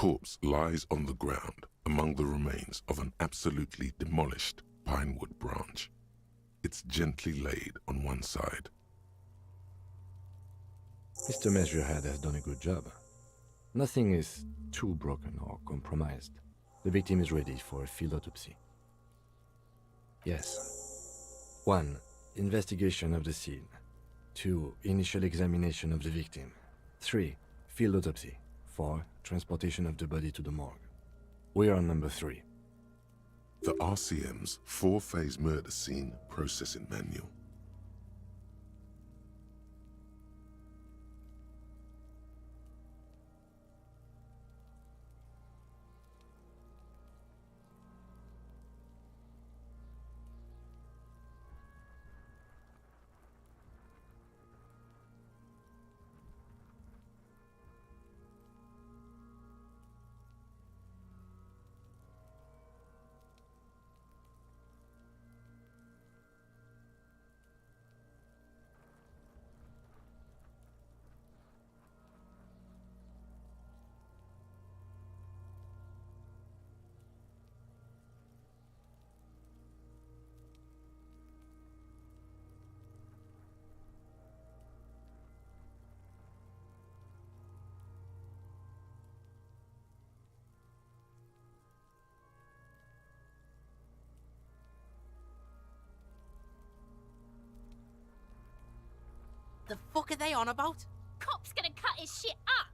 corpse lies on the ground among the remains of an absolutely demolished pinewood branch. It's gently laid on one side. Mr. Measurehead has done a good job. Nothing is too broken or compromised. The victim is ready for a field autopsy. Yes. 1. Investigation of the scene. 2. Initial examination of the victim. 3. Field autopsy. 4. Transportation of the body to the morgue. We are on number 3. The RCM's 4-phase murder scene processing manual. The fuck are they on about? Cop's gonna cut his shit up!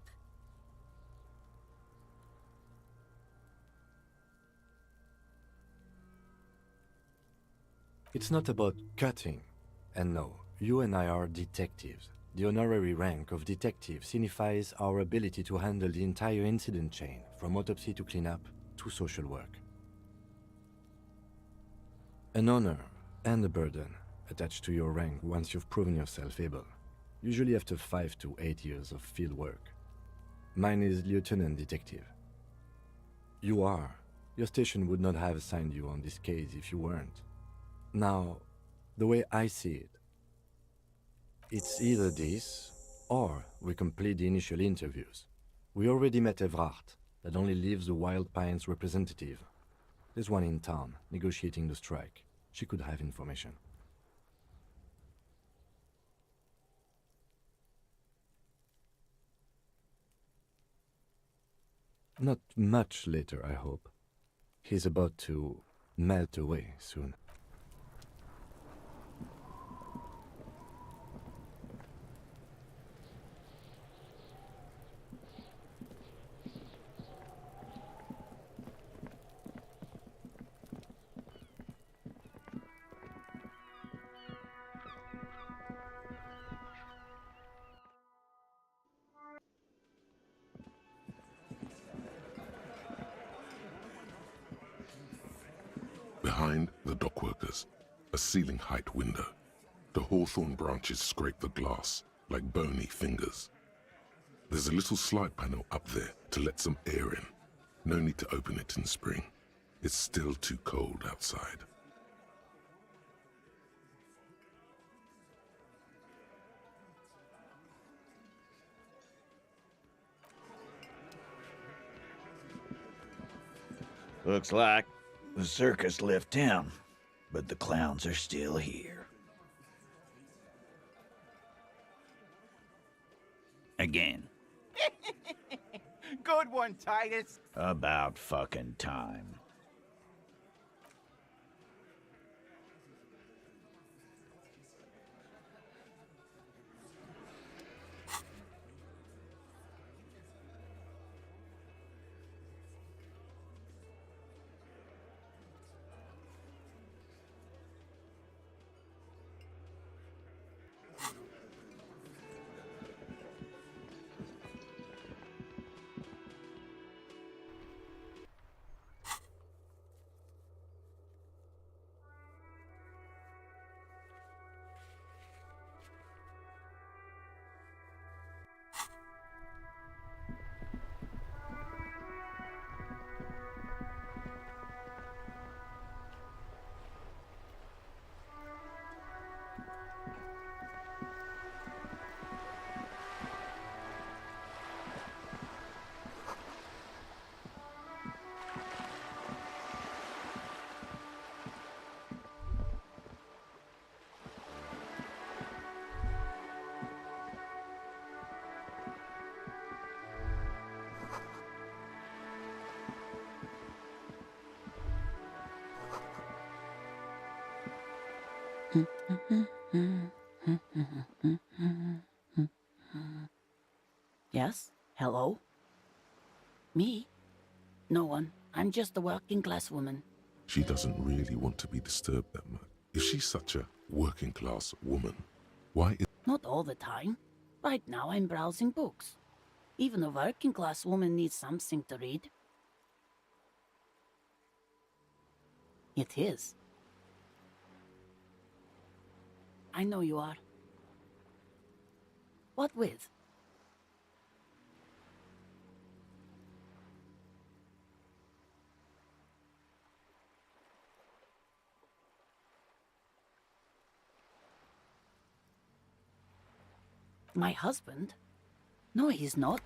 It's not about cutting. And no, you and I are detectives. The honorary rank of detective signifies our ability to handle the entire incident chain, from autopsy to cleanup to social work. An honor and a burden attached to your rank once you've proven yourself able, usually after 5 to 8 years of field work. Mine is Lieutenant Detective. You are. Your station would not have assigned you on this case if you weren't. Now, the way I see it, it's either this, or we complete the initial interviews. We already met Evrard, that only leaves the Wild Pines representative. There's one in town, negotiating the strike. She could have information. Not much later, I hope. He's about to melt away soon. Behind the dockworkers, a ceiling-height window. The hawthorn branches scrape the glass like bony fingers. There's a little slide panel up there to let some air in. No need to open it in spring. It's still too cold outside. Looks like the circus left town, but the clowns are still here. Again. Good one, Titus. About fucking time. Yes? Hello? Me? No one. I'm just a working class woman. She doesn't really want to be disturbed that much. If she's such a working class woman, why is Not all the time. Right now I'm browsing books. Even a working class woman needs something to read. It is. I know you are. What with? My husband? No, he's not.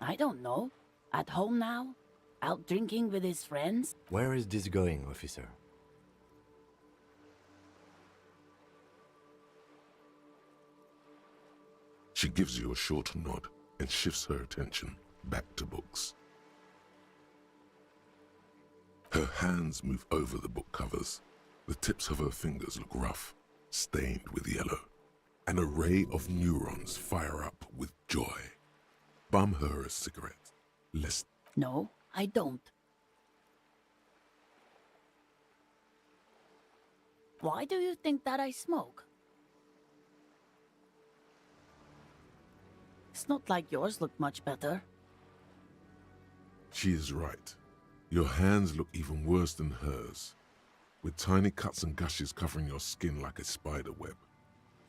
I don't know. At home now? Out drinking with his friends? Where is this going, officer? She gives you a short nod and shifts her attention back to books. Her hands move over the book covers. The tips of her fingers look rough, stained with yellow. An array of neurons fire up with joy. Bum her a cigarette, lest... No, I don't. Why do you think that I smoke? It's not like yours look much better. She is right. Your hands look even worse than hers, with tiny cuts and gushes covering your skin like a spider web.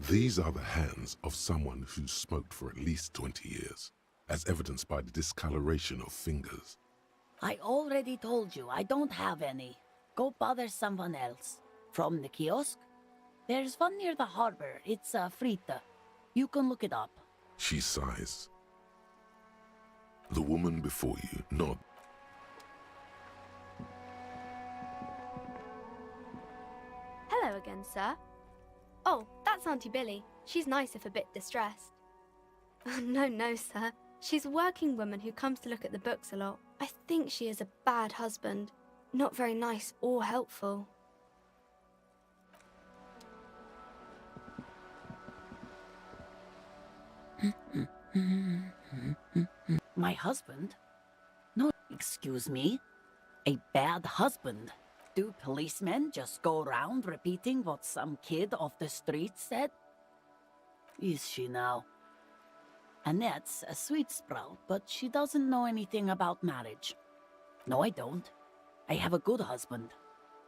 These are the hands of someone who's smoked for at least 20 years, as evidenced by the discoloration of fingers. I already told you I don't have any. Go bother someone else. From the kiosk? There's one near the harbor. It's Frita. You can look it up. She sighs. The woman before you nods. Hello again, sir. Oh, that's Auntie Billy. She's nice if a bit distressed. No, sir. She's a working woman who comes to look at the books a lot. I think she is a bad husband. Not very nice or helpful. My husband? No, excuse me. A bad husband. Do policemen just go around repeating what some kid off the street said? Is she now? Annette's a sweet sprout, but she doesn't know anything about marriage. No, I don't. I have a good husband.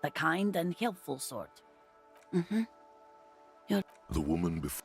The kind and helpful sort. The woman before...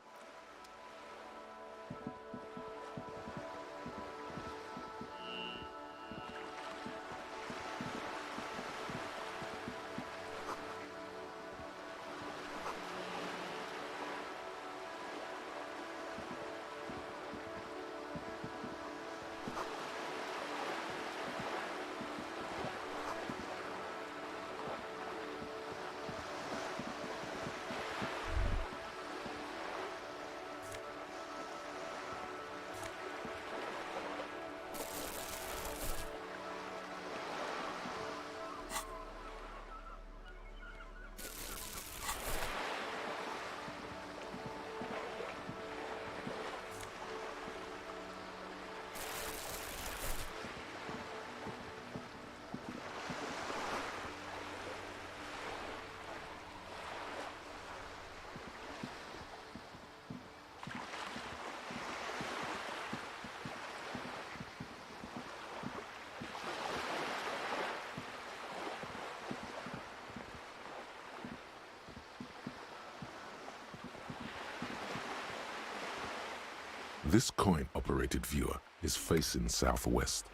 This coin-operated viewer is facing southwest.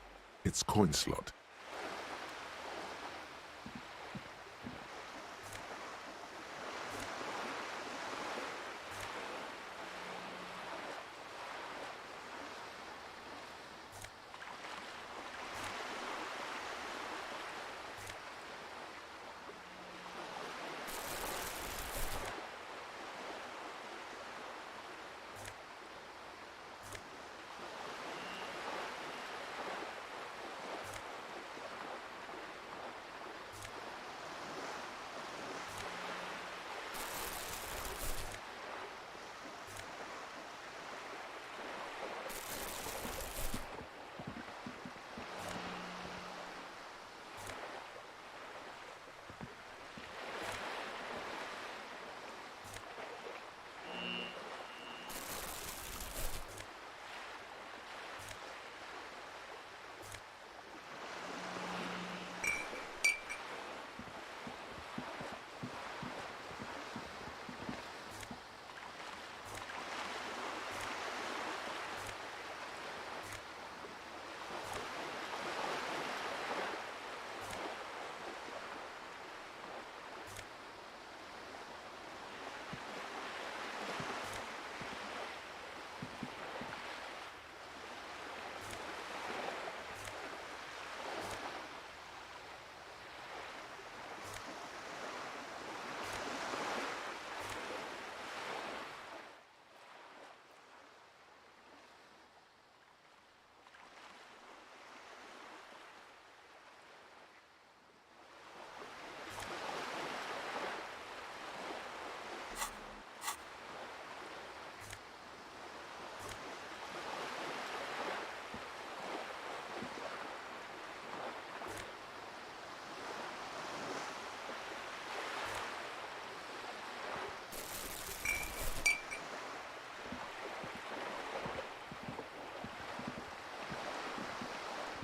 Its coin slot.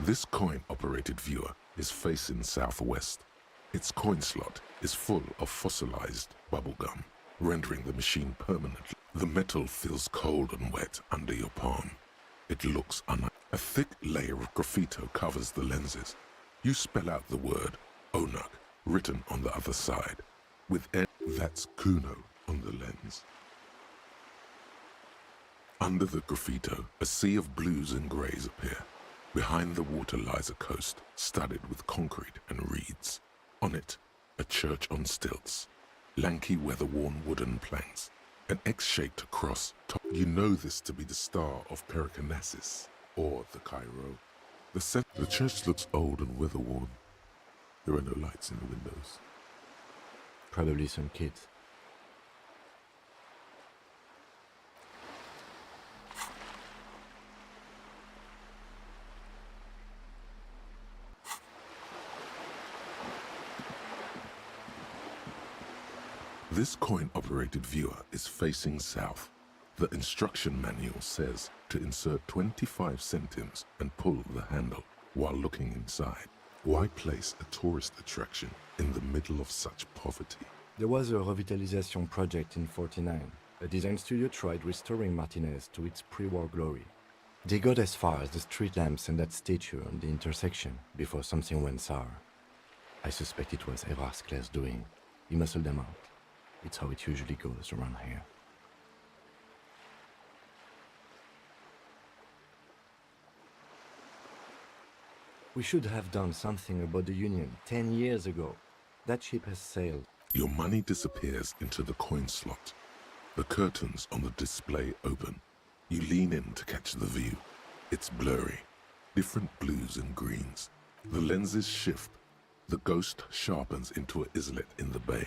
This coin-operated viewer is facing southwest. Its coin slot is full of fossilized bubblegum, rendering the machine permanently. The metal feels cold and wet under your palm. It looks A thick layer of graffito covers the lenses. You spell out the word Onuk written on the other side, with that's Kuno on the lens. Under the graffito, a sea of blues and greys appear. Behind the water lies a coast studded with concrete and reeds. On it, a church on stilts, lanky weather-worn wooden planks, an X-shaped cross top. You know this to be the star of Pericarnassus, or the Cairo. The church looks old and weather-worn. There are no lights in the windows. Probably some kids. This coin-operated viewer is facing south. The instruction manual says to insert 25 centimes and pull the handle while looking inside. Why place a tourist attraction in the middle of such poverty? There was a revitalization project in '49. A design studio tried restoring Martinez to its pre-war glory. They got as far as the street lamps and that statue on the intersection before something went sour. I suspect it was Erard's Claire's doing. He muscled them out. It's how it usually goes around here. We should have done something about the Union 10 years ago. That ship has sailed. Your money disappears into the coin slot. The curtains on the display open. You lean in to catch the view. It's blurry. Different blues and greens. The lenses shift. The ghost sharpens into an islet in the bay.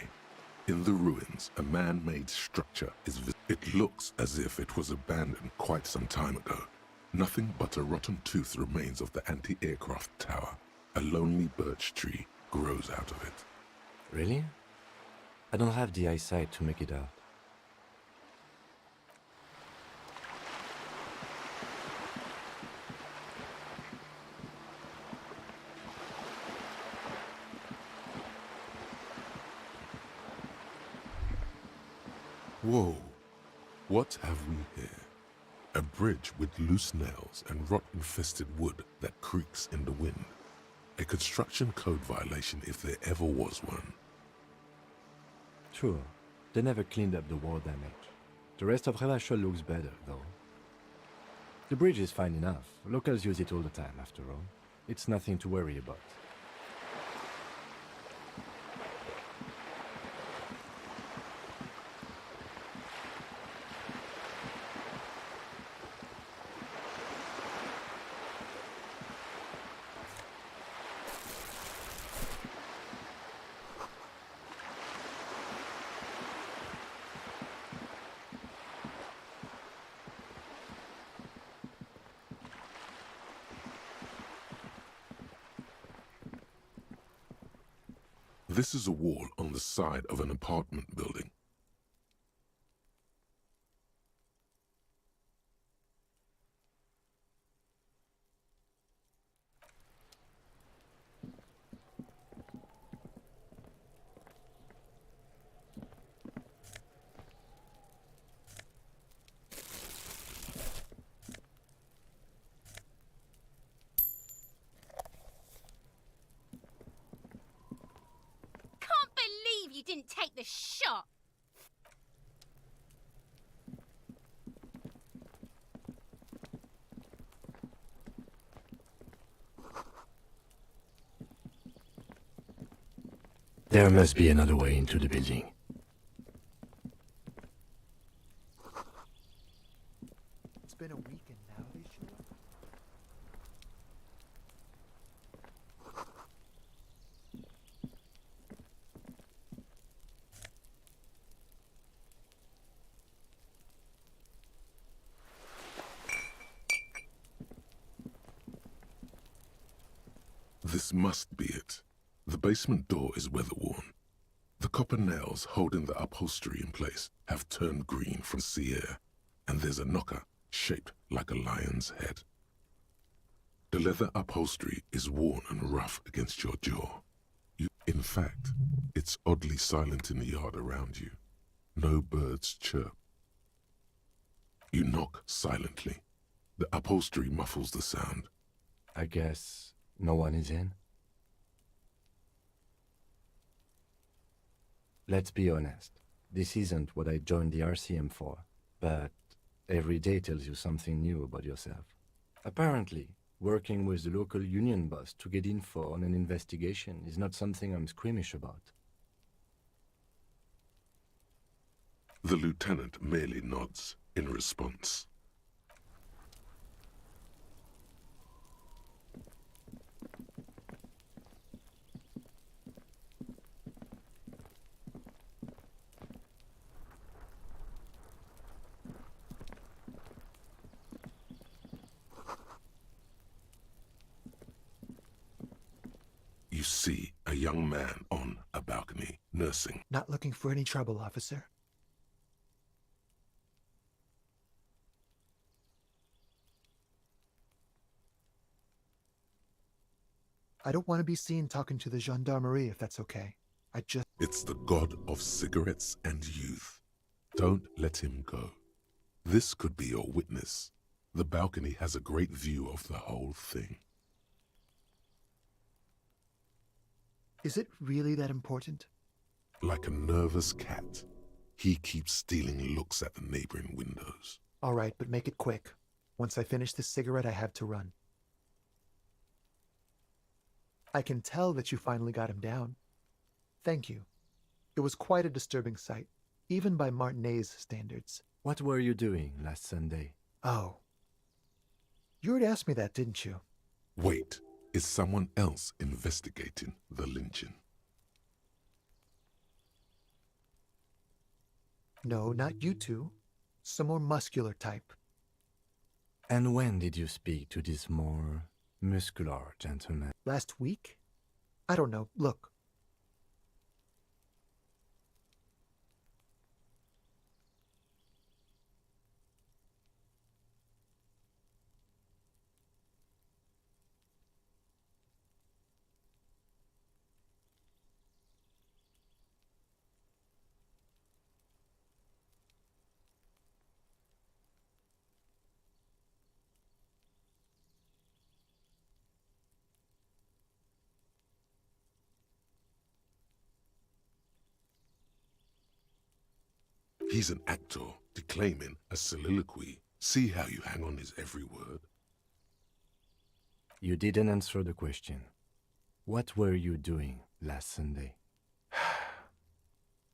In the ruins, a man-made structure is visible. It looks as if it was abandoned quite some time ago. Nothing but a rotten tooth remains of the anti-aircraft tower. A lonely birch tree grows out of it. Really? I don't have the eyesight to make it out. Whoa, what have we here? A bridge with loose nails and rot-infested wood that creaks in the wind. A construction code violation if there ever was one. Sure, they never cleaned up the war damage. The rest of Revachol looks better, though. The bridge is fine enough. Locals use it all the time, after all. It's nothing to worry about. This is a wall on the side of an apartment building. You didn't take the shot. There must be another way into the building. It's been a week and now they show up. This must be it. The basement door is weather-worn. The copper nails holding the upholstery in place have turned green from sea air, and there's a knocker shaped like a lion's head. The leather upholstery is worn and rough against your jaw. In fact, it's oddly silent in the yard around you. No birds chirp. You knock silently. The upholstery muffles the sound. I guess no one is in? Let's be honest. This isn't what I joined the RCM for, but every day tells you something new about yourself. Apparently, working with the local union boss to get info on an investigation is not something I'm squeamish about. The lieutenant merely nods in response. You see a young man on a balcony, nursing. Not looking for any trouble, officer. I don't want to be seen talking to the gendarmerie if that's okay. It's the god of cigarettes and youth. Don't let him go. This could be your witness. The balcony has a great view of the whole thing. Is it really that important? Like a nervous cat, he keeps stealing looks at the neighboring windows. All right, but make it quick. Once I finish this cigarette, I have to run. I can tell that you finally got him down. Thank you. It was quite a disturbing sight, even by Martinet's standards. What were you doing last Sunday? Oh. You already asked me that, didn't you? Wait, is someone else investigating the lynching? No, not you two. Some more muscular type. And when did you speak to this more muscular gentleman? Last week? I don't know. Look. He's an actor declaiming a soliloquy. See how you hang on his every word? You didn't answer the question. What were you doing last Sunday?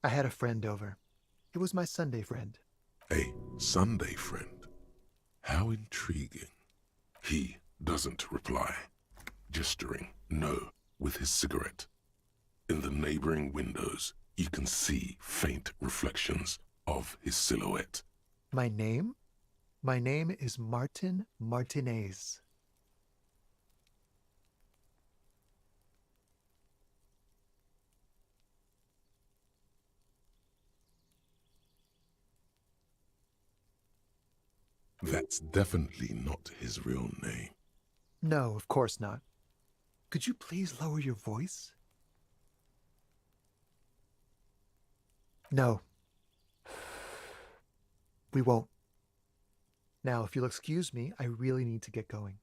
I had a friend over. It was my Sunday friend. A Sunday friend. How intriguing. He doesn't reply, gesturing no with his cigarette. In the neighboring windows, you can see faint reflections of his silhouette. My name? My name is Martin Martinez. That's definitely not his real name. No, of course not. Could you please lower your voice? No. We won't. Now, if you'll excuse me, I really need to get going.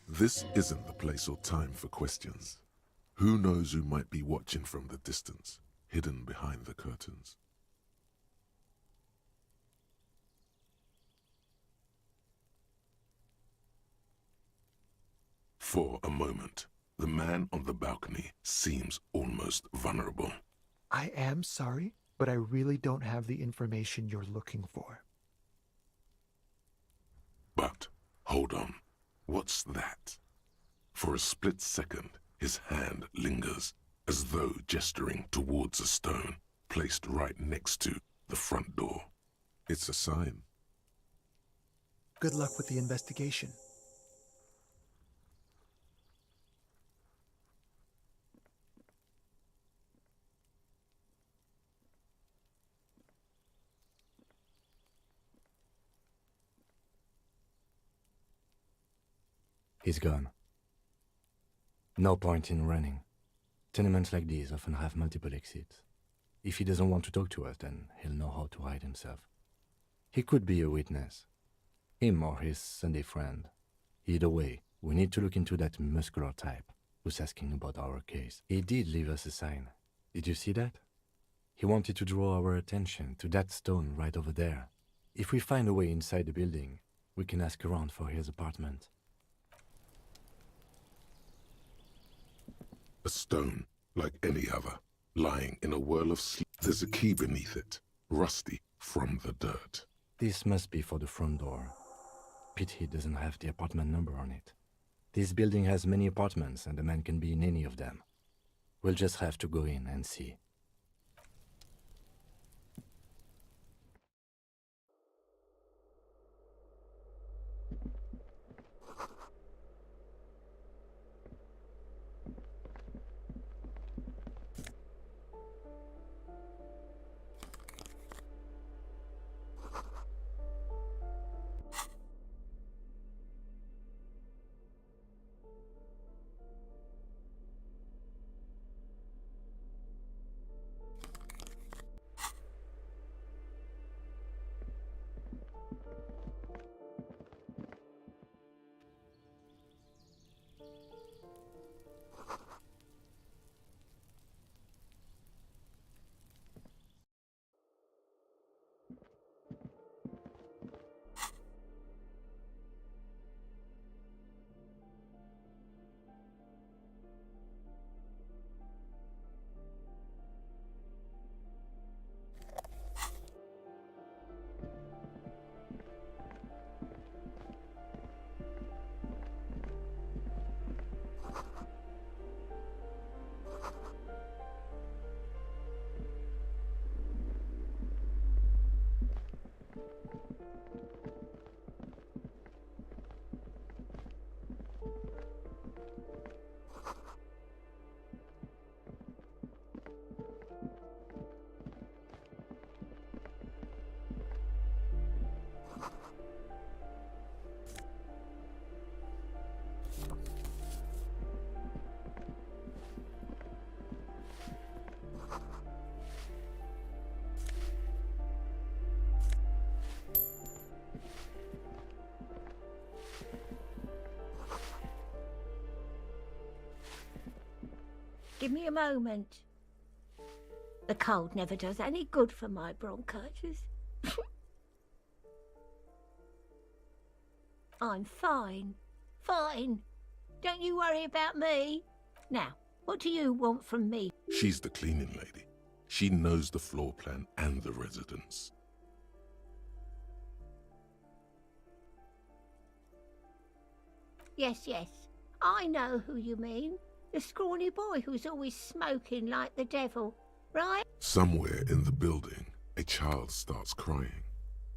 This isn't the place or time for questions. Who knows who might be watching from the distance? hidden behind the curtains. For a moment, the man on the balcony seems almost vulnerable. I am sorry, but I really don't have the information you're looking for. But, hold on, what's that? For a split second, his hand lingers, as though gesturing towards a stone placed right next to the front door. It's a sign. Good luck with the investigation. He's gone. No point in running. Tenements like these often have multiple exits. If he doesn't want to talk to us, then he'll know how to hide himself. He could be a witness. Him or his Sunday friend. Either way, we need to look into that muscular type who's asking about our case. He did leave us a sign. Did you see that? He wanted to draw our attention to that stone right over there. If we find a way inside the building, we can ask around for his apartment. A stone, like any other, lying in a whirl of sleep. There's a key beneath it, rusty from the dirt. This must be for the front door. Pity doesn't have the apartment number on it. This building has many apartments and the man can be in any of them. We'll just have to go in and see. Give me a moment. The cold never does any good for my bronchitis. I'm fine. Fine. Don't you worry about me. Now, what do you want from me? She's the cleaning lady. She knows the floor plan and the residence. Yes, yes. I know who you mean. The scrawny boy who's always smoking like the devil, right? Somewhere in the building, a child starts crying.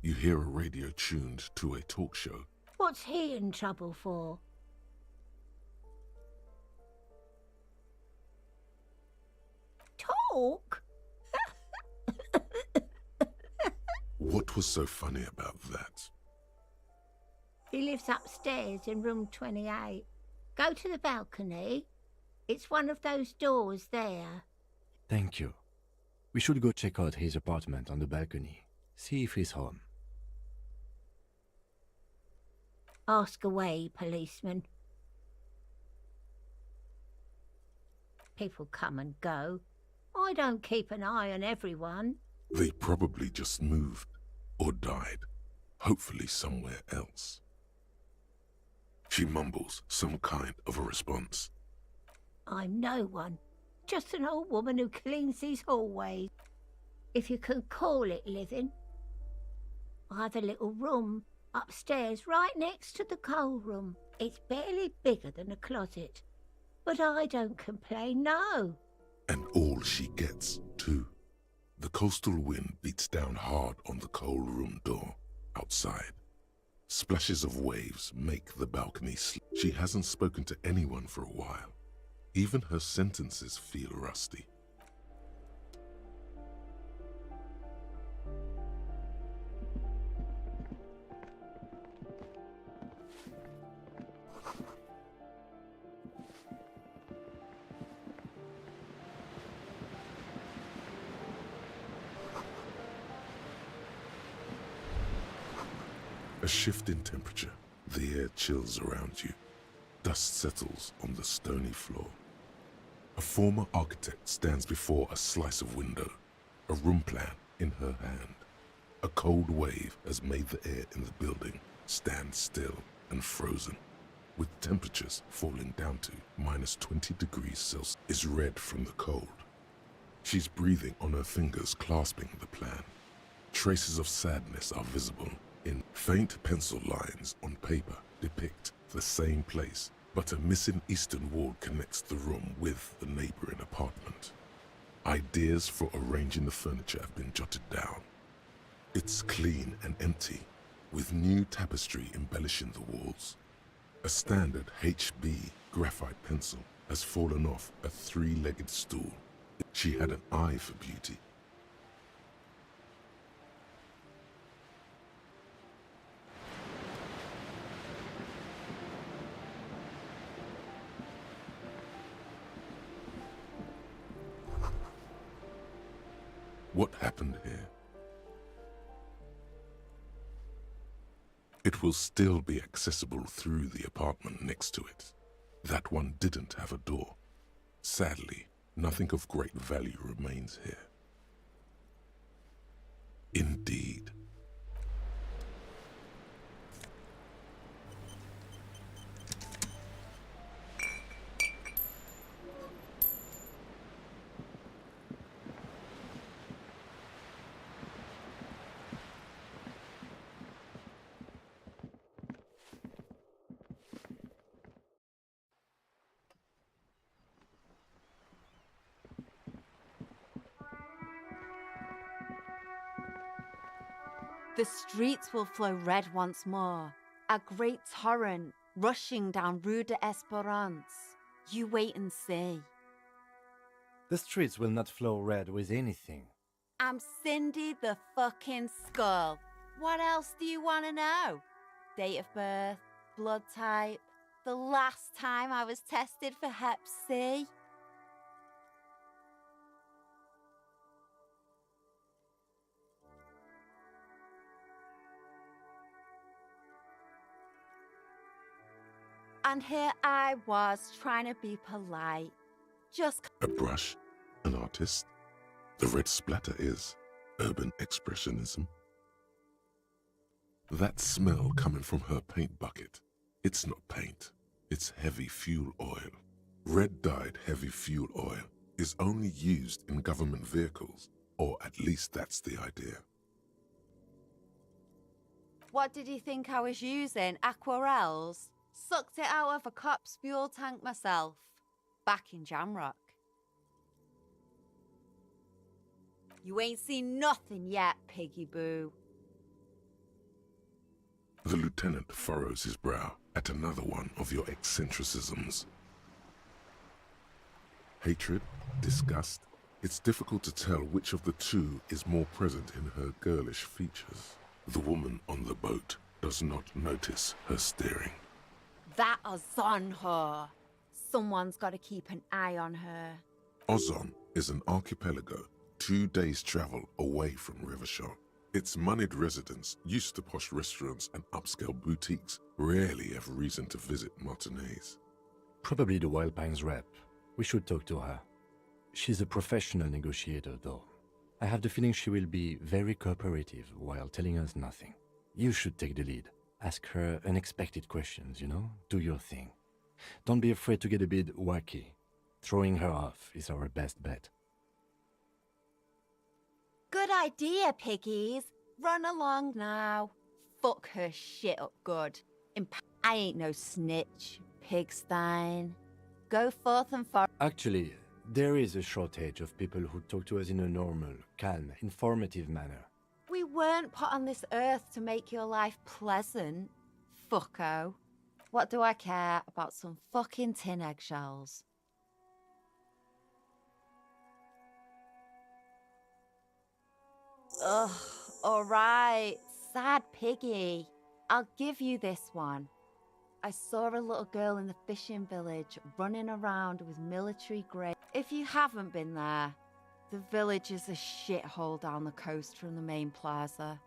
You hear a radio tuned to a talk show. What's he in trouble for? Talk? What was so funny about that? He lives upstairs in room 28. Go to the balcony. It's one of those doors there. Thank you. We should go check out his apartment on the balcony. See if he's home. Ask away, policeman. People come and go. I don't keep an eye on everyone. They probably just moved or died, hopefully somewhere else. She mumbles some kind of a response. I'm no one. Just an old woman who cleans these hallways. If you can call it living. I have a little room upstairs right next to the coal room. It's barely bigger than a closet. But I don't complain, no. And all she gets, too. The coastal wind beats down hard on the coal room door outside. Splashes of waves make the balcony slip. She hasn't spoken to anyone for a while. Even her sentences feel rusty. A shift in temperature. The air chills around you. Dust settles on the stony floor. A former architect stands before a slice of window, a room plan in her hand. A cold wave has made the air in the building stand still and frozen, with temperatures falling down to -20 degrees Celsius. Is red from the cold. She's breathing on her fingers, clasping the plan. Traces of sadness are visible in faint pencil lines on paper depict the same place, but a missing eastern wall connects the room with the neighboring apartment. Ideas for arranging the furniture have been jotted down. It's clean and empty, with new tapestry embellishing the walls. A standard HB graphite pencil has fallen off a three-legged stool. She had an eye for beauty. What happened here? It will still be accessible through the apartment next to it. That one didn't have a door. Sadly, nothing of great value remains here. Indeed. The streets will flow red once more, a great torrent rushing down Rue de Espérance. You wait and see. The streets will not flow red with anything. I'm Cindy the fucking Skull. What else do you want to know? Date of birth, blood type, the last time I was tested for Hep C. And here I was trying to be polite. Just A brush, an artist. The red splatter is urban expressionism. That smell coming from her paint bucket. It's not paint, it's heavy fuel oil. Red-dyed heavy fuel oil is only used in government vehicles, or at least that's the idea. What did you think I was using? Aquarels? Sucked it out of a cop's fuel tank myself, back in Jamrock. You ain't seen nothing yet, piggy boo. The lieutenant furrows his brow at another one of your eccentricisms. Hatred, disgust, it's difficult to tell which of the two is more present in her girlish features. The woman on the boat does not notice her staring. That Ozon her. Someone's got to keep an eye on her. Ozon is an archipelago 2 days' travel away from Rivershaw. Its moneyed residents, used to posh restaurants and upscale boutiques, rarely have reason to visit Martinez. Probably the Wild Pines rep. We should talk to her. She's a professional negotiator, though. I have the feeling she will be very cooperative while telling us nothing. You should take the lead. Ask her unexpected questions, you know? Do your thing. Don't be afraid to get a bit wacky. Throwing her off is our best bet. Good idea, piggies. Run along now. Fuck her shit up good. I ain't no snitch, Pigstein. Go forth and far. Actually, there is a shortage of people who talk to us in a normal, calm, informative manner. We weren't put on this earth to make your life pleasant, fucko. What do I care about some fucking tin eggshells? Ugh, alright, sad piggy. I'll give you this one. I saw a little girl in the fishing village running around with military grade. If you haven't been there, the village is a shithole down the coast from the main plaza.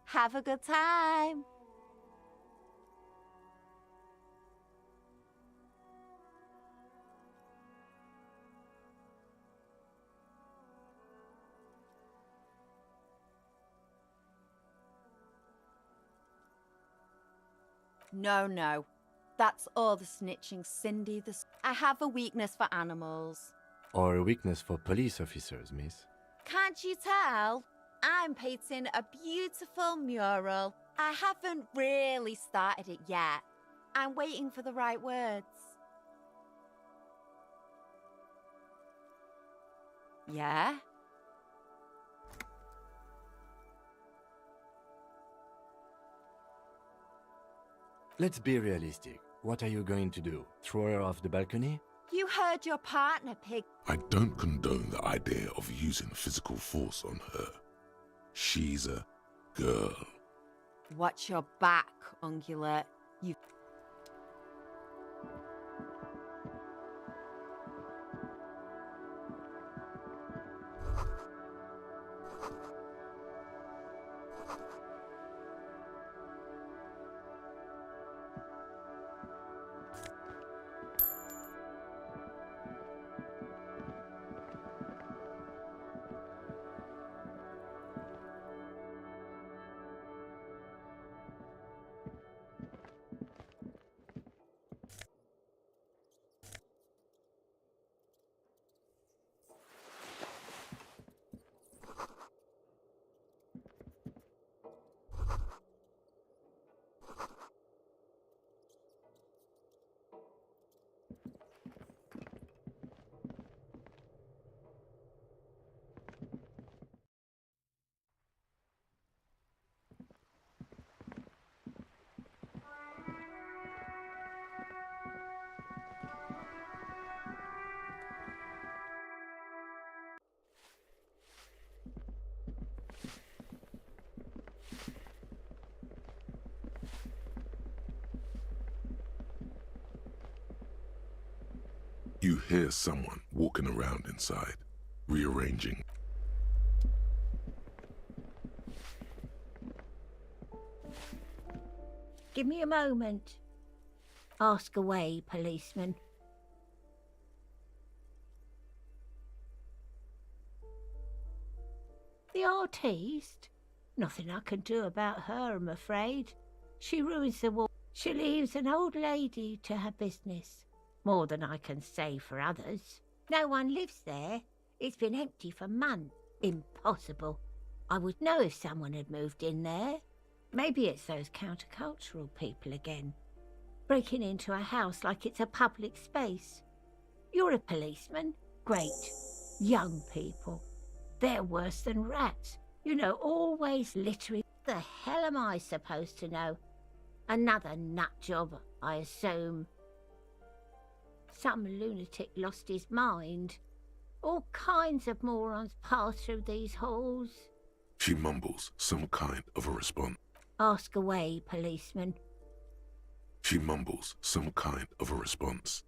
Have a good time! No. That's all the snitching, Cindy. I have a weakness for animals. Or a weakness for police officers, miss. Can't you tell? I'm painting a beautiful mural. I haven't really started it yet. I'm waiting for the right words. Yeah? Let's be realistic. What are you going to do? Throw her off the balcony? You heard your partner, Pig. I don't condone the idea of using physical force on her. She's a girl. Watch your back, Ungulate. You... You hear someone walking around inside, rearranging. Give me a moment. Ask away, policeman. The artiste? Nothing I can do about her, I'm afraid. She ruins the wall. She leaves an old lady to her business. More than I can say for others. No one lives there. It's been empty for months. Impossible. I would know if someone had moved in there. Maybe it's those countercultural people again. Breaking into a house like it's a public space. You're a policeman? Great. Young people. They're worse than rats. You know, always littering. The hell am I supposed to know? Another nut job, I assume. Some lunatic lost his mind. All kinds of morons pass through these halls. She mumbles some kind of a response. Ask away, policeman. She mumbles some kind of a response.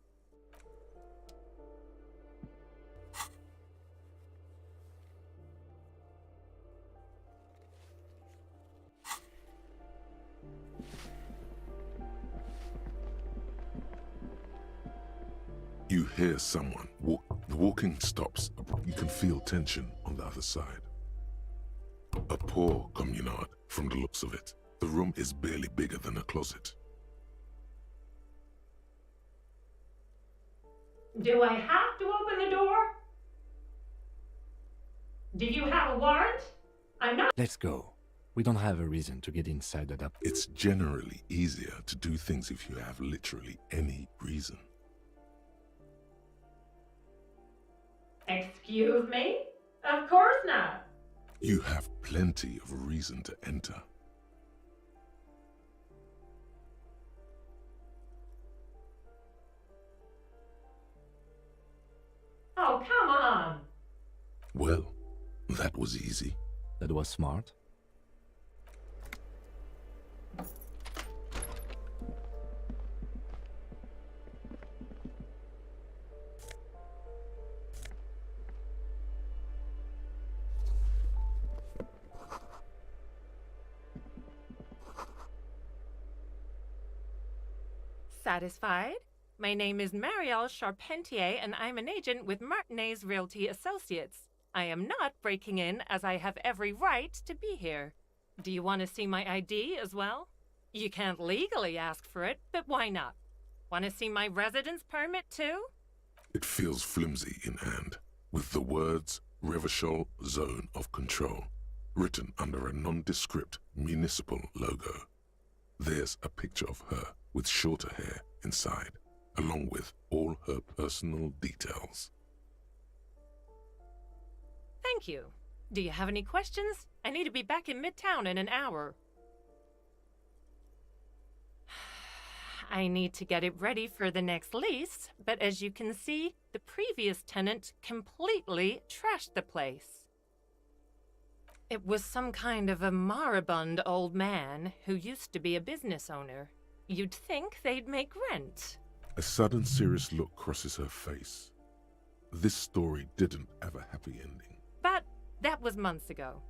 You hear someone walk. The walking stops abruptly. You can feel tension on the other side. A poor communard, from the looks of it. The room is barely bigger than a closet. Do I have to open the door? Do you have a warrant? I'm not. Let's go. We don't have a reason to get inside the dump. It's generally easier to do things if you have literally any reason. Excuse me? Of course not. You have plenty of reason to enter. Oh, come on. Well, that was easy. That was smart. Satisfied? My name is Marielle Charpentier, and I'm an agent with Martinez Realty Associates. I am not breaking in, as I have every right to be here. Do you want to see my ID as well? You can't legally ask for it, but why not? Want to see my residence permit too? It feels flimsy in hand, with the words Revachol Zone of Control written under a nondescript municipal logo. There's a picture of her with shorter hair inside, along with all her personal details. Thank you. Do you have any questions? I need to be back in Midtown in an hour. I need to get it ready for the next lease, but as you can see, the previous tenant completely trashed the place. It was some kind of a moribund old man who used to be a business owner. You'd think they'd make rent. A sudden serious look crosses her face. This story didn't have a happy ending. But that was months ago.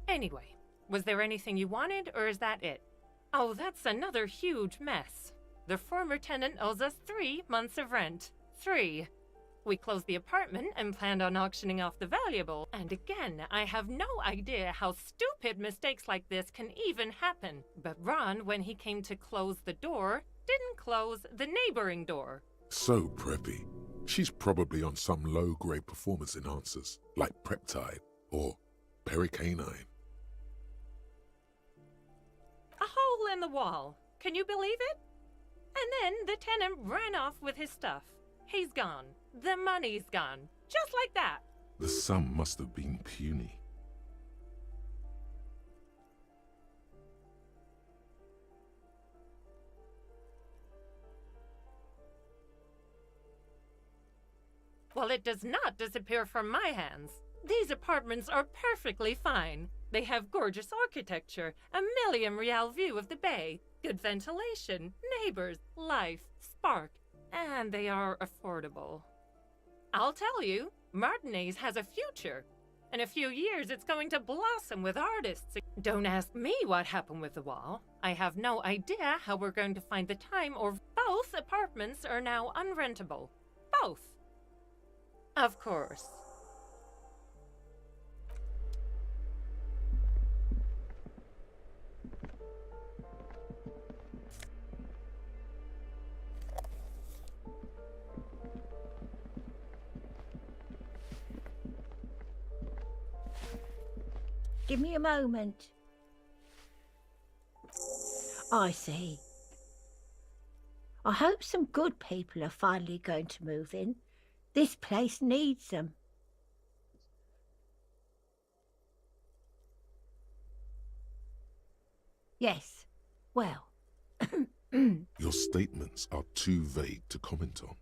Anyway, was there anything you wanted, or is that it? Oh, that's another huge mess. The former tenant owes us 3 months of rent. 3. We closed the apartment and planned on auctioning off the valuable. And again, I have no idea how stupid mistakes like this can even happen. But Ron, when he came to close the door, didn't close the neighboring door. So preppy. She's probably on some low-grade performance enhancers, like Peptide or Pericanine. A hole in the wall. Can you believe it? And then the tenant ran off with his stuff. He's gone. The money's gone. Just like that. The sum must have been puny. Well, it does not disappear from my hands. These apartments are perfectly fine. They have gorgeous architecture, a million-real view of the bay, good ventilation, neighbors, life, spark, and they are affordable. I'll tell you, Martinez has a future. In a few years, it's going to blossom with artists. Don't ask me what happened with the wall. I have no idea how we're going to find the time, or both apartments are now unrentable. Both. Of course. Give me a moment. I see. I hope some good people are finally going to move in. This place needs them. Yes, well. Your statements are too vague to comment on.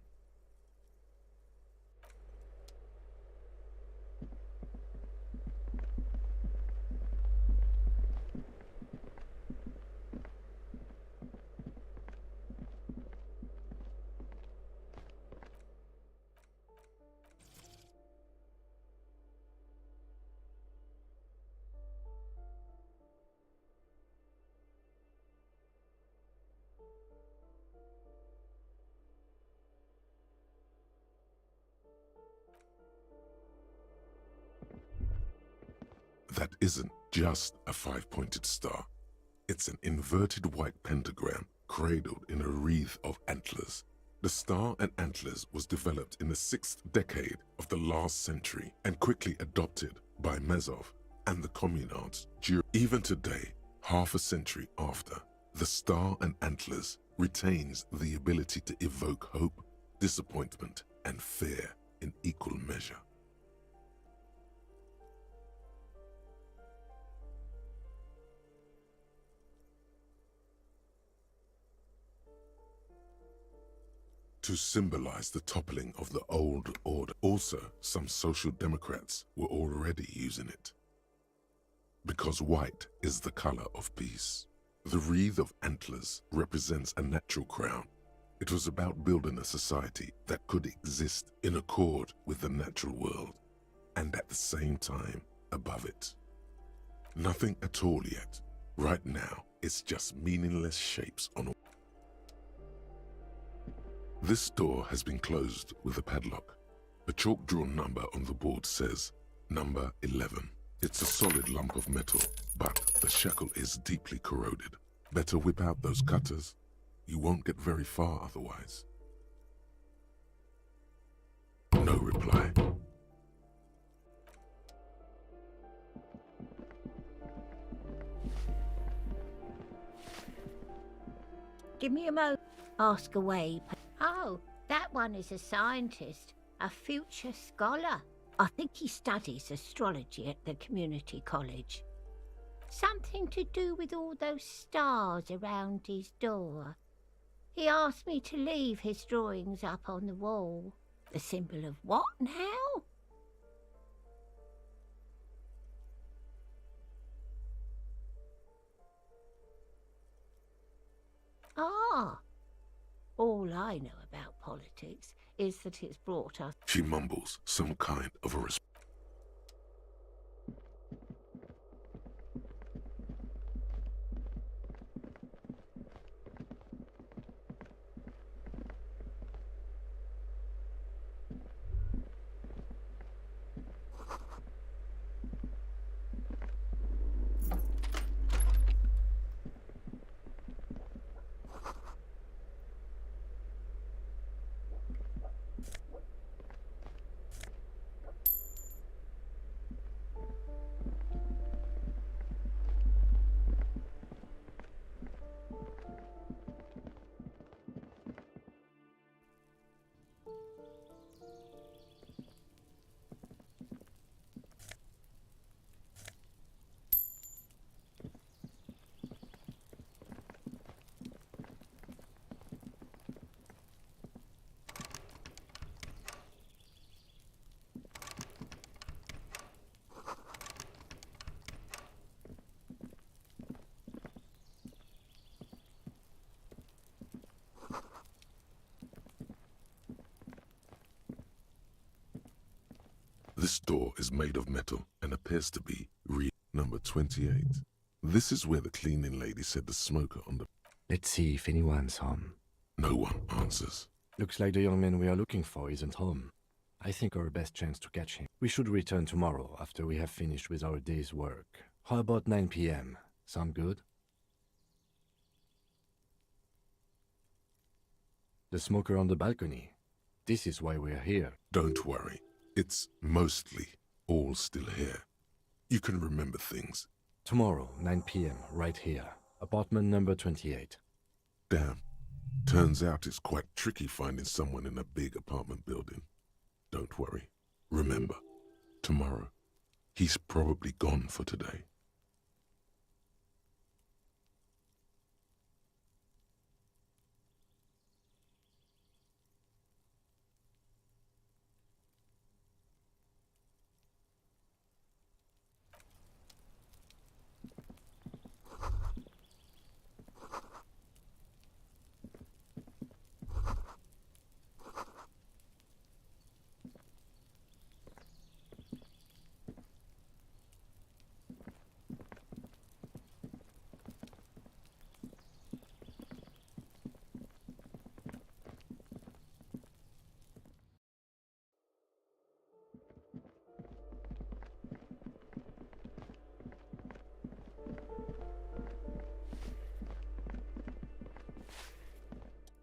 that isn't just a five-pointed star. It's an inverted white pentagram cradled in a wreath of antlers. The star and antlers was developed in the 6th decade of the last century and quickly adopted by Mazov and the communards. Even today, half a century after, the star and antlers retains the ability to evoke hope, disappointment, and fear in equal measure. To symbolize the toppling of the old order. Also, some social democrats were already using it. Because white is the color of peace. The wreath of antlers represents a natural crown. It was about building a society that could exist in accord with the natural world, and at the same time above it. Nothing at all yet. Right now, it's just meaningless shapes on a... This door has been closed with a padlock. A chalk-drawn number on the board says, number 11. It's a solid lump of metal, but the shackle is deeply corroded. Better whip out those cutters. You won't get very far otherwise. No reply. Give me a mo. Ask away. Oh, that one is a scientist, a future scholar. I think he studies astrology at the community college. Something to do with all those stars around his door. He asked me to leave his drawings up on the wall. The symbol of what now? Ah, all I know about politics is that it's brought us... She mumbles some kind of a response. This door is made of metal and appears to be number 28. This is where the cleaning lady said the smoker on the... Let's see if anyone's home. No one answers. Looks like the young man we are looking for isn't home. I think our best chance to catch him. We should return tomorrow after we have finished with our day's work. How about 9 p.m.? Sound good? The smoker on the balcony. This is why we're here. Don't worry. It's mostly all still here. You can remember things. Tomorrow, 9 p.m., right here. Apartment number 28. Damn. Turns out it's quite tricky finding someone in a big apartment building. Don't worry. Remember, tomorrow, he's probably gone for today.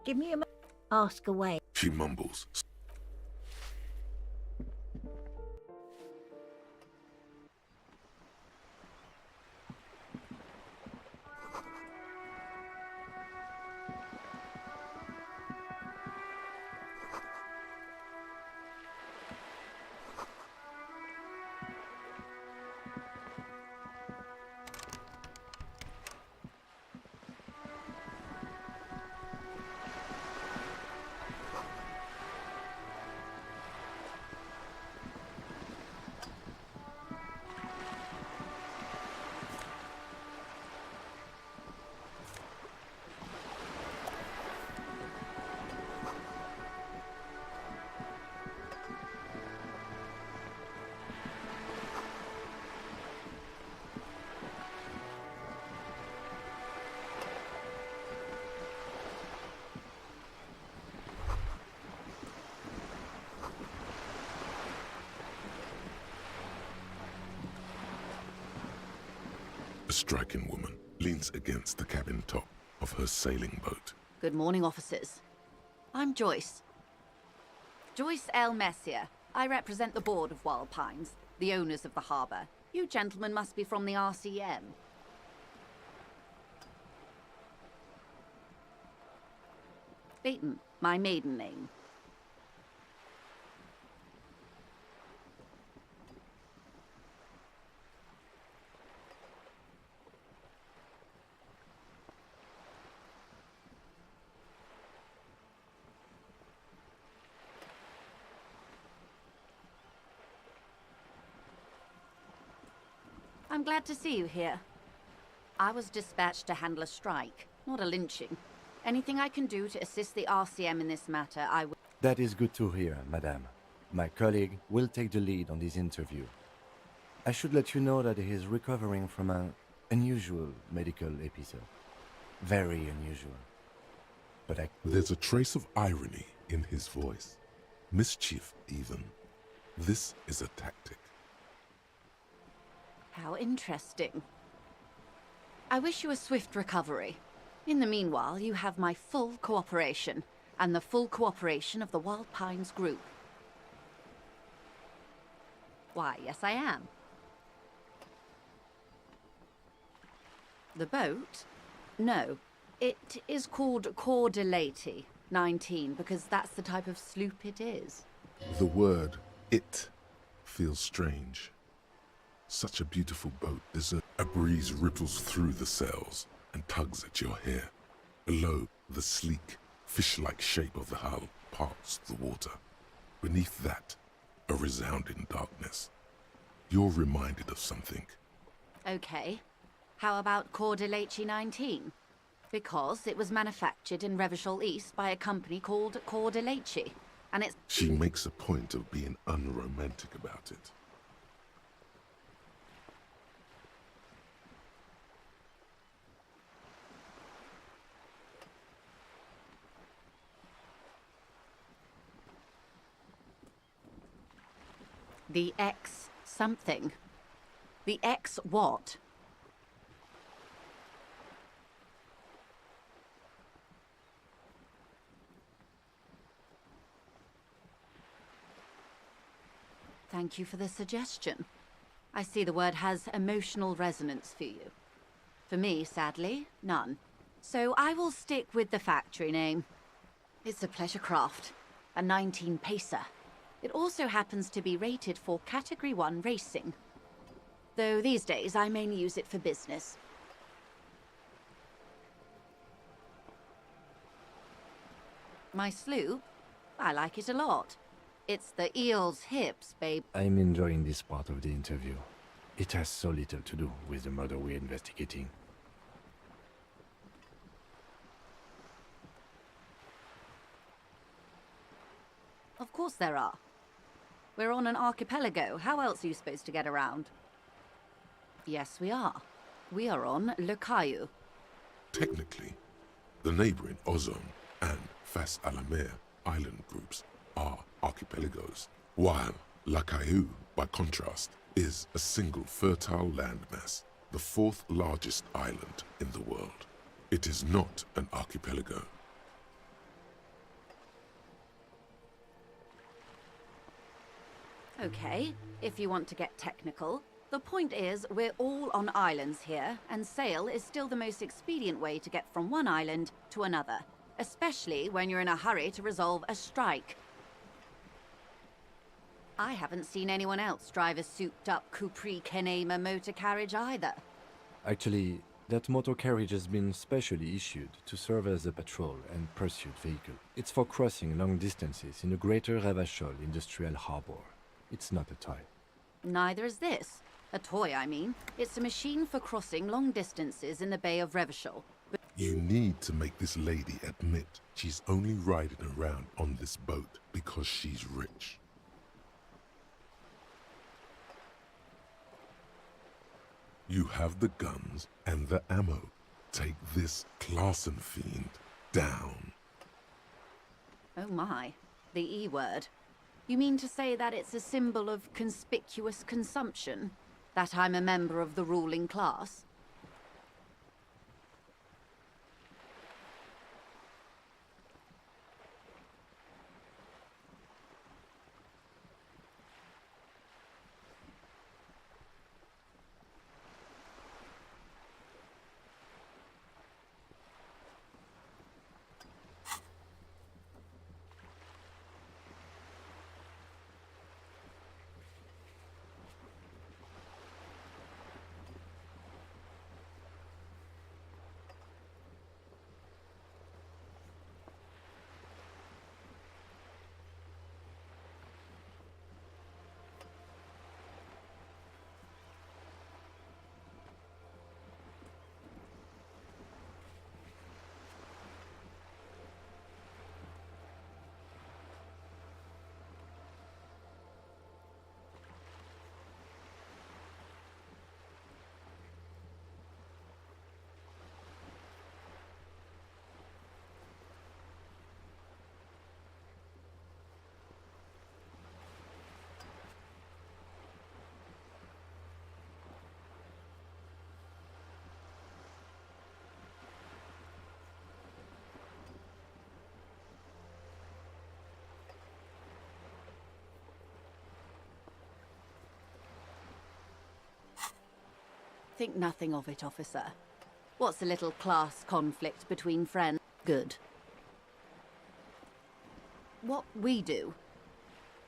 Give me a ask away. She mumbles. A striking woman leans against the cabin top of her sailing boat. Good morning, officers. I'm Joyce. Joyce L. Messier. I represent the board of Wild Pines, the owners of the harbour. You gentlemen must be from the RCM. Beaton, my maiden name. I'm glad to see you here. I was dispatched to handle a strike, not a lynching. Anything I can do to assist the RCM in this matter, I will. That is good to hear, madame. My colleague will take the lead on this interview. I should let you know that he is recovering from an unusual medical episode. Very unusual. But There's a trace of irony in his voice. Mischief, even. This is a tactic. How interesting. I wish you a swift recovery. In the meanwhile, you have my full cooperation, and the full cooperation of the Wild Pines Group. Why, yes I am. The boat? No. It is called Cordelati 19, because that's the type of sloop it is. The word "it" feels strange. Such a beautiful boat. A breeze ripples through the sails and tugs at your hair. Below, the sleek, fish-like shape of the hull parts the water. Beneath that, a resounding darkness. You're reminded of something. Okay. How about Cordelati 19? Because it was manufactured in Revachol East by a company called Cordelati, and it's... She makes a point of being unromantic about it. The X something. The X what? Thank you for the suggestion. I see the word has emotional resonance for you. For me, sadly, none. So I will stick with the factory name. It's a pleasure craft. A 19 pacer. It also happens to be rated for Category 1 racing. Though these days I mainly use it for business. My sloop? I like it a lot. It's the eel's hips, babe. I'm enjoying this part of the interview. It has so little to do with the murder we're investigating. Of course there are. We're on an archipelago. How else are you supposed to get around? Yes, we are. We are on Le Caillou. Technically, the neighboring Ozone and Fas a la Mer island groups are archipelagos, while La Caillou, by contrast, is a single fertile landmass, the fourth largest island in the world. It is not an archipelago. Okay, if you want to get technical. The point is, we're all on islands here, and sail is still the most expedient way to get from one island to another, especially when you're in a hurry to resolve a strike. I haven't seen anyone else drive a souped-up Capri Kenema motor carriage either. Actually, that motor carriage has been specially issued to serve as a patrol and pursuit vehicle. It's for crossing long distances in the greater Revachol industrial harbor. It's not a toy. Neither is this. A toy, I mean. It's a machine for crossing long distances in the Bay of Revachol. You need to make this lady admit she's only riding around on this boat because she's rich. You have the guns and the ammo. Take this Clausen fiend down. Oh my, the E word. You mean to say that it's a symbol of conspicuous consumption? That I'm a member of the ruling class? Think nothing of it, officer. What's a little class conflict between friends? Good. What we do?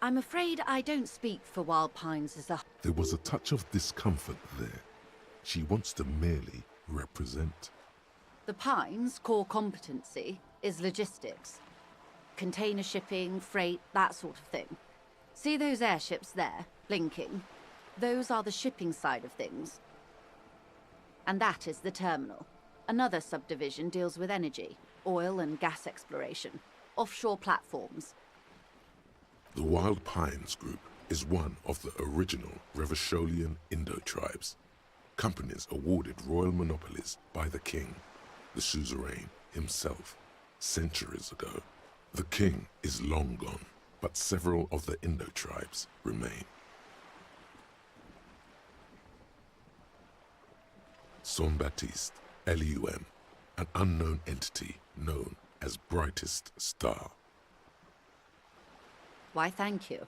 I'm afraid I don't speak for Wild Pines as a... There was a touch of discomfort there. She wants to merely represent. The Pines' core competency is logistics. Container shipping, freight, that sort of thing. See those airships there, blinking? Those are the shipping side of things. And that is the terminal. Another subdivision deals with energy, oil and gas exploration, offshore platforms. The Wild Pines Group is one of the original Revacholian Indo-tribes. Companies awarded royal monopolies by the king, the suzerain himself, centuries ago. The king is long gone, but several of the Indo-tribes remain. Saint-Baptiste, LUM, an unknown entity known as Brightest Star. Why, thank you.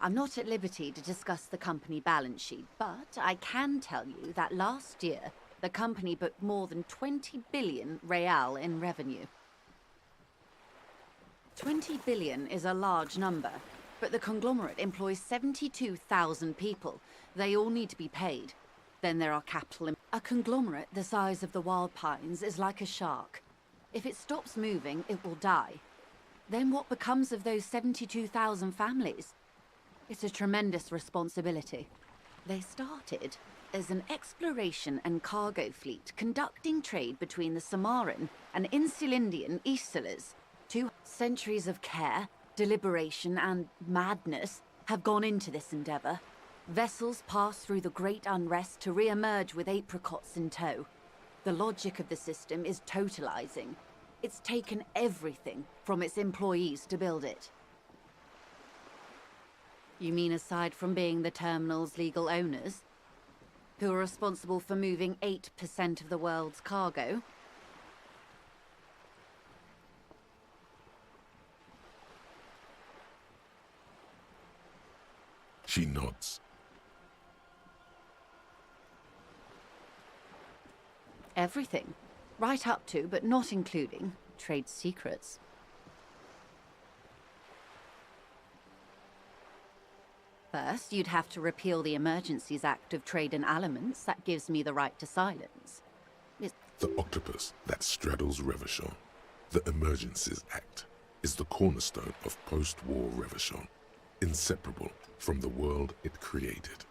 I'm not at liberty to discuss the company balance sheet, but I can tell you that last year, the company booked more than 20 billion real in revenue. 20 billion is a large number, but the conglomerate employs 72,000 people. They all need to be paid. Then there are capital. A conglomerate the size of the Wild Pines is like a shark. If it stops moving, it will die. Then what becomes of those 72,000 families? It's a tremendous responsibility. They started as an exploration and cargo fleet conducting trade between the Samaran and Insulindian Isolas. 2 centuries of care, deliberation, and madness have gone into this endeavor. Vessels pass through the great unrest to re-emerge with apricots in tow. The logic of the system is totalizing. It's taken everything from its employees to build it. You mean aside from being the terminal's legal owners, who are responsible for moving 8% of the world's cargo? nods. Everything. Right up to, but not including, trade secrets. First, you'd have to repeal the Emergencies Act of Trade in Aliments. That gives me the right to silence. The octopus that straddles Revachon, the Emergencies Act, is the cornerstone of post-war Revachon, inseparable from the world it created.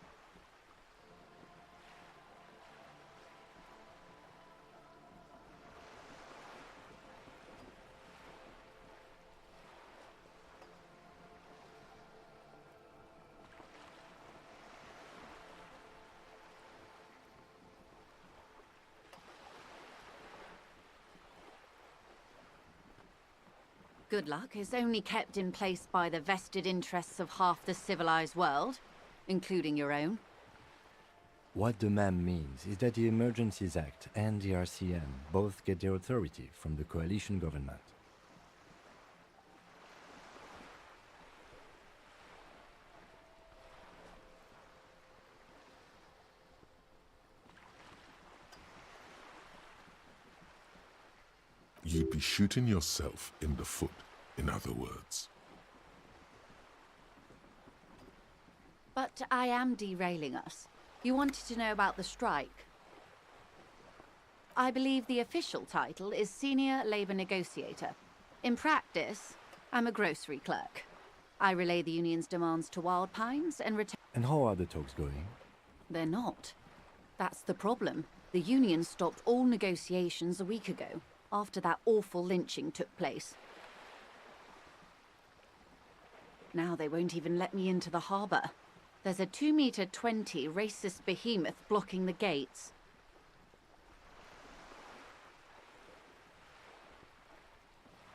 Good luck is only kept in place by the vested interests of half the civilized world, including your own. What the ma'am means is that the Emergencies Act and the RCM both get their authority from the coalition government. You'd be shooting yourself in the foot, in other words. But I am derailing us. You wanted to know about the strike. I believe the official title is Senior Labour Negotiator. In practice, I'm a grocery clerk. I relay the union's demands to Wild Pines and return... And how are the talks going? They're not. That's the problem. The union stopped all negotiations a week ago, after that awful lynching took place. Now they won't even let me into the harbour. There's a 2-meter 20 racist behemoth blocking the gates.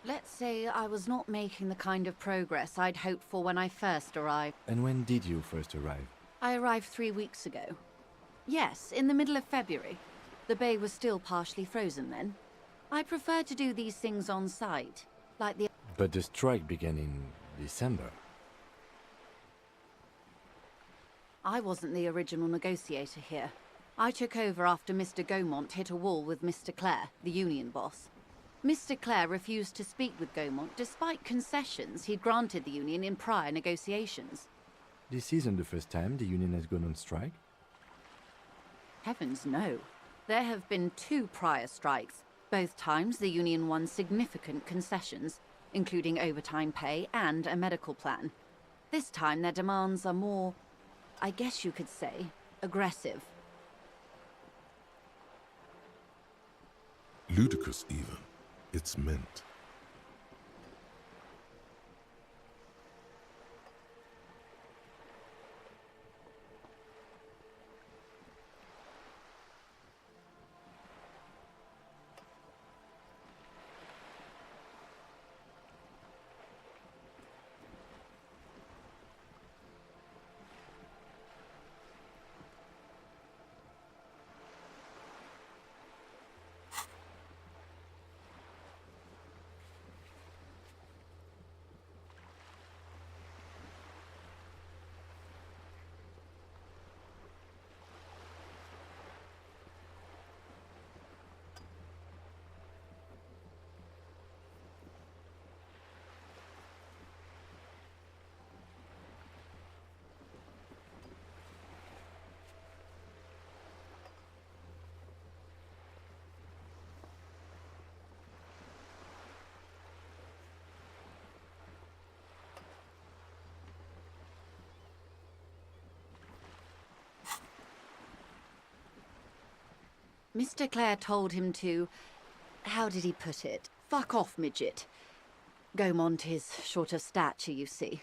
Let's say I was not making the kind of progress I'd hoped for when I first arrived. And when did you first arrive? I arrived 3 weeks ago. Yes, in the middle of February. The bay was still partially frozen then. I prefer to do these things on site, like the... But the strike began in December. I wasn't the original negotiator here. I took over after Mr. Gaumont hit a wall with Mr. Clare, the union boss. Mr. Clare refused to speak with Gaumont despite concessions he'd granted the union in prior negotiations. This isn't the first time the union has gone on strike? Heavens no. There have been 2 prior strikes. Both times the union won significant concessions, including overtime pay and a medical plan. This time their demands are more, I guess you could say, aggressive. Ludicrous even. It's meant. Mr. Clare told him to... how did he put it? Fuck off, midget. Gaumont is short of stature, you see.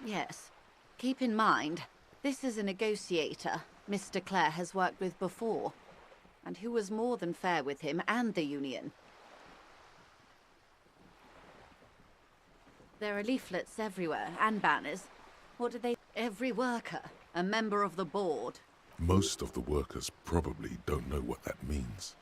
Yes. Keep in mind, this is a negotiator Mr. Clare has worked with before, and who was more than fair with him and the union. There are leaflets everywhere, and banners. What did they... Every worker, a member of the board. Most of the workers probably don't know what that means.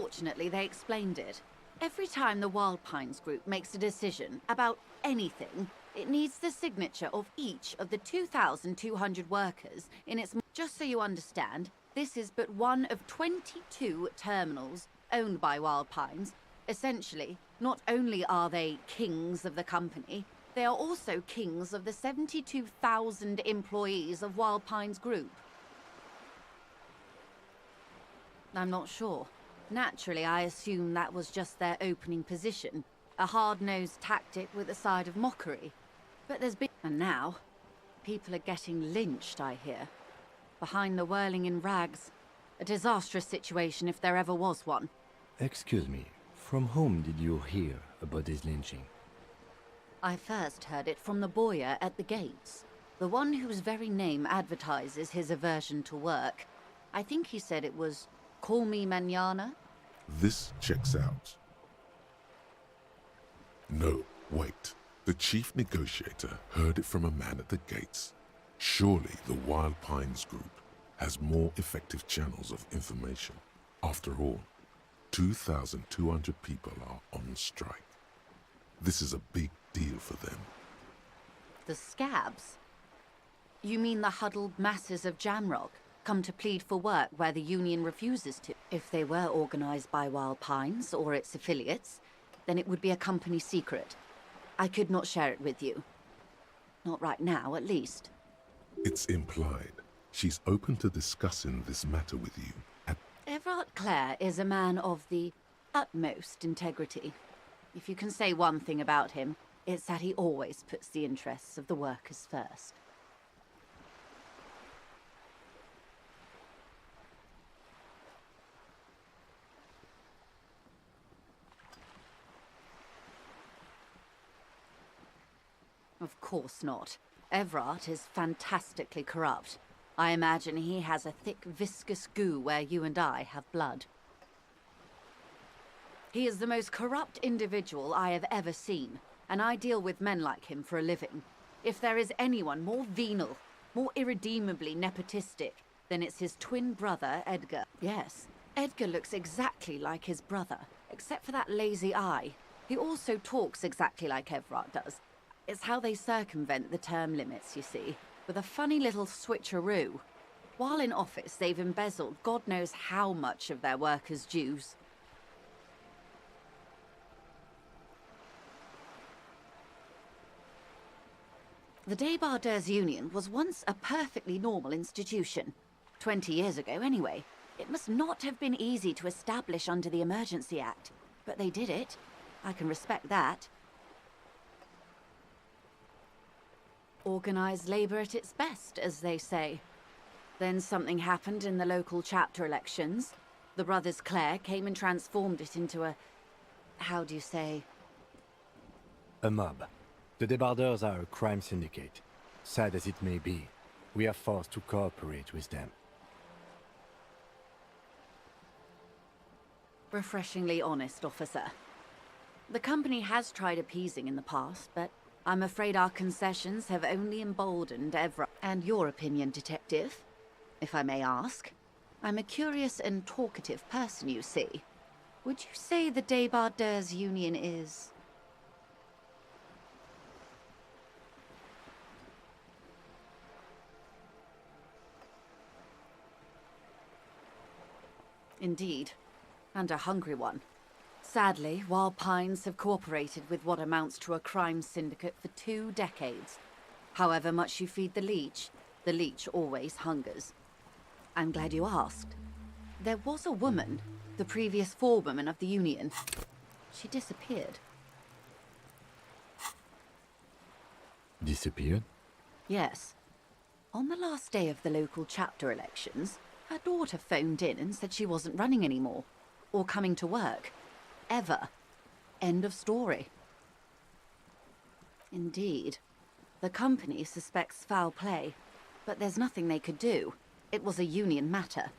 Fortunately, they explained it. Every time the Wild Pines group makes a decision about anything, it needs the signature of each of the 2,200 workers in its... Just so you understand, this is but one of 22 terminals owned by Wild Pines. Essentially, not only are they kings of the company, they are also kings of the 72,000 employees of Wild Pines Group. I'm not sure. Naturally, I assume that was just their opening position, a hard-nosed tactic with a side of mockery. But there's been... And now, people are getting lynched, I hear. Behind the whirling in rags. A disastrous situation if there ever was one. Excuse me, from whom did you hear about this lynching? I first heard it from the bowyer at the gates. The one whose very name advertises his aversion to work. I think he said it was, "Call me mañana." This checks out. No, wait. The chief negotiator heard it from a man at the gates. Surely the Wild Pines Group has more effective channels of information. After all, 2,200 people are on strike. This is a big deal for them. The scabs? You mean the huddled masses of Jamrock come to plead for work where the union refuses to? If they were organized by Wild Pines or its affiliates, then it would be a company secret. I could not share it with you. Not right now, at least. It's implied. She's open to discussing this matter with you. Everard Clare is a man of the utmost integrity. If you can say one thing about him, it's that he always puts the interests of the workers first. Of course not. Everard is fantastically corrupt. I imagine he has a thick, viscous goo where you and I have blood. He is the most corrupt individual I have ever seen, and I deal with men like him for a living. If there is anyone more venal, more irredeemably nepotistic, then it's his twin brother, Edgar. Yes, Edgar looks exactly like his brother, except for that lazy eye. He also talks exactly like Everard does. It's how they circumvent the term limits, you see, with a funny little switcheroo. While in office, they've embezzled God knows how much of their workers' dues. The Débardeurs Union was once a perfectly normal institution. 20 years ago, anyway. It must not have been easy to establish under the Emergency Act, but they did it. I can respect that. Organised labour at its best, as they say. Then something happened in the local chapter elections. The brothers Clare came and transformed it into a... how do you say? A mob. The Débardeurs are a crime syndicate. Sad as it may be, we are forced to cooperate with them. Refreshingly honest, officer. The company has tried appeasing in the past, but I'm afraid our concessions have only emboldened Everard. And your opinion, detective, if I may ask? I'm a curious and talkative person, you see. Would you say the Débardeurs Union is... Indeed, and a hungry one. Sadly, Wild Pines have cooperated with what amounts to a crime syndicate for 2 decades. However much you feed the leech always hungers. I'm glad you asked. There was a woman, the previous forewoman of the Union. She disappeared. Disappeared? Yes. On the last day of the local chapter elections, her daughter phoned in and said she wasn't running anymore, or coming to work. Ever. End of story. Indeed. The company suspects foul play, but there's nothing they could do. It was a union matter.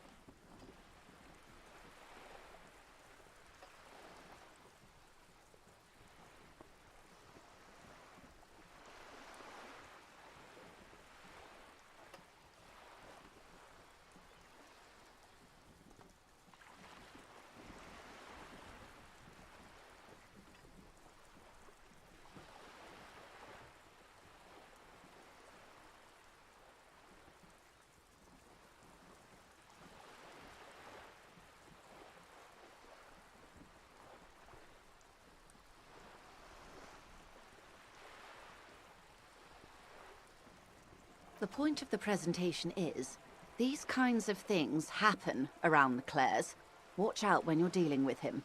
The point of the presentation is, these kinds of things happen around the Clares. Watch out when you're dealing with him.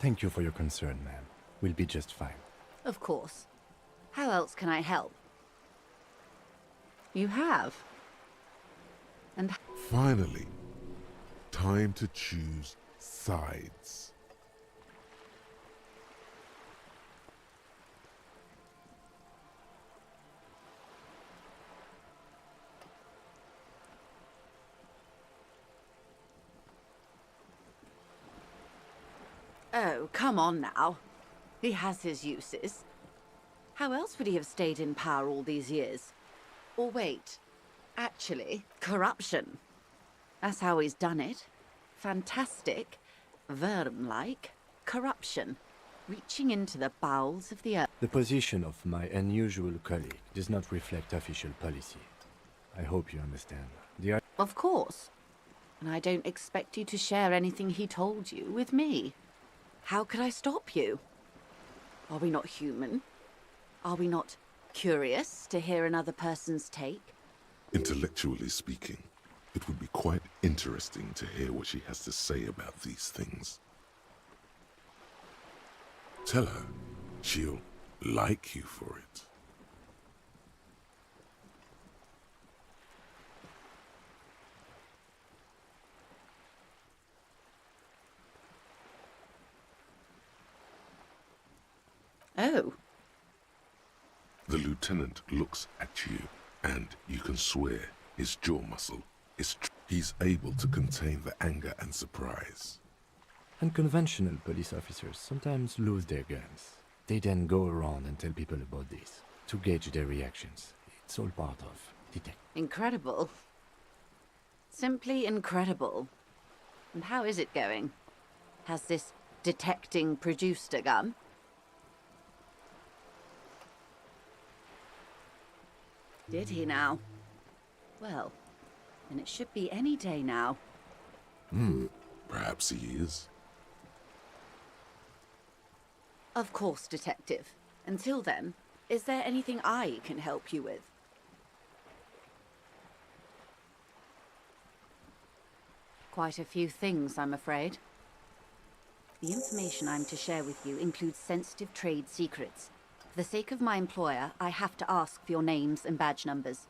Thank you for your concern, ma'am. We'll be just fine. Of course. How else can I help? You have. And Finally, time to choose sides. oh, come on now. He has his uses. How else would he have stayed in power all these years? Or wait, actually, corruption. That's how he's done it. Fantastic, worm-like corruption, reaching into the bowels of the earth. The position of my unusual colleague does not reflect official policy. I hope you understand. Of course. And I don't expect you to share anything he told you with me. How could I stop you? Are we not human? Are we not curious to hear another person's take? Intellectually speaking, it would be quite interesting to hear what she has to say about these things. Tell her she'll like you for it. Oh. The lieutenant looks at you, and you can swear his jaw muscle is he's able to contain the anger and surprise. Unconventional police officers sometimes lose their guns. They then go around and tell people about this, to gauge their reactions. It's all part of detect. Incredible. Simply incredible. And how is it going? Has this detecting produced a gun? Did he now? Well, then it should be any day now. Perhaps he is. Of course, Detective. Until then, is there anything I can help you with? Quite a few things, I'm afraid. The information I'm to share with you includes sensitive trade secrets. For the sake of my employer, I have to ask for your names and badge numbers.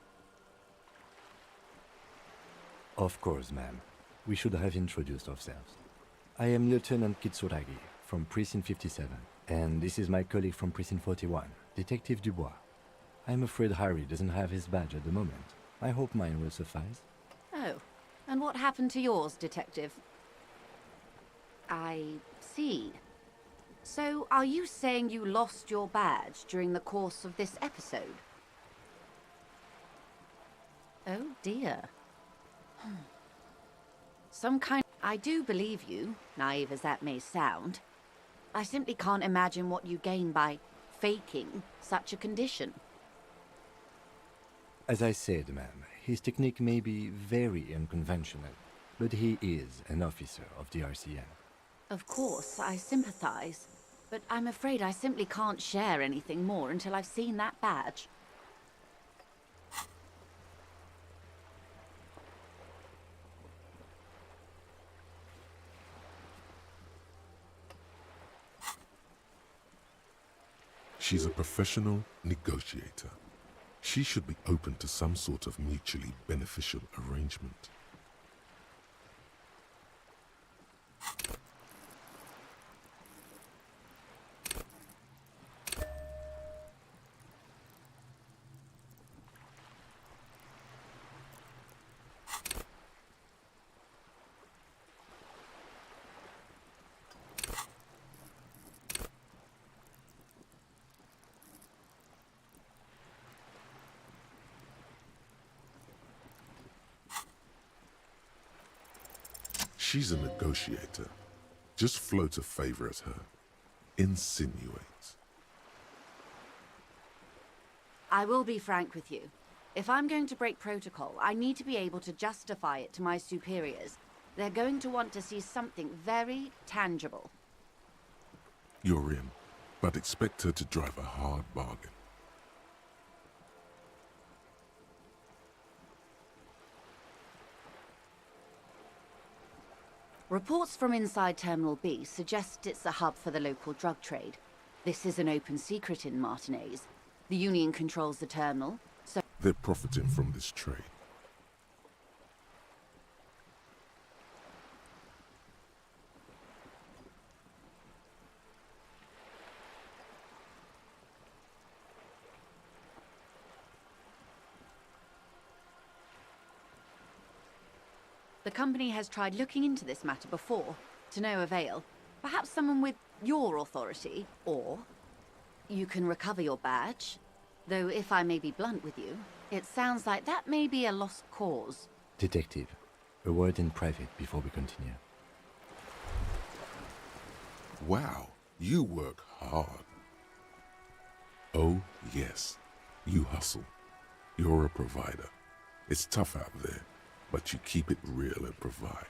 Of course, ma'am. We should have introduced ourselves. I am Lieutenant Kitsuragi from Precinct 57, and this is my colleague from Precinct 41, Detective Dubois. I'm afraid Harry doesn't have his badge at the moment. I hope mine will suffice. Oh, and what happened to yours, Detective? I see. So, are you saying you lost your badge during the course of this episode? Oh dear. Some kind... I do believe you, naive as that may sound. I simply can't imagine what you gain by faking such a condition. As I said, ma'am, his technique may be very unconventional, but he is an officer of the RCM. Of course, I sympathize. But I'm afraid I simply can't share anything more until I've seen that badge. She's a professional negotiator. She should be open to some sort of mutually beneficial arrangement. She's a negotiator. Just float a favor at her. Insinuate. I will be frank with you. If I'm going to break protocol, I need to be able to justify it to my superiors. They're going to want to see something very tangible. You're in, but expect her to drive a hard bargain. Reports from inside Terminal B suggest it's a hub for the local drug trade. This is an open secret in Martinez. The Union controls the terminal, so they're profiting from this trade. the company has tried looking into this matter before, to no avail. Perhaps someone with your authority, or you can recover your badge. Though if I may be blunt with you, it sounds like that may be a lost cause. Detective, a word in private before we continue. Wow, you work hard. Oh, yes, you hustle. You're a provider. It's tough out there, but you keep it real and provide.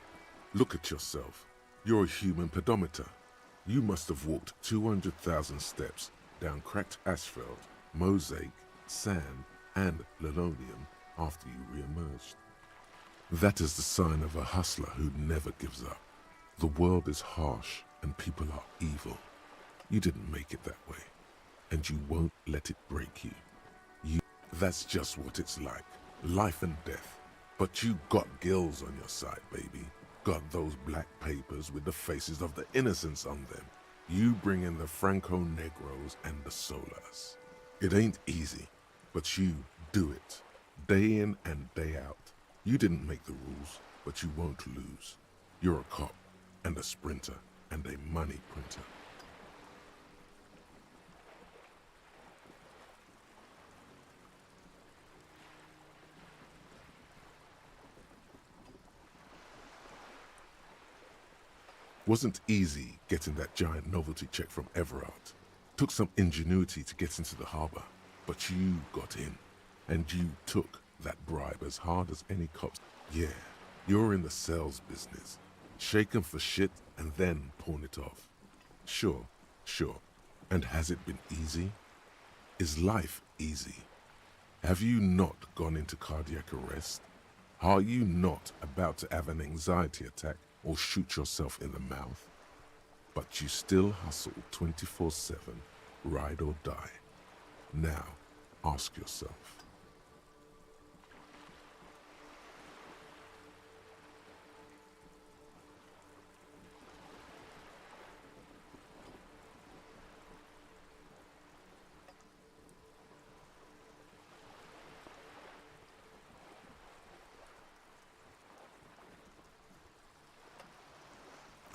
Look at yourself. You're a human pedometer. You must have walked 200,000 steps down cracked asphalt, mosaic, sand, and linoleum after you re-emerged. That is the sign of a hustler who never gives up. The world is harsh and people are evil. You didn't make it that way, and you won't let it break you. That's just what it's like, life and death. But you got gills on your side, baby. Got those black papers with the faces of the innocents on them. You bring in the Franco Negros and the Solas. It ain't easy, but you do it, day in and day out. You didn't make the rules, but you won't lose. You're a cop, and a sprinter, and a money printer. Wasn't easy getting that giant novelty check from Everard. Took some ingenuity to get into the harbor, but you got in, and you took that bribe as hard as any cops. Yeah, you're in the sales business. Shake 'em for shit and then pawn it off. Sure. And has it been easy? Is life easy? Have you not gone into cardiac arrest? Are you not about to have an anxiety attack or shoot yourself in the mouth? But you still hustle 24/7, ride or die. Now, ask yourself.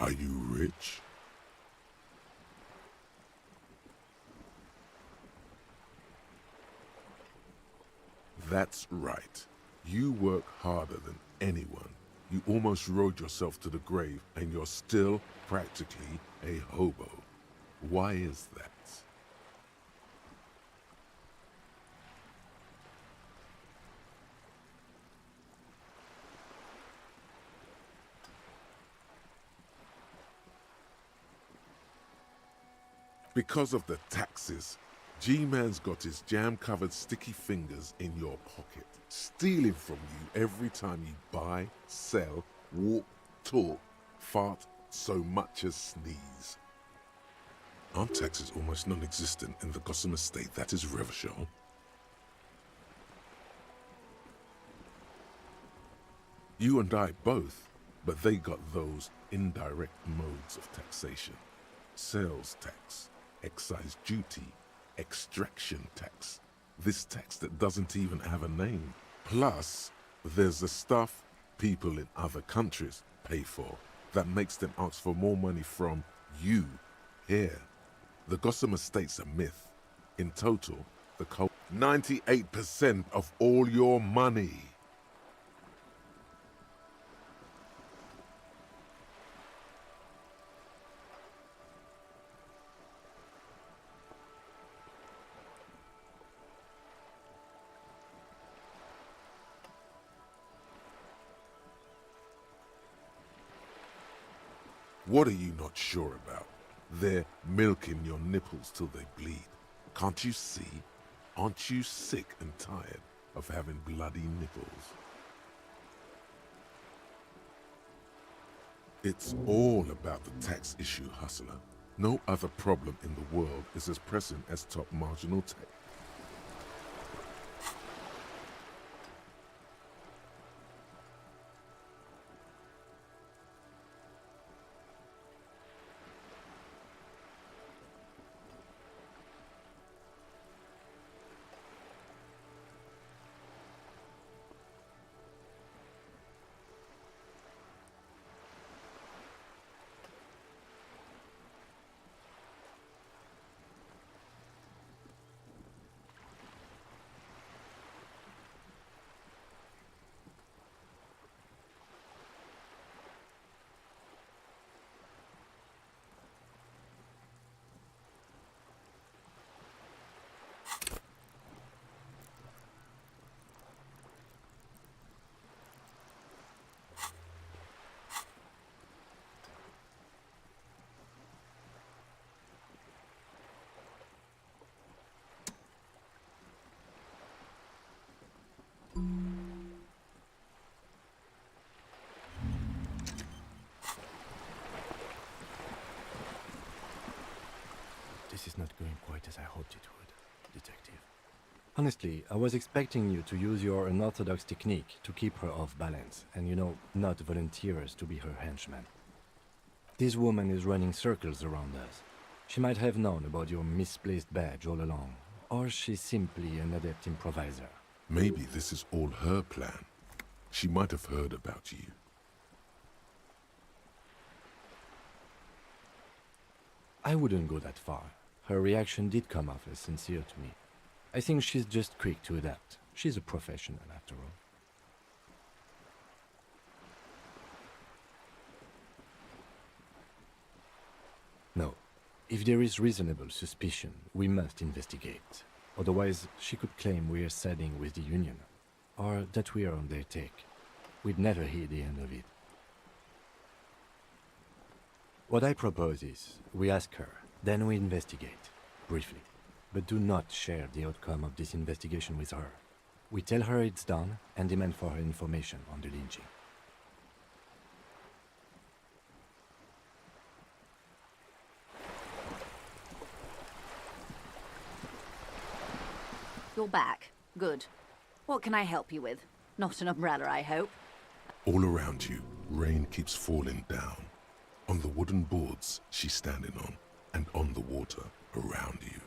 Are you rich? That's right. You work harder than anyone. You almost rode yourself to the grave, and you're still practically a hobo. Why is that? Because of the taxes. G-Man's got his jam-covered sticky fingers in your pocket, stealing from you every time you buy, sell, walk, talk, fart, so much as sneeze. Aren't taxes almost non-existent in the Gotham estate that is Revachol? You and I both, but they got those indirect modes of taxation. Sales tax, excise duty, extraction tax. This tax that doesn't even have a name. Plus, there's the stuff people in other countries pay for that makes them ask for more money from you here. The Gotham estate's a myth. In total, the 98% of all your money. What are you not sure about? They're milking your nipples till they bleed. Can't you see? Aren't you sick and tired of having bloody nipples? It's all about the tax issue, hustler. No other problem in the world is as pressing as top marginal tax. This is not going quite as I hoped it would, Detective. Honestly, I was expecting you to use your unorthodox technique to keep her off balance, and not volunteer us to be her henchman. This woman is running circles around us. She might have known about your misplaced badge all along, or she's simply an adept improviser. Maybe this is all her plan. She might have heard about you. I wouldn't go that far. Her reaction did come off as sincere to me. I think she's just quick to adapt. She's a professional, after all. No. If there is reasonable suspicion, we must investigate. Otherwise, she could claim we are siding with the Union, or that we are on their take. We'd never hear the end of it. What I propose is, we ask her, then we investigate, briefly. But do not share the outcome of this investigation with her. We tell her it's done and demand for her information on the lynching. You're back. Good. What can I help you with? Not an umbrella, I hope. All around you, rain keeps falling down. On the wooden boards she's standing on, and on the water around you.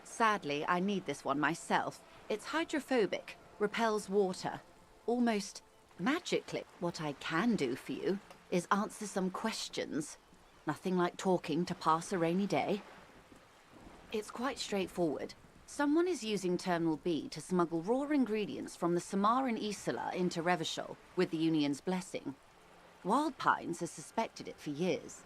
Sadly, I need this one myself. It's hydrophobic, repels water, almost magically. What I can do for you is answer some questions. Nothing like talking to pass a rainy day. It's quite straightforward. Someone is using Terminal B to smuggle raw ingredients from the Samaran Isola into Revachol with the Union's blessing. Wild Pines has suspected it for years.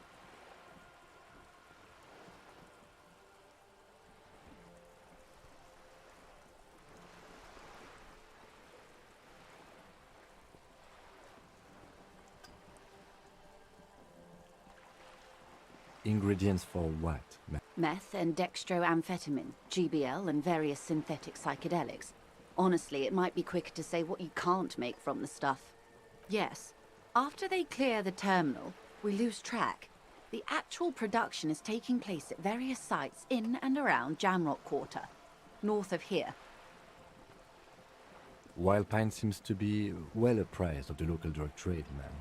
Ingredients for what? Meth and dextroamphetamine, GBL, and various synthetic psychedelics. Honestly, it might be quicker to say what you can't make from the stuff. Yes, after they clear the terminal, we lose track. The actual production is taking place at various sites in and around Jamrock Quarter, north of here. Wild Pine seems to be well apprised of the local drug trade, man.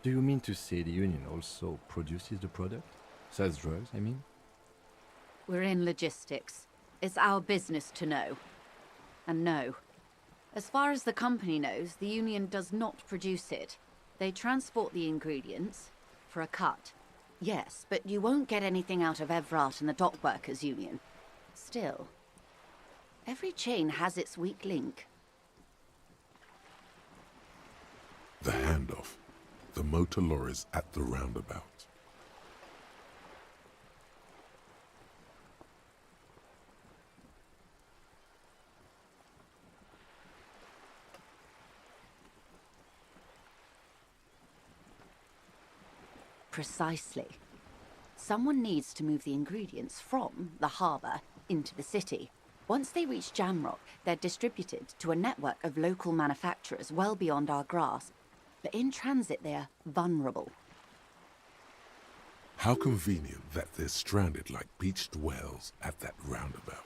Do you mean to say the Union also produces the product? Sells drugs, I mean? We're in logistics. It's our business to know. And no. As far as the company knows, the Union does not produce it. They transport the ingredients for a cut. Yes, but you won't get anything out of Evrat and the Dockworkers Union. Still, every chain has its weak link. The handoff. The motor lorries at the roundabout. Precisely. Someone needs to move the ingredients from the harbour into the city. Once they reach Jamrock, they're distributed to a network of local manufacturers well beyond our grasp. But in transit, they're vulnerable. How convenient that they're stranded like beached whales at that roundabout.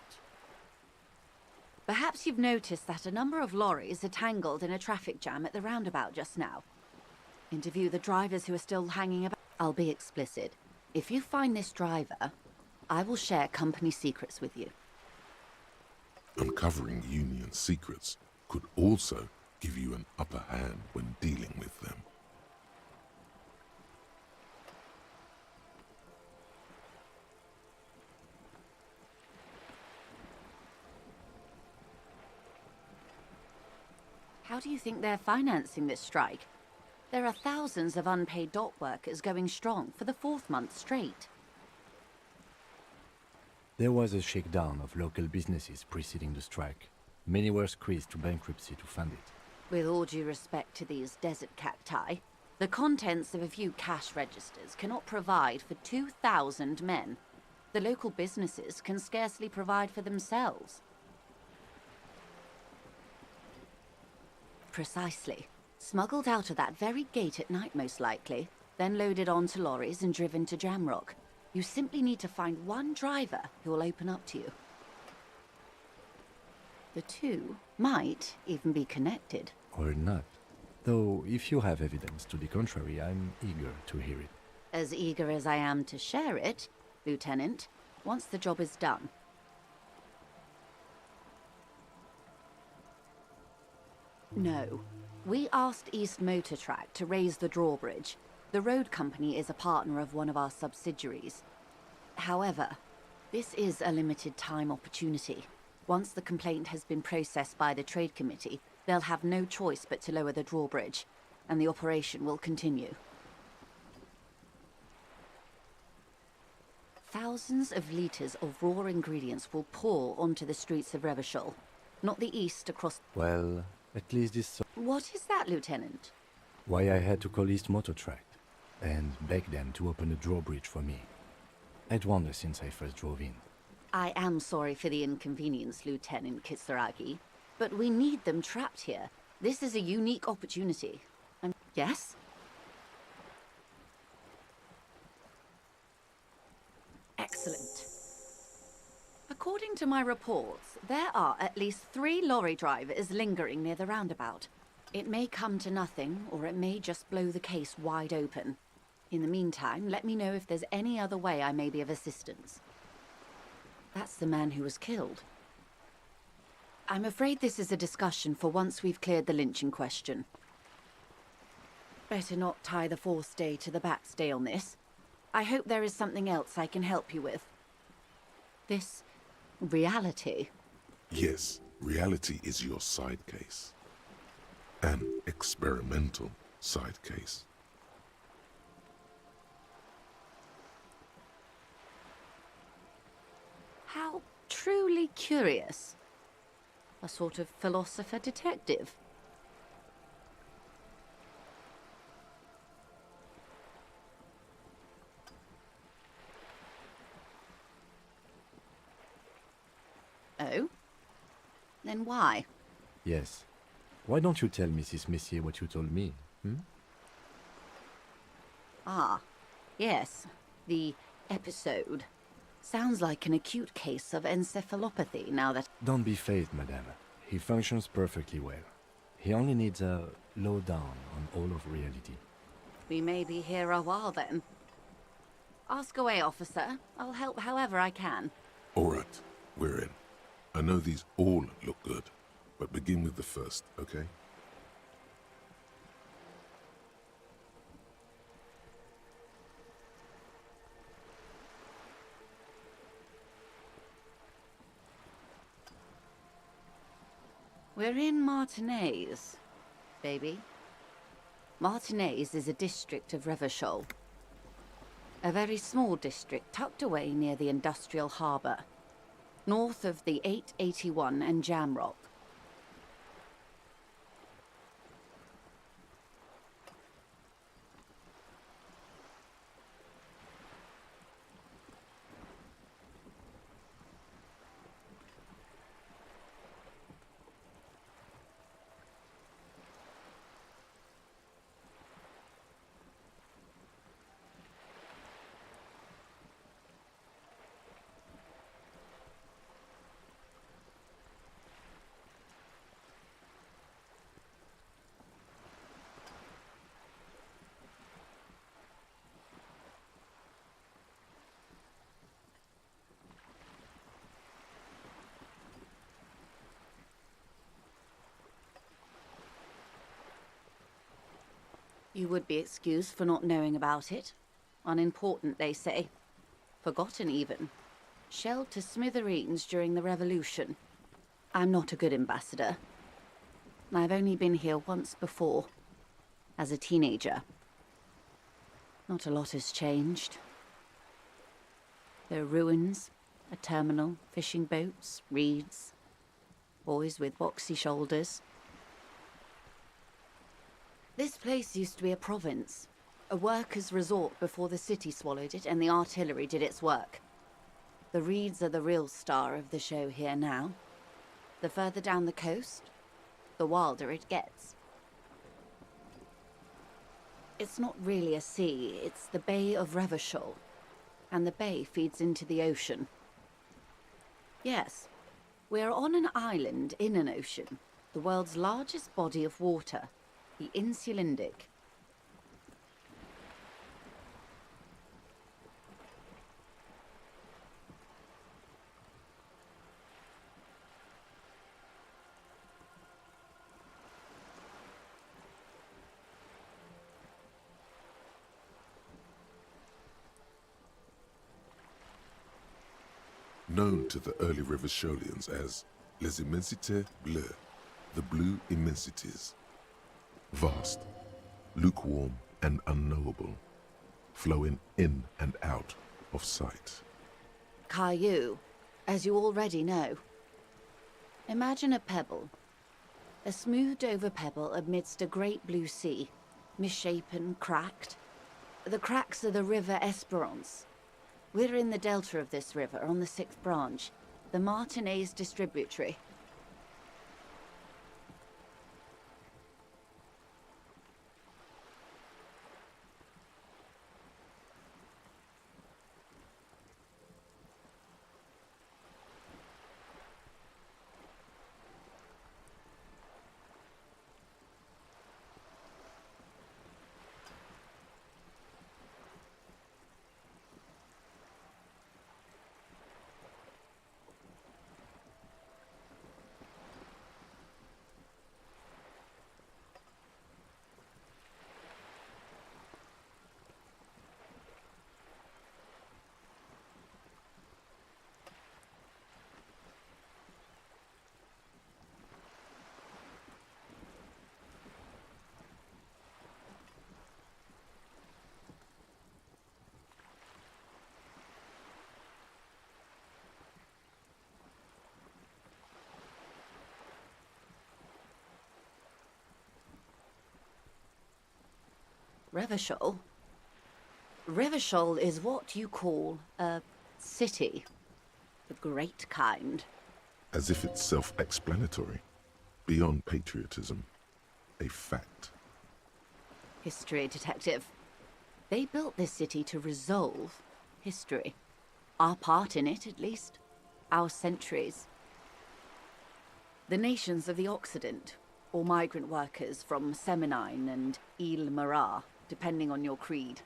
Perhaps you've noticed that a number of lorries are tangled in a traffic jam at the roundabout just now. Interview the drivers who are still hanging about. I'll be explicit. If you find this driver, I will share company secrets with you. Uncovering Union secrets could also give you an upper hand when dealing with them. How do you think they're financing this strike? There are thousands of unpaid dock workers going strong for the 4th month straight. There was a shakedown of local businesses preceding the strike. Many were squeezed to bankruptcy to fund it. With all due respect to these desert cacti, the contents of a few cash registers cannot provide for 2,000 men. The local businesses can scarcely provide for themselves. Precisely. Smuggled out of that very gate at night, most likely, then loaded onto lorries and driven to Jamrock. You simply need to find one driver who will open up to you. The two might even be connected. Or not. Though, if you have evidence to the contrary, I'm eager to hear it. As eager as I am to share it, Lieutenant, once the job is done. No. We asked East Motor Track to raise the drawbridge. The road company is a partner of one of our subsidiaries. However, this is a limited time opportunity. Once the complaint has been processed by the Trade Committee, they'll have no choice but to lower the drawbridge, and the operation will continue. Thousands of litres of raw ingredients will pour onto the streets of Revachol. Not the east across... Well, at least this... What is that, Lieutenant? Why I had to call East Motor Tract and beg them to open a drawbridge for me. I'd wondered since I first drove in. I am sorry for the inconvenience, Lieutenant Kisaragi, but we need them trapped here. This is a unique opportunity. Yes? Excellent. According to my reports, there are at least 3 lorry drivers lingering near the roundabout. It may come to nothing, or it may just blow the case wide open. In the meantime, let me know if there's any other way I may be of assistance. That's the man who was killed. I'm afraid this is a discussion for once we've cleared the lynching question. Better not tie the forestay to the backstay on this. I hope there is something else I can help you with. This... reality. Yes, reality is your side case. An experimental side case. How truly curious. A sort of philosopher detective. Oh? Then why? Yes. Why don't you tell Mrs. Messier what you told me, Ah, yes. The episode. Sounds like an acute case of encephalopathy now that... Don't be phased, madame. He functions perfectly well. He only needs a lowdown on all of reality. We may be here a while then. Ask away, officer. I'll help however I can. All right, we're in. I know these all look good, but begin with the first, okay? We're in Martinez, baby. Martinez is a district of Revachol. A very small district tucked away near the industrial harbour, north of the 881 and Jamrock. You would be excused for not knowing about it. Unimportant, they say. Forgotten, even. Shelled to smithereens during the revolution. I'm not a good ambassador. I've only been here once before, as a teenager. Not a lot has changed. There are ruins, a terminal, fishing boats, reeds, boys with boxy shoulders. This place used to be a province, a workers' resort before the city swallowed it and the artillery did its work. The reeds are the real star of the show here now. The further down the coast, the wilder it gets. It's not really a sea, it's the Bay of Revachol, and the bay feeds into the ocean. Yes, we're on an island in an ocean, the world's largest body of water, the Insulindic. Known to the early Revacholians as Les Immensités Bleues, the Blue Immensities. Vast, lukewarm and unknowable, flowing in and out of sight. Caillou, as you already know. Imagine a pebble. A smoothed-over pebble amidst a great blue sea, misshapen, cracked. The cracks are the River Esperance. We're in the delta of this river, on the 6th branch, the Martinez distributary. Revachol? Revachol is what you call a city. The great kind. As if it's self-explanatory, beyond patriotism, a fact. History detective. They built this city to resolve history. Our part in it, at least. Our centuries. The nations of the Occident, or migrant workers from Seminine and Ile Marat, depending on your creed.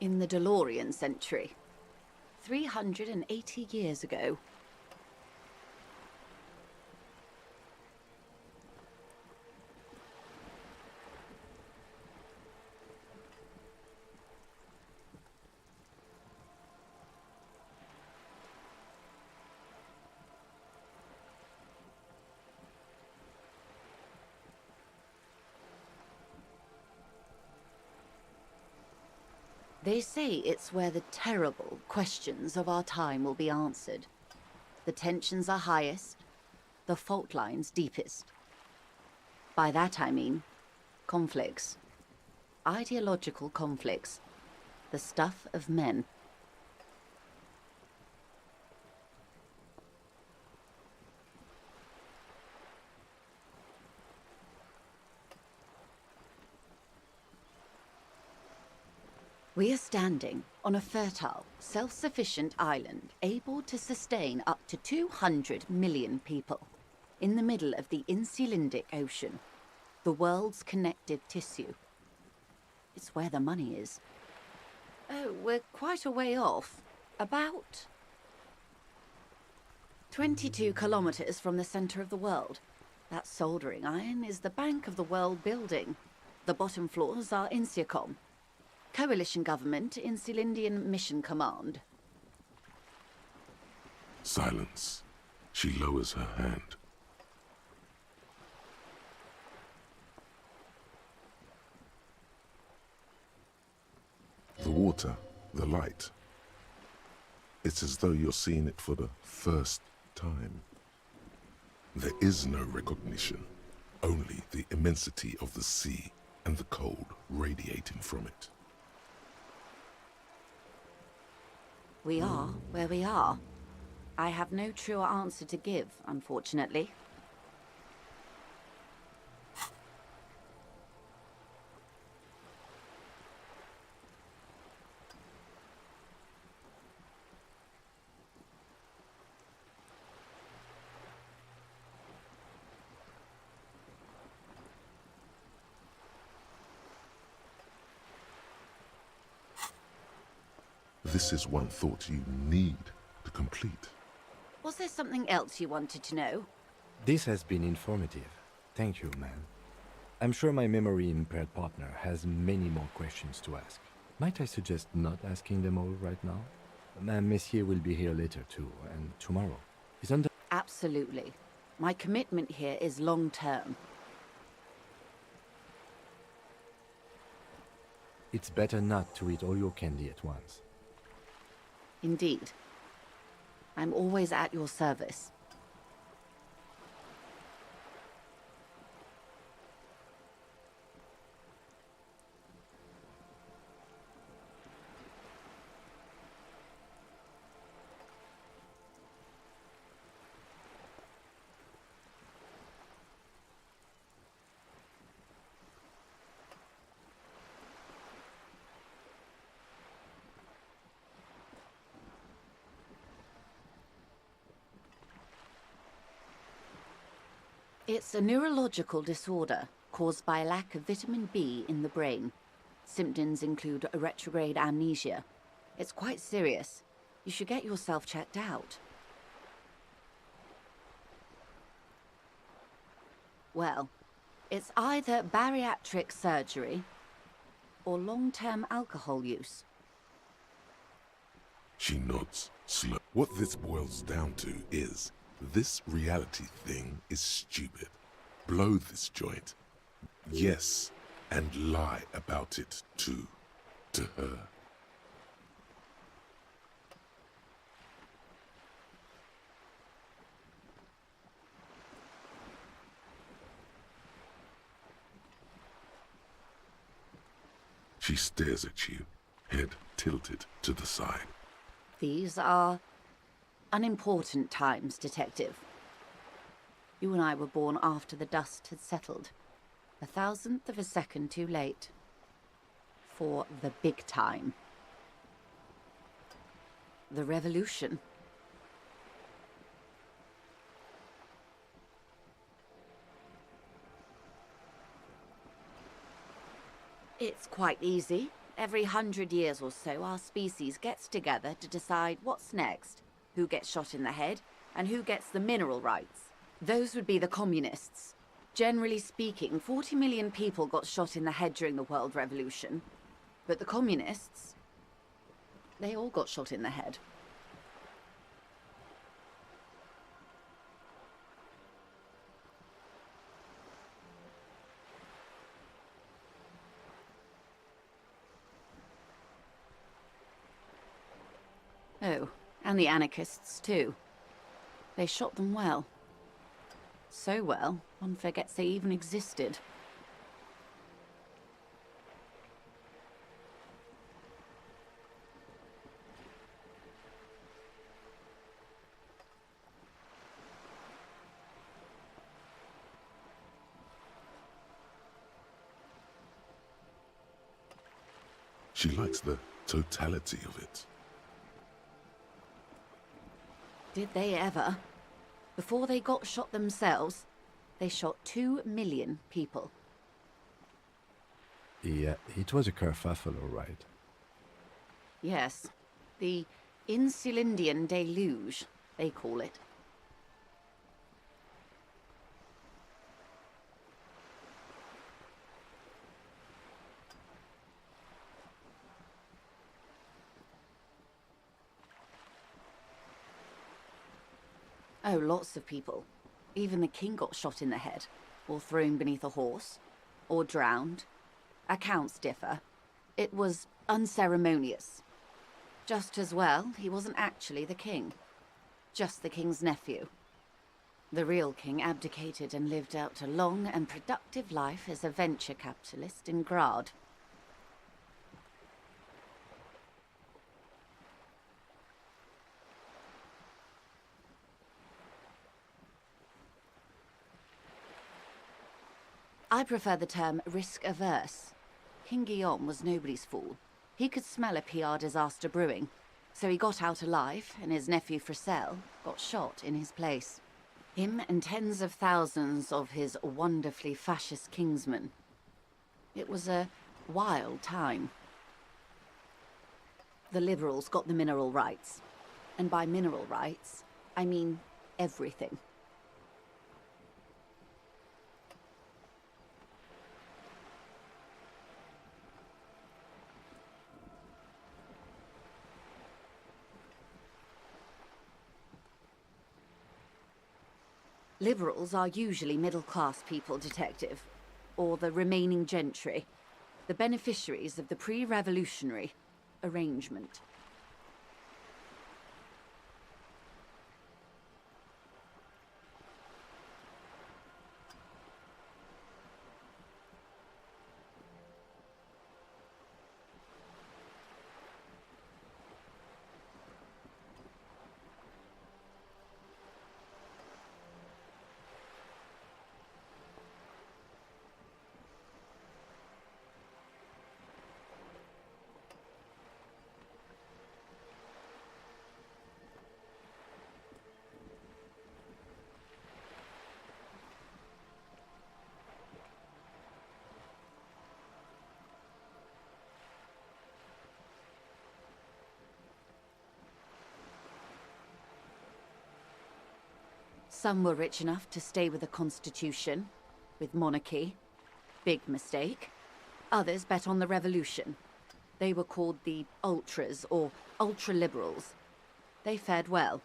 In the DeLorean century, 380 years ago. They say it's where the terrible questions of our time will be answered. The tensions are highest, the fault lines deepest. By that I mean conflicts. Ideological conflicts. The stuff of men. We are standing on a fertile, self-sufficient island able to sustain up to 200 million people in the middle of the Insulindic Ocean, the world's connective tissue. It's where the money is. Oh, we're quite a way off. About 22 kilometers from the center of the world. That soldering iron is the Bank of the World building. The bottom floors are Insiacom. Coalition government, Insulindian Mission Command. Silence. She lowers her hand. The water, the light. It's as though you're seeing it for the first time. There is no recognition, only the immensity of the sea and the cold radiating from it. We are where we are. I have no truer answer to give, unfortunately. This is one thought you need to complete. Was there something else you wanted to know? This has been informative. Thank you, man. I'm sure my memory-impaired partner has many more questions to ask. Might I suggest not asking them all right now? Messier will be here later too, and tomorrow. He's under... Absolutely. My commitment here is long-term. It's better not to eat all your candy at once. Indeed. I'm always at your service. It's a neurological disorder caused by a lack of vitamin B in the brain. Symptoms include a retrograde amnesia. It's quite serious. You should get yourself checked out. Well, it's either bariatric surgery or long-term alcohol use. She nods, slow. What this boils down to is, this reality thing is stupid. Blow this joint. Yes, and lie about it too, to her. She stares at you, head tilted to the side. These are unimportant times, Detective. You and I were born after the dust had settled. 1,000th of a second too late. For the big time. The revolution. It's quite easy. Every 100 years or so, our species gets together to decide what's next, who gets shot in the head, and who gets the mineral rights. Those would be the communists. Generally speaking, 40 million people got shot in the head during the World Revolution. But the communists, they all got shot in the head. Oh, and the anarchists too. They shot them well. So well, one forgets they even existed. She likes the totality of it. Did they ever? Before they got shot themselves, they shot 2 million people. Yeah, it was a kerfuffle, all right. Yes, the Insulindian deluge, they call it. Oh, lots of people. Even the king got shot in the head, or thrown beneath a horse, or drowned. Accounts differ. It was unceremonious. Just as well, he wasn't actually the king. Just the king's nephew. The real king abdicated and lived out a long and productive life as a venture capitalist in Grad. I prefer the term risk-averse. King Guillaume was nobody's fool. He could smell a PR disaster brewing, so he got out alive, and his nephew Fricelle got shot in his place. Him and tens of thousands of his wonderfully fascist kingsmen. It was a wild time. The liberals got the mineral rights. And by mineral rights, I mean everything. Liberals are usually middle-class people, Detective, or the remaining gentry, the beneficiaries of the pre-revolutionary arrangement. Some were rich enough to stay with the Constitution, with monarchy. Big mistake. Others bet on the revolution. They were called the ultras, or ultra-liberals. They fared well.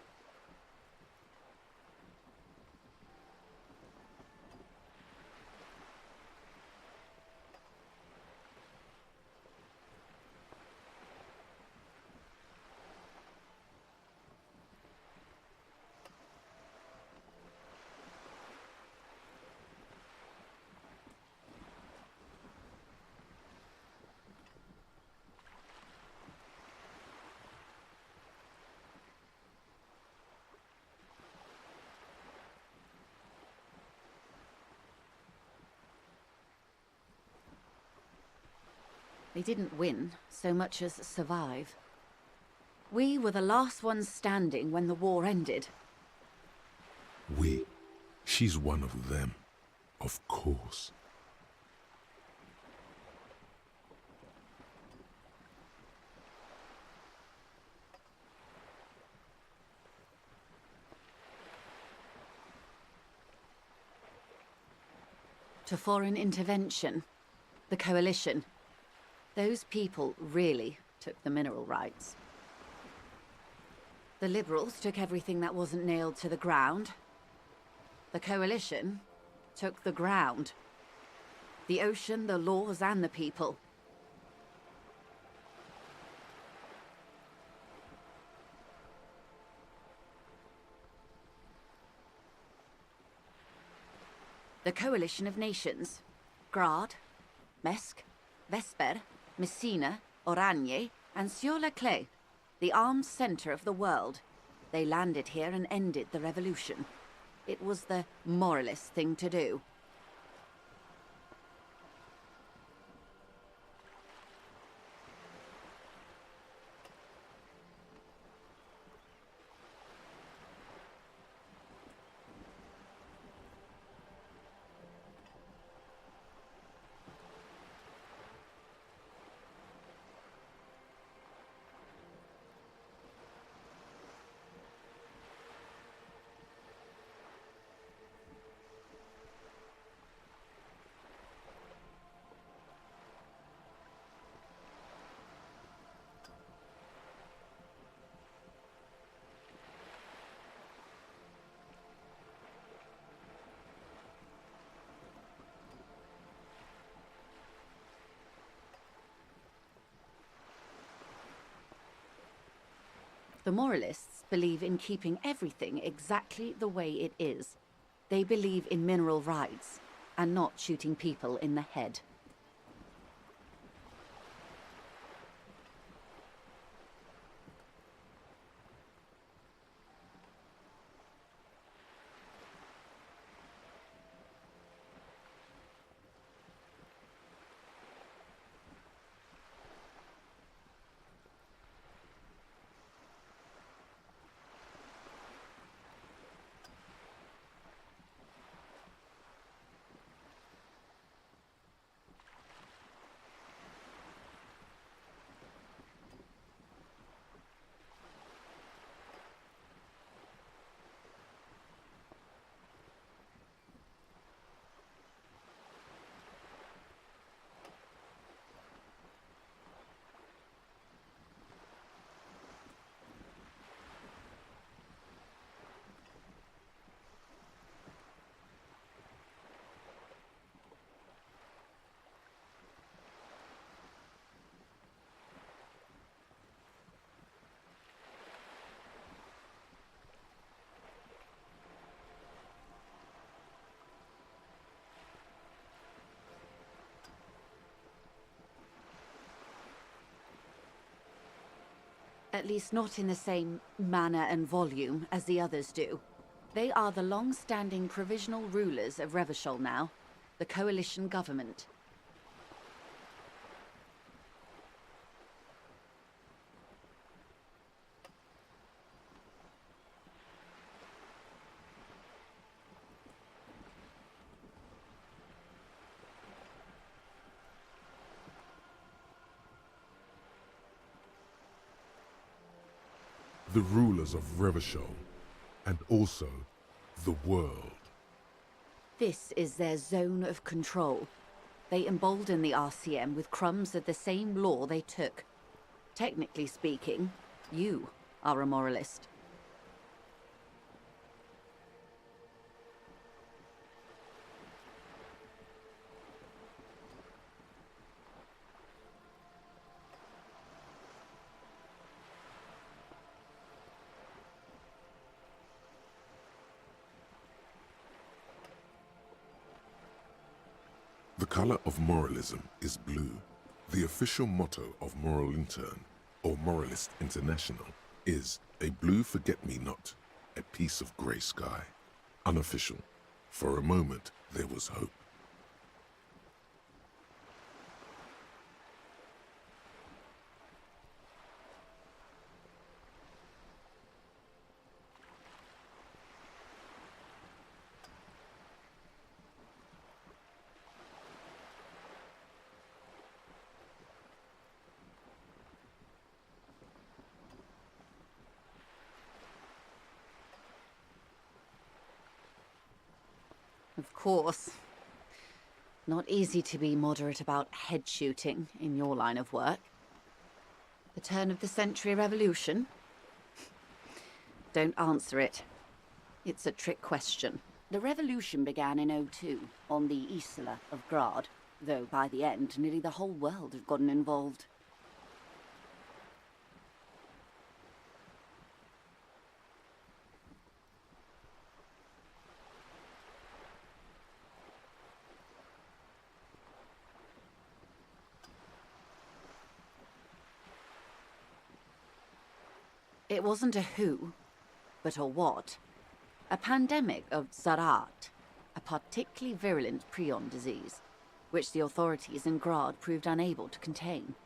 They didn't win so much as survive. We were the last ones standing when the war ended. We? She's one of them. Of course. To foreign intervention, the coalition. Those people really took the mineral rights. The liberals took everything that wasn't nailed to the ground. The coalition took the ground. The ocean, the laws, and the people. The coalition of nations. Grad, Mesk, Vesper, Messina, Oranje, and Sur-la-Clay, the armed center of the world. They landed here and ended the revolution. It was the moralist thing to do. The moralists believe in keeping everything exactly the way it is. They believe in mineral rights and not shooting people in the head. At least not in the same manner and volume as the others do. They are the long-standing provisional rulers of Revachol now, the coalition government. The rulers of Revachol, and also the world. This is their zone of control. They embolden the RCM with crumbs of the same law they took. Technically speaking, you are a moralist. The color of moralism is blue. The official motto of Moral Intern, or Moralist International, is a blue forget-me-not, a piece of grey sky. Unofficial. For a moment, there was hope. Of course. Not easy to be moderate about head shooting in your line of work. The turn of the century revolution? Don't answer it. It's a trick question. The revolution began in '02 on the Isla of Grad, though by the end nearly the whole world had gotten involved. It wasn't a who, but a what. A pandemic of Zarat, a particularly virulent prion disease, which the authorities in Grad proved unable to contain.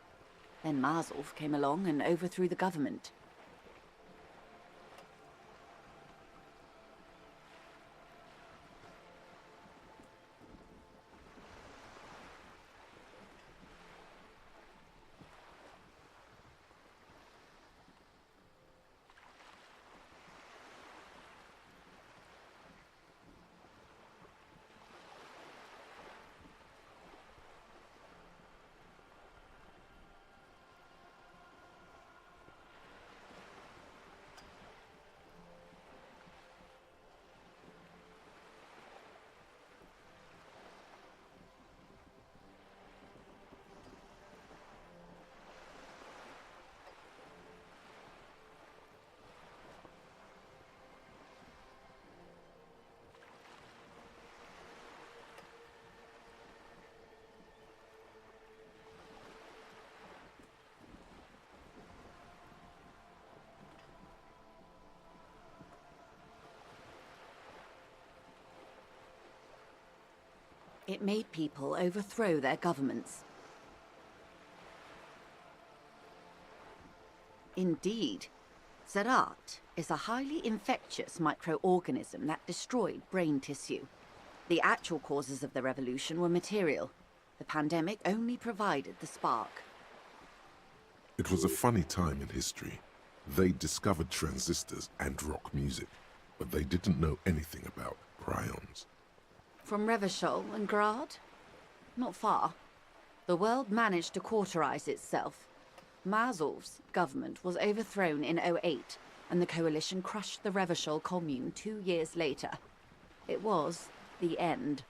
Then Marzolf came along and overthrew the government. It made people overthrow their governments. Indeed, Zerat is a highly infectious microorganism that destroyed brain tissue. The actual causes of the revolution were material. The pandemic only provided the spark. It was a funny time in history. They discovered transistors and rock music, but they didn't know anything about prions. From Revachol and Grad? Not far. The world managed to cauterize itself. Mazov's government was overthrown in 08, and the coalition crushed the Revachol commune 2 years later. It was the end.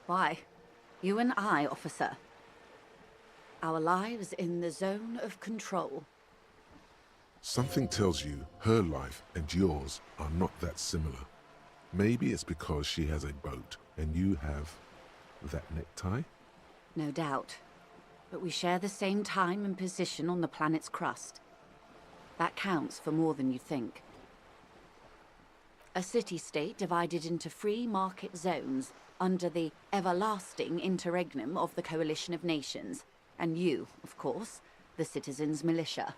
Why? You and I, officer. Our lives in the zone of control. Something tells you her life and yours are not that similar. Maybe it's because she has a boat and you have that necktie? No doubt. But we share the same time and position on the planet's crust. That counts for more than you think. A city-state divided into free market zones under the everlasting interregnum of the Coalition of Nations, and you, of course, the citizens' militia.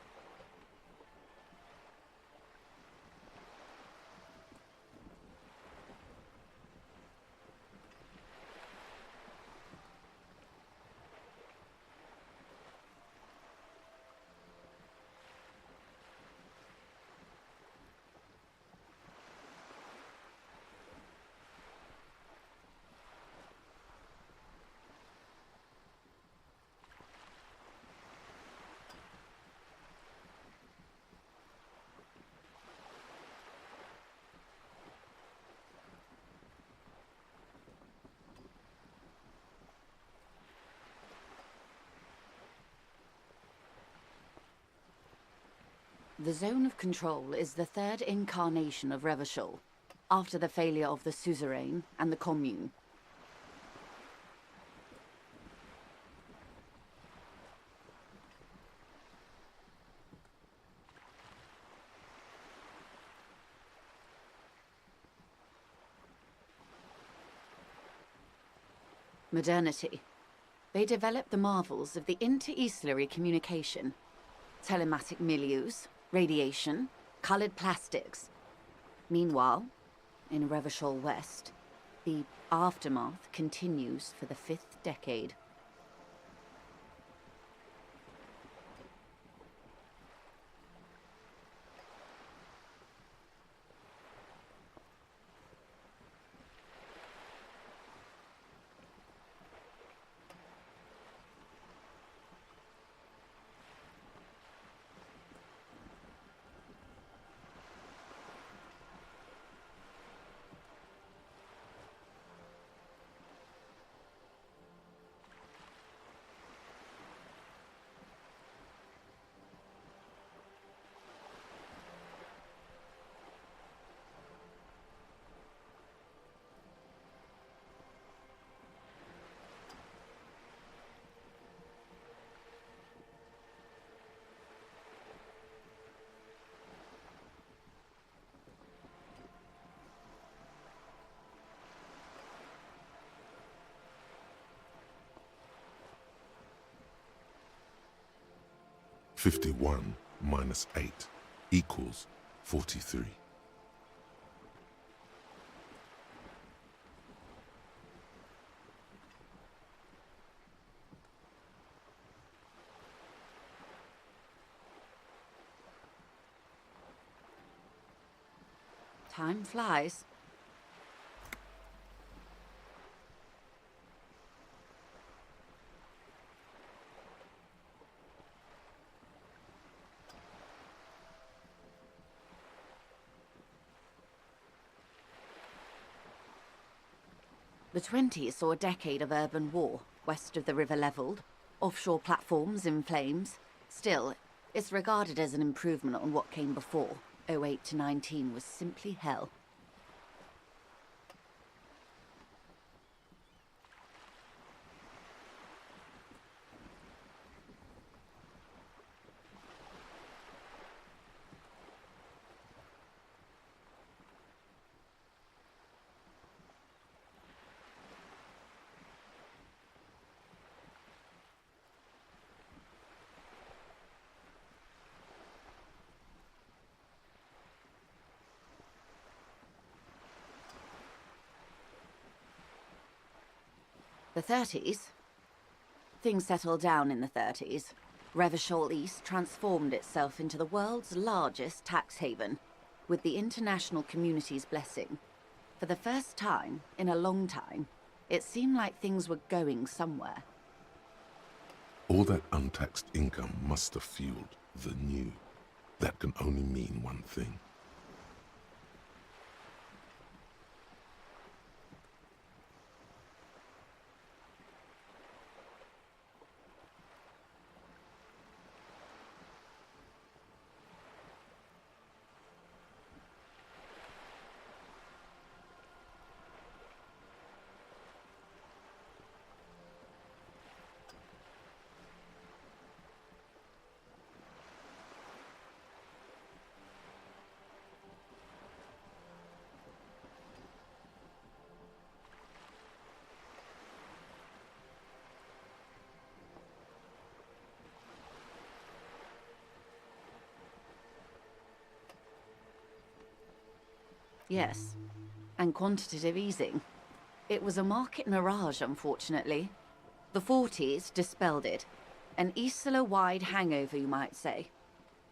The Zone of Control is the third incarnation of Revachol, after the failure of the Suzerain and the Commune. Modernity. They developed the marvels of the inter-eastlery communication, telematic milieus, radiation, colored plastics. Meanwhile, in Revachol West, the aftermath continues for the 5th decade. 51 minus 8 equals 43. Time flies. The 20s saw a decade of urban war, west of the river levelled, offshore platforms in flames. Still, it's regarded as an improvement on what came before. 08 to 19 was simply hell. The 30s? Things settled down in the 30s. Revachol East transformed itself into the world's largest tax haven, with the international community's blessing. For the first time in a long time, it seemed like things were going somewhere. All that untaxed income must have fueled the new. That can only mean one thing. Yes, and quantitative easing. It was a market mirage, unfortunately. The 40s dispelled it. An Isola-wide hangover, you might say.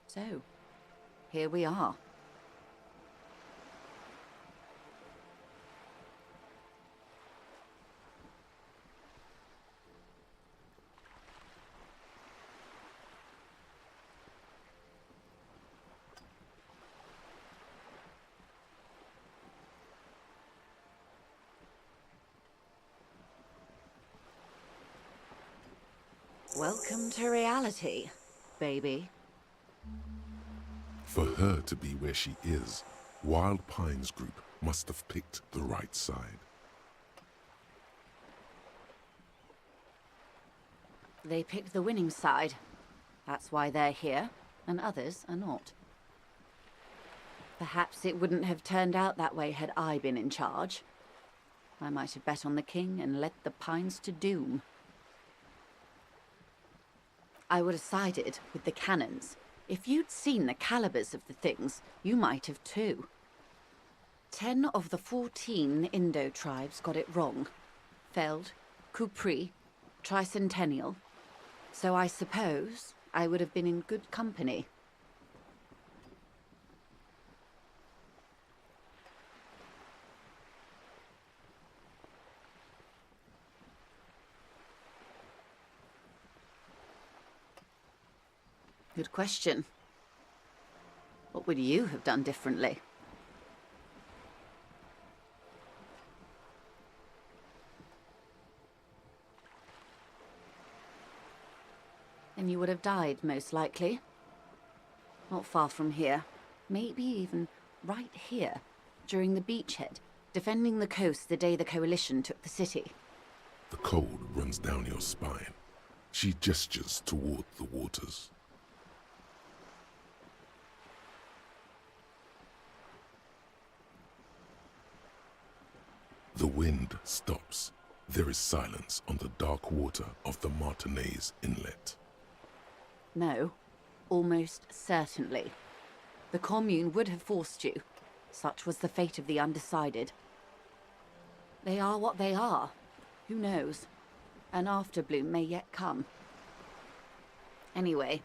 So, here we are. Welcome to reality, baby. For her to be where she is, Wild Pines Group must have picked the right side. They picked the winning side. That's why they're here, and others are not. Perhaps it wouldn't have turned out that way had I been in charge. I might have bet on the king and led the Pines to doom. I would have sided with the cannons. If you'd seen the calibers of the things, you might have too. 10 of the 14 Indo tribes got it wrong. Feld, Kupri, Tricentennial. So I suppose I would have been in good company. Good question. What would you have done differently? And you would have died, most likely. Not far from here. Maybe even right here, during the beachhead, defending the coast the day the Coalition took the city. The cold runs down your spine. She gestures toward the waters. The wind stops. There is silence on the dark water of the Martinez Inlet. No, Almost certainly. The Commune would have forced you. Such was the fate of the undecided. They are what they are. Who knows? An afterbloom may yet come. Anyway,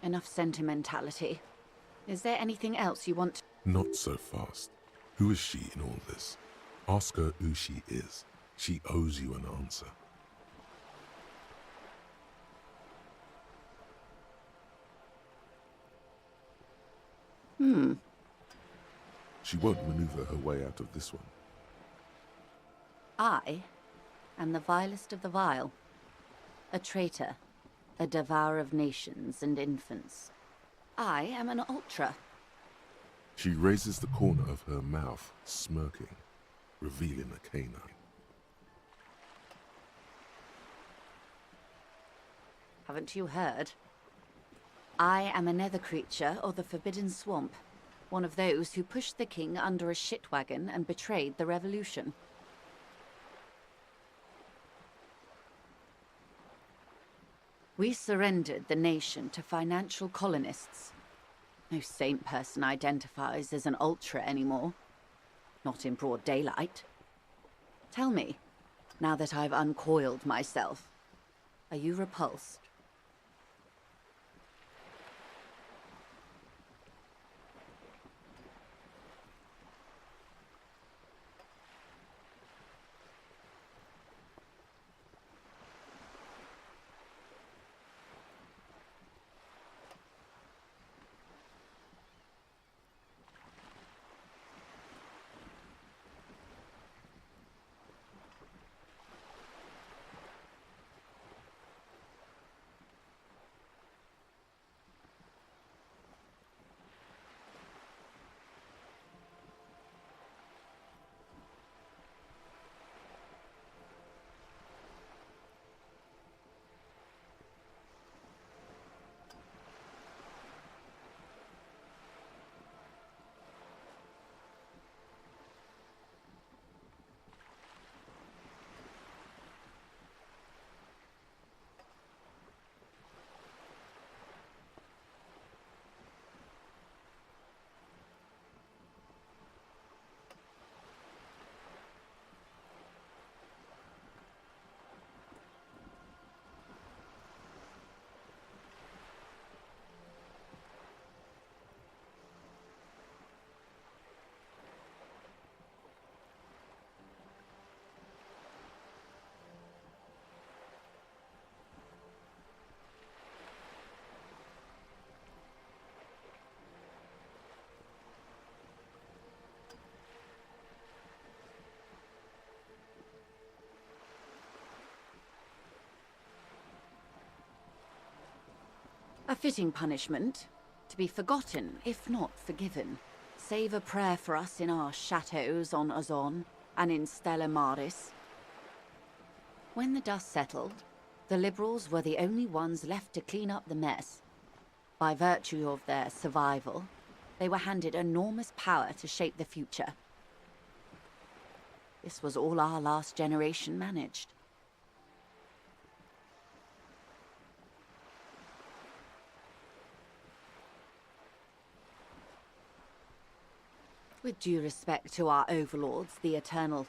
enough sentimentality. Is there anything else you want to... Not so fast. Who is she in all this? Ask her who she is. She owes you an answer. She won't maneuver her way out of this one. I am the vilest of the vile. A traitor. A devourer of nations and infants. I am an ultra. She raises the corner of her mouth, smirking, revealing a canine. Haven't you heard? I am a nether creature of the Forbidden Swamp. One of those who pushed the king under a shit wagon and betrayed the revolution. We surrendered the nation to financial colonists. No saint person identifies as an ultra anymore. Not in broad daylight. Tell me, now that I've uncoiled myself, are you repulsed? A fitting punishment, to be forgotten, if not forgiven. Save a prayer for us in our chateaus on Ozon and in Stella Maris. When the dust settled, the Liberals were the only ones left to clean up the mess. By virtue of their survival, they were handed enormous power to shape the future. This was all our last generation managed. With due respect to our overlords, the eternal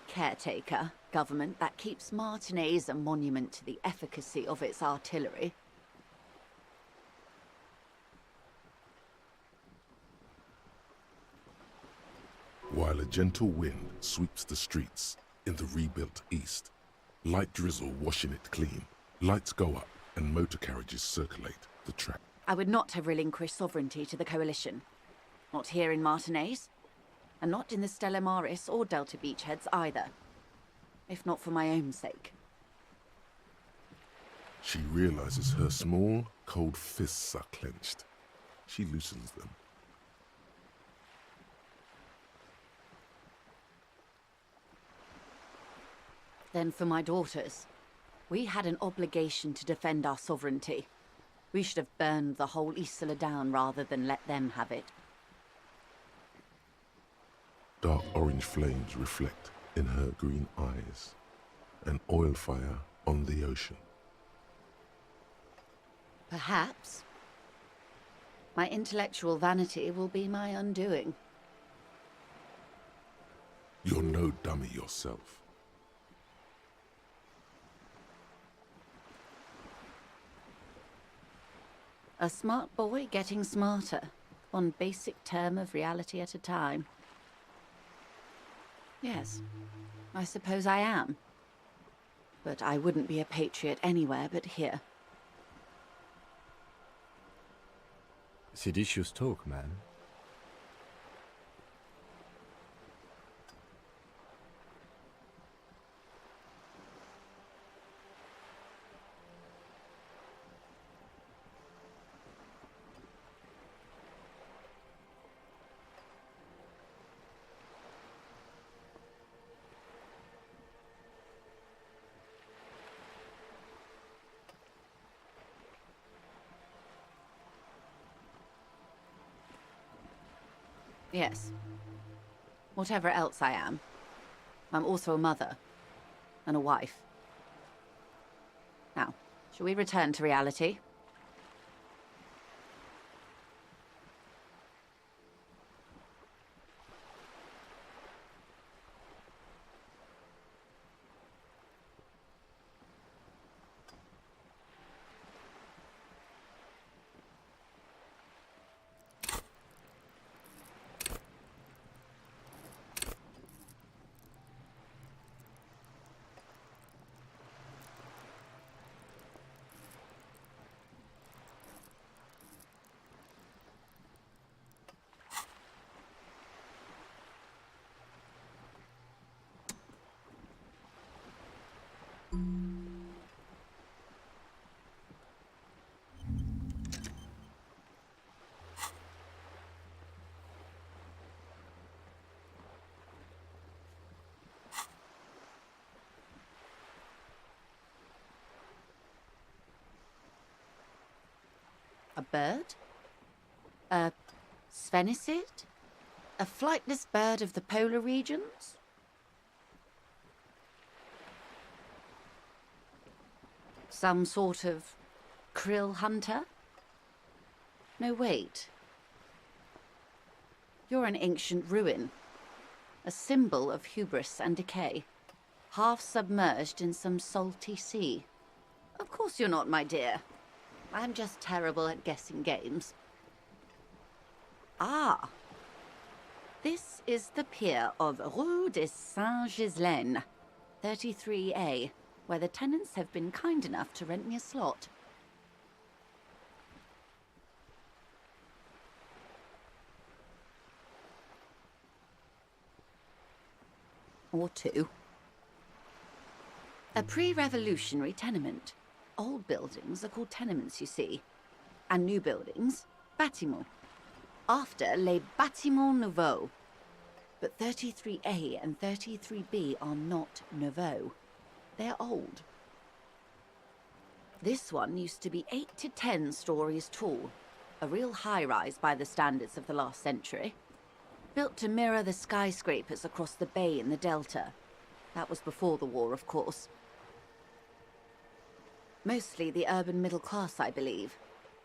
caretaker government that keeps Martinez a monument to the efficacy of its artillery. While a gentle wind sweeps the streets in the rebuilt east, light drizzle washing it clean, lights go up and motor carriages circulate the track. I would not have relinquished sovereignty to the Coalition. Not here in Martinez, and not in the Stella Maris or Delta Beachheads either. If not for my own sake. She realizes her small, cold fists are clenched. She loosens them. Then for my daughters. We had an obligation to defend our sovereignty. We should have burned the whole Isola down rather than let them have it. Dark orange flames reflect in her green eyes. An oil fire on the ocean. Perhaps. My intellectual vanity will be my undoing. You're no dummy yourself. A smart boy getting smarter, one basic term of reality at a time. Yes, I suppose I am. But I wouldn't be a patriot anywhere but here. Seditious talk, man. Yes. Whatever else I am, I'm also a mother and a wife. Now, shall we return to reality? A bird? A sphenicid? A flightless bird of the polar regions? Some sort of krill hunter? No, wait. You're an ancient ruin. A symbol of hubris and decay. Half submerged in some salty sea. Of course you're not, my dear. I'm just terrible at guessing games. Ah. This is the pier of Rue de Saint-Ghislaine, 33A, where the tenants have been kind enough to rent me a slot. Or two. A pre-revolutionary tenement. Old buildings are called tenements, you see. And new buildings, bâtiments. After les bâtiments nouveaux. But 33A and 33B are not nouveaux. They're old. This one used to be 8 to 10 stories tall. A real high-rise by the standards of the last century. Built to mirror the skyscrapers across the bay in the Delta. That was before the war, of course. Mostly the urban middle class, I believe.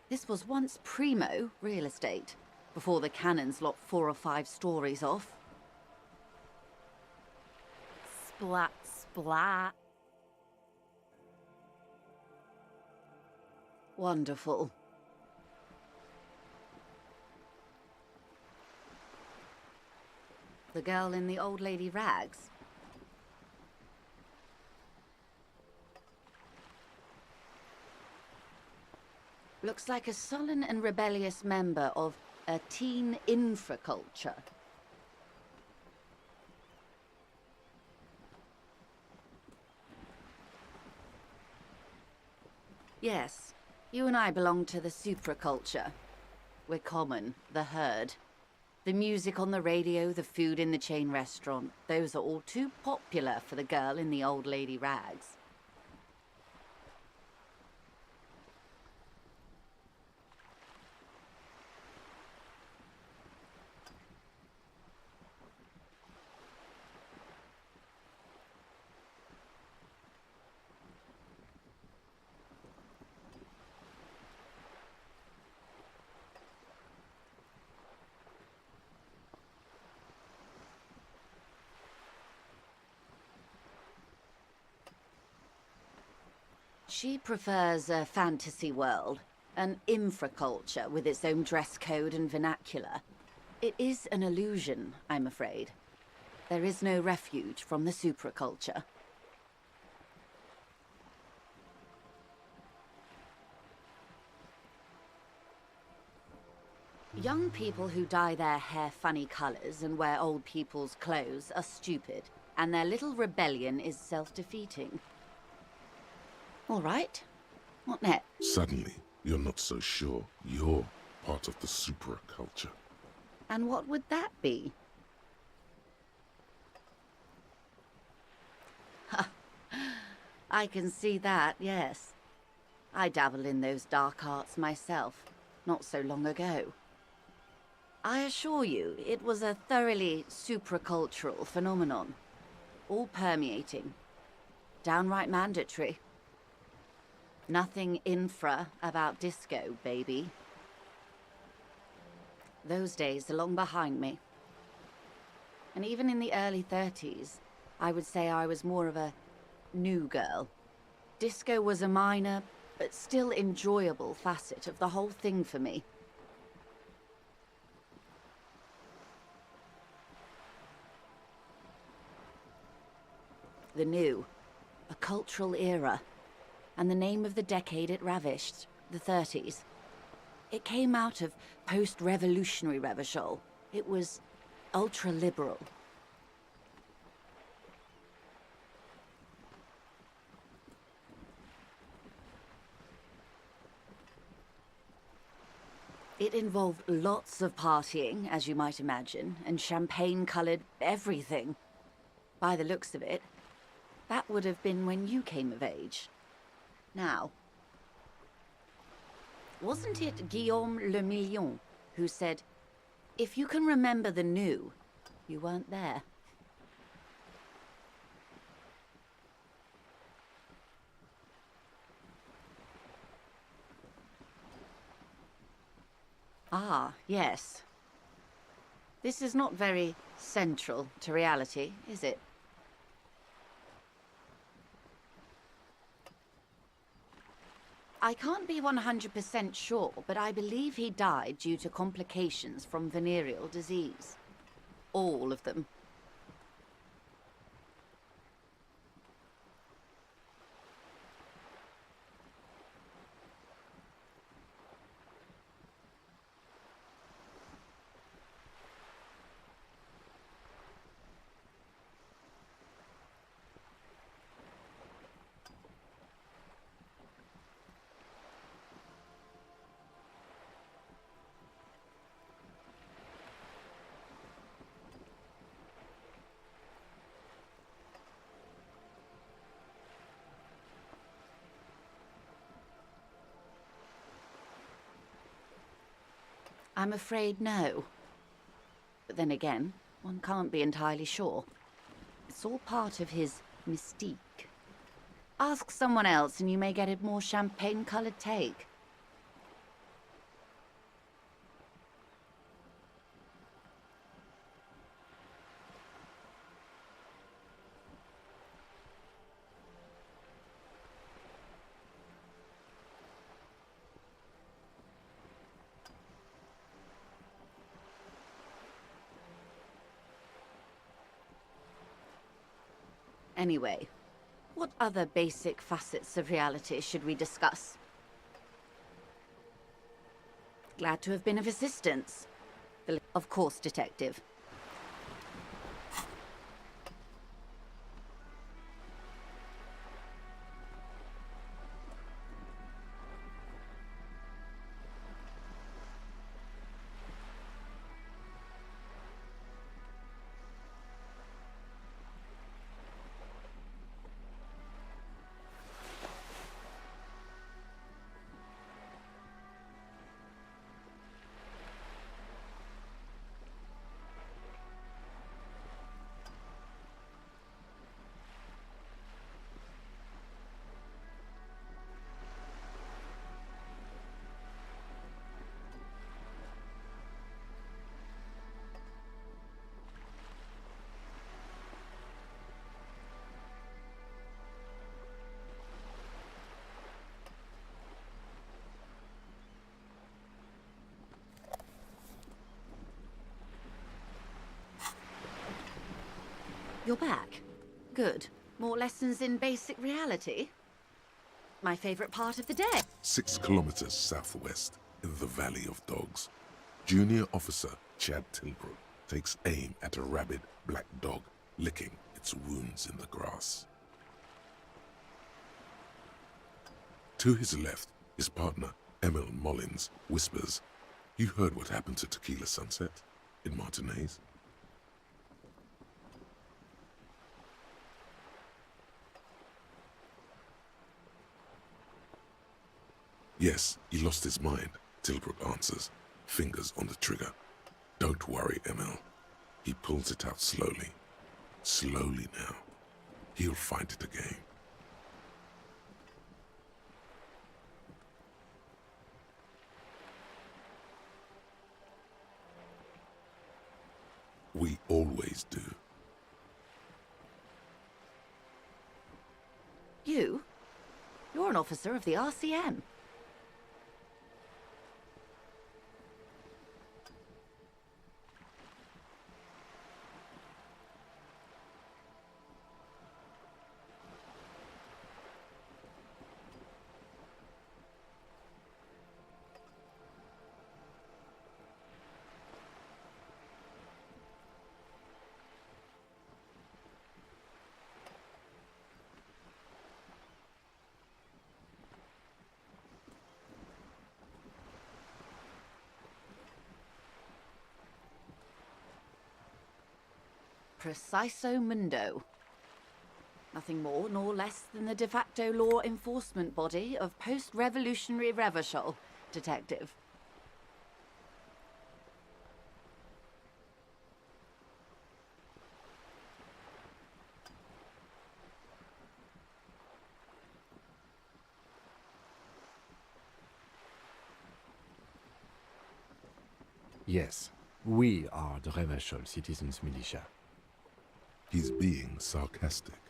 This was once primo real estate, before the cannons lopped 4 or 5 stories off. Splat, splat. Wonderful. The girl in the old lady rags. Looks like a sullen and rebellious member of a teen infraculture. Yes, you and I belong to the supraculture. We're common, the herd. The music on the radio, the food in the chain restaurant, those are all too popular for the girl in the old lady rags. She prefers a fantasy world, an infraculture with its own dress code and vernacular. It is an illusion, I'm afraid. There is no refuge from the supraculture. Young people who dye their hair funny colors and wear old people's clothes are stupid, and their little rebellion is self-defeating. All right. What next? Suddenly, you're not so sure you're part of the supraculture. And what would that be? I can see that, yes. I dabbled in those dark arts myself, not so long ago. I assure you, it was a thoroughly supracultural phenomenon. All permeating. Downright mandatory. Nothing infra about disco, baby. Those days are long behind me. And even in the early 30s, I would say I was more of a new girl. Disco was a minor, but still enjoyable facet of the whole thing for me. The new, a cultural era, and the name of the decade it ravished, the 30s. It came out of post-revolutionary Revachol. It was ultra-liberal. It involved lots of partying, as you might imagine, and champagne-coloured everything. By the looks of it, that would have been when you came of age. Now, wasn't it Guillaume Le Million who said, if you can remember the new, you weren't there? Ah, yes. This is not very central to reality, is it? I can't be 100% sure, but I believe he died due to complications from venereal disease. All of them. I'm afraid no. But then again, one can't be entirely sure. It's all part of his mystique. Ask someone else and you may get a more champagne-coloured take. Anyway, what other basic facets of reality should we discuss? Glad to have been of assistance. Of course, Detective. You're back. Good. More lessons in basic reality? My favorite part of the day. 6 kilometers southwest, in the Valley of Dogs, Junior Officer Chad Tilbrook takes aim at a rabid black dog licking its wounds in the grass. To his left, his partner, Emil Mullins, whispers, "You heard what happened to Tequila Sunset in Martinez?" "Yes, he lost his mind," Tilbrook answers, fingers on the trigger. "Don't worry, Emil." He pulls it out slowly. Slowly now. He'll find it again. We always do. You? You're an officer of the RCM. Preciso Mundo. Nothing more nor less than the de facto law enforcement body of post-revolutionary Revachol, Detective. Yes, we are the Revachol Citizens Militia. He's being sarcastic.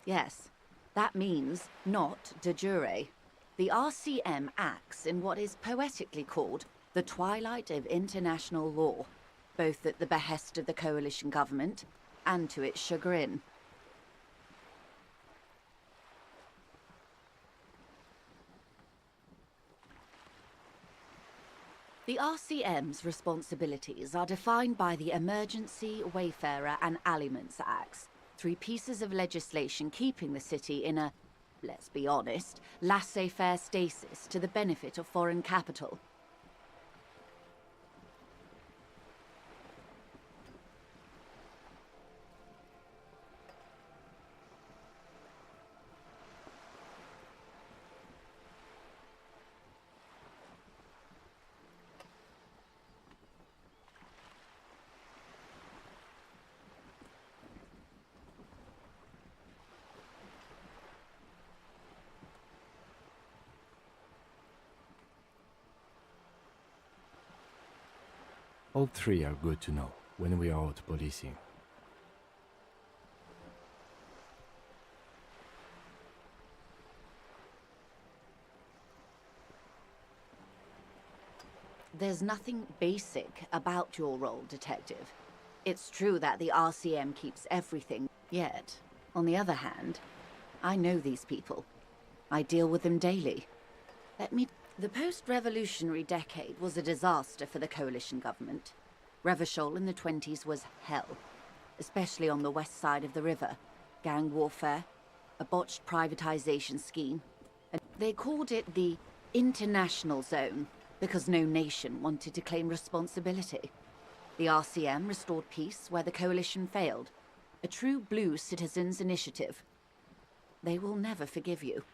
Yes, that means not de jure. The RCM acts in what is poetically called the twilight of international law, both at the behest of the coalition government and to its chagrin. The RCM's responsibilities are defined by the Emergency, Wayfarer and Aliments Acts, 3 pieces of legislation keeping the city in a, let's be honest, laissez-faire stasis to the benefit of foreign capital. All 3 are good to know when we are out policing. There's nothing basic about your role, Detective. It's true that the RCM keeps everything, yet, on the other hand, I know these people. I deal with them daily. The post-revolutionary decade was a disaster for the coalition government. Revachol in the 20s was hell, especially on the west side of the river. Gang warfare, a botched privatization scheme. And they called it the international zone because no nation wanted to claim responsibility. The RCM restored peace where the coalition failed. A true blue citizens' initiative. They will never forgive you.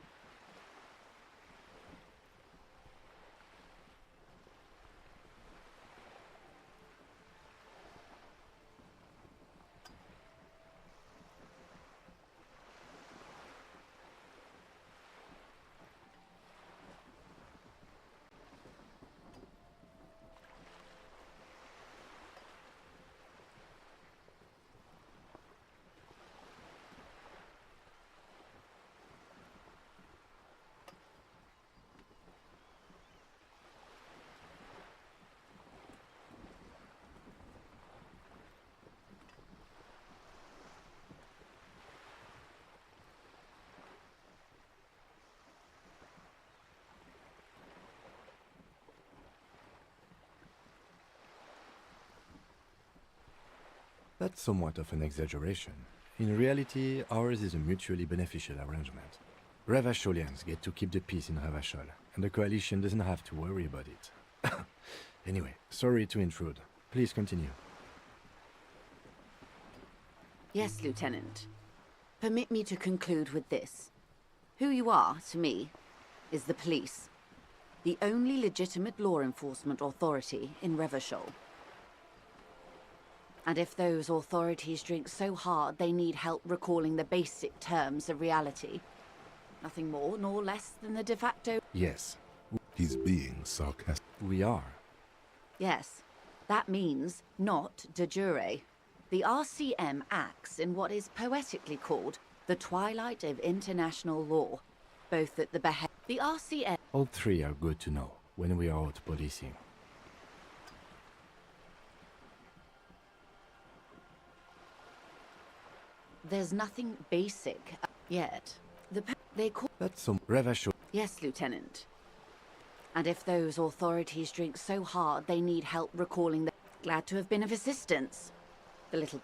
That's somewhat of an exaggeration. In reality, ours is a mutually beneficial arrangement. Ravasholians get to keep the peace in Ravashol, and the coalition doesn't have to worry about it. Anyway, sorry to intrude. Please continue. Yes, Lieutenant. Permit me to conclude with this. Who you are, to me, is the police. The only legitimate law enforcement authority in Revachol. And if those authorities drink so hard they need help recalling the basic terms of reality, nothing more nor less than the de facto... Yes, He's being sarcastic. we are. Yes, that means not de jure. The RCM acts in what is poetically called the twilight of international law, both at the behest... The RCM... All three are good to know when we are out policing. There's nothing basic yet. They call... That's some Ravashol. Yes, Lieutenant. And if those authorities drink so hard they need help recalling the... Glad to have been of assistance. The little...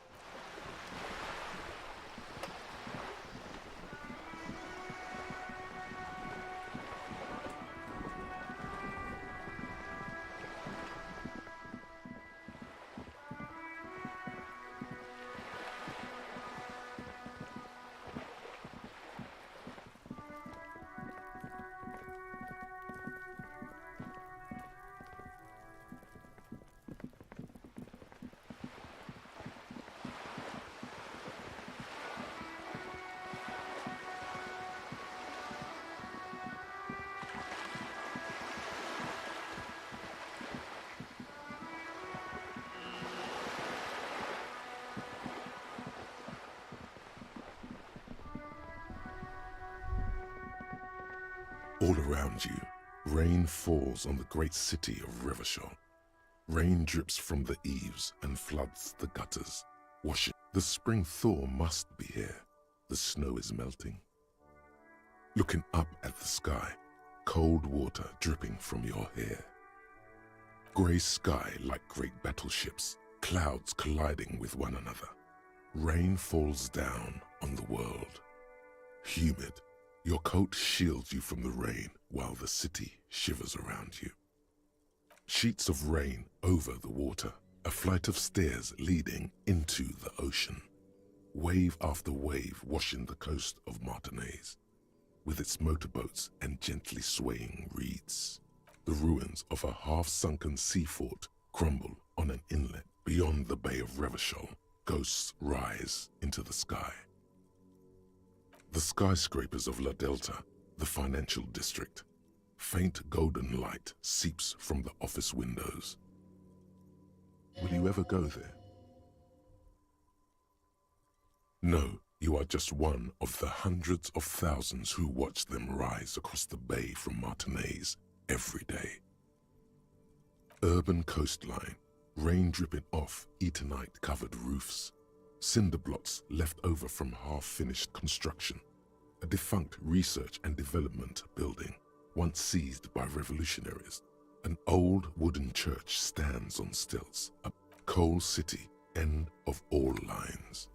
All around you, rain falls on the great city of Revachol. Rain drips from the eaves and floods the gutters, washing. The spring thaw must be here. The snow is melting. Looking up at the sky, cold water dripping from your hair. Grey sky like great battleships, clouds colliding with one another. Rain falls down on the world. Humid, your coat shields you from the rain while the city shivers around you. Sheets of rain over the water, a flight of stairs leading into the ocean. Wave after wave washing the coast of Martinaise, with its motorboats and gently swaying reeds. The ruins of a half-sunken sea fort crumble on an inlet beyond the Bay of Revachol. Ghosts rise into the sky. The skyscrapers of La Delta, the financial district. Faint golden light seeps from the office windows. Will you ever go there? No, you are just one of the hundreds of thousands who watch them rise across the bay from Martinaise every day. Urban coastline, rain dripping off Eternite-covered roofs. Cinder blocks left over from half-finished construction. A defunct research and development building, once seized by revolutionaries. An old wooden church stands on stilts. A coal city, end of all lines.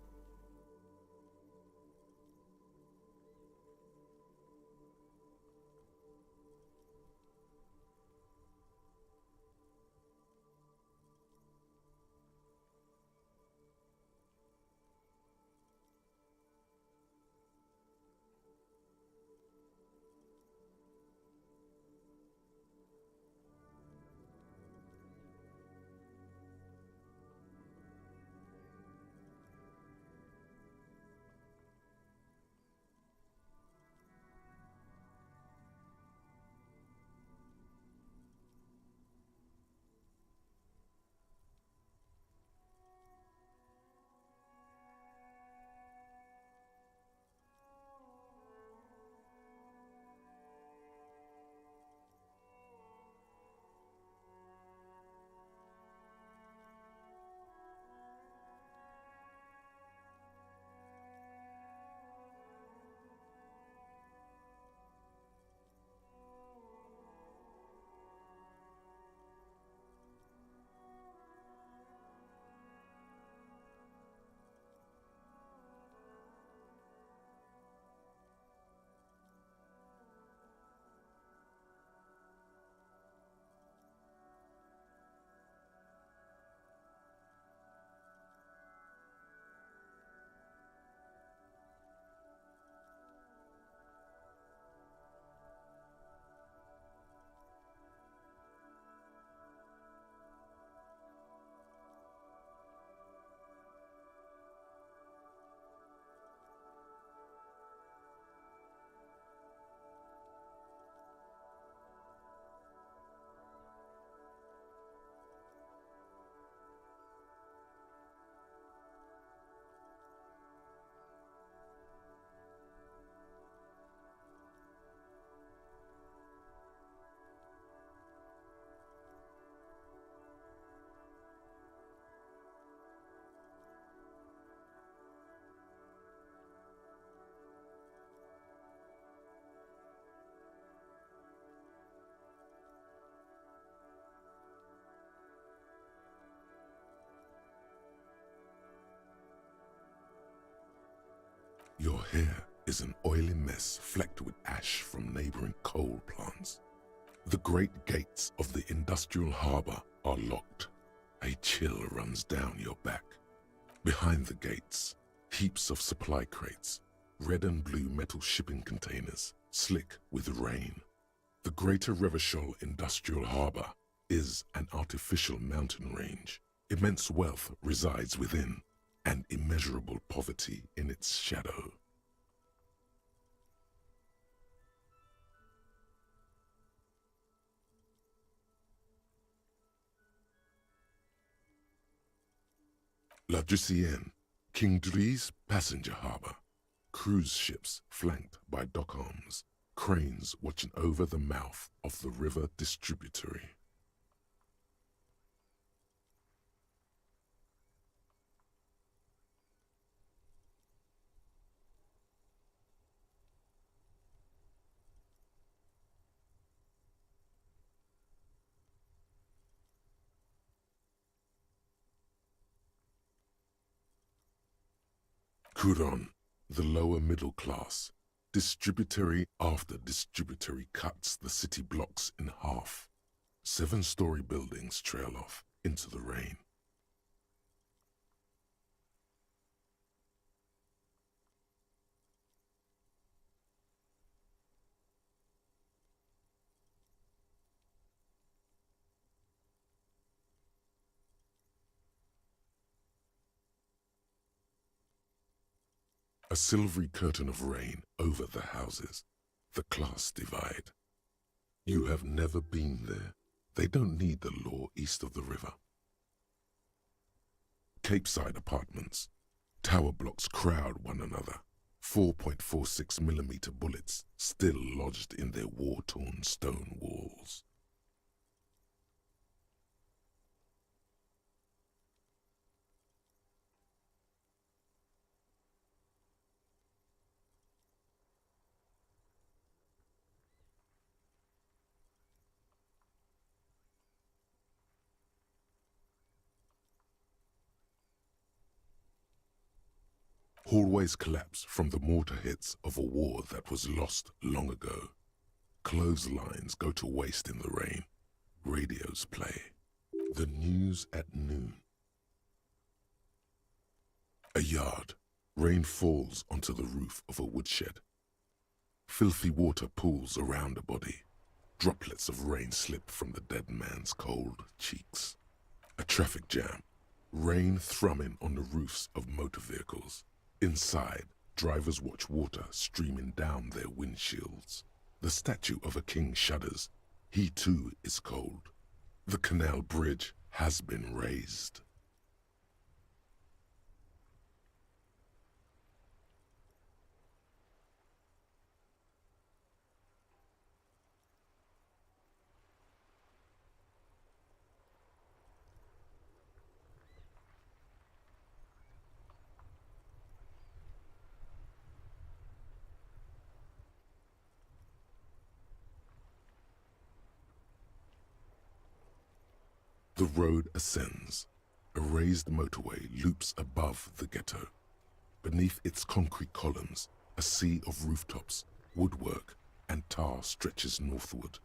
Your hair is an oily mess flecked with ash from neighboring coal plants. The great gates of the industrial harbor are locked. A chill runs down your back. Behind the gates, heaps of supply crates, red and blue metal shipping containers, slick with rain. The Greater Revachol Industrial Harbor is an artificial mountain range. Immense wealth resides within, and immeasurable poverty in its shadow. La Drusienne, King Dries passenger harbor. Cruise ships flanked by dock arms, cranes watching over the mouth of the river distributary. Couronne, the lower middle class. Distributary after distributary cuts the city blocks in half. 7-story buildings trail off into the rain. A silvery curtain of rain over the houses, the class divide. You have never been there. They don't need the law east of the river. Capeside apartments. Tower blocks crowd one another. 4.46mm bullets still lodged in their war-torn stone walls. Hallways collapse from the mortar hits of a war that was lost long ago. Clotheslines go to waste in the rain. Radios play. The news at noon. A yard. Rain falls onto the roof of a woodshed. Filthy water pools around a body. Droplets of rain slip from the dead man's cold cheeks. A traffic jam. Rain thrumming on the roofs of motor vehicles. Inside, drivers watch water streaming down their windshields. The statue of a king shudders. He too is cold. The canal bridge has been raised. The road ascends. A raised motorway loops above the ghetto. Beneath its concrete columns, a sea of rooftops, woodwork, and tar stretches northward.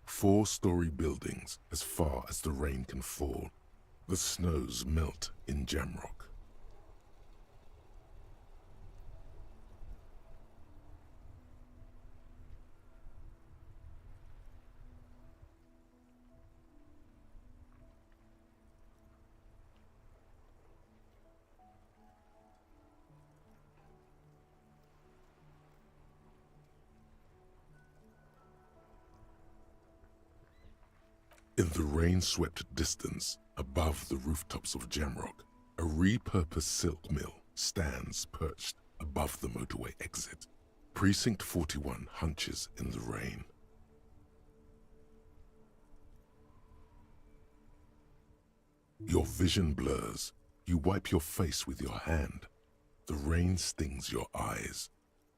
4-story buildings as far as the rain can fall. The snows melt in Jamrock. In the rain-swept distance, above the rooftops of Jamrock, a repurposed silk mill stands perched above the motorway exit. Precinct 41 hunches in the rain. Your vision blurs. You wipe your face with your hand. The rain stings your eyes.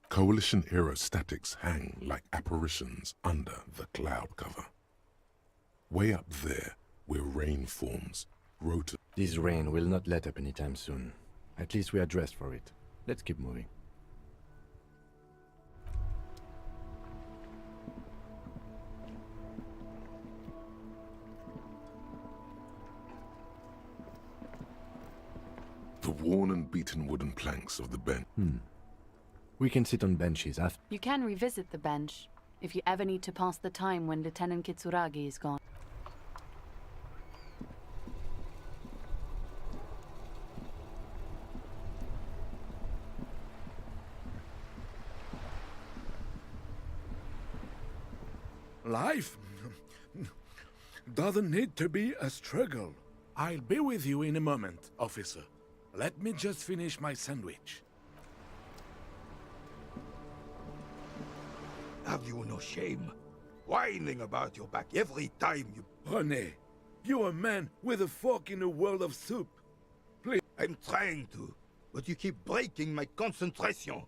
Coalition aerostatics hang like apparitions under the cloud cover. Way up there, where rain forms, rotor... This rain will not let up anytime soon. At least we are dressed for it. Let's keep moving. The worn and beaten wooden planks of the bench. We can sit on benches after. You can revisit the bench if you ever need to pass the time when Lieutenant Kitsuragi is gone. Life doesn't need to be a struggle. I'll be with you in a moment, officer. Let me just finish my sandwich. Have you no shame? Whining about your back every time you... René, you're a man with a fork in a world of soup. Please. I'm trying to, but you keep breaking my concentration.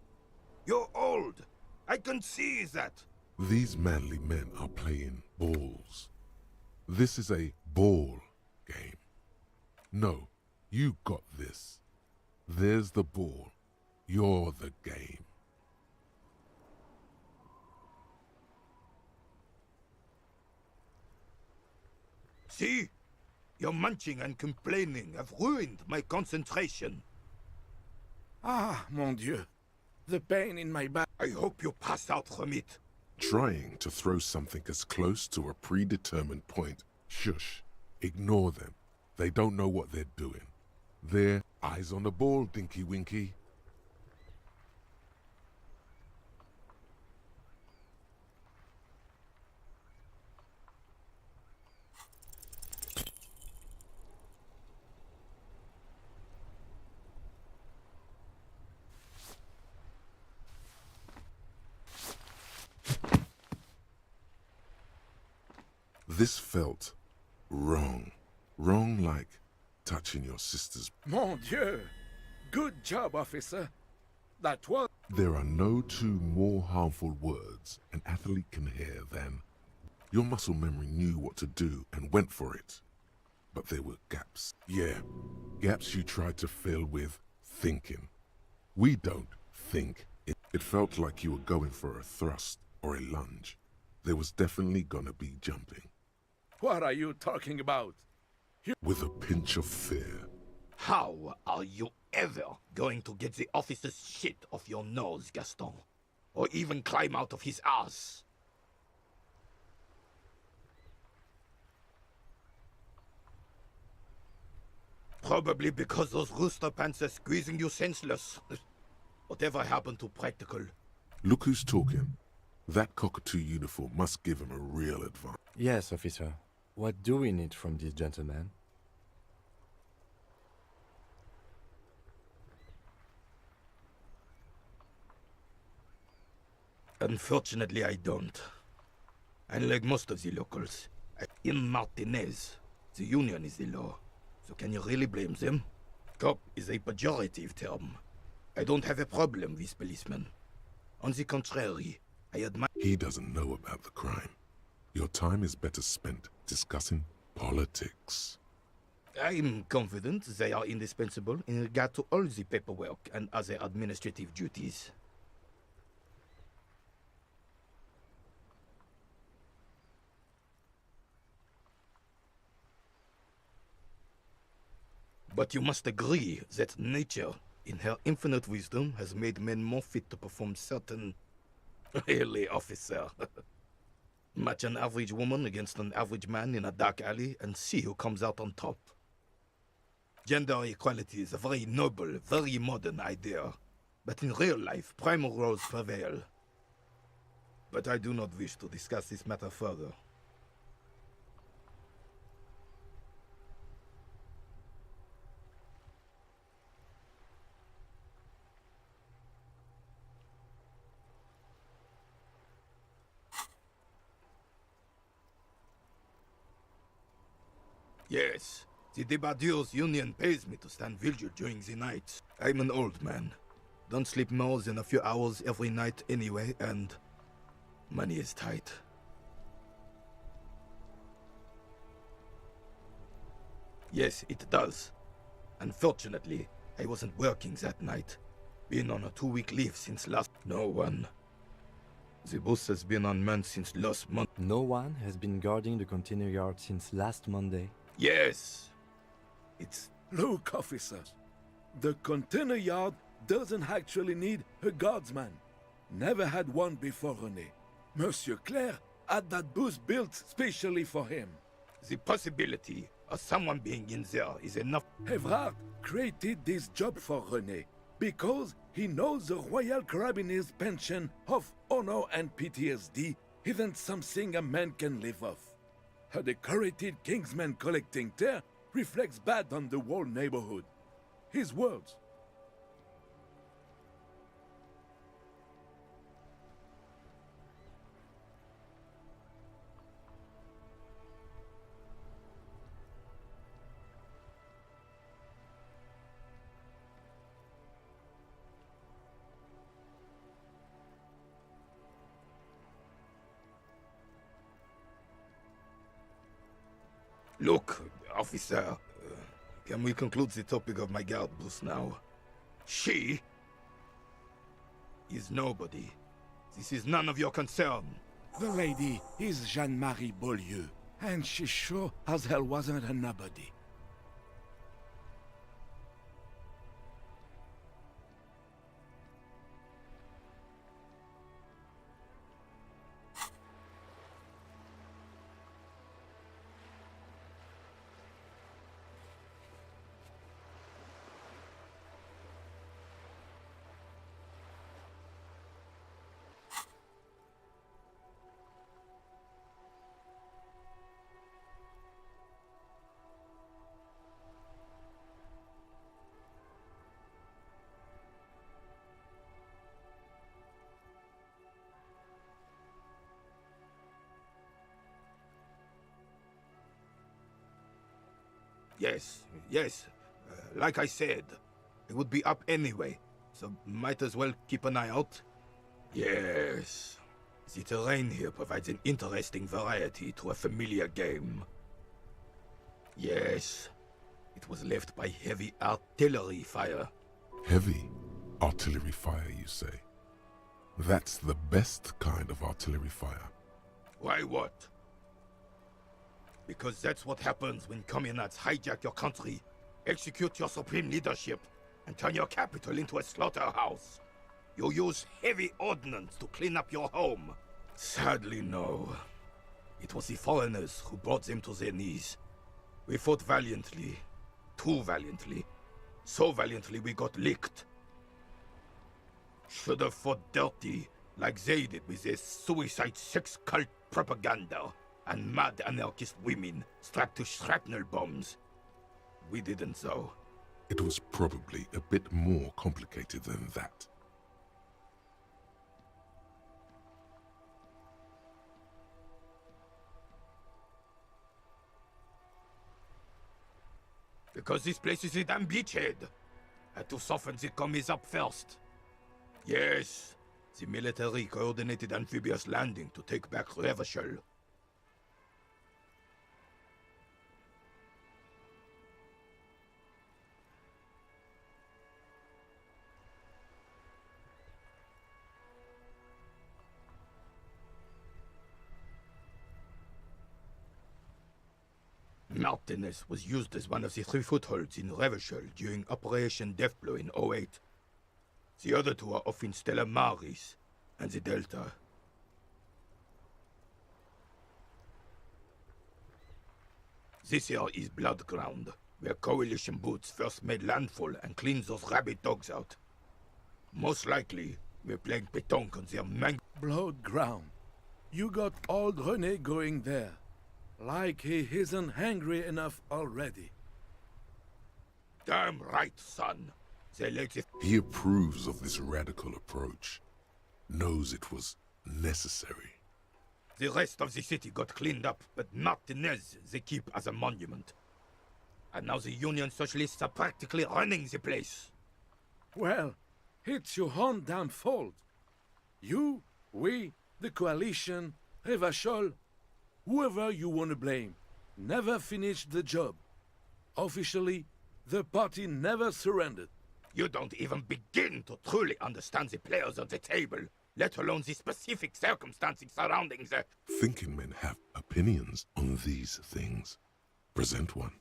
You're old. I can see that. These manly men are playing balls. This is a ball game. No, you got this. There's the ball. You're the game. See? Your munching and complaining have ruined my concentration. Ah, mon Dieu. The pain in my back. I hope you pass out from it. Trying to throw something as close to a predetermined point. Shush. Ignore them. They don't know what they're doing. They're eyes on the ball, Dinky Winky. This felt wrong. Wrong like touching your sister's... Mon Dieu! Good job, officer. That was... There are no two more harmful words an athlete can hear than... Your muscle memory knew what to do and went for it. But there were gaps. Yeah, gaps you tried to fill with thinking. We don't think. It felt like you were going for a thrust or a lunge. There was definitely gonna be jumping. What are you talking about? With a pinch of fear. How are you ever going to get the officer's shit off your nose, Gaston? Or even climb out of his ass? Probably because those rooster pants are squeezing you senseless. Whatever happened to practical? Look who's talking. That cockatoo uniform must give him a real advantage. Yes, officer. What do we need from this gentleman? Unfortunately, I don't. Unlike most of the locals, in Martinez, the union is the law. So can you really blame them? Cop is a pejorative term. I don't have a problem with policemen. On the contrary, I admire... He doesn't know about the crime. Your time is better spent discussing politics. I'm confident they are indispensable in regard to all the paperwork and other administrative duties. But you must agree that nature, in her infinite wisdom, has made men more fit to perform certain... Really, officer. Match an average woman against an average man in a dark alley and see who comes out on top. Gender equality is a very noble, very modern idea. But in real life, primal roles prevail. But I do not wish to discuss this matter further. Yes, the Debardeurs Union pays me to stand vigil during the night. I'm an old man. Don't sleep more than a few hours every night anyway, and money is tight. Yes, it does. Unfortunately, I wasn't working that night. Been on a 2-week leave since last... No one. The boss has been unmanned since last month. No one has been guarding the container yard since last Monday. Yes. It's... Look, officer. The container yard doesn't actually need a guardsman. Never had one before René. Monsieur Claire had that booth built specially for him. The possibility of someone being in there is enough. Evrard created this job for René because he knows the Royal Carabiniers' pension of honor and PTSD isn't something a man can live off. A decorated Kingsman collecting tear reflects bad on the whole neighborhood. His words. Look, officer, can we conclude the topic of my guard booth now? She is nobody. This is none of your concern. The lady is Jeanne-Marie Beaulieu, and she sure as hell wasn't a nobody. Yes. Like I said, it would be up anyway, so might as well keep an eye out. Yes. The terrain here provides an interesting variety to a familiar game. Yes. It was left by heavy artillery fire. Heavy artillery fire, you say? That's the best kind of artillery fire. Why what? Because that's what happens when communards hijack your country, execute your supreme leadership, and turn your capital into a slaughterhouse. You use heavy ordnance to clean up your home. Sadly, no. It was the foreigners who brought them to their knees. We fought valiantly. Too valiantly. So valiantly we got licked. Should have fought dirty, like they did with their suicide sex cult propaganda and mad anarchist women strapped to shrapnel bombs. We didn't, though. It was probably a bit more complicated than that. Because this place is a damn beachhead. Had to soften the commies up first. Yes, the military coordinated amphibious landing to take back Revachol. Martinez was used as one of the 3 footholds in Revachol during Operation Deathblow in 08. The other 2 are off in Stella Maris and the Delta. This here is Blood Ground, where Coalition boots first made landfall and cleaned those rabid dogs out. Most likely, we're playing pétanque on their Blood Ground. You got old René going there. Like he isn't hungry enough already. Damn right, son. They let it. He approves of this radical approach. Knows it was necessary. The rest of the city got cleaned up, but Martinez they keep as a monument. And now the Union Socialists are practically running the place. Well, it's your own damn fault. You, we, the Coalition, Revachol, whoever you want to blame, never finished the job. Officially, the party never surrendered. You don't even begin to truly understand the players on the table, let alone the specific circumstances surrounding the... Thinking men have opinions on these things. Present one.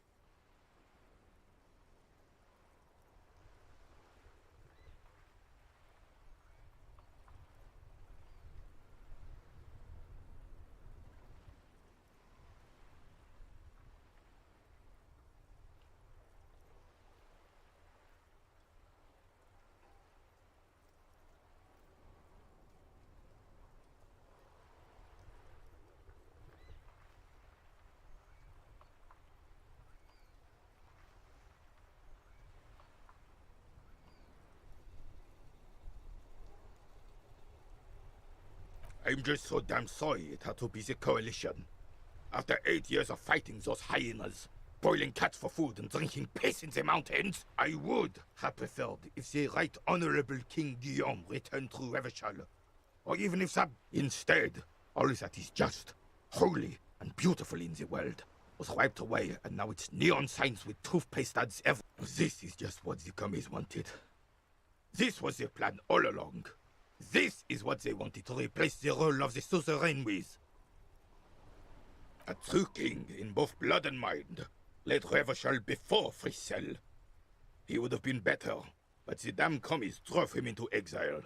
I'm just so damn sorry it had to be the coalition. After 8 years of fighting those hyenas, boiling cats for food and drinking piss in the mountains, I would have preferred if the Right Honorable King Guillaume returned to Revachol. Or even if that, instead, all that is just, holy, and beautiful in the world was wiped away, and now it's neon signs with toothpaste ads ever. This is just what the commies wanted. This was their plan all along. This is what they wanted to replace the role of the suzerain with. A true king in both blood and mind led Revachol before Frissel. He would have been better, but the damn commies drove him into exile.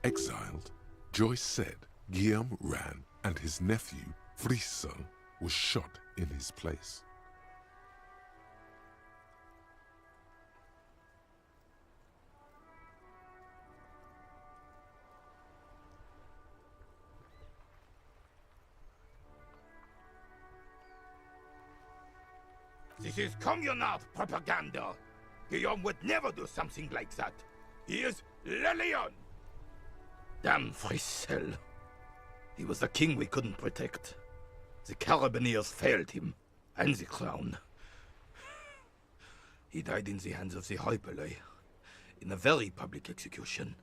Exiled, Joyce said Guillaume ran and his nephew, Frissel, was shot in his place. This is communard propaganda. Guillaume would never do something like that. He is Le Lion. Damn Frissel. He was the king we couldn't protect. The Carabineers failed him, and the crown. He died in the hands of the Hyperlay, in a very public execution.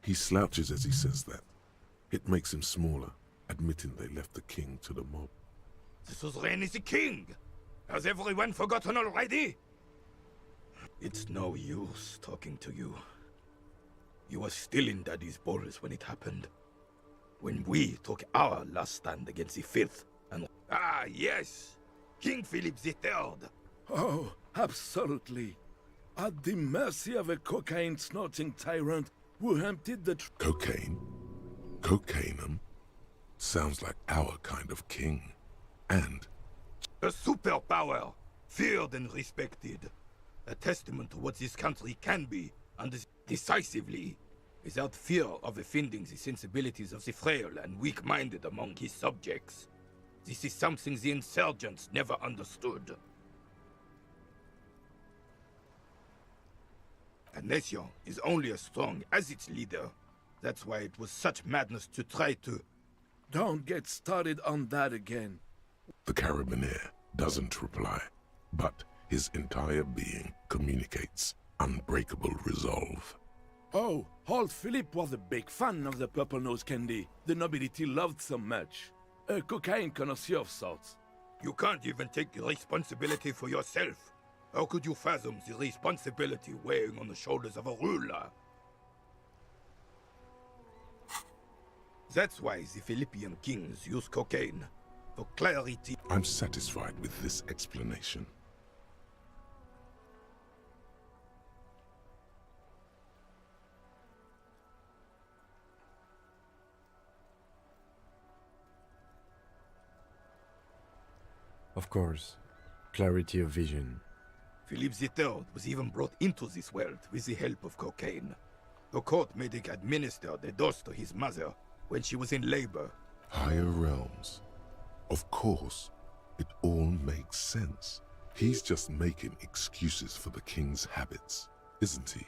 He slouches as he says that. It makes him smaller, admitting they left the king to the mob. The suzerain is the king! Has everyone forgotten already? It's no use talking to you. You were still in Daddy's balls when it happened. When we took our last stand against the Fifth and... Ah, yes! King Philip III! Oh, absolutely. At the mercy of a cocaine-snorting tyrant who emptied the... Cocaine? Cocainum? Sounds like our kind of king. And... A superpower! Feared and respected. A testament to what this country can be, and decisively, without fear of offending the sensibilities of the frail and weak-minded among his subjects. This is something the insurgents never understood. A nation is only as strong as its leader. That's why it was such madness to try to... Don't get started on that again. The Carabineer doesn't reply, but his entire being communicates unbreakable resolve. Oh, old Philip was a big fan of the purple nose candy the nobility loved so much. A cocaine connoisseur of sorts. You can't even take responsibility for yourself. How could you fathom the responsibility weighing on the shoulders of a ruler? That's why the Philippian kings use cocaine. For clarity. I'm satisfied with this explanation. Of course, clarity of vision. Philip III was even brought into this world with the help of cocaine. The court made him administer the dose to his mother when she was in labor. Higher realms. Of course, it all makes sense. He's just making excuses for the king's habits, isn't he?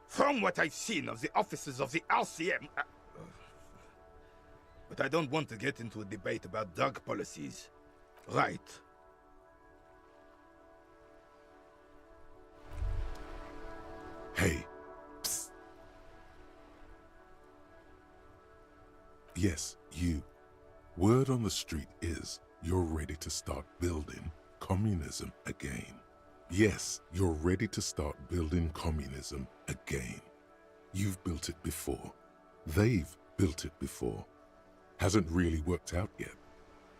From what I've seen of the officers of the RCM... But I don't want to get into a debate about drug policies. Right. Hey. Psst. Yes, you. Word on the street is you're ready to start building communism again. Yes, you're ready to start building communism again. You've built it before. They've built it before. Hasn't really worked out yet.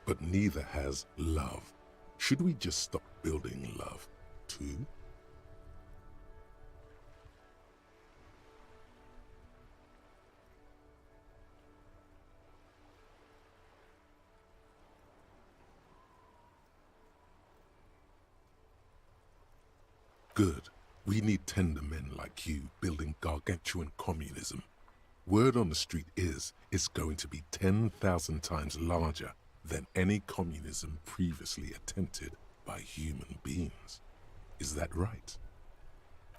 But neither has love. Should we just stop building love, too? Good. We need tender men like you building gargantuan communism. Word on the street is it's going to be 10,000 times larger than any communism previously attempted by human beings. Is that right?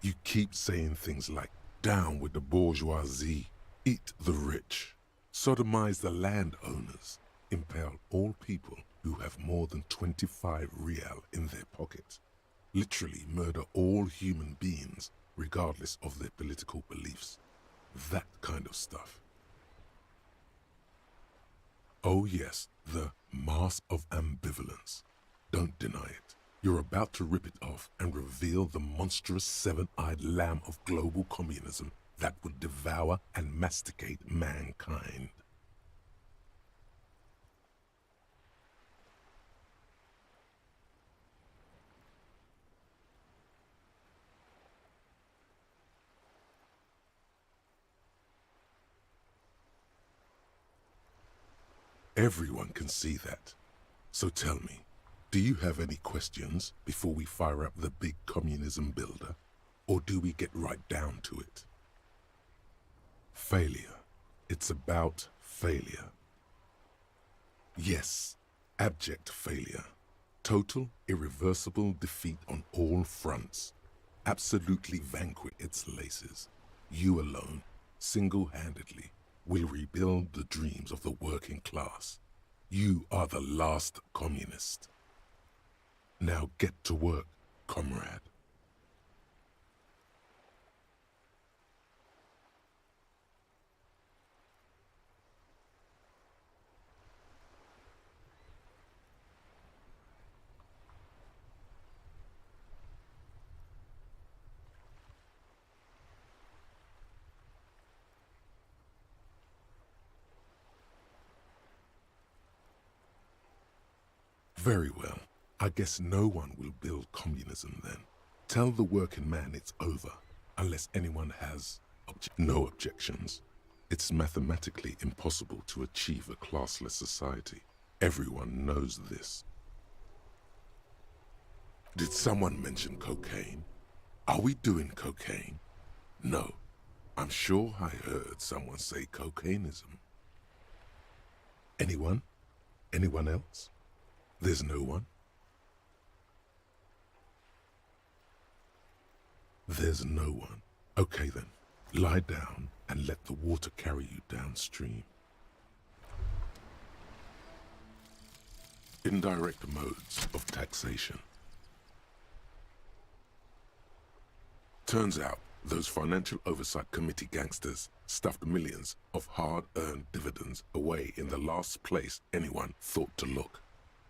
You keep saying things like, down with the bourgeoisie, eat the rich, sodomize the landowners, impale all people who have more than 25 real in their pocket. Literally murder all human beings regardless of their political beliefs. That kind of stuff. Oh yes, the mask of ambivalence. Don't deny it. You're about to rip it off and reveal the monstrous seven-eyed lamb of global communism that would devour and masticate mankind. Everyone can see that. So tell me, do you have any questions before we fire up the big communism builder? Or do we get right down to it? Failure. It's about failure. Yes, abject failure. Total, irreversible defeat on all fronts. Absolutely vanquish its laces. You alone, single-handedly, will rebuild the dreams of the working class. You are the last communist. Now get to work, comrade. Very well. I guess no one will build communism then. Tell the working man it's over, unless anyone has no objections. It's mathematically impossible to achieve a classless society. Everyone knows this. Did someone mention cocaine? Are we doing cocaine? No. I'm sure I heard someone say cocainism. Anyone? Anyone else? There's no one? There's no one. Okay then, lie down and let the water carry you downstream. Indirect modes of taxation. Turns out those Financial Oversight Committee gangsters stuffed millions of hard-earned dividends away in the last place anyone thought to look.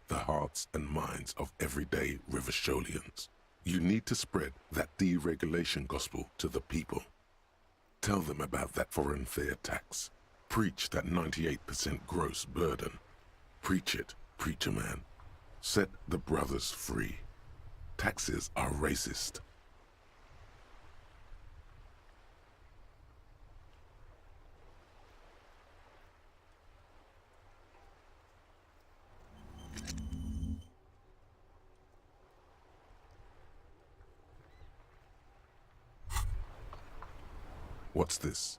The hearts and minds of everyday Rivasholians. You need to spread that deregulation gospel to the people. Tell them about that foreign fair tax. Preach that 98% gross burden. Preach it, preacher man. Set the brothers free. Taxes are racist. What's this?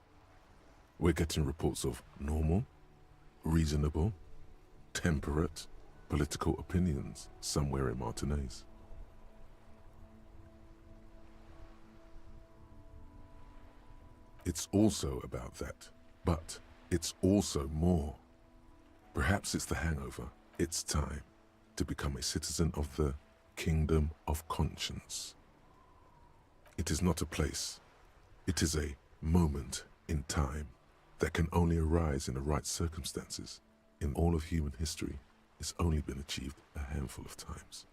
We're getting reports of normal, reasonable, temperate political opinions somewhere in Martinez. It's also about that, but it's also more. Perhaps it's the hangover. It's time to become a citizen of the kingdom of conscience. It is not a place. It is a moment in time. that can only arise in the right circumstances in all of human history, it's only been achieved a handful of times.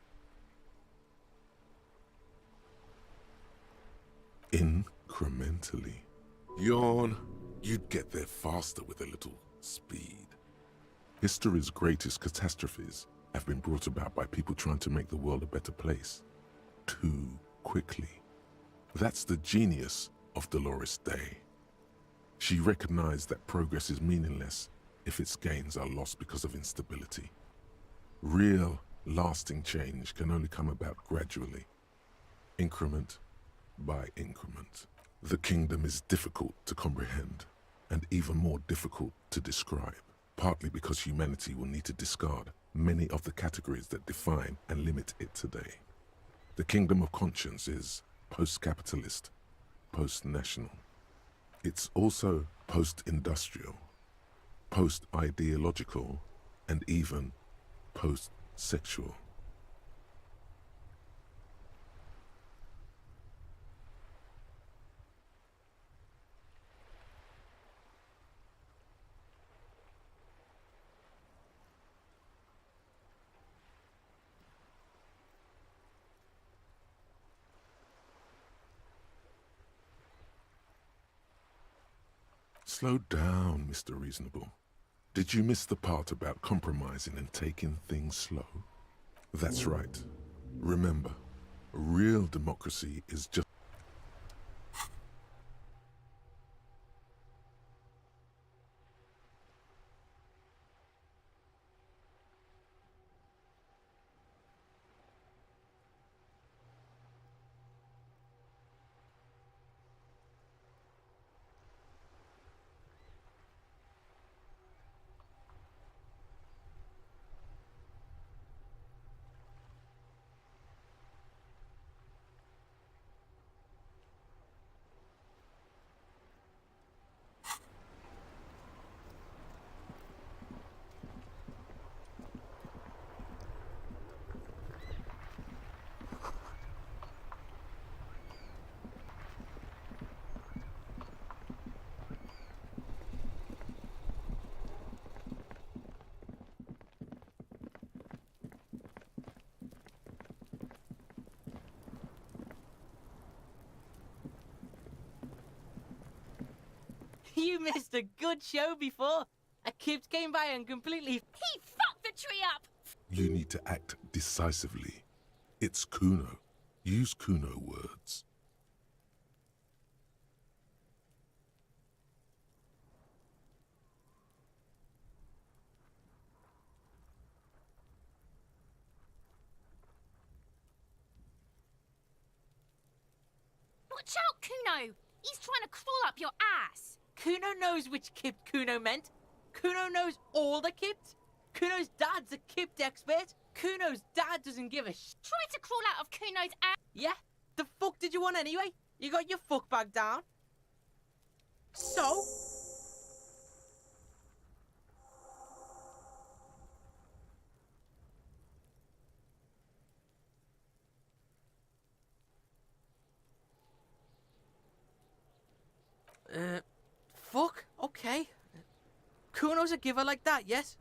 Incrementally. Yawn. You'd get there faster with a little speed. History's greatest catastrophes have been brought about by people trying to make the world a better place. Too quickly. That's the genius of Dolores Day. She recognized that progress is meaningless if its gains are lost because of instability. Real, lasting change can only come about gradually, increment by increment. The kingdom is difficult to comprehend, and even more difficult to describe, partly because humanity will need to discard many of the categories that define and limit it today. The kingdom of conscience is post-capitalist, post-national. It's also post-industrial, post-ideological, and even post-sexual. Slow down, Mr. Reasonable. Did you miss the part about compromising and taking things slow? That's right. Remember, real democracy is just... You missed a good show before. A kid came by and completely... He fucked the tree up! You need to act decisively. It's Kuno. Use Kuno words. Watch out, Kuno! He's trying to crawl up your ass! Kuno knows which Kipt Kuno meant. Kuno knows all the Kipts. Kuno's dad's a Kipt expert. Kuno's dad doesn't give a sh... Try to crawl out of Kuno's ass! Yeah? The fuck did you want anyway? You got your fuck bag down? So? Fuck, okay. Kuno's a giver like that, yes?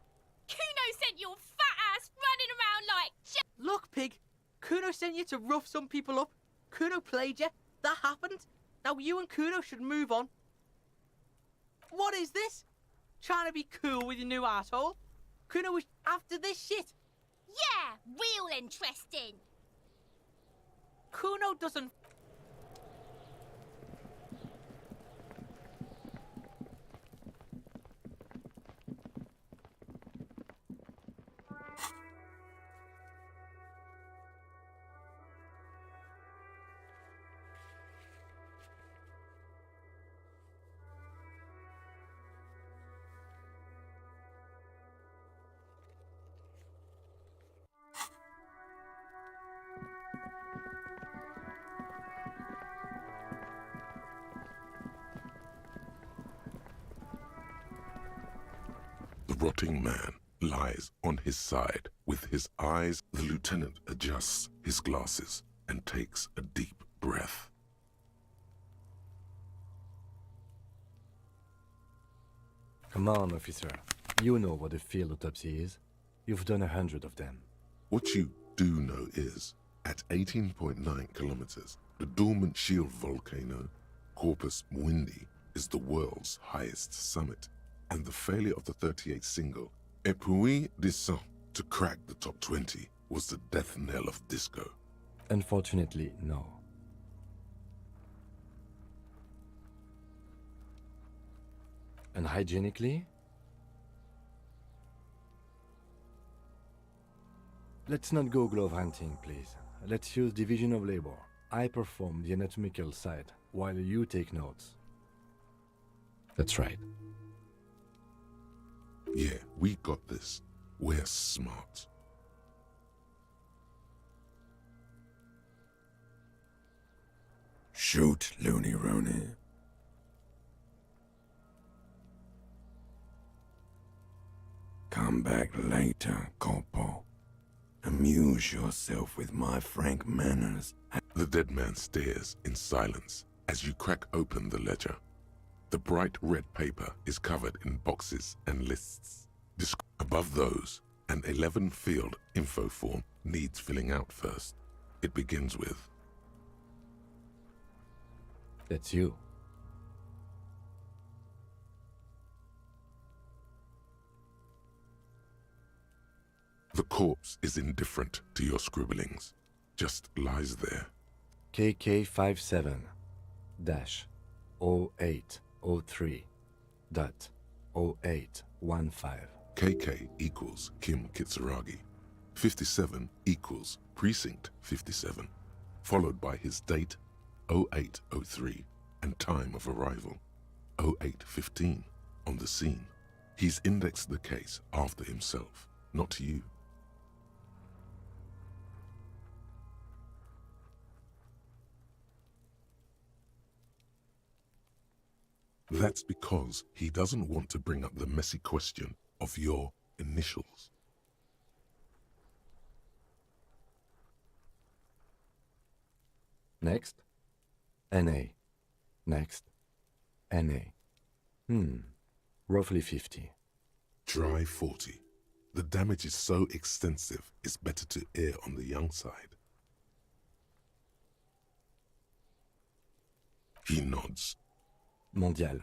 Kuno sent your fat ass running around like shit! Look, pig. Kuno sent you to rough some people up. Kuno played you. That happened. Now you and Kuno should move on. What is this? Trying to be cool with your new asshole? Kuno was after this shit. Yeah, real interesting. Kuno doesn't... The rotting man lies on his side. With his eyes, the lieutenant adjusts his glasses and takes a deep breath. Come on, officer. You know what a field autopsy is. You've done 100 of them. What you do know is, at 18.9 kilometers, the dormant shield volcano, Corpus Mundi, is the world's highest summit, and the failure of the 38 single, Et puis descend, to crack the top 20 was the death knell of disco. Unfortunately, no. Unhygienically? Let's not go glove hunting, please. Let's use division of labor. I perform the anatomical side, while you take notes. That's right. Yeah, we got this. We're smart. Shoot, Looney Rooney. Come back later, Corporal. Amuse yourself with my frank manners. The dead man stares in silence as you crack open the ledger. The bright red paper is covered in boxes and lists. Above those, an 11-field info form needs filling out first. It begins with, That's you. The corpse is indifferent to your scribblings, just lies there. KK57-0803.0815. KK equals Kim Kitsuragi. 57 equals Precinct 57, followed by his date, 0803, and time of arrival, 0815, on the scene. He's indexed the case after himself, not you. That's because he doesn't want to bring up the messy question of your initials. Next, NA. Next, NA. Roughly 50. Try 40. The damage is so extensive, it's better to err on the young side. He nods. Mondial.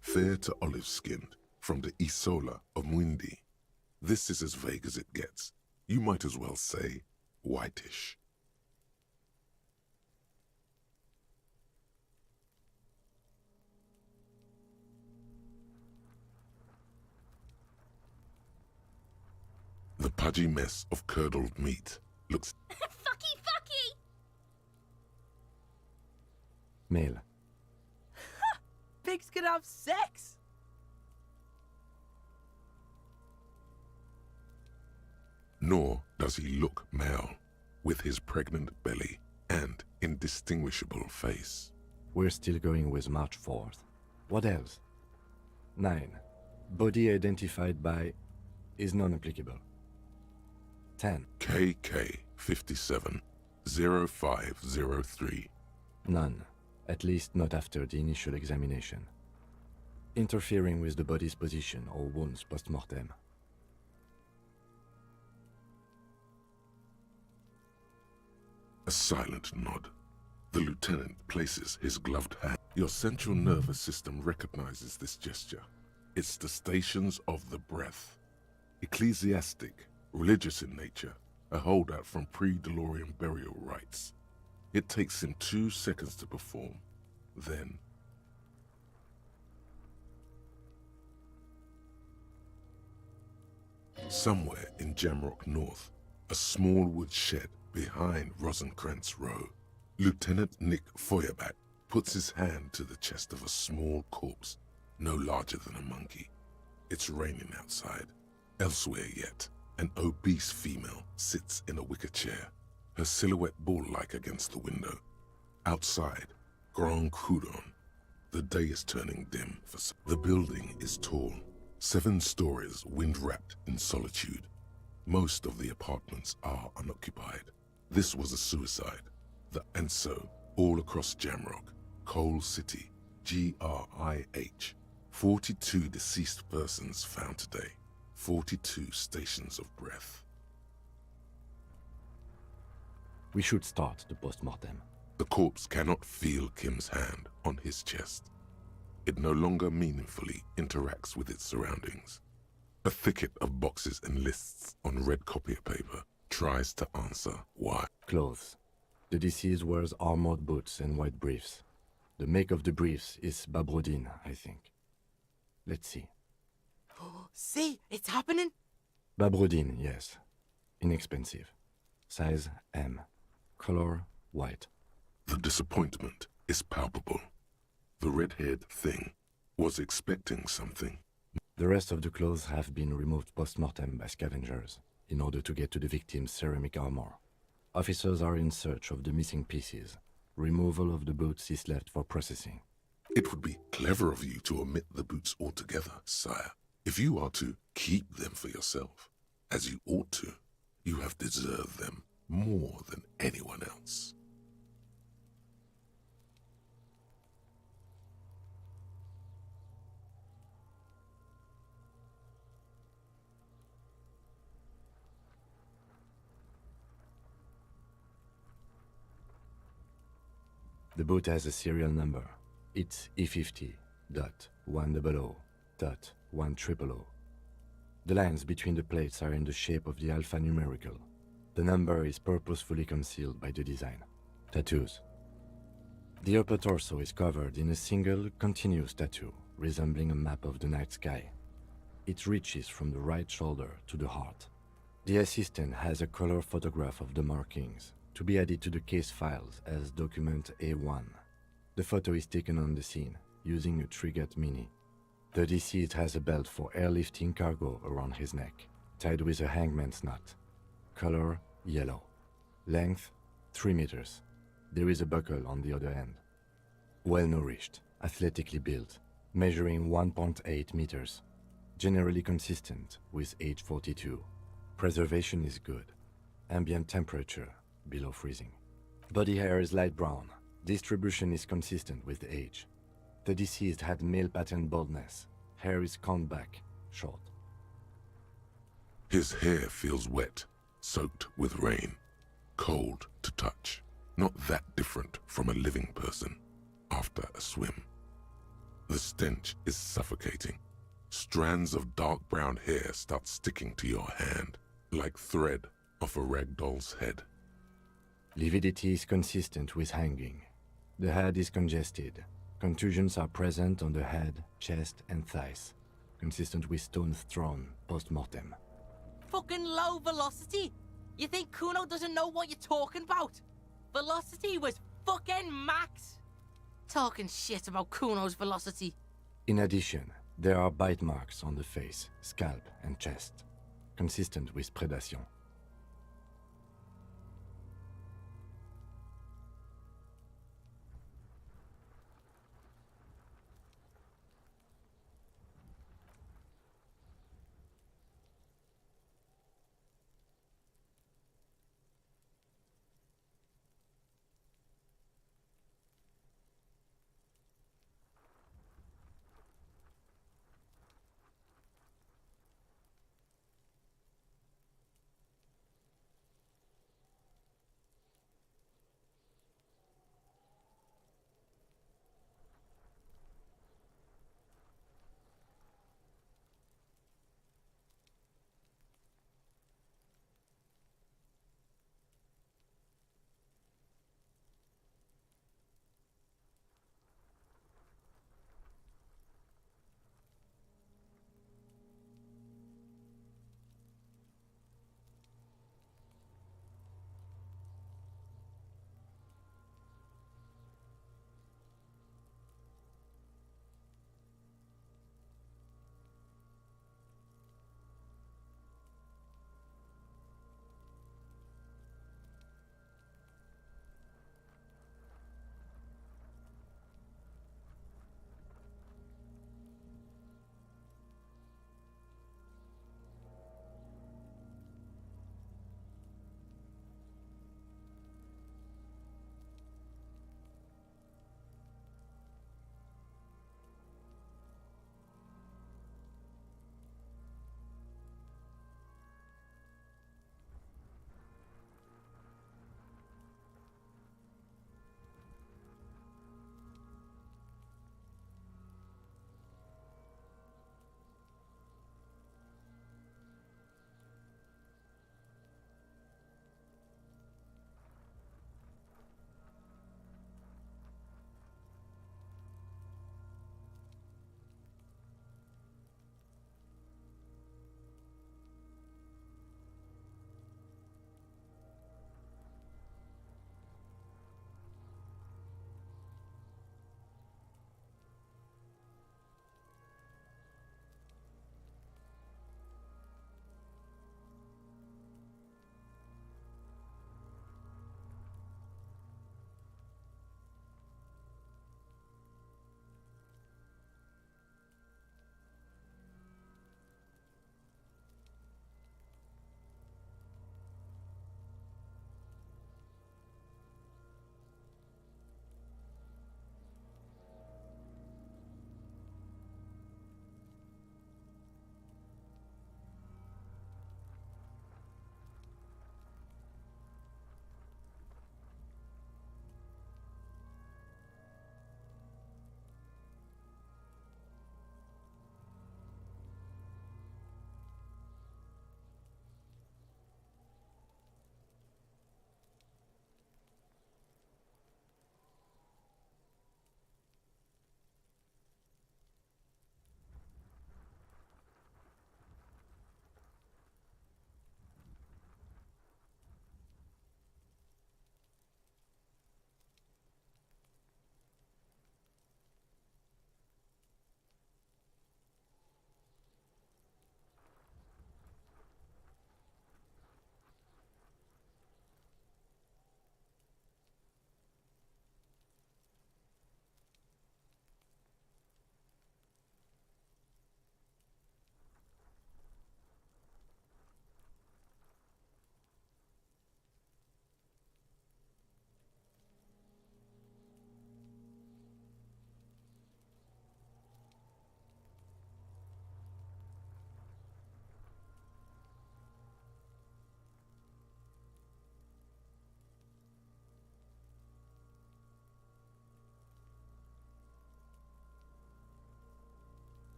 Fair to olive-skinned, from the Isola of Mundi. This is as vague as it gets. You might as well say whitish. The pudgy mess of curdled meat looks... Fucky! Male. Pigs can have sex! Nor does he look male, with his pregnant belly and indistinguishable face. We're still going with March 4th. What else? 9. Body identified by is non-applicable. 10. KK 57 0503. None. At least not after the initial examination. Interfering with the body's position or wounds post-mortem. A silent nod. The lieutenant places his gloved hand. Your central nervous system recognizes this gesture. It's the stations of the breath. Ecclesiastic, religious in nature, a holdout from pre-DeLorean burial rites. It takes him 2 seconds to perform. Then... somewhere in Jamrock North, a small wood shed behind Rosencrantz Row, Lieutenant Nick Feuerbach puts his hand to the chest of a small corpse, no larger than a monkey. It's raining outside. Elsewhere yet, an obese female sits in a wicker chair, her silhouette bull-like against the window. Outside, Grand Coudon. The day is turning dim. The building is tall, 7 stories, wind-wrapped in solitude. Most of the apartments are unoccupied. This was a suicide. And so, all across Jamrock, Coal City, GRIH, 42 deceased persons found today. 42 stations of breath. We should start the post-mortem. The corpse cannot feel Kim's hand on his chest. It no longer meaningfully interacts with its surroundings. A thicket of boxes and lists on red copier paper tries to answer why. Clothes. The deceased wears armored boots and white briefs. The make of the briefs is Babrodin, I think. Let's see. See, it's happening. Babrodin, yes. Inexpensive. Size M. Color white. The disappointment is palpable. The red-haired thing was expecting something. The rest of the clothes have been removed post-mortem by scavengers in order to get to the victim's ceramic armor. Officers are in search of the missing pieces. Removal of the boots is left for processing. It would be clever of you to omit the boots altogether, sire. If you are to keep them for yourself, as you ought to, you have deserved them more than anyone else. The boot has a serial number. It's E50.100.100. The lines between the plates are in the shape of the alphanumerical. The number is purposefully concealed by the design. Tattoos. The upper torso is covered in a single, continuous tattoo, resembling a map of the night sky. It reaches from the right shoulder to the heart. The assistant has a color photograph of the markings, to be added to the case files as document A1. The photo is taken on the scene, using a Trigat Mini. The deceased has a belt for airlifting cargo around his neck, tied with a hangman's knot. Color yellow. Length 3 meters. There is a buckle on the other end. Well-nourished, athletically built, measuring 1.8 meters. Generally consistent with age 42. Preservation is good. Ambient temperature below freezing. Body hair is light brown. Distribution is consistent with the age. The deceased had male pattern baldness. Hair is combed back, short. His hair feels wet, soaked with rain, cold to touch. Not that different from a living person after a swim. The stench is suffocating. Strands of dark brown hair start sticking to your hand, like thread off a rag doll's head. Lividity is consistent with hanging. The head is congested. Contusions are present on the head, chest, and thighs, consistent with stones thrown post-mortem. Fucking low velocity? You think Kuno doesn't know what you're talking about? Velocity was fucking max! Talking shit about Kuno's velocity. In addition, there are bite marks on the face, scalp, and chest, consistent with predation.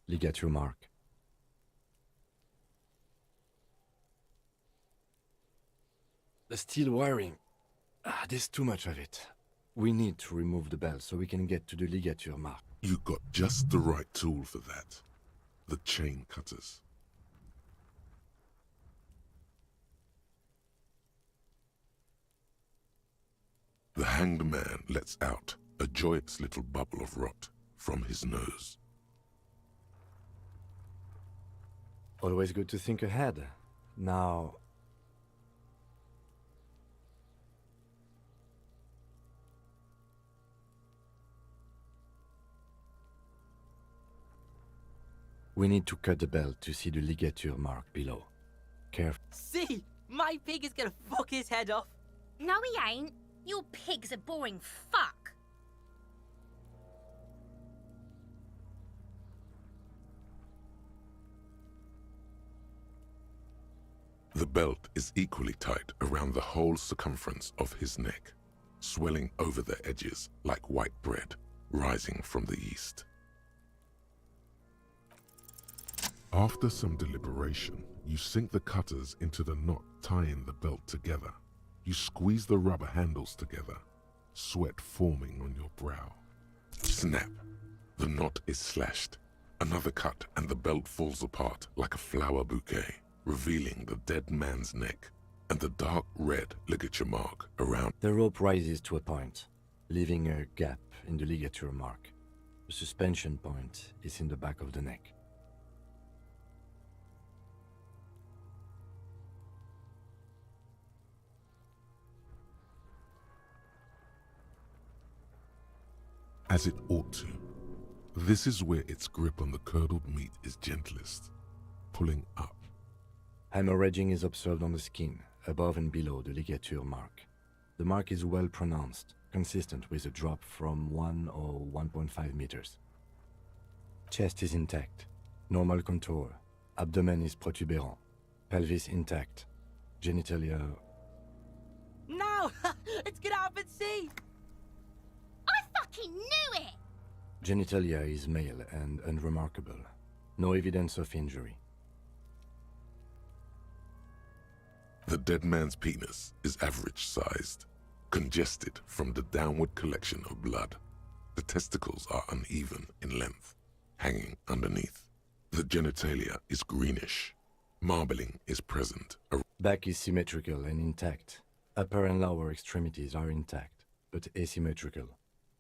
Ligature mark. The steel wiring. There's too much of it. We need to remove the bell so we can get to the ligature mark. You got just the right tool for that. The chain cutters. The hanged man lets out a joyous little bubble of rot from his nose. Always good to think ahead. Now... we need to cut the bell to see the ligature mark below. Careful. See? My pig is gonna fuck his head off. No, he ain't. Your pig's a boring fuck. The belt is equally tight around the whole circumference of his neck, swelling over the edges like white bread rising from the east. After some deliberation, you sink the cutters into the knot tying the belt together. You squeeze the rubber handles together, sweat forming on your brow. Snap! The knot is slashed. Another cut and the belt falls apart like a flower bouquet, revealing the dead man's neck and the dark red ligature mark around. The rope rises to a point, leaving a gap in the ligature mark. The suspension point is in the back of the neck. As it ought to. This is where its grip on the curdled meat is gentlest, pulling up. Hemorrhaging is observed on the skin, above and below the ligature mark. The mark is well pronounced, consistent with a drop from 1 or 1.5 meters. Chest is intact, normal contour, abdomen is protuberant, pelvis intact, genitalia... No! Let's get up and see! I fucking knew it! Genitalia is male and unremarkable. No evidence of injury. The dead man's penis is average-sized, congested from the downward collection of blood. The testicles are uneven in length, hanging underneath. The genitalia is greenish. Marbling is present. Back is symmetrical and intact. Upper and lower extremities are intact, but asymmetrical.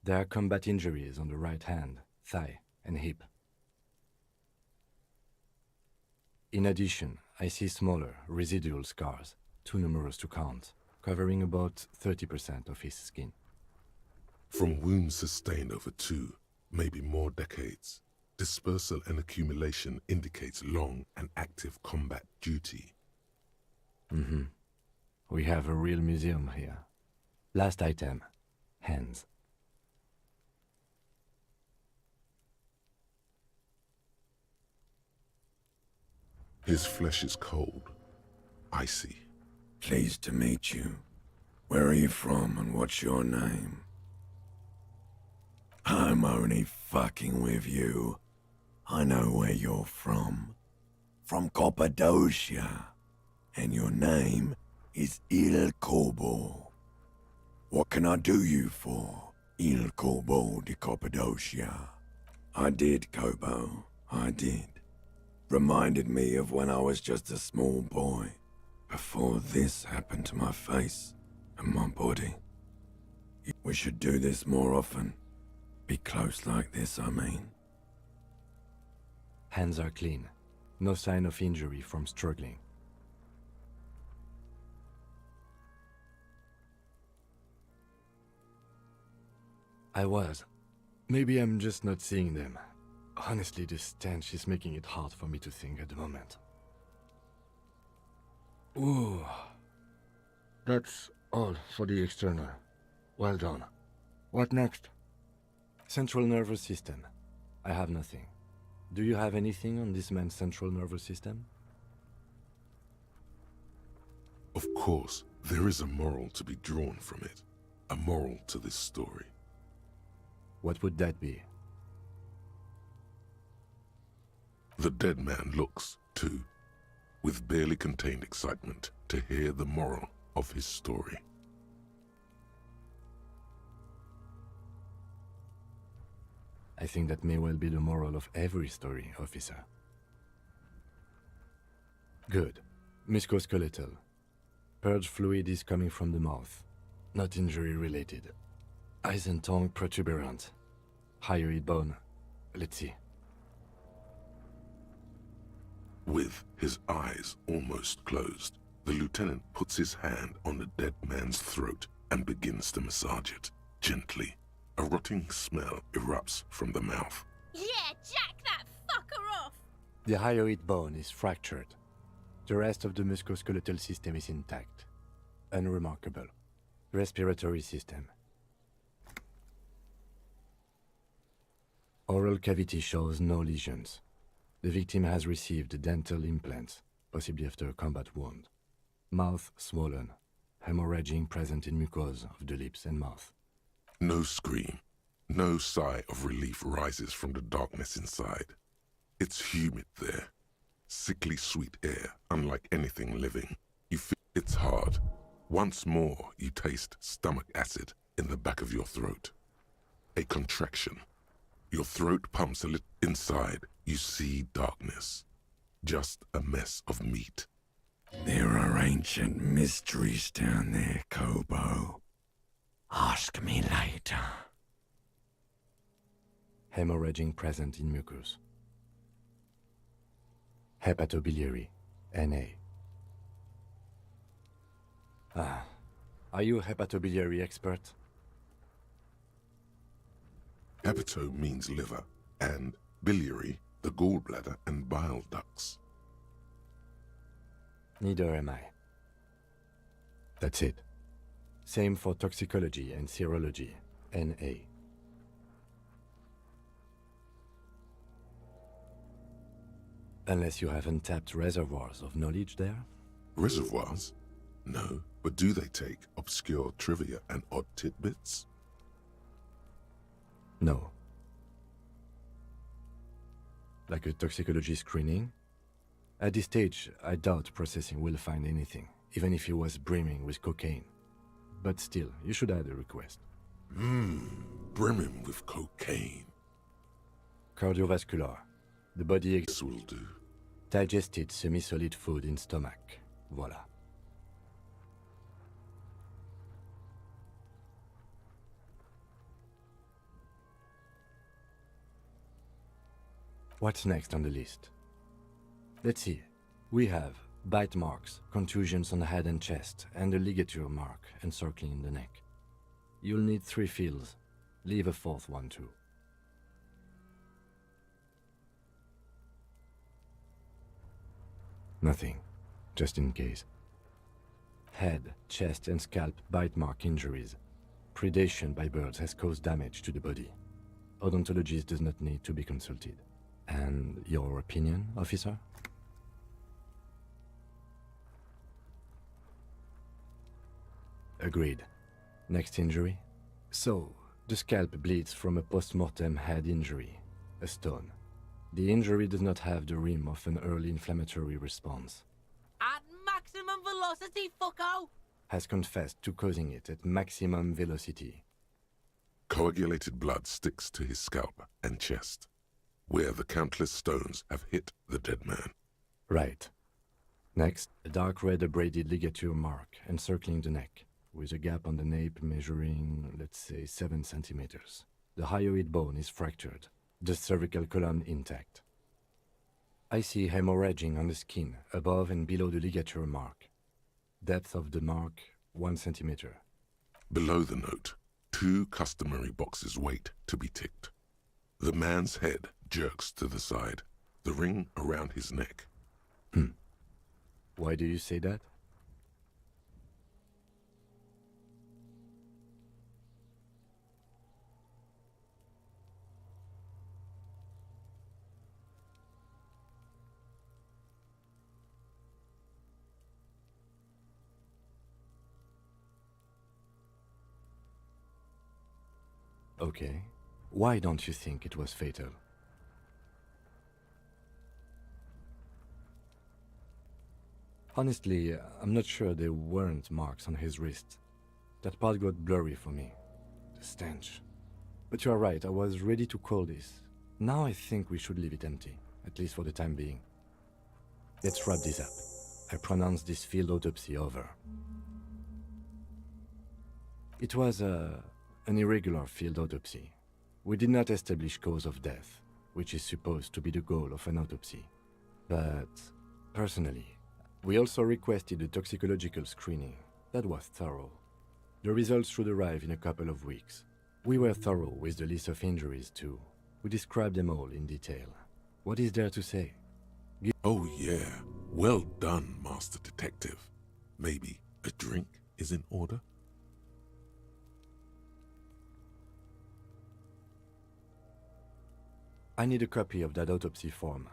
There are combat injuries on the right hand, thigh, and hip. In addition, I see smaller, residual scars, too numerous to count, covering about 30% of his skin. From wounds sustained over 2, maybe more decades, dispersal and accumulation indicates long and active combat duty. We have a real museum here. Last item, hands. His flesh is cold, icy. Pleased to meet you. Where are you from and what's your name? I'm only fucking with you. I know where you're from. From Cappadocia. And your name is Il Corbo. What can I do you for, Il Corbo de Cappadocia? I did, Kobo. I did. Reminded me of when I was just a small boy, before this happened to my face and my body. We should do this more often. Be close like this, I mean. Hands are clean. No sign of injury from struggling. I was. Maybe I'm just not seeing them. Honestly, this stench is making it hard for me to think at the moment. Ooh. That's all for the external. Well done. What next? Central nervous system. I have nothing. Do you have anything on this man's central nervous system? Of course, there is a moral to be drawn from it. A moral to this story. What would that be? The dead man looks, too, with barely contained excitement to hear the moral of his story. I think that may well be the moral of every story, officer. Good. Musculoskeletal. Purge fluid is coming from the mouth. Not injury-related. Eyes and tongue protuberant. Hyoid bone. Let's see. With his eyes almost closed, the lieutenant puts his hand on the dead man's throat and begins to massage it, gently. A rotting smell erupts from the mouth. Yeah, jack that fucker off! The hyoid bone is fractured. The rest of the musculoskeletal system is intact. Unremarkable. Respiratory system. Oral cavity shows no lesions. The victim has received dental implants, possibly after a combat wound. Mouth swollen. Hemorrhaging present in mucosa of the lips and mouth. No scream, no sigh of relief rises from the darkness inside. It's humid there. Sickly sweet air, unlike anything living. You feel it's hard. Once more, you taste stomach acid in the back of your throat. A contraction. Your throat pumps a little. Inside, you see darkness. Just a mess of meat. There are ancient mysteries down there, Kobo. Ask me later. Hemorrhaging present in mucus. Hepatobiliary, NA. Are you a hepatobiliary expert? Hepato means liver, and biliary, the gallbladder and bile ducts. Neither am I. That's it. Same for toxicology and serology, NA. Unless you have untapped reservoirs of knowledge there? Reservoirs? No, but do they take obscure trivia and odd tidbits? No. Like a toxicology screening? At this stage, I doubt processing will find anything, even if he was brimming with cocaine. But still, you should add a request. Brimming with cocaine. Cardiovascular. The body This will do. digested semi-solid food in stomach. Voila. What's next on the list? Let's see. We have bite marks, contusions on the head and chest, and a ligature mark encircling the neck. You'll need 3 fields. Leave a 4th one too. Nothing, just in case. Head, chest, and scalp bite mark injuries. Predation by birds has caused damage to the body. Odontologist does not need to be consulted. And your opinion, officer? Agreed. Next injury? So, the scalp bleeds from a post-mortem head injury, a stone. The injury does not have the rim of an early inflammatory response. At maximum velocity, fucko! Has confessed to causing it at maximum velocity. Coagulated blood sticks to his scalp and chest, where the countless stones have hit the dead man. Right. Next, a dark red abraded ligature mark encircling the neck, with a gap on the nape measuring, let's say, 7 centimeters. The hyoid bone is fractured, the cervical column intact. I see hemorrhaging on the skin, above and below the ligature mark. Depth of the mark, 1 centimeter. Below the note, 2 customary boxes wait to be ticked. The man's head jerks to the side, the ring around his neck. Why do you say that? Okay. Why don't you think it was fatal? Honestly, I'm not sure there weren't marks on his wrist. That part got blurry for me. The stench. But you are right, I was ready to call this. Now I think we should leave it empty, at least for the time being. Let's wrap this up. I pronounce this field autopsy over. It was an irregular field autopsy. We did not establish cause of death, which is supposed to be the goal of an autopsy. But, personally, we also requested a toxicological screening. That was thorough. The results should arrive in a couple of weeks. We were thorough with the list of injuries too. We described them all in detail. What is there to say? Oh yeah, well done, Master Detective. Maybe a drink is in order? I need a copy of that autopsy form.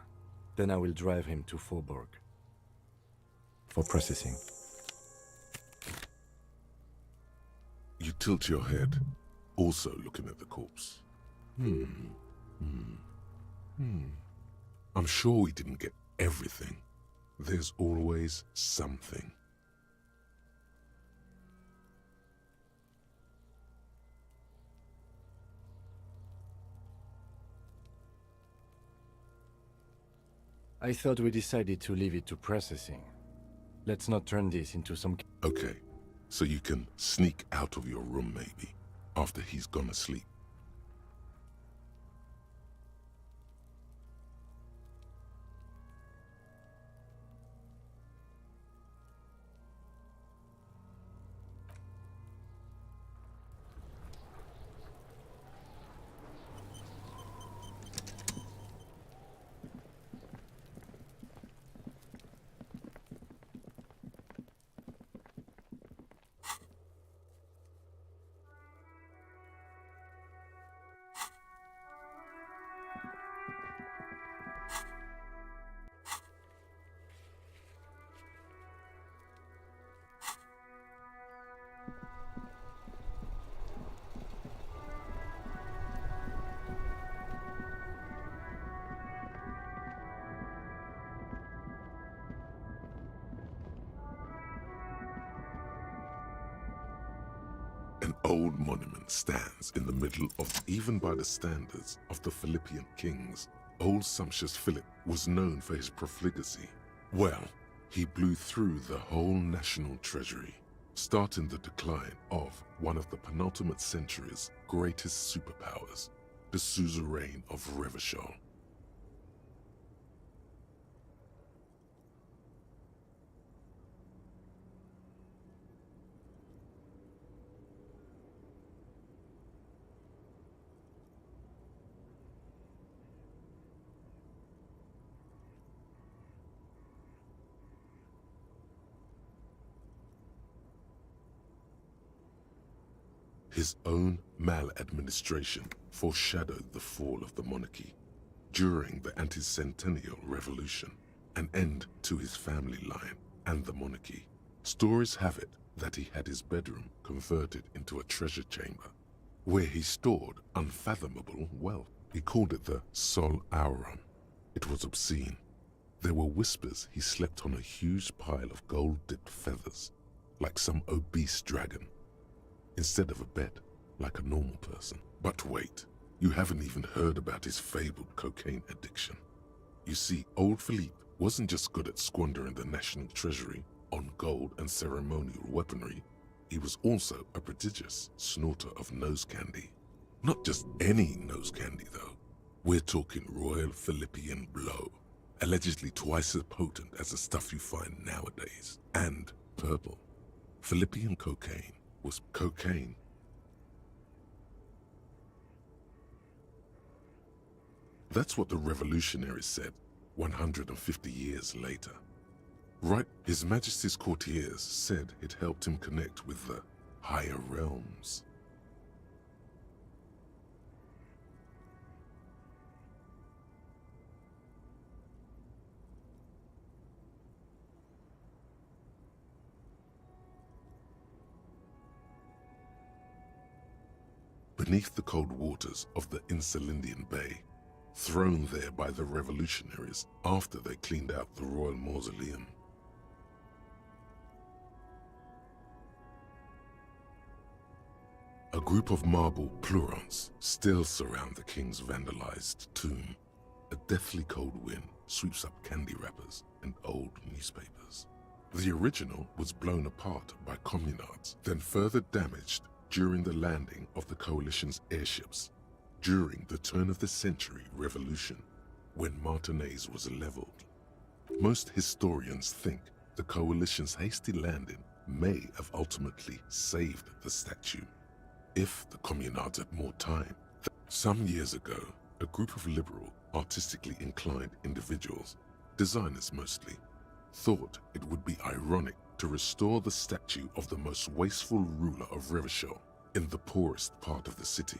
Then I will drive him to Faubourg for processing. You tilt your head, also looking at the corpse. I'm sure we didn't get everything. There's always something. I thought we decided to leave it to processing. Let's not turn this into some... Okay, so you can sneak out of your room maybe, after he's gone asleep. An old monument stands in the middle of, even by the standards of the Philippian kings, old sumptuous Philip was known for his profligacy. Well, he blew through the whole national treasury, starting the decline of one of the penultimate century's greatest superpowers, the suzerain of Revachol. His own maladministration foreshadowed the fall of the monarchy during the anti-centennial revolution, an end to his family line and the monarchy. Stories have it that he had his bedroom converted into a treasure chamber, where he stored unfathomable wealth. He called it the Sol Auron. It was obscene. There were whispers he slept on a huge pile of gold-dipped feathers, like some obese dragon, instead of a bed, like a normal person. But wait, you haven't even heard about his fabled cocaine addiction. You see, old Philippe wasn't just good at squandering the national treasury on gold and ceremonial weaponry, he was also a prodigious snorter of nose candy. Not just any nose candy though. We're talking Royal Philippian Blow, allegedly twice as potent as the stuff you find nowadays, and purple. Philippian cocaine was cocaine. That's what the revolutionaries said 150 years later. Right, His Majesty's courtiers said it helped him connect with the higher realms. Beneath the cold waters of the Insulindian Bay, thrown there by the revolutionaries after they cleaned out the royal mausoleum, A group of marble pleurons still surround the king's vandalized tomb. A deathly cold wind sweeps up candy wrappers and old newspapers. The original was blown apart by communards, then further damaged during the landing of the coalition's airships during the turn-of-the-century revolution, when Martinez was leveled. Most historians think the coalition's hasty landing may have ultimately saved the statue, if the communards had more time. Some years ago, a group of liberal, artistically inclined individuals, designers mostly, thought it would be ironic to restore the statue of the most wasteful ruler of Revachol in the poorest part of the city.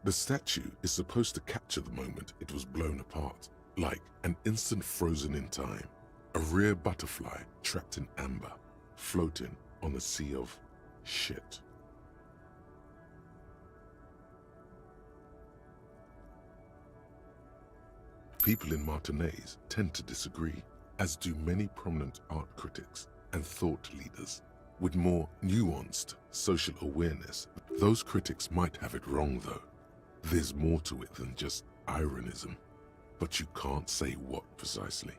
The statue is supposed to capture the moment it was blown apart, like an instant frozen in time, a rare butterfly trapped in amber, floating on a sea of shit. People in Martinez tend to disagree, as do many prominent art critics and thought leaders. With more nuanced social awareness, those critics might have it wrong though. There's more to it than just ironism, but you can't say what precisely.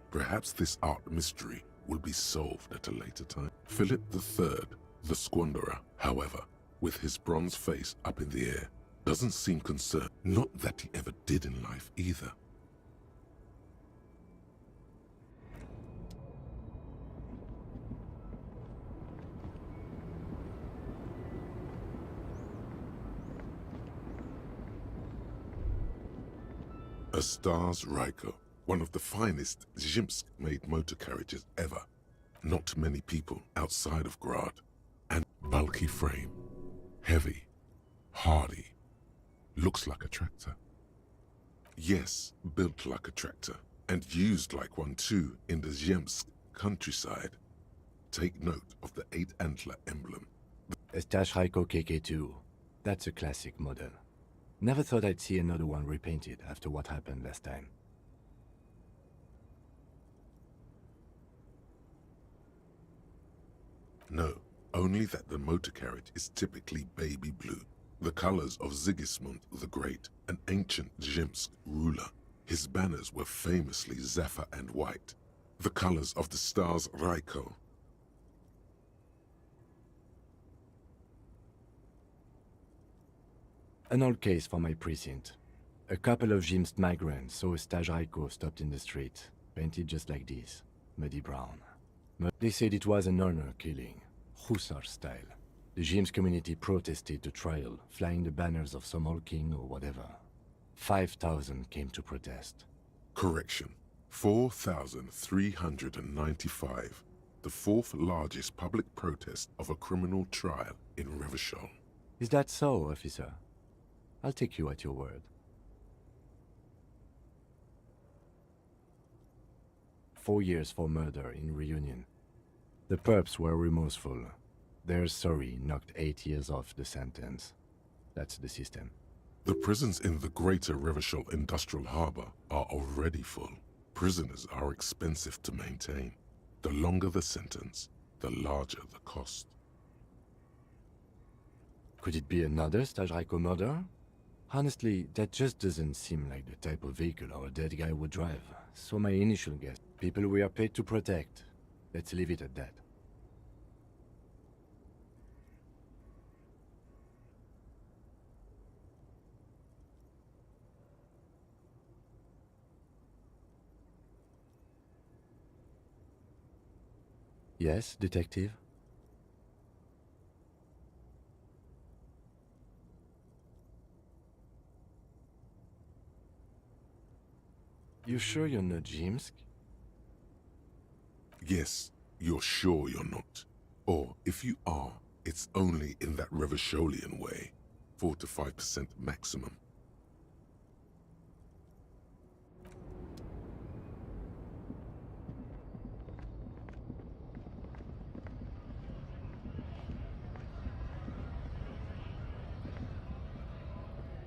Perhaps this art mystery will be solved at a later time. Philip III, the Squanderer, however, with his bronze face up in the air, doesn't seem concerned. Not that he ever did in life either. A Stars Ryko, one of the finest Zhimsk-made motor carriages ever. Not many people outside of Grad. And bulky frame, heavy, hardy, looks like a tractor. Yes, built like a tractor, and used like one too in the Zhimsk countryside. Take note of the 8-antler emblem. A Stash Ryko KK2. That's a classic model. Never thought I'd see another one repainted after what happened last time. No, only that the motor carriage is typically baby blue, the colors of Sigismund the Great, an ancient Zhimsk ruler. His banners were famously zephyr and white, the colors of the Stars Ryko. An old case for my precinct. A couple of Zhimsk migrants saw a Staj Ryko stopped in the street, painted just like this, muddy brown. They said it was an honor killing, Hussar style. The Zhimsk community protested the trial, flying the banners of some old king or whatever. 5,000 came to protest. Correction, 4,395, the fourth largest public protest of a criminal trial in Revachol. Is that so, officer? I'll take you at your word. 4 years for murder in Reunion. The perps were remorseful. Their sorry knocked 8 years off the sentence. That's the system. The prisons in the greater Revachol industrial harbor are already full. Prisoners are expensive to maintain. The longer the sentence, the larger the cost. Could it be another Staj Ryko murder? Honestly, that just doesn't seem like the type of vehicle our dead guy would drive. So my initial guess, people we are paid to protect. Let's leave it at that. Yes, detective? You sure you're not Zhimsk? Yes, you're sure you're not. Or if you are, it's only in that Revacholian way. 4 to 5% maximum.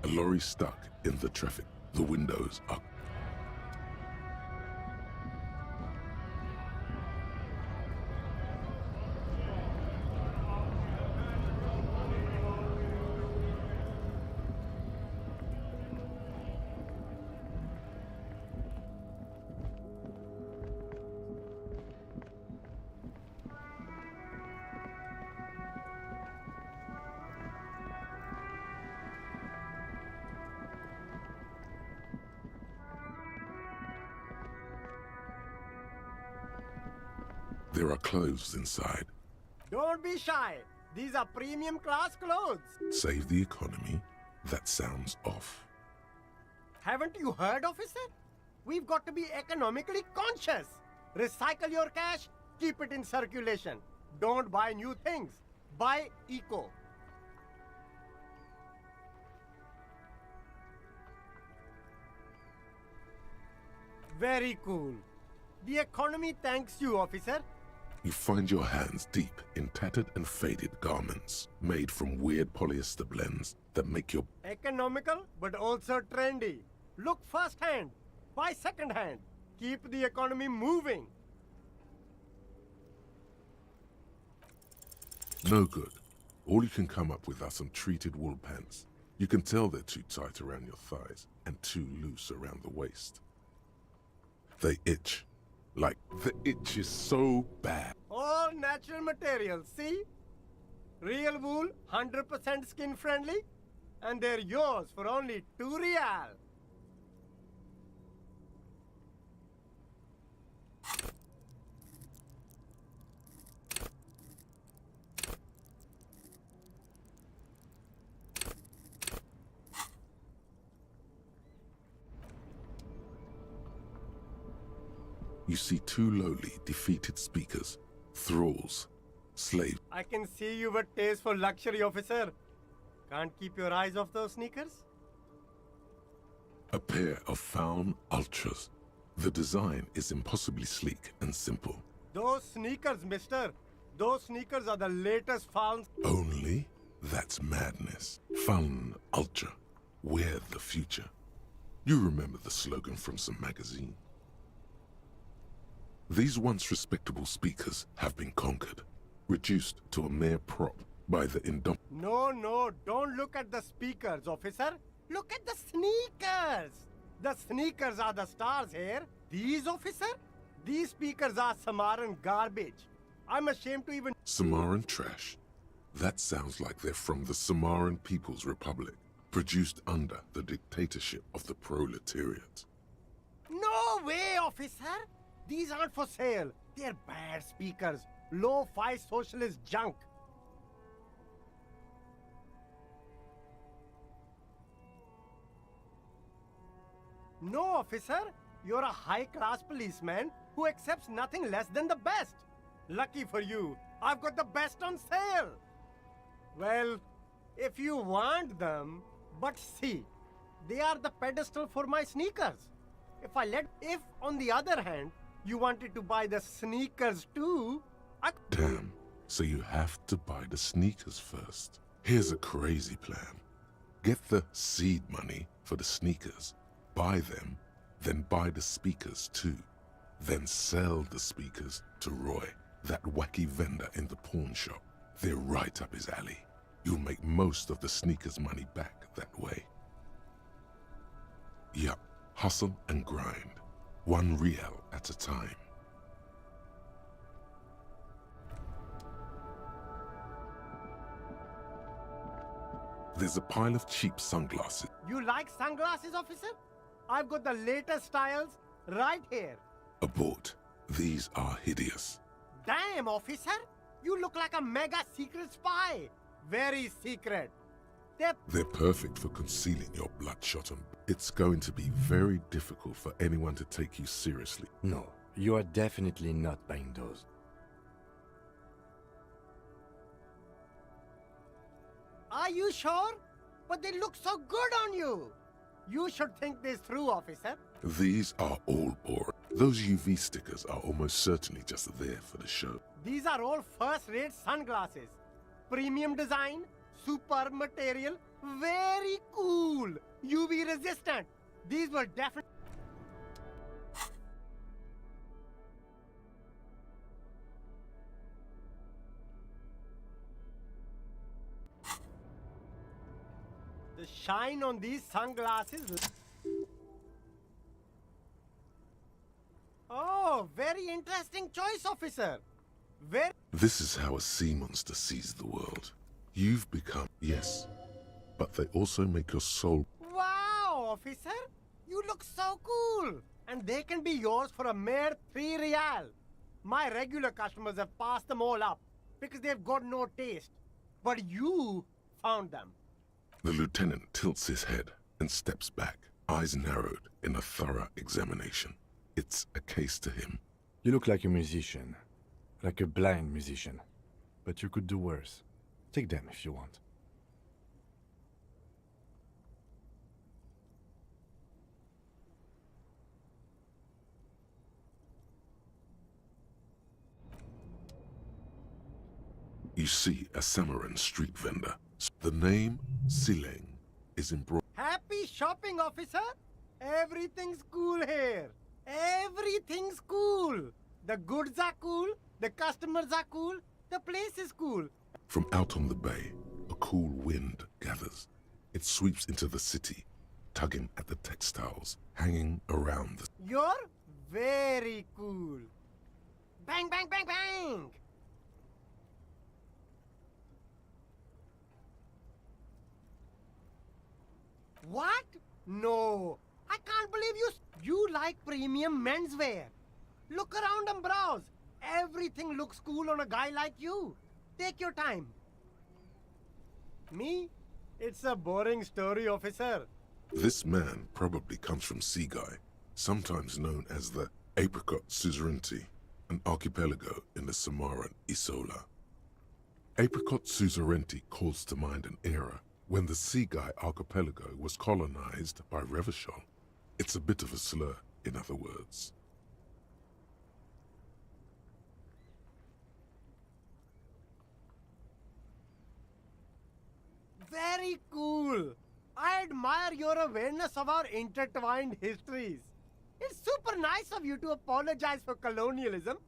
A lorry stuck in the traffic. The windows are... There are clothes inside. Don't be shy. These are premium class clothes. Save the economy? That sounds off. Haven't you heard, officer? We've got to be economically conscious. Recycle your cash, keep it in circulation. Don't buy new things. Buy eco. Very cool. The economy thanks you, officer. You find your hands deep in tattered and faded garments made from weird polyester blends that make your... Economical, but also trendy. Look first-hand, buy second-hand. Keep the economy moving. No good. All you can come up with are some treated wool pants. You can tell they're too tight around your thighs and too loose around the waist. They itch. Like, the itch is so bad. All natural materials, see? Real wool, 100% skin friendly, and they're yours for only 2 real. You see 2 lowly, defeated speakers, thralls, slaves. I can see you've a taste for luxury, officer. Can't keep your eyes off those sneakers? A pair of Faun Ultras. The design is impossibly sleek and simple. Those sneakers, mister. Those sneakers are the latest Faun. Only? That's madness. Faun Ultra. We're the future. You remember the slogan from some magazine. These once respectable speakers have been conquered, reduced to a mere prop by the No, don't look at the speakers, officer. Look at the sneakers. The sneakers are the stars here. These, officer? These speakers are Samaran garbage. I'm ashamed to even... Samaran trash? That sounds like they're from the Samaran People's Republic, produced under the dictatorship of the proletariat. No way, officer. These aren't for sale. They're bad speakers. Low-fi socialist junk. No, officer. You're a high-class policeman who accepts nothing less than the best. Lucky for you, I've got the best on sale. Well, if you want them, but see, they are the pedestal for my sneakers. If, on the other hand, you wanted to buy the sneakers too, Damn, so you have to buy the sneakers first. Here's a crazy plan. Get the seed money for the sneakers, buy them, then buy the speakers too. Then sell the speakers to Roy, that wacky vendor in the pawn shop. They're right up his alley. You'll make most of the sneakers money back that way. Yup, hustle and grind. 1 real at a time. There's a pile of cheap sunglasses. You like sunglasses, officer? I've got the latest styles right here. Abort. These are hideous. Damn, officer! You look like a mega secret spy. Very secret. They're perfect for concealing your bloodshot and... It's going to be very difficult for anyone to take you seriously. No, you are definitely not buying those. Are you sure? But they look so good on you. You should think this through, officer. These are all boring. Those UV stickers are almost certainly just there for the show. These are all first-rate sunglasses. Premium design, super material, very cool, UV resistant. These were definitely. The shine on these sunglasses. Oh, very interesting choice, officer. Very. This is how a sea monster sees the world. You've become, yes, but they also make your soul. Wow, officer, you look so cool. And they can be yours for a mere 3 real. My regular customers have passed them all up because they've got no taste. But you found them. The lieutenant tilts his head and steps back, eyes narrowed in a thorough examination. It's a case to him. You look like a musician. Like a blind musician. But you could do worse. Take them if you want. You see a Samaran street vendor. The name Sileng is embroidered. Happy shopping, officer. Everything's cool here. Everything's cool. The goods are cool. The customers are cool. The place is cool. From out on the bay, a cool wind gathers. It sweeps into the city, tugging at the textiles hanging around the... You're very cool. Bang, bang, bang, bang. What? No. I can't believe you like premium menswear. Look around and browse. Everything looks cool on a guy like you. Take your time. Me? It's a boring story, officer. This man probably comes from Seaguy, sometimes known as the Apricot Suzerainty, an archipelago in the Samaran Isola. Apricot Suzerainty calls to mind an era when the Seaguy archipelago was colonized by Revachol. It's a bit of a slur, in other words. Very cool. I admire your awareness of our intertwined histories. It's super nice of you to apologize for colonialism.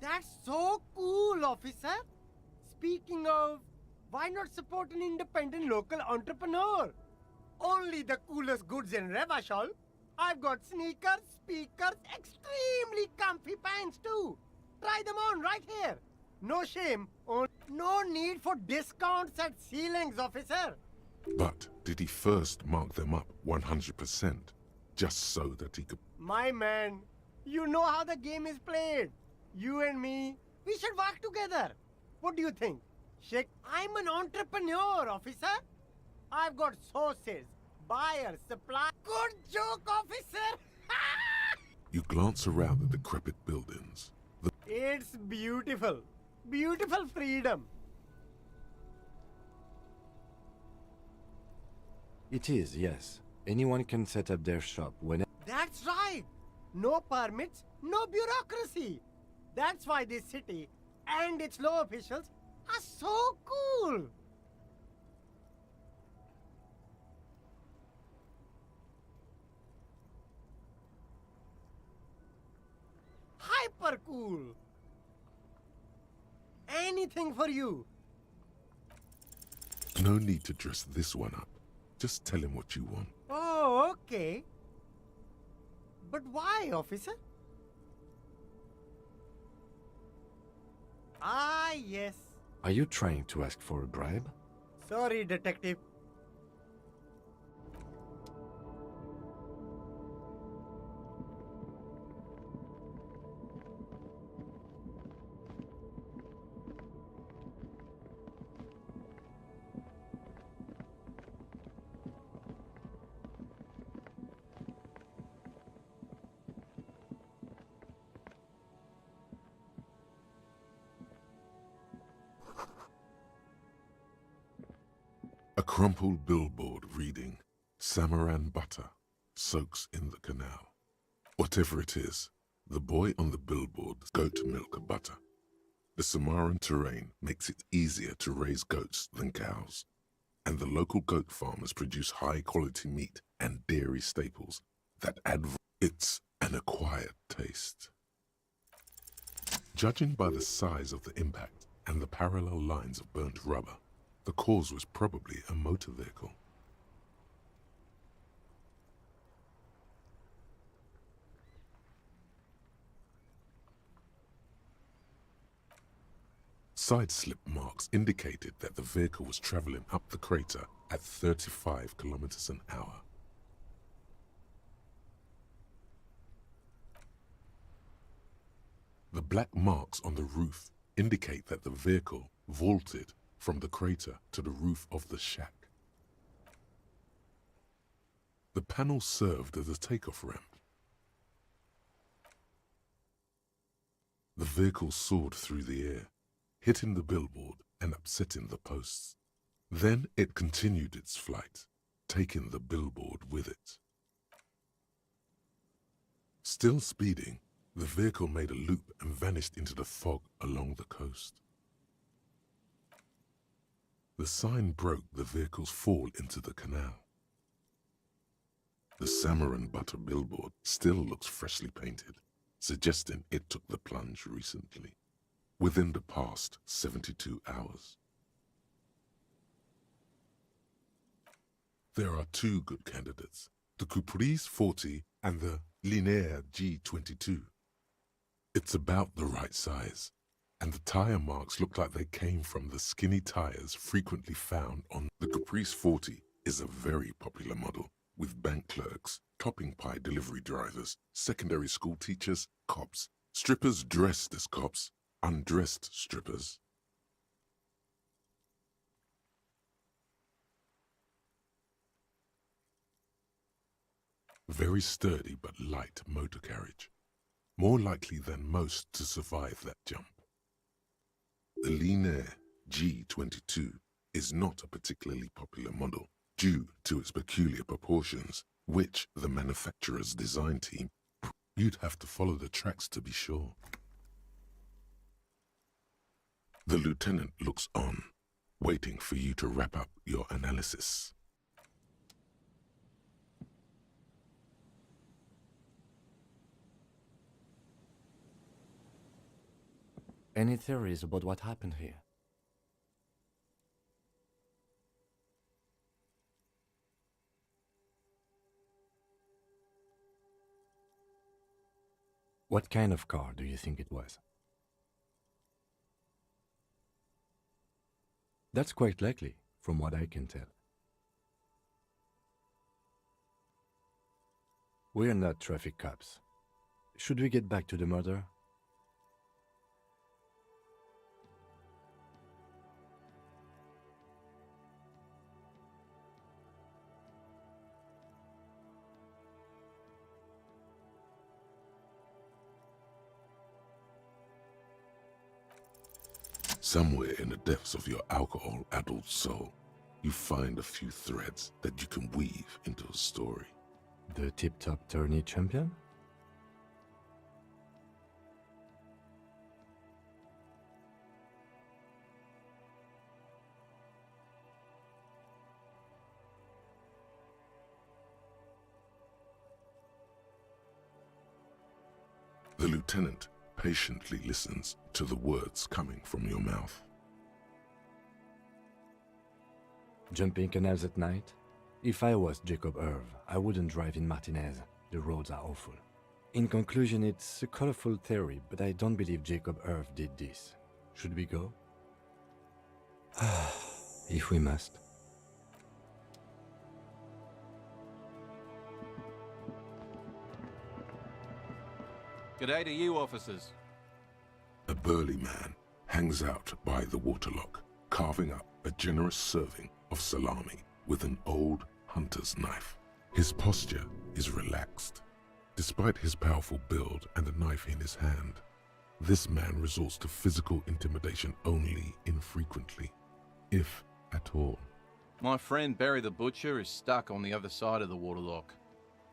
That's so cool, officer. Speaking of, why not support an independent local entrepreneur? Only the coolest goods in Revachol. I've got sneakers, speakers, extremely comfy pants too. Try them on right here. No shame, no need for discounts at ceilings, officer. But did he first mark them up 100%, just so that he could... My man, you know how the game is played. You and me, we should work together. What do you think? Sheikh, I'm an entrepreneur, officer. I've got sources, buyers, supply. Good joke, officer. You glance around the decrepit buildings. It's beautiful. Beautiful freedom. It is, yes. Anyone can set up their shop whenever. That's right. No permits, no bureaucracy. That's why this city and its law officials are so cool. cool. Anything for you. No need to dress this one up. Just tell him what you want. Oh, okay. But why, officer? Ah, yes. Are you trying to ask for a bribe? Sorry, detective. A crumpled billboard reading, Samaran butter soaks in the canal. Whatever it is, the boy on the billboard goat milk butter. The Samaran terrain makes it easier to raise goats than cows, and the local goat farmers produce high-quality meat and dairy staples that add it's an acquired taste. Judging by the size of the impact and the parallel lines of burnt rubber, the cause was probably a motor vehicle. Side slip marks indicated that the vehicle was traveling up the crater at 35 kilometers an hour. The black marks on the roof indicate that the vehicle vaulted from the crater to the roof of the shack. The panel served as a takeoff ramp. The vehicle soared through the air, hitting the billboard and upsetting the posts. Then it continued its flight, taking the billboard with it. Still speeding, the vehicle made a loop and vanished into the fog along the coast. The sign broke the vehicle's fall into the canal. The Samaran butter billboard still looks freshly painted, suggesting it took the plunge recently, within the past 72 hours. There are two good candidates, the Caprice 40 and the Linear G22. It's about the right size, and the tire marks look like they came from the skinny tires frequently found on the Caprice 40 is a very popular model with bank clerks, topping pie delivery drivers, secondary school teachers, cops, strippers dressed as cops, undressed strippers. Very sturdy but light motor carriage, more likely than most to survive that jump. The Linear G22 is not a particularly popular model due to its peculiar proportions, which the manufacturer's design team, you'd have to follow the tracks to be sure. The lieutenant looks on, waiting for you to wrap up your analysis. Any theories about what happened here? What kind of car do you think it was? That's quite likely, from what I can tell. We're not traffic cops. Should we get back to the murder? Somewhere in the depths of your alcohol-addled soul, you find a few threads that you can weave into a story. The tip-top tourney champion? The lieutenant patiently listens to the words coming from your mouth. Jumping canals at night? If I was Jacob Irv, I wouldn't drive in Martinez. The roads are awful. In conclusion, it's a colorful theory, but I don't believe Jacob Irv did this. Should we go? If we must. G'day to you, officers. A burly man hangs out by the waterlock, carving up a generous serving of salami with an old hunter's knife. His posture is relaxed. Despite his powerful build and a knife in his hand, this man resorts to physical intimidation only infrequently, if at all. My friend Barry the Butcher is stuck on the other side of the waterlock.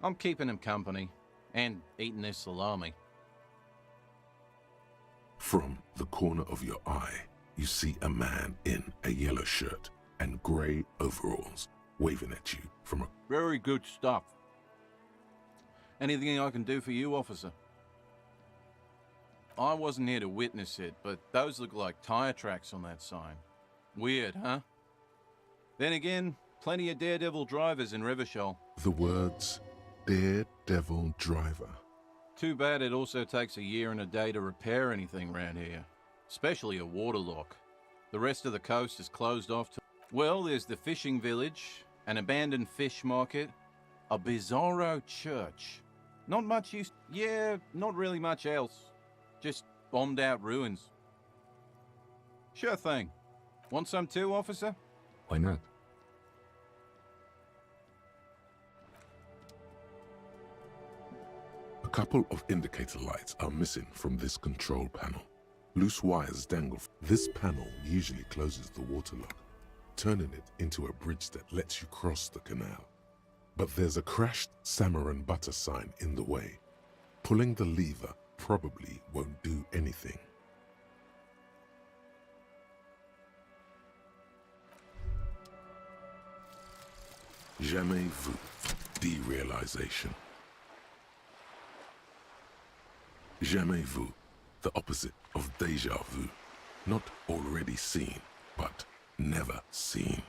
I'm keeping him company and eating his salami. From the corner of your eye, you see a man in a yellow shirt and grey overalls waving at you from a... Very good stuff. Anything I can do for you, officer? I wasn't here to witness it, but those look like tire tracks on that sign. Weird, huh? Then again, plenty of daredevil drivers in Rivershoal. The words, Daredevil Driver. Too bad it also takes a year and a day to repair anything around here. Especially a waterlock. The rest of the coast is closed off to... Well, there's the fishing village, an abandoned fish market, a bizarro church. Not much use... Yeah, not really much else. Just bombed out ruins. Sure thing. Want some too, officer? Why not? A couple of indicator lights are missing from this control panel. Loose wires dangle. This panel usually closes the waterlock, turning it into a bridge that lets you cross the canal. But there's a crashed salmon and butter sign in the way. Pulling the lever probably won't do anything. Jamais vu. Derealization. Jamais vu. The opposite of déjà vu. Not already seen, but never seen.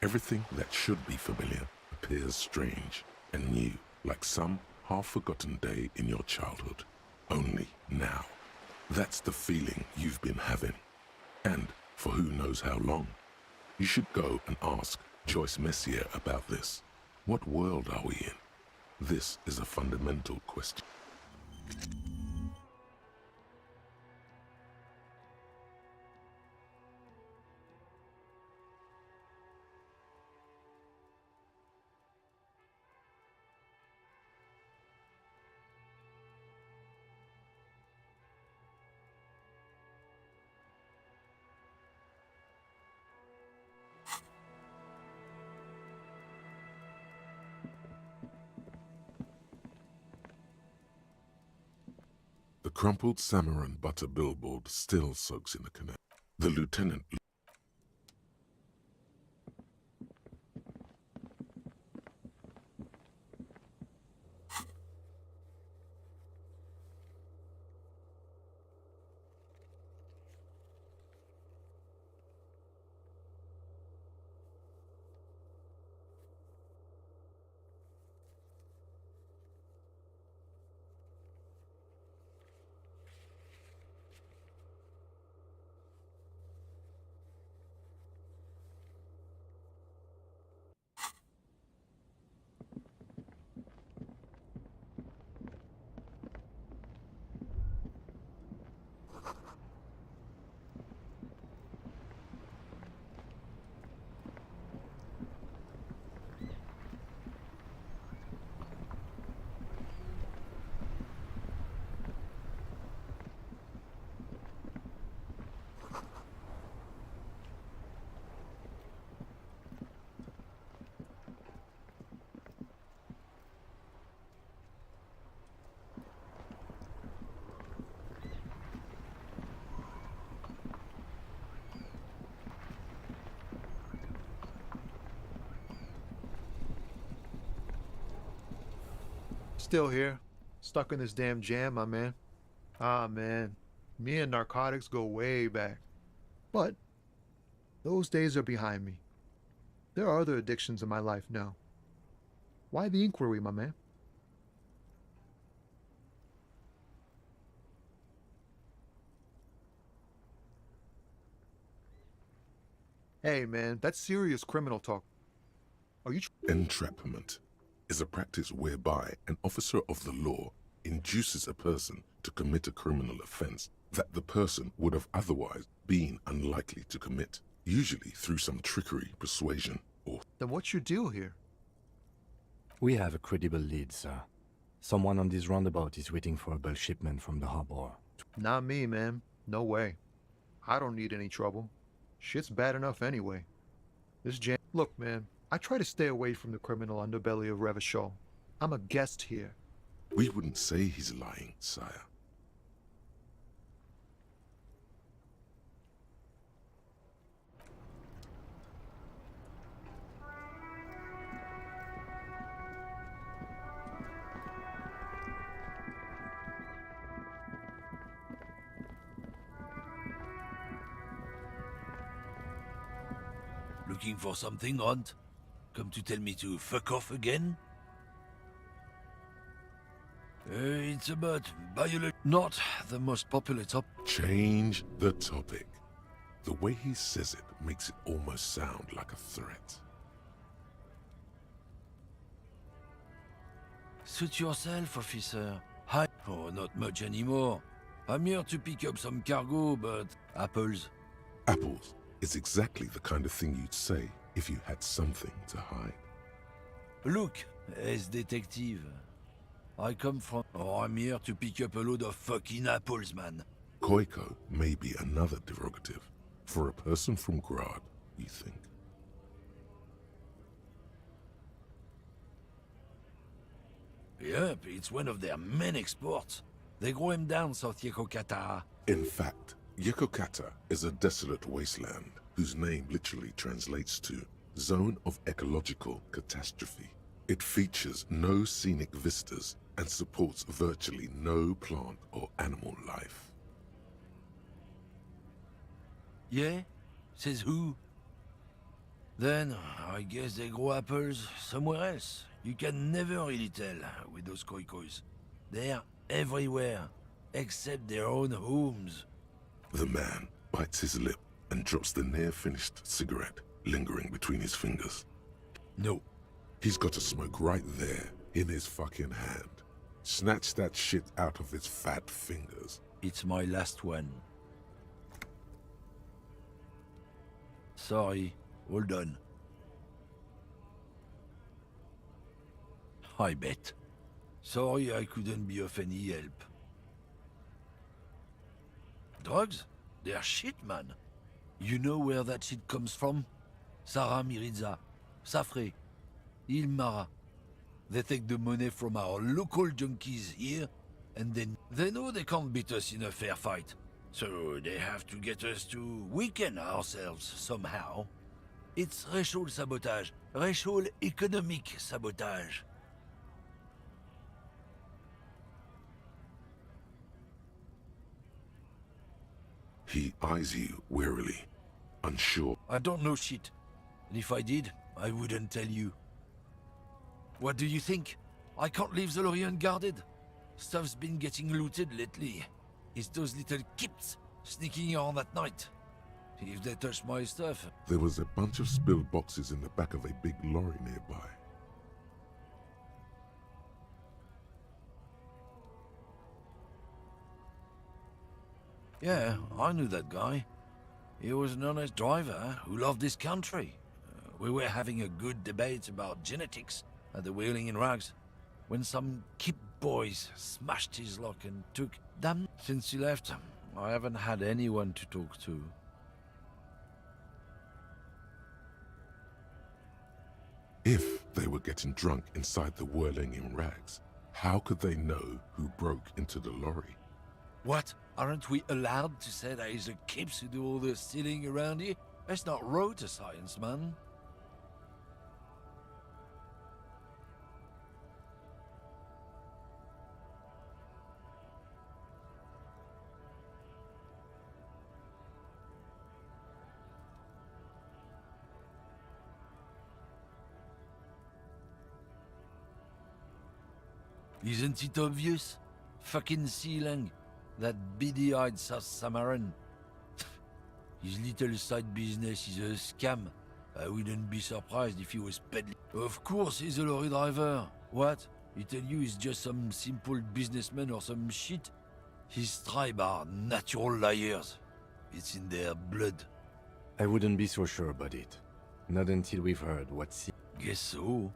Everything that should be familiar appears strange and new, like some half-forgotten day in your childhood. Only now. That's the feeling you've been having. And for who knows how long. You should go and ask Joyce Messier about this. What world are we in? This is a fundamental question. The crumpled salmon and butter billboard still soaks in the canal. The lieutenant... Still here. Stuck in this damn jam, my man. Ah, man. Me and narcotics go way back. But those days are behind me. There are other addictions in my life now. Why the inquiry, my man? Hey, man, that's serious criminal talk. Are you... Entrapment is a practice whereby an officer of the law induces a person to commit a criminal offense that the person would have otherwise been unlikely to commit, usually through some trickery, persuasion, or... Then what's your deal here? We have a credible lead, sir. Someone on this roundabout is waiting for a bulk shipment from the harbor. Not me, man. No way. I don't need any trouble. Shit's bad enough anyway. This jam... Look, man, I try to stay away from the criminal underbelly of Revachol. I'm a guest here. We wouldn't say he's lying, sire. Looking for something, Hunt? Come to tell me to fuck off again? It's about biology. Not the most popular top. Change the topic. The way he says it makes it almost sound like a threat. Suit yourself, officer. Hi. Oh, not much anymore. I'm here to pick up some cargo, but apples. Apples is exactly the kind of thing you'd say if you had something to hide. Look, as detective. I come from... Oh, I'm here to pick up a load of fucking apples, man. Koiko may be another derogative. For a person from Grad, you think? Yep, it's one of their main exports. They grow him down South Yekokata. In fact, Yekokata is a desolate wasteland whose name literally translates to Zone of Ecological Catastrophe. It features no scenic vistas and supports virtually no plant or animal life. Yeah? Says who? Then, I guess they grow apples somewhere else. You can never really tell with those koikos. They're everywhere, except their own homes. The man bites his lip and drops the near-finished cigarette lingering between his fingers. No. He's got a smoke right there in his fucking hand. Snatch that shit out of his fat fingers. It's my last one. Sorry, all done. I bet. Sorry I couldn't be of any help. Drugs? They're shit, man. You know where that shit comes from? Sarah Miriza, Safre, Ilmara. They take the money from our local junkies here, and then they know they can't beat us in a fair fight. So they have to get us to weaken ourselves somehow. It's racial sabotage, racial economic sabotage. He eyes you warily, unsure. I don't know shit. And if I did, I wouldn't tell you. What do you think? I can't leave the lorry unguarded. Stuff's been getting looted lately. It's those little kips sneaking around at night. If they touch my stuff... There was a bunch of spilled boxes in the back of a big lorry nearby. Yeah, I knew that guy. He was an honest driver who loved this country. We were having a good debate about genetics at the Wheeling in Rags when some kip boys smashed his lock and took... Damn, since he left, I haven't had anyone to talk to. If they were getting drunk inside the Whirling in Rags, how could they know who broke into the lorry? What? Aren't we allowed to say that it's the kips who do all the stealing around here? That's not road to science, man. Isn't it obvious? Fucking Sealang, that beady-eyed South Samaran. His little side business is a scam. I wouldn't be surprised if he was peddling. Of course he's a lorry driver. What? He tell you he's just some simple businessman or some shit? His tribe are natural liars. It's in their blood. I wouldn't be so sure about it. Not until we've heard what's... Guess so.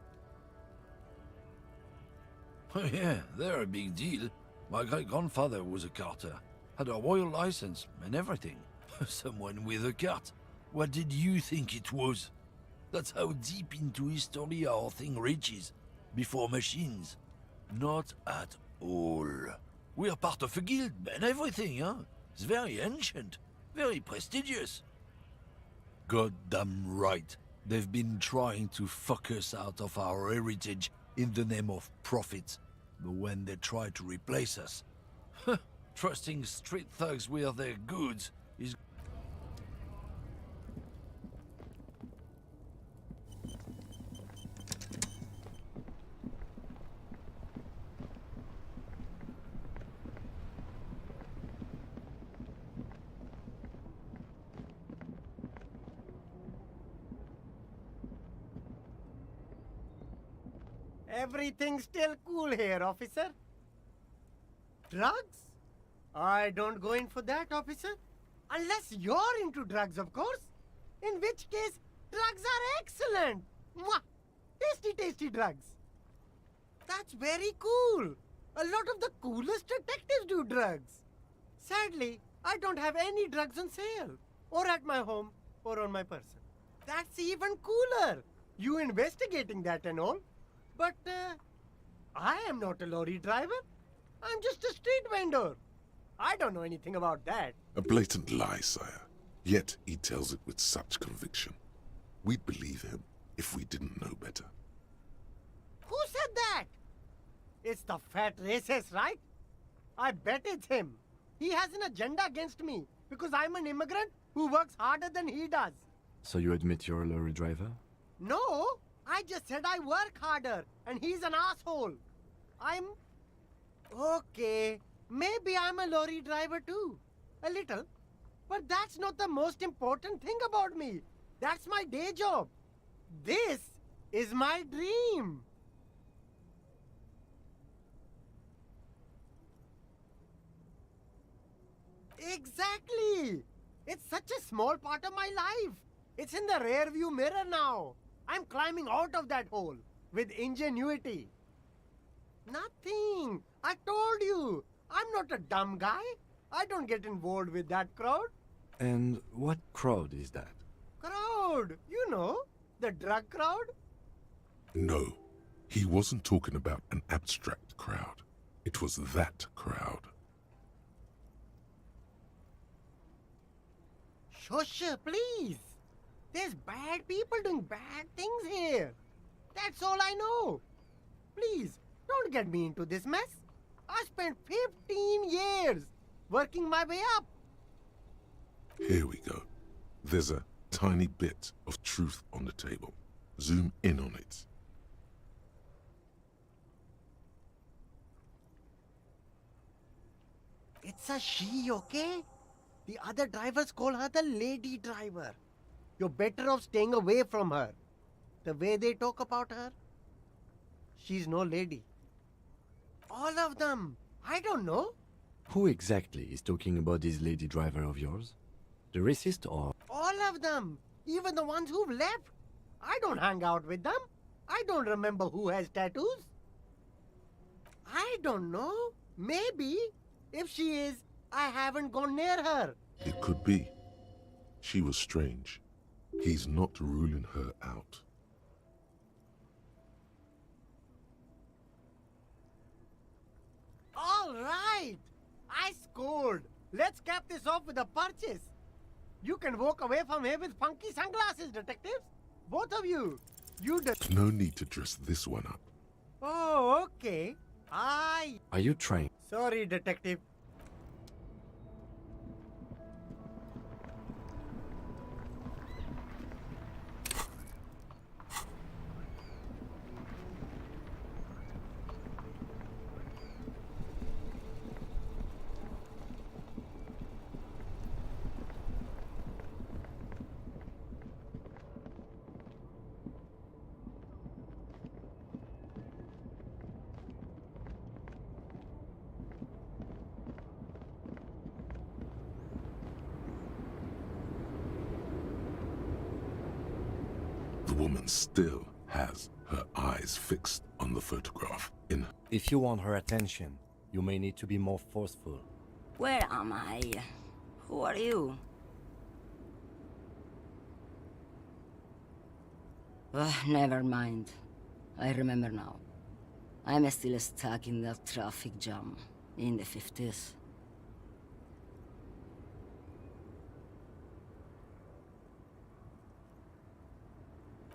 Oh yeah, they're a big deal. My great-grandfather was a carter. Had a royal license and everything. Someone with a cart. What did you think it was? That's how deep into history our thing reaches. Before machines. Not at all. We're part of a guild and everything, huh? It's very ancient. Very prestigious. Goddamn right. They've been trying to fuck us out of our heritage in the name of profit. But when they try to replace us, trusting street thugs with their goods is... Everything's still cool here, officer. Drugs? I don't go in for that, officer. Unless you're into drugs, of course. In which case, drugs are excellent. Mwah! Tasty, tasty drugs. That's very cool. A lot of the coolest detectives do drugs. Sadly, I don't have any drugs on sale. Or at my home, or on my person. That's even cooler. You investigating that and all. But, I am not a lorry driver. I'm just a street vendor. I don't know anything about that. A blatant lie, sire. Yet he tells it with such conviction. We'd believe him if we didn't know better. Who said that? It's the fat racist, right? I bet it's him. He has an agenda against me because I'm an immigrant who works harder than he does. So you admit you're a lorry driver? No, I just said I work harder and he's an asshole. Okay, maybe I'm a lorry driver too. A little. But that's not the most important thing about me. That's my day job. This is my dream. Exactly. It's such a small part of my life. It's in the rear view mirror now. I'm climbing out of that hole with ingenuity. Nothing. I told you. I'm not a dumb guy. I don't get involved with that crowd. And what crowd is that? Crowd? You know, the drug crowd? No, he wasn't talking about an abstract crowd. It was that crowd. Shush, please. There's bad people doing bad things here. That's all I know. Please, don't get me into this mess. I spent 15 years working my way up. Here we go. There's a tiny bit of truth on the table. Zoom in on it. It's a she, okay? The other drivers call her the lady driver. You're better off staying away from her. The way they talk about her, she's no lady. All of them. I don't know. Who exactly is talking about this lady driver of yours? The racist or... All of them. Even the ones who've left. I don't hang out with them. I don't remember who has tattoos. I don't know. Maybe. If she is, I haven't gone near her. It could be. She was strange. He's not ruling her out. All right. I scored. Let's cap this off with a purchase. You can walk away from here with funky sunglasses, detectives. Both of you. No need to dress this one up. Oh, okay. Are you trying? Sorry, detective. woman still has her eyes fixed on the photograph. If you want her attention, you may need to be more forceful. Where am I? Who are you? Never mind. I remember now. I'm still stuck in that traffic jam in the 50s.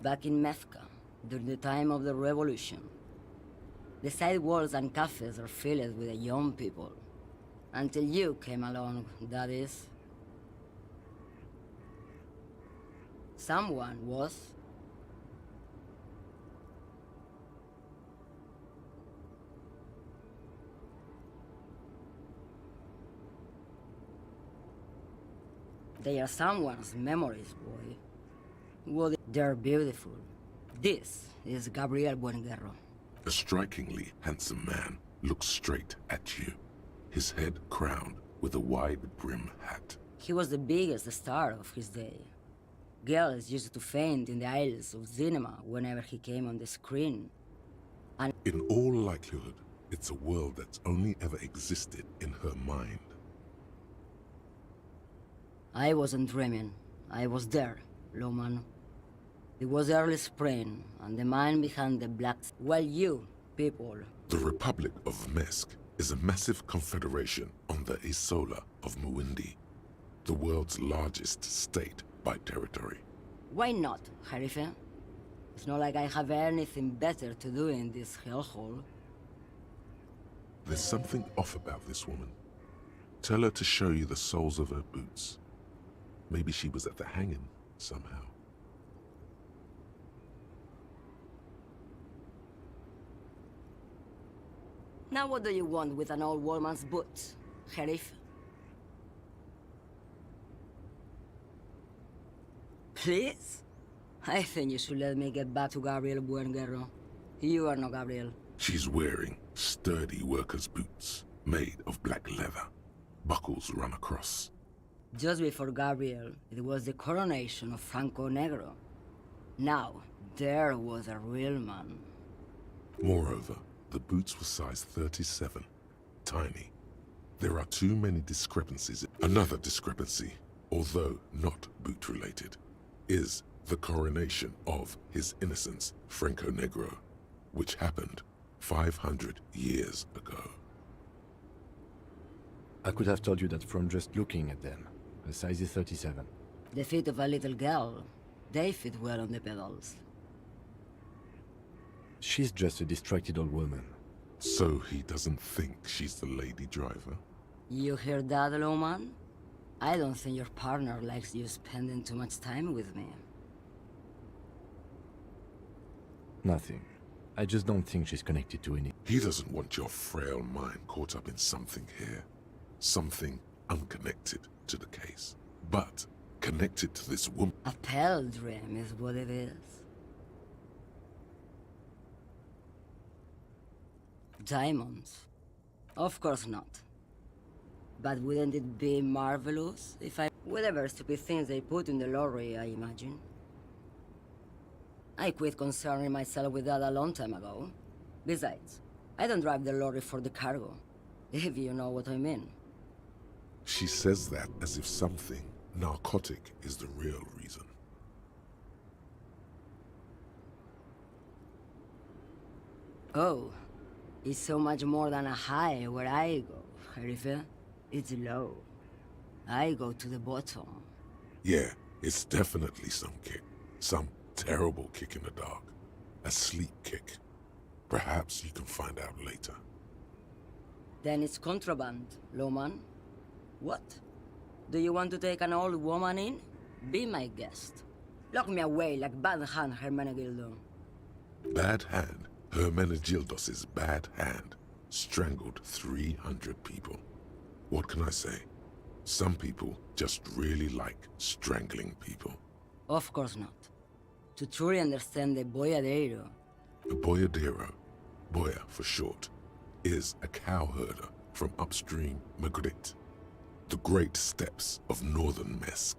Back in Mecca, during the time of the revolution, the sidewalks and cafes are filled with young people. Until you came along, that is. Someone was. They are someone's memories, boy. Well, they're beautiful. This is Gabriel Buenguerro. A strikingly handsome man looks straight at you, his head crowned with a wide brim hat. He was the biggest star of his day. Girls used to faint in the aisles of cinema whenever he came on the screen. And in all likelihood, it's a world that's only ever existed in her mind. I wasn't dreaming. I was there, Loman. It was early spring, and the man behind the black... Well, you, people... The Republic of Mesk is a massive confederation on the Isola of Muindi, the world's largest state by territory. Why not, Harife? It's not like I have anything better to do in this hellhole. There's something off about this woman. Tell her to show you the soles of her boots. Maybe she was at the hanging somehow. Now what do you want with an old woman's boots, Sheriff? Please? I think you should let me get back to Gabriel Buenguerro. You are no Gabriel. She's wearing sturdy workers' boots, made of black leather. Buckles run across. Just before Gabriel, it was the coronation of Franco Negro. Now, there was a real man. Moreover, the boots were size 37. Tiny. There are too many discrepancies. Another discrepancy, although not boot-related, is the coronation of His Innocence, Franco Negro, which happened 500 years ago. I could have told you that from just looking at them. A size is 37. The feet of a little girl. They fit well on the pedals. She's just a distracted old woman. So he doesn't think she's the lady driver? You hear that, Loman? I don't think your partner likes you spending too much time with me. Nothing. I just don't think she's connected to any... He doesn't want your frail mind caught up in something here. Something unconnected to the case. But connected to this woman. A pale dream is what it is. Diamonds? Of course not. But wouldn't it be marvelous if I... Whatever stupid things they put in the lorry, I imagine. I quit concerning myself with that a long time ago. Besides, I don't drive the lorry for the cargo, if you know what I mean. She says that as if something narcotic is the real reason. Oh, it's so much more than a high where I go, Harife. It's low. I go to the bottom. Yeah, it's definitely some kick. Some terrible kick in the dark. A sleep kick. Perhaps you can find out later. Then it's contraband, Loman. What? Do you want to take an old woman in? Be my guest. Lock me away like Bad Hand Hermenegildo. Bad Hand? Hermenegildos's bad hand strangled 300 people. What can I say? Some people just really like strangling people. Of course not. To truly understand the boyadero... The boyadero, boya for short, is a cowherder from upstream Magritte, the great steppes of northern Mesk.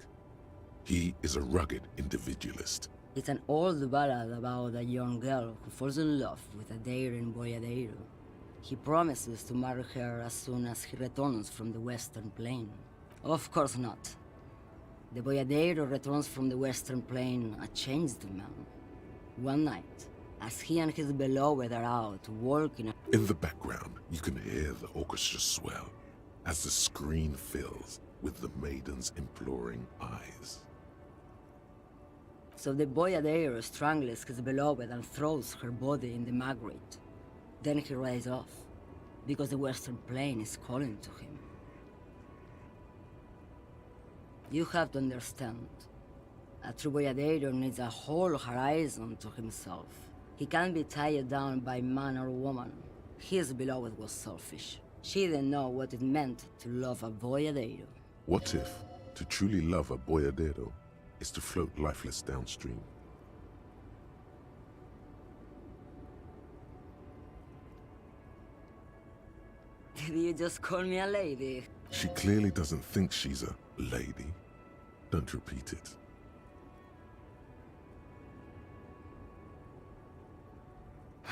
He is a rugged individualist It's an old ballad about a young girl who falls in love with a daring boyadero. He promises to marry her as soon as he returns from the Western Plain. Of course not. The boyadero returns from the Western Plain a changed man. One night, as he and his beloved are out walking... In the background, you can hear the orchestra swell as the screen fills with the maiden's imploring eyes. So the boyadero strangles his beloved and throws her body in the maggrate. Then he rides off, because the Western Plain is calling to him. You have to understand, a true boyadero needs a whole horizon to himself. He can't be tied down by man or woman. His beloved was selfish. She didn't know what it meant to love a boyadero. What if to truly love a boyadero is to float lifeless downstream? Did you just call me a lady? She clearly doesn't think she's a lady. Don't repeat it.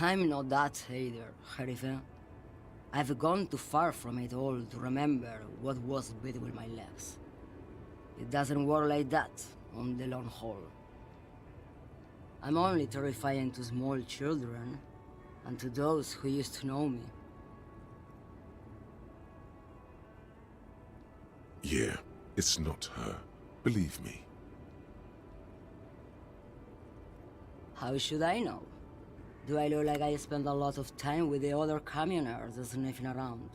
I'm not that either, Herife. I've gone too far from it all to remember what was between my legs. It doesn't work like that on the long haul. I'm only terrifying to small children and to those who used to know me. Yeah, it's not her. Believe me. How should I know? Do I look like I spend a lot of time with the other communers sniffing around?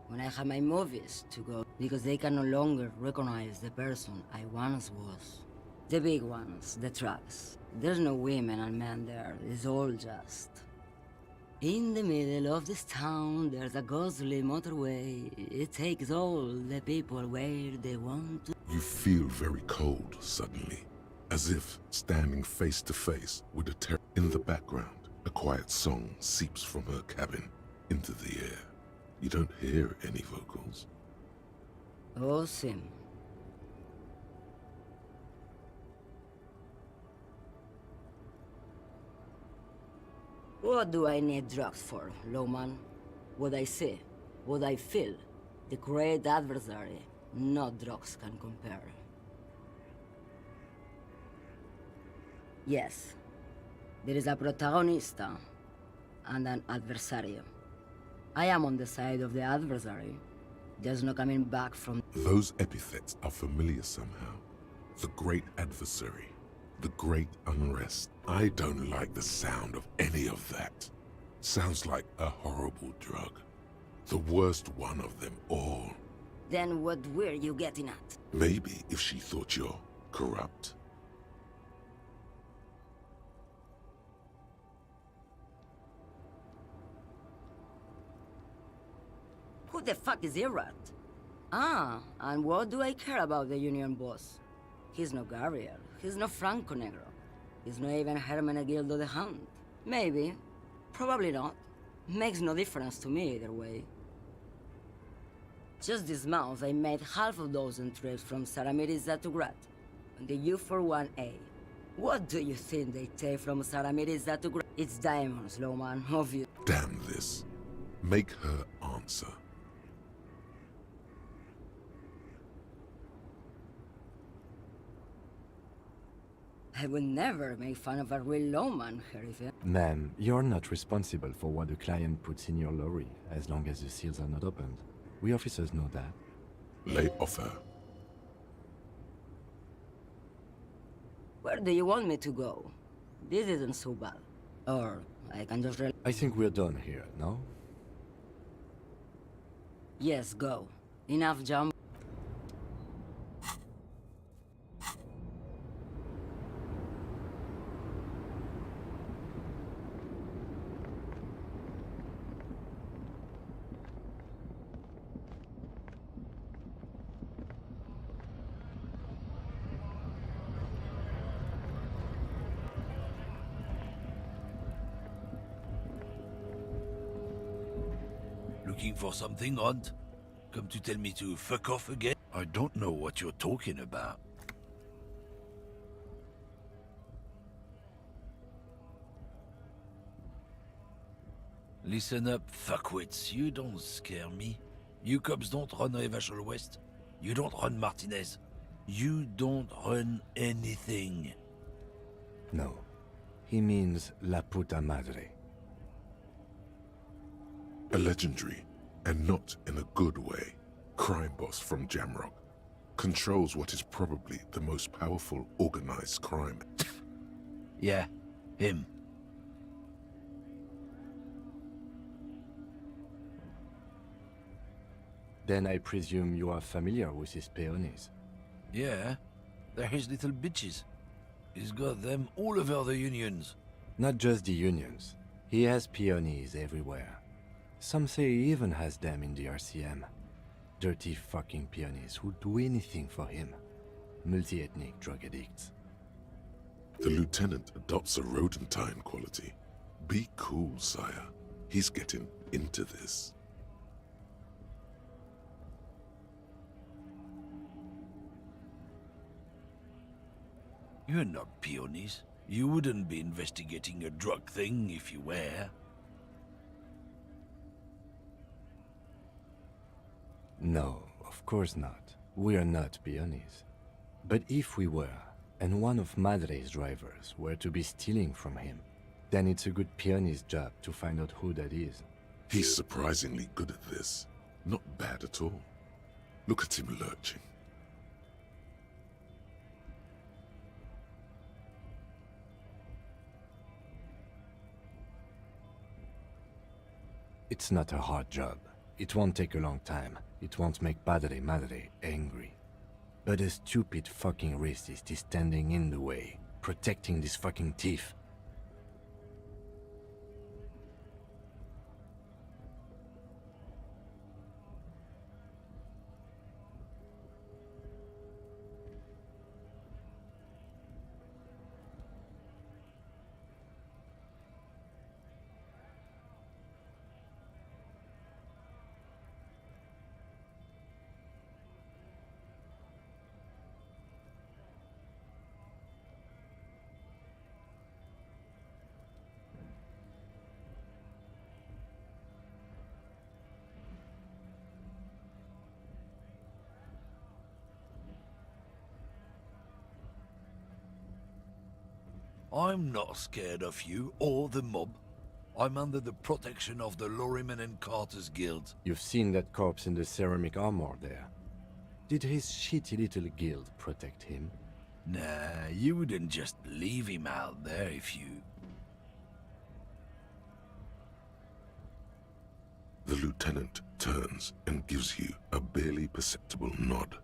When I have my movies to go, because they can no longer recognize the person I once was. The big ones, the trucks. There's no women and men there, it's all just... In the middle of this town, there's a ghostly motorway. It takes all the people where they want to... You feel very cold suddenly, as if standing face to face with a terror. In the background, a quiet song seeps from her cabin into the air. You don't hear any vocals. Oh, Sim. What do I need drugs for, Lowman? What I see, what I feel, the great adversary, no drugs can compare. Yes, there is a protagonista and an adversario. I am on the side of the adversary. There's no coming back from... Those epithets are familiar somehow. The great adversary, the great unrest. I don't like the sound of any of that. Sounds like a horrible drug. The worst one of them all. Then what were you getting at? Maybe if she thought you're corrupt. Who the fuck is Irrat? Ah, and what do I care about the union boss? He's no Gabriel, he's no Franco Negro. He's not even Hermenegildo the Hunt. Maybe. Probably not. Makes no difference to me either way. Just this month I made half a dozen trips from Saramiriza to Grat, on the U41A. What do you think they take from Saramiriza to Grat? It's diamonds, Lowman, obvious. Damn this. Make her answer. I would never make fun of a real lawman, Herife. Ma'am, you're not responsible for what the client puts in your lorry, as long as the seals are not opened. We officers know that. Lay off her. Where do you want me to go? This isn't so bad. Or I can just... I think we're done here, no? Yes, go. Enough jump. Looking for something, Hunt? Come to tell me to fuck off again? I don't know what you're talking about. Listen up, fuckwits. You don't scare me. You cops don't run Revachol West. You don't run Martinez. You don't run anything. No. He means La Puta Madre. A legendary, and not in a good way, crime boss from Jamrock controls what is probably the most powerful organized crime. Yeah, him. Then I presume you are familiar with his peonies. Yeah, they're his little bitches. He's got them all over the unions. Not just the unions. He has peonies everywhere. Some say he even has them in the RCM. Dirty fucking peonies who'd do anything for him. Multi-ethnic drug addicts. The lieutenant adopts a rodentine quality. Be cool, sire. He's getting into this. You're not peonies. You wouldn't be investigating a drug thing if you were. No, of course not. We are not peonies. But if we were, and one of Madre's drivers were to be stealing from him, then it's a good peony's job to find out who that is. He's surprisingly good at this. Not bad at all. Look at him lurching. It's not a hard job. It won't take a long time. It won't make Padre Madre angry. But a stupid fucking racist is standing in the way, protecting this fucking thief. I'm not scared of you or the mob. I'm under the protection of the Lorryman and Carter's Guild. You've seen that corpse in the ceramic armor there. Did his shitty little guild protect him? Nah, you wouldn't just leave him out there if you... The lieutenant turns and gives you a barely perceptible nod.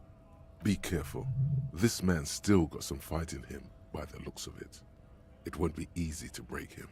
Be careful. This man's still got some fight in him, by the looks of it. It won't be easy to break him.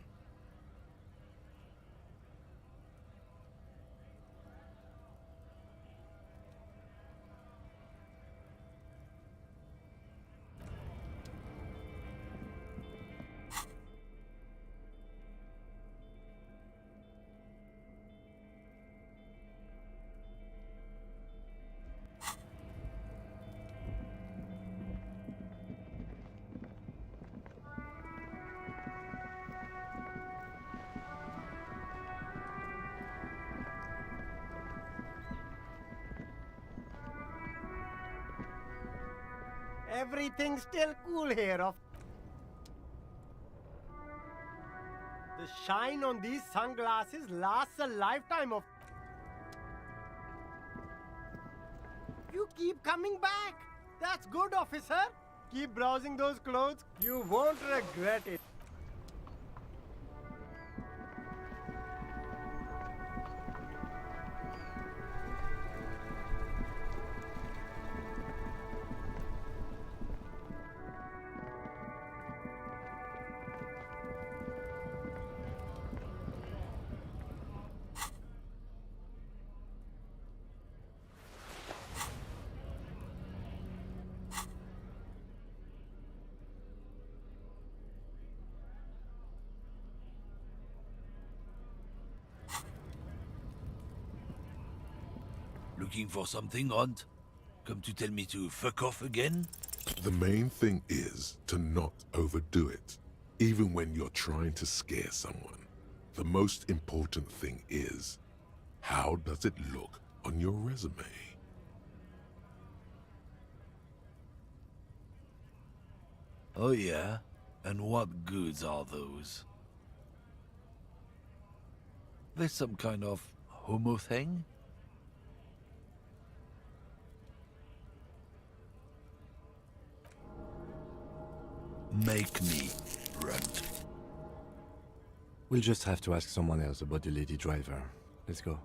Everything's still cool here. The shine on these sunglasses lasts a lifetime of... You keep coming back. That's good, officer. Keep browsing those clothes. You won't regret it. Looking for something, Hunt? Come to tell me to fuck off again? The main thing is to not overdo it, even when you're trying to scare someone. the most important thing is, how does it look on your resume? Oh yeah? And what goods are those? There's some kind of homo thing? Make me rent. We'll just have to ask someone else about the lady driver. Let's go.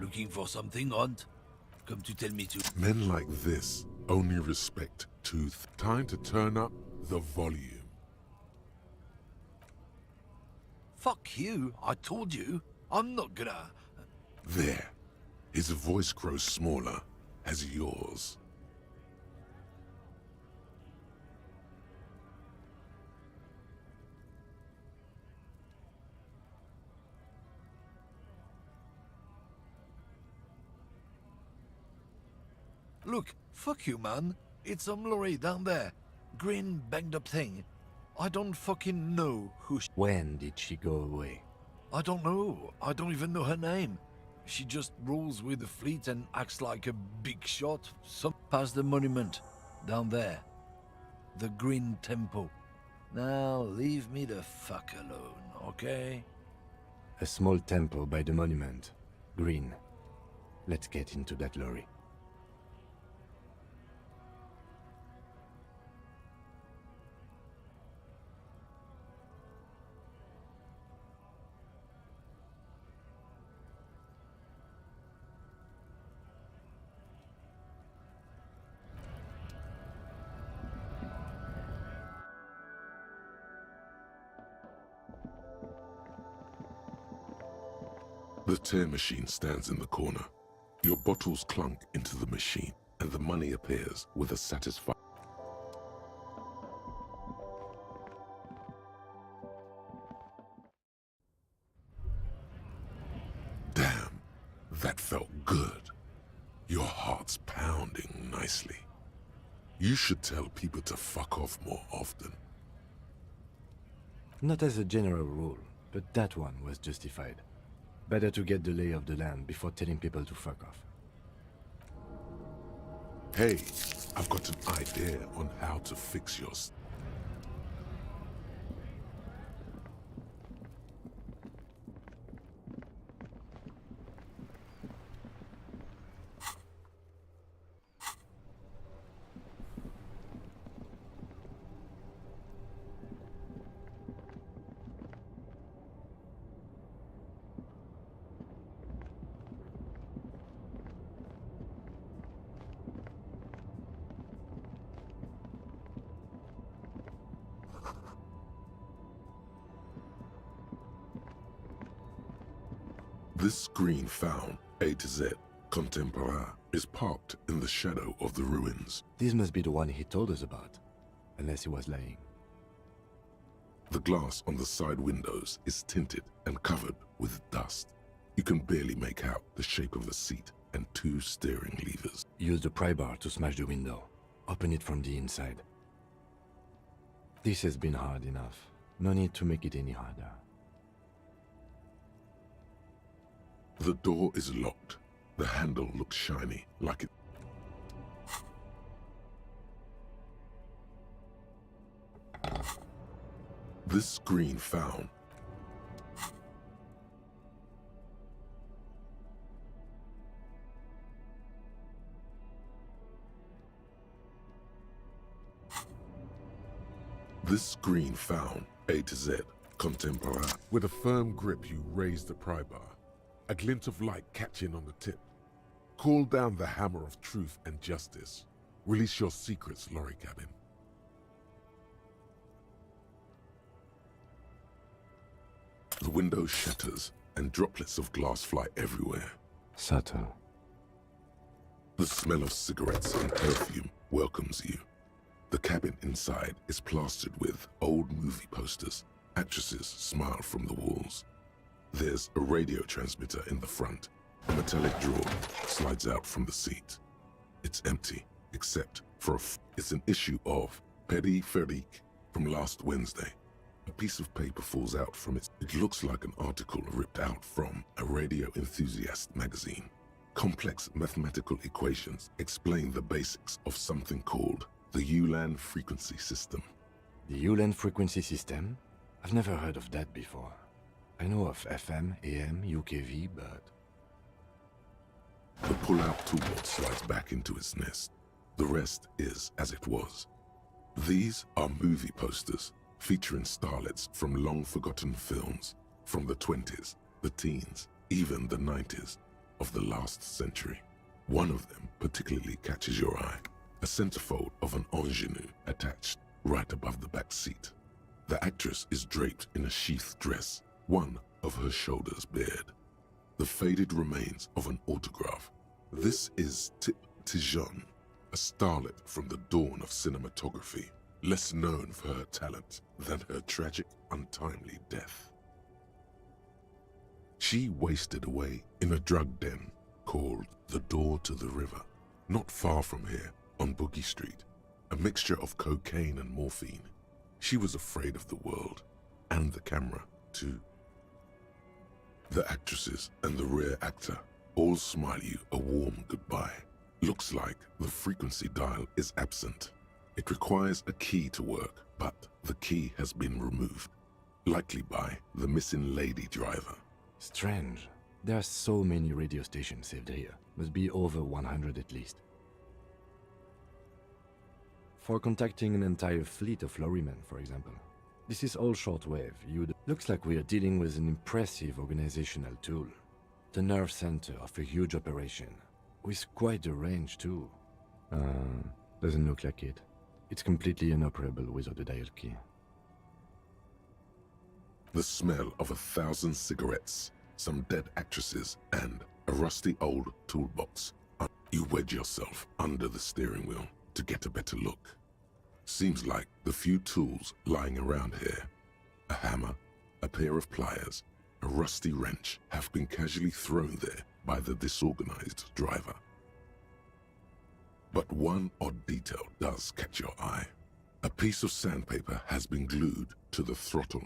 Looking for something, Aunt? Come to tell me to. Men like this only respect tooth. Time to turn up the volume. Fuck you, I told you. I'm not gonna... There. His voice grows smaller as yours. Look, fuck you, man. It's some lorry down there. Green banged up thing. I don't fucking know who she... When did she go away? I don't know. I don't even know her name. She just rolls with the fleet and acts like a big shot. Some past the monument. Down there. The Green Temple. Now leave me the fuck alone, okay? A small temple by the monument. Green. Let's get into that lorry. The tear machine stands in the corner. Your bottles clunk into the machine, and the money appears with a satisfied... Damn, that felt good. Your heart's pounding nicely. You should tell people to fuck off more often. Not as a general rule, but that one was justified. Better to get the lay of the land before telling people to fuck off. Hey, I've got an idea on how to fix your... This screen found, A to Z, contemporain, is parked in the shadow of the ruins. This must be the one he told us about, unless he was lying. The glass on the side windows is tinted and covered with dust. You can barely make out the shape of the seat and two steering levers. Use the pry bar to smash the window. Open it from the inside. This has been hard enough. No need to make it any harder. The door is locked. The handle looks shiny, like it... This screen found. This screen found, A to Z, contemporain. With a firm grip, you raise the pry bar. A glint of light catching on the tip. Call down the hammer of truth and justice. Release your secrets, lorry cabin. The window shatters and droplets of glass fly everywhere. Subtle. The smell of cigarettes and perfume welcomes you. The cabin inside is plastered with old movie posters. Actresses smile from the walls. There's a radio transmitter in the front. A metallic drawer slides out from the seat. It's empty, except for it's an issue of Peripherique from last Wednesday. A piece of paper falls out from it. It looks like an article ripped out from a radio enthusiast magazine. Complex mathematical equations explain the basics of something called the Ulan frequency system. The Ulan frequency system? I've never heard of that before. I know of FM, AM, UKV, but... The pull-out toolbox slides back into its nest. The rest is as it was. These are movie posters featuring starlets from long-forgotten films from the 20s, the teens, even the 90s of the last century. One of them particularly catches your eye. A centerfold of an ingenue attached right above the back seat. The actress is draped in a sheath dress, one of her shoulders bared. The faded remains of an autograph. This is Tip Tijon, a starlet from the dawn of cinematography, less known for her talent than her tragic, untimely death. She wasted away in a drug den called the Door to the River, not far from here on Boogie Street, a mixture of cocaine and morphine. She was afraid of the world, and the camera, too. The actresses and the rear actor all smile you a warm goodbye. Looks like the frequency dial is absent. It requires a key to work, but the key has been removed, likely by the missing lady driver. Strange. There are so many radio stations saved here. Must be over 100 at least. For contacting an entire fleet of lorrymen, for example. This is all shortwave. Looks like we are dealing with an impressive organizational tool. The nerve center of a huge operation. With quite a range, too. Doesn't look like it. It's completely inoperable without a dial key. The smell of 1,000 cigarettes, some dead actresses, and a rusty old toolbox. You wedge yourself under the steering wheel to get a better look. Seems like the few tools lying around here, a hammer, a pair of pliers, a rusty wrench, have been casually thrown there by the disorganized driver. But one odd detail does catch your eye. A piece of sandpaper has been glued to the throttle.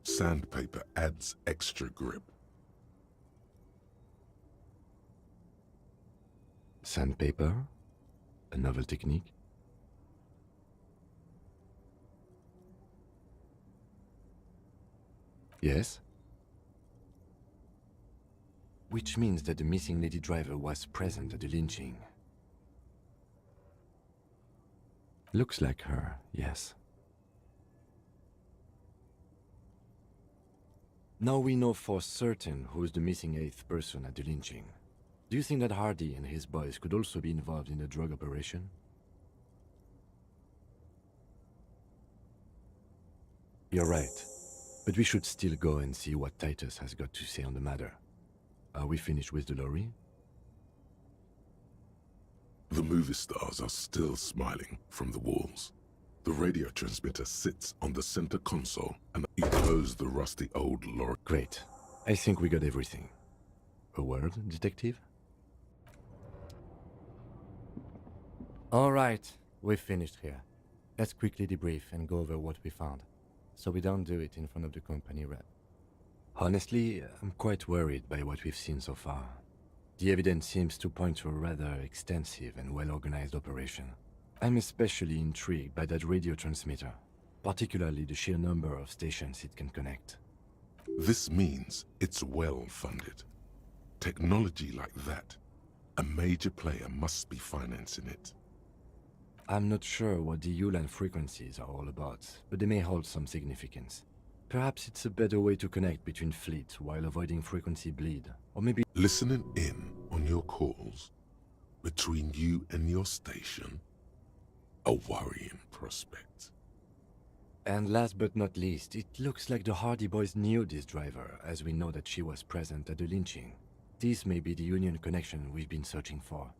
Sandpaper adds extra grip. Sandpaper? A novel technique? Yes? Which means that the missing lady driver was present at the lynching. Looks like her, yes. Now we know for certain who's the missing 8th person at the lynching. Do you think that Hardy and his boys could also be involved in the drug operation? You're right, but we should still go and see what Titus has got to say on the matter. Are we finished with the lorry? The movie stars are still smiling from the walls. The radio transmitter sits on the center console and you close the rusty old lorry. Great. I think we got everything. A word, detective? All right, we've finished here. Let's quickly debrief and go over what we found, so we don't do it in front of the company rep. Honestly, I'm quite worried by what we've seen so far. The evidence seems to point to a rather extensive and well-organized operation. I'm especially intrigued by that radio transmitter, particularly the sheer number of stations it can connect. This means it's well-funded. Technology like that, a major player must be financing it. I'm not sure what the Ulan frequencies are all about, but they may hold some significance. Perhaps it's a better way to connect between fleets while avoiding frequency bleed, or maybe... Listening in on your calls between you and your station, a worrying prospect. And last but not least, it looks like the Hardy boys knew this driver, as we know that she was present at the lynching. This may be the Union connection we've been searching for.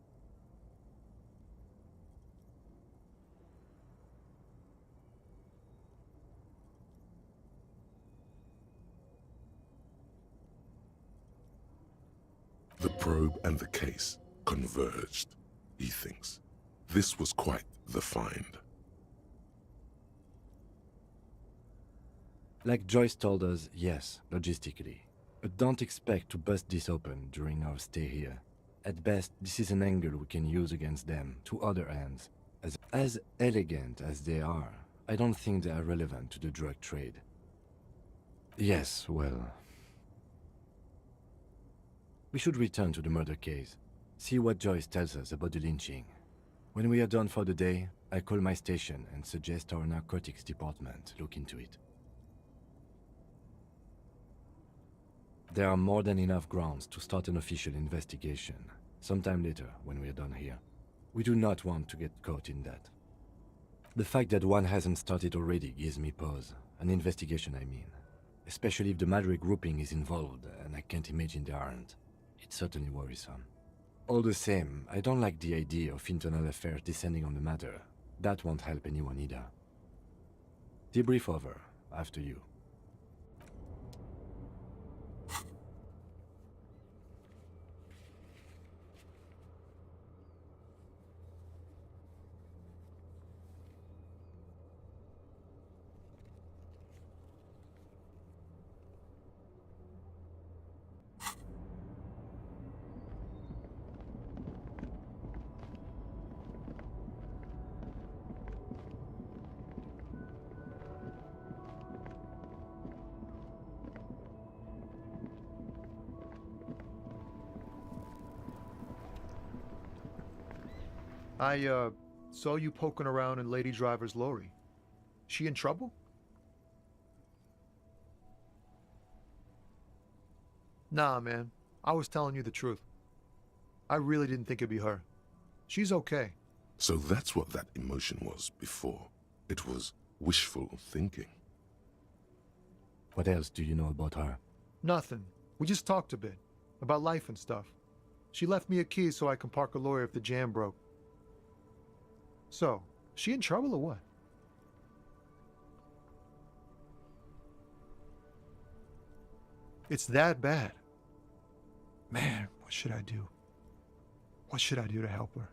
probe and the case converged, he thinks. This was quite the find. Like Joyce told us, yes, logistically. But don't expect to bust this open during our stay here. At best, this is an angle we can use against them to other ends. As elegant as they are, I don't think they are relevant to the drug trade. Yes, well... We should return to the murder case. See what Joyce tells us about the lynching. When we are done for the day, I call my station and suggest our narcotics department look into it. There are more than enough grounds to start an official investigation, sometime later when we are done here. We do not want to get caught in that. The fact that one hasn't started already gives me pause. An investigation, I mean. Especially if the Madrid grouping is involved, and I can't imagine they aren't. It's certainly worrisome. All the same, I don't like the idea of internal affairs descending on the matter. That won't help anyone either. Debrief over, after you. I saw you poking around in Lady Driver's lorry. She in trouble? Nah, man. I was telling you the truth. I really didn't think it'd be her. She's okay. So that's what that emotion was before. It was wishful thinking. What else do you know about her? Nothing. We just talked a bit. About life and stuff. She left me a key so I can park a lawyer if the jam broke. So, she in trouble or what? It's that bad. Man, what should I do? What should I do to help her?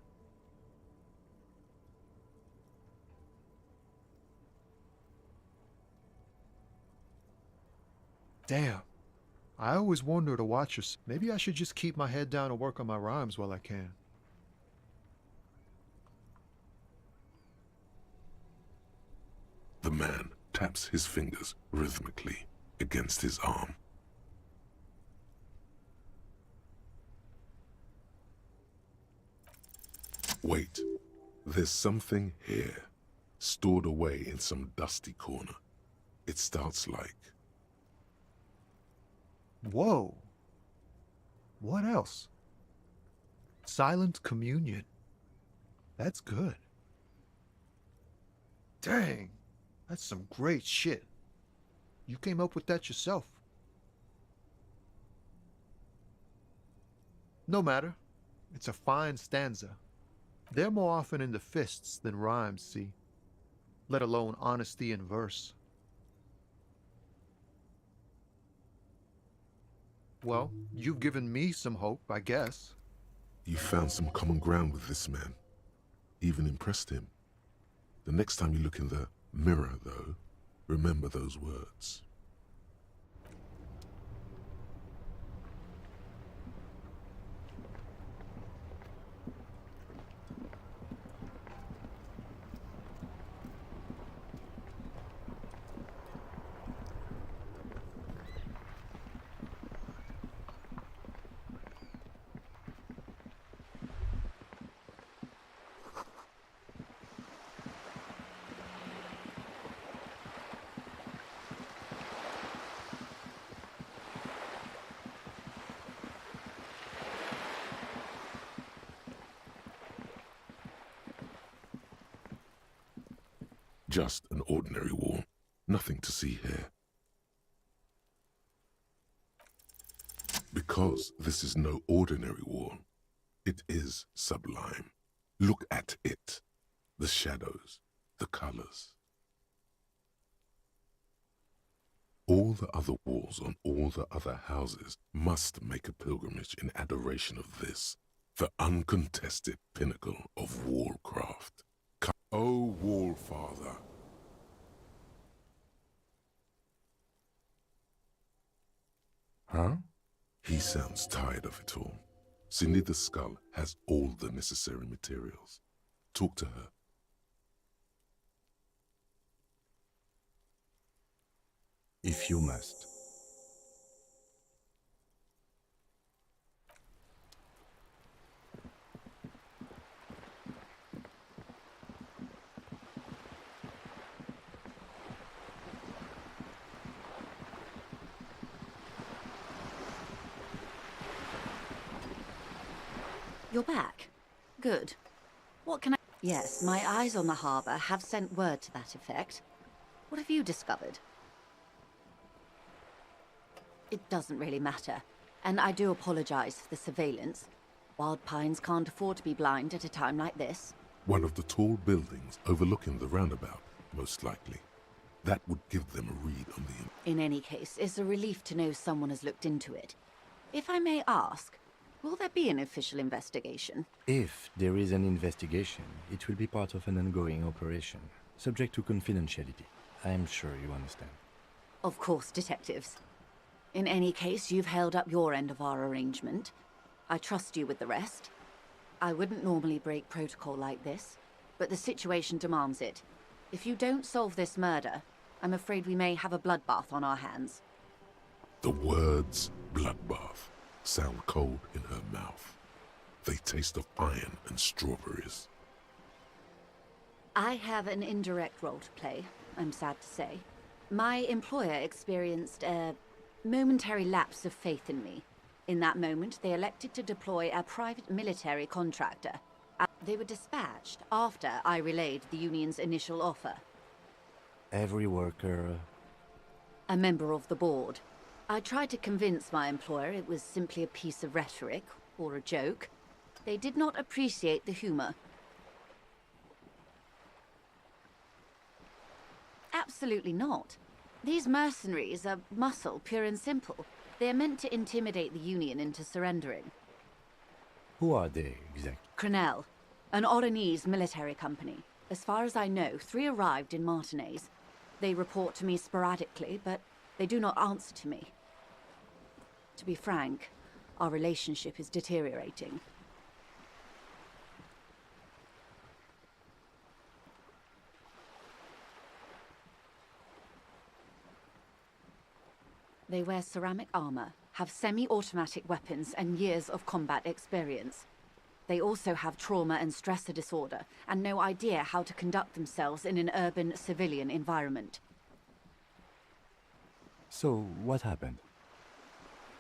Damn. I always wonder to watch her. Maybe I should just keep my head down and work on my rhymes while I can. The man taps his fingers rhythmically against his arm. Wait, there's something here, stored away in some dusty corner. It starts like... Whoa. What else? Silent communion. That's good. Dang. That's some great shit. You came up with that yourself. No matter. It's a fine stanza. They're more often in the fists than rhymes, see? Let alone honesty in verse. Well, you've given me some hope, I guess. You found some common ground with this man. Even impressed him. The next time you look in the mirror, though, remember those words. Just an ordinary wall. Nothing to see here. Because this is no ordinary wall. It is sublime. Look at it. The shadows, the colors. All the other walls on all the other houses must make a pilgrimage in adoration of this, the uncontested pinnacle of wallcraft. O Wallfather. Huh? He sounds tired of it all. Cindy the Skull has all the necessary materials. Talk to her. If you must. You're back. Good. What can I... Yes, my eyes on the harbour have sent word to that effect. What have you discovered? It doesn't really matter, and I do apologize for the surveillance. Wild Pines can't afford to be blind at a time like this. One of the tall buildings overlooking the roundabout, most likely. That would give them a read on the... In any case, it's a relief to know someone has looked into it. If I may ask, will there be an official investigation? If there is an investigation, it will be part of an ongoing operation, subject to confidentiality. I'm sure you understand. Of course, detectives. In any case, you've held up your end of our arrangement. I trust you with the rest. I wouldn't normally break protocol like this, but the situation demands it. If you don't solve this murder, I'm afraid we may have a bloodbath on our hands. The words bloodbath sound cold in her mouth. They taste of iron and strawberries. I have an indirect role to play, I'm sad to say. My employer experienced a momentary lapse of faith in me. In that moment, they elected to deploy a private military contractor. They were dispatched after I relayed the union's initial offer. Every worker... A member of the board. I tried to convince my employer it was simply a piece of rhetoric, or a joke. They did not appreciate the humor. Absolutely not. These mercenaries are muscle, pure and simple. They are meant to intimidate the Union into surrendering. Who are they, exactly? Crenell, an Oranese military company. As far as I know, 3 arrived in Martinez. They report to me sporadically, but they do not answer to me. To be frank, our relationship is deteriorating. They wear ceramic armor, have semi-automatic weapons, and years of combat experience. They also have trauma and stressor disorder, and no idea how to conduct themselves in an urban civilian environment. So, what happened?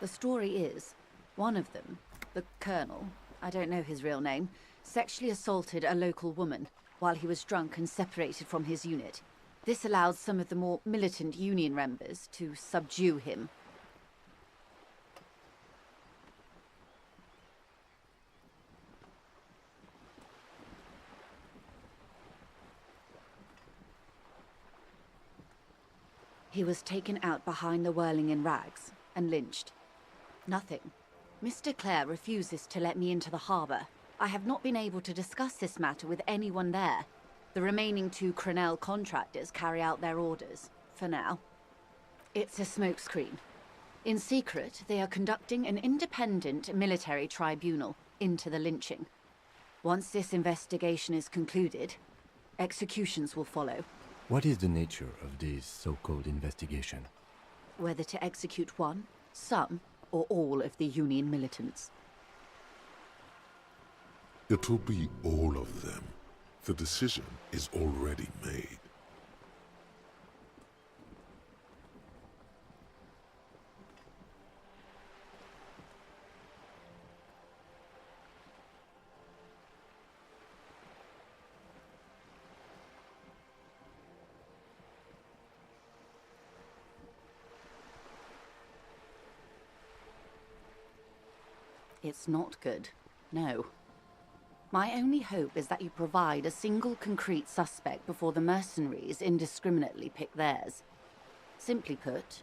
The story is, one of them, the Colonel, I don't know his real name, sexually assaulted a local woman while he was drunk and separated from his unit. This allowed some of the more militant Union members to subdue him. He was taken out behind the whirling in rags and lynched. Nothing. Mr. Clare refuses to let me into the harbour. I have not been able to discuss this matter with anyone there. The remaining 2 Crenell contractors carry out their orders, for now. It's a smokescreen. In secret, they are conducting an independent military tribunal into the lynching. Once this investigation is concluded, executions will follow. What is the nature of this so-called investigation? Whether to execute one, some, or all of the Union militants. It will be all of them. The decision is already made. It's not good, no. My only hope is that you provide a single concrete suspect before the mercenaries indiscriminately pick theirs. Simply put,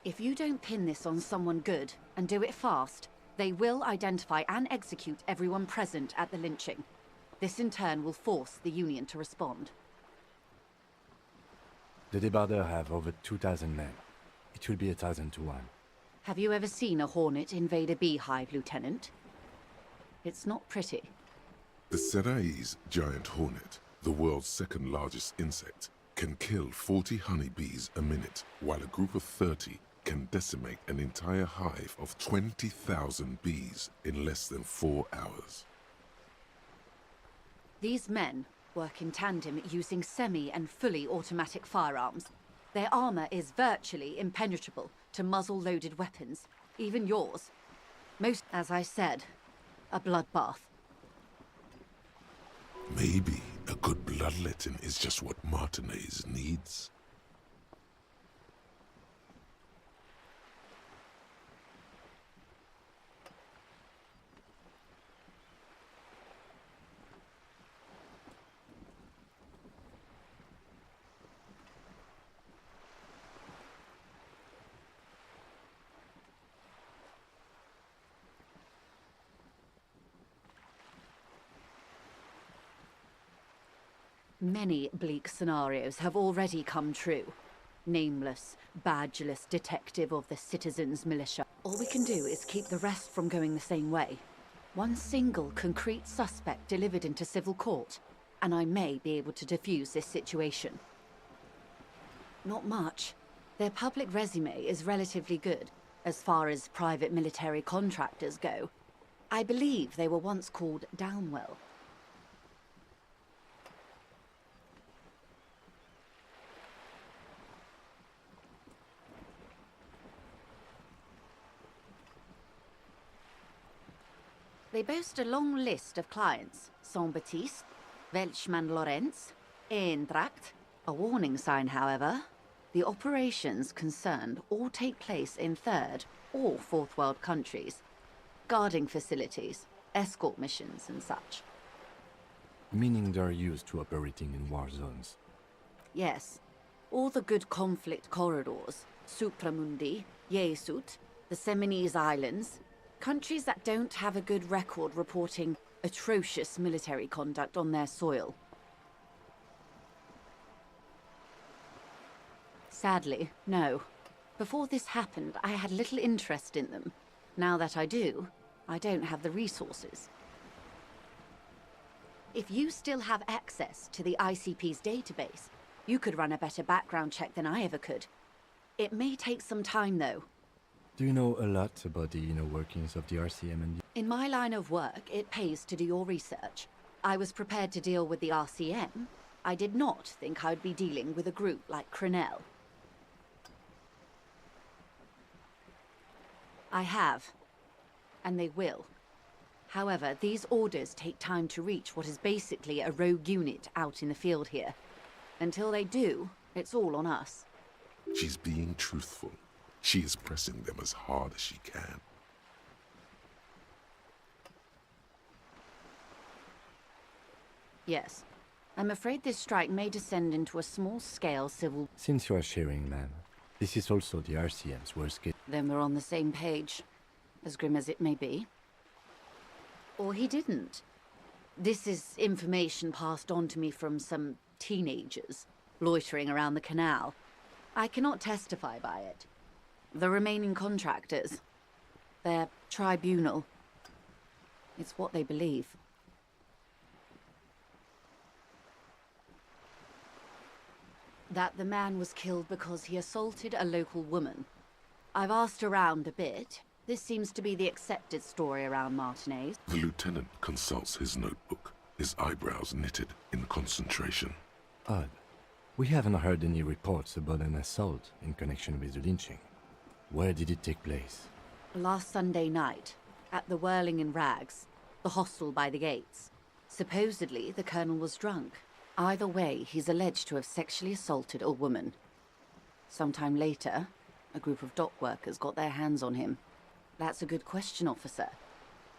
If you don't pin this on someone good, and do it fast, they will identify and execute everyone present at the lynching. This in turn will force the Union to respond. The débardeurs have over 2,000 men. It will be 1,000 to 1. Have you ever seen a hornet invade a beehive, Lieutenant? It's not pretty. The Serai's giant hornet, the world's second largest insect, can kill 40 honeybees a minute, while a group of 30 can decimate an entire hive of 20,000 bees in less than 4 hours. These men work in tandem using semi and fully automatic firearms. Their armor is virtually impenetrable to muzzle-loaded weapons, even yours. Most, as I said, a bloodbath. Maybe a good bloodletting is just what Martinez needs. Many bleak scenarios have already come true. Nameless, badgeless detective of the citizens' militia. All we can do is keep the rest from going the same way. One single concrete suspect delivered into civil court, and I may be able to defuse this situation. Not much. Their public resume is relatively good, as far as private military contractors go. I believe they were once called Downwell. They boast a long list of clients: Saint-Baptiste, Welchman-Lorenz, Eintracht. A warning sign, however. The operations concerned all take place in third or fourth world countries. Guarding facilities, escort missions and such. Meaning they're used to operating in war zones. Yes. All the good conflict corridors, Supramundi, Yesut, the Seminese Islands, countries that don't have a good record reporting atrocious military conduct on their soil. Sadly, no. Before this happened, I had little interest in them. Now that I do, I don't have the resources. If you still have access to the ICP's database, you could run a better background check than I ever could. It may take some time, though. Do you know a lot about the inner workings of the RCM and In my line of work, it pays to do your research. I was prepared to deal with the RCM. I did not think I'd be dealing with a group like Crenel. I have. And they will. However, these orders take time to reach what is basically a rogue unit out in the field here. Until they do, it's all on us. She's being truthful. She is pressing them as hard as she can. Yes. I'm afraid this strike may descend into a small-scale civil... Since you are sharing, ma'am, this is also the RCM's worst case. Then we're on the same page, as grim as it may be. Or he didn't. This is information passed on to me from some teenagers loitering around the canal. I cannot testify by it. The remaining contractors, their tribunal, it's what they believe. That the man was killed because he assaulted a local woman. I've asked around a bit. This seems to be the accepted story around Martinez. The lieutenant consults his notebook, his eyebrows knitted in concentration. Odd. We haven't heard any reports about an assault in connection with the lynching. Where did it take place? Last Sunday night, at the Whirling in Rags, the hostel by the gates. Supposedly, the colonel was drunk. Either way, he's alleged to have sexually assaulted a woman. Sometime later, a group of dock workers got their hands on him. That's a good question, officer.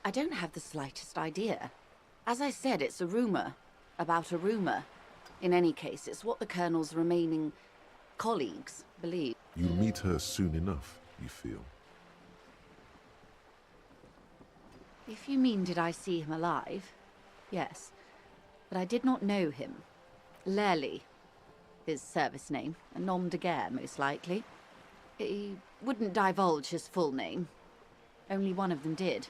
I don't have the slightest idea. As I said, it's a rumor about a rumor. In any case, it's what the colonel's remaining colleagues believe. You'll meet her soon enough, you feel. If you mean did I see him alive, yes. But I did not know him. Lely, his service name, a nom de guerre, most likely. He wouldn't divulge his full name. Only one of them did.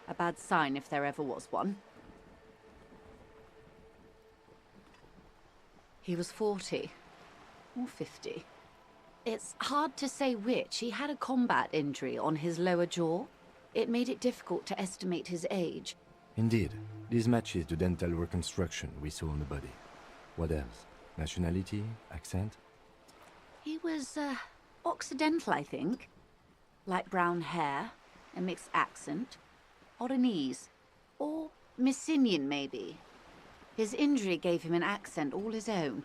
A bad sign if there ever was one. He was 40. Or 50. It's hard to say which. He had a combat injury on his lower jaw. It made it difficult to estimate his age. Indeed, this matches the dental reconstruction we saw on the body. What else? Nationality? Accent? He was, Occidental, I think. Light brown hair, a mixed accent, Oranese, or Messinian, maybe. His injury gave him an accent all his own.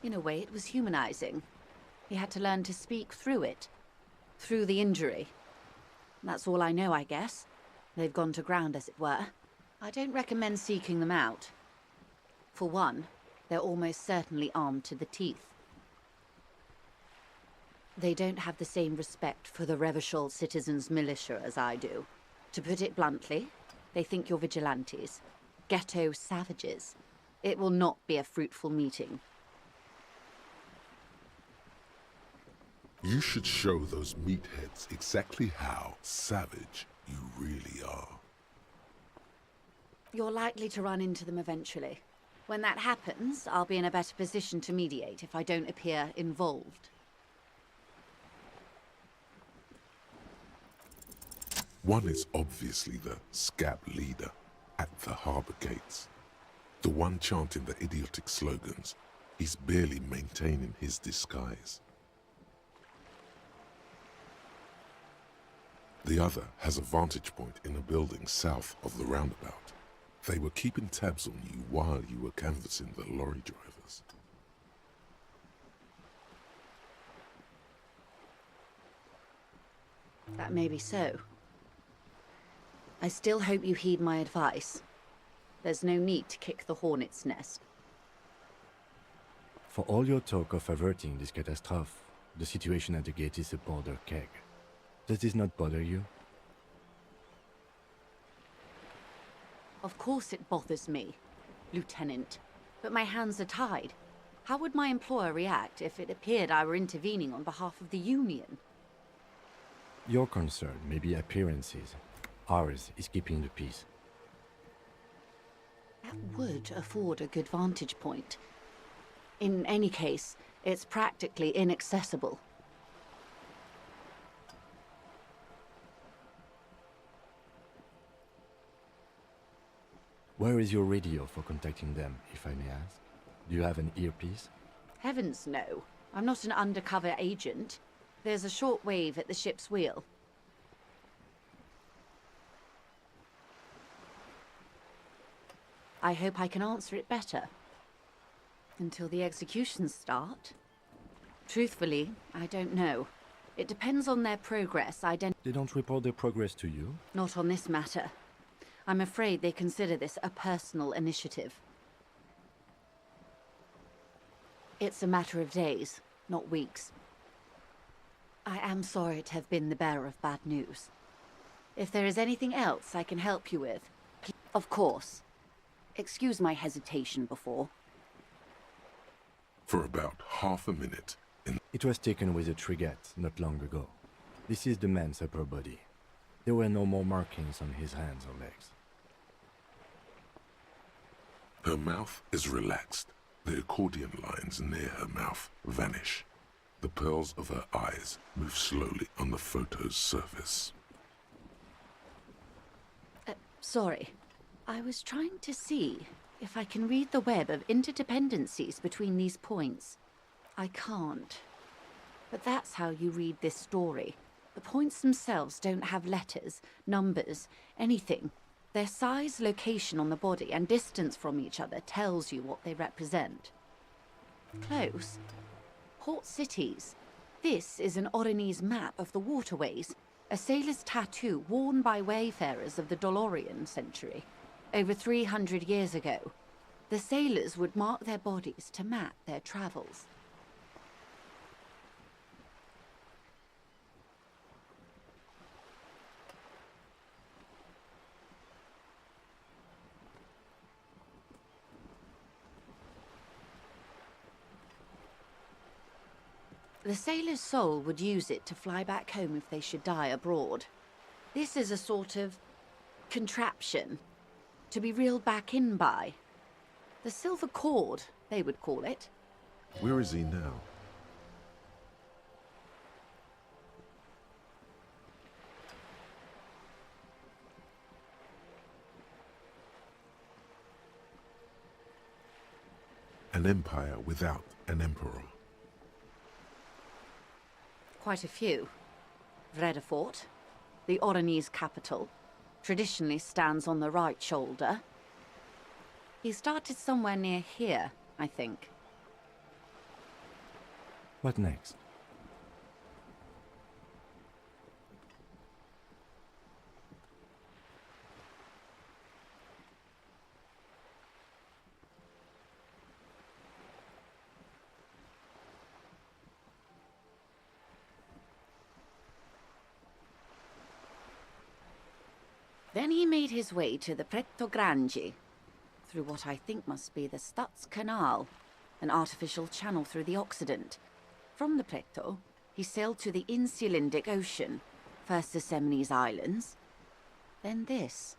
In a way, it was humanizing. He had to learn to speak through it. Through the injury. That's all I know, I guess. They've gone to ground, as it were. I don't recommend seeking them out. For one, they're almost certainly armed to the teeth. They don't have the same respect for the Revachol citizens' militia as I do. To put it bluntly, they think you're vigilantes. Ghetto savages. It will not be a fruitful meeting. You should show those meatheads exactly how savage you really are. You're likely to run into them eventually. When that happens, I'll be in a better position to mediate if I don't appear involved. One is obviously the scab leader at the harbour gates. The one chanting the idiotic slogans. He's barely maintaining his disguise. The other has a vantage point in a building south of the roundabout. They were keeping tabs on you while you were canvassing the lorry drivers. That may be so. I still hope you heed my advice. There's no need to kick the hornet's nest. For all your talk of averting this catastrophe, the situation at the gate is a powder keg. Does this not bother you? Of course it bothers me, Lieutenant. But my hands are tied. How would my employer react if it appeared I were intervening on behalf of the Union? Your concern may be appearances. Ours is keeping the peace. That would afford a good vantage point. In any case, it's practically inaccessible. Where is your radio for contacting them, if I may ask? Do you have an earpiece? Heavens no. I'm not an undercover agent. There's a short wave at the ship's wheel. I hope I can answer it better. Until the executions start? Truthfully, I don't know. It depends on their progress. They don't report their progress to you? Not on this matter. I'm afraid they consider this a personal initiative. It's a matter of days, not weeks. I am sorry to have been the bearer of bad news. If there is anything else I can help you with, of course. Excuse my hesitation before. For about half a minute. It was taken with a trigette not long ago. This is the man's upper body. There were no more markings on his hands or legs. Her mouth is relaxed. The accordion lines near her mouth vanish. The pearls of her eyes move slowly on the photo's surface. Sorry. I was trying to see if I can read the web of interdependencies between these points. I can't. But that's how you read this story. The points themselves don't have letters, numbers, anything. Their size, location on the body, and distance from each other tells you what they represent. Close. Port cities. This is an Oronese map of the waterways, a sailor's tattoo worn by wayfarers of the Dolorian century. Over 300 years ago, the sailors would mark their bodies to map their travels. The sailor's soul would use it to fly back home if they should die abroad. This is a sort of contraption to be reeled back in by. The silver cord, they would call it. Where is he now? An empire without an emperor. Quite a few. Vredefort, the Oronese capital, traditionally stands on the right shoulder. He started somewhere near here, I think. What next? Then he made his way to the Pretto Grande, through what I think must be the Stutz Canal, an artificial channel through the Occident. From the Pretto, he sailed to the Insulindic Ocean, first the Semines Islands, then this.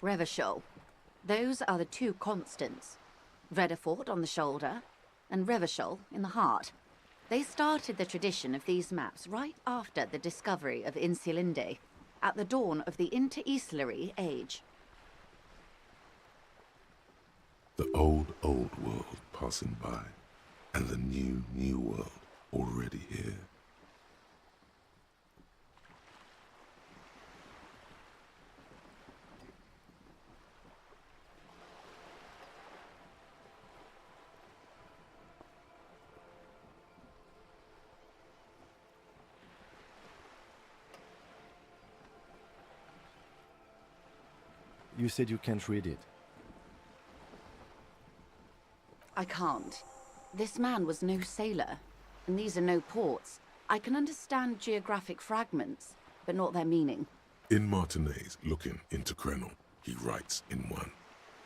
Revachol. Those are the two constants. Vredefort on the shoulder, and Revachol in the heart. They started the tradition of these maps right after the discovery of Insulinde, at the dawn of the Interinsulary Age. The old world passing by, and the new world already here. You said you can't read it. I can't. This man was no sailor, and these are no ports. I can understand geographic fragments, but not their meaning. In Martinez, looking into Krenel, he writes in one.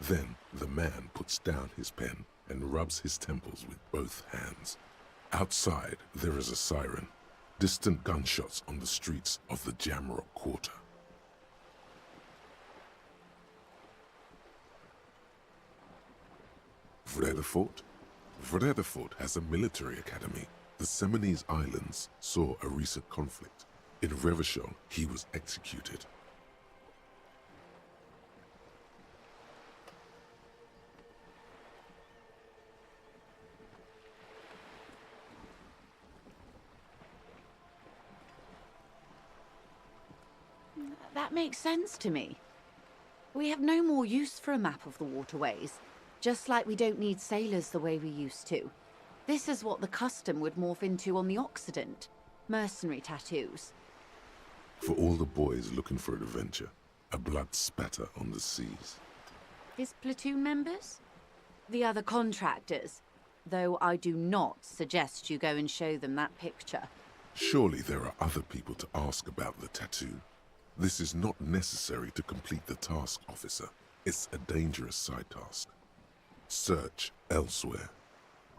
Then the man puts down his pen and rubs his temples with both hands. Outside, there is a siren. Distant gunshots on the streets of the Jamrock Quarter. Vredefort? Vredefort has a military academy. The Semines Islands saw a recent conflict. In Revachol, he was executed. That makes sense to me. We have no more use for a map of the waterways, just like we don't need sailors the way we used to. This is what the custom would morph into on the Occident. Mercenary tattoos. For all the boys looking for adventure, a blood spatter on the seas. His platoon members? The other contractors. Though I do not suggest you go and show them that picture. Surely there are other people to ask about the tattoo. This is not necessary to complete the task, officer. It's a dangerous side task. Search elsewhere.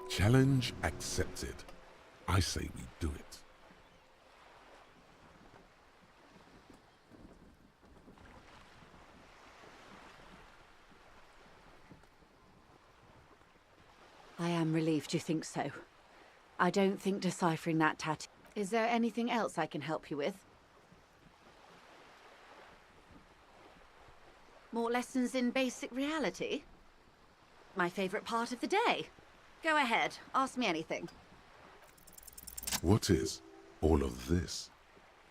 Challenge accepted. I say we do it. I am relieved you think so. I don't think deciphering that tattoo... Is there anything else I can help you with? More lessons in basic reality? My favorite part of the day. Go ahead, ask me anything. What is all of this?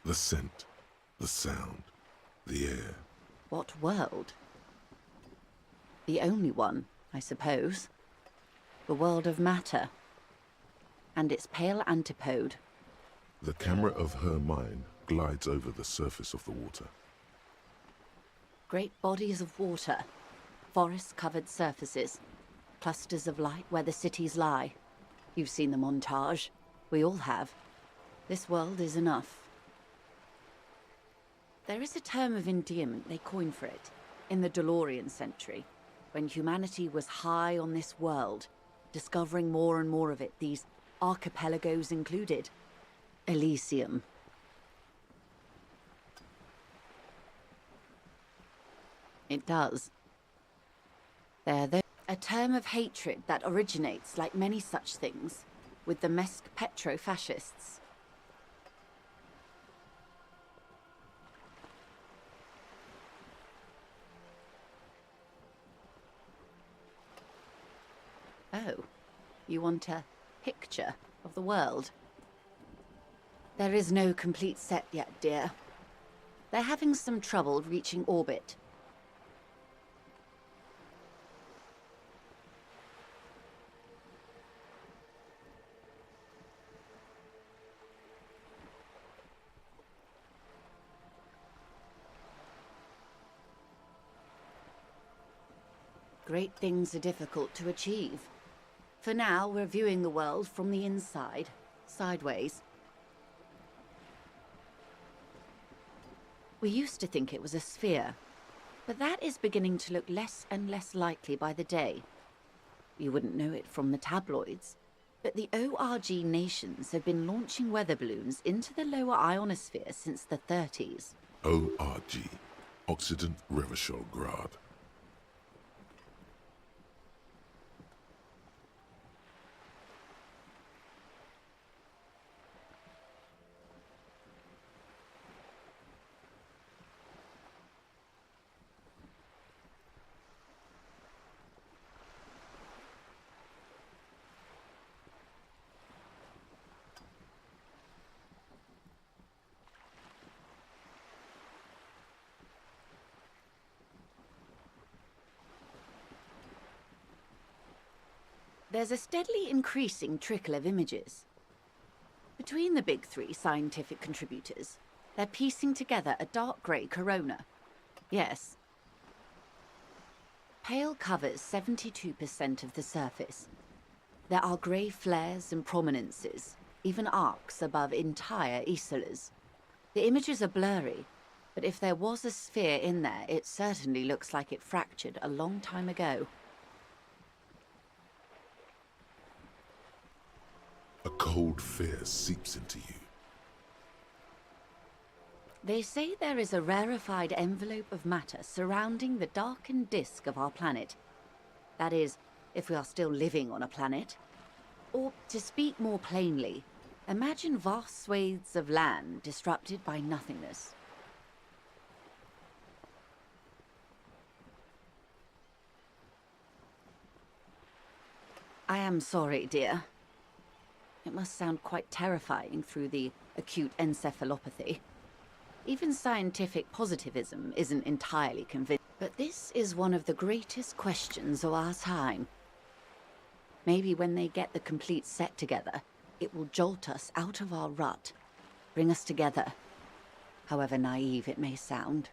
The scent, the sound, the air. What world? The only one, I suppose. The world of matter. And its pale antipode. The camera of her mind glides over the surface of the water. Great bodies of water. Forest-covered surfaces. Clusters of light where the cities lie. You've seen the montage. We all have. This world is enough. There is a term of endearment they coined for it, in the DeLorean century, when humanity was high on this world, discovering more and more of it, these archipelagos included. Elysium. It does. A term of hatred that originates, like many such things, with the Mesk petro-fascists. Oh, you want a picture of the world? There is no complete set yet, dear. They're having some trouble reaching orbit. Great things are difficult to achieve. For now, we're viewing the world from the inside, sideways. We used to think it was a sphere, but that is beginning to look less and less likely by the day. You wouldn't know it from the tabloids, but the ORG nations have been launching weather balloons into the lower ionosphere since the 30s. ORG, Occident Revachol-Grad. There's a steadily increasing trickle of images. Between the big three scientific contributors, they're piecing together a dark grey corona. Yes. Pale covers 72% of the surface. There are grey flares and prominences, even arcs above entire isolas. The images are blurry, but if there was a sphere in there, it certainly looks like it fractured a long time ago. A cold fear seeps into you. They say there is a rarefied envelope of matter surrounding the darkened disk of our planet. That is, if we are still living on a planet. Or, to speak more plainly, imagine vast swathes of land disrupted by nothingness. I am sorry, dear. It must sound quite terrifying through the acute encephalopathy. Even scientific positivism isn't entirely convinced. But this is one of the greatest questions of our time. Maybe when they get the complete set together, it will jolt us out of our rut, bring us together, however naive it may sound.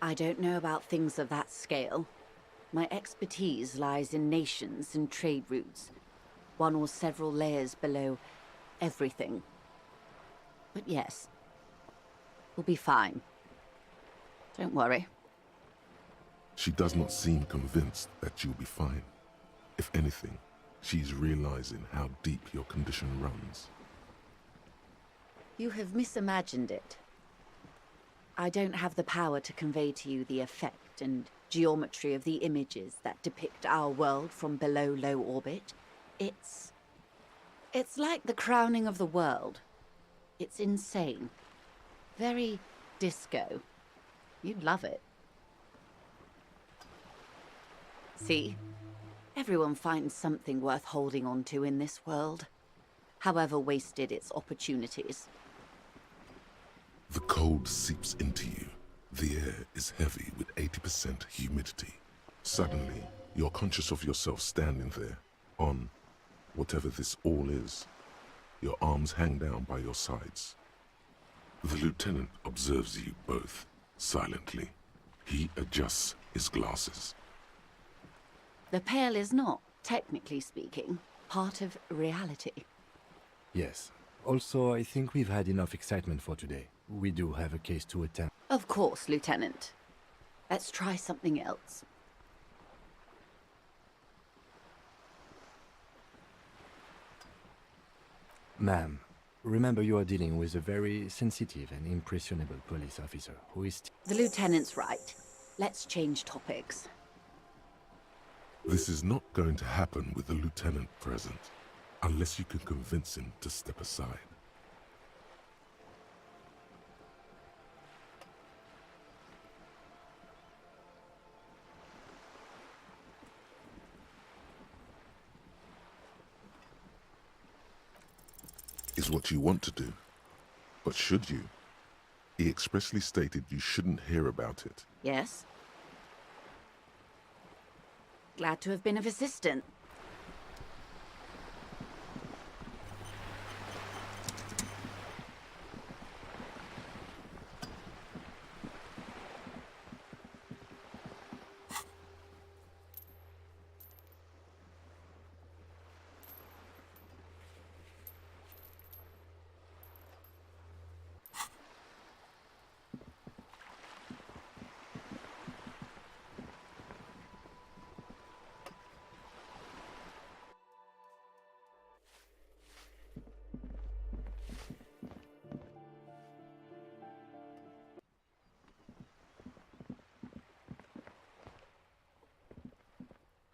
I don't know about things of that scale. My expertise lies in nations and trade routes, one or several layers below everything. But yes, we'll be fine. Don't worry. She does not seem convinced that you'll be fine. If anything, she's realizing how deep your condition runs. You have misimagined it. I don't have the power to convey to you the effect and geometry of the images that depict our world from below low orbit. It's like the crowning of the world. It's insane. Very Disco. You'd love it. See? Everyone finds something worth holding on to in this world, however wasted its opportunities. The cold seeps into you. The air is heavy with 80% humidity. Suddenly, you're conscious of yourself standing there, on whatever this all is. Your arms hang down by your sides. The lieutenant observes you both, silently. He adjusts his glasses. The Pale is not, technically speaking, part of reality. Yes. Also, I think we've had enough excitement for today. We do have a case to attend. Of course, Lieutenant. Let's try something else. Ma'am, remember you are dealing with a very sensitive and impressionable police officer who is... The Lieutenant's right. Let's change topics. This is not going to happen with the lieutenant present, unless you can convince him to step aside. Is what you want to do. But should you? He expressly stated you shouldn't hear about it. Yes? Glad to have been of assistance.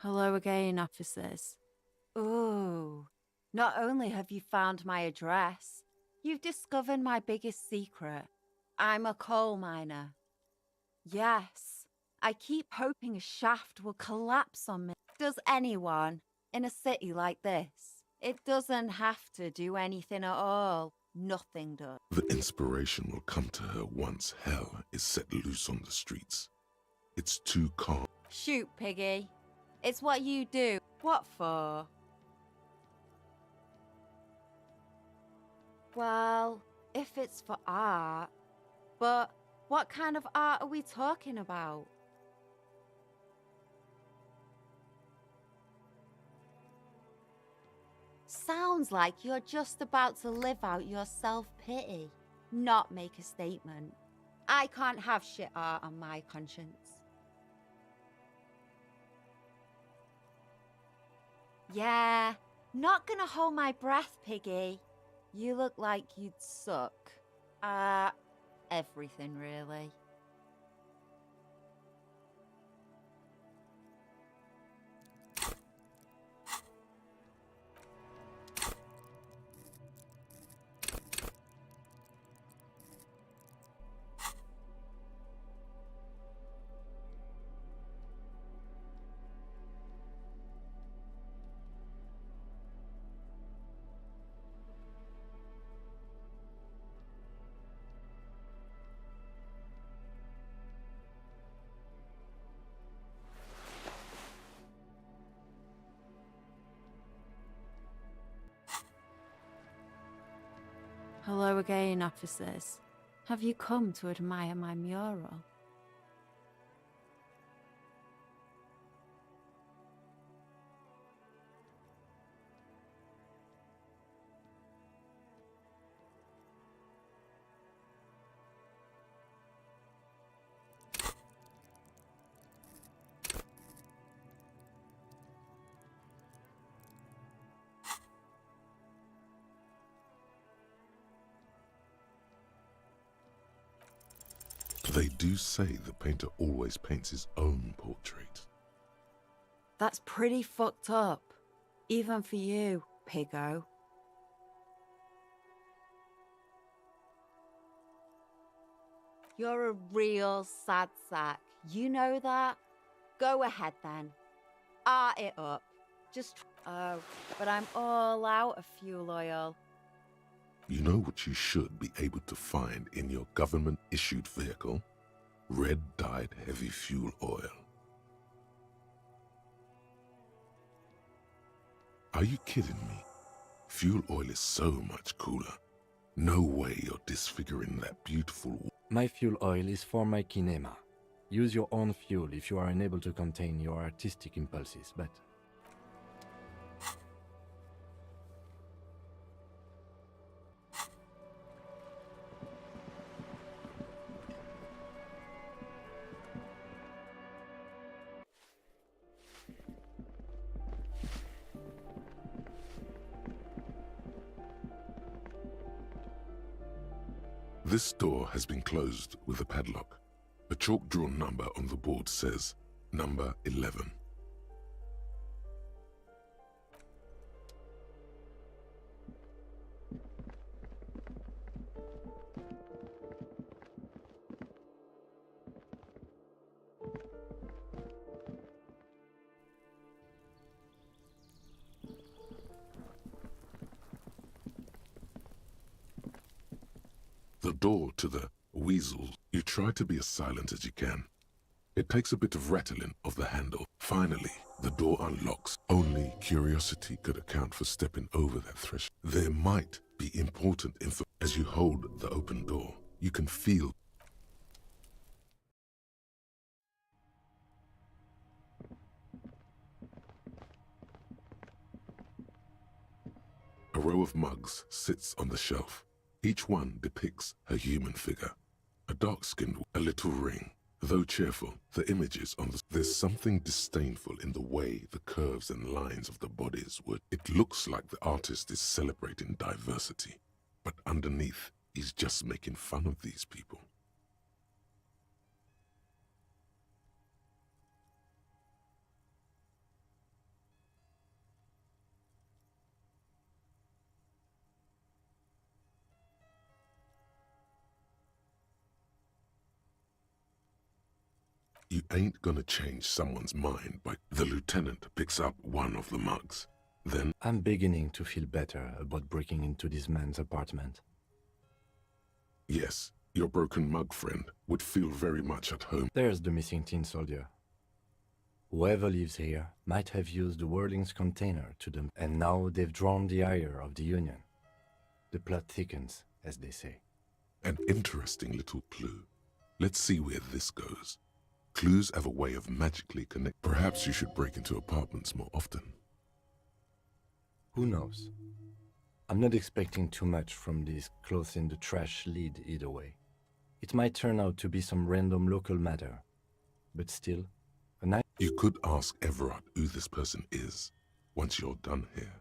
Hello again, officers. Ooh, not only have you found my address, you've discovered my biggest secret. I'm a coal miner. Yes, I keep hoping a shaft will collapse on me. Does anyone in a city like this? It doesn't have to do anything at all. Nothing does. The inspiration will come to her once hell is set loose on the streets. It's too calm. Shoot, Piggy. It's what you do. What for? Well, if it's for art. But what kind of art are we talking about? Sounds like you're just about to live out your self-pity, not make a statement. I can't have shit art on my conscience. Yeah, not gonna hold my breath, Piggy. You look like you'd suck. Everything really. Hello again, officers. Have you come to admire my mural? They do say the painter always paints his own portrait. That's pretty fucked up. Even for you, Piggo. You're a real sad sack. You know that? Go ahead then. Art it up. Just. Oh, but I'm all out of fuel oil. You know what you should be able to find in your government-issued vehicle? Red-dyed heavy fuel oil. Are you kidding me? Fuel oil is so much cooler. No way you're disfiguring that beautiful... My fuel oil is for my kinema. Use your own fuel if you are unable to contain your artistic impulses, but... This door has been closed with a padlock. A chalk-drawn number on the board says, number 11. The door to the weasel, you try to be as silent as you can. It takes a bit of rattling of the handle. Finally, the door unlocks. Only curiosity could account for stepping over that threshold. There might be important info. As you hold the open door, you can feel a row of mugs sits on the shelf. Each one depicts a human figure. A dark-skinned, a little ring. Though cheerful, the images on the... There's something disdainful in the way the curves and lines of the bodies would. It looks like the artist is celebrating diversity, but underneath, he's just making fun of these people. You ain't gonna change someone's mind by... The lieutenant picks up one of the mugs. Then... I'm beginning to feel better about breaking into this man's apartment. Yes, your broken mug friend would feel very much at home. There's the missing tin soldier. Whoever lives here might have used the Whirling's container to them, and now they've drawn the ire of the Union. The plot thickens, as they say. An interesting little clue. Let's see where this goes. Clues have a way of magically connect. Perhaps you should break into apartments more often. Who knows? I'm not expecting too much from this close in the trash lead either way. It might turn out to be some random local matter, but still, a nice... You could ask Everard who this person is once you're done here.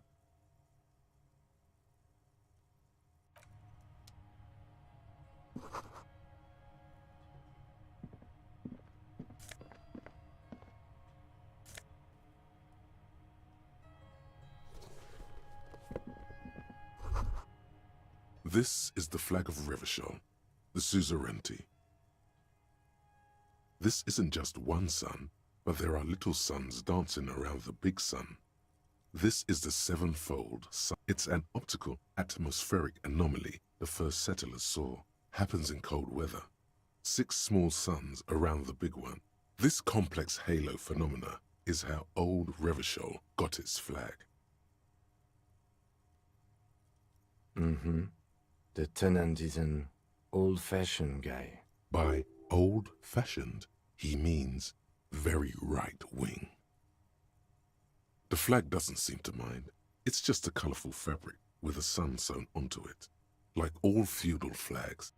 This is the flag of Revachol, the suzerainty. This isn't just one sun, but there are little suns dancing around the big sun. This is the sevenfold sun. It's an optical atmospheric anomaly the first settlers saw. Happens in cold weather. 6 small suns around the big one. This complex halo phenomena is how old Revachol got its flag. Mm-hmm. The tenant is an old-fashioned guy. By old-fashioned, he means very right-wing. The flag doesn't seem to mind. It's just a colorful fabric with a sun sewn onto it. Like all feudal flags.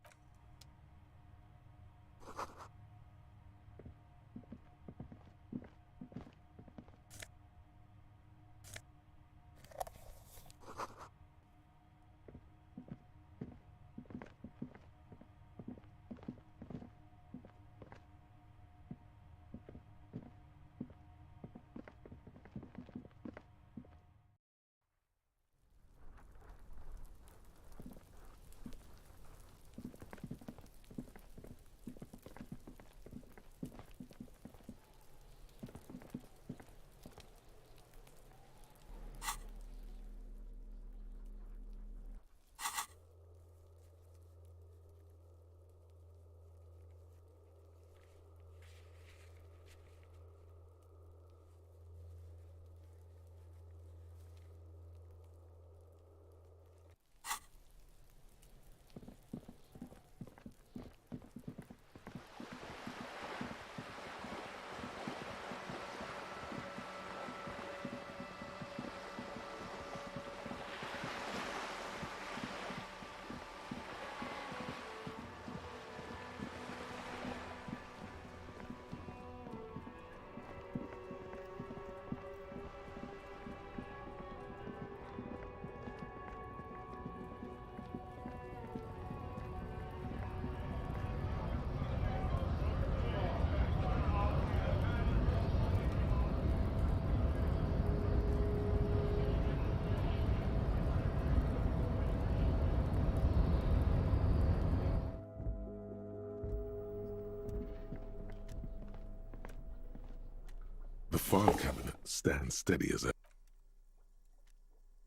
file cabinet stands steady as ever.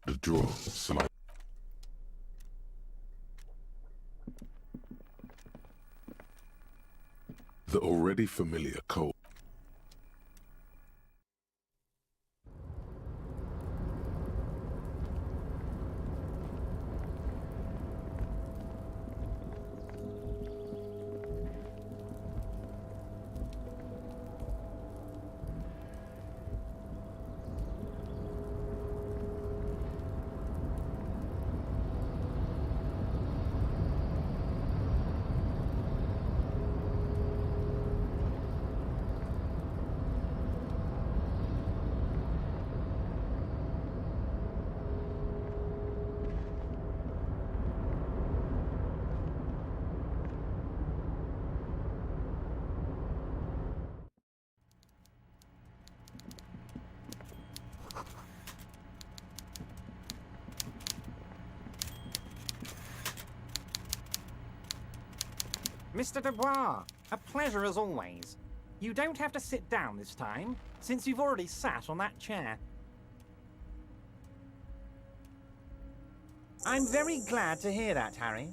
The drawer slides. The already familiar cold. Mr. Dubois, a pleasure as always. You don't have to sit down this time, since you've already sat on that chair. I'm very glad to hear that, Harry.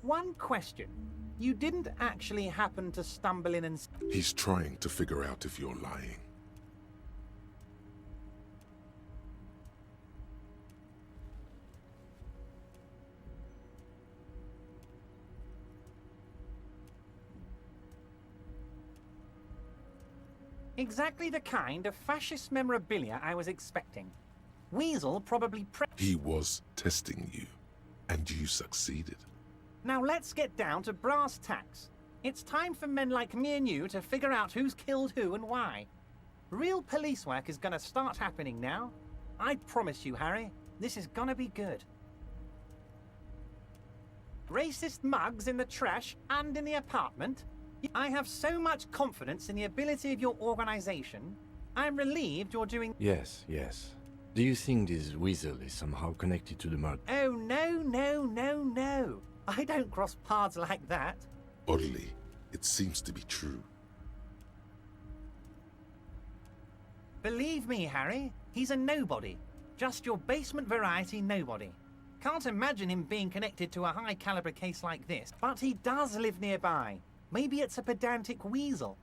One question. You didn't actually happen to stumble in and... He's trying to figure out if you're lying. Exactly the kind of fascist memorabilia I was expecting. Weasel probably He was testing you, and you succeeded. Now let's get down to brass tacks. It's time for men like me and you to figure out who's killed who and why. Real police work is gonna start happening now. I promise you, Harry, this is gonna be good. Racist mugs in the trash and in the apartment? I have so much confidence in the ability of your organization. I'm relieved you're doing... Yes, yes. Do you think this weasel is somehow connected to the murder? Oh, no. I don't cross paths like that. Oddly, it seems to be true. Believe me, Harry, he's a nobody. Just your basement variety nobody. Can't imagine him being connected to a high-caliber case like this, but he does live nearby. Maybe it's a pedantic weasel.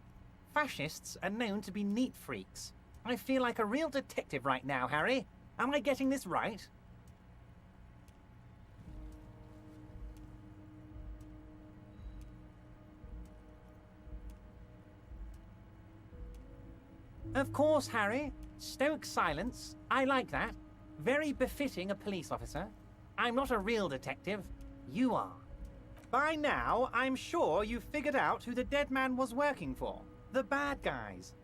Fascists are known to be neat freaks. I feel like a real detective right now, Harry. Am I getting this right? Of course, Harry. Stoic silence. I like that. Very befitting a police officer. I'm not a real detective. You are. By now, I'm sure you've figured out who the dead man was working for. The bad guys.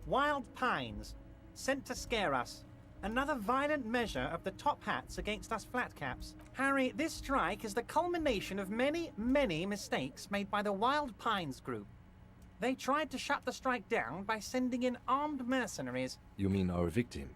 Wild Pines. Sent to scare us. Another violent measure of the top hats against us flatcaps. Harry, this strike is the culmination of many, many mistakes made by the Wild Pines group. They tried to shut the strike down by sending in armed mercenaries. You mean our victim?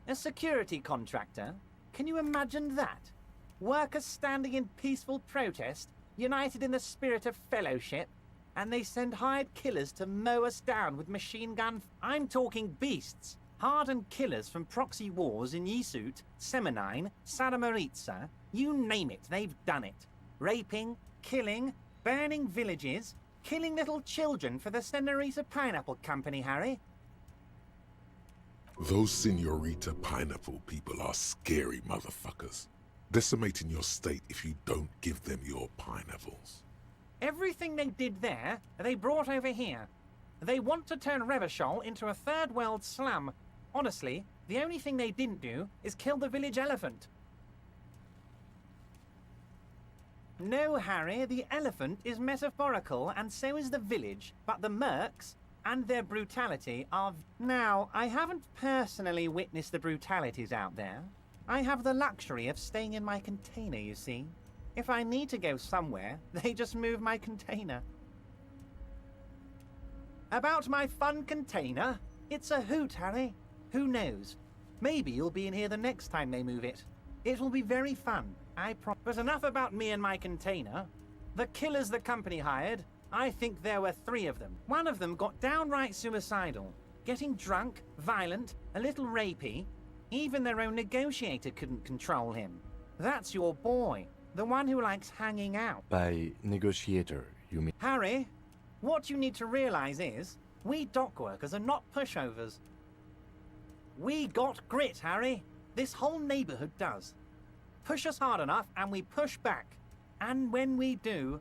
A security contractor? Can you imagine that? Workers standing in peaceful protest, united in the spirit of fellowship, and they send hired killers to mow us down with machine gun... I'm talking beasts. Hardened killers from proxy wars in Yisut, Semenine, Saramoritsa, you name it, they've done it. Raping, killing, burning villages, killing little children for the Senorita Pineapple Company, Harry. Those Senorita Pineapple people are scary motherfuckers. Decimating your state if you don't give them your pineapples. Everything they did there, they brought over here. They want to turn Revachol into a third world slum. Honestly, the only thing they didn't do is kill the village elephant. No, Harry, the elephant is metaphorical and so is the village, but the mercs and their brutality are... Now, I haven't personally witnessed the brutalities out there. I have the luxury of staying in my container, you see. If I need to go somewhere, they just move my container. About my fun container? It's a hoot, Harry. Who knows? Maybe you'll be in here the next time they move it. It'll be very fun, I promise. But enough about me and my container. The killers the company hired, I think there were 3 of them. One of them got downright suicidal. Getting drunk, violent, a little rapey. Even their own negotiator couldn't control him. That's your boy, the one who likes hanging out. By negotiator, you mean? Harry, what you need to realize is, we dock workers are not pushovers. We got grit, Harry. This whole neighborhood does. Push us hard enough and we push back. And when we do...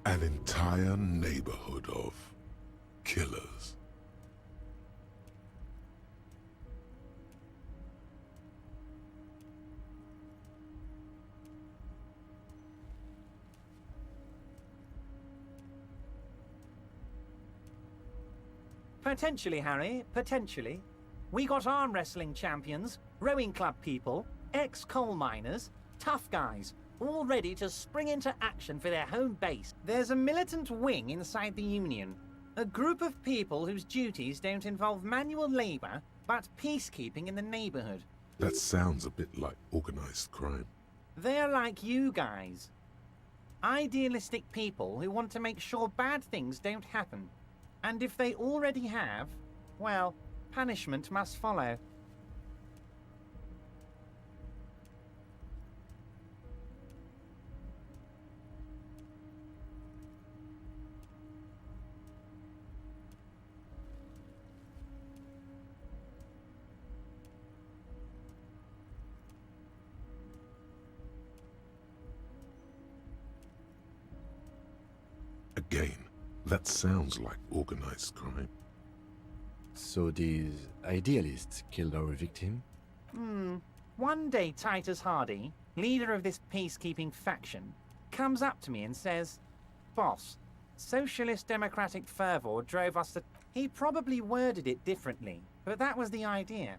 An entire neighborhood of killers. Potentially, Harry, potentially. We got arm wrestling champions, rowing club people, ex-coal miners, tough guys, all ready to spring into action for their home base. There's a militant wing inside the Union, a group of people whose duties don't involve manual labor, but peacekeeping in the neighborhood. That sounds a bit like organized crime. They're like you guys. Idealistic people who want to make sure bad things don't happen. And if they already have, well, punishment must follow. Again, that sounds like organized crime. So these idealists killed our victim? One day Titus Hardy, leader of this peacekeeping faction, comes up to me and says, "Boss, socialist democratic fervor drove us to..." He probably worded it differently, but that was the idea.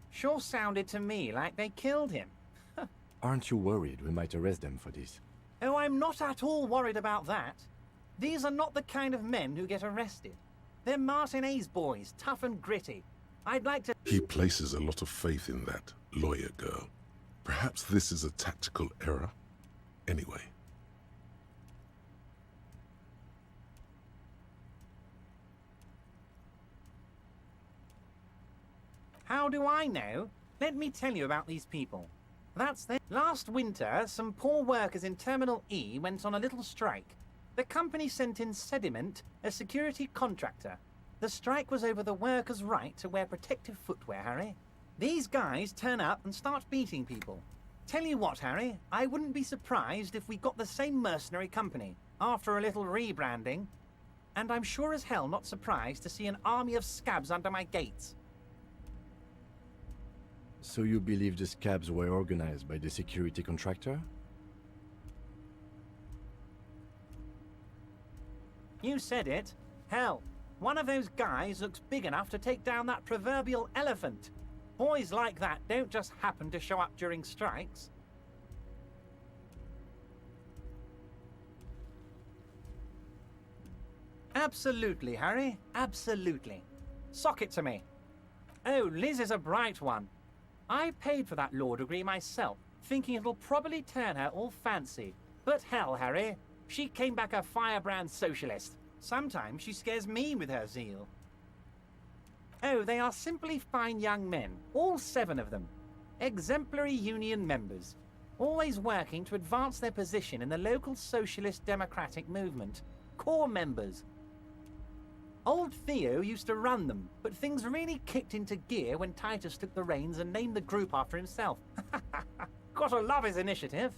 Sure sounded to me like they killed him. Aren't you worried we might arrest them for this? Oh, I'm not at all worried about that. These are not the kind of men who get arrested. They're Martinez boys, tough and gritty. I'd like to... He places a lot of faith in that lawyer girl. Perhaps this is a tactical error? Anyway. How do I know? Let me tell you about these people. That's the... Last winter, some poor workers in Terminal E went on a little strike. The company sent in Sediment, a security contractor. The strike was over the workers' right to wear protective footwear, Harry. These guys turn up and start beating people. Tell you what, Harry, I wouldn't be surprised if we got the same mercenary company, after a little rebranding. And I'm sure as hell not surprised to see an army of scabs under my gates. So you believe the scabs were organized by the security contractor? You said it. Hell, one of those guys looks big enough to take down that proverbial elephant. Boys like that don't just happen to show up during strikes. Absolutely, Harry. Absolutely. Sock it to me. Oh, Liz is a bright one. I paid for that law degree myself, thinking it'll probably turn her all fancy. But hell, Harry, she came back a firebrand socialist. Sometimes she scares me with her zeal. Oh, they are simply fine young men, all 7 of them. Exemplary union members, always working to advance their position in the local socialist democratic movement. Core members. Old Theo used to run them, but things really kicked into gear when Titus took the reins and named the group after himself. Gotta love his initiative.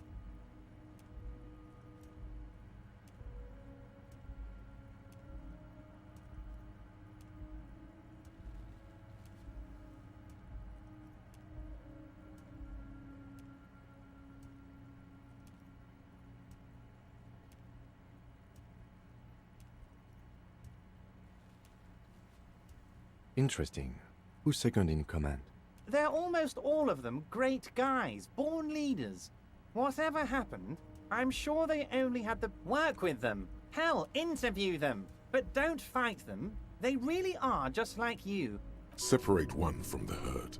Interesting. Who's second in command? They're almost all of them great guys, born leaders. Whatever happened, I'm sure they only had to work with them. Hell, interview them. But don't fight them. They really are just like you. Separate one from the herd.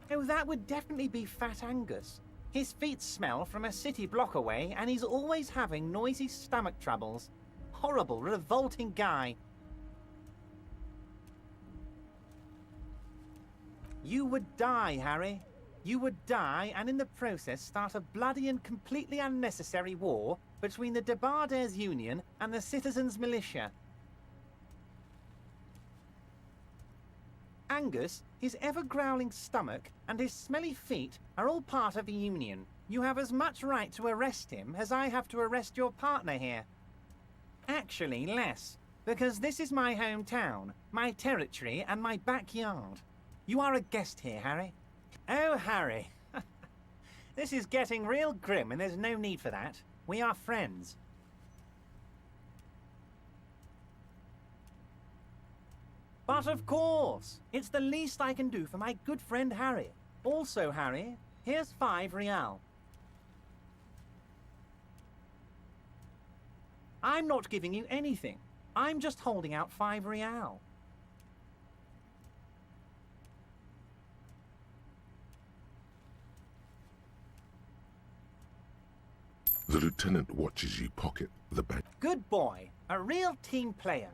Oh, that would definitely be Fat Angus. His feet smell from a city block away, and he's always having noisy stomach troubles. Horrible, revolting guy. You would die, Harry. You would die, and in the process start a bloody and completely unnecessary war between the Debarders Union and the Citizens Militia. Angus, his ever-growling stomach, and his smelly feet are all part of the Union. You have as much right to arrest him as I have to arrest your partner here. Actually, less, because this is my hometown, my territory, and my backyard. You are a guest here, Harry. Oh, Harry. This is getting real grim, and there's no need for that. We are friends. But of course, it's the least I can do for my good friend Harry. Also, Harry, here's 5 real. I'm not giving you anything. I'm just holding out 5 real. The lieutenant watches you pocket the bank. Good boy. A real team player.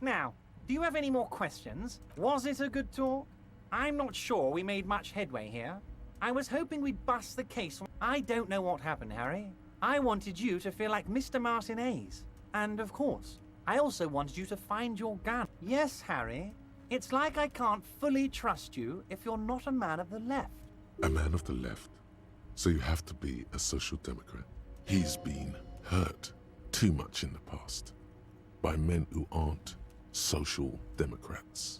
Now, do you have any more questions? Was it a good talk? I'm not sure we made much headway here. I was hoping we'd bust the case. I don't know what happened, Harry. I wanted you to feel like Mr. Martinez. And of course, I also wanted you to find your gun. Yes, Harry. It's like I can't fully trust you if you're not a man of the left. A man of the left? So you have to be a social democrat? He's been hurt too much in the past by men who aren't social democrats.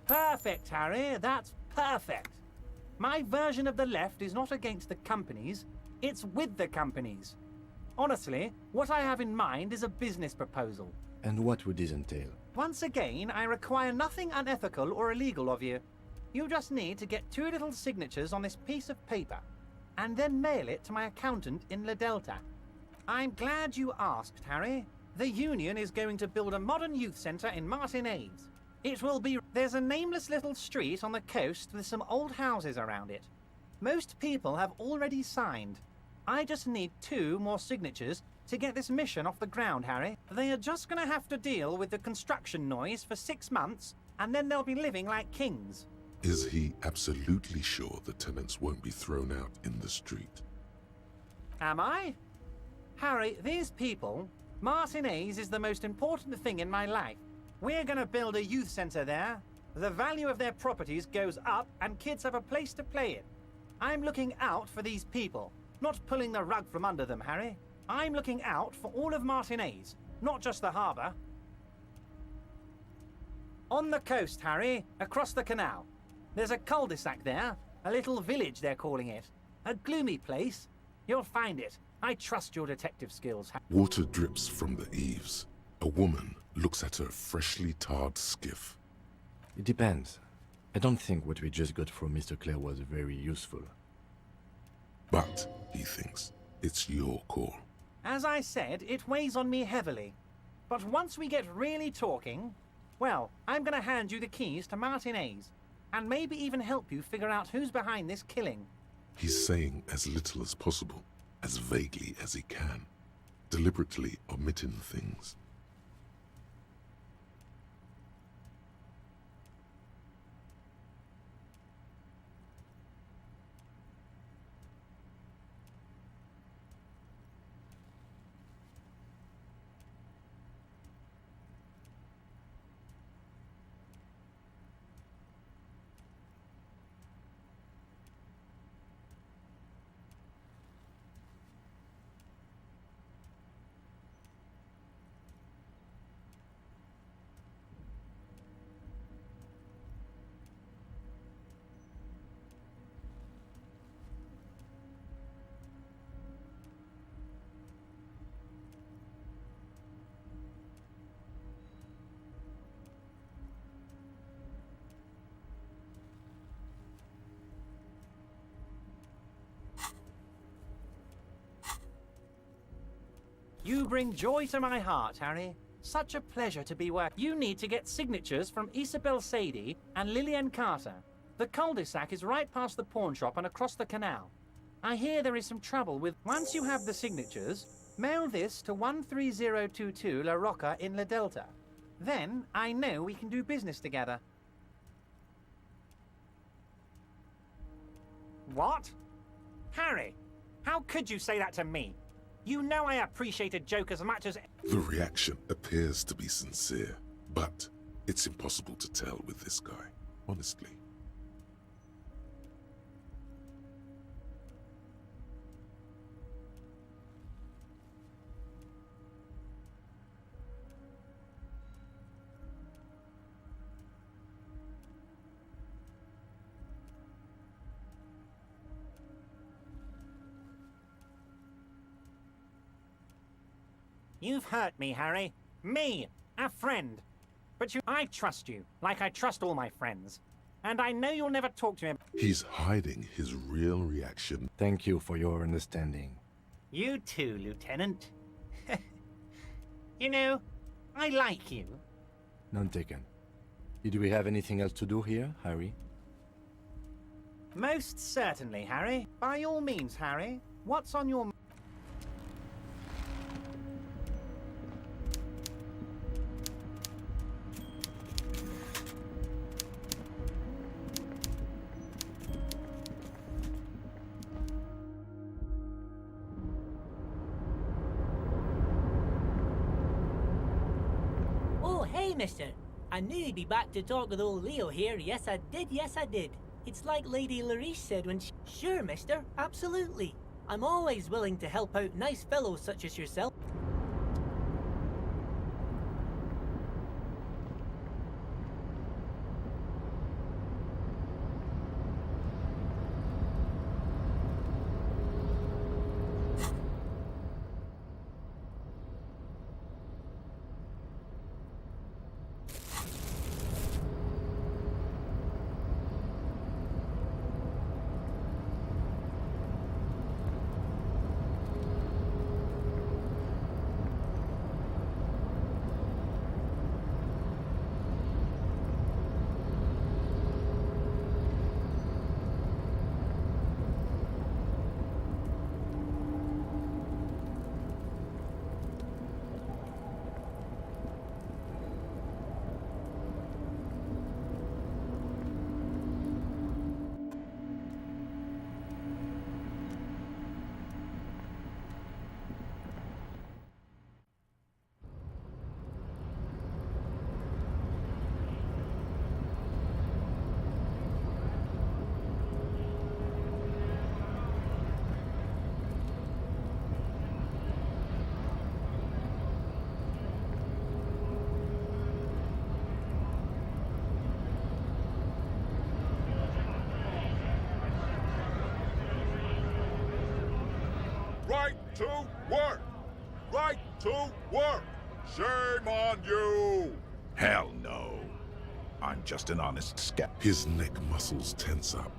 Perfect, Harry. That's perfect. My version of the left is not against the companies, it's with the companies. Honestly, what I have in mind is a business proposal. And what would this entail? Once again, I require nothing unethical or illegal of you. You just need to get 2 little signatures on this piece of paper, and then mail it to my accountant in La Delta. I'm glad you asked, Harry. The Union is going to build a modern youth centre in Martinez. It will be... There's a nameless little street on the coast with some old houses around it. Most people have already signed. I just need 2 more signatures to get this mission off the ground, Harry. They are just going to have to deal with the construction noise for 6 months, and then they'll be living like kings. Is he absolutely sure the tenants won't be thrown out in the street? Am I? Harry, these people... Martinez is the most important thing in my life. We're going to build a youth centre there. The value of their properties goes up and kids have a place to play in. I'm looking out for these people, not pulling the rug from under them, Harry. I'm looking out for all of Martinez, not just the harbour. On the coast, Harry, across the canal. There's a cul-de-sac there, a little village they're calling it. A gloomy place. You'll find it. I trust your detective skills. Water drips from the eaves. A woman looks at her freshly tarred skiff. It depends. I don't think what we just got from Mr. Clare was very useful. But, he thinks, it's your call. As I said, it weighs on me heavily. But once we get really talking, well, I'm going to hand you the keys to Martinez, and maybe even help you figure out who's behind this killing. He's saying as little as possible, as vaguely as he can, deliberately omitting things. You bring joy to my heart, Harry. Such a pleasure to be where you need to get signatures from Isabel Sadie and Lillian Carter. The cul-de-sac is right past the pawn shop and across the canal. I hear there is some trouble with... Once you have the signatures, mail this to 13022 La Rocca in La Delta. Then I know we can do business together. What? Harry, how could you say that to me? You know I appreciate a joke as much as... The reaction appears to be sincere, but it's impossible to tell with this guy, honestly. You've hurt me, Harry. Me, a friend. But I trust you, like I trust all my friends. And I know you'll never talk to him. He's hiding his real reaction. Thank you for your understanding. You too, Lieutenant. You know, I like you. None taken. Did we have anything else to do here, Harry? Most certainly, Harry. By all means, Harry. What's on your... Hey, mister. I knew you'd be back to talk with old Leo here. Yes, I did. Yes, I did. It's like Lady Larice said when she... Sure, mister. Absolutely. I'm always willing to help out nice fellows such as yourself. Right to work! Right to work! Shame on you! Hell no. I'm just an honest scap. His neck muscles tense up.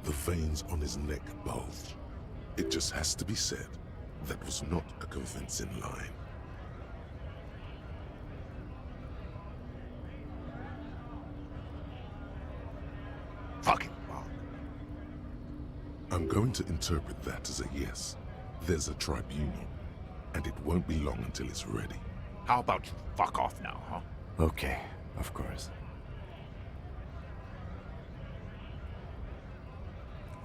The veins on his neck bulge. It just has to be said, that was not a convincing line. Fucking fuck. I'm going to interpret that as a yes. There's a tribunal, and it won't be long until it's ready. How about you fuck off now, huh? Okay, of course.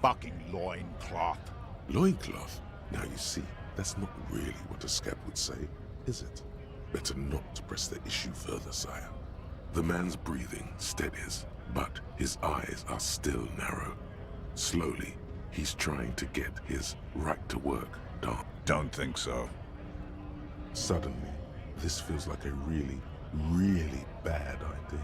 Fucking loincloth. Loincloth? Now you see, that's not really what a scap would say, is it? Better not to press the issue further, sire. The man's breathing steadies, but his eyes are still narrow. Slowly, he's trying to get his right to work done. Don't think so. Suddenly, this feels like a really, really bad idea.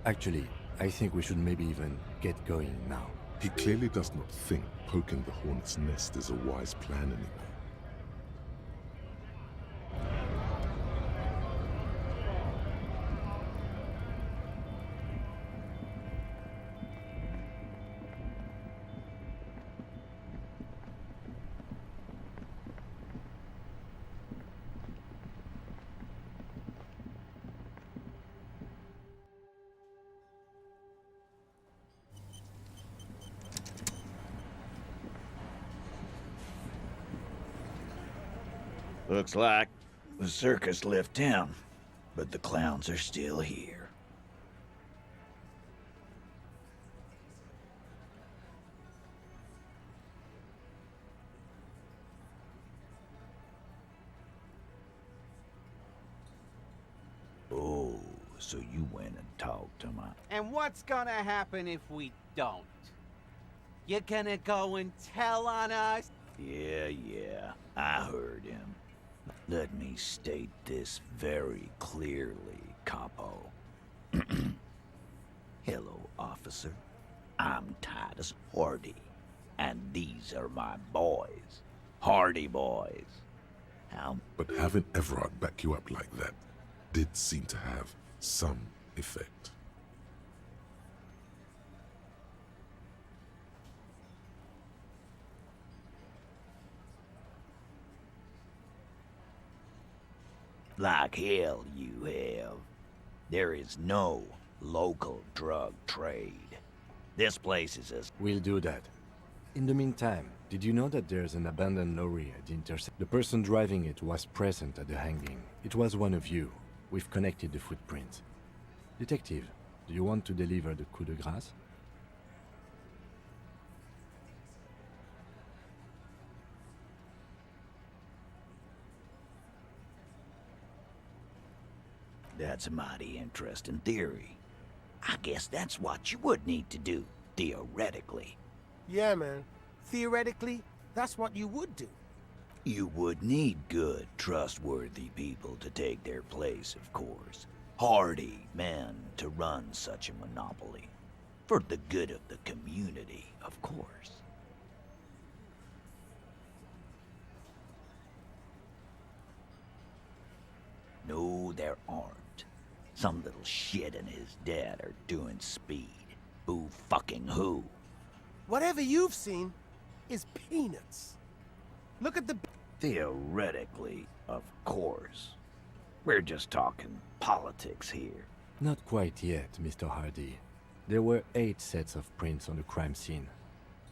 Actually, I think we should maybe even get going now. He clearly does not think poking the hornet's nest is a wise plan anymore. Looks like the circus left town, but the clowns are still here. Oh, so you went and talked to my... And what's gonna happen if we don't? You gonna go and tell on us? Yeah, I heard him. Let me state this very clearly, Capo. Hello, officer. I'm Titus Hardy, and these are my boys. Hardy boys. How? But having Everard back you up like that did seem to have some effect. Like hell you have. There is no local drug trade. This place is as... We'll do that. In the meantime, did you know that there's an abandoned lorry at the intersection? The person driving it was present at the hanging. It was one of you. We've connected the footprints. Detective, do you want to deliver the coup de grâce? That's a mighty interesting theory. I guess that's what you would need to do, theoretically. Yeah, man. Theoretically, that's what you would do. You would need good, trustworthy people to take their place, of course. Hardy men to run such a monopoly. For the good of the community, of course. No, there aren't. Some little shit and his dad are doing speed. Who fucking who? Whatever you've seen is peanuts. Look at the... Theoretically, of course. We're just talking politics here. Not quite yet, Mr. Hardy. There were 8 sets of prints on the crime scene.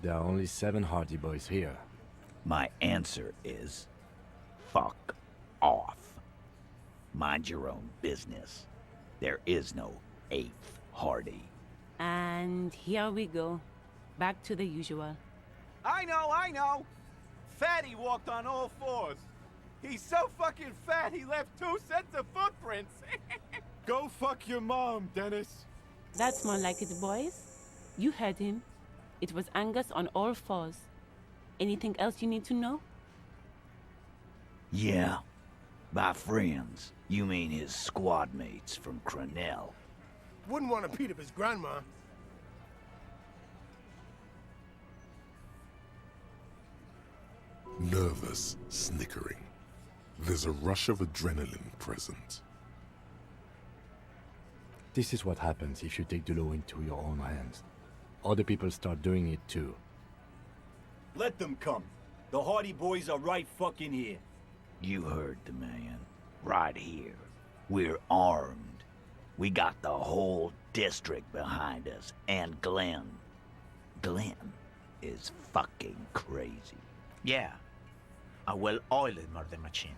There are only 7 Hardy boys here. My answer is... fuck off. Mind your own business. There is no 8th Hardy. And here we go. Back to the usual. I know! Fatty walked on all 4s. He's so fucking fat he left 2 sets of footprints. Go fuck your mom, Dennis. That's more like it, boys. You heard him. It was Angus on all 4s. Anything else you need to know? Yeah. By friends, you mean his squad mates from Cronell. Wouldn't want to beat up his grandma. Nervous snickering. There's a rush of adrenaline present. This is what happens if you take the law into your own hands. Other people start doing it too. Let them come. The Hardy boys are right fucking here. You heard the man. Right here. We're armed. We got the whole district behind us. And Glenn. Glenn is fucking crazy. Yeah. A well-oiled murder machine.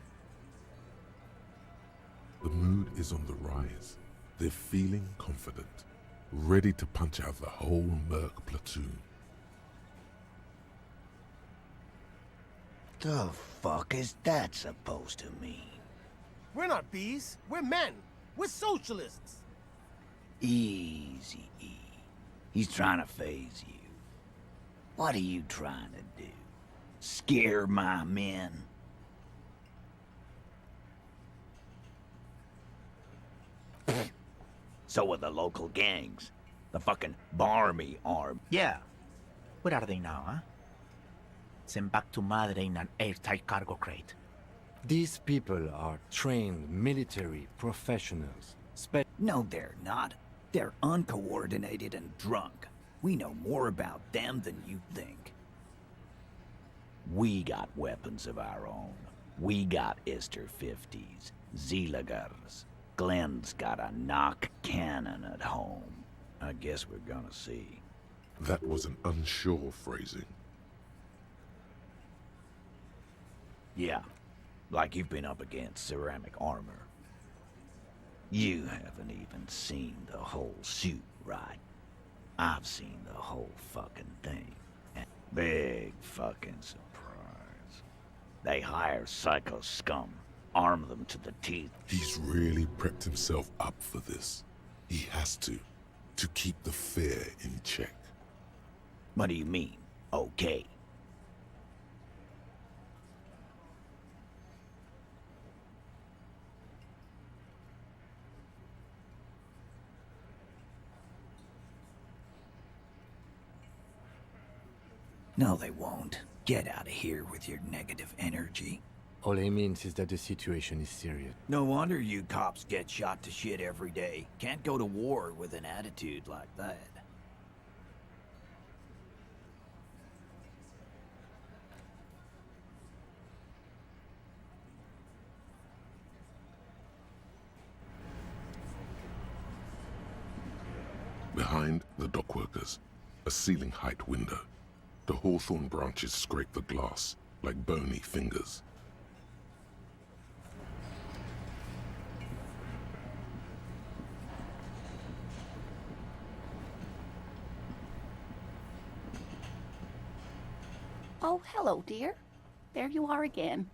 The mood is on the rise. They're feeling confident, ready to punch out the whole Merc platoon. The fuck is that supposed to mean? We're not bees. We're men. We're socialists. Easy, E. He's trying to phase you. What are you trying to do? Scare my men? So are the local gangs. The fucking Barmy arm. Yeah. Where are they now, huh? Sent back to Madre in an airtight cargo crate. These people are trained military professionals. No, they're not. They're uncoordinated and drunk. We know more about them than you think. We got weapons of our own. We got Ister 50s, Zeelagers. Glenn's got a knock cannon at home. I guess we're gonna see. That was an unsure phrasing. Yeah. Like you've been up against ceramic armor. You haven't even seen the whole suit, right? I've seen the whole fucking thing. And big fucking surprise. They hire psycho scum, arm them to the teeth. He's really prepped himself up for this. He has to keep the fear in check. What do you mean, okay? No, they won't. Get out of here with your negative energy. All he means is that the situation is serious. No wonder you cops get shot to shit every day. Can't go to war with an attitude like that. Behind the dockworkers, a ceiling-height window. The hawthorn branches scrape the glass like bony fingers. Oh, hello, dear. There you are again.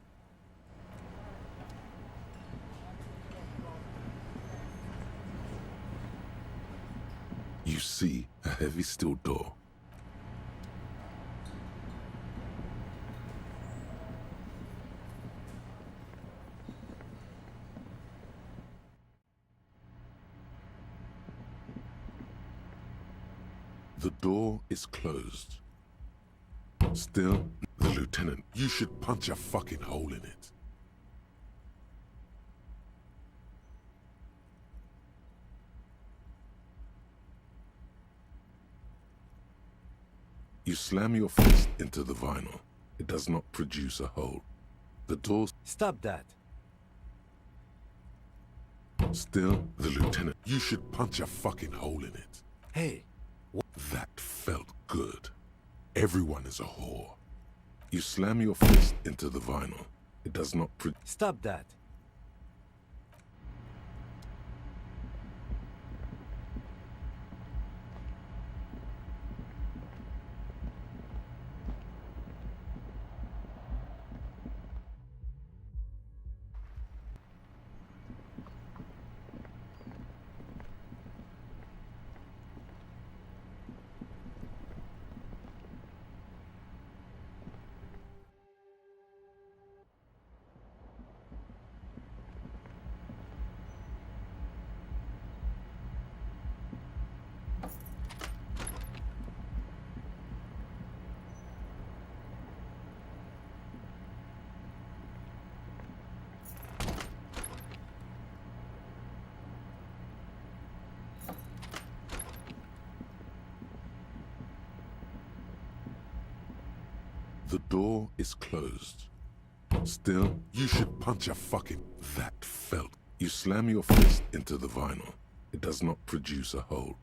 You see a heavy steel door. The door is closed. Still, the lieutenant, you should punch a fucking hole in it. You slam your fist into the vinyl. It does not produce a hole. The door... Stop that. Still, the lieutenant, you should punch a fucking hole in it. Hey. That felt good. Everyone is a whore. You slam your fist into the vinyl. It does not Stop that. The door is closed. Still, you should punch a fucking... That felt. You slam your fist into the vinyl. It does not produce a hole.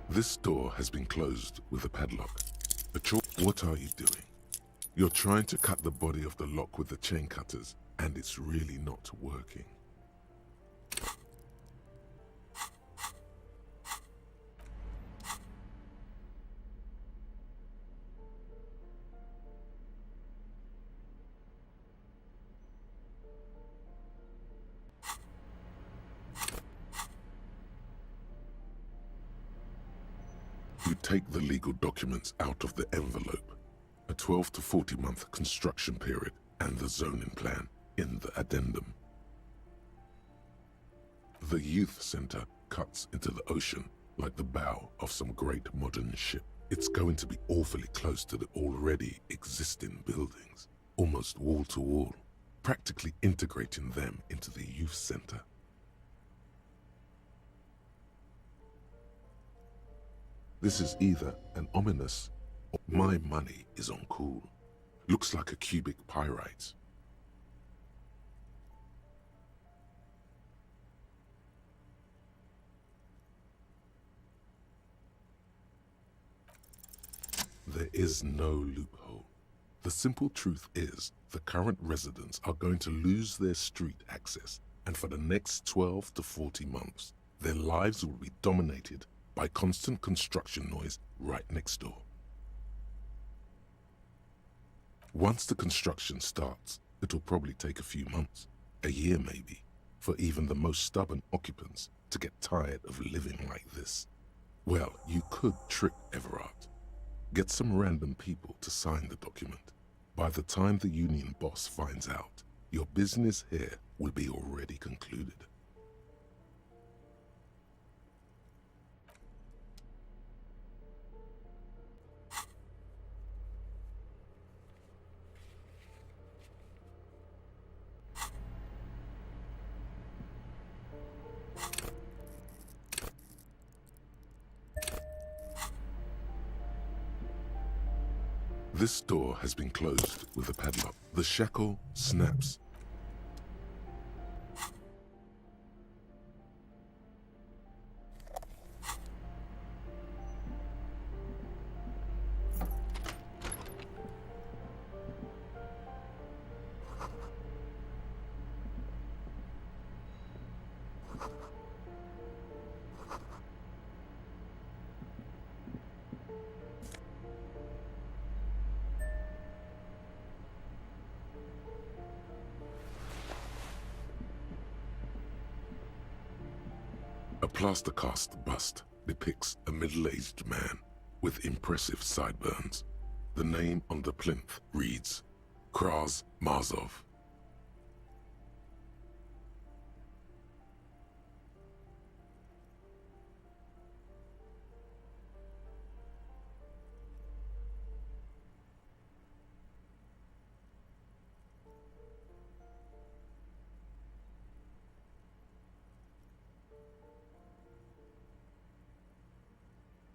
This door has been closed with a padlock. But what are you doing? You're trying to cut the body of the lock with the chain cutters, and it's really not working. Take the legal documents out of the envelope, a 12 to 40 month construction period, and the zoning plan in the addendum. The youth center cuts into the ocean like the bow of some great modern ship. It's going to be awfully close to the already existing buildings, almost wall to wall, practically integrating them into the youth center. This is either an ominous or my money is on cool. Looks like a cubic pyrite. There is no loophole. The simple truth is the current residents are going to lose their street access, and for the next 12 to 40 months, their lives will be dominated by constant construction noise right next door. Once the construction starts, it'll probably take a few months, a year maybe, for even the most stubborn occupants to get tired of living like this. Well, you could trick Everard. Get some random people to sign the document. By the time the union boss finds out, your business here will be already concluded. This door has been closed with a padlock. The shackle snaps. A plaster cast bust depicts a middle-aged man with impressive sideburns. The name on the plinth reads Kraz Marzov.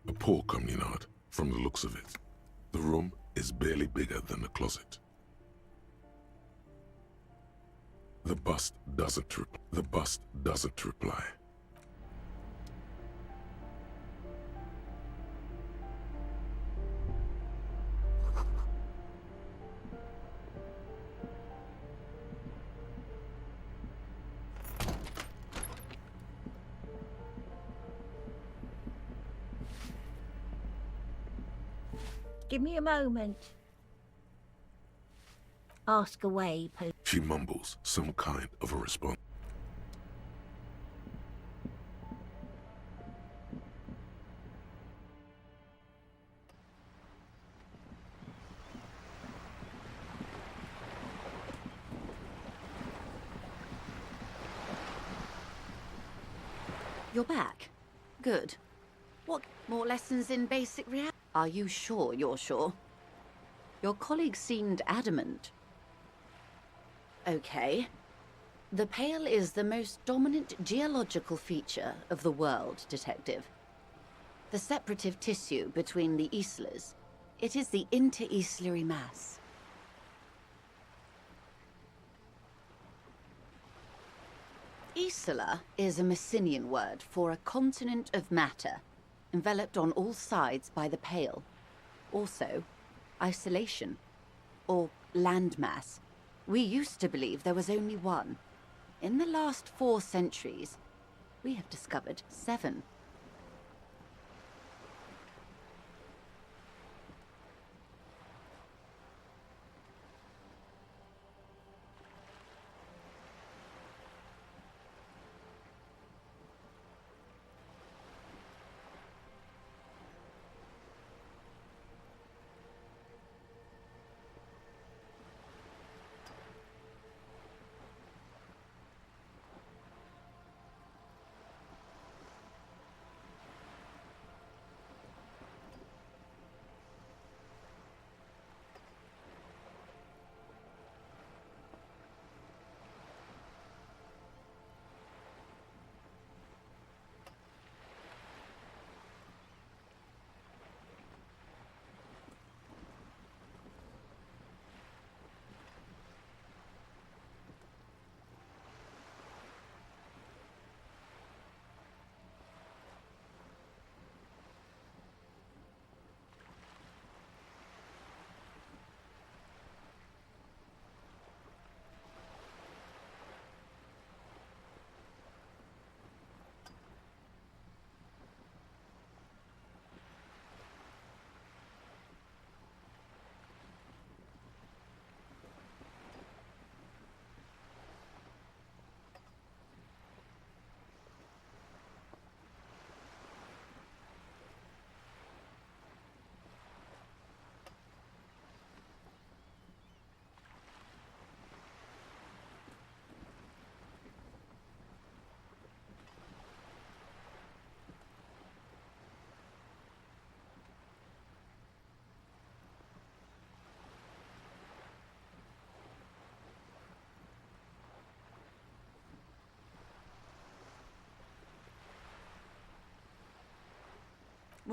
A poor communard, from the looks of it. The room is barely bigger than the closet. The bust doesn't reply. Give me a moment. Ask away, please. She mumbles some kind of a response. You're back. Good. What more lessons in basic reality? Are you sure you're sure? Your colleague seemed adamant. Okay. The Pale is the most dominant geological feature of the world, Detective. The separative tissue between the islas. It is the inter-islary mass. Isla is a Messinian word for a continent of matter, enveloped on all sides by the Pale. Also, isolation, or landmass. We used to believe there was only one. In the last 4 centuries, we have discovered 7.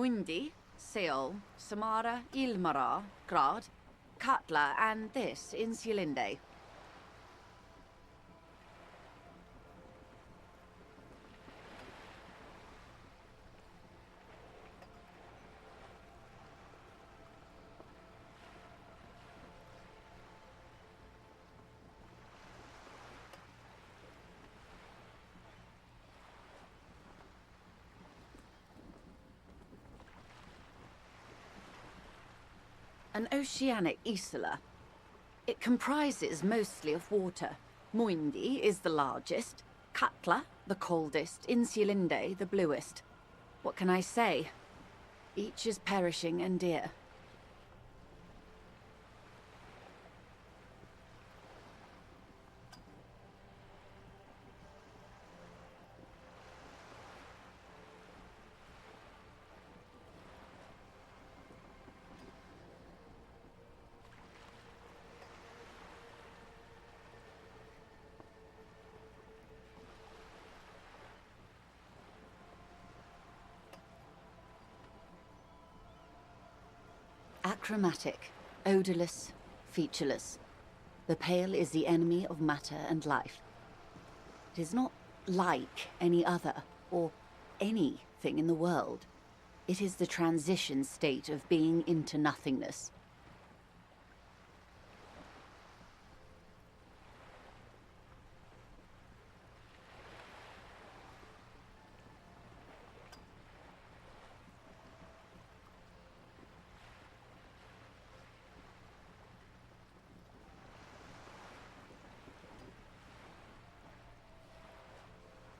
Mundi, Seol, Samara, Ilmara, Grad, Katla, and this, Insulinde. An oceanic isla. It comprises mostly of water. Muindi is the largest, Katla the coldest, Insulinde the bluest. What can I say? Each is perishing and dear. Achromatic, odorless, featureless. The pale is the enemy of matter and life. It is not like any other, or anything in the world. It is the transition state of being into nothingness.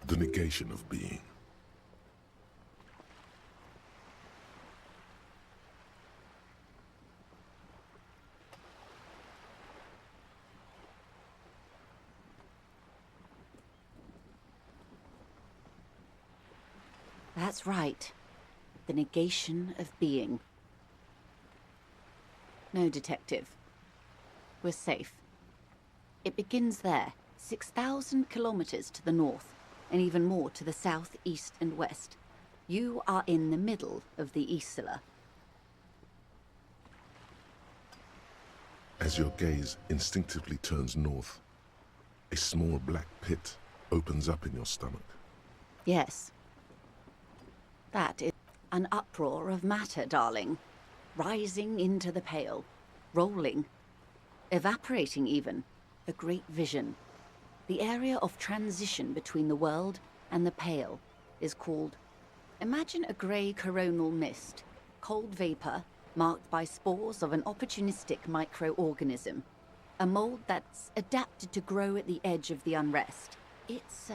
The negation of being. That's right. The negation of being. No, Detective. We're safe. It begins there, 6,000 kilometers to the north, and even more to the south, east, and west. You are in the middle of the Isla. As your gaze instinctively turns north, a small black pit opens up in your stomach. Yes. That is an uproar of matter, darling. Rising into the pale. Rolling. Evaporating even. A great vision. The area of transition between the world and the pale is called... Imagine a grey coronal mist. Cold vapor marked by spores of an opportunistic microorganism. A mold that's adapted to grow at the edge of the unrest. It's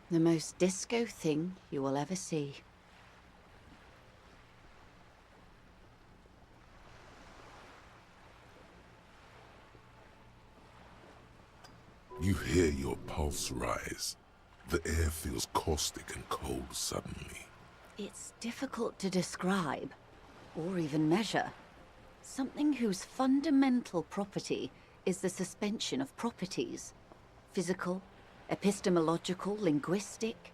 the most disco thing you will ever see. You hear your pulse rise. The air feels caustic and cold suddenly. It's difficult to describe, or even measure. Something whose fundamental property is the suspension of properties. Physical, epistemological, linguistic.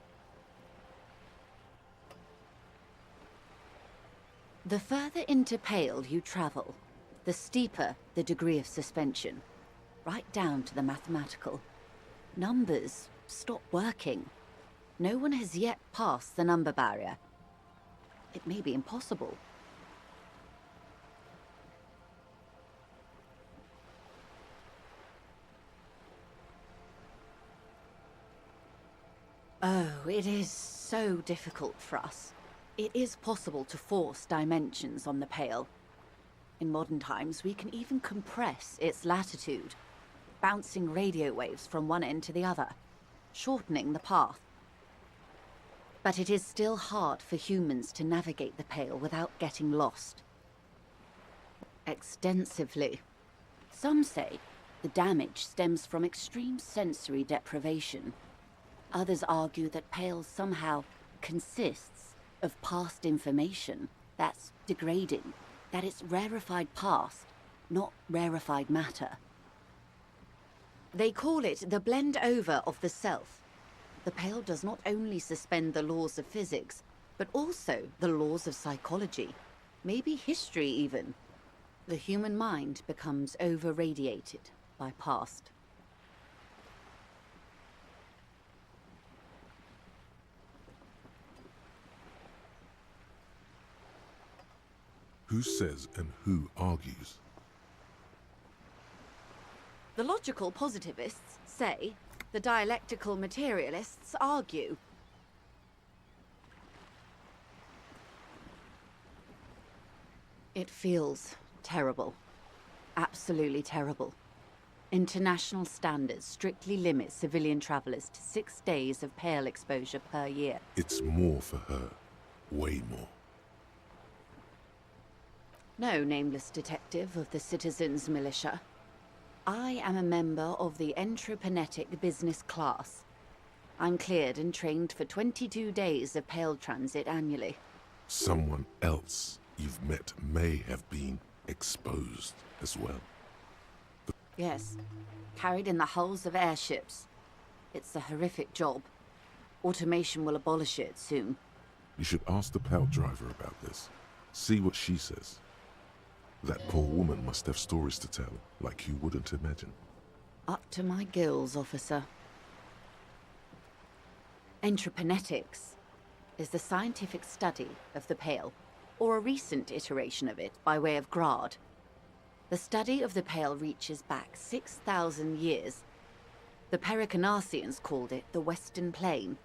The further into Pale you travel, the steeper the degree of suspension. Right down to the mathematical. Numbers stop working. No one has yet passed the number barrier. It may be impossible. Oh, it is so difficult for us. It is possible to force dimensions on the Pale. In modern times, we can even compress its latitude, bouncing radio waves from one end to the other, shortening the path. But it is still hard for humans to navigate the Pale without getting lost. Extensively. Some say the damage stems from extreme sensory deprivation. Others argue that Pale somehow consists of past information that's degrading, that it's rarefied past, not rarefied matter. They call it the blend over of the self. The Pale does not only suspend the laws of physics, but also the laws of psychology, maybe history even. The human mind becomes over-radiated by past. Who says and who argues? The logical positivists say, the dialectical materialists argue. It feels terrible. Absolutely terrible. International standards strictly limit civilian travelers to 6 days of pale exposure per year. It's more for her. Way more. No, nameless detective of the Citizens Militia. I am a member of the Entropanetic Business Class. I'm cleared and trained for 22 days of pale transit annually. Someone else you've met may have been exposed as well. Yes, carried in the hulls of airships. It's a horrific job. Automation will abolish it soon. You should ask the pal driver about this. See what she says. That poor woman must have stories to tell, like you wouldn't imagine. Up to my gills, officer. Entropanetics is the scientific study of the Pale, or a recent iteration of it by way of Grad. The study of the Pale reaches back 6,000 years. The Pericarnassians called it the Western Plain.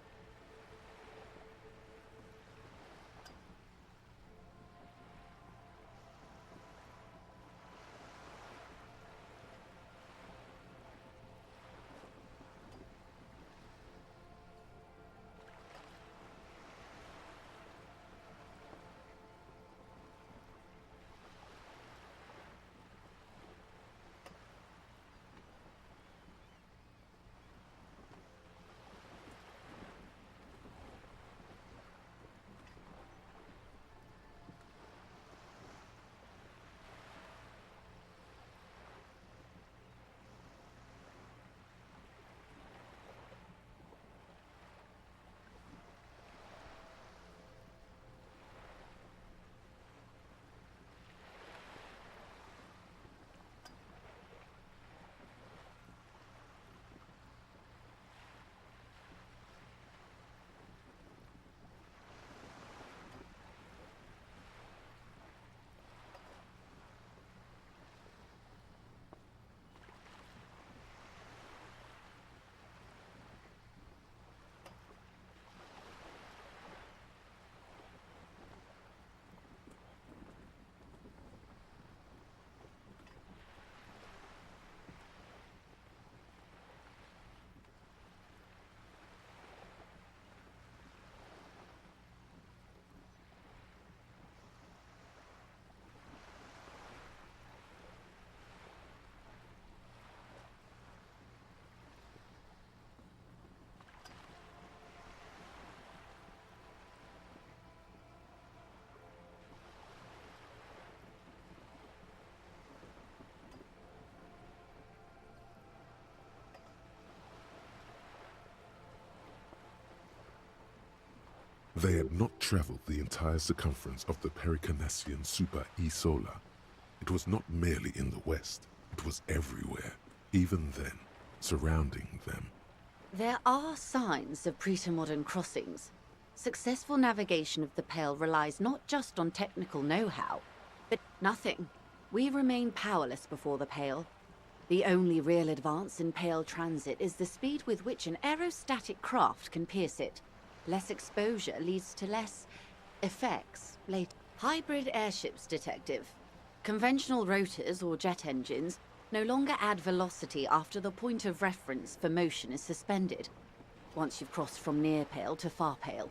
They had not traveled the entire circumference of the Pericarnassian Super E-Solar. It was not merely in the west, it was everywhere, even then, surrounding them. There are signs of pre-modern crossings. Successful navigation of the Pale relies not just on technical know-how, but nothing. We remain powerless before the Pale. The only real advance in Pale transit is the speed with which an aerostatic craft can pierce it. Less exposure leads to less effects later. Hybrid airships, detective. Conventional rotors or jet engines no longer add velocity after the point of reference for motion is suspended, once you've crossed from near Pale to far Pale.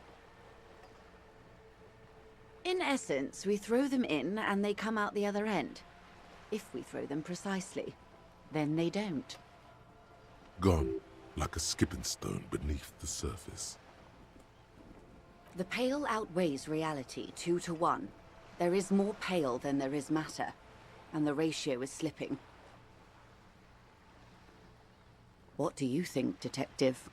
In essence, we throw them in and they come out the other end. If we throw them precisely, then they don't. Gone, like a skipping stone beneath the surface. The Pale outweighs reality 2 to 1. There is more Pale than there is matter, and the ratio is slipping. What do you think, detective?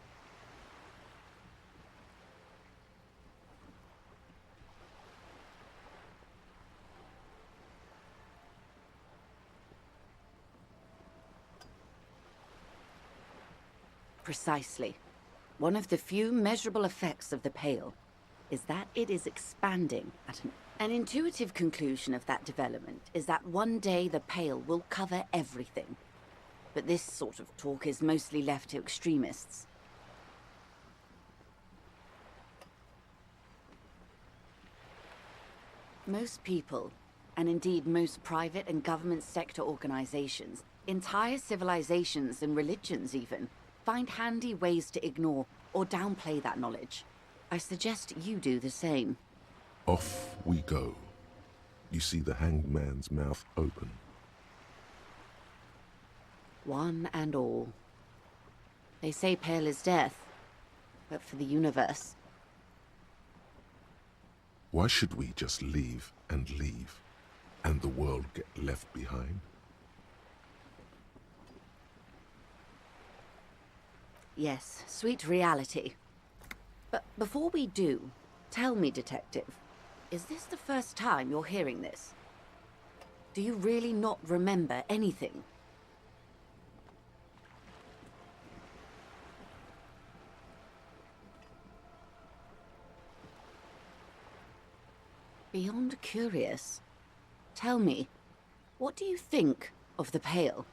Precisely. One of the few measurable effects of the Pale is that it is expanding at an intuitive conclusion of that development is that one day the Pale will cover everything. But this sort of talk is mostly left to extremists. Most people, and indeed most private and government sector organizations, entire civilizations and religions even, find handy ways to ignore or downplay that knowledge. I suggest you do the same. Off we go. You see the hanged man's mouth open. One and all. They say Pale is death, but for the universe. Why should we just leave, and the world get left behind? Yes, sweet reality. But before we do, tell me, Detective, is this the first time you're hearing this? Do you really not remember anything? Beyond curious. Tell me, what do you think of the Pale?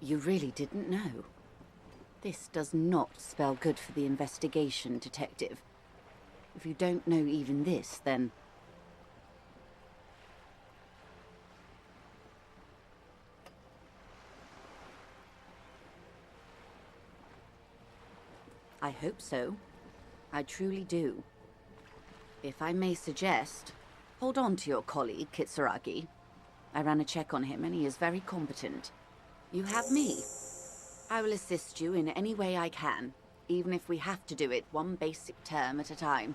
You really didn't know. This does not spell good for the investigation, Detective. If you don't know even this, then... I hope so. I truly do. If I may suggest, hold on to your colleague, Kitsuragi. I ran a check on him and he is very competent. You have me. I will assist you in any way I can, even if we have to do it one basic term at a time.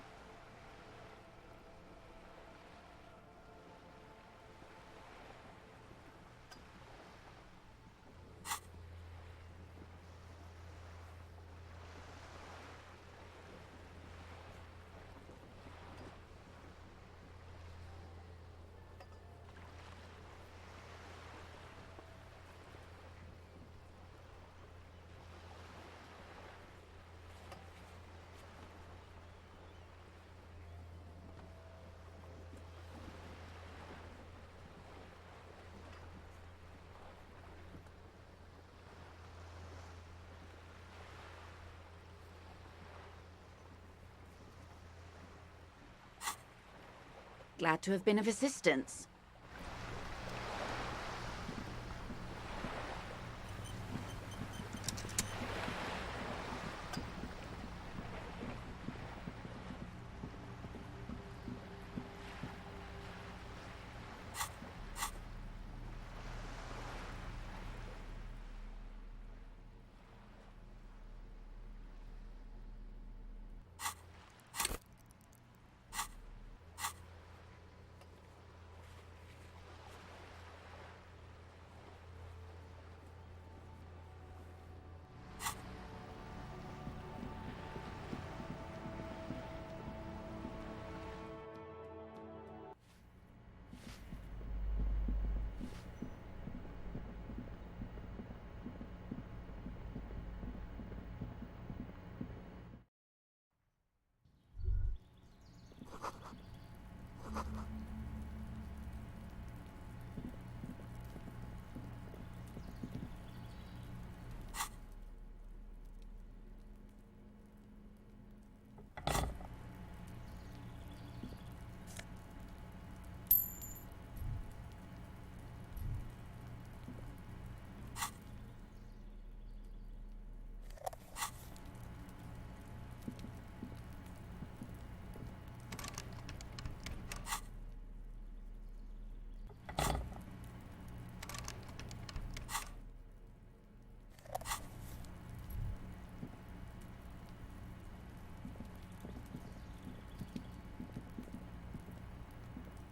Glad to have been of assistance.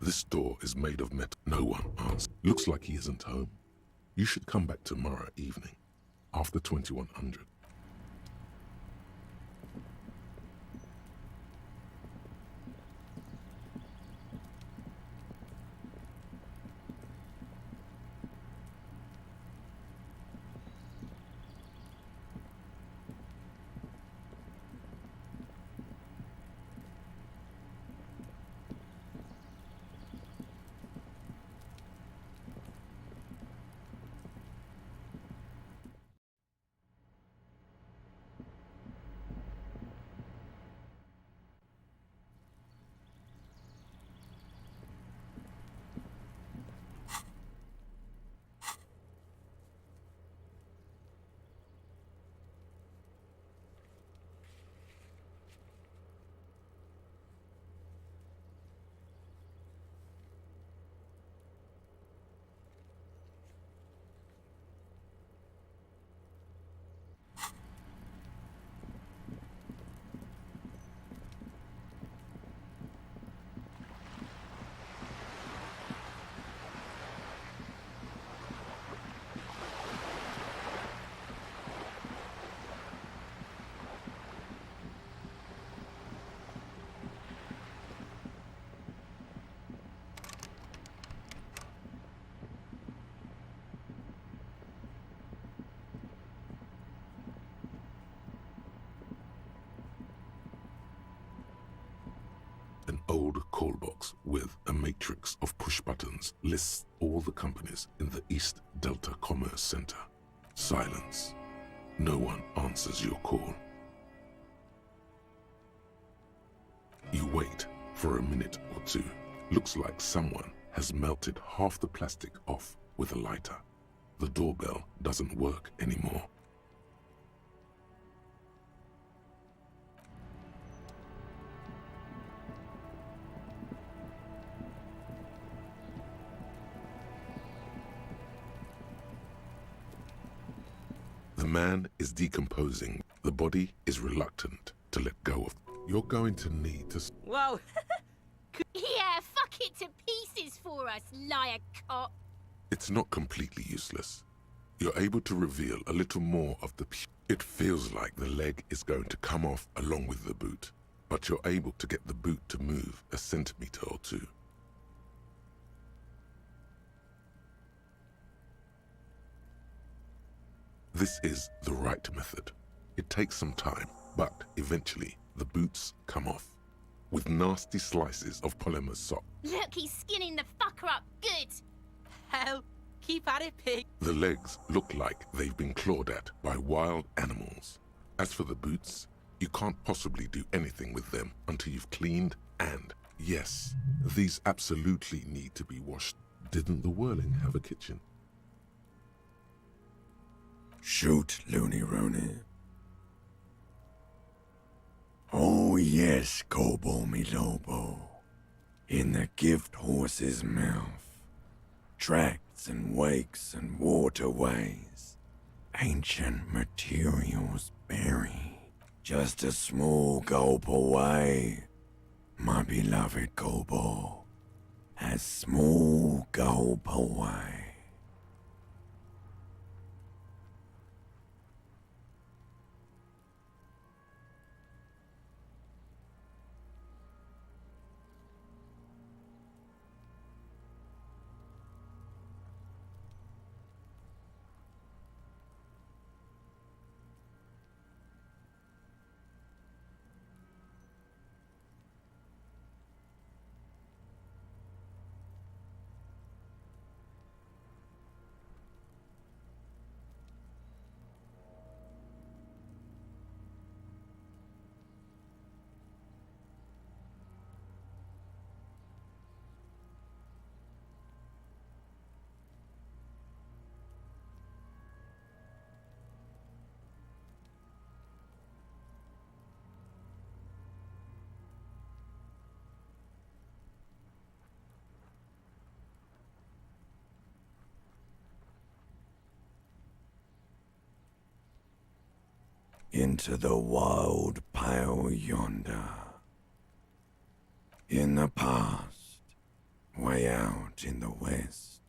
This door is made of metal. No one answers. Looks like he isn't home. You should come back tomorrow evening, after 2100. An old call box with a matrix of push buttons lists all the companies in the East Delta Commerce Center. Silence. No one answers your call. You wait for a minute or two. Looks like someone has melted half the plastic off with a lighter. The doorbell doesn't work anymore. The man is decomposing. The body is reluctant to let go of. You're going to need to... Whoa! Yeah, fuck it to pieces for us, liar cop! It's not completely useless. You're able to reveal a little more of the... It feels like the leg is going to come off along with the boot, but you're able to get the boot to move a centimeter or two. This is the right method. It takes some time, but eventually the boots come off, with nasty slices of polymer sock. Look, he's skinning the fucker up good! Hell, keep at it, pig. The legs look like they've been clawed at by wild animals. As for the boots, you can't possibly do anything with them until you've cleaned and, yes, these absolutely need to be washed. Didn't the Whirling have a kitchen? Shoot, Looney Rooney. Oh yes, Kobo mi Lobo. In the gift horse's mouth. Tracts and wakes and waterways. Ancient materials buried. Just a small gulp away. My beloved Kobo. A small gulp away. Into the wild pale yonder. In the past, way out in the west.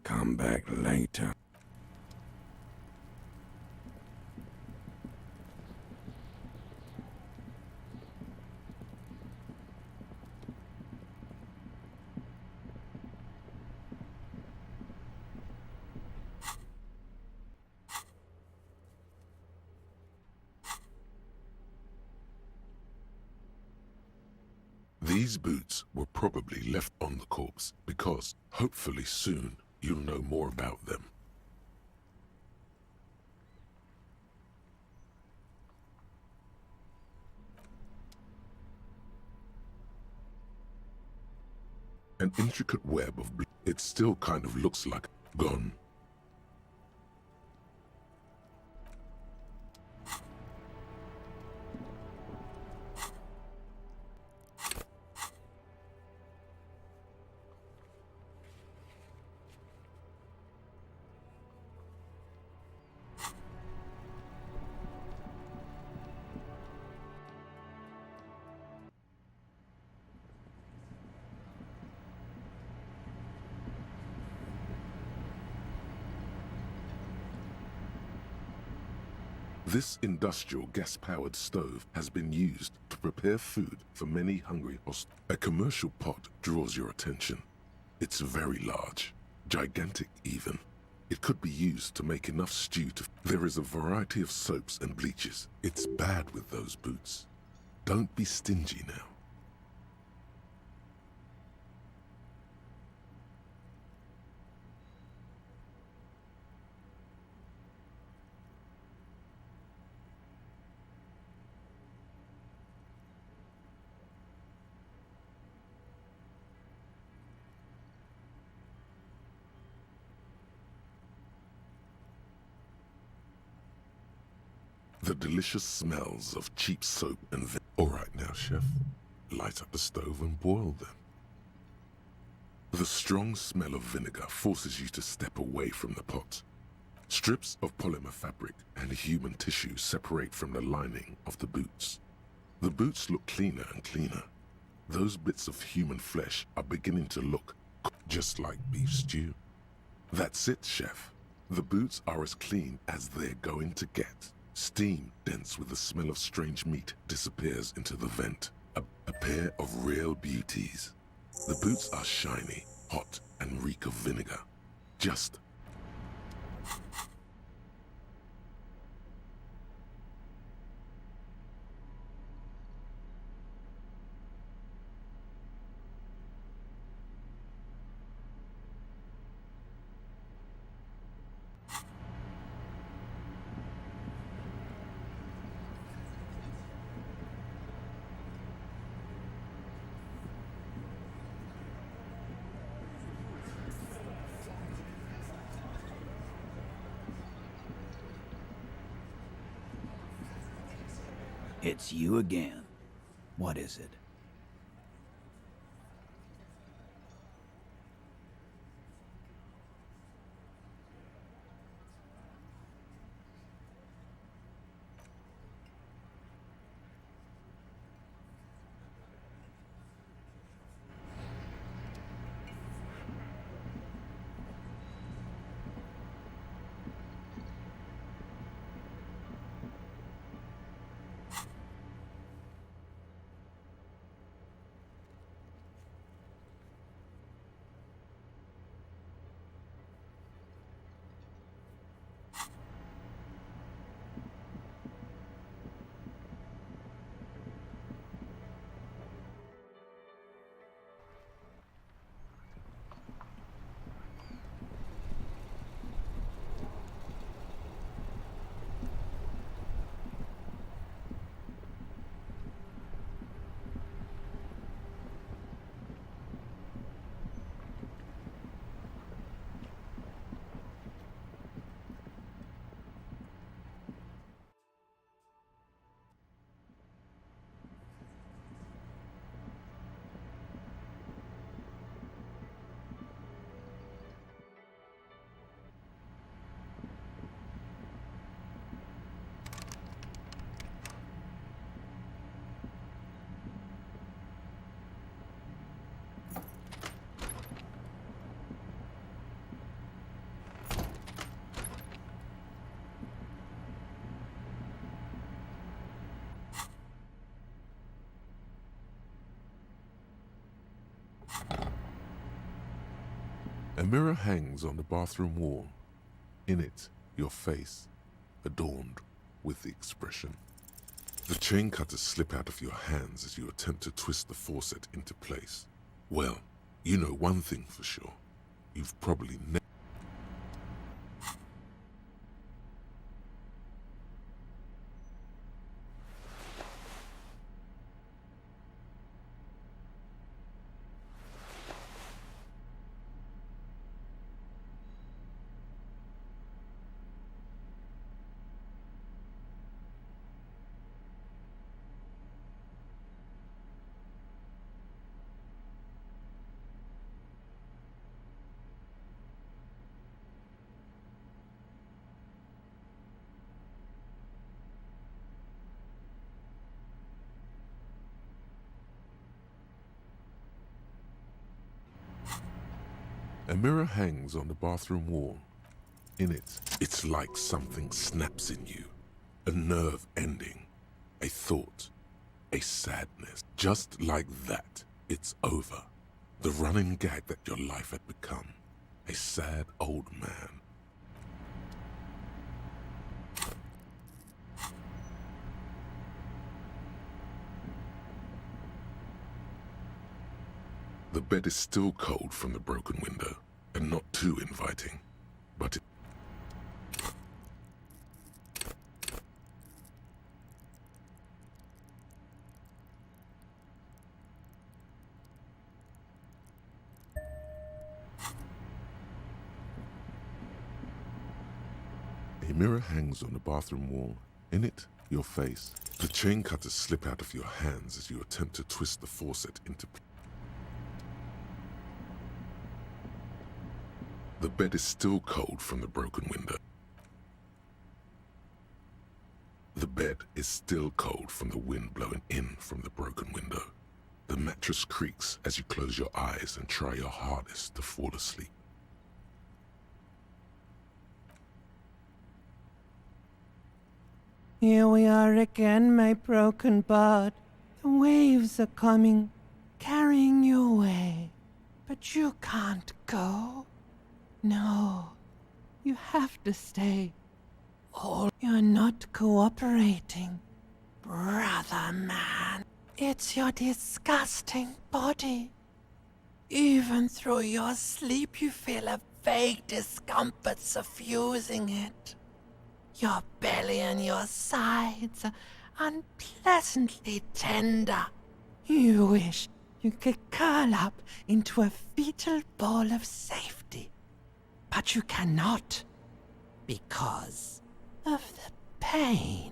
Come back later. These boots were probably left on the corpse because, hopefully soon, you'll know more about them. An intricate web of it still kind of looks like gone. This industrial gas-powered stove has been used to prepare food for many hungry hostages. A commercial pot draws your attention. It's very large, gigantic even. It could be used to make enough stew to... There is a variety of soaps and bleaches. It's bad with those boots. Don't be stingy now. The delicious smells of cheap soap and All right now, chef. Light up the stove and boil them. The strong smell of vinegar forces you to step away from the pot. Strips of polymer fabric and human tissue separate from the lining of the boots. The boots look cleaner and cleaner. Those bits of human flesh are beginning to look just like beef stew. That's it, chef. The boots are as clean as they're going to get. Steam, dense with the smell of strange meat, disappears into the vent. A pair of real beauties. The boots are shiny, hot, and reek of vinegar. Just It's you again. What is it? A mirror hangs on the bathroom wall. In it, your face, adorned with the expression. The chain cutters slip out of your hands as you attempt to twist the faucet into place. Well, you know one thing for sure. You've probably never... A mirror hangs on the bathroom wall. In it, it's like something snaps in you. A nerve ending, a thought, a sadness. Just like that, it's over. The running gag that your life had become. A sad old man. The bed is still cold from the broken window, and not too inviting, but it... A mirror hangs on the bathroom wall. In it, your face. The chain cutters slip out of your hands as you attempt to twist the faucet into place. The bed is still cold from the broken window. The bed is still cold from the wind blowing in from the broken window. The mattress creaks as you close your eyes and try your hardest to fall asleep. Here we are again, my broken bud. The waves are coming, carrying you away. But you can't go. No, you have to stay. Oh, you're not cooperating, brother man. It's your disgusting body. Even through your sleep you feel a vague discomfort suffusing it. Your belly and your sides are unpleasantly tender. You wish you could curl up into a fetal ball of safety. But you cannot, because of the pain.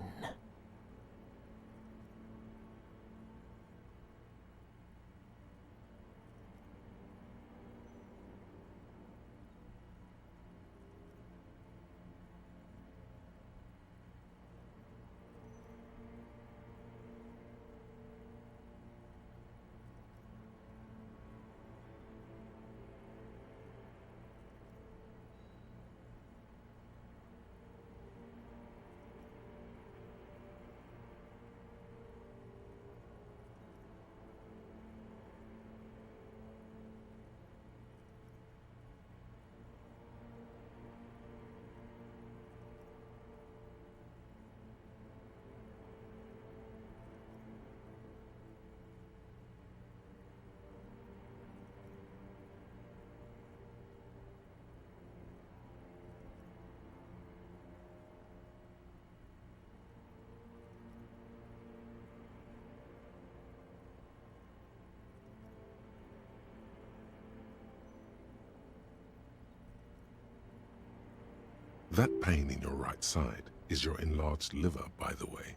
That pain in your right side is your enlarged liver, by the way.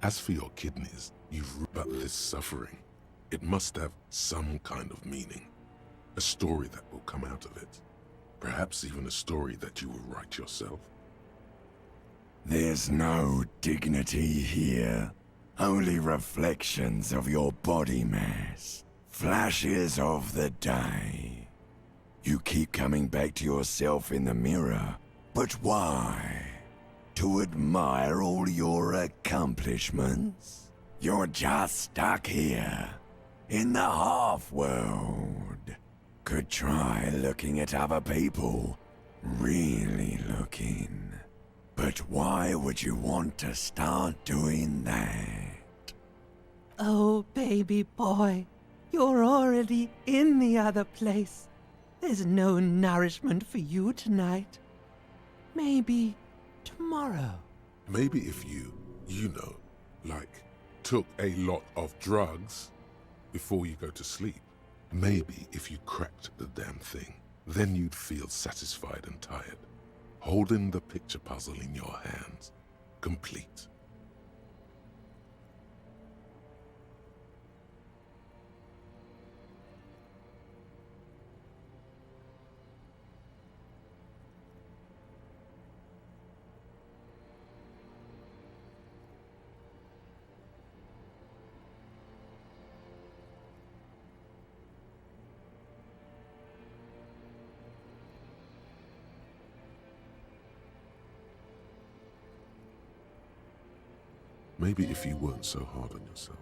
As for your kidneys, but this suffering, it must have some kind of meaning. A story that will come out of it. Perhaps even a story that you will write yourself. There's no dignity here. Only reflections of your body mass. Flashes of the day. You keep coming back to yourself in the mirror. But why? To admire all your accomplishments? You're just stuck here, in the half-world. could try looking at other people. Really looking. But why would you want to start doing that? Oh, baby boy, you're already in the other place. There's no nourishment for you tonight. Maybe tomorrow. Maybe if you know, like, took a lot of drugs before you go to sleep. Maybe if you cracked the damn thing, then you'd feel satisfied and tired, holding the picture puzzle in your hands, complete. Maybe if you weren't so hard on yourself.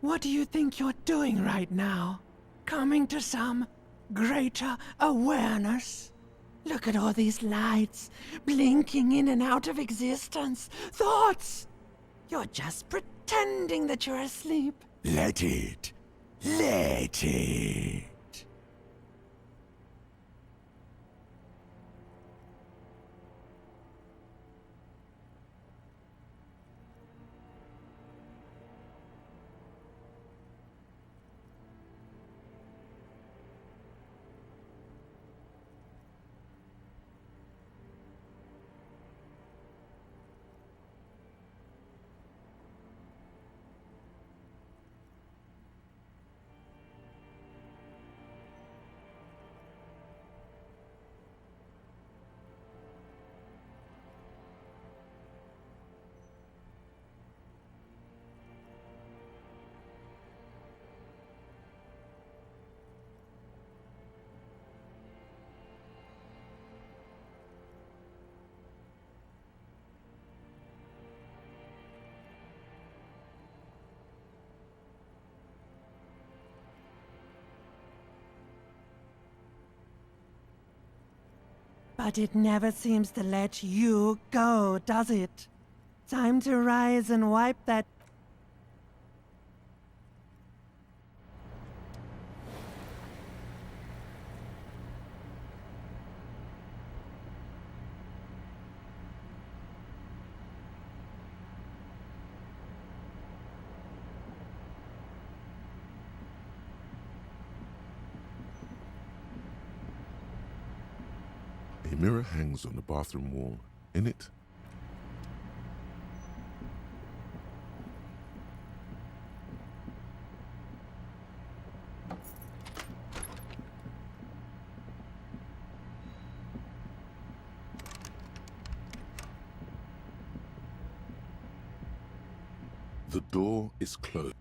What do you think you're doing right now? Coming to some greater awareness? Look at all these lights, blinking in and out of existence. Thoughts! You're just pretending that you're asleep. Let it. Let it. But it never seems to let you go, does it? Time to rise and wipe that... mirror hangs on the bathroom wall. In it, the door is closed.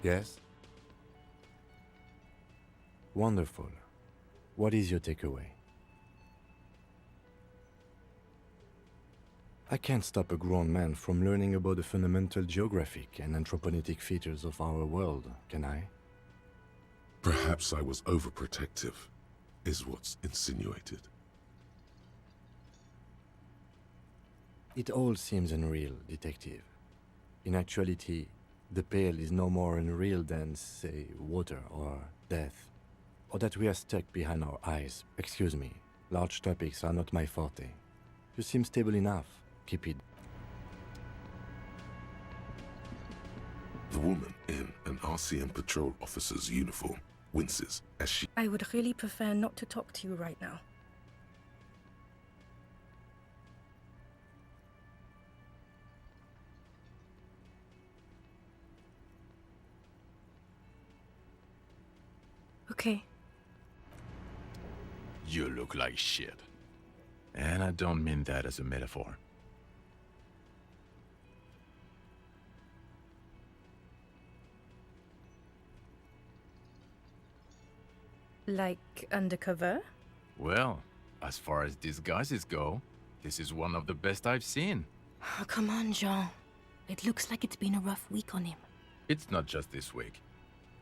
Yes? Wonderful. What is your takeaway? I can't stop a grown man from learning about the fundamental geographic and anthropogenic features of our world, can I? Perhaps I was overprotective, is what's insinuated. It all seems unreal, detective. In actuality, the pale is no more unreal than, say, water or death. Or that we are stuck behind our eyes. Excuse me, large topics are not my forte. You seem stable enough. Keep it. The woman in an RCM patrol officer's uniform winces as she... I would really prefer not to talk to you right now. Okay. You look like shit. And I don't mean that as a metaphor. Like undercover? Well, as far as disguises go, this is one of the best I've seen. Oh, come on, Jean. It looks like it's been a rough week on him. It's not just this week.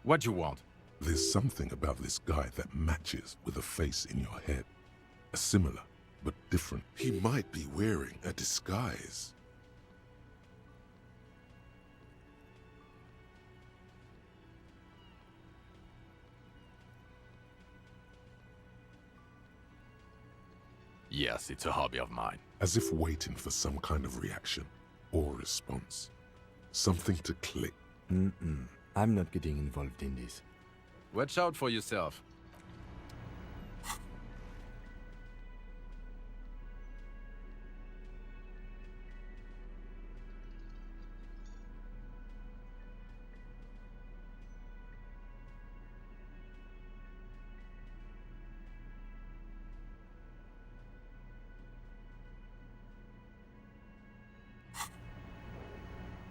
What you want? There's something about this guy that matches with a face in your head. A similar, but different. He might be wearing a disguise. Yes, it's a hobby of mine. As if waiting for some kind of reaction or response. Something to click. I'm not getting involved in this. Watch out for yourself.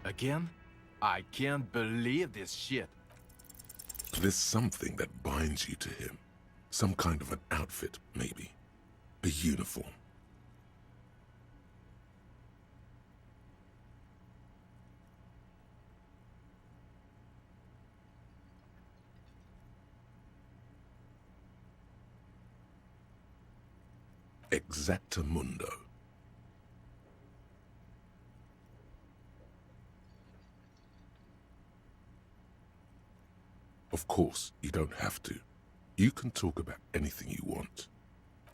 Again? I can't believe this shit. There's something that binds you to him. Some kind of an outfit, maybe. A uniform. Exactamundo. Of course, you don't have to. You can talk about anything you want.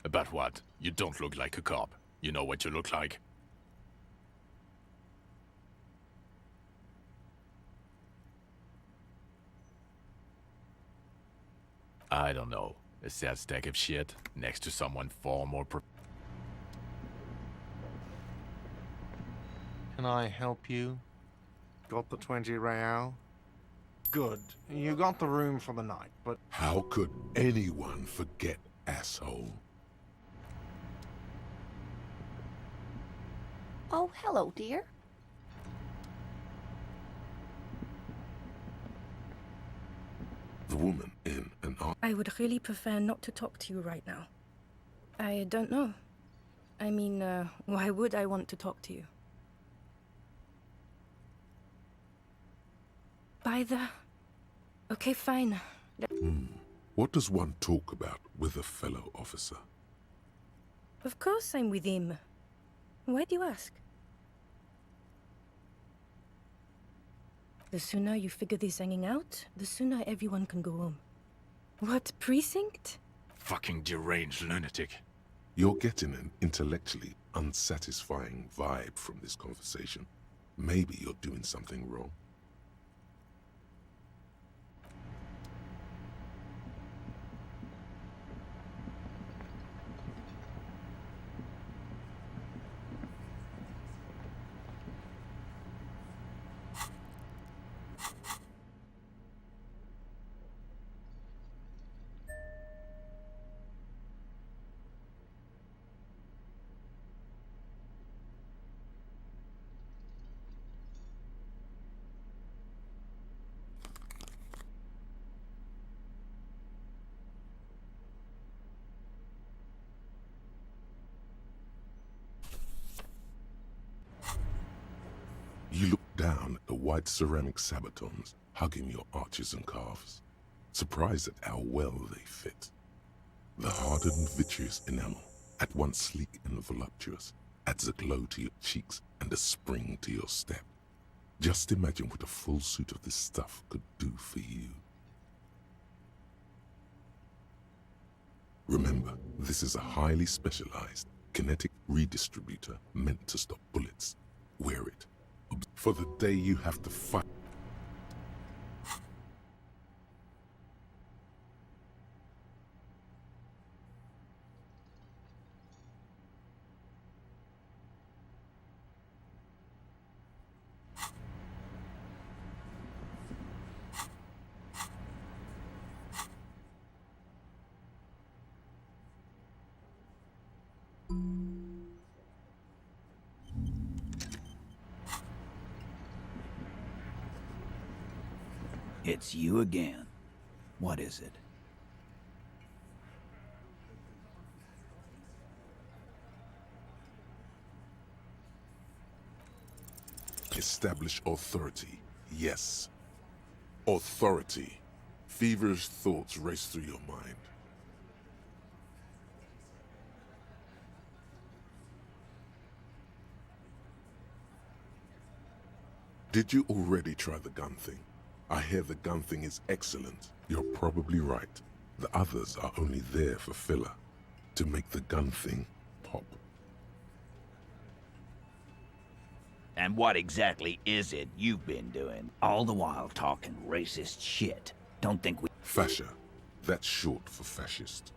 About what? You don't look like a cop. You know what you look like? I don't know. A sad stack of shit next to someone far more Can I help you? Got the 20 real? Good. You got the room for the night, but... How could anyone forget, asshole? Oh, hello, dear. The woman in an... I would really prefer not to talk to you right now. I don't know. I mean, why would I want to talk to you? By the... Okay, fine. What does one talk about with a fellow officer? Of course I'm with him. Why do you ask? The sooner you figure this hanging out, the sooner everyone can go home. What precinct? Fucking deranged lunatic. You're getting an intellectually unsatisfying vibe from this conversation. Maybe you're doing something wrong. You look down at the white ceramic sabatons hugging your arches and calves, surprised at how well they fit. The hardened vitreous enamel, at once sleek and voluptuous, adds a glow to your cheeks and a spring to your step. Just imagine what a full suit of this stuff could do for you. Remember, this is a highly specialized kinetic redistributor meant to stop bullets. Wear it for the day you have to fight. It's you again. What is it? Establish authority. Yes. Authority. Feverish thoughts race through your mind. Did you already try the gun thing? I hear the gun thing is excellent. You're probably right. The others are only there for filler, to make the gun thing pop. And what exactly is it you've been doing? All the while talking racist shit. Don't think we... Fascia. That's short for fascist.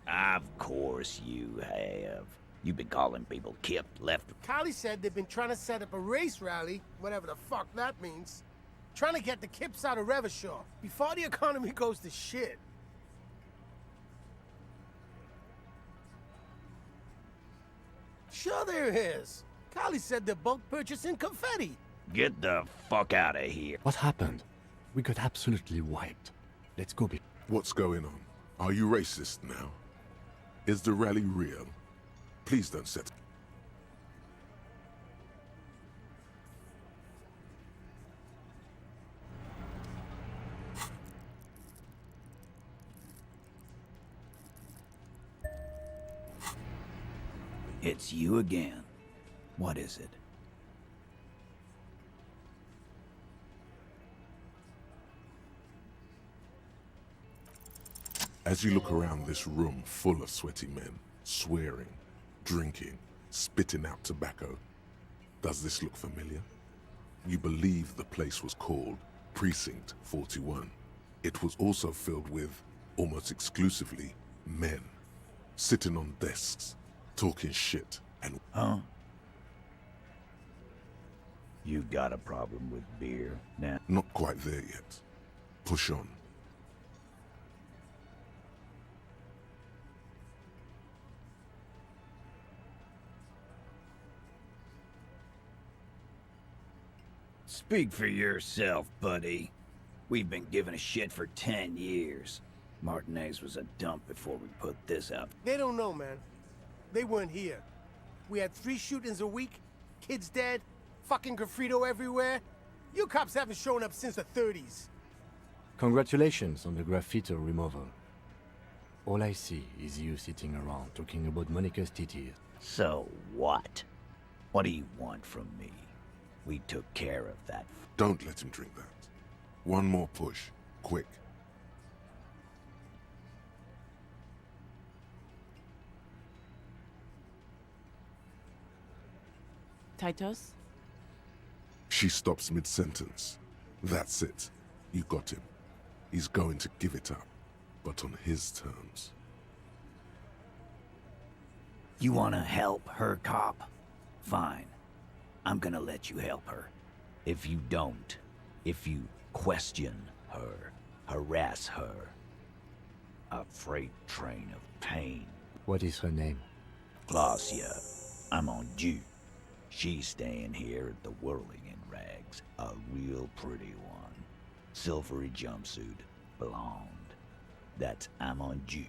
Of course you have. You've been calling people Kip, left... Callie said they've been trying to set up a race rally, whatever the fuck that means. Trying to get the Kips out of Revachol before the economy goes to shit. Sure there is. Callie said they're bulk purchasing confetti. Get the fuck out of here. What happened? We got absolutely wiped. Let's go be... What's going on? Are you racist now? Is the rally real? Please don't set... It's you again. What is it? As you look around this room full of sweaty men, swearing, drinking, spitting out tobacco, does this look familiar? You believe the place was called Precinct 41. It was also filled with, almost exclusively, men, sitting on desks, talking shit, and... Huh? You got a problem with beer now? Not quite there yet. Push on. Speak for yourself, buddy. We've been giving a shit for 10 years. Martinez was a dump before we put this out. They don't know, man. They weren't here. We had 3 shootings a week, kids dead, fucking graffito everywhere. You cops haven't shown up since the 30s. Congratulations on the graffito removal. All I see is you sitting around talking about Monica's titties. So what? What do you want from me? We took care of that. Don't let him drink that. One more push. Quick. Titus? She stops mid-sentence. That's it. You got him. He's going to give it up, but on his terms. You wanna help her, cop? Fine. I'm gonna let you help her. If you don't, if you question her, harass her, a freight train of pain. What is her name? Glacia. I'm on due. She's staying here at the Whirling in Rags. A real pretty one. Silvery jumpsuit. Blonde. That's I'm on due.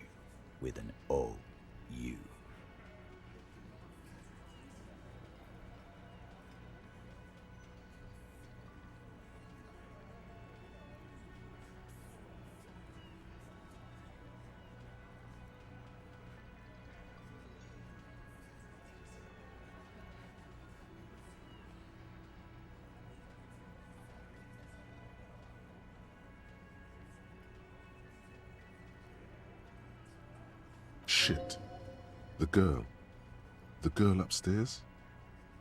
With an O-U. Shit. The girl. The girl upstairs?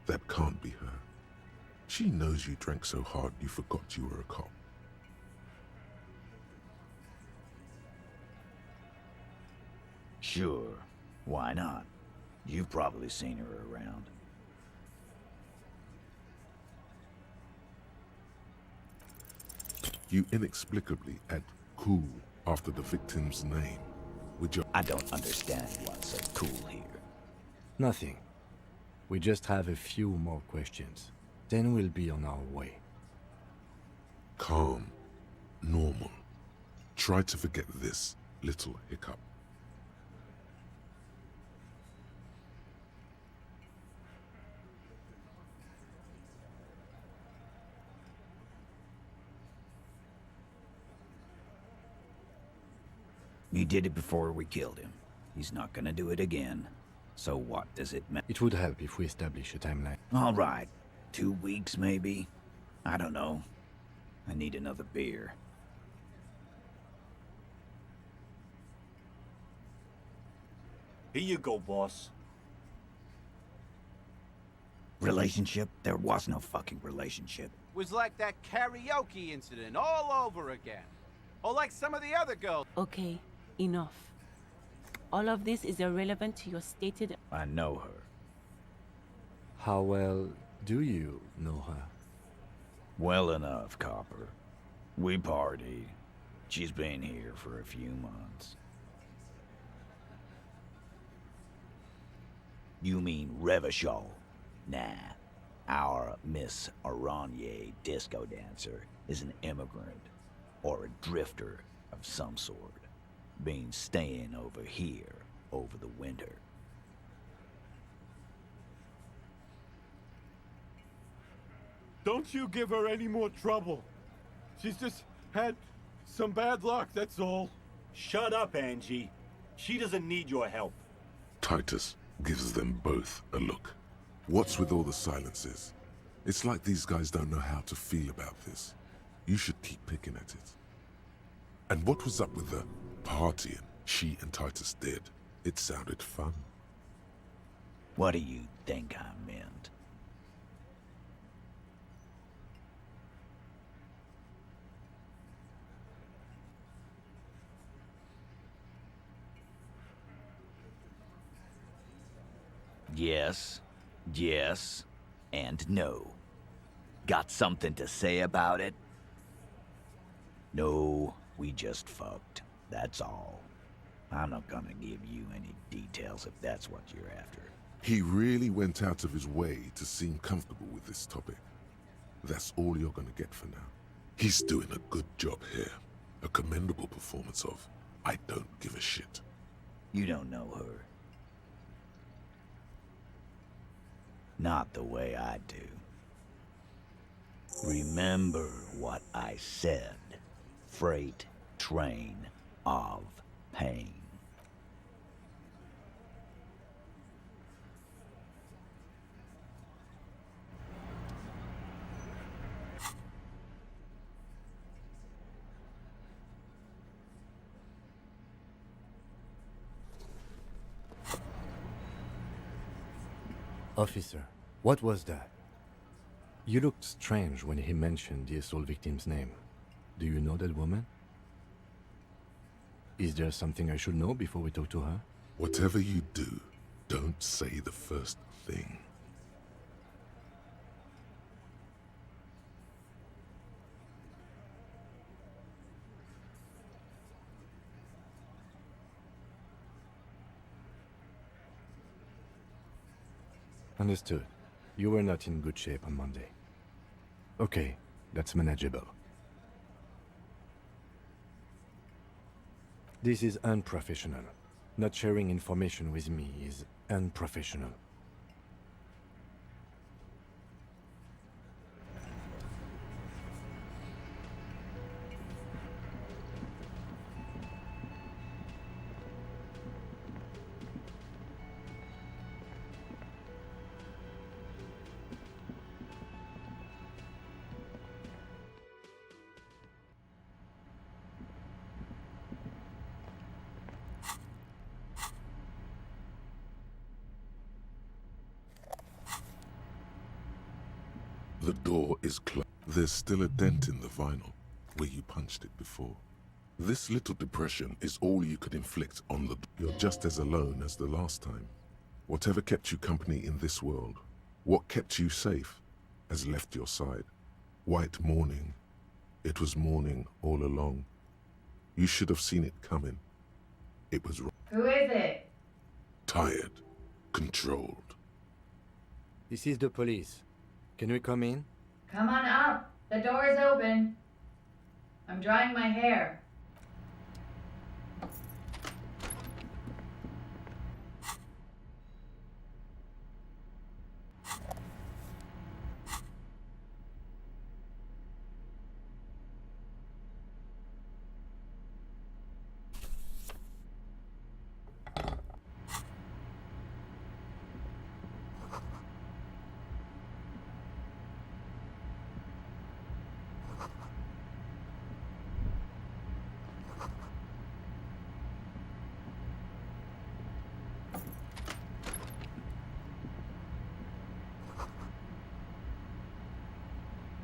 That can't be her. She knows you drank so hard you forgot you were a cop. Sure. Why not? You've probably seen her around. You inexplicably add cool after the victim's name. With your... I don't understand what's so cool here. Nothing. We just have a few more questions. Then we'll be on our way. Calm. Normal. Try to forget this little hiccup. He did it before we killed him. He's not gonna do it again. So what does it matter? It would help if we establish a timeline. All right. 2 weeks, maybe? I don't know. I need another beer. Here you go, boss. Relationship? There was no fucking relationship. Was like that karaoke incident all over again. Or like some of the other girls. Okay, enough. All of this is irrelevant to your stated... I know her. How well do you know her? Well enough, Copper. We party. She's been here for a few months. You mean Revachol? Nah. Our Miss Aranye disco dancer is an immigrant. Or a drifter of some sort. Been staying over here over the winter. Don't you give her any more trouble. She's just had some bad luck, that's all. Shut up, Angie. She doesn't need your help. Titus gives them both a look. What's with all the silences? It's like these guys don't know how to feel about this. You should keep picking at it. And what was up with the partying she and Titus did? It sounded fun. What do you think I meant? Yes, yes, and no. Got something to say about it? No, we just fucked. That's all. I'm not gonna give you any details if that's what you're after. He really went out of his way to seem comfortable with this topic. That's all you're gonna get for now. He's doing a good job here. A commendable performance of, I don't give a shit. You don't know her. Not the way I do. Remember what I said. Freight train of pain. Officer, what was that? You looked strange when he mentioned the assault victim's name. Do you know that woman? Is there something I should know before we talk to her? Whatever you do, don't say the first thing. Understood. You were not in good shape on Monday. Okay, that's manageable. This is unprofessional. Not sharing information with me is unprofessional. The door is closed. There's still a dent in the vinyl where you punched it before. This little depression is all you could inflict on the... You're just as alone as the last time. Whatever kept you company in this world, what kept you safe, has left your side. White mourning. It was mourning all along. You should have seen it coming. It was wrong. Who is it? Tired. Controlled. This is the police. Can we come in? Come on up. The door is open. I'm drying my hair.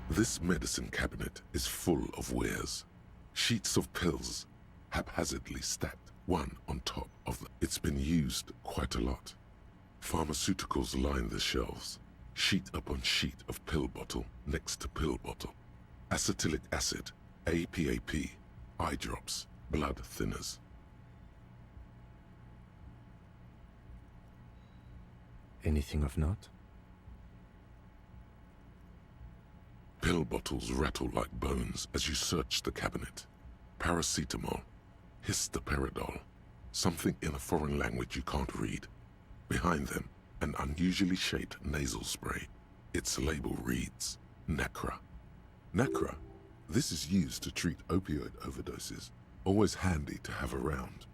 This medicine cabinet is full of wares. Sheets of pills, haphazardly stacked, one on top of the... It's been used quite a lot. Pharmaceuticals line the shelves. Sheet upon sheet of pill bottle next to pill bottle. Acetylic acid, APAP, eye drops, blood thinners. Anything of note? Pill bottles rattle like bones as you search the cabinet. Paracetamol, histoperidol, something in a foreign language you can't read. Behind them, an unusually shaped nasal spray. Its label reads, Nacra. Nacra, this is used to treat opioid overdoses. Always handy to have around.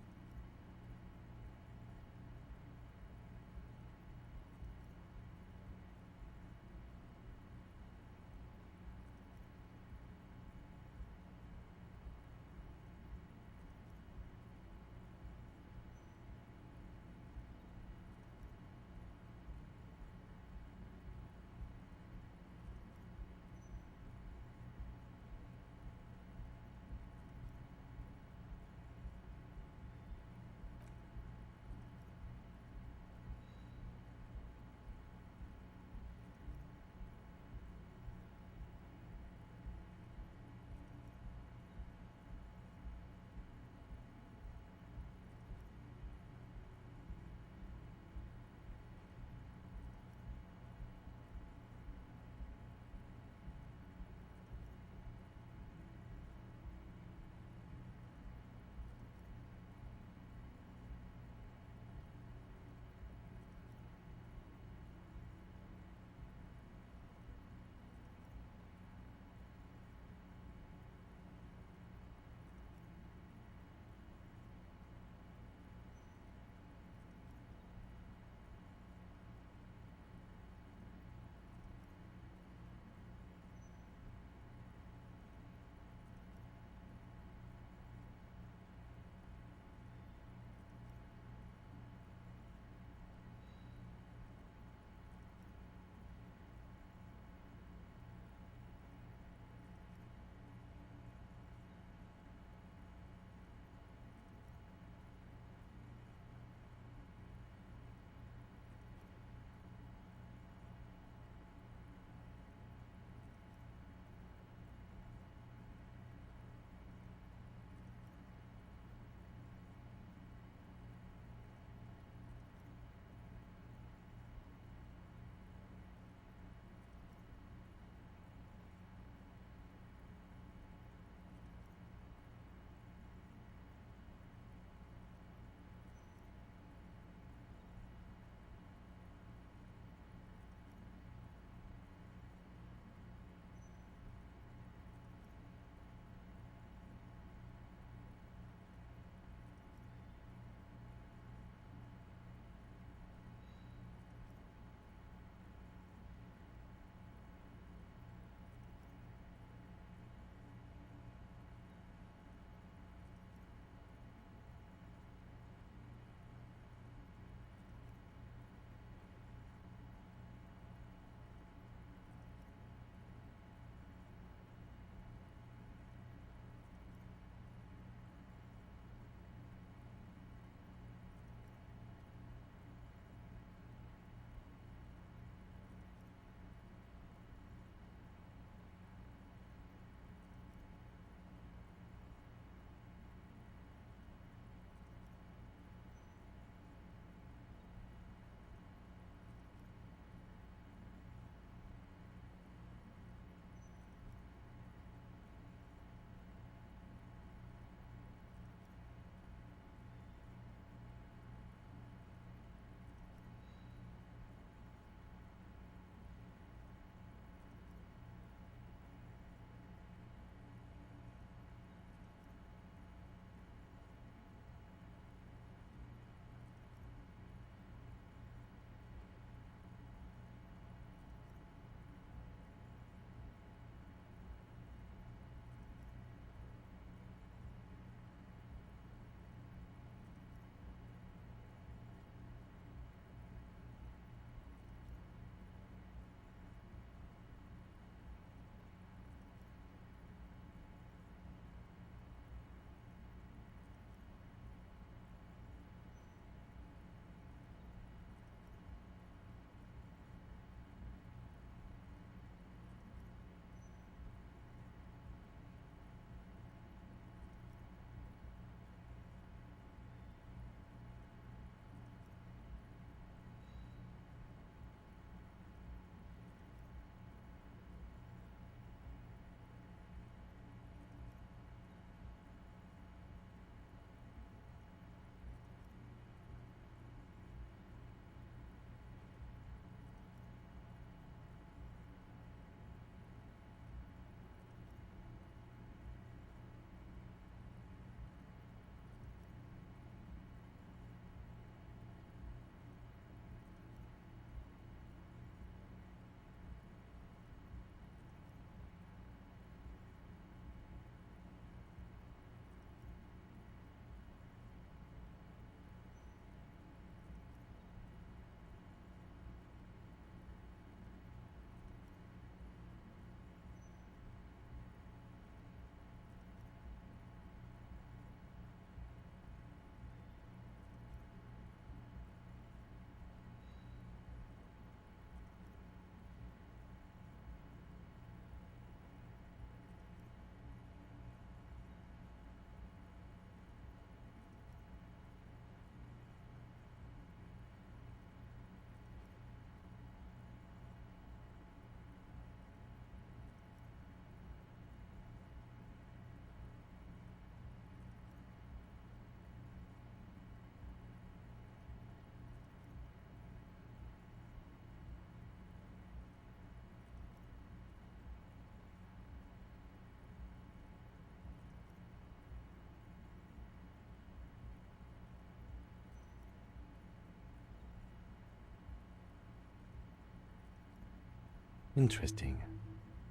Interesting.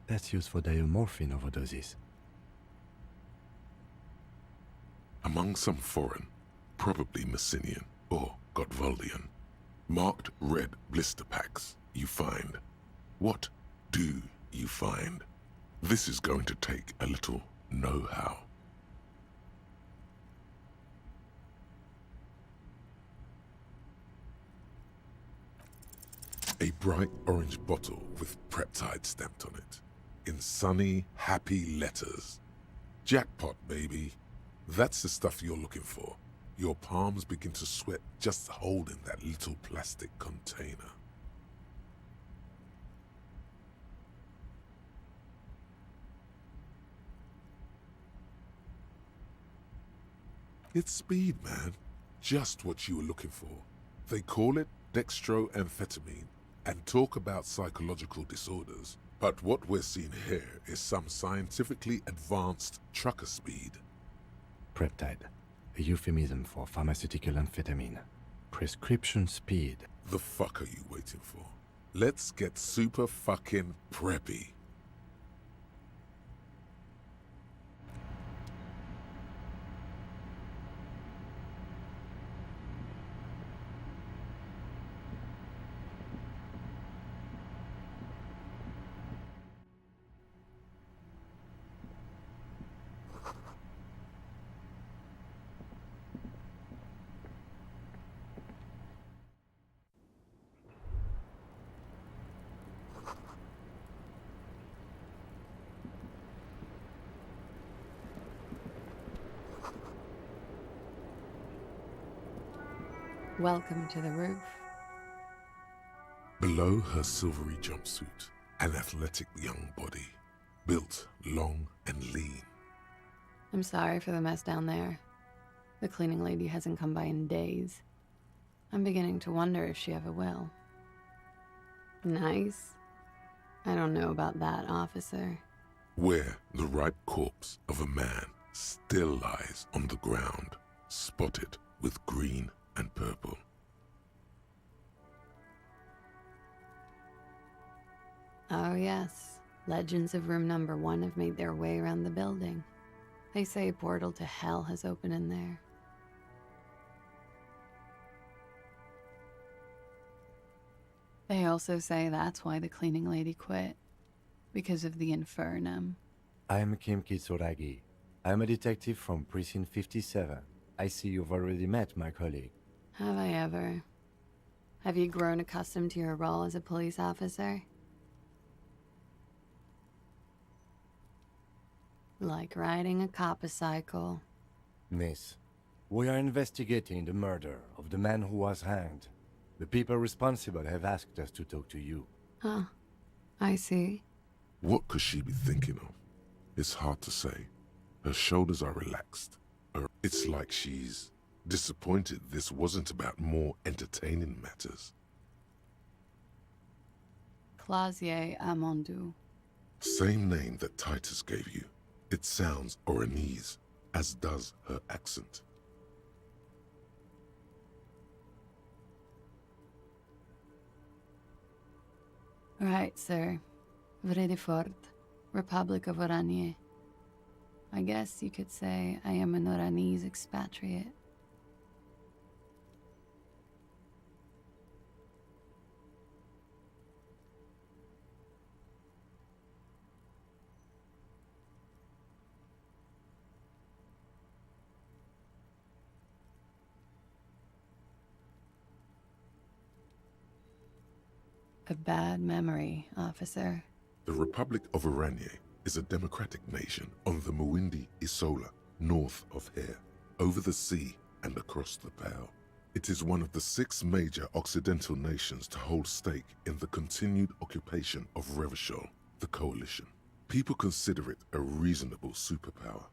That's used for diamorphine overdoses. Among some foreign, probably Messinian or Gotwaldian, marked red blister packs you find. What do you find? This is going to take a little know-how. A bright orange bottle with Preptide stamped on it, in sunny, happy letters. Jackpot, baby. That's the stuff you're looking for. Your palms begin to sweat just holding that little plastic container. It's speed, man. Just what you were looking for. They call it dextroamphetamine and talk about psychological disorders. But what we're seeing here is some scientifically advanced trucker speed. Preptide, a euphemism for pharmaceutical amphetamine. Prescription speed. The fuck are you waiting for? Let's get super fucking preppy. Welcome to the roof. Below her silvery jumpsuit, an athletic young body, built long and lean. I'm sorry for the mess down there. The cleaning lady hasn't come by in days. I'm beginning to wonder if she ever will. Nice? I don't know about that, officer. Where the ripe corpse of a man still lies on the ground, spotted with green and purple. Oh yes, legends of room number 1 have made their way around the building. They say a portal to hell has opened in there. They also say that's why the cleaning lady quit. Because of the infernum. I'm Kim Kitsuragi. I'm a detective from Precinct 57. I see you've already met my colleague. Have I ever? Have you grown accustomed to your role as a police officer? Like riding a coppercycle. Miss, we are investigating the murder of the man who was hanged. The people responsible have asked us to talk to you. Huh. I see. What could she be thinking of? It's hard to say. Her shoulders are relaxed. It's like she's disappointed this wasn't about more entertaining matters. Clausier Amondou. Same name that Titus gave you. It sounds Oranese, as does her accent. Right, sir. Vredefort, Republic of Oranje. I guess you could say I am an Oranese expatriate. A bad memory, officer. The Republic of Oranje is a democratic nation on the Muindi Isola, north of here, over the sea and across the Pale. It is one of the 6 major Occidental nations to hold stake in the continued occupation of Revachol, the coalition. People consider it a reasonable superpower.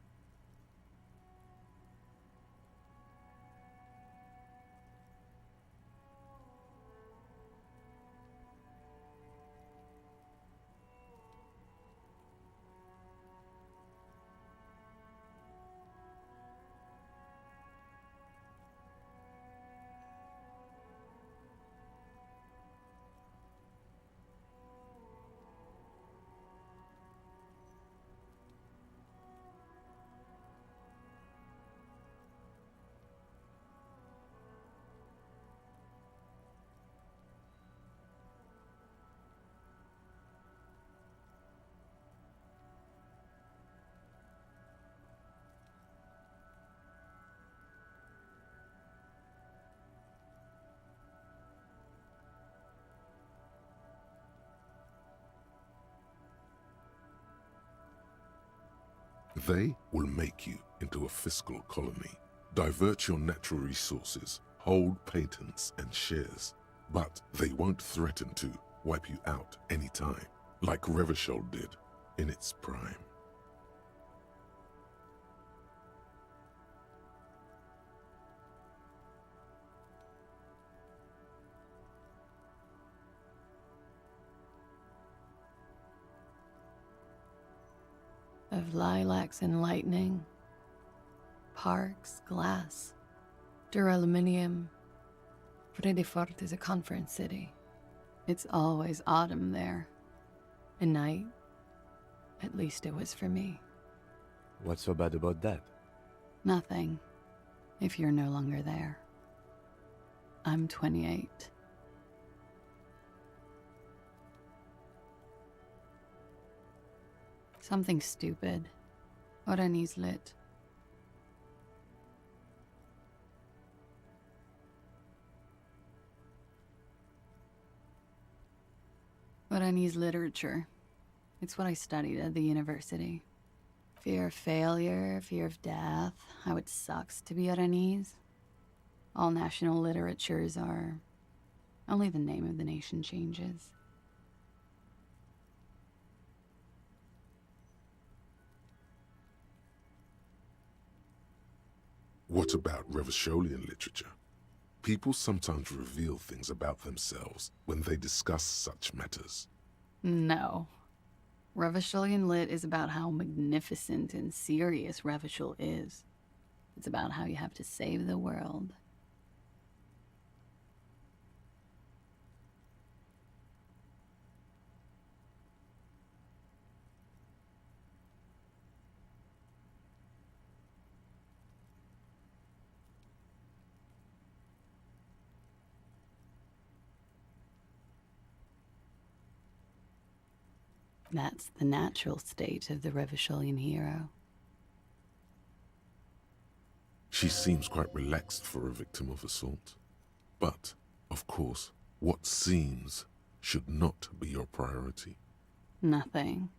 They will make you into a fiscal colony, divert your natural resources, hold patents and shares, but they won't threaten to wipe you out anytime, like Revachol did in its prime. Of lilacs and lightning, parks, glass, duraluminium. Fredefort is a conference city. It's always autumn there. A night. At least it was for me. What's so bad about that? Nothing, if you're no longer there. I'm 28. Something stupid. Orani's lit. Orani's literature. It's what I studied at the university. Fear of failure, fear of death, how it sucks to be Oranese. All national literatures are. Only the name of the nation changes. What about Revacholian literature? People sometimes reveal things about themselves when they discuss such matters. No. Revacholian lit is about how magnificent and serious Revachol is. It's about how you have to save the world. That's the natural state of the Revacholian hero. She seems quite relaxed for a victim of assault. But, of course, what seems should not be your priority. Nothing.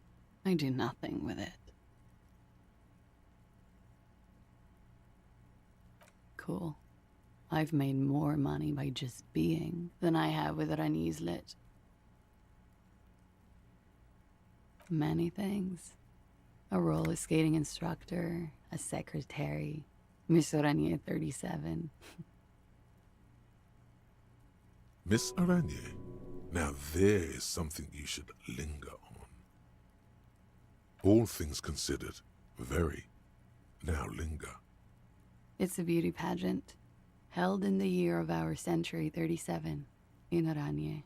I do nothing with it. Cool. I've made more money by just being than I have with Orani's lit. Many things. A roller skating instructor, a secretary, Miss Oranje 37. Miss Oranje, now there is something you should linger on. All things considered, very. Now linger. It's a beauty pageant, held in the year of our century 37, in Oranje.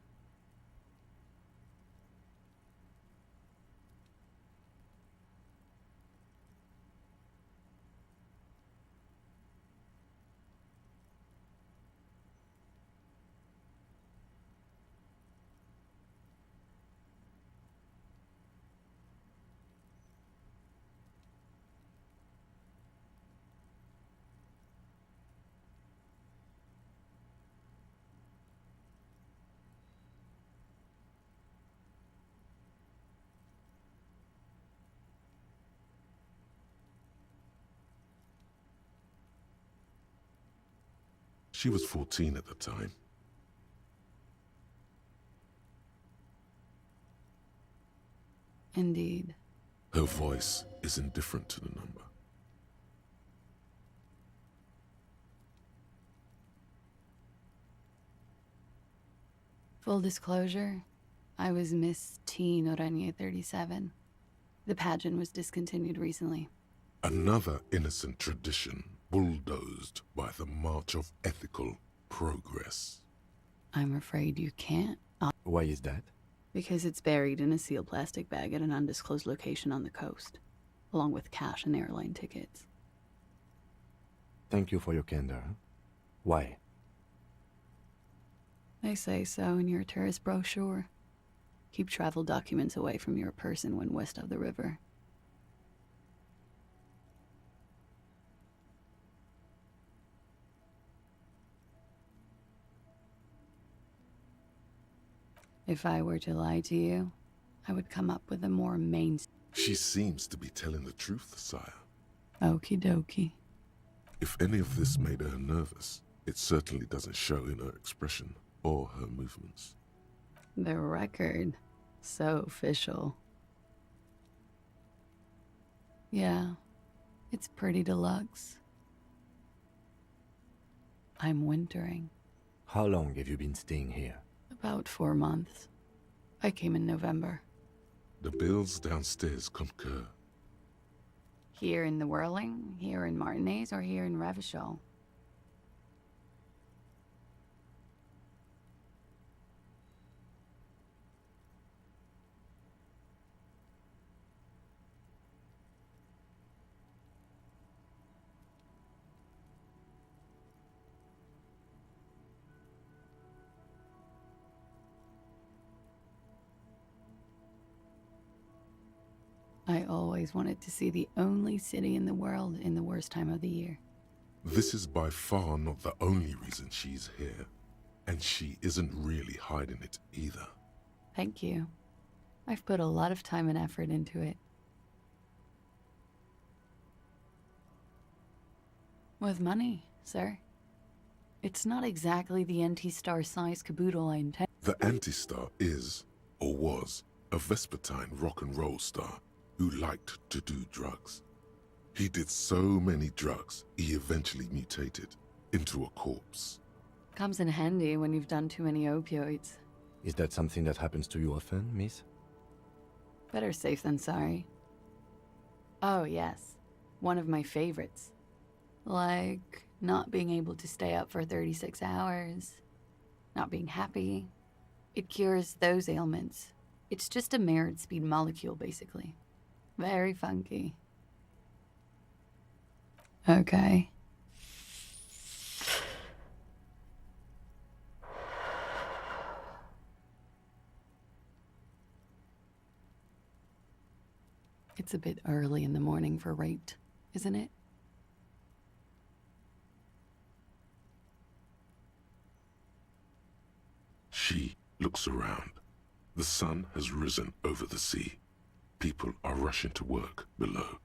She was 14 at the time. Indeed. Her voice is indifferent to the number. Full disclosure, I was Miss Teen Oranje 37. The pageant was discontinued recently. Another innocent tradition bulldozed by the march of ethical progress. I'm afraid you can't. Why is that? Because it's buried in a sealed plastic bag at an undisclosed location on the coast, along with cash and airline tickets. Thank you for your candor. Why? They say so in your tourist brochure. Keep travel documents away from your person when west of the river. If I were to lie to you, I would come up with a more She seems to be telling the truth, sire. Okie dokie. If any of this made her nervous, it certainly doesn't show in her expression or her movements. The record. So official. Yeah, it's pretty deluxe. I'm wintering. How long have you been staying here? About 4 months. I came in November. The bills downstairs concur. Here in the Whirling, here in Martinez, or here in Revachol? I always wanted to see the only city in the world in the worst time of the year. This is by far not the only reason she's here, and she isn't really hiding it either. Thank you. I've put a lot of time and effort into it. With money, sir. It's not exactly the anti-star size caboodle I intend. The Anti-Star is, or was, a Vespertine rock and roll star who liked to do drugs. He did so many drugs, he eventually mutated into a corpse. Comes in handy when you've done too many opioids. Is that something that happens to you often, miss? Better safe than sorry. Oh, yes. One of my favorites. Like, not being able to stay up for 36 hours. Not being happy. It cures those ailments. It's just a merit speed molecule, basically. Very funky. Okay. It's a bit early in the morning for rape, isn't it? She looks around. The sun has risen over the sea. People are rushing to work below.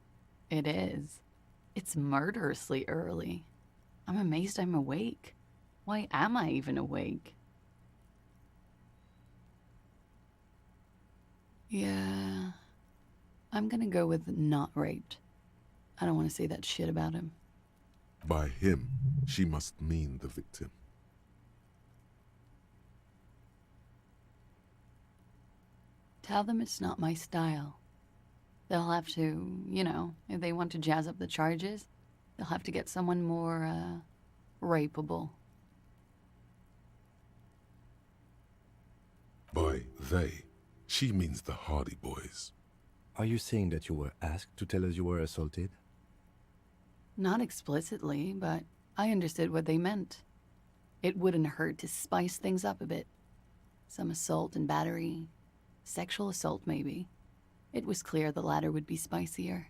It is. It's murderously early. I'm amazed I'm awake. Why am I even awake? Yeah. I'm gonna go with not raped. I don't want to say that shit about him. By him, she must mean the victim. Tell them it's not my style. They'll have to, you know, if they want to jazz up the charges, they'll have to get someone more, rapeable. By they, she means the Hardy Boys. Are you saying that you were asked to tell us you were assaulted? Not explicitly, but I understood what they meant. It wouldn't hurt to spice things up a bit. Some assault and battery. Sexual assault, maybe. It was clear the latter would be spicier.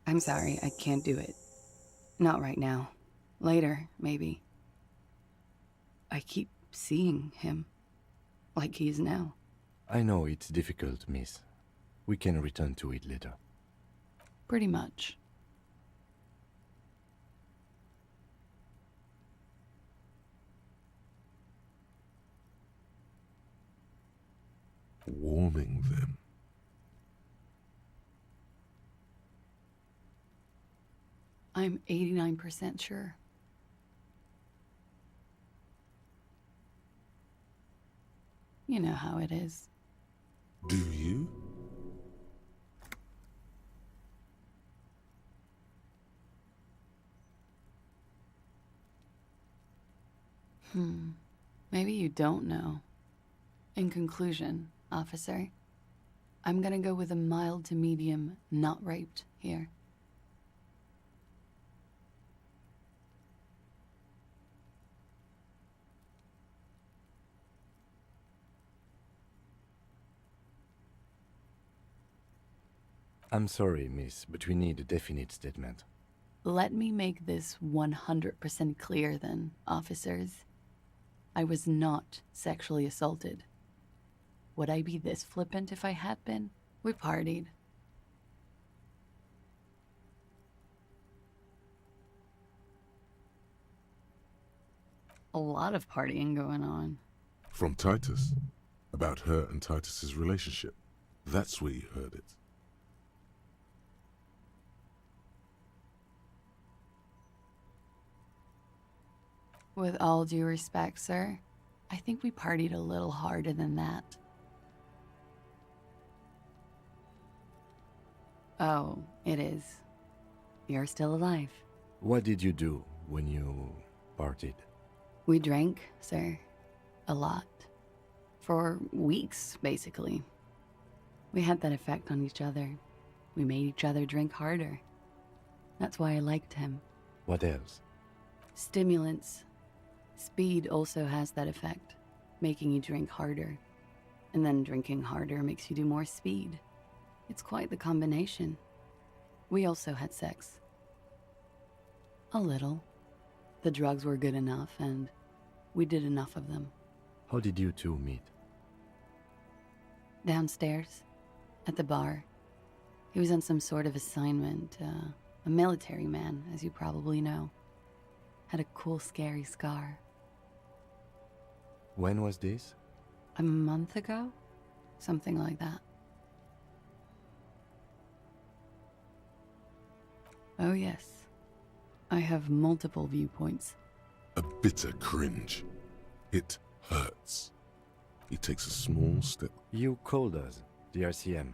I'm sorry, I can't do it. Not right now. Later, maybe. I keep seeing him. Like he is now. I know it's difficult, miss. We can return to it later. Pretty much. Warming them. I'm 89% sure. You know how it is. Do you? Maybe you don't know. In conclusion, officer, I'm gonna go with a mild to medium not raped here. I'm sorry, miss, but we need a definite statement. Let me make this 100% clear then, officers. I was not sexually assaulted. Would I be this flippant if I had been? We partied. A lot of partying going on. From Titus. About her and Titus's relationship. That's where you heard it. With all due respect, sir, I think we partied a little harder than that. Oh, it is. You're still alive. What did you do when you partied? We drank, sir. A lot. For weeks, basically. We had that effect on each other. We made each other drink harder. That's why I liked him. What else? Stimulants. Speed also has that effect, making you drink harder. And then drinking harder makes you do more speed. It's quite the combination. We also had sex. A little. The drugs were good enough, and we did enough of them. How did you two meet? Downstairs, at the bar. He was on some sort of assignment, a military man, as you probably know. Had a cool, scary scar. When was this? A month ago? Something like that. Oh yes. I have multiple viewpoints. A bitter cringe. It hurts. He takes a small step. You called us, the RCM.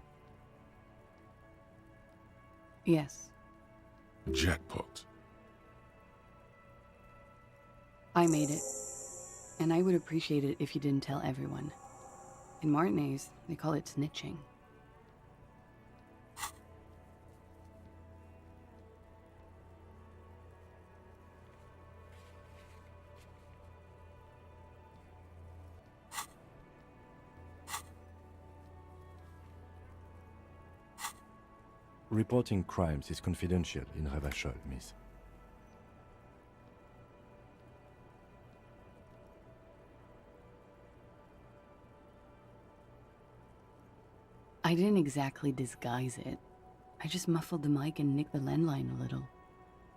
Yes. Jackpot. I made it. And I would appreciate it if you didn't tell everyone. In Martinez, they call it snitching. Reporting crimes is confidential in Revachol, miss. I didn't exactly disguise it. I just muffled the mic and nicked the landline a little.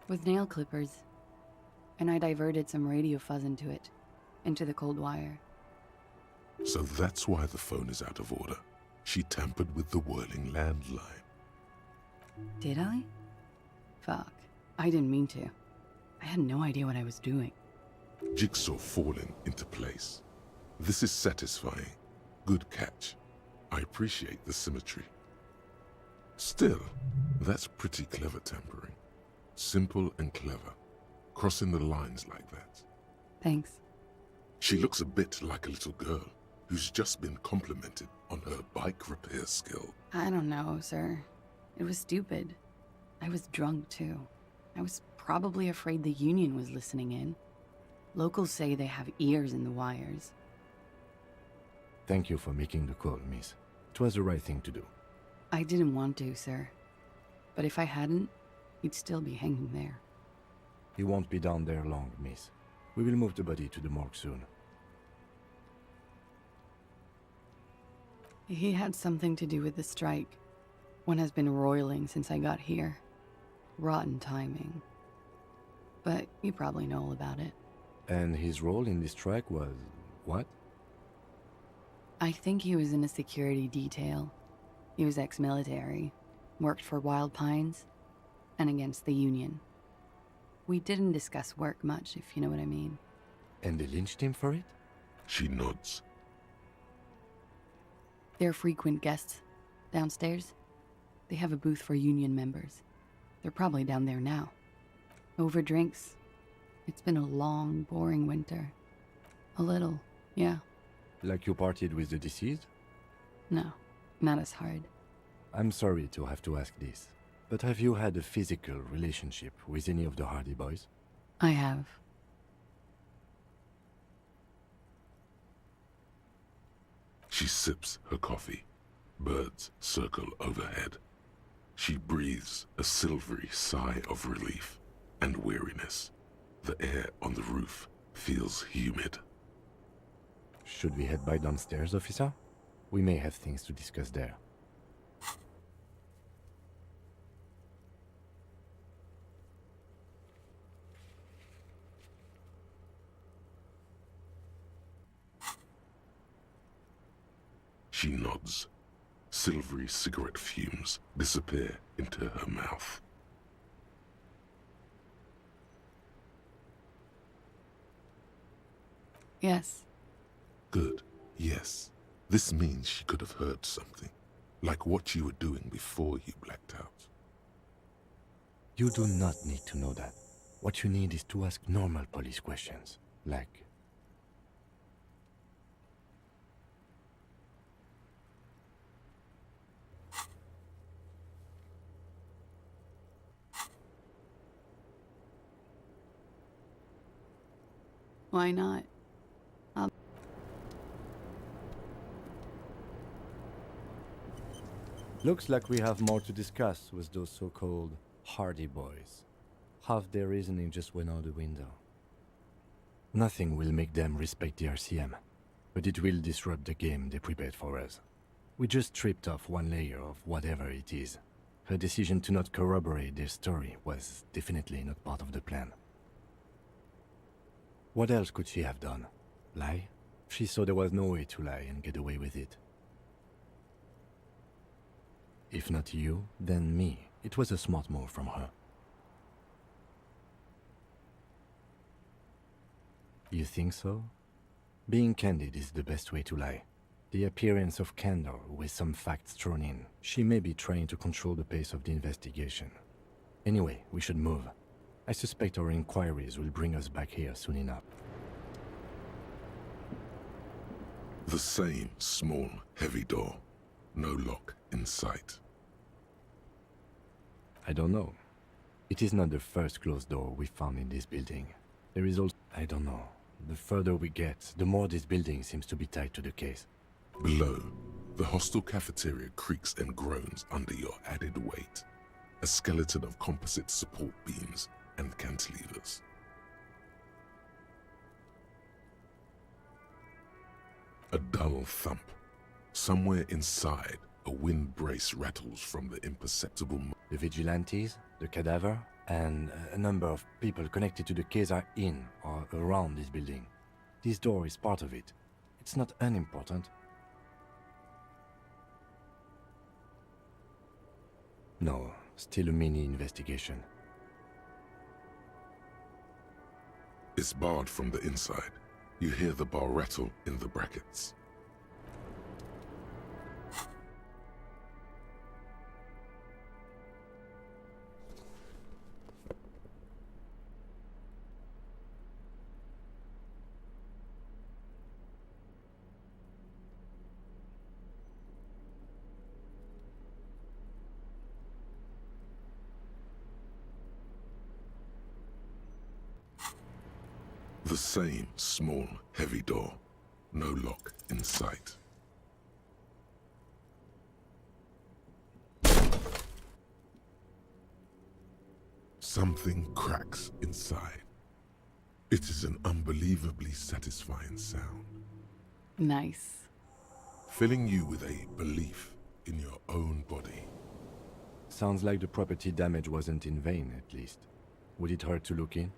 With nail clippers. And I diverted some radio fuzz into it. Into the cold wire. So that's why the phone is out of order. She tampered with the whirling landline. Did I? Fuck. I didn't mean to. I had no idea what I was doing. Jigsaw falling into place. This is satisfying. Good catch. I appreciate the symmetry. Still, that's pretty clever tampering. Simple and clever. Crossing the lines like that. Thanks. She looks a bit like a little girl who's just been complimented on her bike repair skill. I don't know, sir. It was stupid. I was drunk, too. I was probably afraid the union was listening in. Locals say they have ears in the wires. Thank you for making the call, miss. It was the right thing to do. I didn't want to, sir. But if I hadn't, he'd still be hanging there. He won't be down there long, miss. We will move the body to the morgue soon. He had something to do with the strike. One has been roiling since I got here. Rotten timing. But you probably know all about it. And his role in this strike was what? I think he was in a security detail. He was ex-military, worked for Wild Pines, and against the Union. We didn't discuss work much, if you know what I mean. And they lynched him for it? She nods. They're frequent guests. Downstairs, they have a booth for Union members. They're probably down there now. Over drinks. It's been a long, boring winter. A little, yeah. Like you partied with the deceased? No, not as hard. I'm sorry to have to ask this, but have you had a physical relationship with any of the Hardy Boys? I have. She sips her coffee. Birds circle overhead. She breathes a silvery sigh of relief. and weariness. The air on the roof feels humid. Should we head by downstairs, officer? We may have things to discuss there. She nods. Silvery cigarette fumes disappear into her mouth. Yes. Good. Yes. This means she could have heard something. Like what you were doing before you blacked out. You do not need to know that. What you need is to ask normal police questions. Like... Why not? Looks like we have more to discuss with those so-called Hardy Boys. Half their reasoning just went out the window. Nothing will make them respect the RCM, but it will disrupt the game they prepared for us. We just stripped off one layer of whatever it is. Her decision to not corroborate their story was definitely not part of the plan. What else could she have done? Lie? She saw there was no way to lie and get away with it. If not you, then me. It was a smart move from her. You think so? Being candid is the best way to lie. The appearance of candor with some facts thrown in. She may be trying to control the pace of the investigation. Anyway, we should move. I suspect our inquiries will bring us back here soon enough. The same small, heavy door. No lock in sight. I don't know. It is not the first closed door we found in this building. There is also... I don't know. The further we get, the more this building seems to be tied to the case. Below, the hostel cafeteria creaks and groans under your added weight. A skeleton of composite support beams and cantilevers. A dull thump. Somewhere inside, a wind brace rattles from the imperceptible... The vigilantes, the cadaver, and a number of people connected to the case are in or around this building. This door is part of it. It's not unimportant. No, still a mini investigation. It's barred from the inside. You hear the bar rattle in the brackets. The same small, heavy door. No lock in sight. Something cracks inside. It is an unbelievably satisfying sound. Nice. Filling you with a belief in your own body. Sounds like the property damage wasn't in vain, at least. Would it hurt to look in?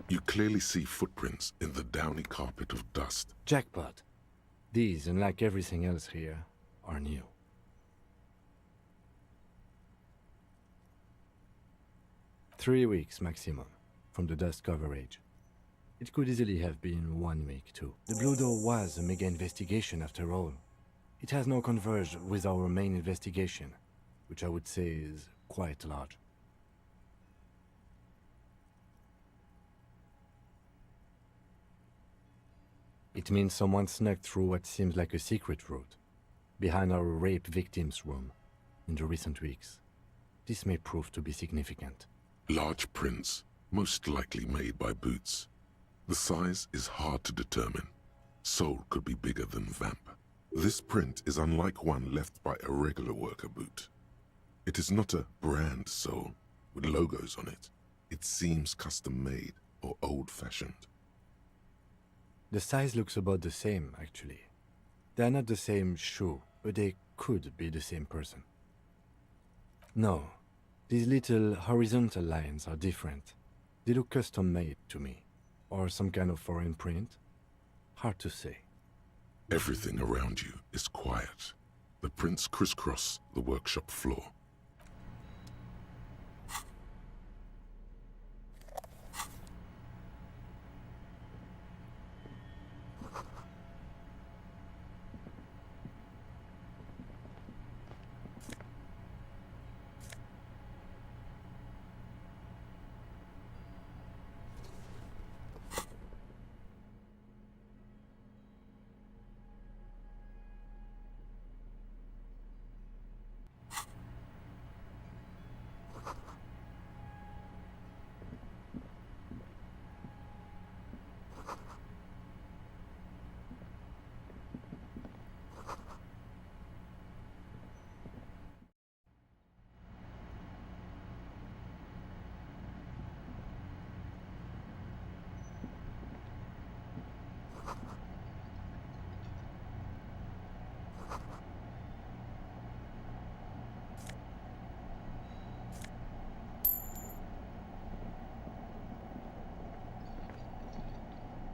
You clearly see footprints in the downy carpet of dust. Jackpot. These, unlike everything else here, are new. Three weeks maximum from the dust coverage. It could easily have been 1 week too. The Blue Door was a mega investigation after all. It has now converged with our main investigation, which I would say is quite large. It means someone snuck through what seems like a secret route, behind our rape victim's room, in the recent weeks. This may prove to be significant. Large prints, most likely made by Boots. The size is hard to determine. Sole could be bigger than Vamp. This print is unlike one left by a regular worker boot. It is not a brand sole with logos on it. It seems custom-made or old-fashioned. The size looks about the same, actually. They are not the same shoe, but they could be the same person. No, these little horizontal lines are different. They look custom-made to me. Or some kind of foreign print. Hard to say. Everything around you is quiet. The prints crisscross the workshop floor.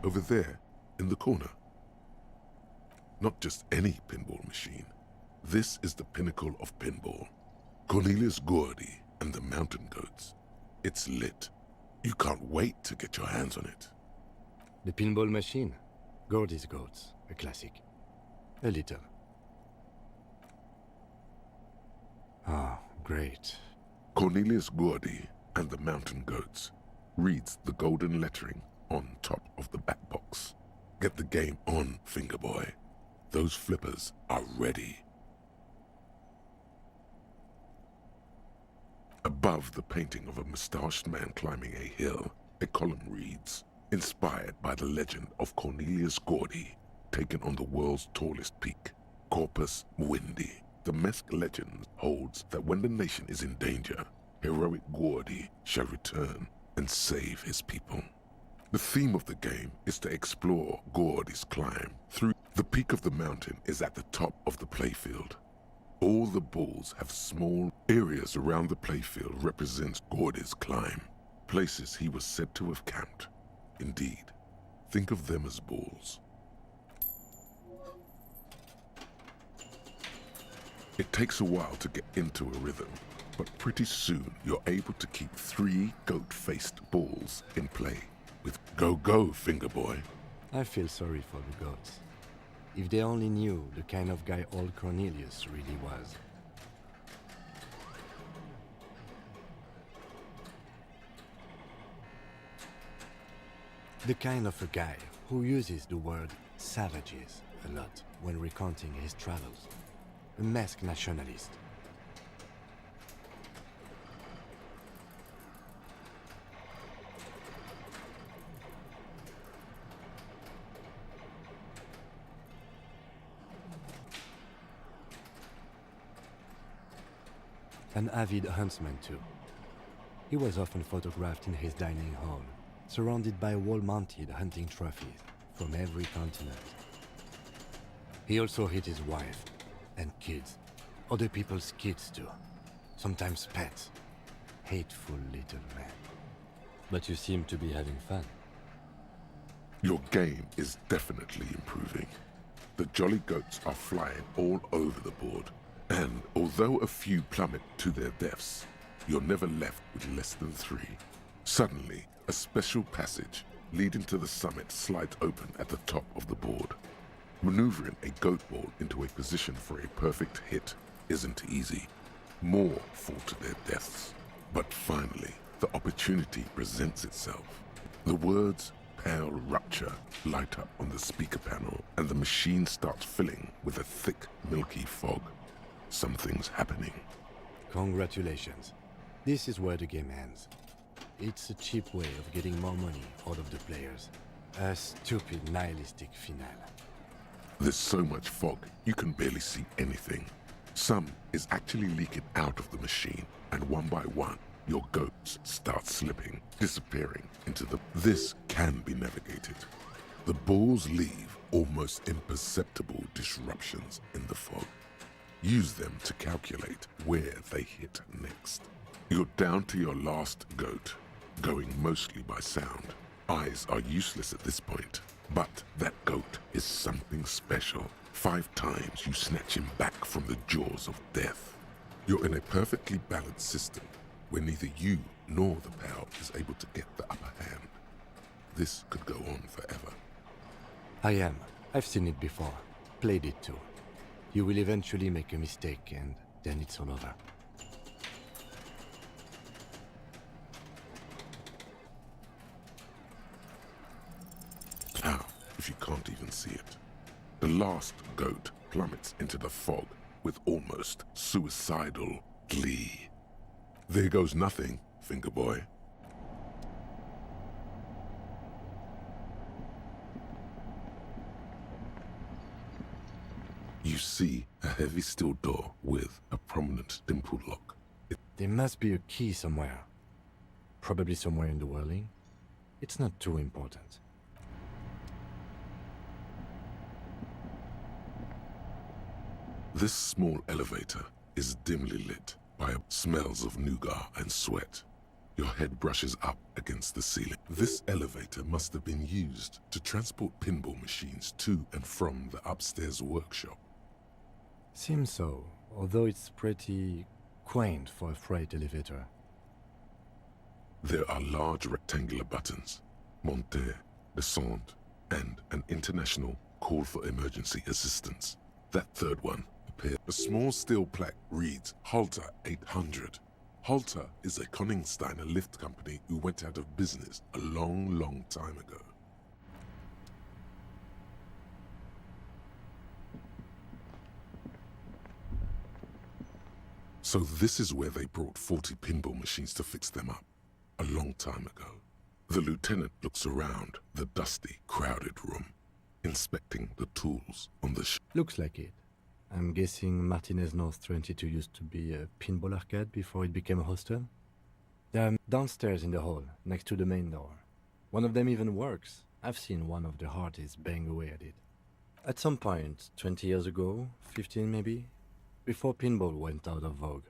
Over there, in the corner. Not just any pinball machine. This is the pinnacle of pinball. Cornelius Gordy and the Mountain Goats. It's lit. You can't wait to get your hands on it. The pinball machine. Gordy's Goats. A classic. A little. Ah, great. Cornelius Gordy and the Mountain Goats reads the golden lettering on top of the back box. Get the game on, Fingerboy. Those flippers are ready. Above the painting of a mustached man climbing a hill, a column reads, inspired by the legend of Cornelius Gordy, taken on the world's tallest peak, Corpus Muindi. The Mesk legend holds that when the nation is in danger, heroic Gordy shall return and save his people. The theme of the game is to explore Gordy's climb through. The peak of the mountain is at the top of the playfield. All the balls have small areas around the playfield represents Gordy's climb, places he was said to have camped. Indeed, think of them as balls. It takes a while to get into a rhythm, but pretty soon you're able to keep 3 goat-faced balls in play. With go, Fingerboy. I feel sorry for the goats. If they only knew the kind of guy old Cornelius really was. The kind of a guy who uses the word savages a lot when recounting his travels. A Mesk nationalist. An avid huntsman too. He was often photographed in his dining hall, surrounded by wall-mounted hunting trophies from every continent. He also hit his wife and kids, other people's kids too, sometimes pets. Hateful little man. But you seem to be having fun. Your game is definitely improving. The jolly goats are flying all over the board. And although a few plummet to their deaths, you're never left with less than 3. Suddenly, a special passage leading to the summit slides open at the top of the board. Maneuvering a goat ball into a position for a perfect hit isn't easy. More fall to their deaths. But finally, the opportunity presents itself. The words "Pale Rupture" light up on the speaker panel, and the machine starts filling with a thick, milky fog. Something's happening. Congratulations. This is where the game ends. It's a cheap way of getting more money out of the players. A stupid nihilistic finale. There's so much fog, you can barely see anything. Some is actually leaking out of the machine, and one by one, your goats start slipping, disappearing into the... This can be navigated. The balls leave almost imperceptible disruptions in the fog. Use them to calculate where they hit next. You're down to your last goat, going mostly by sound. Eyes are useless at this point, but that goat is something special. 5 times you snatch him back from the jaws of death. You're in a perfectly balanced system where neither you nor the pal is able to get the upper hand. This could go on forever. I am. I've seen it before. Played it too. You will eventually make a mistake and then it's all over. How if you can't even see it? The last goat plummets into the fog with almost suicidal glee. There goes nothing, finger boy. You see a heavy steel door with a prominent dimple lock. There must be a key somewhere. Probably somewhere in the whirling. It's not too important. This small elevator is dimly lit by smells of nougat and sweat. Your head brushes up against the ceiling. This elevator must have been used to transport pinball machines to and from the upstairs workshop. Seems so, although it's pretty quaint for a freight elevator. There are large rectangular buttons, monter, descente, and an international call for emergency assistance. That third one appears. A small steel plaque reads Halter 800. Halter is a Koningsteiner lift company who went out of business a long time ago. So this is where they brought 40 pinball machines to fix them up, a long time ago. The lieutenant looks around the dusty, crowded room, inspecting the tools on the Looks like it. I'm guessing Martinez North 22 used to be a pinball arcade before it became a hostel? They're downstairs in the hall, next to the main door. One of them even works. I've seen one of the artists bang away at it. At some point, 20 years ago, 15 maybe, before pinball went out of vogue.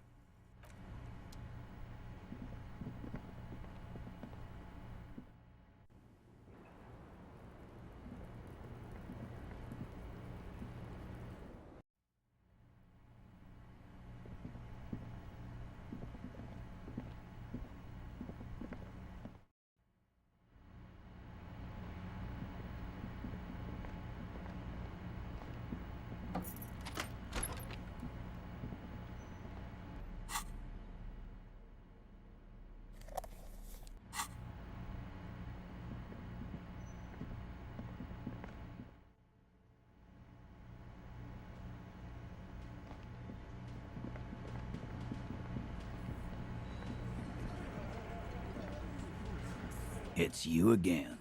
It's you again.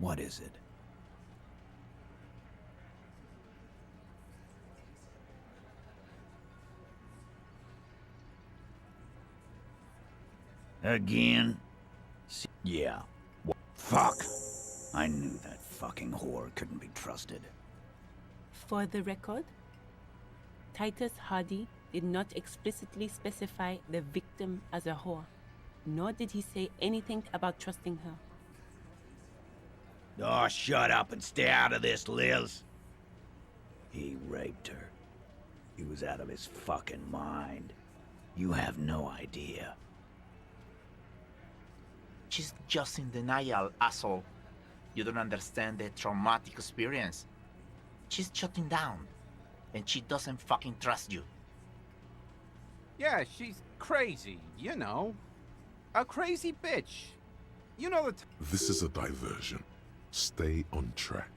What is it? Again? Yeah. Fuck! I knew that fucking whore couldn't be trusted. For the record, Titus Hardy did not explicitly specify the victim as a whore, nor did he say anything about trusting her. Oh, shut up and stay out of this, Liz. He raped her. He was out of his fucking mind. You have no idea. She's just in denial, asshole. You don't understand the traumatic experience. She's shutting down, and she doesn't fucking trust you. Yeah, she's crazy, you know. A crazy bitch. You know the This is a diversion. Stay on track.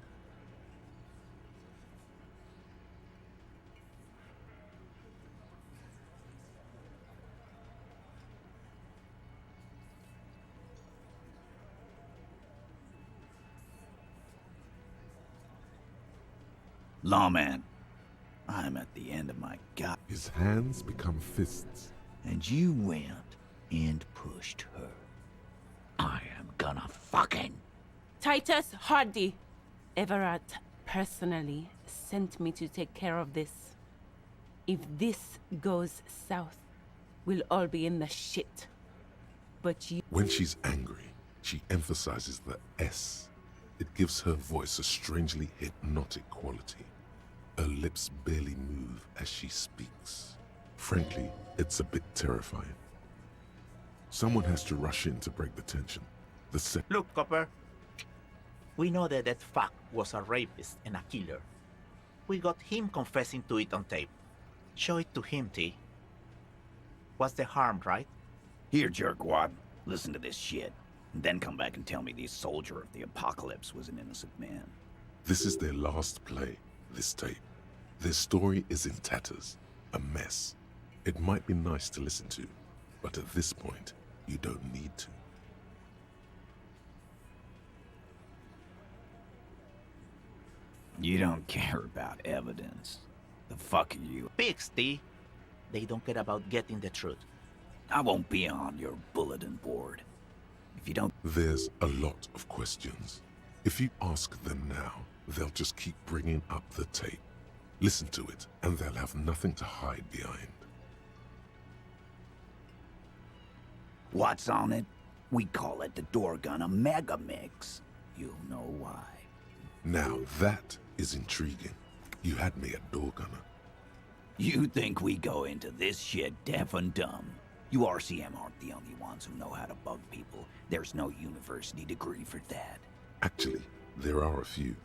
Lawman, I'm at the end of my god. His hands become fists. And you went and pushed her. I am gonna fucking... Titus Hardy. Everett personally sent me to take care of this. If this goes south, we'll all be in the shit. But you... When she's angry, she emphasizes the S. It gives her voice a strangely hypnotic quality. Her lips barely move as she speaks. Frankly, it's a bit terrifying. Someone has to rush in to break the tension. Look, Copper. We know that that fuck was a rapist and a killer. We got him confessing to it on tape. Show it to him, T. What's the harm, right? Here, jerkwad. Listen to this shit. And then come back and tell me the soldier of the apocalypse was an innocent man. This is their last play, this tape. Their story is in tatters, a mess. It might be nice to listen to, but at this point, you don't need to. You don't care about evidence. The fuck are you? Pigs, T. They don't care about getting the truth. I won't be on your bulletin board. If you don't... There's a lot of questions. If you ask them now, they'll just keep bringing up the tape. Listen to it, and they'll have nothing to hide behind. What's on it? We call it the door gun a mega mix. You'll know why. Now that is intriguing. You had me at door gunner. You think we go into this shit deaf and dumb? You RCM aren't the only ones who know how to bug people. There's no university degree for that. Actually, there are a few.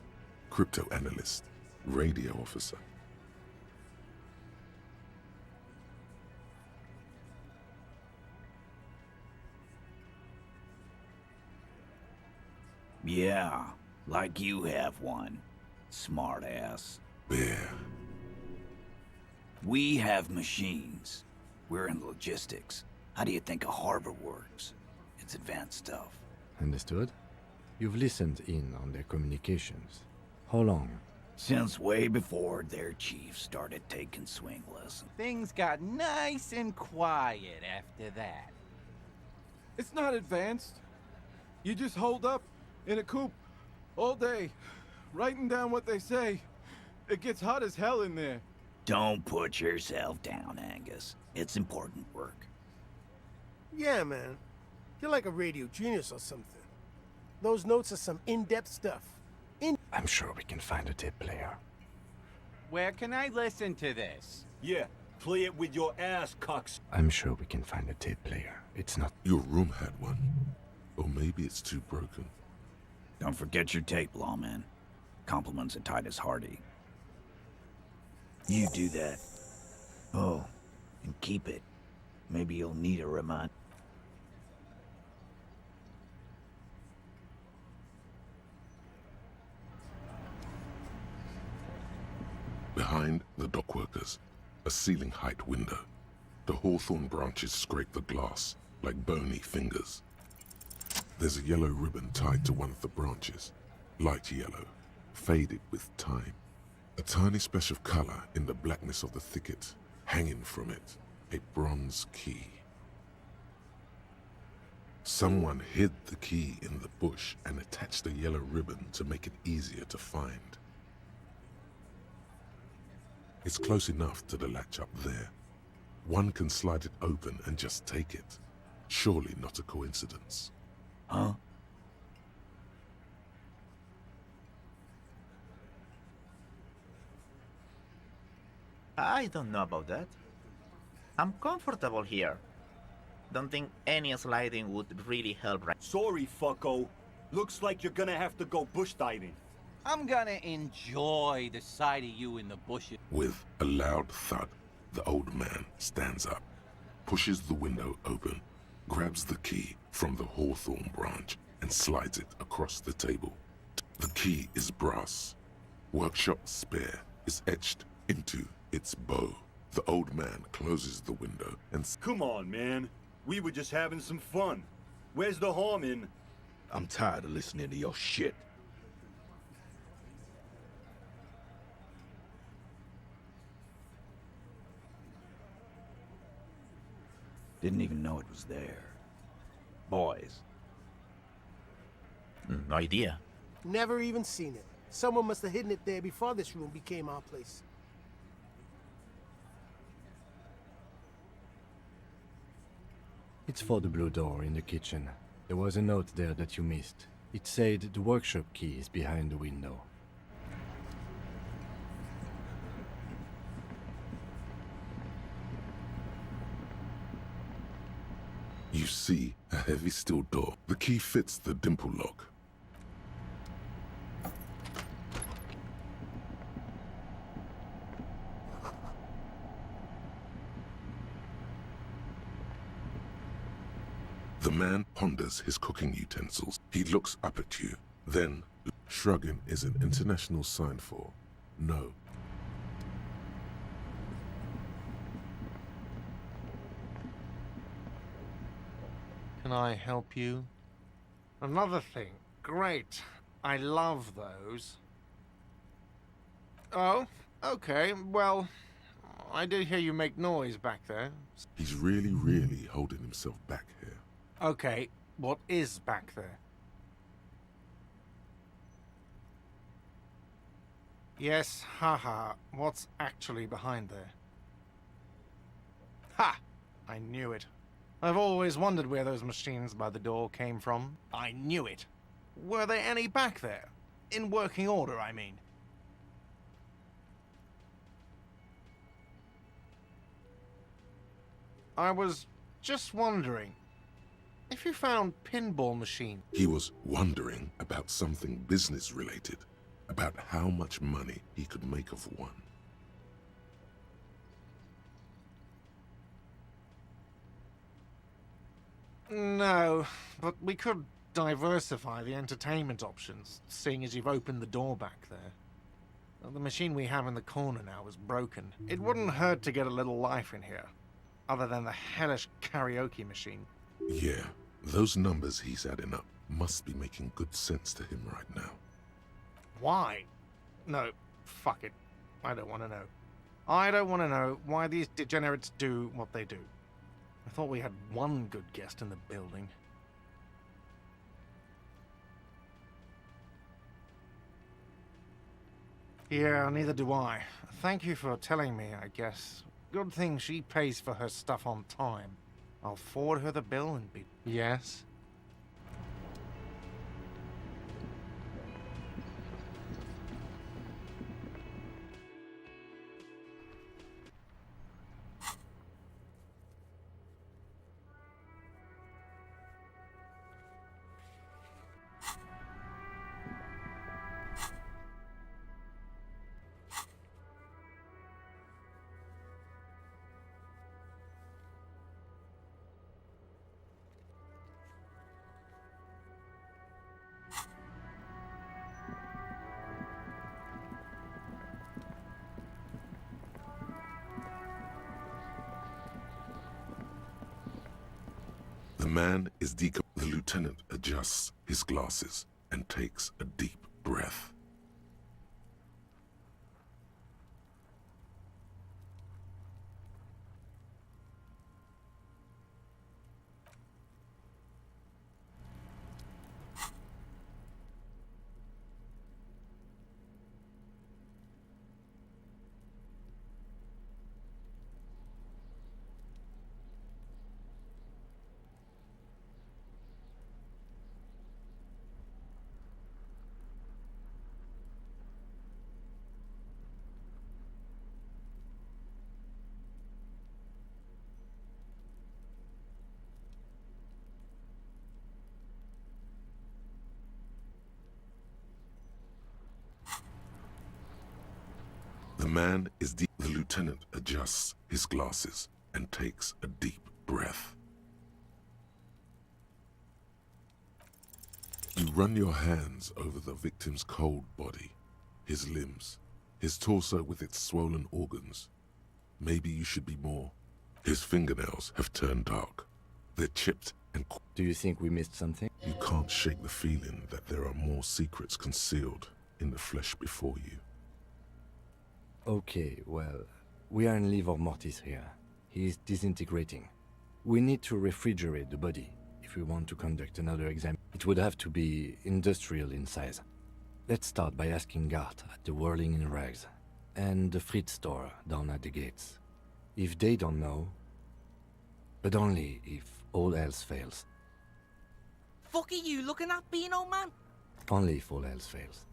Crypto analyst, radio officer. Yeah, like you have one. Smart ass. Bear. We have machines. We're in logistics. How do you think a harbor works? It's advanced stuff. Understood? You've listened in on their communications. How long? Since way before their chief started taking swing lessons. Things got nice and quiet after that. It's not advanced. You just hold up in a coop all day, writing down what they say. It gets hot as hell in there. Don't put yourself down, Angus. It's important work. Yeah, man. You're like a radio genius or something. Those notes are some in-depth stuff. I'm sure we can find a tape player. Where can I listen to this? Yeah, play it with your ass, cocks. I'm sure we can find a tape player. It's not... Your room had one. Or maybe it's too broken. Don't forget your tape, lawman. Compliments of Titus Hardy. You do that. Oh, and keep it. Maybe you'll need a reminder. Behind the dockworkers, a ceiling-height window. The hawthorn branches scrape the glass like bony fingers. There's a yellow ribbon tied to one of the branches. Light yellow, faded with time. A tiny splash of color in the blackness of the thicket. Hanging from it, a bronze key. Someone hid the key in the bush and attached a yellow ribbon to make it easier to find. It's close enough to the latch up there. One can slide it open and just take it. Surely not a coincidence. Huh? I don't know about that. I'm comfortable here. Don't think any sliding would really help right. Sorry, fucko. Looks like you're gonna have to go bush diving. I'm gonna enjoy the sight of you in the bushes. With a loud thud, the old man stands up, pushes the window open, grabs the key from the hawthorn branch and slides it across the table. The key is brass. Workshop spare is etched into its bow. The old man closes the window and... Come on, man. We were just having some fun. Where's the harm in... I'm tired of listening to your shit. Didn't even know it was there. Boys. No idea. Never even seen it. Someone must have hidden it there before this room became our place. It's for the blue door in the kitchen. There was a note there that you missed. It said the workshop key is behind the window. You see a heavy steel door. The key fits the dimple lock. The man ponders his cooking utensils. He looks up at you. Then, shrugging is an international sign for no. Can I help you? Another thing. Great. I love those. Oh, okay. Well, I did hear you make noise back there. He's really holding himself back here. Okay, what is back there? Yes, haha. What's actually behind there? Ha! I knew it. I've always wondered where those machines by the door came from. I knew it. Were there any back there? In working order, I mean. I was just wondering, if you found pinball machine... He was wondering about something business-related, about how much money he could make of one. No, but we could diversify the entertainment options, seeing as you've opened the door back there. Well, the machine we have in the corner now is broken. It wouldn't hurt to get a little life in here, other than the hellish karaoke machine. Yeah, those numbers he's adding up must be making good sense to him right now. Why? No, fuck it. I don't want to know. I don't want to know why these degenerates do what they do. I thought we had one good guest in the building. Yeah, neither do I. Thank you for telling me, I guess. Good thing she pays for her stuff on time. I'll forward her the bill and be... Yes? The man is The lieutenant adjusts his glasses and takes a deep breath. The man is The lieutenant adjusts his glasses and takes a deep breath. You run your hands over the victim's cold body, his limbs, his torso with its swollen organs. Maybe you should be more. His fingernails have turned dark. They're chipped and... Do you think we missed something? You can't shake the feeling that there are more secrets concealed in the flesh before you. Okay, well, we are in livor mortis here. He is disintegrating. We need to refrigerate the body if we want to conduct another exam. It would have to be industrial in size. Let's start by asking Gart at the Whirling in Rags and the Fritz store down at the gates. If they don't know, but only if all else fails. Fuck are you looking at, Beano man? Only if all else fails.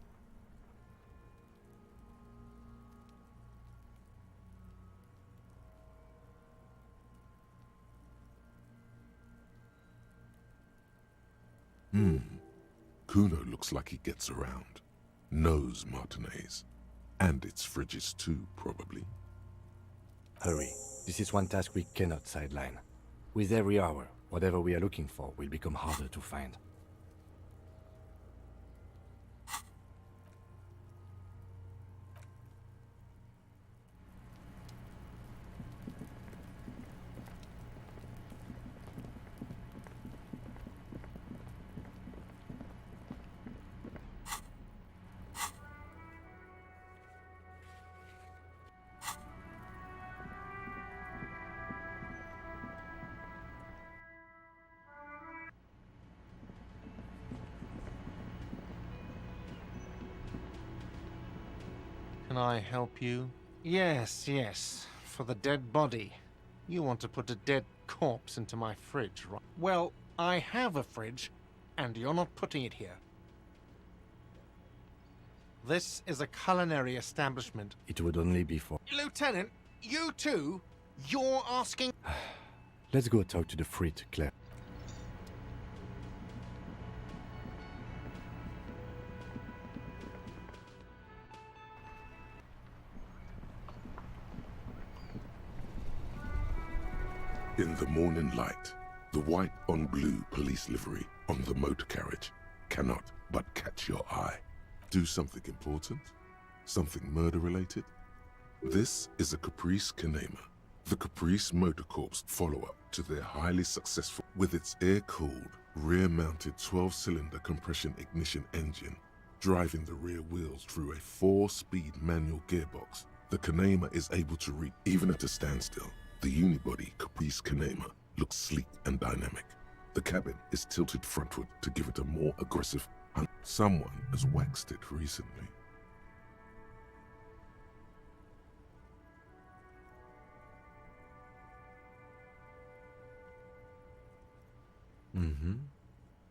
Kuno looks like he gets around. Knows Martinez. And its fridges too, probably. Hurry. This is one task we cannot sideline. With every hour, whatever we are looking for will become harder to find. Can I help you? Yes, yes. For the dead body. You want to put a dead corpse into my fridge, right? Well, I have a fridge, and you're not putting it here. This is a culinary establishment. It would only be for... Lieutenant, you too? You're asking... Let's go talk to the Frit, Claire. In the morning light, the white on blue police livery on the motor carriage cannot but catch your eye. Do something important? Something murder-related? This is a Caprice Kanema, the Caprice Motor Corps follow-up to their highly successful, with its air-cooled, rear-mounted 12-cylinder compression ignition engine, driving the rear wheels through a 4-speed manual gearbox. The Kanema is able to reach even at a standstill. The unibody Caprice Kanema looks sleek and dynamic. The cabin is tilted frontward to give it a more aggressive hunt. Someone has waxed it recently.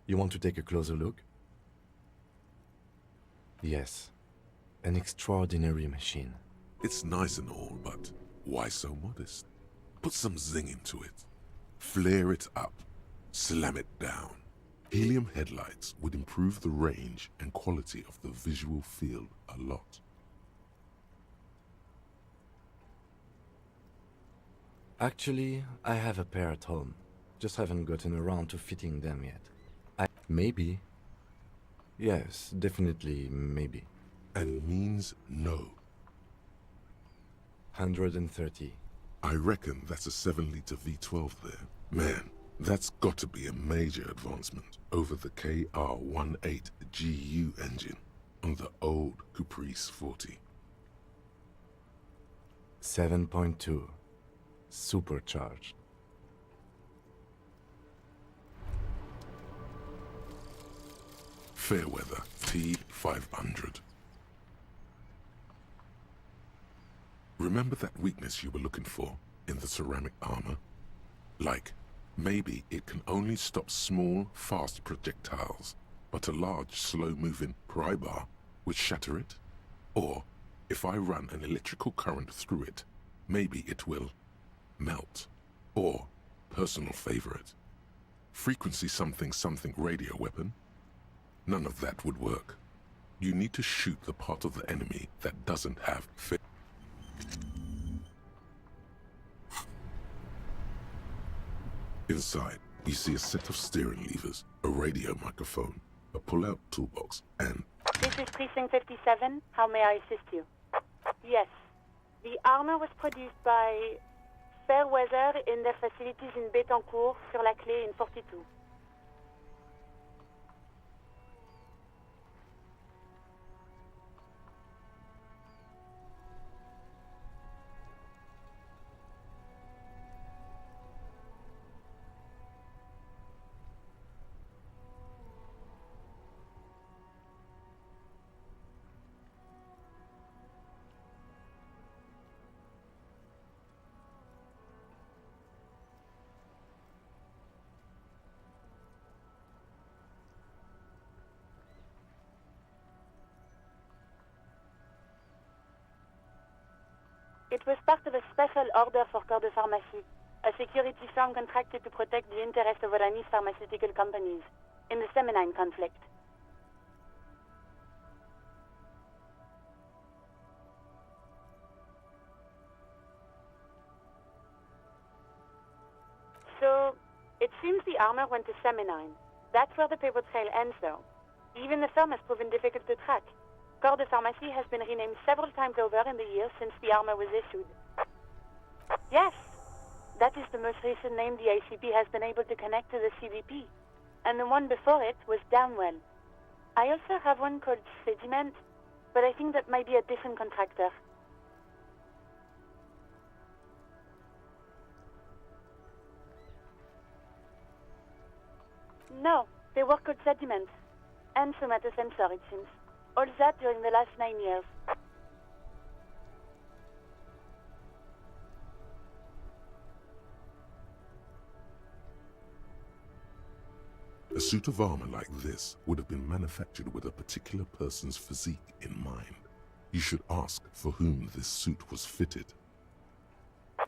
You want to take a closer look? Yes. An extraordinary machine. It's nice and all, but why so modest? Put some zing into it. Flare it up. Slam it down. Helium headlights would improve the range and quality of the visual field a lot. Actually, I have a pair at home. Just haven't gotten around to fitting them yet. Maybe. Yes, definitely maybe. And means no. 130. I reckon that's a 7-liter V12 there. Man, that's got to be a major advancement over the KR-18GU engine on the old Caprice 40. 7.2. Supercharged. Fairweather T500. Remember that weakness you were looking for in the ceramic armor? Like, maybe it can only stop small, fast projectiles, but a large, slow-moving pry bar would shatter it? Or, if I run an electrical current through it, maybe it will melt. Or, personal favorite, frequency something something radio weapon? None of that would work. You need to shoot the part of the enemy that doesn't have fit. Inside, you see a set of steering levers, a radio microphone, a pull-out toolbox, and... This is Precinct 57. How may I assist you? Yes. The armor was produced by Fairweather in their facilities in Betancourt, sur la Clé in 42. It was part of a special order for Corps de Pharmacie, a security firm contracted to protect the interests of Oranese pharmaceutical companies in the Semenine conflict. So, it seems the armor went to Semenine. That's where the paper trail ends, though. Even the firm has proven difficult to track. Corps de Pharmacie has been renamed several times over in the years since the armor was issued. Yes, that is the most recent name the ICP has been able to connect to the CDP. And the one before it was Damwell. I also have one called Sediment, but I think that might be a different contractor. No, they were called Sediment. And Somatosensor, it seems. All that during the last 9 years. A suit of armor like this would have been manufactured with a particular person's physique in mind. You should ask for whom this suit was fitted.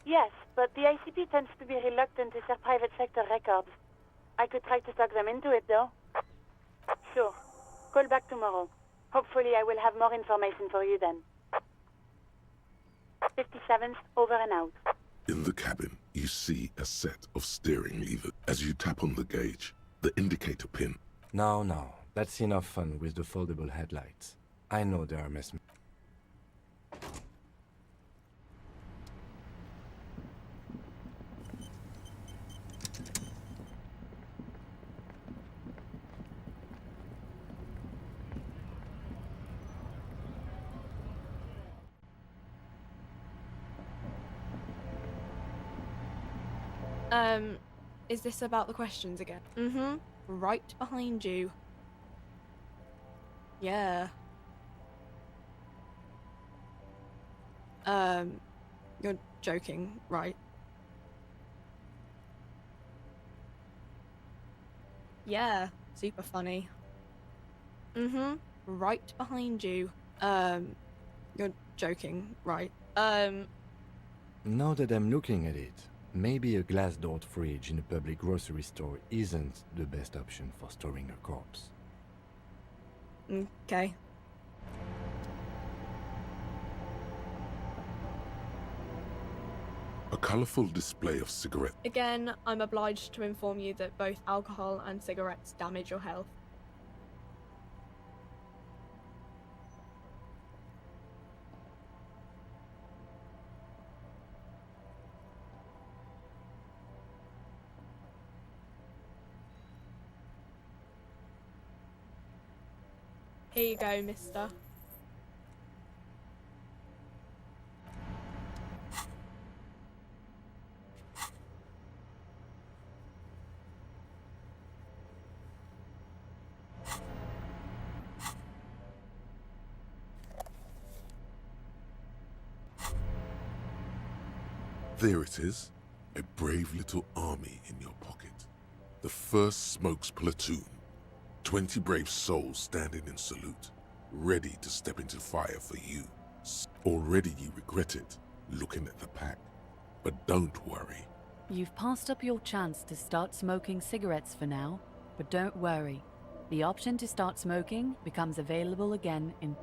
Yes, but the ICP tends to be reluctant to share private sector records. I could try to talk them into it, though. Sure. Call back tomorrow. Hopefully I will have more information for you then. 57th, over and out. In the cabin, you see a set of steering levers. As you tap on the gauge, the indicator pin. No, that's enough fun with the foldable headlights. I know they are mess. Is this about the questions again? Mm-hmm. Right behind you. Yeah. You're joking, right? Yeah, super funny. Mm-hmm. Right behind you. You're joking, right? Now that I'm looking at it, maybe a glass-doored fridge in a public grocery store isn't the best option for storing a corpse. Okay. A colorful display of cigarettes. Again, I'm obliged to inform you that both alcohol and cigarettes damage your health. Here you go, mister. There it is, a brave little army in your pocket. The 1st Smokes Platoon. 20 brave souls standing in salute, ready to step into fire for you. Already you regret it, looking at the pack. But don't worry. You've passed up your chance to start smoking cigarettes for now, but don't worry. The option to start smoking becomes available again in...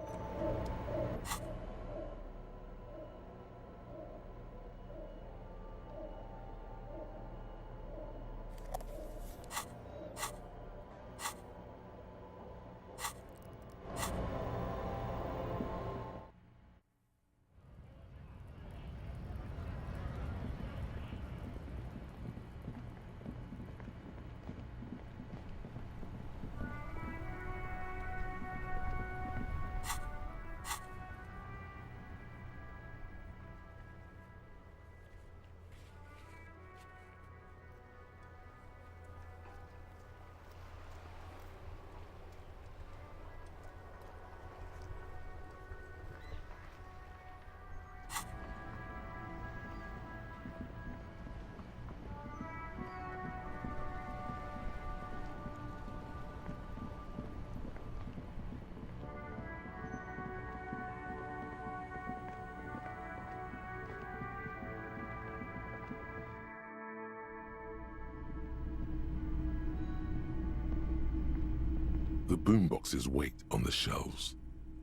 The boomboxes wait on the shelves,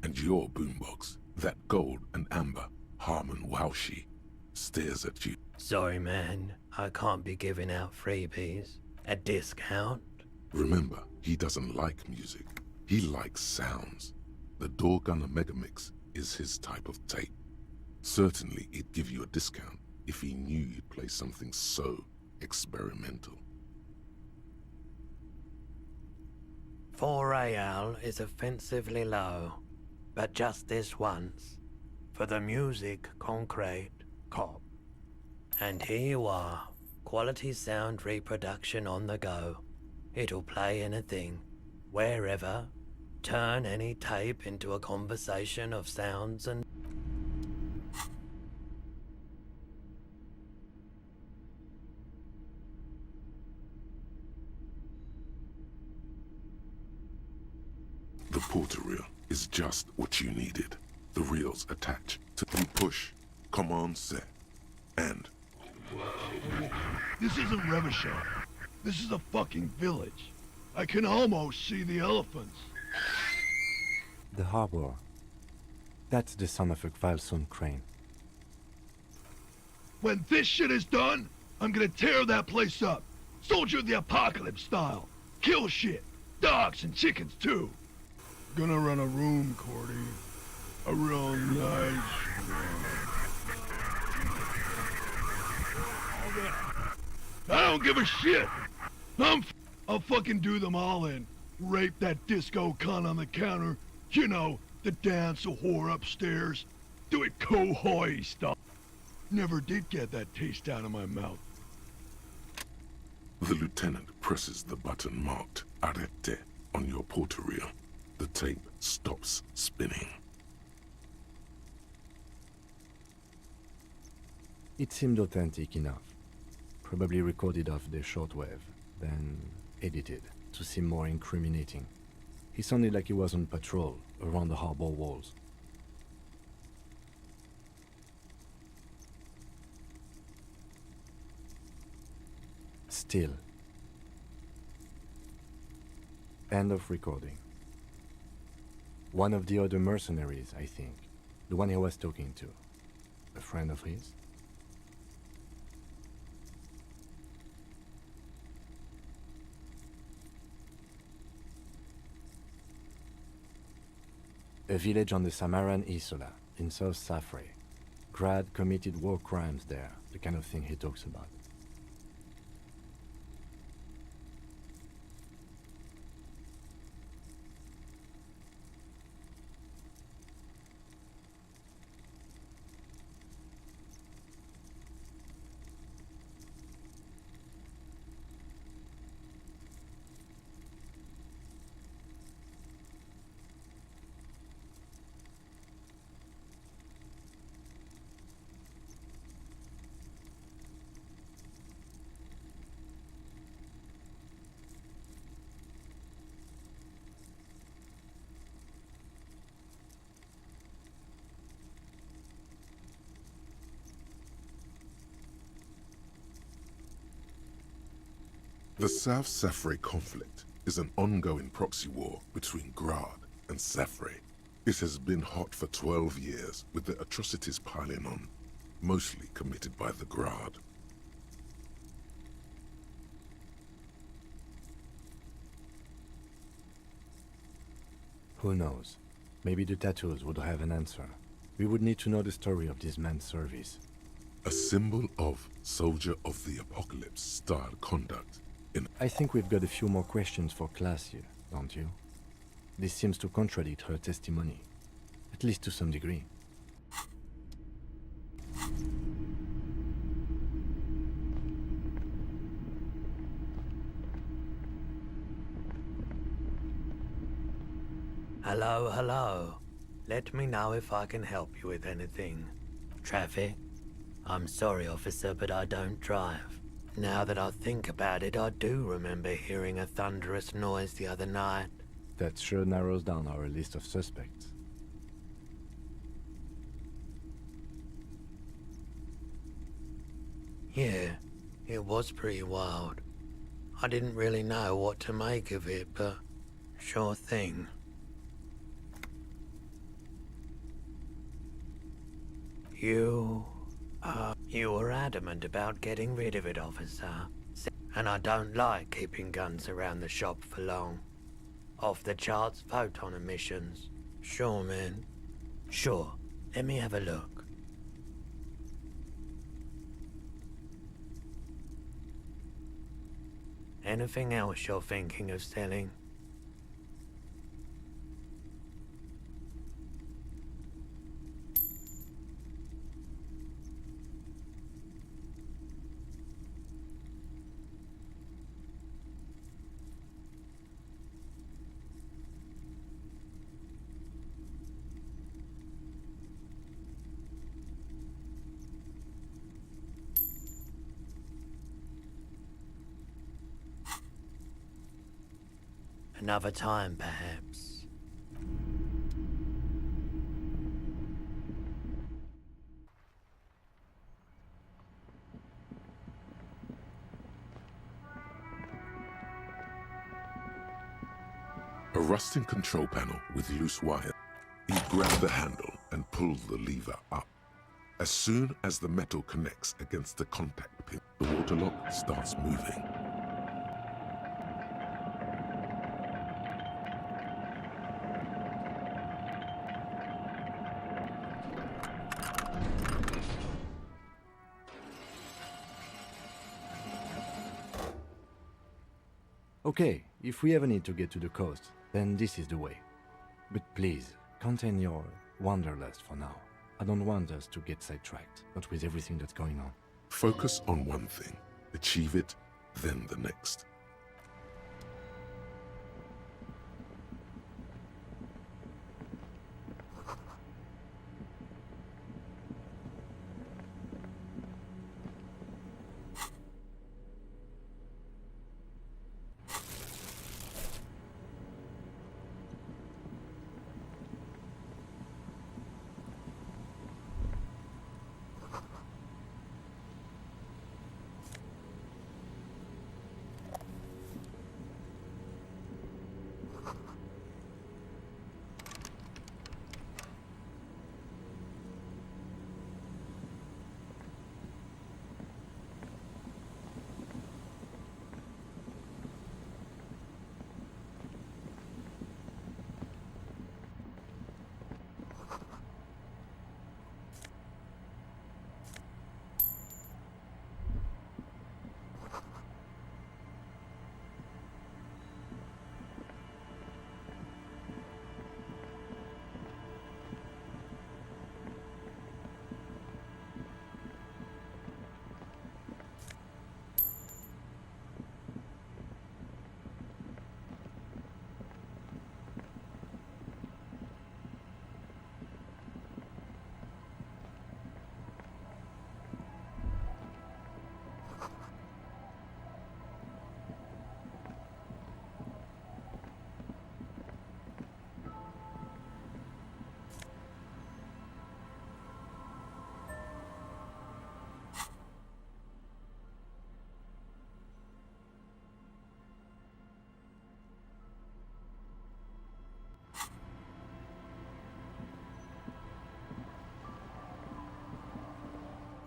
and your boombox, that gold and amber Harmon Waushi, stares at you. Sorry, man. I can't be giving out freebies. At discount? Remember, he doesn't like music. He likes sounds. The Doorgunner Megamix is his type of tape. Certainly, he'd give you a discount if he knew you'd play something so experimental. 4 real is offensively low, but just this once. For the music, concrete, cop. And here you are, quality sound reproduction on the go. It'll play anything, wherever, turn any tape into a conversation of sounds and... The porter reel is just what you needed. The reels attach to the push, command set, and... This isn't Revachol. This is a fucking village. I can almost see the elephants. The harbor. That's the son of a Kvalson crane. When this shit is done, I'm gonna tear that place up. Soldier of the Apocalypse style. Kill shit. Dogs and chickens too. Gonna run a room, Cordy. A real nice room. I don't give a shit. I'll fucking do them all in. Rape that disco cunt on the counter. You know, the dance a whore upstairs. Do it Kohoi style. Never did get that taste out of my mouth. The lieutenant presses the button marked Arete on your porter reel. The tape stops spinning. It seemed authentic enough. Probably recorded off the shortwave, then edited to seem more incriminating. He sounded like he was on patrol around the harbor walls. Still. End of recording. One of the other mercenaries, I think. The one he was talking to. A friend of his? A village on the Samaran Isola, in South Safre. Grad committed war crimes there, the kind of thing he talks about. The South Safre conflict is an ongoing proxy war between Grad and Safre. It has been hot for 12 years, with the atrocities piling on, mostly committed by the Grad. Who knows? Maybe the tattoos would have an answer. We would need to know the story of this man's service. A symbol of Soldier of the Apocalypse style conduct. I think we've got a few more questions for class here, don't you? This seems to contradict her testimony, at least to some degree. Hello, hello. Let me know if I can help you with anything. Traffic? I'm sorry, officer, but I don't drive. Now that I think about it, I do remember hearing a thunderous noise the other night. That sure narrows down our list of suspects. Yeah, it was pretty wild. I didn't really know what to make of it, but Sure thing. You were adamant about getting rid of it, officer. And I don't like keeping guns around the shop for long. Off the charts photon emissions. Sure, man. Sure. Let me have a look. Anything else you're thinking of selling? Another time, perhaps. A rusting control panel with loose wire. You grab the handle and pull the lever up. As soon as the metal connects against the contact pin, the water lock starts moving. Okay, if we ever need to get to the coast, then this is the way. But please, contain your wanderlust for now. I don't want us to get sidetracked, not with everything that's going on. Focus on one thing, achieve it, then the next.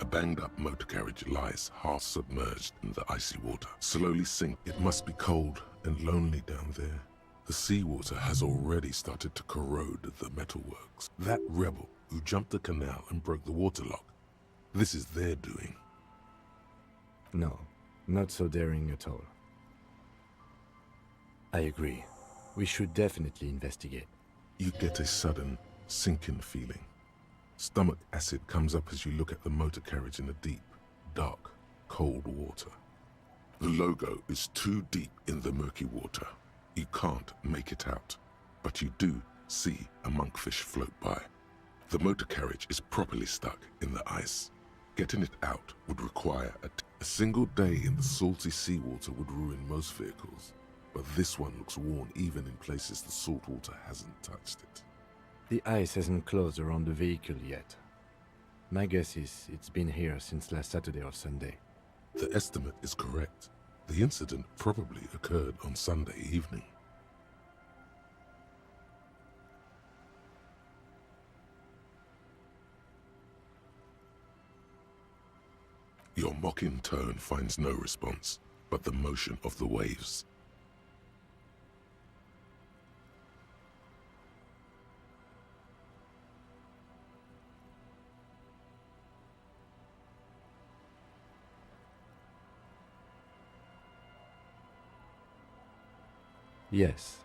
A banged-up motor carriage lies half submerged in the icy water. Slowly sink. It must be cold and lonely down there. The seawater has already started to corrode the metalworks. That rebel who jumped the canal and broke the waterlock, this is their doing. No, not so daring at all. I agree. We should definitely investigate. You get a sudden, sinking feeling. Stomach acid comes up as you look at the motor carriage in the deep, dark, cold water. The logo is too deep in the murky water. You can't make it out, but you do see a monkfish float by. The motor carriage is properly stuck in the ice. Getting it out would require a single day in the salty seawater would ruin most vehicles, but this one looks worn even in places the salt water hasn't touched it. The ice hasn't closed around the vehicle yet. My guess is it's been here since last Saturday or Sunday. The estimate is correct. The incident probably occurred on Sunday evening. Your mocking tone finds no response, but the motion of the waves. Yes,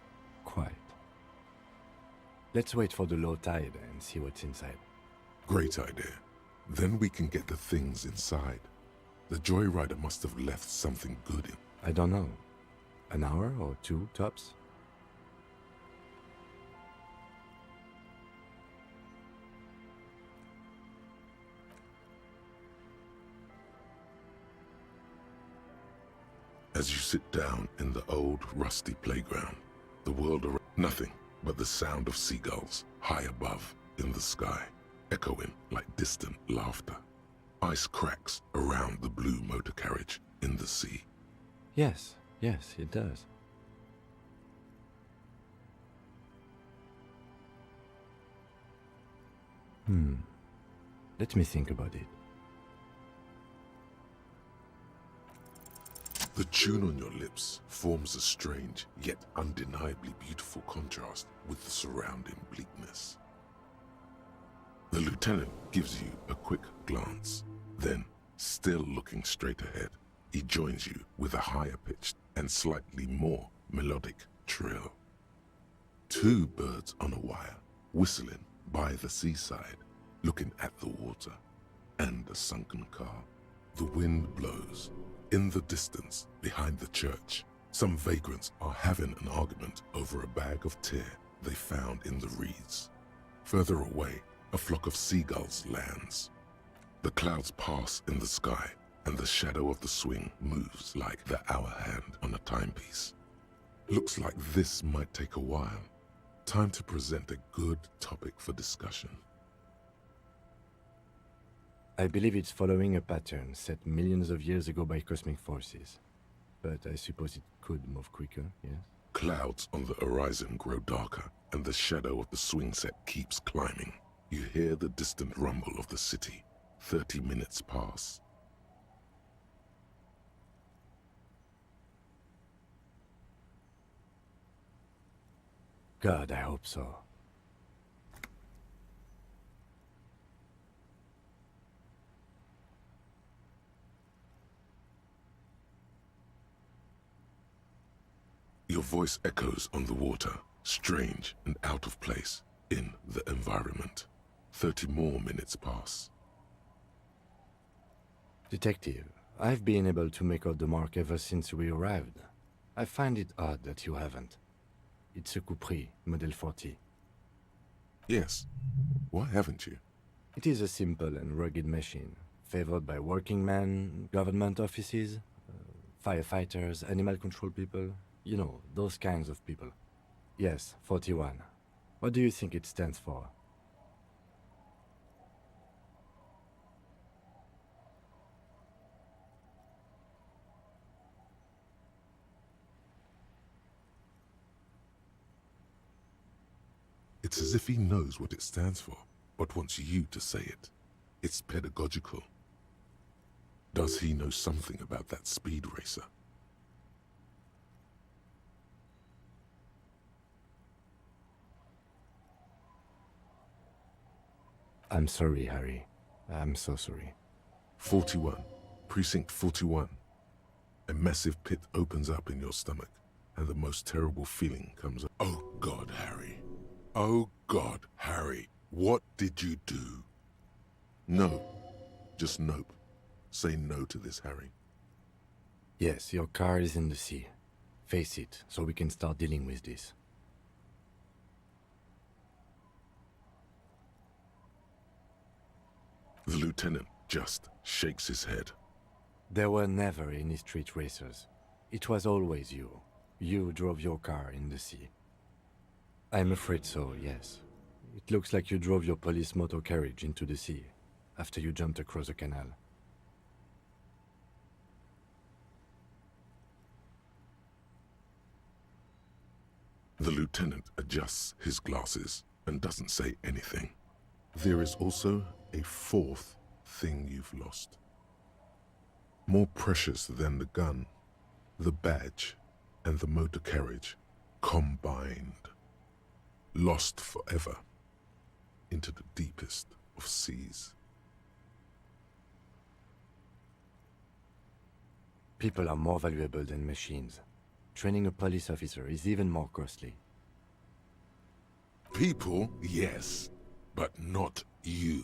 quite. Let's wait for the low tide and see what's inside. Great idea. Then we can get the things inside. The joyrider must have left something good in. I don't know. An hour or two, tops? As you sit down in the old, rusty playground, the world around, nothing but the sound of seagulls high above in the sky, echoing like distant laughter. Ice cracks around the blue motor carriage in the sea. Yes, it does. Let me think about it. The tune on your lips forms a strange yet undeniably beautiful contrast with the surrounding bleakness. The lieutenant gives you a quick glance. Then, still looking straight ahead, he joins you with a higher pitched and slightly more melodic trill. Two birds on a wire, whistling by the seaside, looking at the water and a sunken car. The wind blows. In the distance, behind the church, some vagrants are having an argument over a bag of tear they found in the reeds. Further away, a flock of seagulls lands. The clouds pass in the sky, and the shadow of the swing moves like the hour hand on a timepiece. Looks like this might take a while. Time to present a good topic for discussion. I believe it's following a pattern set millions of years ago by cosmic forces. But I suppose it could move quicker, yes? Clouds on the horizon grow darker, and the shadow of the swing set keeps climbing. You hear the distant rumble of the city. 30 minutes pass. God, I hope so. Your voice echoes on the water, strange and out of place in the environment. 30 more minutes pass. Detective, I've been able to make out the mark ever since we arrived. I find it odd that you haven't. It's a Capri, Model 40. Yes. Why haven't you? It is a simple and rugged machine, favored by working men, government offices, firefighters, animal control people. You know, those kinds of people. Yes, 41. What do you think it stands for? It's as if he knows what it stands for, but wants you to say it. It's pedagogical. Does he know something about that speed racer? I'm sorry, Harry. I'm so sorry. 41. Precinct 41. A massive pit opens up in your stomach, and the most terrible feeling comes up. Oh God, Harry. Oh God, Harry. What did you do? No. Just nope. Say no to this, Harry. Yes, your car is in the sea. Face it, so we can start dealing with this. The lieutenant just shakes his head. There were never any street racers. It was always you. You drove your car in the sea. I'm afraid so, yes. It looks like you drove your police motor carriage into the sea after you jumped across the canal. The lieutenant adjusts his glasses and doesn't say anything. There is also a fourth thing you've lost. More precious than the gun, the badge, and the motor carriage combined. Lost forever into the deepest of seas. People are more valuable than machines. Training a police officer is even more costly. People, yes, but not you.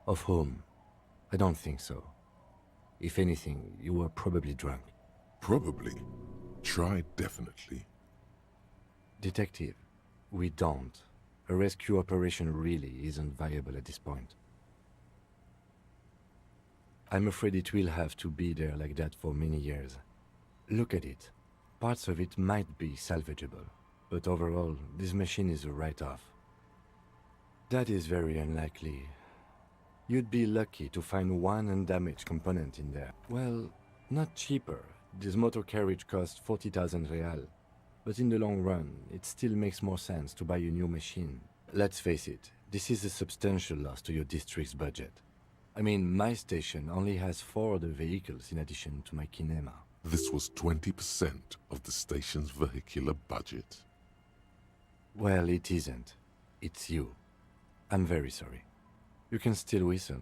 Of whom? I don't think so. If anything, you were probably drunk. Probably. Try definitely. Detective, we don't. A rescue operation really isn't viable at this point. I'm afraid it will have to be there like that for many years. Look at it. Parts of it might be salvageable, but overall, this machine is a write-off. That is very unlikely. You'd be lucky to find one undamaged component in there. Well, not cheaper. This motor carriage costs 40,000 real. But in the long run, it still makes more sense to buy a new machine. Let's face it, this is a substantial loss to your district's budget. I mean, my station only has 4 other vehicles in addition to my kinema. This was 20% of the station's vehicular budget. Well, it isn't. It's you. I'm very sorry. You can still whistle.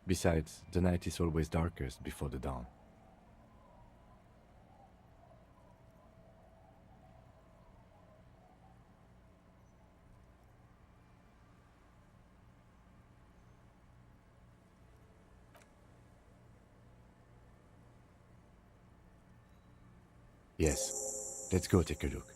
Besides, the night is always darkest before the dawn. Yes, let's go take a look.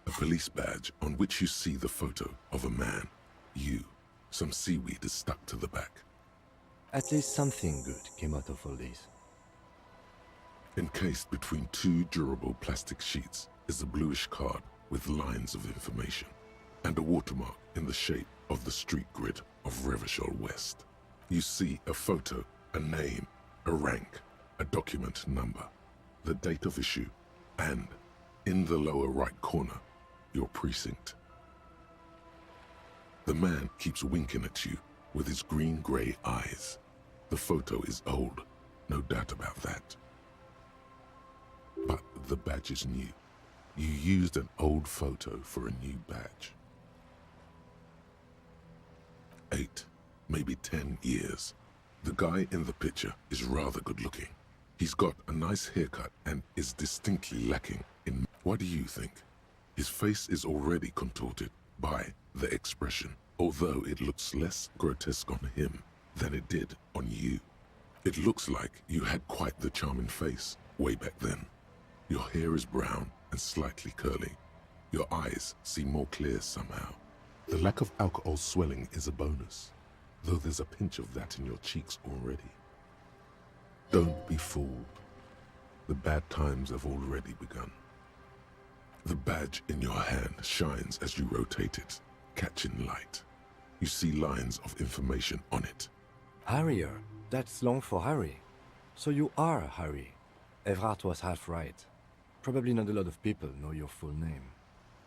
A police badge on which you see the photo of a man. You. Some seaweed is stuck to the back. At least something good came out of all this. Encased between 2 durable plastic sheets is a bluish card with lines of information and a watermark in the shape of the street grid of Revachol West. You see a photo, a name, a rank, a document number, the date of issue, and, in the lower right corner, your precinct. The man keeps winking at you with his green-grey eyes. The photo is old, no doubt about that. But the badge is new. You used an old photo for a new badge. 8, maybe 10 years. The guy in the picture is rather good-looking. He's got a nice haircut and is distinctly lacking in... What do you think? His face is already contorted by the expression, although it looks less grotesque on him than it did on you. It looks like you had quite the charming face way back then. Your hair is brown and slightly curly. Your eyes seem more clear somehow. The lack of alcohol swelling is a bonus, though there's a pinch of that in your cheeks already. Don't be fooled. The bad times have already begun. The badge in your hand shines as you rotate it, catching light. You see lines of information on it. Harrier, that's long for Harry. So you are Harry. Evrard was half right. Probably not a lot of people know your full name.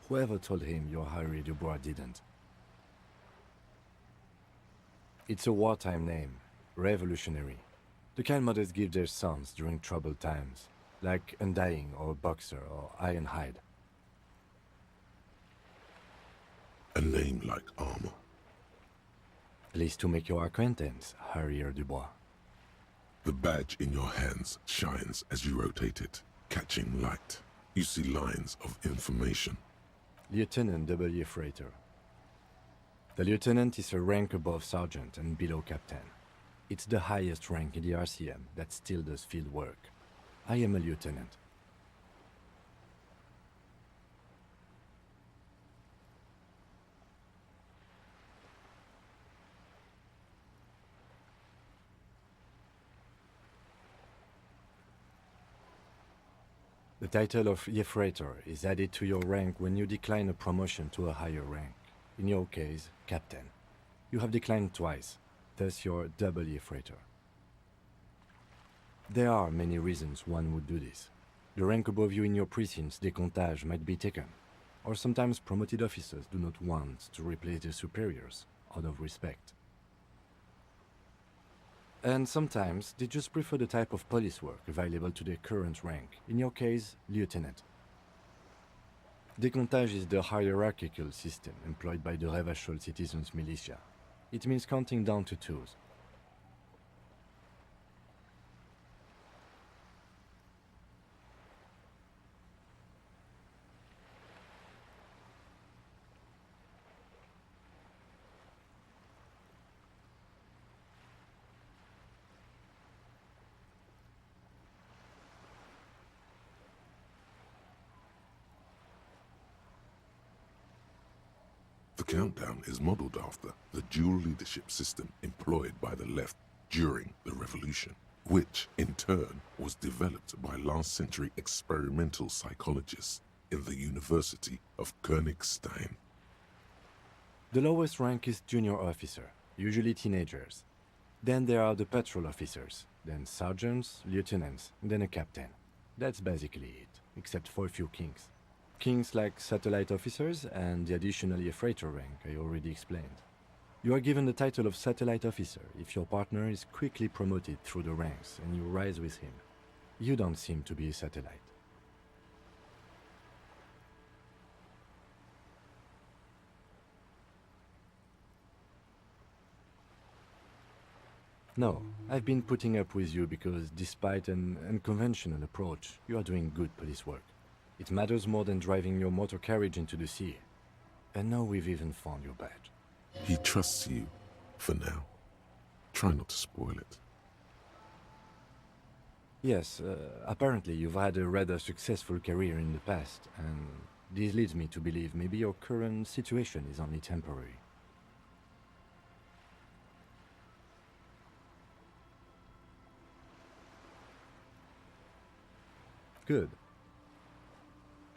Whoever told him you're Harry Dubois didn't. It's a wartime name, revolutionary. The kind mothers give their sons during troubled times, like Undying or Boxer or Ironhide. A name like armor. Pleased to make your acquaintance, Harrier Dubois. The badge in your hands shines as you rotate it, catching light. You see lines of information. Lieutenant W. Freighter. The lieutenant is a rank above sergeant and below captain. It's the highest rank in the RCM that still does field work. I am a lieutenant. title of Yefreitor is added to your rank when you decline a promotion to a higher rank. In your case, Captain. You have declined twice, thus you're double Yefreitor. There are many reasons one would do this. The rank above you in your precinct's décomptage might be taken, or sometimes promoted officers do not want to replace their superiors, out of respect. And sometimes they just prefer the type of police work available to their current rank, in your case, lieutenant. Décomptage is the hierarchical system employed by the Revachol citizens' militia. It means counting down to twos. The countdown is modeled after the dual leadership system employed by the left during the revolution, which in turn was developed by last century experimental psychologists in the University of Königstein. The lowest rank is junior officer, usually teenagers. Then there are the patrol officers, then sergeants, lieutenants, then a captain. That's basically it, except for a few kings. Kings like satellite officers and the additional Yefreitor rank I already explained. You are given the title of satellite officer if your partner is quickly promoted through the ranks and you rise with him. You don't seem to be a satellite. No, I've been putting up with you because despite an unconventional approach, you are doing good police work. It matters more than driving your motor carriage into the sea. And now we've even found your badge. He trusts you, for now. Try not to spoil it. Yes, apparently you've had a rather successful career in the past, and this leads me to believe maybe your current situation is only temporary. Good.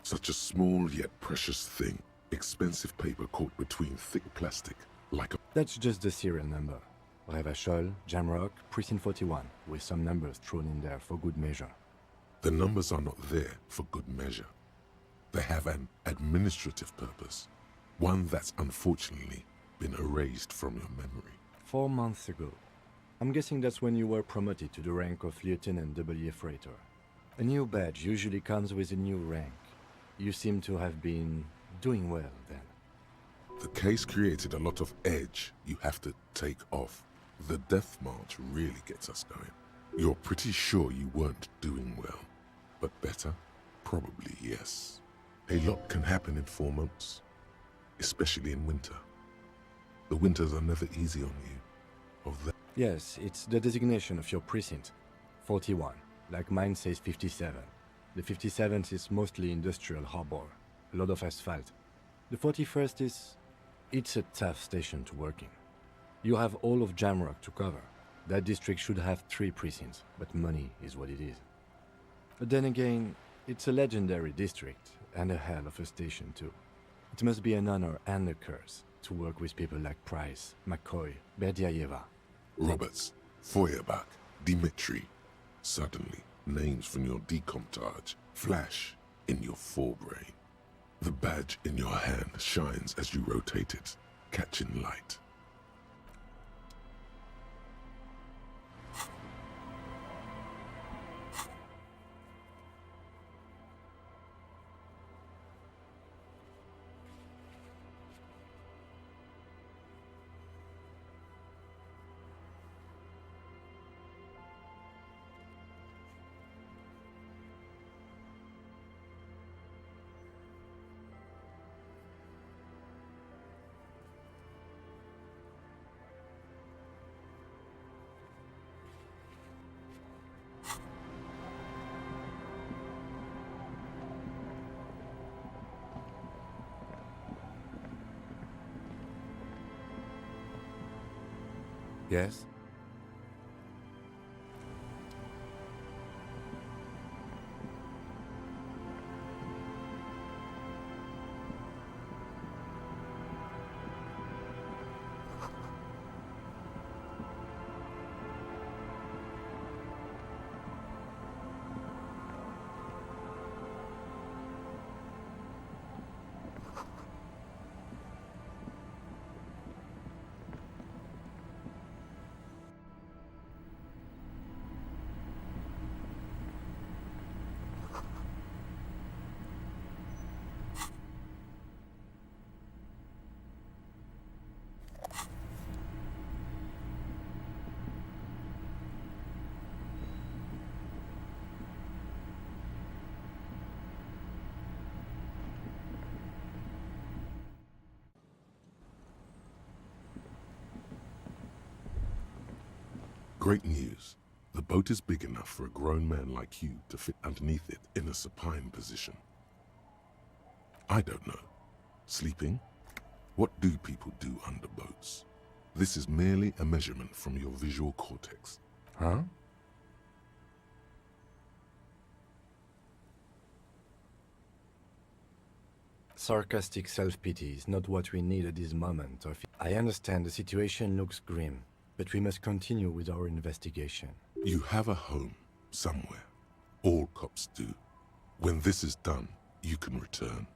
Such a small yet precious thing. Expensive paper caught between thick plastic, like a... That's just the serial number. Revachol, Jamrock, Precinct 41, with some numbers thrown in there for good measure. The numbers are not there for good measure. They have an administrative purpose, one that's unfortunately been erased from your memory. 4 months ago. I'm guessing that's when you were promoted to the rank of Lieutenant W. Freighter. A new badge usually comes with a new rank. You seem to have been doing well then. The case created a lot of edge you have to take off. The death march really gets us going. You're pretty sure you weren't doing well, but better? Probably yes. A lot can happen in 4 months, especially in winter. The winters are never easy on you. Of that. Yes, it's the designation of your precinct. 41, like mine says 57. The 57th is mostly industrial harbor, a lot of asphalt. The 41st is... it's a tough station to work in. You have all of Jamrock to cover. That district should have 3 precincts, but money is what it is. But then again, it's a legendary district, and a hell of a station too. It must be an honor and a curse to work with people like Price, McCoy, Berdiayeva. Roberts, Feuerbach, Dimitri. Suddenly, names from your decomptage flash in your forebrain. The badge in your hand shines as you rotate it, catching light. Yes? Great news. The boat is big enough for a grown man like you to fit underneath it in a supine position. I don't know. Sleeping? What do people do under boats? This is merely a measurement from your visual cortex. Huh? Sarcastic self-pity is not what we need at this moment. I understand the situation looks grim, but we must continue with our investigation. You have a home somewhere. All cops do. When this is done, you can return.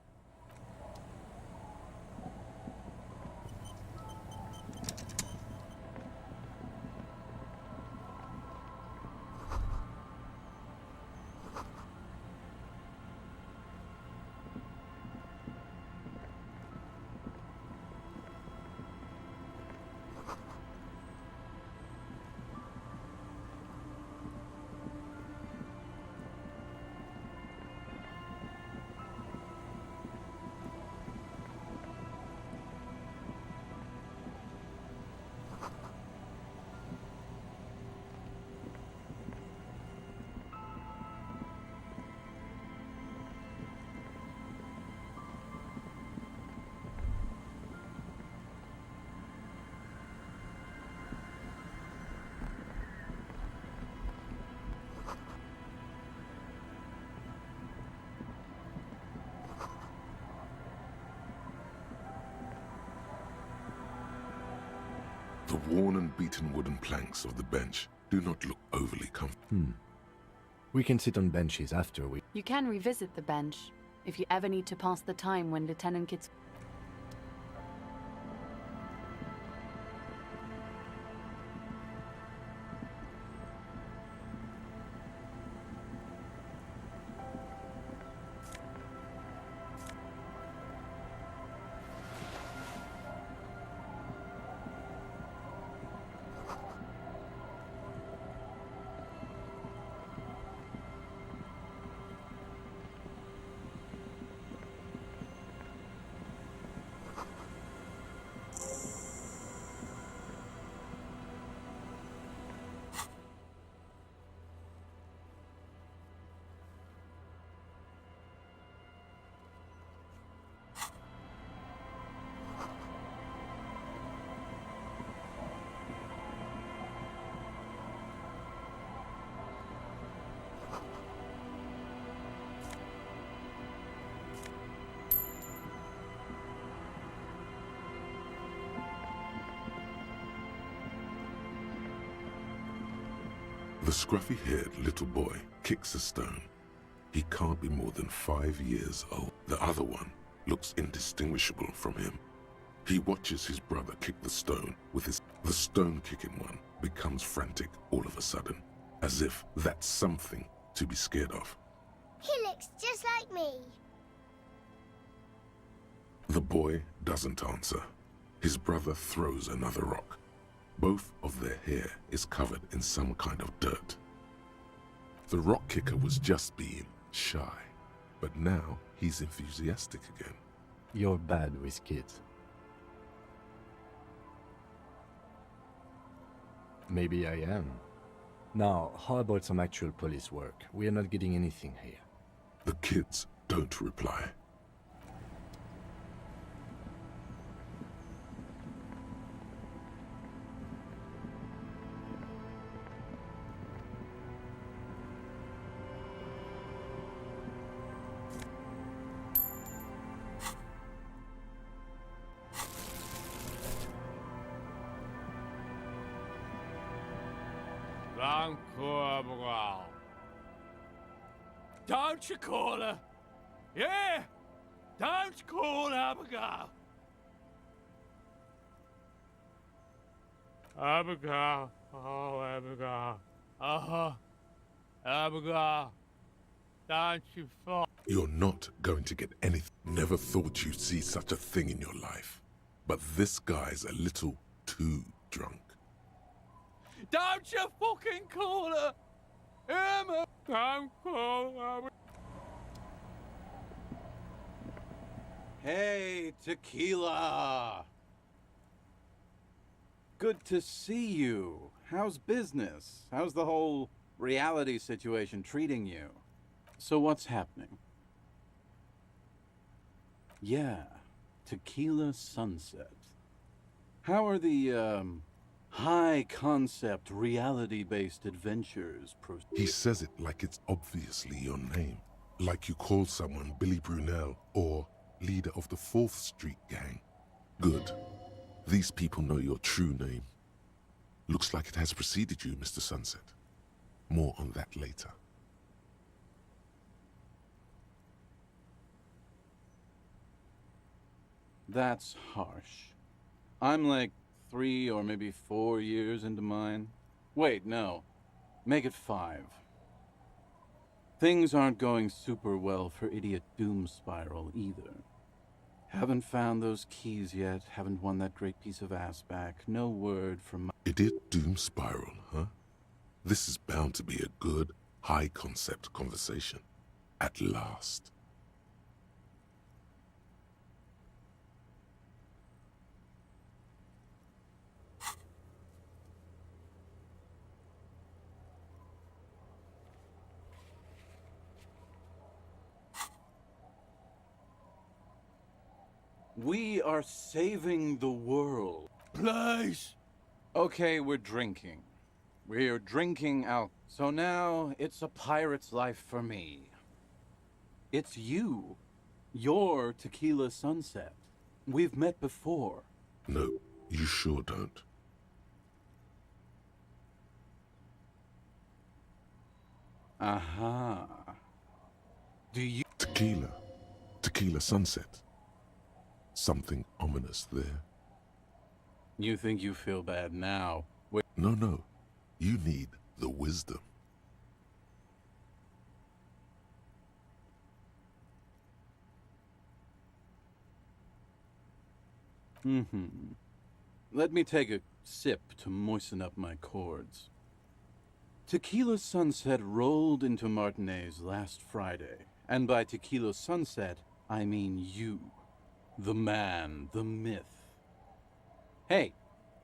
The worn and beaten wooden planks of the bench do not look overly comfortable. We can sit on benches after we... You can revisit the bench if you ever need to pass the time when Lieutenant Kit's... The scruffy-haired little boy kicks a stone. He can't be more than 5 years old. The other one looks indistinguishable from him. He watches his brother kick the stone with his... The stone-kicking one becomes frantic all of a sudden, as if that's something to be scared of. He looks just like me. The boy doesn't answer. His brother throws another rock. Both of their hair is covered in some kind of dirt. The rock kicker was just being shy, but now he's enthusiastic again. You're bad with kids. Maybe I am. Now, how about some actual police work? We are not getting anything here. The kids don't reply. Don't you call her? Yeah! Don't call Abigail! Abigail. Oh, Abigail. Abigail. Don't you fall. You're not going to get anything. Never thought you'd see such a thing in your life. But this guy's a little too drunk. Don't you fucking call her! Emma! Don't call her! Hey, tequila! Good to see you. How's business? How's the whole reality situation treating you? So what's happening? Yeah, Tequila Sunset. How are the, high-concept, reality-based adventures He says it like it's obviously your name. Like you call someone Billy Brunel or leader of the 4th Street Gang. Good. These people know your true name. Looks like it has preceded you, Mr. Sunset. More on that later. That's harsh. I'm like 3 or maybe 4 years into mine. Wait, no. Make it 5. Things aren't going super well for Idiot Doom Spiral either. Haven't found those keys yet, haven't won that great piece of ass back, no word from my— Idiot Doom Spiral, huh? This is bound to be a good, high-concept conversation. At last. We are saving the world. Please! Okay, we're drinking. We're drinking out. So now, it's a pirate's life for me. It's you. You're Tequila Sunset. We've met before. No, you sure don't. Aha. Do you— Tequila. Tequila Sunset. Something ominous there. You think you feel bad now? No. You need the wisdom. Let me take a sip to moisten up my chords. Tequila Sunset rolled into Martinez last Friday, and by Tequila Sunset, I mean you. The man, the myth. Hey,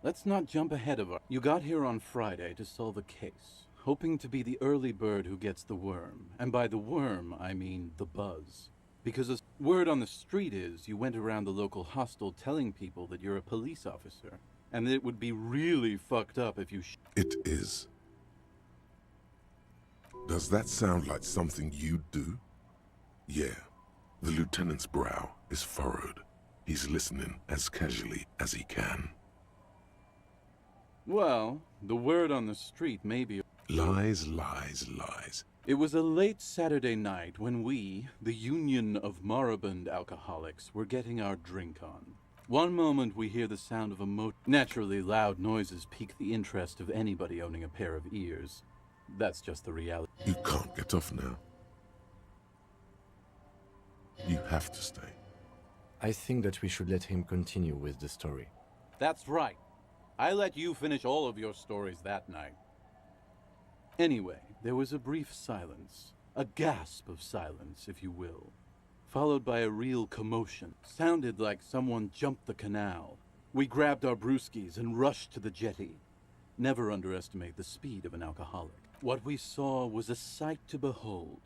let's not jump ahead of our— You got here on Friday to solve a case, hoping to be the early bird who gets the worm. And by the worm, I mean the buzz. Because the word on the street is you went around the local hostel telling people that you're a police officer, and that it would be really fucked up if you— It is. Does that sound like something you'd do? Yeah. The lieutenant's brow is furrowed. He's listening as casually as he can. Well, the word on the street may be— Lies, lies, lies. It was a late Saturday night when we, the Union of Moribund Alcoholics, were getting our drink on. One moment we hear the sound of a Naturally, loud noises pique the interest of anybody owning a pair of ears. That's just the reality. You can't get off now. You have to stay. I think that we should let him continue with the story. That's right. I let you finish all of your stories that night. Anyway, there was a brief silence. A gasp of silence, if you will. Followed by a real commotion. Sounded like someone jumped the canal. We grabbed our brewskis and rushed to the jetty. Never underestimate the speed of an alcoholic. What we saw was a sight to behold.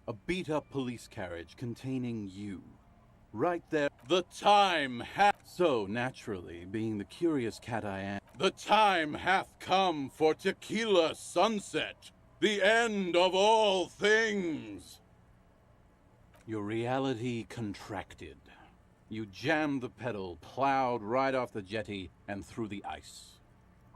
A beat-up police carriage containing you. Right there. The time hath— So, naturally, being the curious cat I am— The time hath come for Tequila Sunset! The end of all things! Your reality contracted. You jammed the pedal, plowed right off the jetty, and through the ice.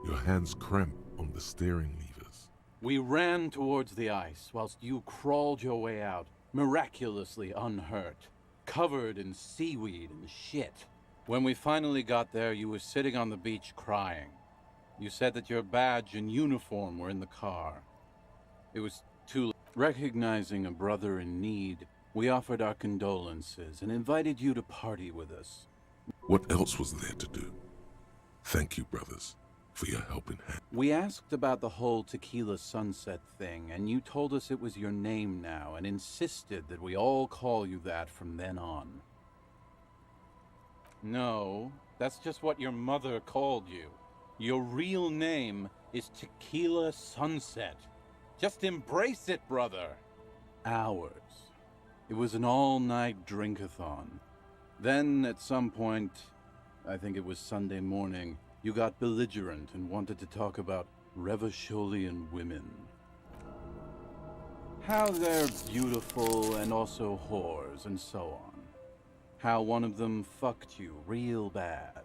Your hands cramp on the steering levers. We ran towards the ice, whilst you crawled your way out, miraculously unhurt, covered in seaweed and shit. When we finally got there, you were sitting on the beach crying. You said that your badge and uniform were in the car. It was too late. Recognizing a brother in need, we offered our condolences and invited you to party with us. What else was there to do? Thank you, brothers, for your helping hand. We asked about the whole Tequila Sunset thing, and you told us it was your name now, and insisted that we all call you that from then on. No, that's just what your mother called you. Your real name is Tequila Sunset. Just embrace it, brother. Hours. It was an all-night drink-a-thon. Then, at some point, I think it was Sunday morning, you got belligerent and wanted to talk about Revacholian women. How they're beautiful and also whores and so on. How one of them fucked you real bad.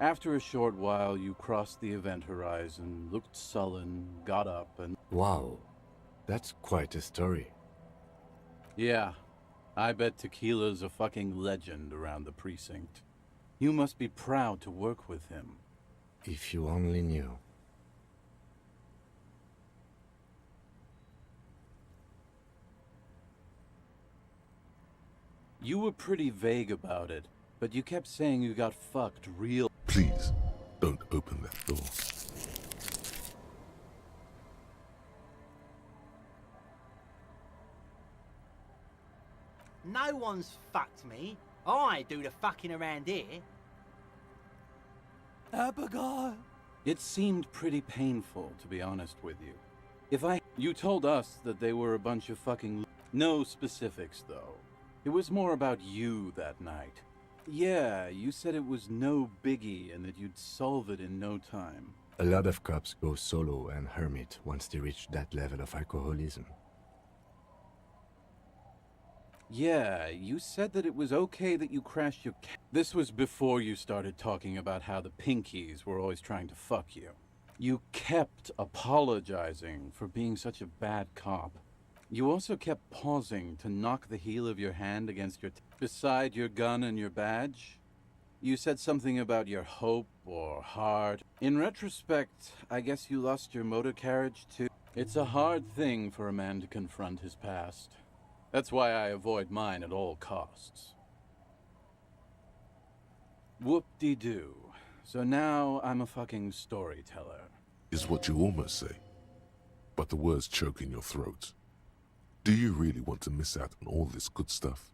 After a short while, you crossed the event horizon, looked sullen, got up and... Wow, that's quite a story. Yeah, I bet Tequila's a fucking legend around the precinct. You must be proud to work with him. If you only knew. You were pretty vague about it, but you kept saying you got fucked real... Please, don't open that door. No one's fucked me. I do the fucking around here. Abigail! It seemed pretty painful, to be honest with you. You told us that they were a bunch of fucking... No specifics, though. It was more about you that night. Yeah, you said it was no biggie and that you'd solve it in no time. A lot of cops go solo and hermit once they reach that level of alcoholism. Yeah, you said that it was okay that you crashed your ca- This was before you started talking about how the Pinkies were always trying to fuck you. You kept apologizing for being such a bad cop. You also kept pausing to knock the heel of your hand against your beside your gun and your badge. You said something about your hope or heart. In retrospect, I guess you lost your motor carriage too. It's a hard thing for a man to confront his past. That's why I avoid mine at all costs. Whoop-de-doo. So now I'm a fucking storyteller. Is what you almost say, but the words choke in your throat. Do you really want to miss out on all this good stuff?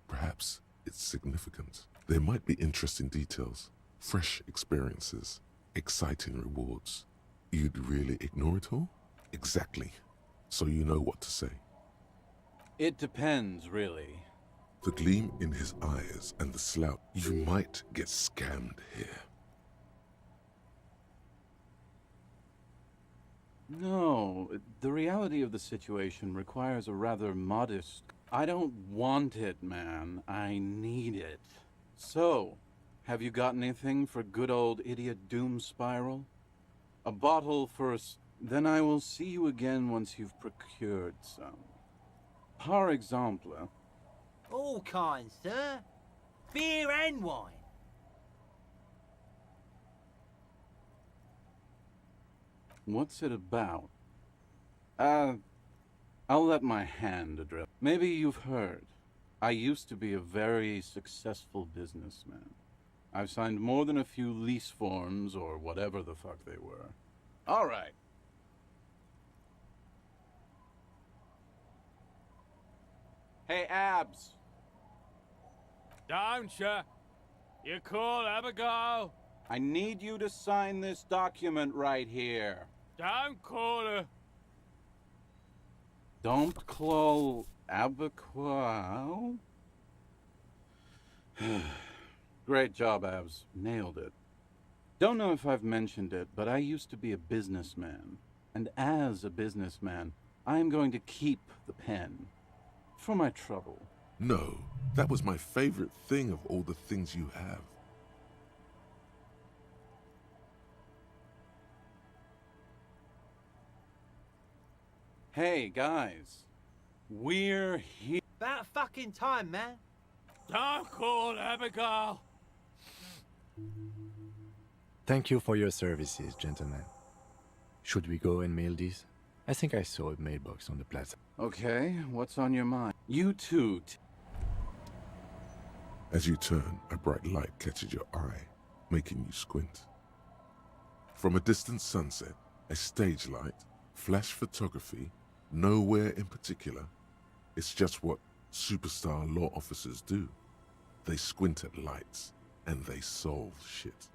Perhaps it's significant. There might be interesting details, fresh experiences, exciting rewards. You'd really ignore it all? Exactly. So you know what to say. It depends, really. The gleam in his eyes and the slouch. You might get scammed here. No, the reality of the situation requires a rather modest... I don't want it, man. I need it. So, have you got anything for good old idiot Doom Spiral? A bottle first, then I will see you again once you've procured some. Par exemple... All kinds, sir. Beer and wine. What's it about? I'll let my hand address. Maybe you've heard. I used to be a very successful businessman. I've signed more than a few lease forms or whatever the fuck they were. All right. Hey, Abs. Don't you? You call Abigail? I need you to sign this document right here. Don't call her. Don't call Abigail? Great job, Abs. Nailed it. Don't know if I've mentioned it, but I used to be a businessman. And as a businessman, I am going to keep the pen. For my trouble. No, that was my favorite thing of all the things you have. Hey, guys. We're here. About fucking time, man. Don't call Abigail. Thank you for your services, gentlemen. Should we go and mail these? I think I saw a mailbox on the plaza. Okay, what's on your mind? You too. As you turn, a bright light catches your eye, making you squint. From a distant sunset, a stage light, flash photography, nowhere in particular. It's just what superstar law officers do. They squint at lights, and they solve shit.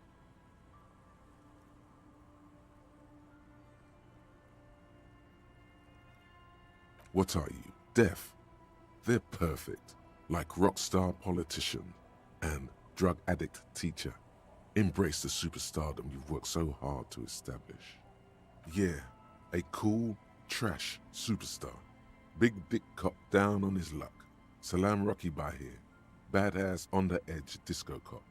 What are you, deaf? They're perfect, like rock star politician and drug addict teacher. Embrace the superstardom you've worked so hard to establish. Yeah, a cool, trash superstar. Big dick cop down on his luck. Salam Rocky by here. Badass on the edge disco cop.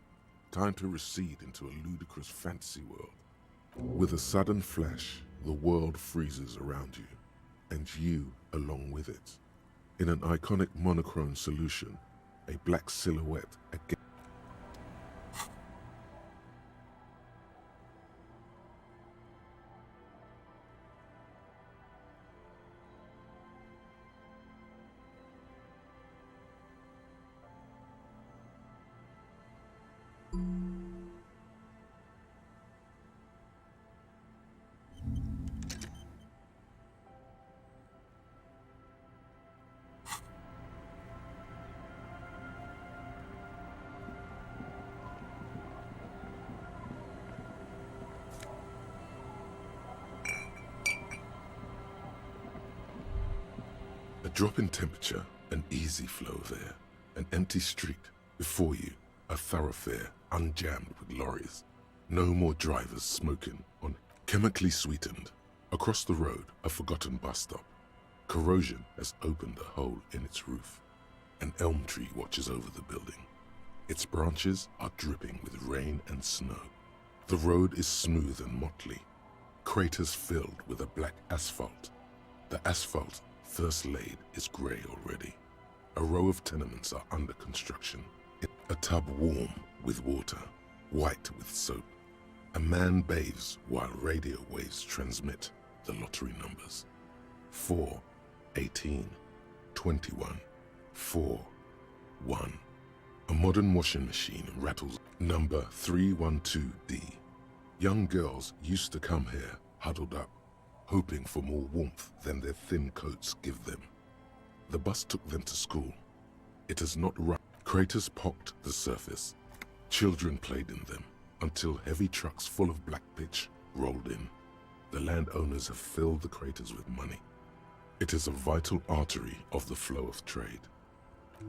Time to recede into a ludicrous fantasy world. With a sudden flash, the world freezes around you, and you along with it. In an iconic monochrome solution, a black silhouette against a drop in temperature, an easy flow there, an empty street. Before you, a thoroughfare unjammed with lorries. No more drivers smoking on chemically sweetened. Across the road, a forgotten bus stop. Corrosion has opened a hole in its roof. An elm tree watches over the building. Its branches are dripping with rain and snow. The road is smooth and motley. Craters filled with a black asphalt. The asphalt, first laid, is grey already. A row of tenements are under construction. A tub warm with water, white with soap. A man bathes while radio waves transmit the lottery numbers. 4, 18, 21, 4, 1. A modern washing machine rattles number 312D. Young girls used to come here, huddled up, hoping for more warmth than their thin coats give them. The bus took them to school. It has not run. Craters pocked the surface. Children played in them until heavy trucks full of black pitch rolled in. The landowners have filled the craters with money. It is a vital artery of the flow of trade.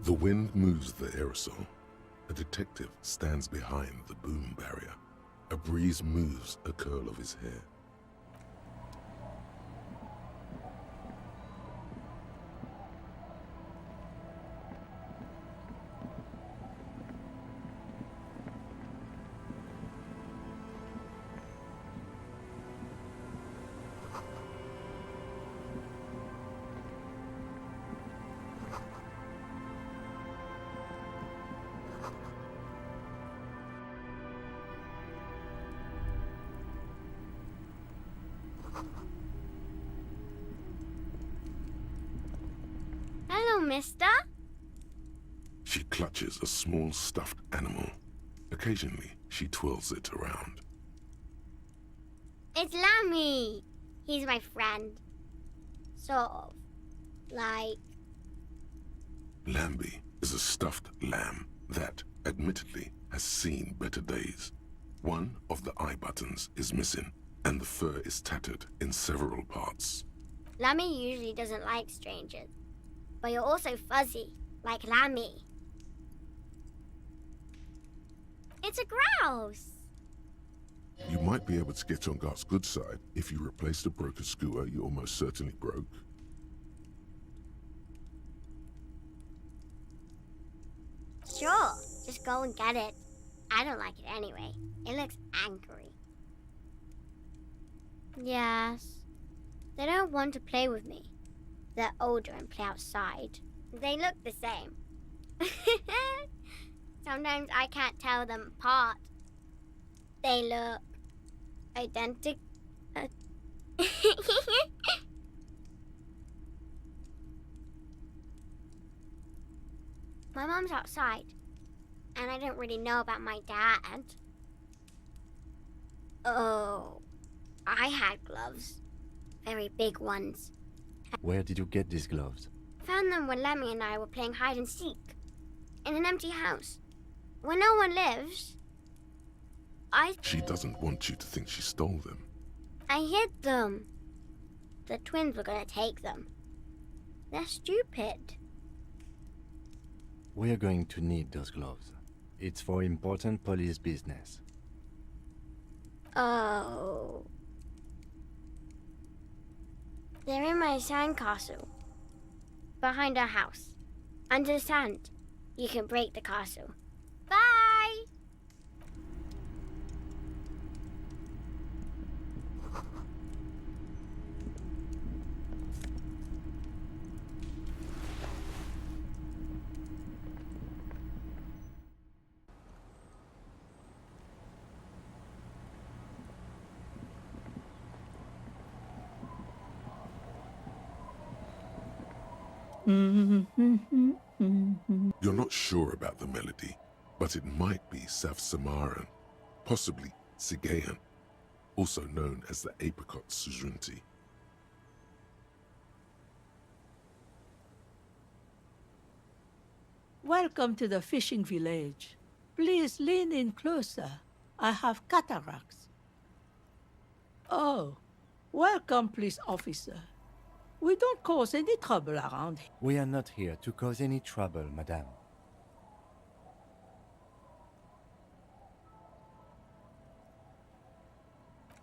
The wind moves the aerosol. A detective stands behind the boom barrier. A breeze moves a curl of his hair. Hello, mister. She clutches a small stuffed animal. Occasionally, she twirls it around. It's Lammy. He's my friend. Sort of. Like... Lambie is a stuffed lamb that, admittedly, has seen better days. One of the eye buttons is missing, and the fur is tattered in several parts. Lammy usually doesn't like strangers. But you're also fuzzy, like Lammy. It's a grouse! You might be able to get on Gart's good side if you replace the broken scooter you almost certainly broke. Sure, just go and get it. I don't like it anyway. It looks angry. Yes. They don't want to play with me. They're older and play outside. They look the same. Sometimes I can't tell them apart. They look identical. My mom's outside, and I don't really know about my dad. Oh, I had gloves. Very big ones. Where did you get these gloves? Found them when Lemmy and I were playing hide and seek. In an empty house. Where no one lives. She doesn't want you to think she stole them. I hid them. The twins were gonna take them. That's stupid. We're going to need those gloves. It's for important police business. Oh. They're in my sandcastle. Behind our house. Under the sand. You can break the castle. Bye! You're not sure about the melody, but it might be South Samaran, possibly Sigayan, also known as the apricot sujunti. Welcome to the fishing village. Please lean in closer. I have cataracts. Oh, welcome, police officer. We don't cause any trouble around here. We are not here to cause any trouble, madame.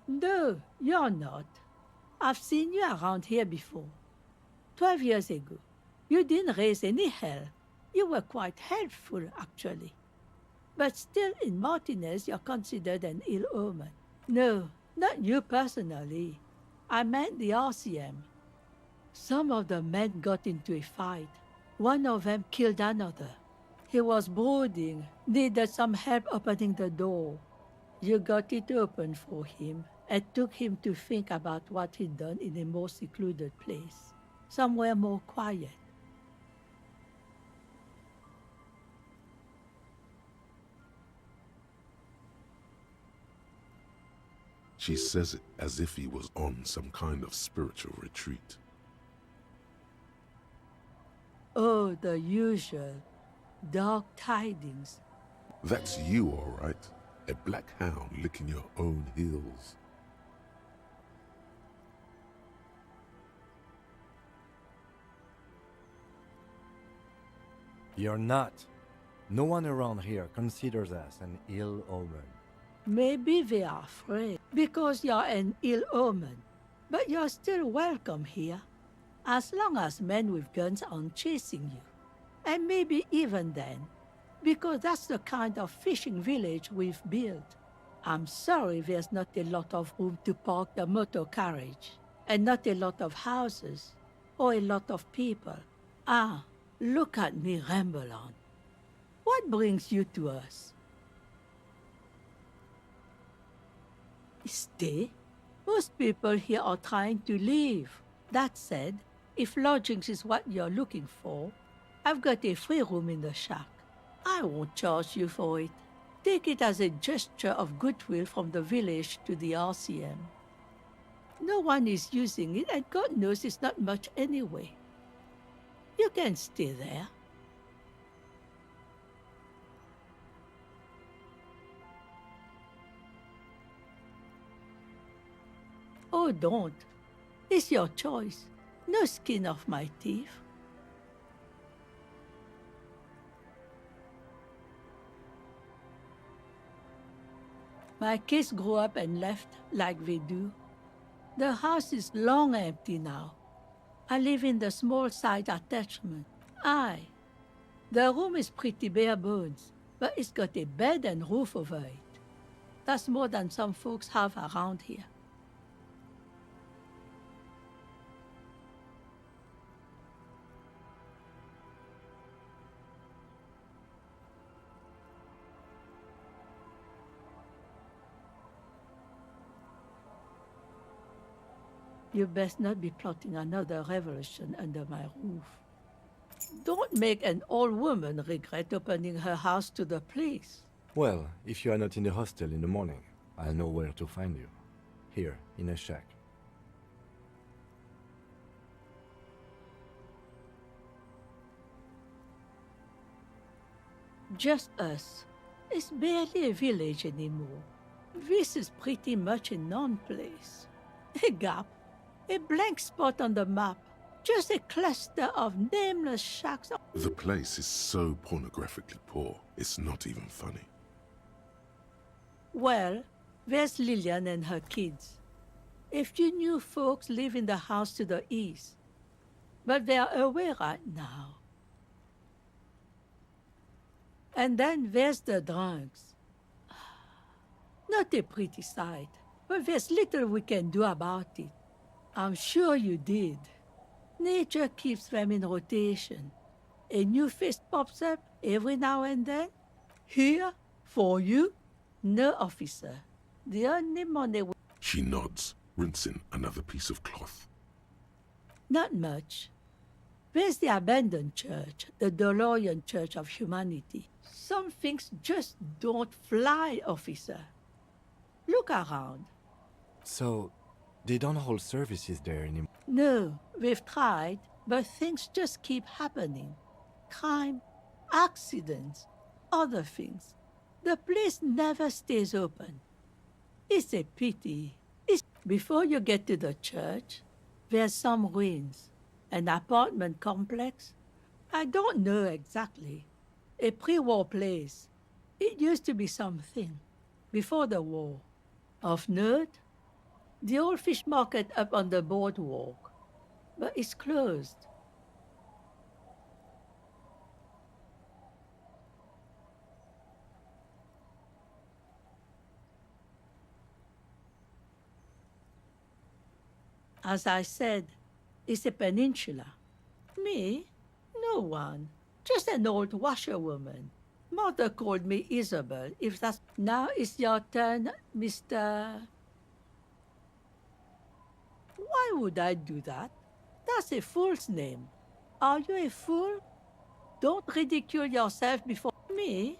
No, you're not. I've seen you around here before. 12 years ago. You didn't raise any hell. You were quite helpful, actually. But still, in Martinez, you're considered an ill omen. No, not you personally. I meant the RCM. Some of the men got into a fight. One of them killed another. He was brooding, needed some help opening the door. You got it open for him and took him to think about what he'd done in a more secluded place, somewhere more quiet. She says it as if he was on some kind of spiritual retreat. Oh, the usual. Dark tidings. That's you, all right. A black hound licking your own heels. You're not. No one around here considers us an ill omen. Maybe they are afraid because you're an ill omen. But you're still welcome here, as long as men with guns aren't chasing you. And maybe even then, because that's the kind of fishing village we've built. I'm sorry there's not a lot of room to park the motor carriage, and not a lot of houses, or a lot of people. Ah, look at me ramble on. What brings you to us? Stay? Most people here are trying to leave. That said, if lodgings is what you're looking for, I've got a free room in the shack. I won't charge you for it. Take it as a gesture of goodwill from the village to the RCM. No one is using it, and God knows it's not much anyway. You can stay there. Oh, don't. It's your choice. No skin off my teeth. My kids grew up and left like they do. The house is long empty now. I live in the small side attachment. Aye. The room is pretty bare bones, but it's got a bed and roof over it. That's more than some folks have around here. You best not be plotting another revolution under my roof. Don't make an old woman regret opening her house to the police. Well, if you are not in the hostel in the morning, I'll know where to find you. Here, in a shack. Just us. It's barely a village anymore. This is pretty much a non-place. A gap. A blank spot on the map, Just a cluster of nameless shacks. The place is so pornographically poor, it's not even funny. Well, there's Lillian and her kids. A few new folks live in the house to the east, but they are away right now. And then there's the drugs. Not a pretty sight, but there's little we can do about it. I'm sure you did. Nature keeps them in rotation. A new face pops up every now and then. Here, for you, no officer. The only money... She nods, rinsing another piece of cloth. Not much. There's the abandoned church, the DeLorean Church of Humanity. Some things just don't fly, officer. Look around. So, they don't hold services there anymore? No, we've tried, but things just keep happening. Crime, accidents, other things. The place never stays open. It's a pity. Before you get to the church, there's some ruins. An apartment complex? I don't know exactly. A pre-war place. It used to be something. Before the war. Of note, the old fish market up on the boardwalk. But it's closed. As I said, it's a peninsula. Me? No one. Just an old washerwoman. Mother called me Isabel, if that's... Now it's your turn, Mr... Why would I do that? That's a fool's name. Are you a fool? Don't ridicule yourself before me.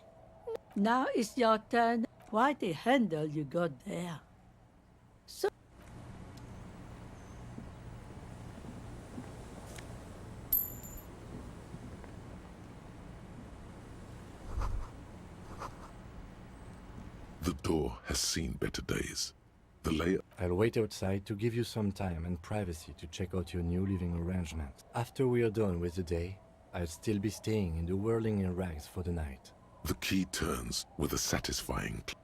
Now it's your turn. Quite a handle you got there. So... The door has seen better days. The layout... I'll wait outside to give you some time and privacy to check out your new living arrangements. After we are done with the day, I'll still be staying in the whirling in rags for the night. The key turns with a satisfying click.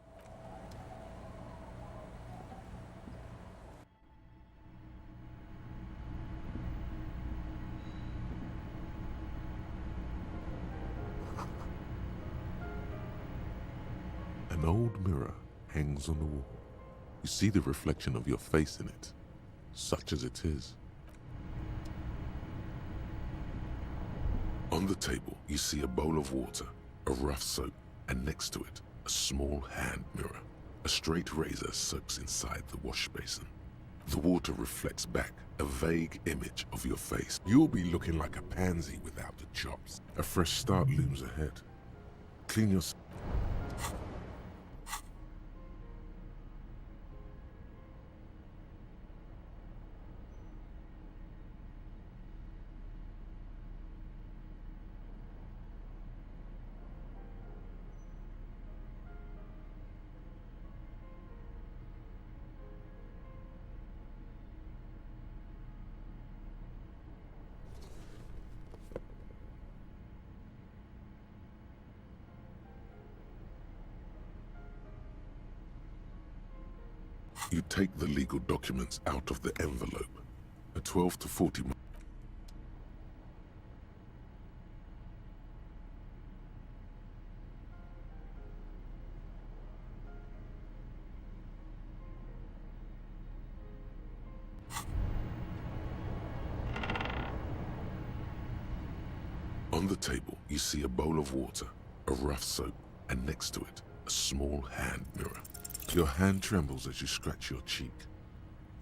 An old mirror hangs on the wall. You see the reflection of your face in it, such as it is. On the table, you see a bowl of water, a rough soap, and next to it, a small hand mirror. A straight razor soaks inside the wash basin. The water reflects back a vague image of your face. You'll be looking like a pansy without the chops. A fresh start looms ahead. Clean your... You take the legal documents out of the envelope. A 12 to 40 month. On the table, you see a bowl of water, a rough soap, and next to it, a small hand mirror. Your hand trembles as you scratch your cheek.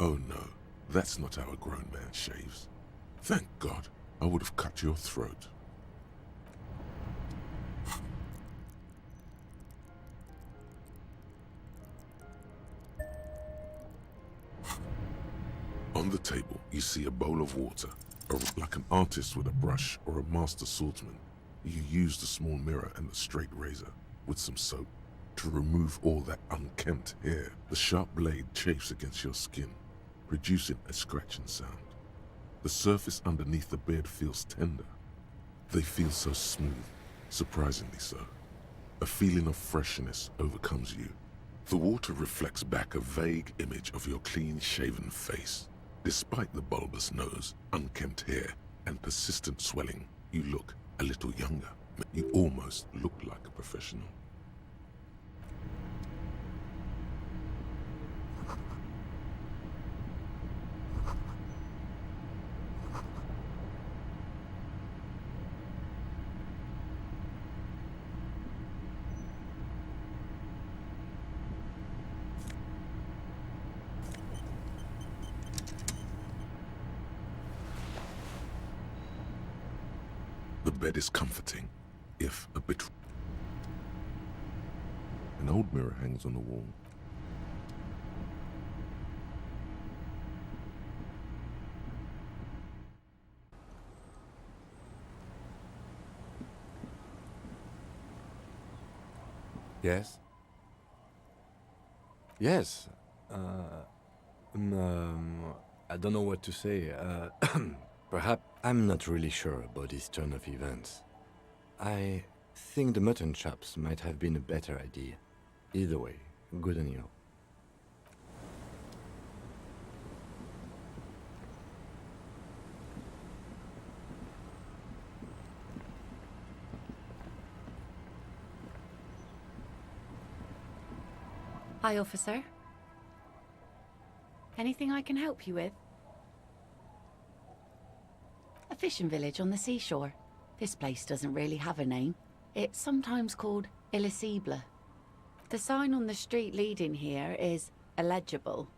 Oh no, that's not how a grown man shaves. Thank God, I would have cut your throat. On the table, you see a bowl of water. Like an artist with a brush or a master swordsman, you use the small mirror and the straight razor with some soap to remove all that unkempt hair. The sharp blade chafes against your skin, producing a scratching sound. The surface underneath the bed feels tender. They feel so smooth, surprisingly so. A feeling of freshness overcomes you. The water reflects back a vague image of your clean-shaven face. Despite the bulbous nose, unkempt hair, and persistent swelling, you look a little younger. You almost look like a professional. The bed is comforting, if a bit... An old mirror hangs on the wall. Yes? Yes. I don't know what to say. Perhaps I'm not really sure about this turn of events. I think the mutton chops might have been a better idea. Either way, good on you. Hi, officer. Anything I can help you with? A fishing village on the seashore. This place doesn't really have a name. It's sometimes called Elysium. The sign on the street leading here is illegible.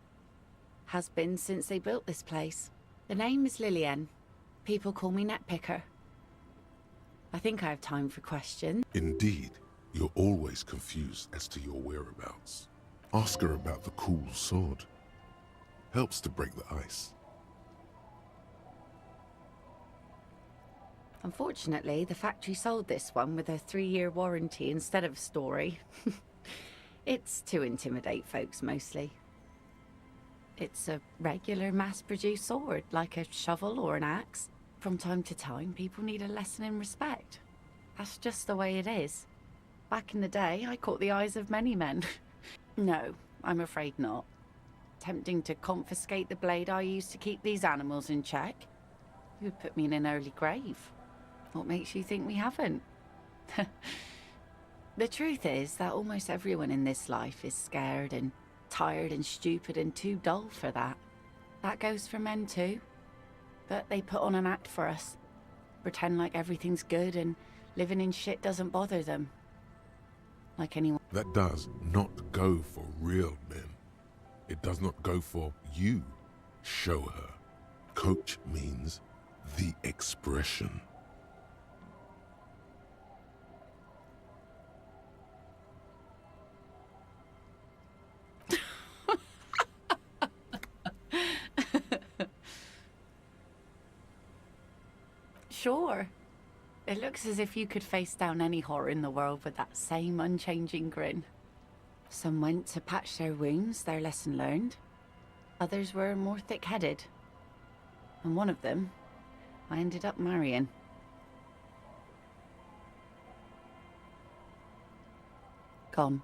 Has been since they built this place. The name is Lillian. People call me Netpicker. I think I have time for questions. Indeed, you're always confused as to your whereabouts. Ask her about the cool sword. Helps to break the ice. Unfortunately, the factory sold this one with a 3-year warranty instead of a story. It's to intimidate folks, mostly. It's a regular mass-produced sword, like a shovel or an axe. From time to time, people need a lesson in respect. That's just the way it is. Back in the day, I caught the eyes of many men. No, I'm afraid not. Attempting to confiscate the blade I used to keep these animals in check. You would put me in an early grave. What makes you think we haven't? The truth is that almost everyone in this life is scared and tired and stupid and too dull for that. That goes for men too. But they put on an act for us. Pretend like everything's good and living in shit doesn't bother them. Like anyone. That does not go for real men. It does not go for you. Show her. Coach means the expression. Sure. It looks as if you could face down any horror in the world with that same unchanging grin. Some went to patch their wounds, their lesson learned. Others were more thick-headed. And one of them, I ended up marrying. Gone.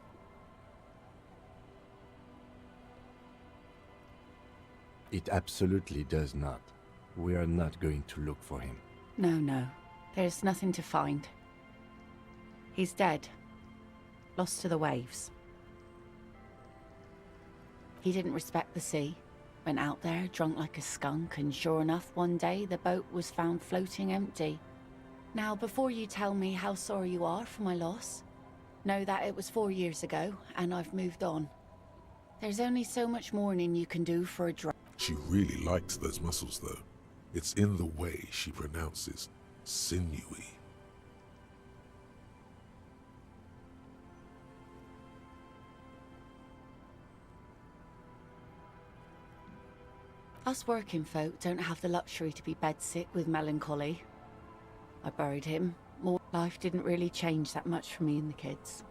It absolutely does not. We are not going to look for him. No. There's nothing to find. He's dead. Lost to the waves. He didn't respect the sea. Went out there, drunk like a skunk, and sure enough, one day the boat was found floating empty. Now, before you tell me how sorry you are for my loss, know that it was 4 years ago, and I've moved on. There's only so much mourning you can do for a She really likes those muscles, though. It's in the way she pronounces sinewy. Us working folk don't have the luxury to be bedsick with melancholy. I buried him. Life didn't really change that much for me and the kids.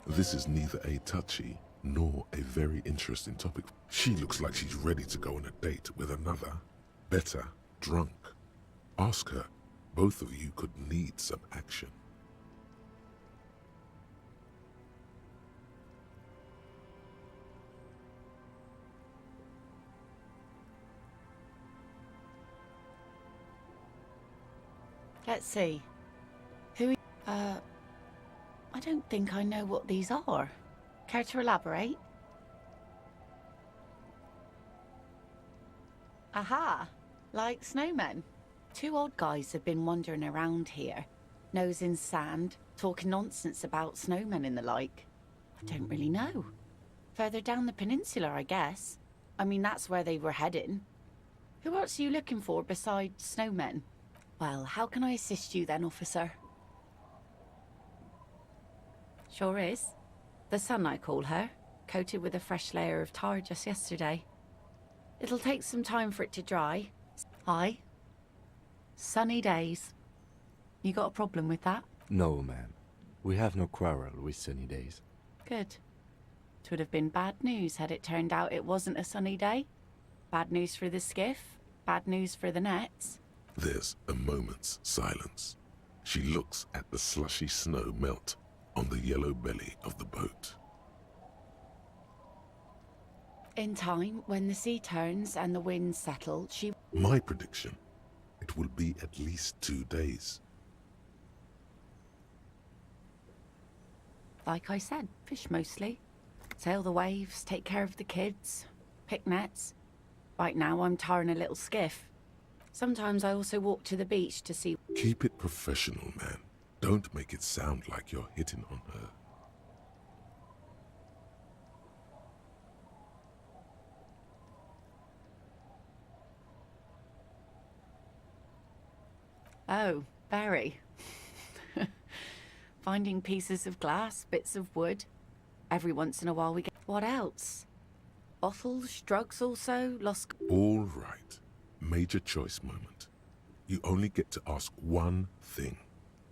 This is neither a touchy nor a very interesting topic. She looks like she's ready to go on a date with another. Better, drunk. Ask her. Both of you could need some action. Let's see. I don't think I know what these are. Care to elaborate? Aha! Like snowmen. Two old guys have been wandering around here, nose in sand, talking nonsense about snowmen and the like. I don't really know. Further down the peninsula, I guess. I mean, that's where they were heading. Who else are you looking for besides snowmen? Well, how can I assist you then, officer? Sure is. The sun, I call her, coated with a fresh layer of tar just yesterday. It'll take some time for it to dry. Aye. Sunny days. You got a problem with that? No, ma'am. We have no quarrel with sunny days. Good. It would have been bad news had it turned out it wasn't a sunny day. Bad news for the skiff, bad news for the nets. There's a moment's silence. She looks at the slushy snow melt on the yellow belly of the boat. In time, when the sea turns and the winds settle, she... My prediction, it will be at least 2 days. Like I said, fish mostly. Sail the waves, take care of the kids, pick nets. Right now I'm tarring a little skiff. Sometimes I also walk to the beach to see... Keep it professional, man. Don't make it sound like you're hitting on her. Oh, very. Finding pieces of glass, bits of wood. Every once in a while we get... What else? Bottles, drugs also, lost... All right. Major choice moment. You only get to ask one thing.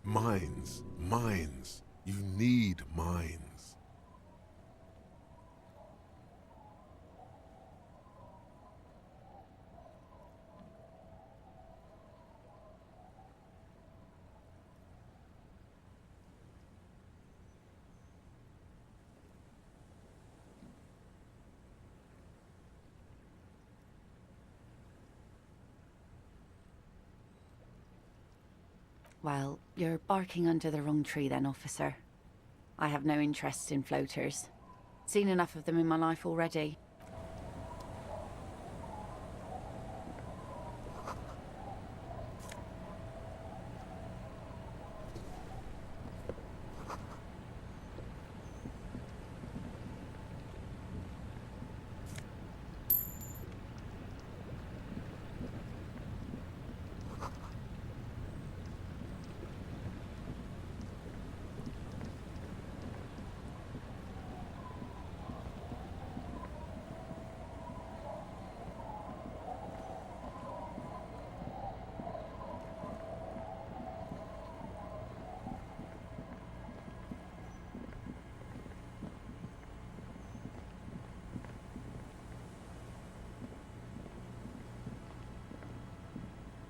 Mines. Mines. You need mines. Well, you're barking under the wrong tree then, officer. I have no interest in floaters. Seen enough of them in my life already.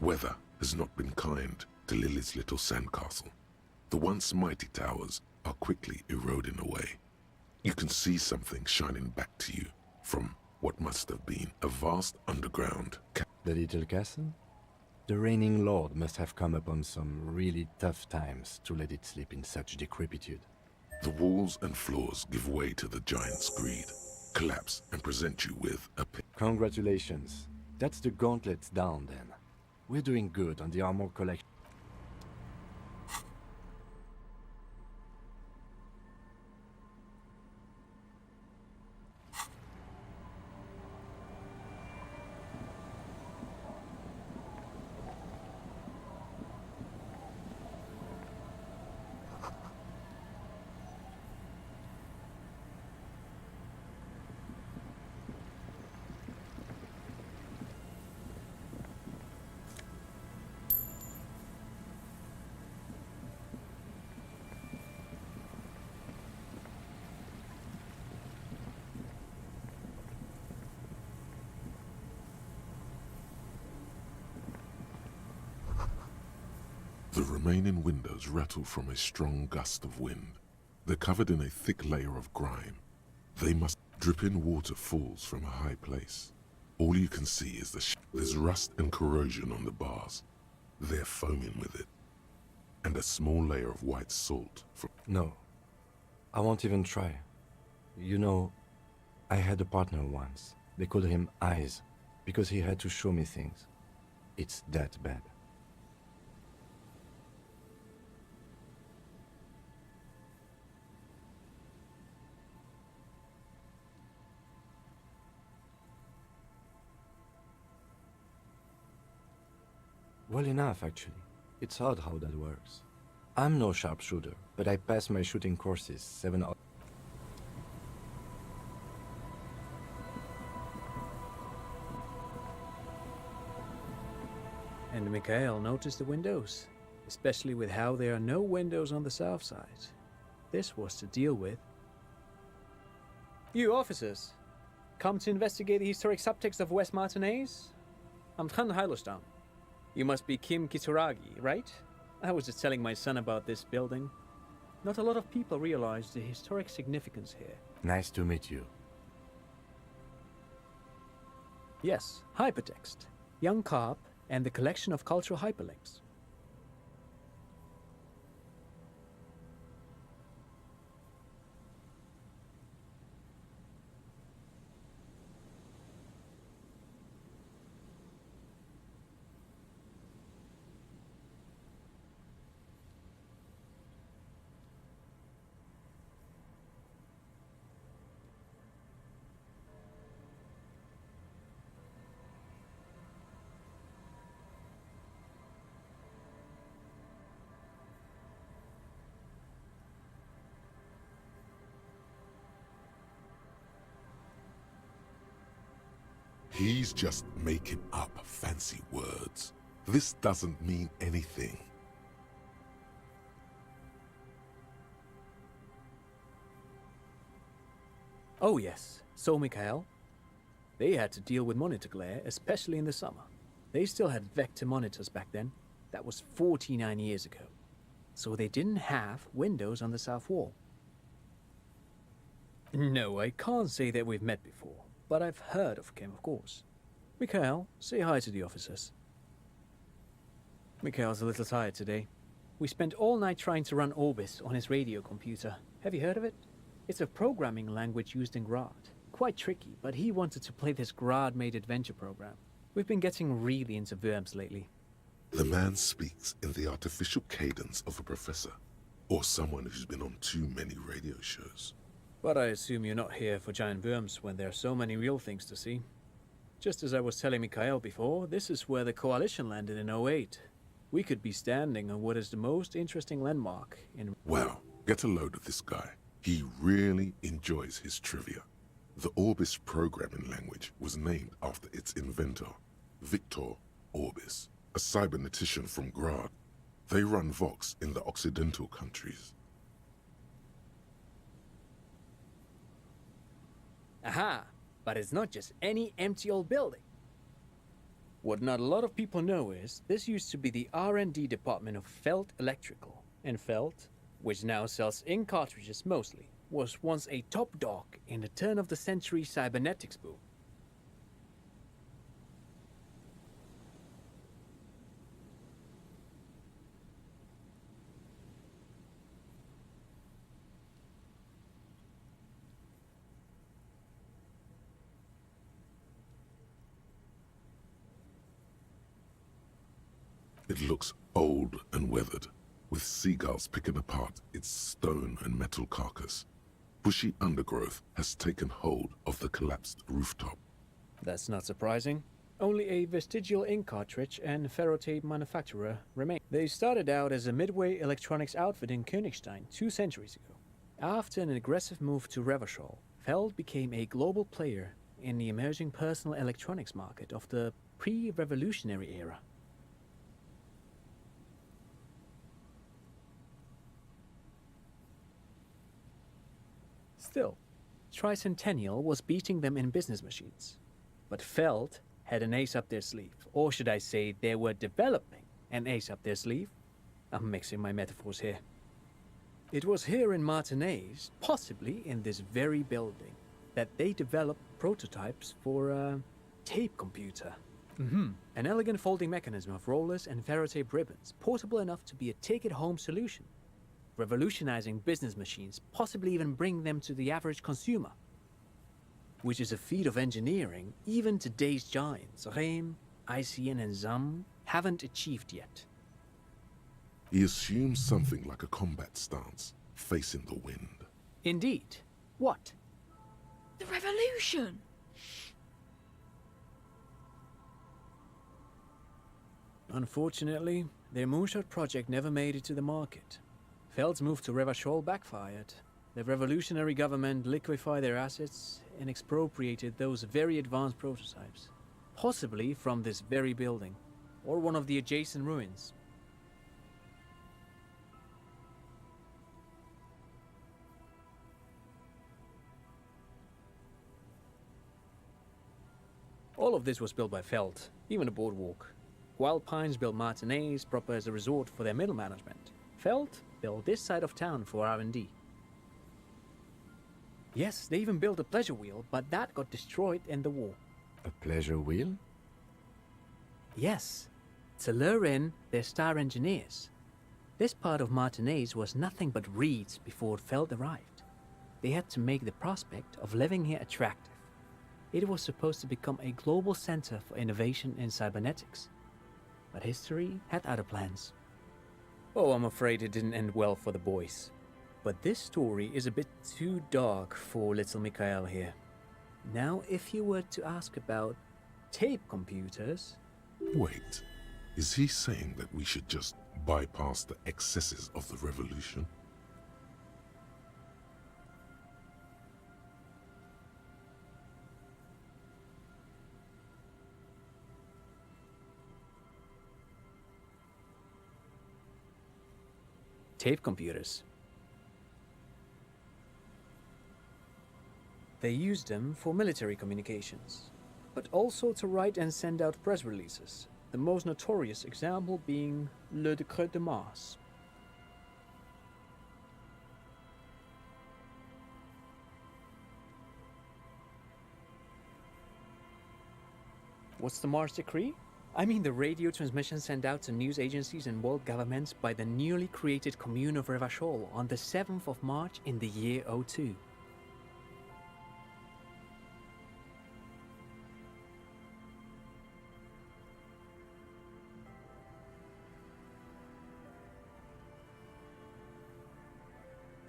Weather has not been kind to Lily's little sandcastle. The once mighty towers are quickly eroding away. You can see something shining back to you from what must have been a vast underground The little castle? The reigning lord must have come upon some really tough times to let it sleep in such decrepitude. The walls and floors give way to the giant's greed, collapse and present you with a Congratulations. That's the gauntlets down then. We're doing good on the armor collection. The remaining windows rattle from a strong gust of wind. They're covered in a thick layer of grime. They must dripping water falls from a high place. All you can see is there's rust and corrosion on the bars. They're foaming with it. And a small layer of white salt from... No. I won't even try. You know, I had a partner once. They called him Eyes, because he had to show me things. It's that bad. Well enough, actually. It's odd how that works. I'm no sharpshooter, but I passed my shooting courses 7 out. And Mikhail noticed the windows, especially with how there are no windows on the south side. This was to deal with. You officers, come to investigate the historic subtext of West Martinez? I'm Tran Heilostam. You must be Kim Kituragi, right? I was just telling my son about this building. Not a lot of people realize the historic significance here. Nice to meet you. Yes, hypertext, young carp, and the collection of cultural hyperlinks. He's just making up fancy words. This doesn't mean anything. Oh yes, so Mikhail. They had to deal with monitor glare, especially in the summer. They still had vector monitors back then. That was 49 years ago. So they didn't have windows on the south wall. No, I can't say that we've met before, but I've heard of Kim, of course. Mikhail, say hi to the officers. Mikhail's a little tired today. We spent all night trying to run Orbis on his radio computer. Have you heard of it? It's a programming language used in Grad. Quite tricky, but he wanted to play this Grad-made adventure program. We've been getting really into Worms lately. The man speaks in the artificial cadence of a professor, or someone who's been on too many radio shows. But I assume you're not here for giant worms when there are so many real things to see. Just as I was telling Mikhail before, this is where the Coalition landed in '08. We could be standing on what is the most interesting landmark in... Wow, get a load of this guy. He really enjoys his trivia. The Orbis programming language was named after its inventor, Victor Orbis, a cybernetician from Grad. They run Vox in the Occidental countries. Aha! But it's not just any empty old building. What not a lot of people know is, this used to be the R&D department of Felt Electrical. And Felt, which now sells ink cartridges mostly, was once a top dog in the turn-of-the-century cybernetics boom. It looks old and weathered, with seagulls picking apart its stone and metal carcass. Bushy undergrowth has taken hold of the collapsed rooftop. That's not surprising. Only a vestigial ink cartridge and ferrotape manufacturer remain. They started out as a midway electronics outfit in Königstein 2 centuries ago. After an aggressive move to Revachol, Feld became a global player in the emerging personal electronics market of the pre-revolutionary era. Still, Tricentennial was beating them in business machines. But Feld had an ace up their sleeve, or should I say they were developing an ace up their sleeve. I'm mixing my metaphors here. It was here in Martinez, possibly in this very building, that they developed prototypes for a tape computer. An elegant folding mechanism of rollers and Ferrotape ribbons, portable enough to be a take-it-home solution, revolutionizing business machines, possibly even bring them to the average consumer. Which is a feat of engineering even today's giants, Rehm, ICN and ZAM, haven't achieved yet. He assumes something like a combat stance, facing the wind. Indeed. What? The revolution! Unfortunately, their moonshot project never made it to the market. Feld's move to Revachol backfired. The revolutionary government liquefied their assets and expropriated those very advanced prototypes. Possibly from this very building, or one of the adjacent ruins. All of this was built by Feld, even the boardwalk. Wild Pines built Martinez proper as a resort for their middle management. Feld built this side of town for R&D. Yes, they even built a pleasure wheel, but that got destroyed in the war. A pleasure wheel? Yes, to lure in their star engineers. This part of Martinez was nothing but reeds before Feld arrived. They had to make the prospect of living here attractive. It was supposed to become a global center for innovation in cybernetics. But history had other plans. Oh, I'm afraid it didn't end well for the boys. But this story is a bit too dark for little Mikhail here. Now, if you were to ask about tape computers... Wait, is he saying that we should just bypass the excesses of the revolution? Tape computers. They used them for military communications, but also to write and send out press releases, the most notorious example being Le Décret de Mars. What's the Mars Decree? I mean the radio transmission sent out to news agencies and world governments by the newly created commune of Revachol on the 7th of March in the year 02.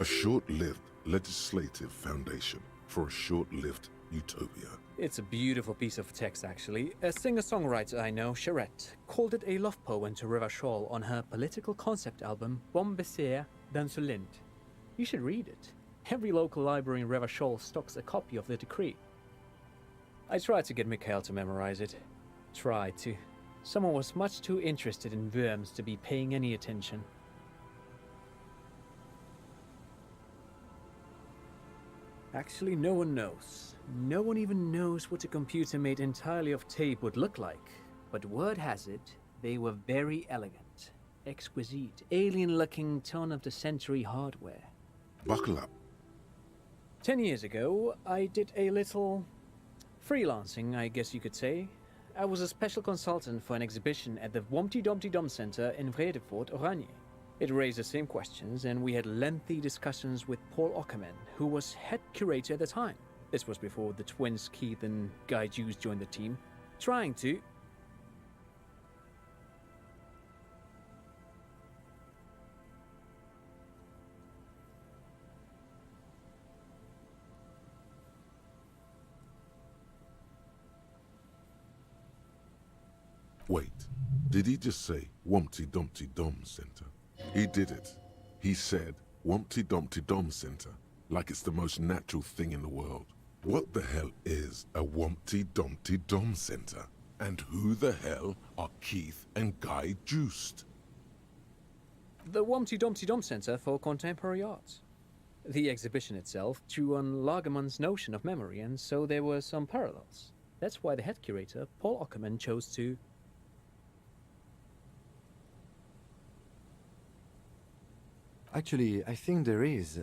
A short-lived legislative foundation for a short-lived utopia. It's a beautiful piece of text, actually. A singer-songwriter I know, Charette, called it a love poem to Revachol on her political concept album, Bon Baiser dans le Lind. You should read it. Every local library in Revachol stocks a copy of the decree. I tried to get Mikhail to memorize it. Tried to. Someone was much too interested in worms to be paying any attention. Actually, no one knows. No one even knows what a computer made entirely of tape would look like. But word has it, they were very elegant, exquisite, alien-looking turn-of-the-century hardware. Buckle up. 10 years ago, I did a little freelancing, I guess you could say. I was a special consultant for an exhibition at the Humpty Dumpty Dum Center in Vredefort, Oranje. It raised the same questions, and we had lengthy discussions with Paul Ockerman, who was head curator at the time. This was before the twins Keith and Guy Juice joined the team, trying to... Wait, did he just say Humpty Dumpty Dum Center? He did it. He said Humpty Dumpty Dum Center, like it's the most natural thing in the world. What the hell is a Humpty Dumpty Dum Center? And who the hell are Keith and Guy Juiced? The Humpty Dumpty Dum Center for Contemporary Art. The exhibition itself drew on Lagerman's notion of memory, and so there were some parallels. That's why the head curator, Paul Ockerman, chose to... Actually, I think there is.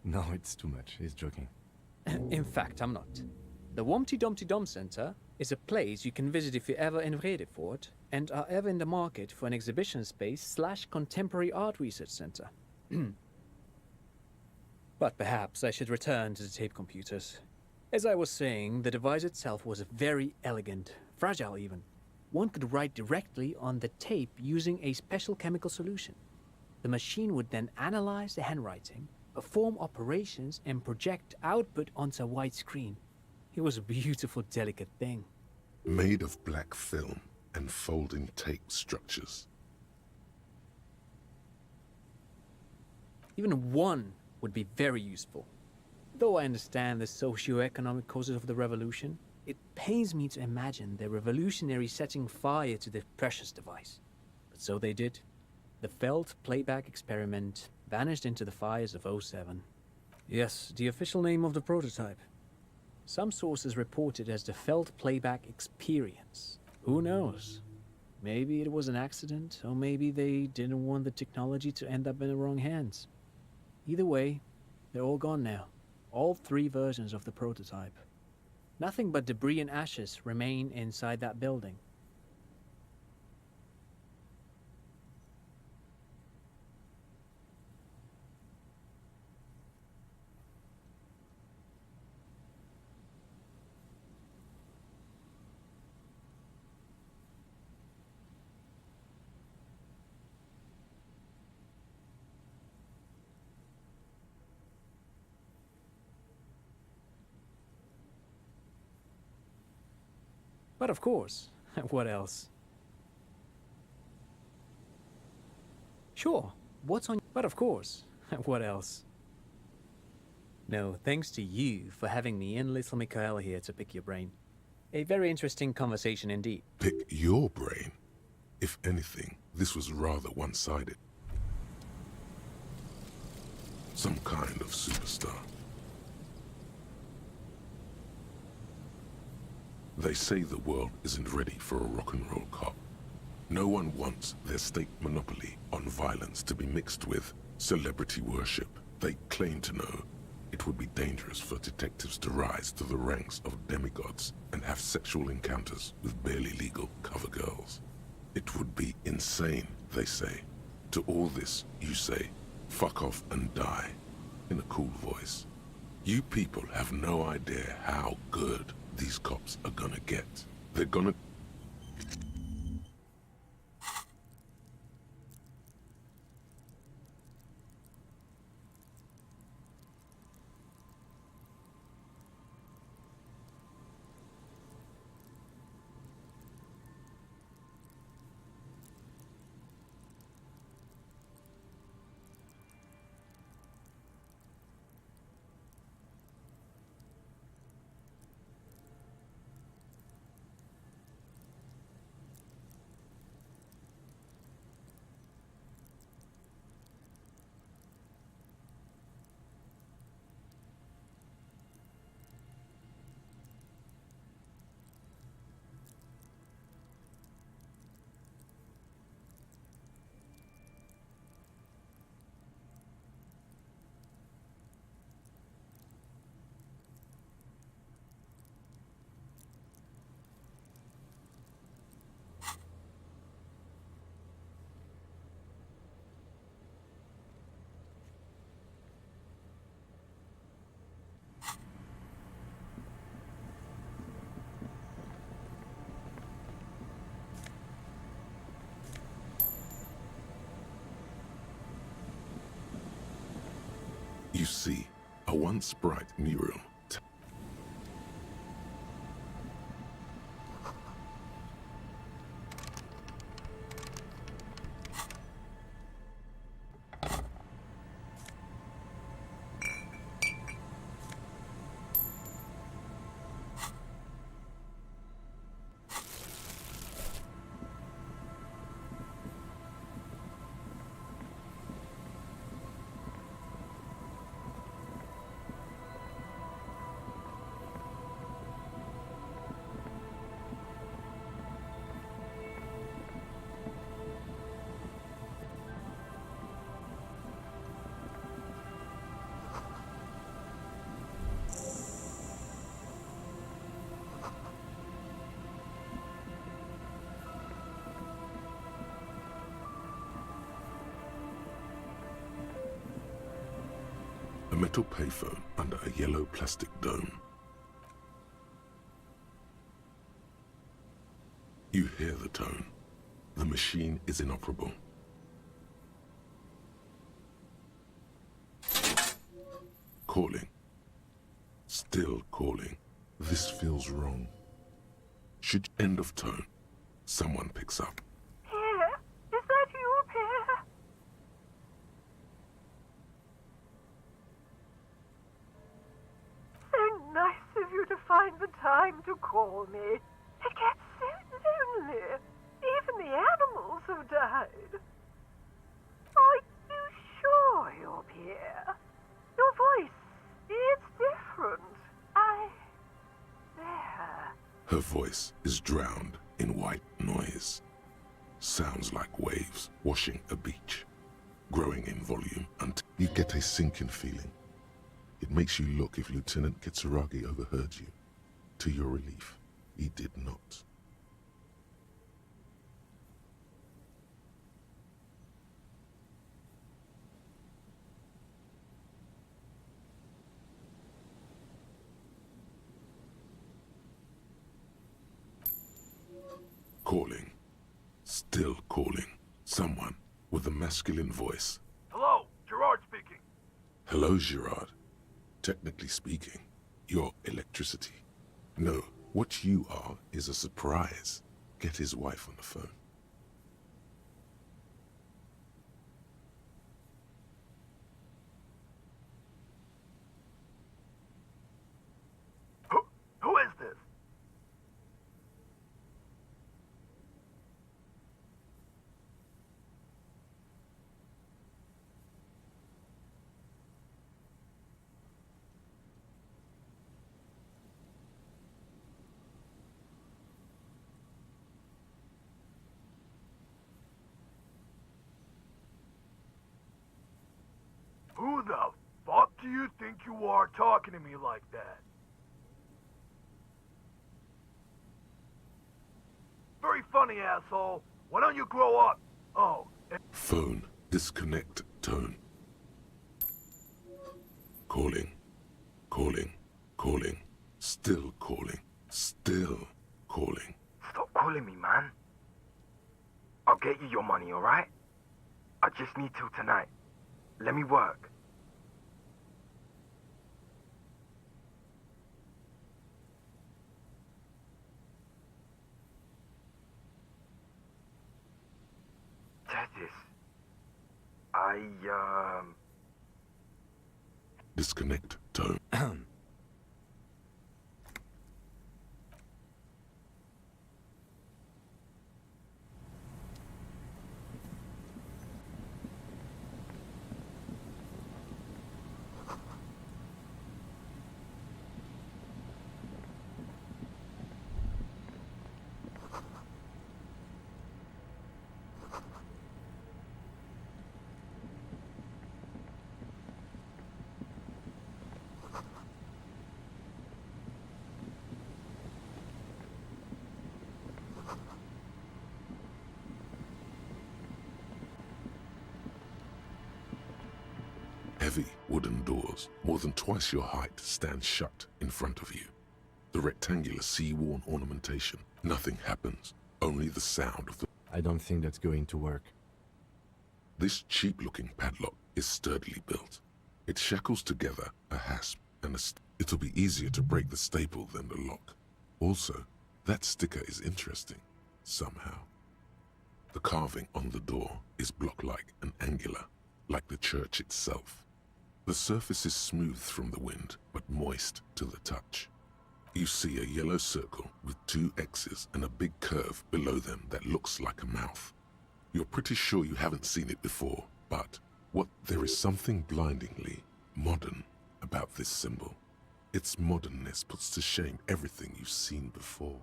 No, it's too much. He's joking. In fact, I'm not. The Wompty Dumpty Dum Center is a place you can visit if you're ever in Vredefort and are ever in the market for an exhibition space / contemporary art research center. But perhaps I should return to the tape computers. As I was saying, the device itself was very elegant, fragile even. One could write directly on the tape using a special chemical solution. The machine would then analyze the handwriting, perform operations, and project output onto a white screen. It was a beautiful, delicate thing. Made of black film and folding tape structures. Even one would be very useful. Though I understand the socio-economic causes of the revolution, it pains me to imagine the revolutionaries setting fire to the precious device. But so they did. The Felt playback experiment vanished into the fires of '07. Yes, the official name of the prototype. Some sources report it as the Felt playback experience. Who knows? Maybe it was an accident, or maybe they didn't want the technology to end up in the wrong hands. Either way, they're all gone now. All 3 versions of the prototype. Nothing but debris and ashes remain inside that building. But of course, what else? Sure, what's on... But of course, what else? No, thanks to you for having me and little Mikael here to pick your brain. A very interesting conversation indeed. Pick your brain? If anything, this was rather one-sided. Some kind of superstar. They say the world isn't ready for a rock and roll cop. No one wants their state monopoly on violence to be mixed with celebrity worship. They claim to know it would be dangerous for detectives to rise to the ranks of demigods and have sexual encounters with barely legal cover girls. It would be insane, they say. To all this, you say, fuck off and die, in a cool voice. You people have no idea how good these cops are gonna get. They're gonna... You see, a once bright mural. A metal payphone under a yellow plastic dome. You hear the tone. The machine is inoperable. Calling. Still calling. This feels wrong. Should end of tone. Someone picks up. Pierre? Is that you, Pierre? So nice of you to find the time to call me. It gets so lonely. Even the animals have died. Are you sure you're Pierre? Your voice, it's different. There. Her voice is drowned in white noise. Sounds like waves washing a beach, growing in volume until you get a sinking feeling. It makes you look if Lieutenant Kitsuragi overheard you. To your relief, he did not. Calling. Still calling. Someone with a masculine voice. Hello, Gerard speaking. Hello, Gerard. Technically speaking, you're electricity. No, what you are is a surprise. Get his wife on the phone. Who is this? Who the fuck do you think you are talking to me like that? Very funny, asshole. Why don't you grow up? Oh. Phone. Disconnect tone. Calling. Calling. Calling. Still calling. Still calling. Stop calling me, man. I'll get you your money, alright? I just need till tonight. Let me work. Texas. Disconnect tone. Heavy wooden doors, more than twice your height, stand shut in front of you. The rectangular sea-worn ornamentation. Nothing happens. Only the sound of the... I don't think that's going to work. This cheap-looking padlock is sturdily built. It shackles together a hasp and it'll be easier to break the staple than the lock. Also, that sticker is interesting, somehow. The carving on the door is block-like and angular, like the church itself. The surface is smooth from the wind, but moist to the touch. You see a yellow circle with 2 X's and a big curve below them that looks like a mouth. You're pretty sure you haven't seen it before, but there is something blindingly modern about this symbol. Its modernness puts to shame everything you've seen before.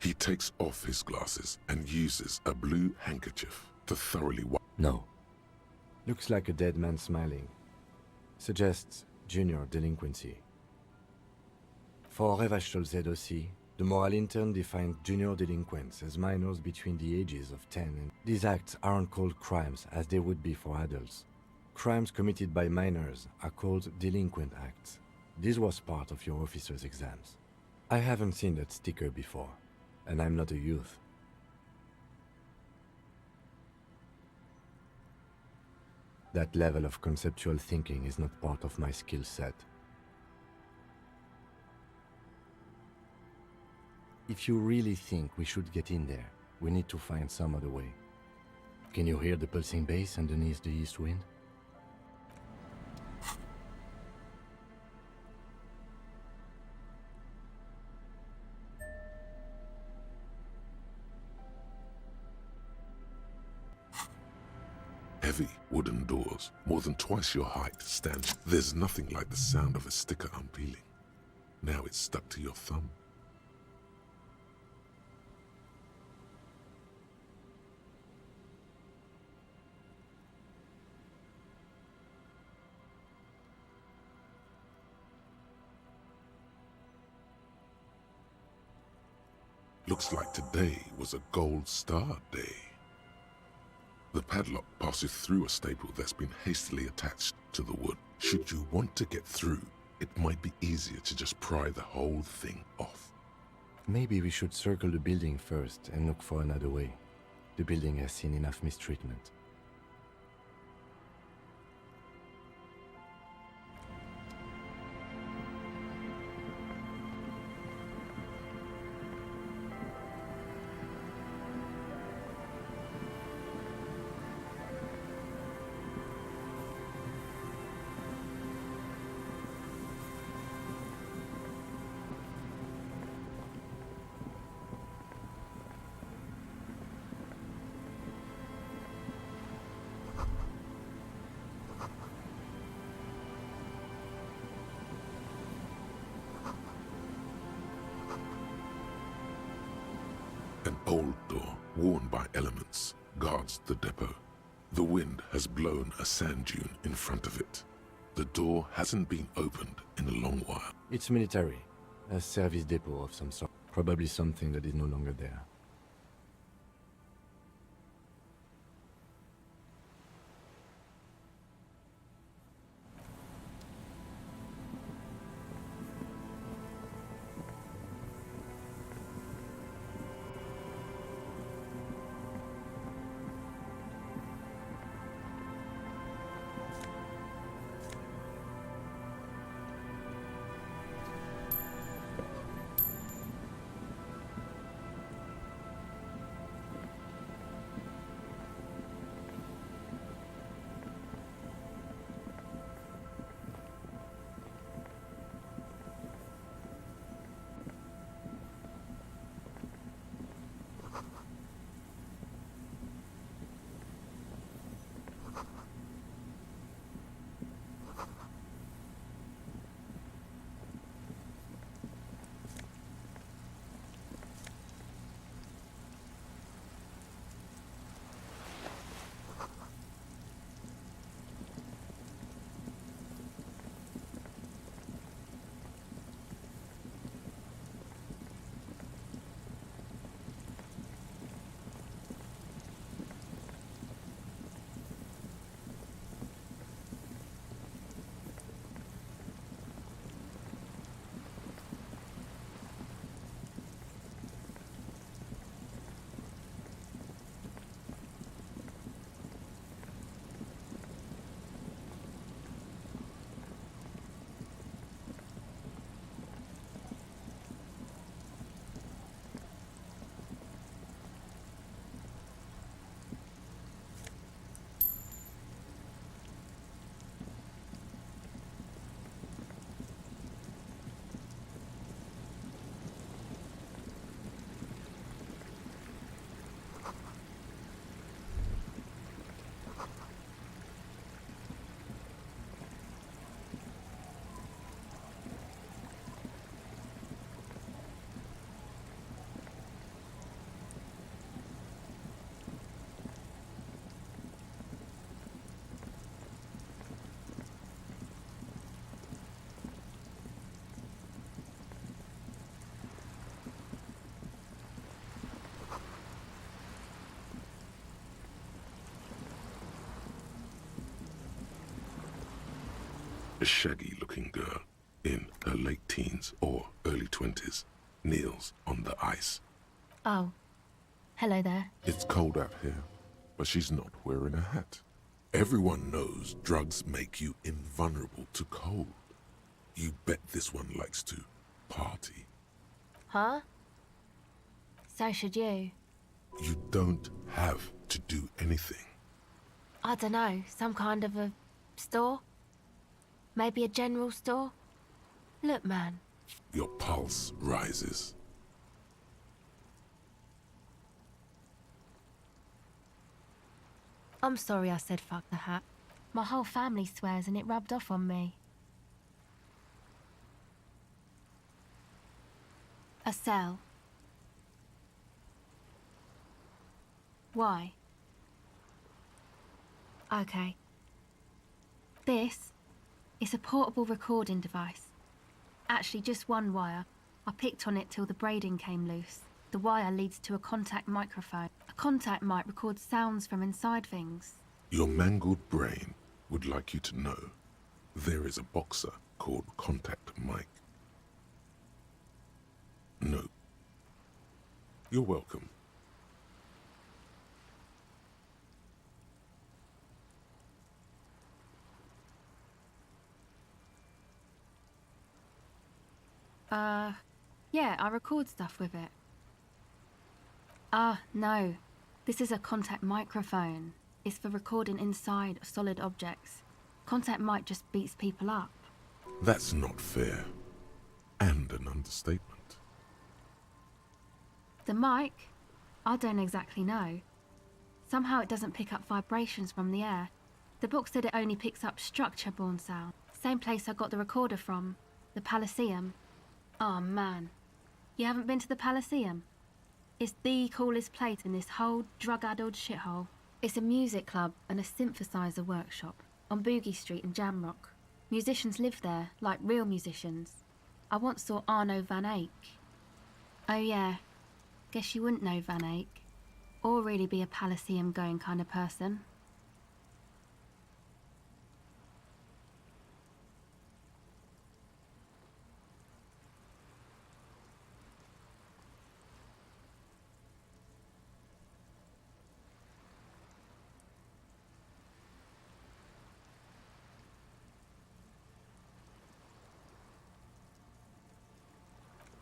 He takes off his glasses and uses a blue handkerchief to thoroughly wipe. No. Looks like a dead man smiling. Suggests junior delinquency. For Revachol ZOC, the moral intern defined junior delinquents as minors between the ages of 10 and these acts aren't called crimes as they would be for adults. Crimes committed by minors are called delinquent acts. This was part of your officer's exams. I haven't seen that sticker before, and I'm not a youth. That level of conceptual thinking is not part of my skill set. If you really think we should get in there, we need to find some other way. Can you hear the pulsing bass underneath the east wind? Heavy wooden doors, more than twice your height, stand. There's nothing like the sound of a sticker unpeeling. Now it's stuck to your thumb. Looks like today was a gold star day. The padlock passes through a staple that's been hastily attached to the wood. Should you want to get through, it might be easier to just pry the whole thing off. Maybe we should circle the building first and look for another way. The building has seen enough mistreatment. An old door, worn by elements, guards the depot. The wind has blown a sand dune in front of it. The door hasn't been opened in a long while. It's military, a service depot of some sort. Probably something that is no longer there. A shaggy-looking girl in her late teens or early 20s kneels on the ice. Oh. Hello there. It's cold out here, but she's not wearing a hat. Everyone knows drugs make you invulnerable to cold. You bet this one likes to party. Huh? So should you. You don't have to do anything. I don't know, some kind of a store? Maybe a general store? Look, man. Your pulse rises. I'm sorry I said fuck the hat. My whole family swears and it rubbed off on me. A cell. Why? Okay. This is a portable recording device. Actually, just one wire. I picked on it till the braiding came loose. The wire leads to a contact microphone. A contact mic records sounds from inside things. Your mangled brain would like you to know there is a boxer called Contact Mike. No. You're welcome. Yeah, I record stuff with it. No. This is a contact microphone. It's for recording inside solid objects. Contact mic just beats people up. That's not fair. And an understatement. The mic? I don't exactly know. Somehow it doesn't pick up vibrations from the air. The book said it only picks up structure-borne sound. Same place I got the recorder from. The Palaceum. Oh man. You haven't been to the Palaceum? It's the coolest place in this whole drug-addled shithole. It's a music club and a synthesizer workshop on Boogie Street in Jamrock. Musicians live there, like real musicians. I once saw Arno van Eyck. Oh yeah, guess you wouldn't know Van Eyck. Or really be a Palaceum-going kind of person.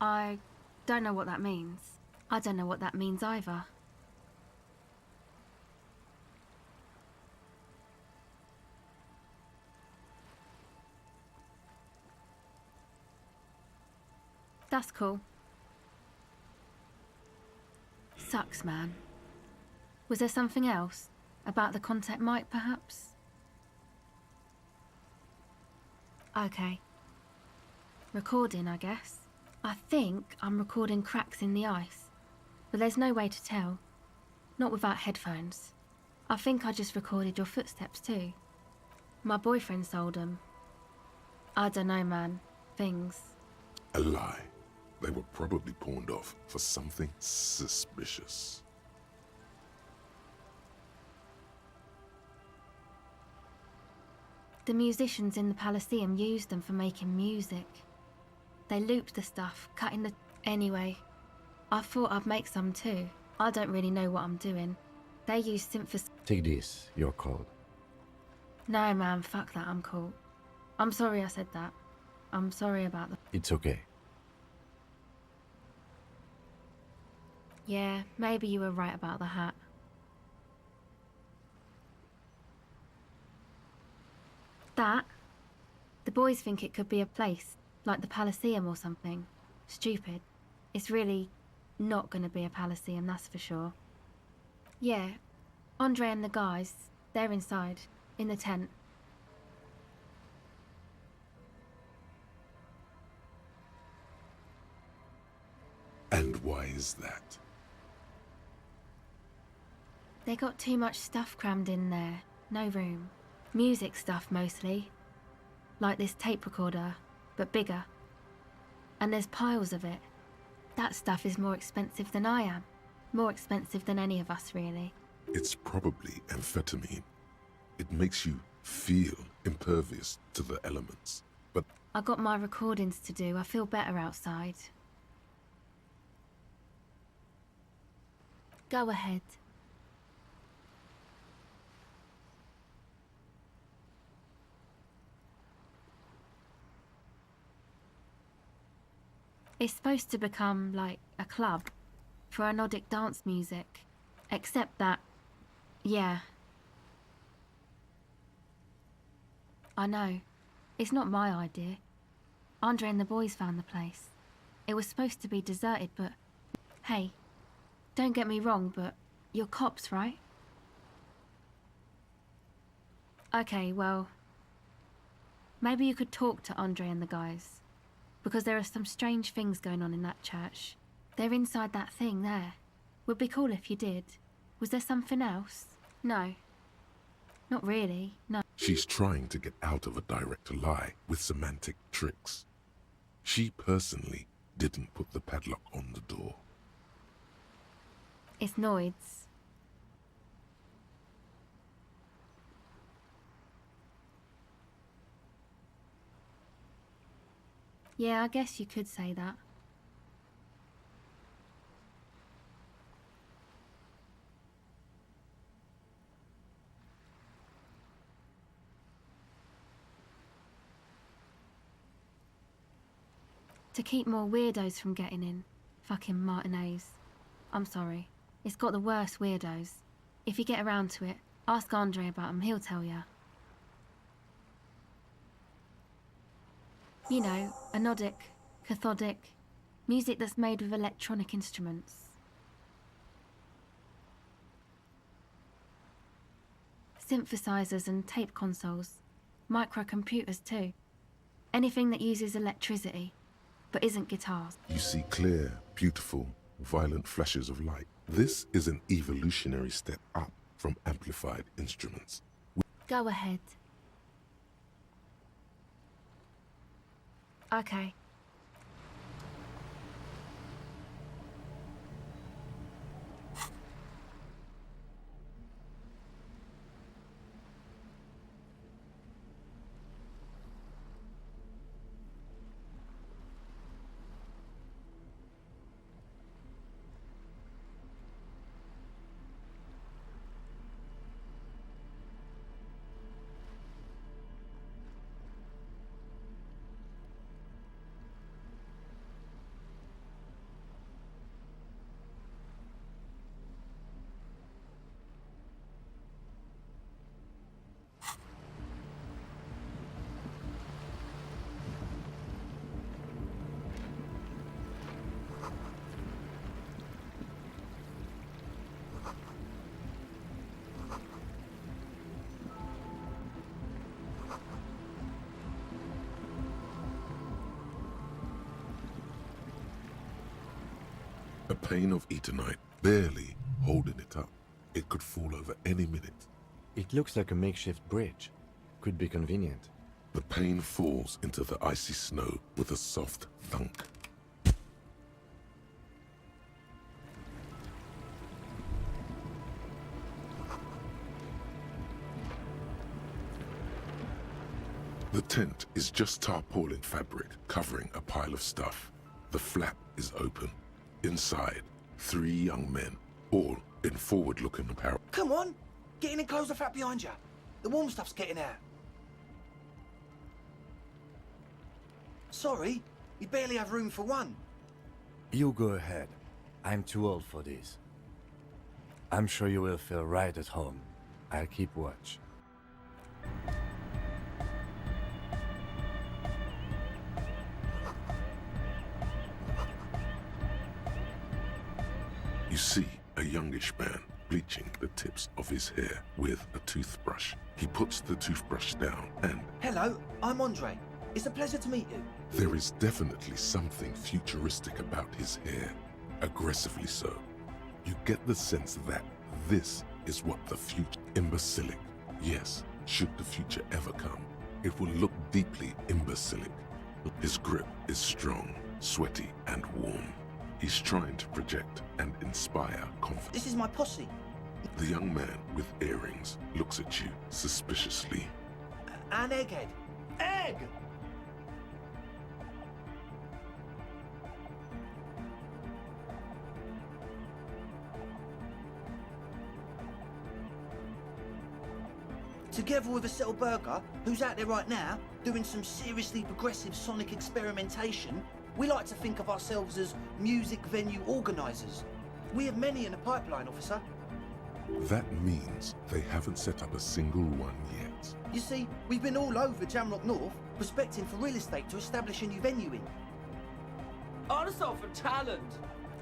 I don't know what that means. I don't know what that means either. That's cool. Sucks, man. Was there something else? About the contact mic, perhaps? Okay. Recording, I guess. I think I'm recording cracks in the ice, but there's no way to tell. Not without headphones. I think I just recorded your footsteps too. My boyfriend sold them. I don't know, man. Things. A lie. They were probably pawned off for something suspicious. The musicians in the Palaceum used them for making music. They looped the stuff, cutting the... Anyway, I thought I'd make some too. I don't really know what I'm doing. They use synthesizer... Take this, you're cold. No, man, fuck that, I'm cool. I'm sorry I said that. I'm sorry about the... It's okay. Yeah, maybe you were right about the hat. That? The boys think it could be a place, like the Palaceum or something. Stupid. It's really not gonna be a Palaceum, that's for sure. Yeah, Andre and the guys, they're inside, in the tent. And why is that? They got too much stuff crammed in there. No room. Music stuff mostly. Like this tape recorder, but bigger. And there's piles of it. That stuff is more expensive than I am. More expensive than any of us, really. It's probably amphetamine. It makes you feel impervious to the elements. But I got my recordings to do. I feel better outside. Go ahead. It's supposed to become like a club for anodic dance music. Except that, yeah. I know. It's not my idea. Andre and the boys found the place. It was supposed to be deserted, but... Hey, don't get me wrong, but you're cops, right? Okay, well... Maybe you could talk to Andre and the guys. Because there are some strange things going on in that church. They're inside that thing there. Would be cool if you did. Was there something else? No. Not really, no. she's trying to get out of a direct lie with semantic tricks. She personally didn't put the padlock on the door. It's Noid's. Yeah, I guess you could say that. To keep more weirdos from getting in. Fucking Martinez. I'm sorry. It's got the worst weirdos. If you get around to it, ask Andre about them, he'll tell ya. You know, anodic, cathodic, music that's made with electronic instruments. Synthesizers and tape consoles. Microcomputers too. Anything that uses electricity, but isn't guitars. You see clear, beautiful, violent flashes of light. This is an evolutionary step up from amplified instruments. Go ahead. Okay. A pane of eternite, barely holding it up. It could fall over any minute. It looks like a makeshift bridge. Could be convenient. The pane falls into the icy snow with a soft thunk. The tent is just tarpaulin fabric covering a pile of stuff. The flap is open. Inside, 3 young men, all in forward-looking apparel. Come on! Get in and close the flap behind you. The warm stuff's getting out. Sorry, we barely have room for one. You go ahead. I'm too old for this. I'm sure you will feel right at home. I'll keep watch. You see a youngish man bleaching the tips of his hair with a toothbrush. He puts the toothbrush down and... Hello, I'm Andre. It's a pleasure to meet you. There is definitely something futuristic about his hair. Aggressively so. You get the sense that this is what the future... Imbecilic. Yes, should the future ever come, it will look deeply imbecilic. His grip is strong, sweaty, and warm. He's trying to project and inspire confidence. This is my posse. The young man with earrings looks at you suspiciously. and Egghead. Egg! Together with a Burger, who's out there right now, doing some seriously progressive sonic experimentation, we like to think of ourselves as music venue organisers. We have many in the pipeline, officer. That means they haven't set up a single one yet. You see, we've been all over Jamrock North, prospecting for real estate to establish a new venue in. Also for talent.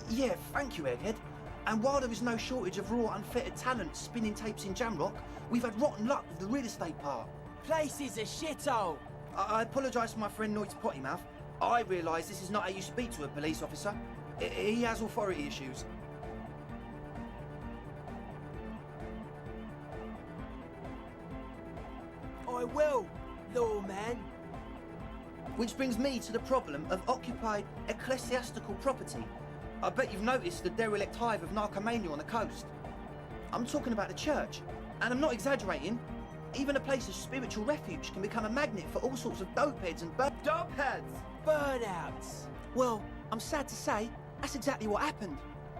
Yeah, thank you, Egghead. And while there is no shortage of raw, unfettered talent spinning tapes in Jamrock, we've had rotten luck with the real estate part. Place is a shithole. I apologise for my friend Noit's potty mouth. I realise this is not how you speak to a police officer. He has authority issues. I will, lawman. Which brings me to the problem of occupied ecclesiastical property. I bet you've noticed the derelict hive of narcomania on the coast. I'm talking about the church, and I'm not exaggerating. Even a place of spiritual refuge can become a magnet for all sorts of dopeheads and Dopeheads! Burnouts! Well, I'm sad to say, that's exactly what happened.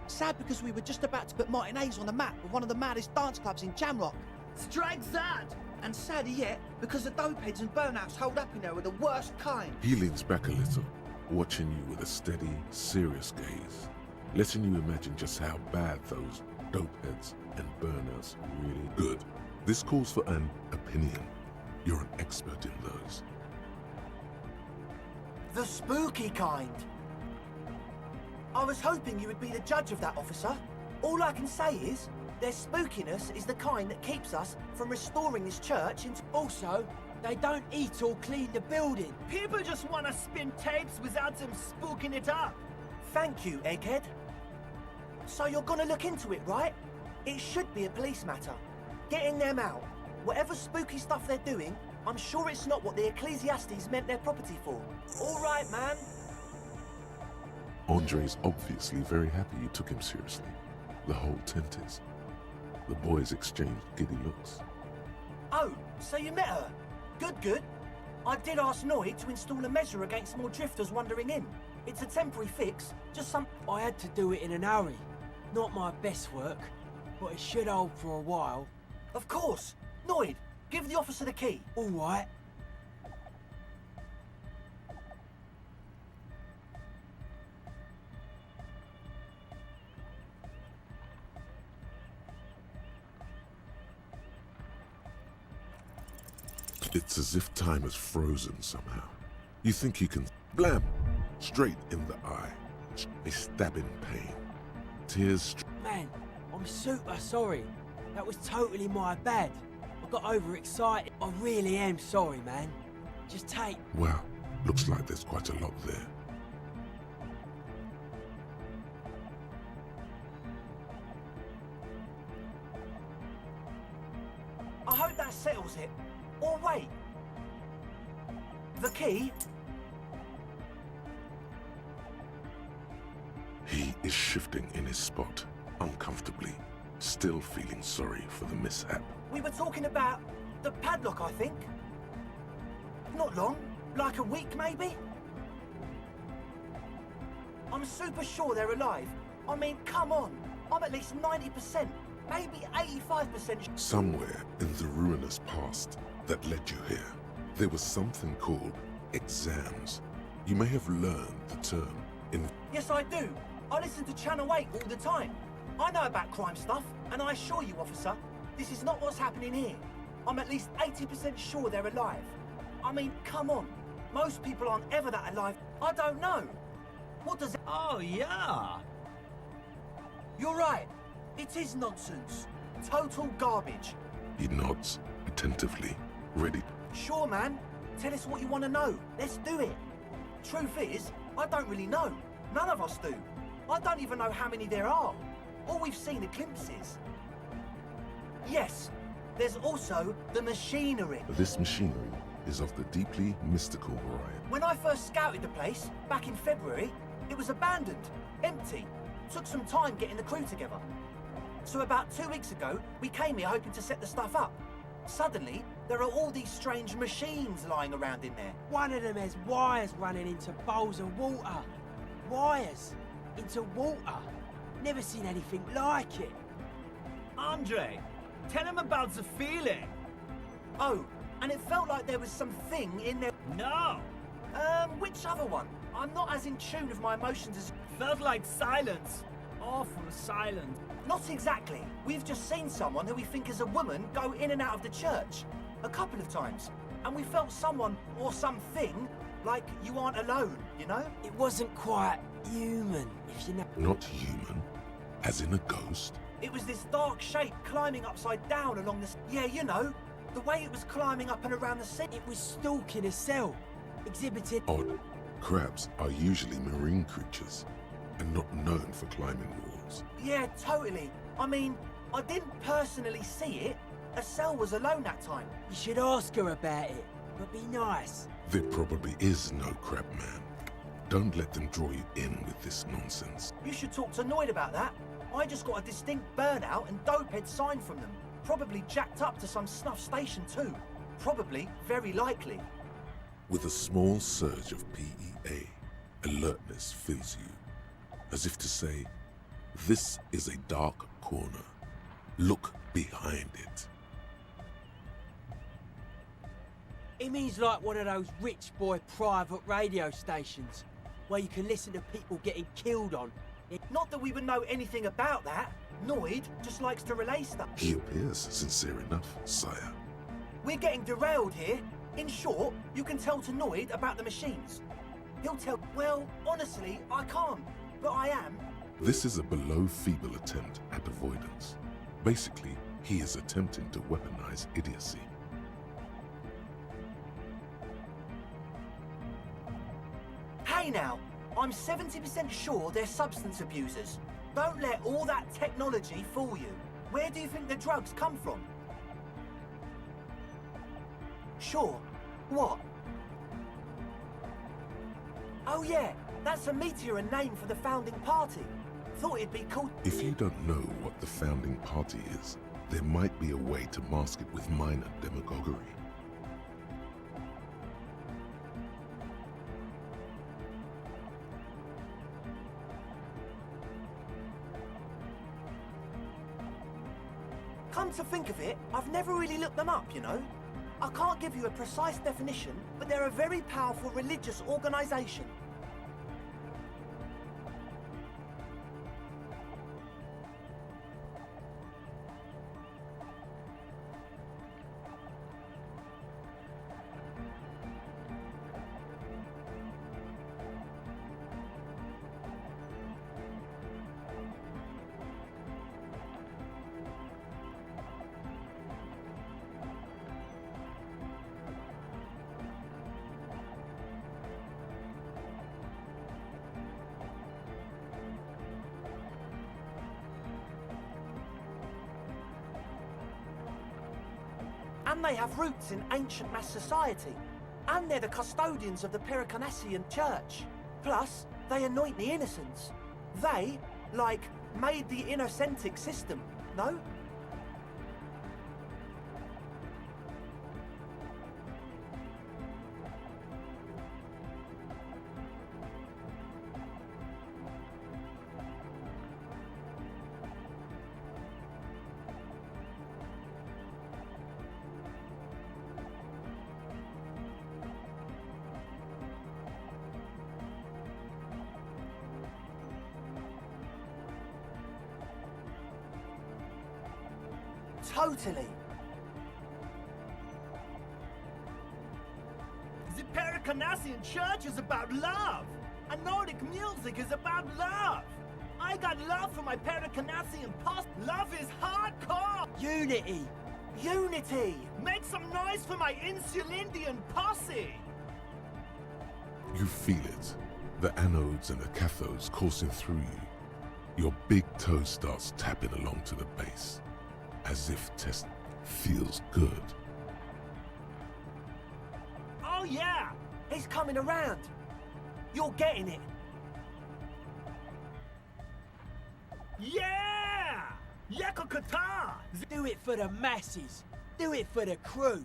Sad because we were just about to put Martinez on the map with one of the maddest dance clubs in Jamrock. Strike sad! And sadder yet, because the dopeheads and burnouts holed up in there were the worst kind. He leans back a little, watching you with a steady, serious gaze, letting you imagine just how bad those dopeheads and burnouts really good. This calls for an opinion. You're an expert in those. The spooky kind. I was hoping you would be the judge of that, officer. All I can say is, their spookiness is the kind that keeps us from restoring this church into... Also, they don't eat or clean the building. People just want to spin tapes without them spooking it up. Thank you, Egghead. So you're gonna look into it, right? It should be a police matter. Getting them out. Whatever spooky stuff they're doing, I'm sure it's not what the Ecclesiastes meant their property for. All right, man. Andre's obviously very happy you took him seriously. The whole tent is. The boys exchanged giddy looks. Oh, so you met her? Good, good. I did ask Noy to install a measure against more drifters wandering in. It's a temporary fix, just some... I had to do it in an hurry. Not my best work, but it should hold for a while. Of course. Noid, give the officer the key. All right. It's as if time is frozen somehow. You think you can... Blam! Straight in the eye. A stabbing pain. Tears... Man, I'm super sorry. That was totally my bad. I got overexcited. I really am sorry, man. Just take... Wow, looks like there's quite a lot there. I hope that settles it. Or wait. The key? He is shifting in his spot, uncomfortably, still feeling sorry for the mishap. We were talking about the padlock, I think. Not long, like a week maybe? I'm super sure they're alive. I mean, come on. I'm at least 90%, maybe 85%. Somewhere in the ruinous past that led you here, there was something called exams. You may have learned the term in... Yes, I do. I listen to Channel 8 all the time. I know about crime stuff, and I assure you, officer, this is not what's happening here. I'm at least 80% sure they're alive. I mean, come on. Most people aren't ever that alive. I don't know. What does it... Oh, yeah. You're right. It is nonsense. Total garbage. He nods attentively, ready. Sure, man. Tell us what you want to know. Let's do it. Truth is, I don't really know. None of us do. I don't even know how many there are. All we've seen are glimpses. Yes, there's also the machinery. This machinery is of the deeply mystical variety. When I first scouted the place, back in February, it was abandoned, empty. Took some time getting the crew together. So about 2 weeks ago, we came here hoping to set the stuff up. Suddenly, There are all these strange machines lying around in there. One of them has wires running into bowls of water. Wires into water. Never seen anything like it. Andre, tell him about the feeling. Oh, and it felt like there was something in there. No. Which other one? I'm not as in tune with my emotions as... Felt like silence. Awful silence. Not exactly. We've just seen someone who we think is a woman go in and out of the church. A couple of times. And we felt someone or something like you aren't alone, you know? It wasn't quite human, if you know. Not human? As in a ghost? It was this dark shape climbing upside down along the... Yeah, you know. The way it was climbing up and around the sea. It was stalking a cell. Exhibiting... Odd. Crabs are usually marine creatures and not known for climbing walls. Yeah, totally. I mean, I didn't personally see it. Estelle was alone that time. You should ask her about it, but be nice. There probably is no crab man. Don't let them draw you in with this nonsense. You should talk to Noid about that. I just got a distinct burnout and dopehead sign from them. Probably jacked up to some snuff station too. Probably, very likely. With a small surge of PEA, alertness fills you, as if to say, this is a dark corner. Look behind it. It means like one of those rich boy private radio stations, where you can listen to people getting killed on. Not that we would know anything about that. Noid just likes to relay stuff. He appears sincere enough, sire. We're getting derailed here. In short, you can tell to Noid about the machines. He'll tell... Well, honestly, I can't. But I am. This is a below-feeble attempt at avoidance. Basically, he is attempting to weaponize idiocy. Hey now, I'm 70% sure they're substance abusers. Don't let all that technology fool you. Where do you think the drugs come from? Sure. What? Oh yeah, that's a meteor name for the founding party. Thought it'd be called... If you don't know what the founding party is, there might be a way to mask it with minor demagoguery. Come to think of it, I've never really looked them up, you know? I can't give you a precise definition, but they're a very powerful religious organization. And they have roots in ancient mass society. And they're the custodians of the Pericanassian church. Plus, they anoint the innocents. They, like, made the innocentic system, no? Totally. The Pericanassian church is about love. And Nordic music is about love. I got love for my Pericanassian posse. Love is hardcore. Unity. Unity. Make some noise for my Insulindian posse. You feel it. The anodes and the cathodes coursing through you. Your big toe starts tapping along to the base. As if test feels good. Oh yeah! He's coming around. You're getting it. Yeah! Yakokata! Do it for the masses. Do it for the crew.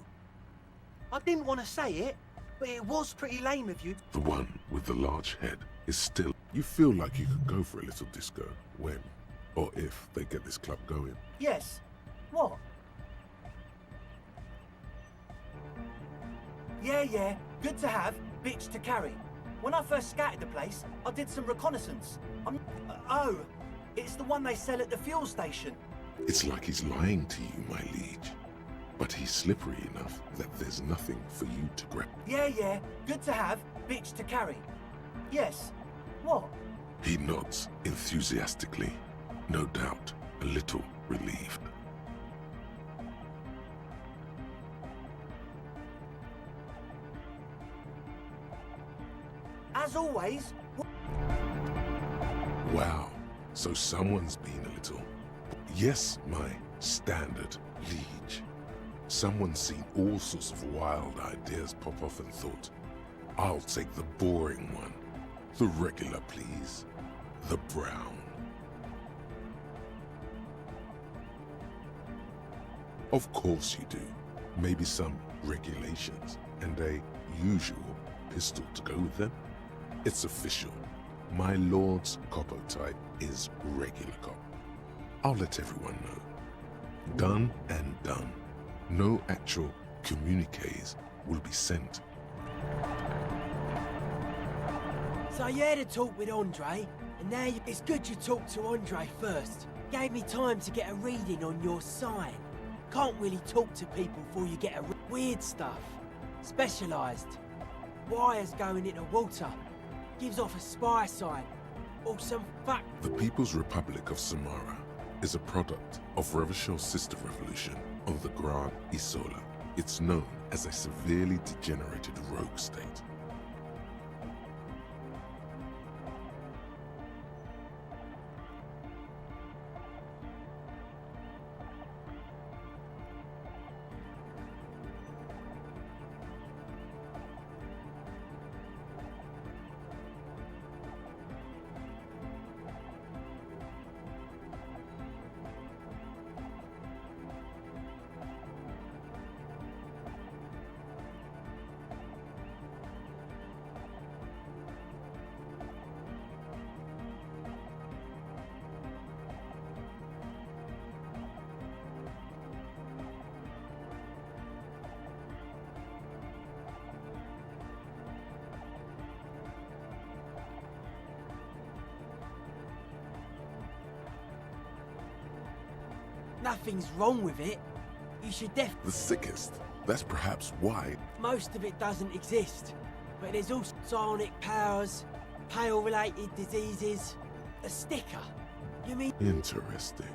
I didn't want to say it, but it was pretty lame of you. The one with the large head is still... You feel like you could go for a little disco when, or if, they get this club going. Yes. What? Yeah, good to have, bitch to carry. When I first scouted the place, I did some reconnaissance. Oh, it's the one they sell at the fuel station. It's like he's lying to you, my liege. But he's slippery enough that there's nothing for you to grab. Yeah, good to have, bitch to carry. Yes. What? He nods enthusiastically, no doubt a little relieved. As always... Wow, so someone's been a little... Yes, my standard liege. Someone's seen all sorts of wild ideas pop off and thought, I'll take the boring one. The regular, please. The brown. Of course you do. Maybe some regulations and a usual pistol to go with them. It's official. My lord's coppo type is regular cop. I'll let everyone know. Done and done. No actual communiques will be sent. So you had a talk with Andre, and now it's good you talked to Andre first. Gave me time to get a reading on your sign. Can't really talk to people before you get weird stuff. Specialised. Wires going into water. Gives off a spy sign. Or some fuck... The People's Republic of Samara is a product of Revachol's sister revolution on the Grand Isola. It's known as a severely degenerated rogue state. Nothing's wrong with it. You should The sickest. That's perhaps why. Most of it doesn't exist. But there's also psionic powers, pale-related diseases, a sticker. You mean... Interesting.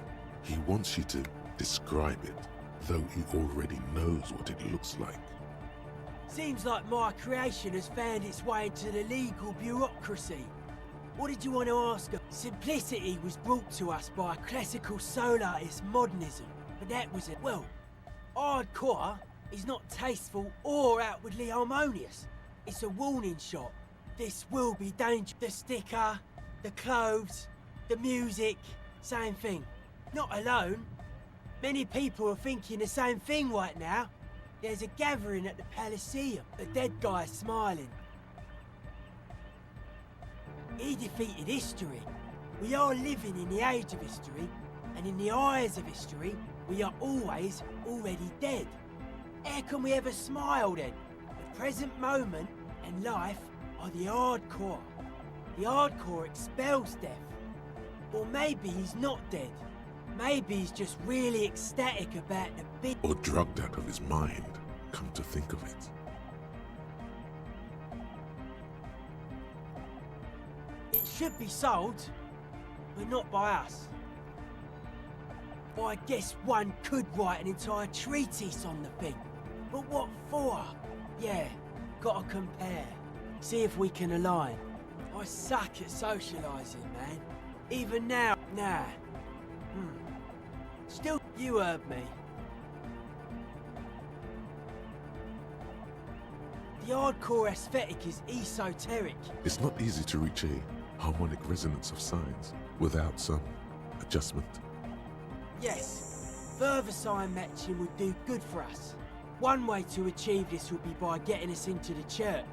He wants you to describe it, though he already knows what it looks like. Seems like my creation has found its way into the legal bureaucracy. What did you want to ask her? Simplicity was brought to us by classical solarist modernism, but that was it. Well, hardcore is not tasteful or outwardly harmonious. It's a warning shot. This will be dangerous. The sticker, the clothes, the music, same thing. Not alone. Many people are thinking the same thing right now. There's a gathering at the Palaceum. The dead guy's smiling. He defeated history. We are living in the age of history, and in the eyes of history, we are always already dead. How can we ever smile then? The present moment and life are the hardcore. The hardcore expels death. Or maybe he's not dead. Maybe he's just really ecstatic about the big... Or drugged out of his mind, come to think of it. It should be sold, but not by us. I guess one could write an entire treatise on the thing. But what for? Yeah, gotta compare. See if we can align. I suck at socialising, man. Even now, nah. Still, you heard me. The hardcore aesthetic is esoteric. It's not easy to reach a harmonic resonance of signs without some adjustment. Yes, further sign matching would do good for us. One way to achieve this would be by getting us into the church.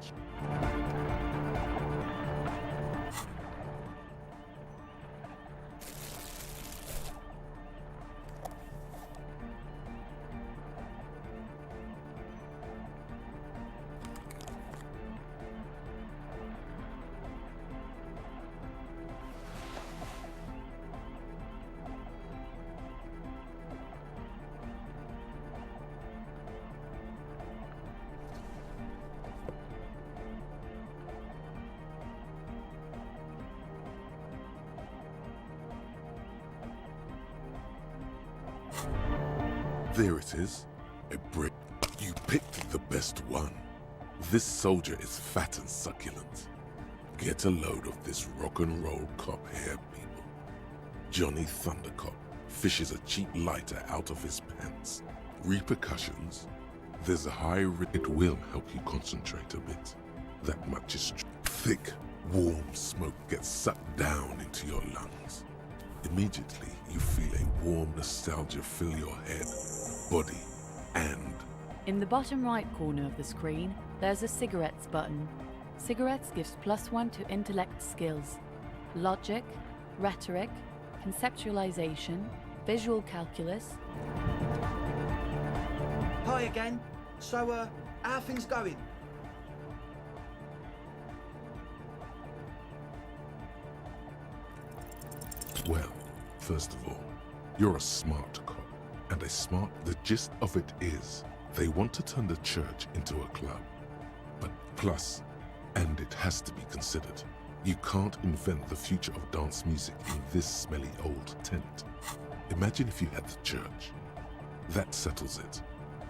There it is. A brick. You picked the best one. This soldier is fat and succulent. Get a load of this rock and roll cop here, people. Johnny Thundercop fishes a cheap lighter out of his pants. Repercussions? There's a high risk. It will help you concentrate a bit. That much is true. Thick, warm smoke gets sucked down into your lungs. Immediately, you feel a warm nostalgia fill your head, body, and... In the bottom right corner of the screen, there's a cigarettes button. Cigarettes gives +1 to intellect skills. Logic, rhetoric, conceptualization, visual calculus. Hi again. So, how are things going? Well, first of all, you're a smart cop. And the gist of it is, they want to turn the church into a club. But plus, and it has to be considered, you can't invent the future of dance music in this smelly old tent. Imagine if you had the church. That settles it.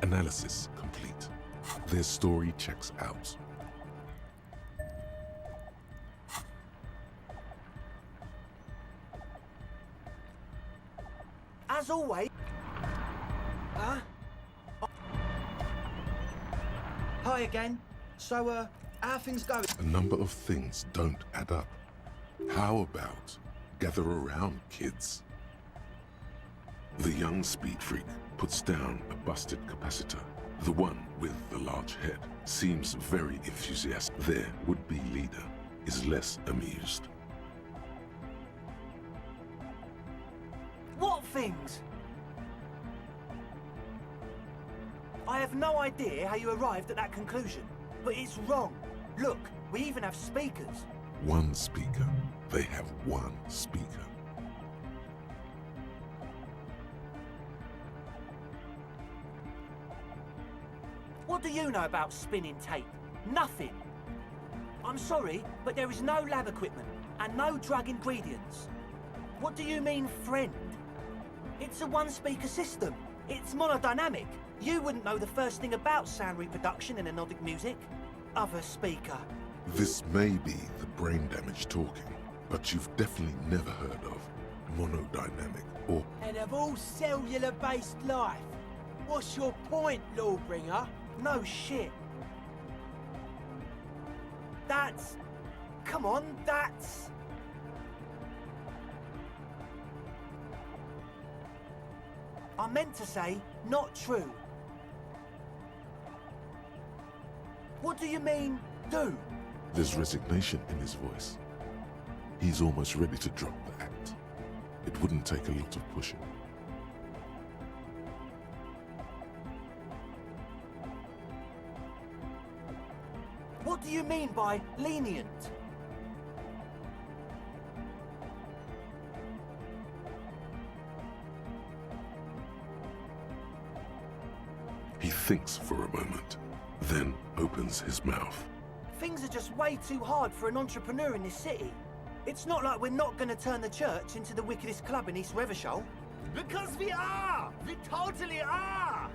Analysis complete. Their story checks out. As always... Huh? Hi again. So, how are things going? A number of things don't add up. How about gather around, kids? The young speed freak puts down a busted capacitor. The one with the large head seems very enthusiastic. Their would-be leader is less amused. What things? I have no idea how you arrived at that conclusion, but it's wrong. Look, we even have speakers. One speaker. They have one speaker. What do you know about spinning tape? Nothing. I'm sorry, but there is no lab equipment and no drug ingredients. What do you mean, friend? It's a one-speaker system. It's monodynamic. You wouldn't know the first thing about sound reproduction in anodic music. Other speaker. This may be the brain damage talking, but you've definitely never heard of monodynamic or... And of all cellular-based life, what's your point, Lawbringer? No shit. That's... Come on, that's... I meant to say, not true. What do you mean, do? There's resignation in his voice. He's almost ready to drop the act. It wouldn't take a lot of pushing. What do you mean by lenient? He thinks for a moment, then opens his mouth. Things are just way too hard for an entrepreneur in this city. It's not like we're not going to turn the church into the wickedest club in East Revershall. Because we are! We totally are!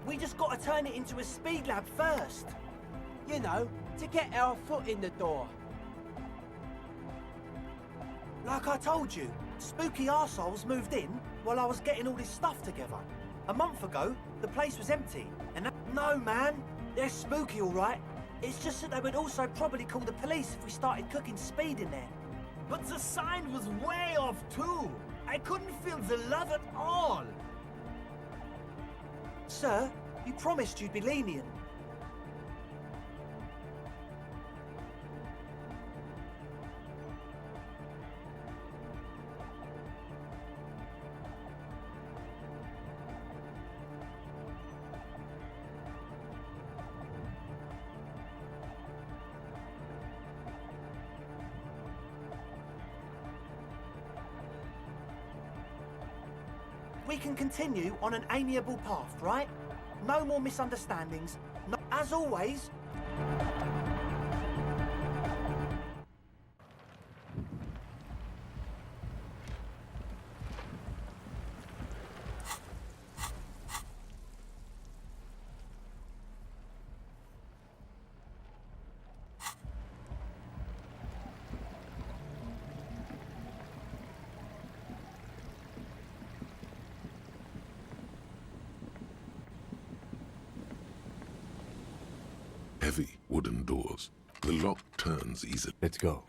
We just got to turn it into a speed lab first. You know, to get our foot in the door. Like I told you, spooky arseholes moved in while I was getting all this stuff together. A month ago, the place was empty, and no, man, they're spooky all right. It's just that they would also probably call the police if we started cooking speed in there. But the sign was way off too. I couldn't feel the love at all. Sir, you promised you'd be lenient. We can continue on an amiable path, right? No more misunderstandings. No, as always. Heavy wooden doors. The lock turns easily. Let's go.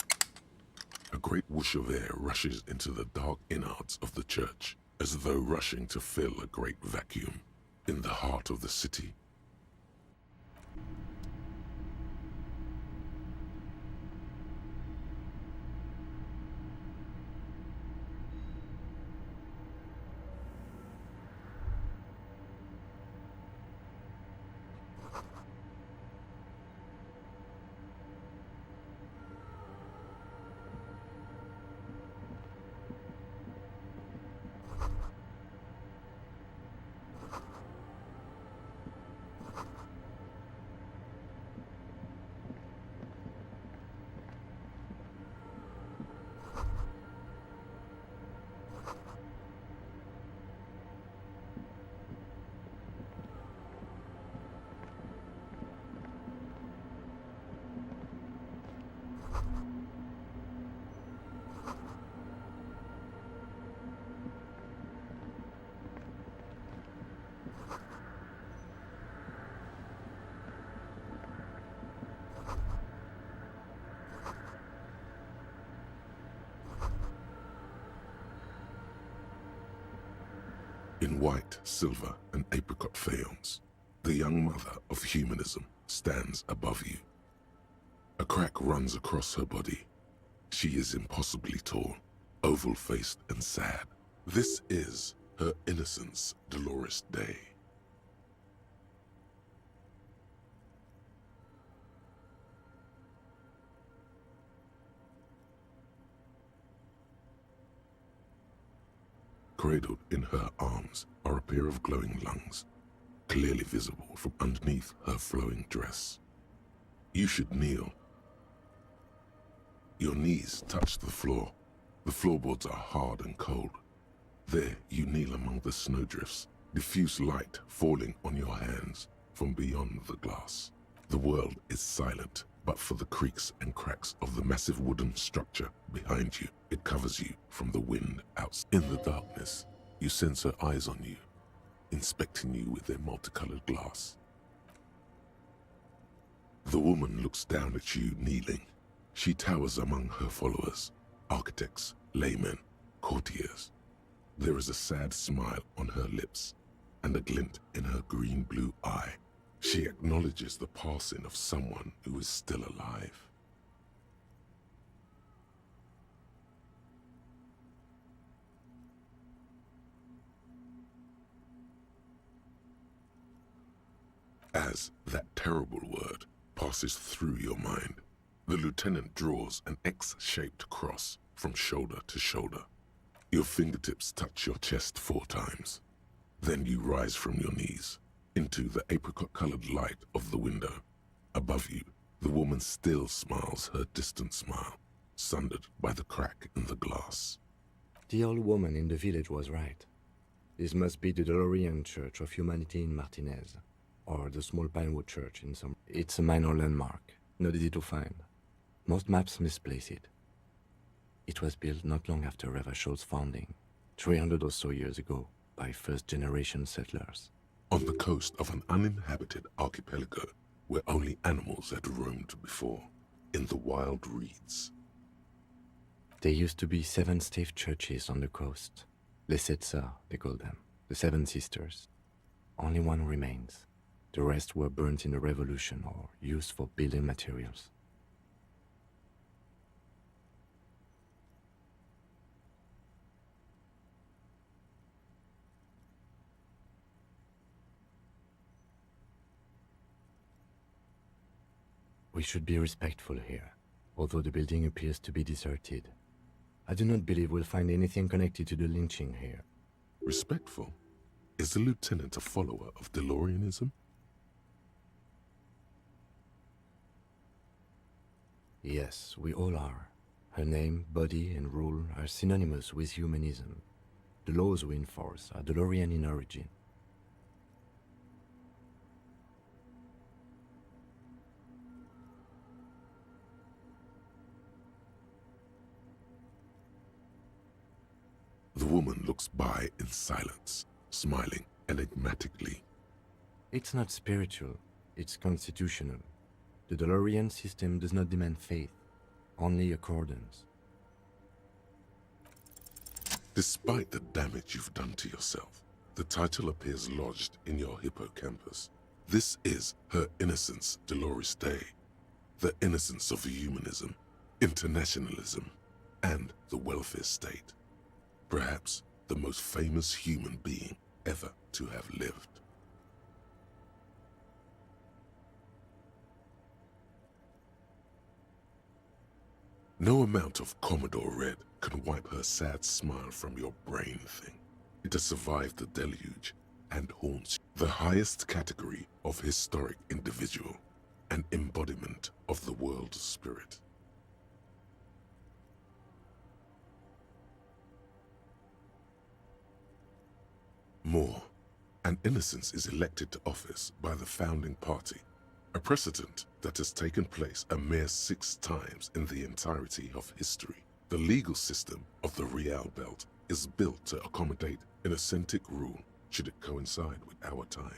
A great whoosh of air rushes into the dark innards of the church, as though rushing to fill a great vacuum in the heart of the city. In white, silver, and apricot faience, the young mother of humanism stands above you. A crack runs across her body. She is impossibly tall, oval-faced and sad. This is her innocence, Dolores Day. Cradled in her arms are a pair of glowing lungs, clearly visible from underneath her flowing dress. You should kneel. Your knees touch the floor. The floorboards are hard and cold. There you kneel among the snowdrifts, diffuse light falling on your hands from beyond the glass. The world is silent, but for the creaks and cracks of the massive wooden structure behind you. It covers you from the wind outside. In the darkness, you sense her eyes on you, inspecting you with their multicolored glass. The woman looks down at you kneeling. She towers among her followers, architects, laymen, courtiers. There is a sad smile on her lips and a glint in her green-blue eye. She acknowledges the passing of someone who is still alive. As that terrible word passes through your mind, the lieutenant draws an X-shaped cross from shoulder to shoulder. Your fingertips touch your chest 4 times. Then you rise from your knees into the apricot-colored light of the window. Above you, the woman still smiles her distant smile, sundered by the crack in the glass. The old woman in the village was right. This must be the Delorean Church of Humanity in Martinez, or the small Pinewood Church in some... It's a minor landmark, not easy to find. Most maps misplace it. It was built not long after Revachol's founding, 300 or so years ago, by first-generation settlers. On the coast of an uninhabited archipelago where only animals had roamed before, in the wild reeds. There used to be 7 stave churches on the coast. Les Sept Sœurs, they call them, the 7 sisters. Only one remains. The rest were burnt in the revolution or used for building materials. We should be respectful here, although the building appears to be deserted. I do not believe we'll find anything connected to the lynching here. Respectful? Is the lieutenant a follower of DeLoreanism? Yes, we all are. Her name, body, and rule are synonymous with humanism. The laws we enforce are DeLorean in origin. The woman looks by in silence, smiling enigmatically. It's not spiritual, it's constitutional. The DeLorean system does not demand faith, only accordance. Despite the damage you've done to yourself, the title appears lodged in your hippocampus. This is Her Innocence Dolores Day, the innocence of humanism, internationalism, and the welfare state. Perhaps the most famous human being ever to have lived. No amount of Commodore Red can wipe her sad smile from your brain thing. It has survived the deluge and haunts the highest category of historic individual, an embodiment of the world spirit. More, an innocence is elected to office by the founding party, a precedent that has taken place a mere 6 times in the entirety of history. The legal system of the Real Belt is built to accommodate an authentic rule should it coincide with our time.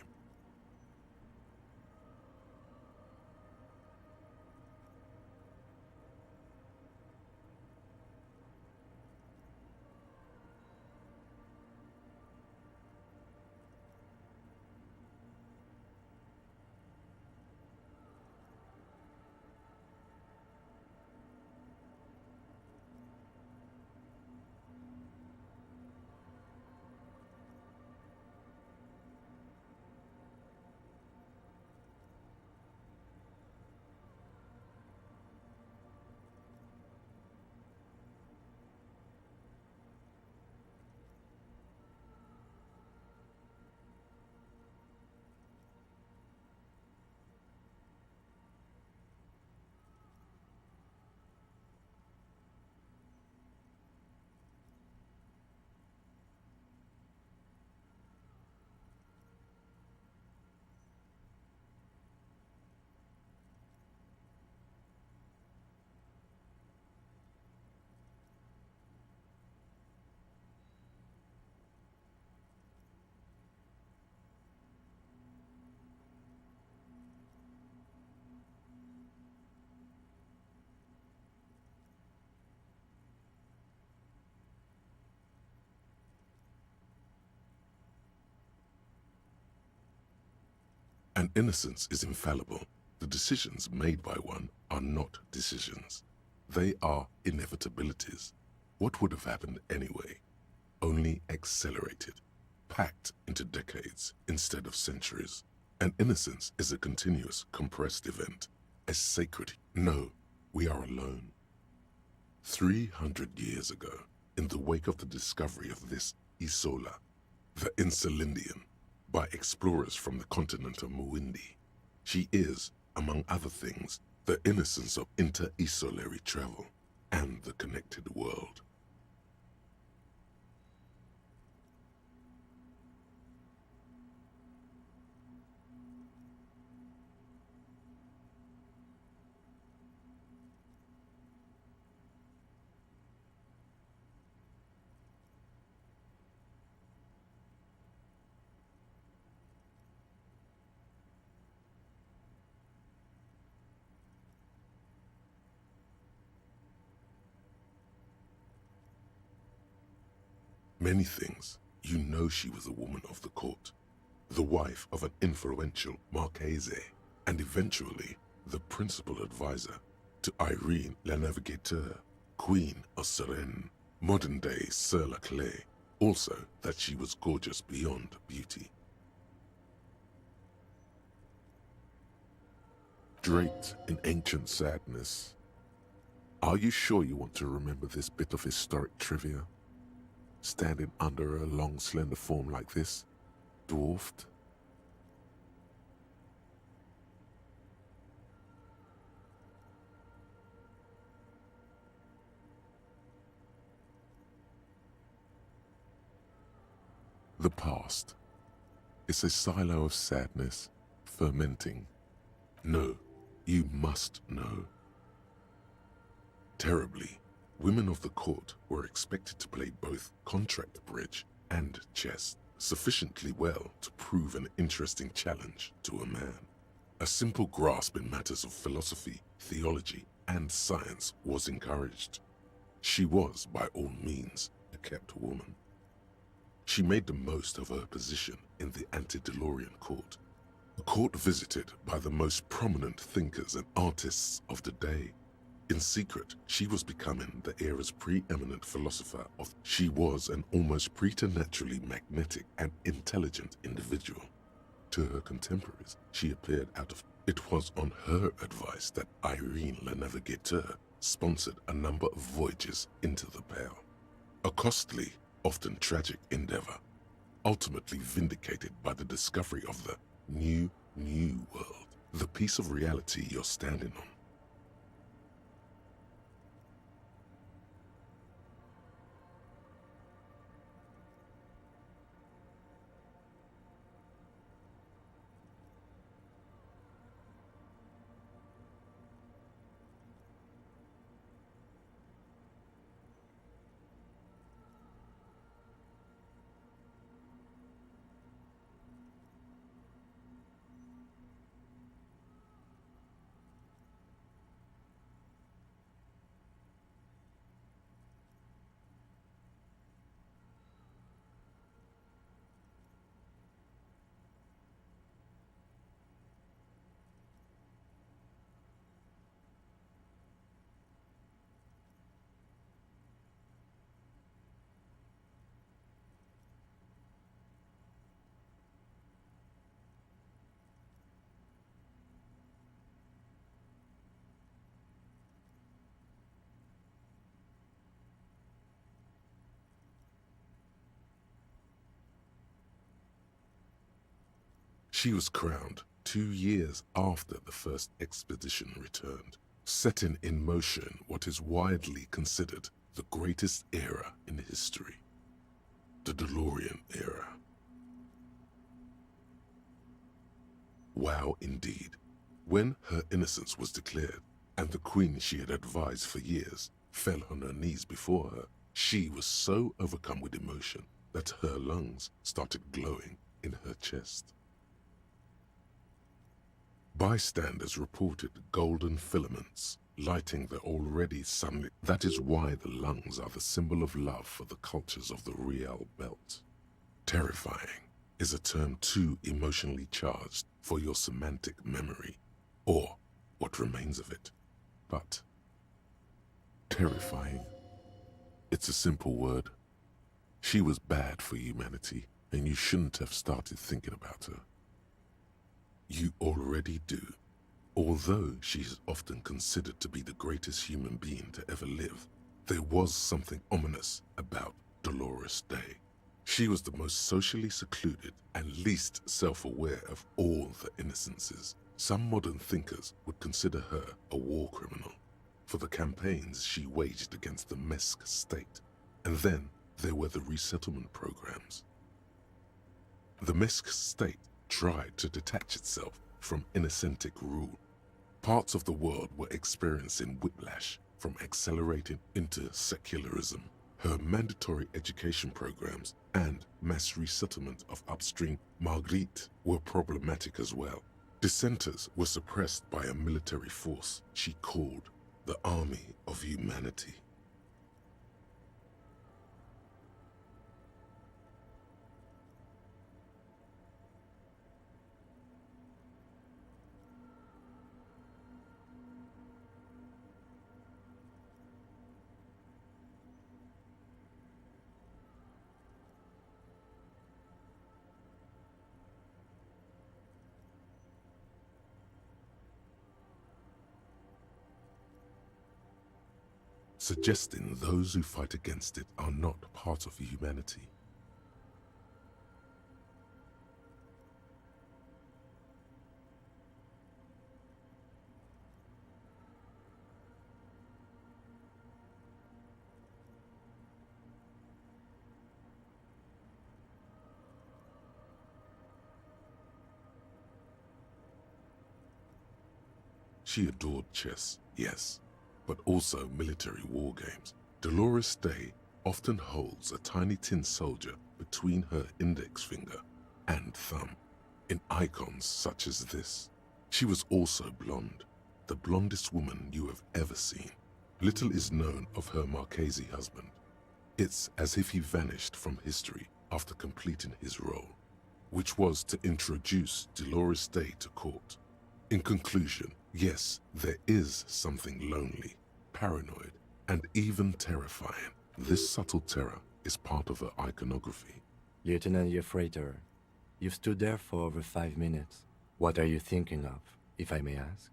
An innocence is infallible. The decisions made by one are not decisions. They are inevitabilities. What would have happened anyway? Only accelerated, packed into decades instead of centuries. An innocence is a continuous, compressed event, a sacred. No, we are alone. 300 years ago, in the wake of the discovery of this Isola, the Insulindian, by explorers from the continent of Muindi, she is, among other things, the innocence of inter-isolary travel and the connected world. Many things. You know she was a woman of the court. the wife of an influential Marchese, and eventually the principal advisor to Irene la Navigateur, Queen of Suresnes, modern-day Sir La Clé, also that she was gorgeous beyond beauty. Draped in ancient sadness, are you sure you want to remember this bit of historic trivia? Standing under a long, slender form like this, dwarfed? The past is a silo of sadness, fermenting. No, you must know. Terribly, women of the court were expected to play both contract bridge and chess sufficiently well to prove an interesting challenge to a man. A simple grasp in matters of philosophy, theology, and science was encouraged. She was, by all means, a kept woman. She made the most of her position in the antediluvian court, a court visited by the most prominent thinkers and artists of the day. In secret, she was becoming the era's preeminent philosopher of. She was an almost preternaturally magnetic and intelligent individual. To her contemporaries, she appeared out of. It was on her advice that Irene la Navigateur sponsored a number of voyages into the Pale. A costly, often tragic endeavor, ultimately vindicated by the discovery of the new world, the piece of reality you're standing on. She was crowned 2 years after the first expedition returned, setting in motion what is widely considered the greatest era in history, the DeLorean era. Wow, indeed. When her innocence was declared, and the queen she had advised for years fell on her knees before her, she was so overcome with emotion that her lungs started glowing in her chest. Bystanders reported golden filaments lighting the already sunlit. That is why the lungs are the symbol of love for the cultures of the Real Belt. Terrifying is a term too emotionally charged for your semantic memory, or what remains of it. But terrifying, it's a simple word. She was bad for humanity, and you shouldn't have started thinking about her. You already do. Although she is often considered to be the greatest human being to ever live, there was something ominous about Dolores Day. She was the most socially secluded and least self-aware of all the innocences. Some modern thinkers would consider her a war criminal for the campaigns she waged against the Mesk state. And then there were the resettlement programs. The Mesk state tried to detach itself from Innocentic rule. Parts of the world were experiencing whiplash from accelerating into secularism. Her mandatory education programs and mass resettlement of upstream Marguerite were problematic as well. Dissenters were suppressed by a military force she called the Army of Humanity. suggesting those who fight against it are not part of humanity. She adored chess, yes, but also military war games. Dolores Day often holds a tiny tin soldier between her index finger and thumb in icons such as this. She was also blonde, the blondest woman you have ever seen. Little is known of her Marchese husband. It's as if he vanished from history after completing his role, which was to introduce Dolores Day to court. In conclusion, yes, there is something lonely, paranoid, and even terrifying. This subtle terror is part of her iconography. Lieutenant Yefreiter, you've stood there for over 5 minutes. What are you thinking of, if I may ask?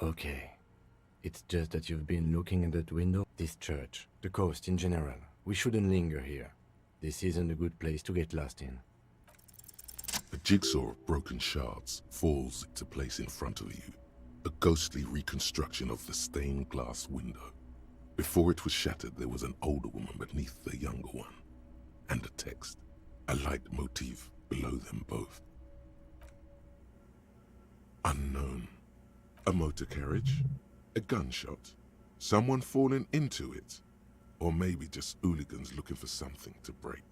Okay. It's just that you've been looking at that window. This church, the coast in general, we shouldn't linger here. This isn't a good place to get lost in. A jigsaw of broken shards falls into place in front of you, a ghostly reconstruction of the stained glass window. Before it was shattered, there was an older woman beneath the younger one, and a text, a light motif below them both. Unknown. A motor carriage? A gunshot? Someone falling into it? Or maybe just hooligans looking for something to break.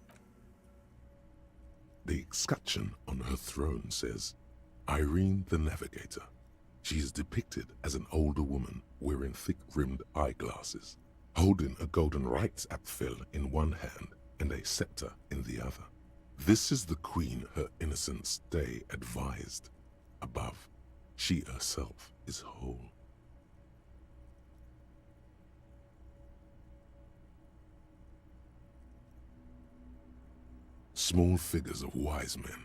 The escutcheon on her throne says, Irene the Navigator. She is depicted as an older woman wearing thick-rimmed eyeglasses, holding a golden rights apfel in one hand and a scepter in the other. This is the queen her innocence day advised. Above, she herself is whole. Small figures of wise men,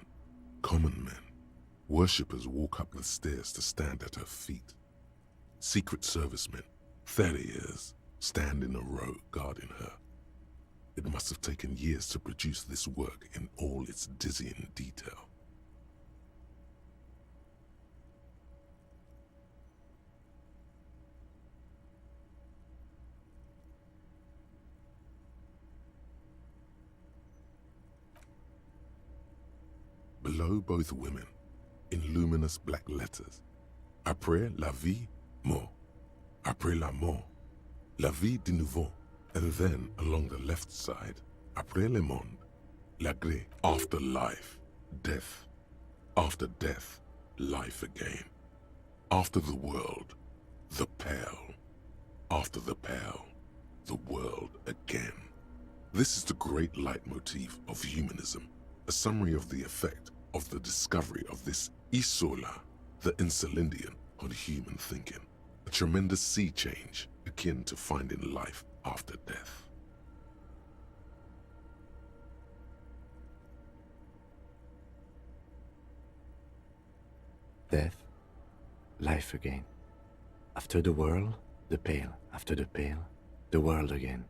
common men, worshippers walk up the stairs to stand at her feet. Secret servicemen, farriers, stand in a row guarding her. It must have taken years to produce this work in all its dizzying detail. Below both women, in luminous black letters, Après la vie, mort. Après la mort, la vie de nouveau. And then along the left side, Après le monde, la gré. After life, death. After death, life again. After the world, the pale. After the pale, the world again. This is the great leitmotif of humanism, a summary of the effect of the discovery of this isola, the insulindian, on human thinking. A tremendous sea change akin to finding life after death. Death, life again. After the world, the pale. After the pale, the world again.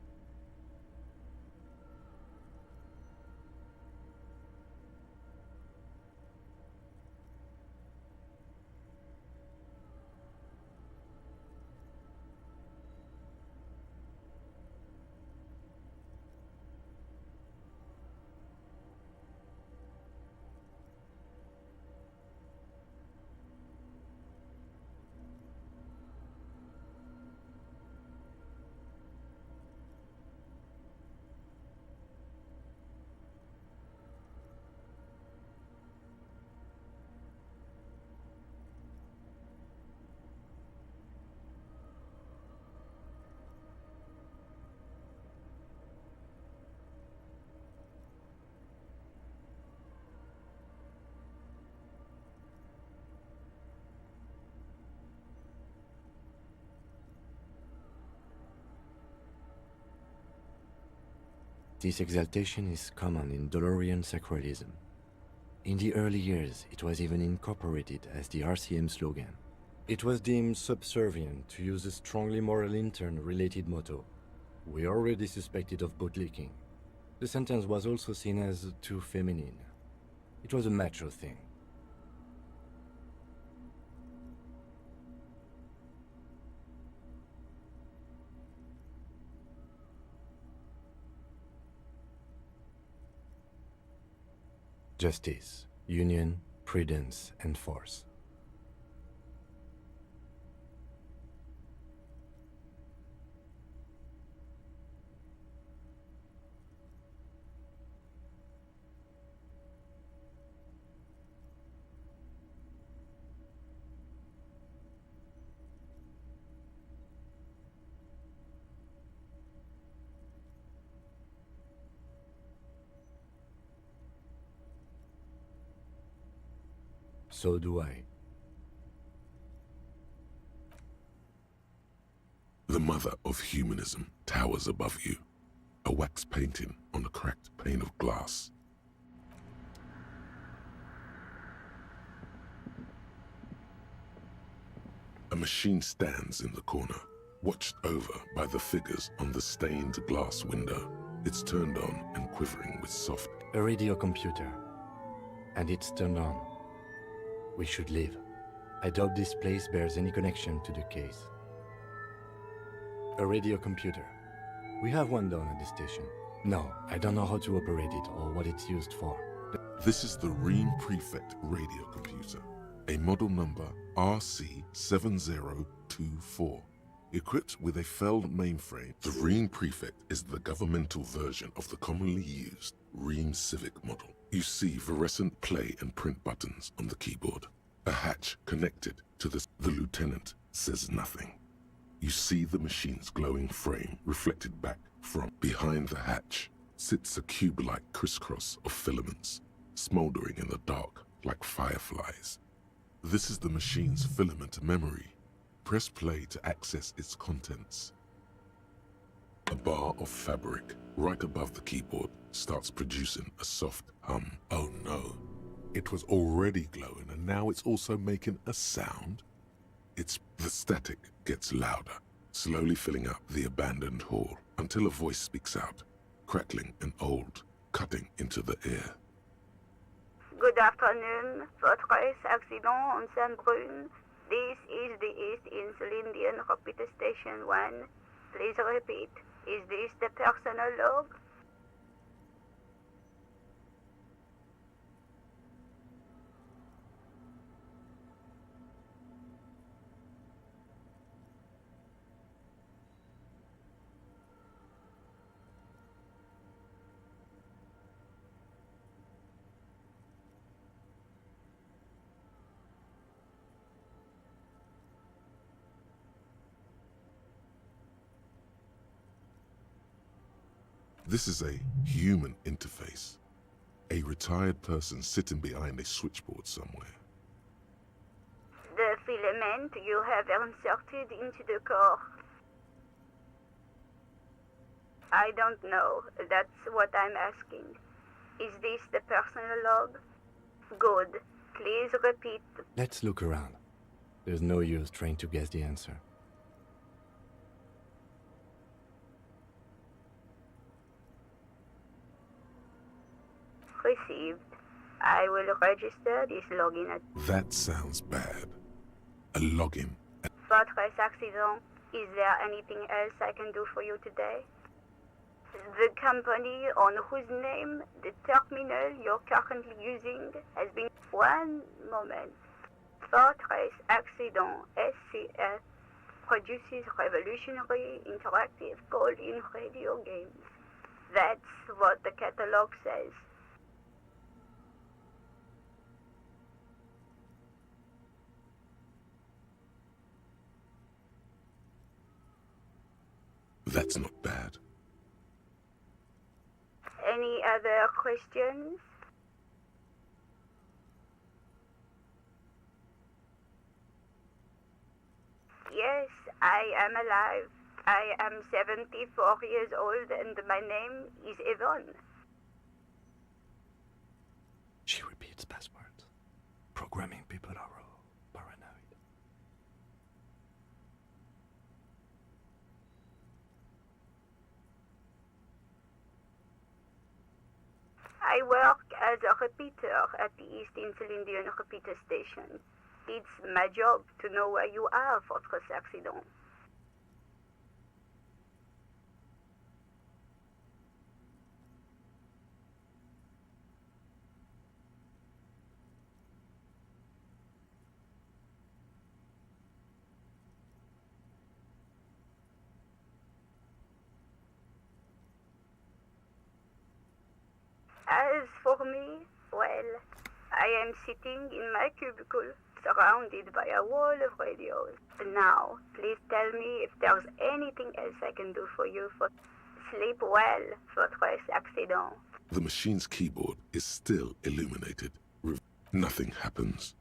This exaltation is common in Dolorian sacralism. In the early years, it was even incorporated as the RCM slogan. It was deemed subservient to use a strongly moral intern-related motto. We already suspected of bootlicking. The sentence was also seen as too feminine. It was a macho thing. Justice, union, prudence, and force. So do I. The mother of humanism towers above you, a wax painting on a cracked pane of glass. A machine stands in the corner, watched over by the figures on the stained glass window. It's turned on and quivering with soft... A radio computer. And it's turned on. We should leave. I doubt this place bears any connection to the case. A radio computer. We have one down at the station. No, I don't know how to operate it or what it's used for. This is the Ream Prefect radio computer, a model number RC7024. Equipped with a Feld mainframe, the Ream Prefect is the governmental version of the commonly used Ream Civic model. You see fluorescent play and print buttons on the keyboard. A hatch connected to the lieutenant says nothing. You see the machine's glowing frame reflected back from behind the hatch sits a cube-like crisscross of filaments, smoldering in the dark like fireflies. This is the machine's filament memory. Press play to access its contents. A bar of fabric right above the keyboard starts producing a soft hum. Oh no, it was already glowing and now it's also making a sound. The static gets louder, slowly filling up the abandoned hall until a voice speaks out, crackling and old, cutting into the ear. Good afternoon, Fortress Accident on Saint-Brune. This is the East Insulindian Repeater Station 1. Please repeat. Is this the personal log? This is a human interface. A retired person sitting behind a switchboard somewhere. The filament you have inserted into the core. I don't know. That's what I'm asking. Is this the personal log? Good. Please repeat. Let's look around. There's no use trying to guess the answer. Received. I will register this login at... That sounds bad. A login. Fortress Accident. Is there anything else I can do for you today? The company on whose name the terminal you're currently using has been... One moment. Fortress Accident SCF produces revolutionary interactive call-in radio games. That's what the catalog says. That's not bad. Any other questions? Yes, I am alive. I am 74 years old and my name is Yvonne. She repeated. its password. Programming people are paranoid. I work as a repeater at the East Insulindian repeater station. It's my job to know where you are, votre accident. As for me, well, I am sitting in my cubicle, surrounded by a wall of radios. Now, please tell me if there's anything else I can do for you. For sleep well, votre accident. The machine's keyboard is still illuminated. Nothing happens.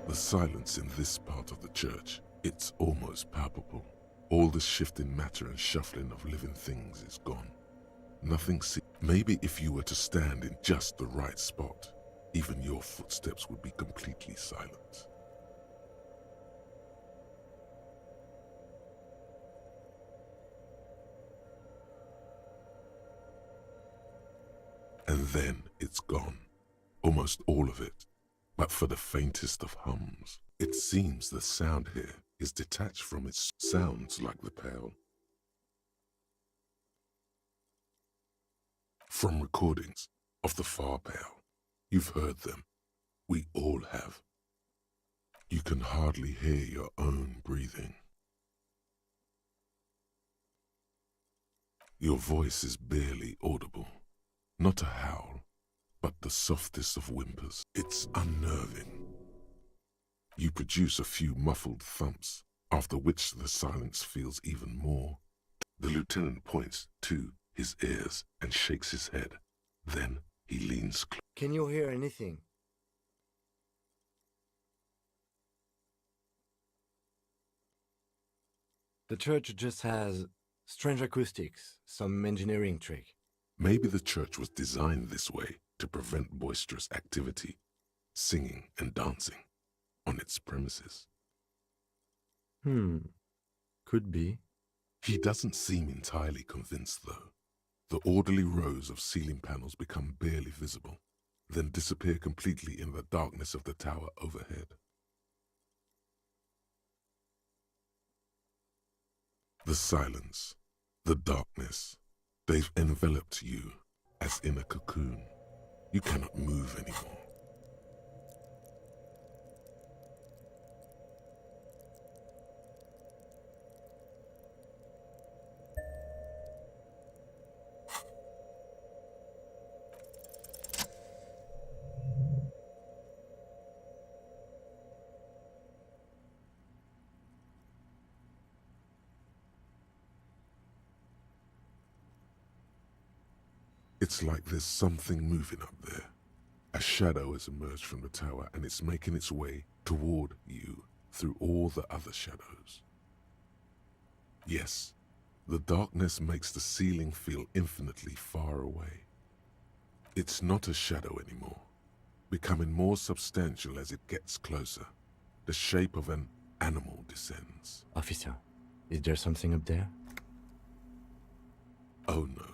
The silence in this part of the church, it's almost palpable. All the shifting matter and shuffling of living things is gone. Nothing maybe if you were to stand in just the right spot, even your footsteps would be completely silent. And then it's gone. Almost all of it. But for the faintest of hums, it seems the sound here is detached from its sounds like the pale. From recordings of the far pale, you've heard them. We all have. You can hardly hear your own breathing. Your voice is barely audible, not a howl, but the softest of whimpers. It's unnerving. You produce a few muffled thumps, after which the silence feels even more. The lieutenant points to his ears and shakes his head. Then he leans close. Can you hear anything? The church just has strange acoustics, some engineering trick. Maybe the church was designed this way to prevent boisterous activity, singing and dancing, on its premises. Could be. He doesn't seem entirely convinced, though. The orderly rows of ceiling panels become barely visible, then disappear completely in the darkness of the tower overhead. The silence, the darkness, they've enveloped you as in a cocoon. You cannot move anymore. It's like there's something moving up there. A shadow has emerged from the tower and it's making its way toward you through all the other shadows. Yes, the darkness makes the ceiling feel infinitely far away. It's not a shadow anymore, becoming more substantial as it gets closer. The shape of an animal descends. Officer, is there something up there? Oh no.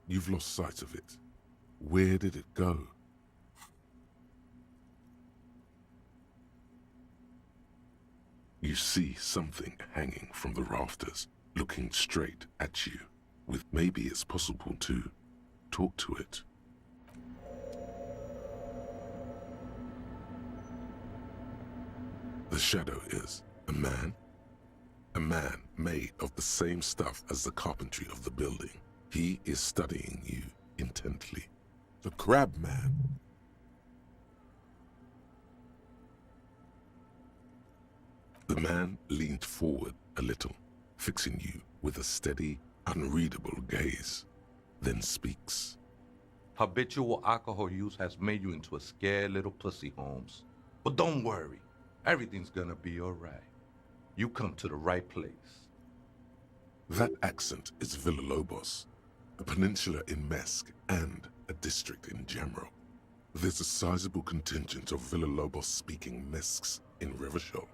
You've lost sight of it. Where did it go? You see something hanging from the rafters, looking straight at you. With maybe it's possible to talk to it. The shadow is a man made of the same stuff as the carpentry of the building. He is studying you intently. The crab man. The man leaned forward a little, fixing you with a steady, unreadable gaze, then speaks. Habitual alcohol use has made you into a scared little pussy, Holmes. But don't worry, everything's gonna be alright. You come to the right place. That accent is Villalobos, a peninsula in Mesk and a district in Jamrock. There's a sizable contingent of Villalobos-speaking Mesks in Rivershore.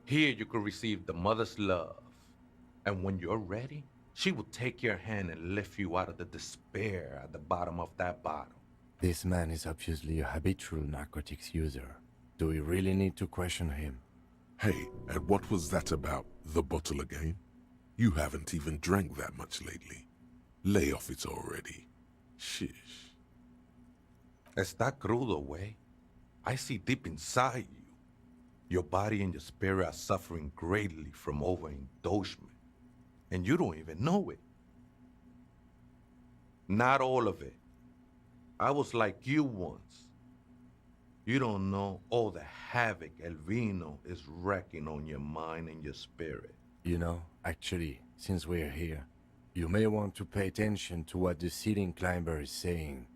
Here you can receive the mother's love. And when you're ready, she will take your hand and lift you out of the despair at the bottom of that bottle. This man is obviously a habitual narcotics user. Do we really need to question him? Hey, and what was that about the bottle again? You haven't even drank that much lately. Lay off it already. Shish. Está crudo, way. I see deep inside you. Your body and your spirit are suffering greatly from overindulgence, and you don't even know it. Not all of it. I was like you once. You don't know all the havoc El Vino is wrecking on your mind and your spirit. You know, actually, since we're here, you may want to pay attention to what the ceiling climber is saying.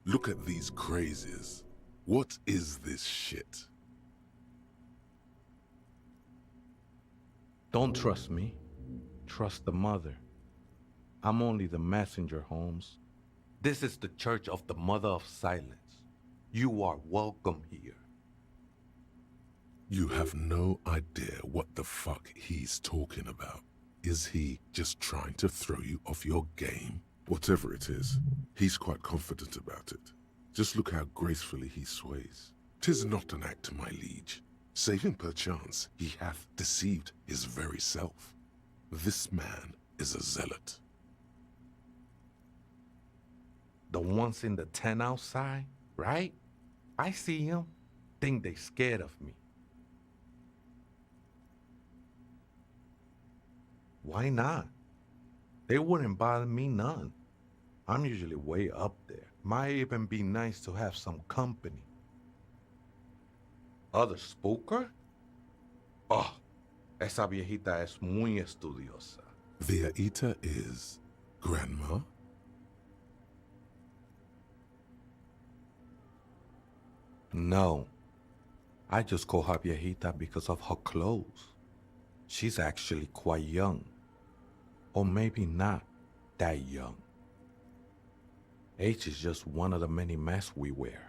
Look at these crazies. What is this shit? Don't trust me. Trust the mother. I'm only the messenger, Holmes. This is the Church of the Mother of Silence. You are welcome here. You have no idea what the fuck he's talking about. Is he just trying to throw you off your game? Whatever it is, he's quite confident about it. Just look how gracefully he sways. 'Tis not an act, my liege. Save him perchance, he hath deceived his very self. This man is a zealot. The ones in the tent outside, right? I see him. Think they scared of me. Why not? They wouldn't bother me none. I'm usually way up there. Might even be nice to have some company. Other spooker? Oh, esa viejita es muy estudiosa. Viejita is grandma? No. I just call her viejita because of her clothes. She's actually quite young. Or maybe not that young. Age is just one of the many masks we wear.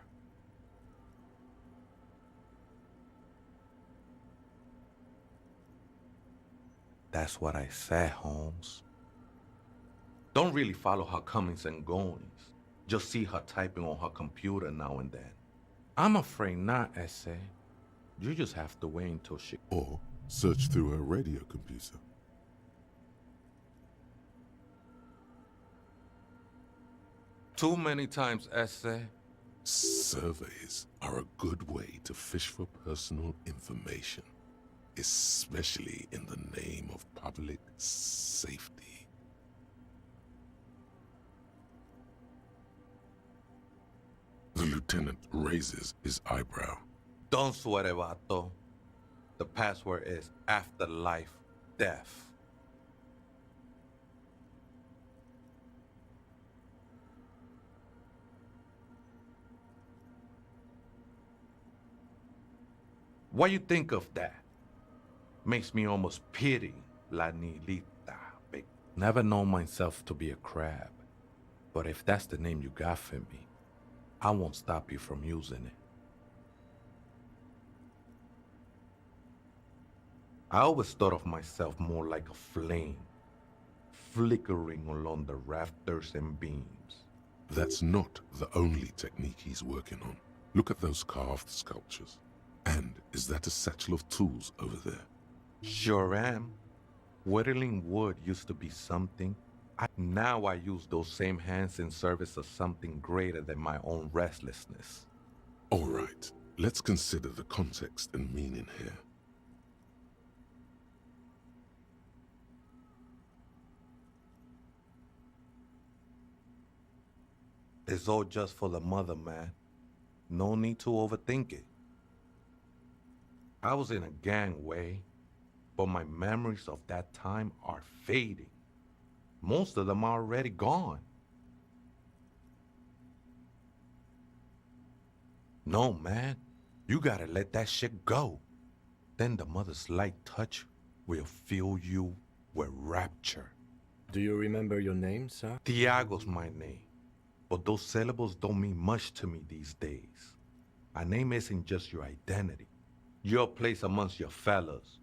That's what I said, Holmes. Don't really follow her comings and goings. Just see her typing on her computer now and then. I'm afraid not, Essay. You just have to wait until she... Or search through her radio computer. Too many times, Essay. Surveys are a good way to fish for personal information, especially in the name of public safety. The lieutenant raises his eyebrow. Don't sweat it, vato. The password is afterlife death. What you think of that? Makes me almost pity La Nilita, Never known myself to be a crab, but if that's the name you got for me, I won't stop you from using it. I always thought of myself more like a flame, flickering along the rafters and beams. That's not the only technique he's working on. Look at those carved sculptures. And is that a satchel of tools over there? Sure am. Whittling wood used to be something. Now I use those same hands in service of something greater than my own restlessness. All right, let's consider the context and meaning here. It's all just for the mother, man. No need to overthink it. I was in a gangway, but my memories of that time are fading. Most of them are already gone. No, man. You gotta let that shit go. Then the mother's light touch will fill you with rapture. Do you remember your name, sir? Tiago's my name. But those syllables don't mean much to me these days. A name isn't just your identity. Your place amongst your fellows.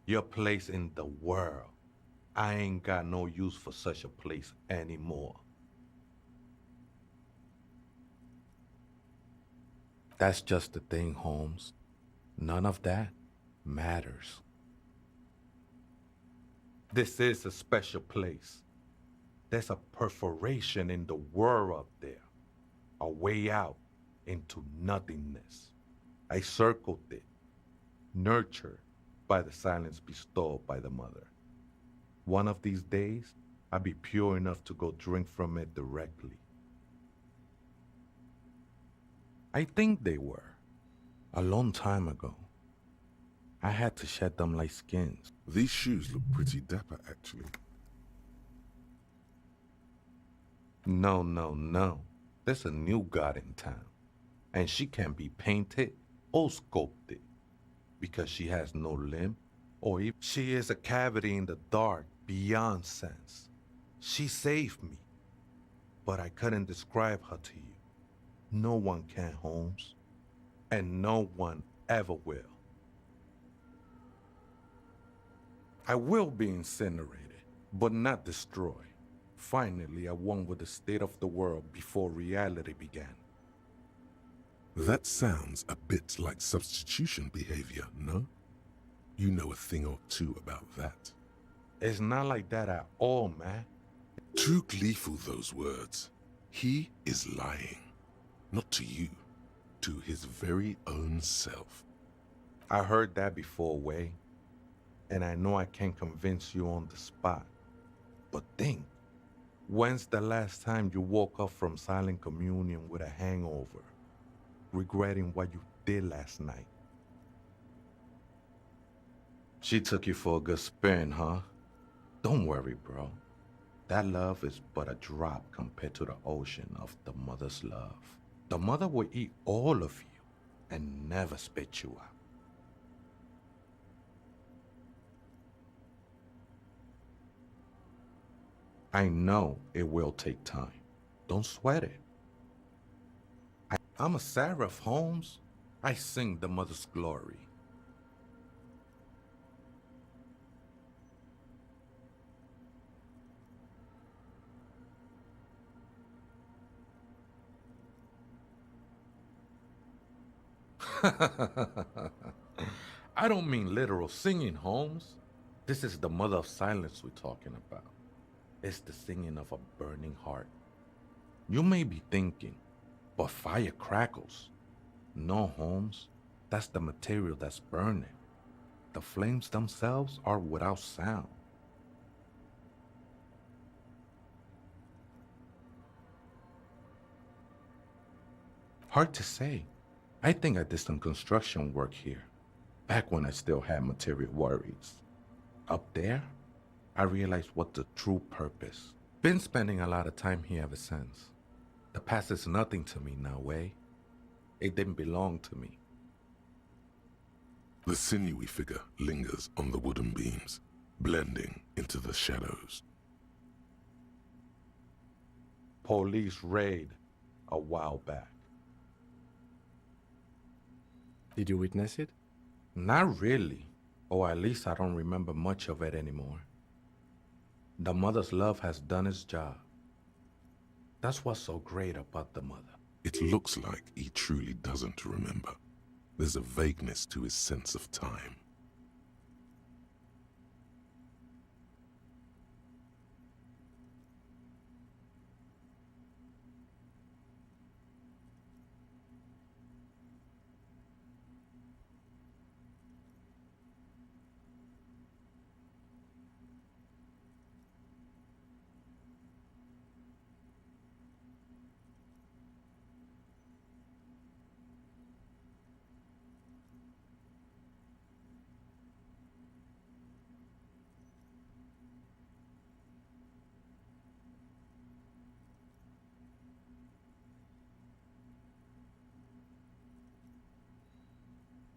Your place in the world. I ain't got no use for such a place anymore. That's just the thing, Holmes. None of that matters. This is a special place. There's a perforation in the world up there. A way out into nothingness. I circled it, nurtured by the silence bestowed by the mother. One of these days, I'll be pure enough to go drink from it directly. I think they were. A long time ago. I had to shed them like skins. These shoes look pretty dapper, actually. No. There's a new god in town. And she can't be painted or sculpted. Because she has no limb, or if she is a cavity in the dark beyond sense. She saved me. But I couldn't describe her to you. No one can, Holmes. And no one ever will. I will be incinerated, but not destroyed. Finally, I won with the state of the world before reality began. That sounds a bit like substitution behavior, no? You know a thing or two about that. It's not like that at all, man. Too gleeful, those words. He is lying. Not to you, to his very own self. I heard that before, Way. And I know I can't convince you on the spot. But think, when's the last time you woke up from silent communion with a hangover, regretting what you did last night? She took you for a good spin, huh? Don't worry, bro. That love is but a drop compared to the ocean of the mother's love. The mother will eat all of you and never spit you out. I know it will take time. Don't sweat it. I'm a seraph, Holmes. I sing the mother's glory. I don't mean literal singing, Holmes. This is the mother of silence we're talking about. It's the singing of a burning heart. You may be thinking, but fire crackles. No, Holmes. That's the material that's burning. The flames themselves are without sound. Hard to say. I think I did some construction work here, back when I still had material worries. Up there, I realized what the true purpose. Been spending a lot of time here ever since. The past is nothing to me now, Way. It didn't belong to me. The sinewy figure lingers on the wooden beams, blending into the shadows. police raid a while back. Did you witness it? Not really, or at least I don't remember much of it anymore. The mother's love has done its job. That's what's so great about the mother. It looks like he truly doesn't remember. There's a vagueness to his sense of time.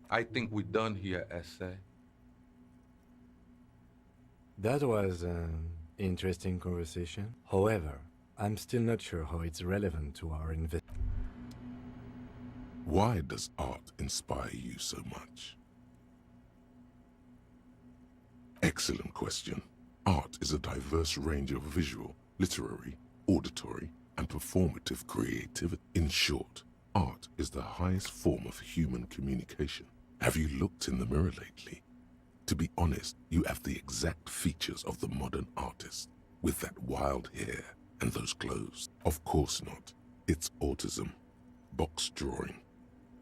I think we're done here, Essay. That was an interesting conversation. However, I'm still not sure how it's relevant to our Why does art inspire you so much? Excellent question. Art is a diverse range of visual, literary, auditory, and performative creativity. In short, art is the highest form of human communication. Have you looked in the mirror lately? To be honest, you have the exact features of the modern artist, with that wild hair and those clothes. Of course not. It's autism, box drawing,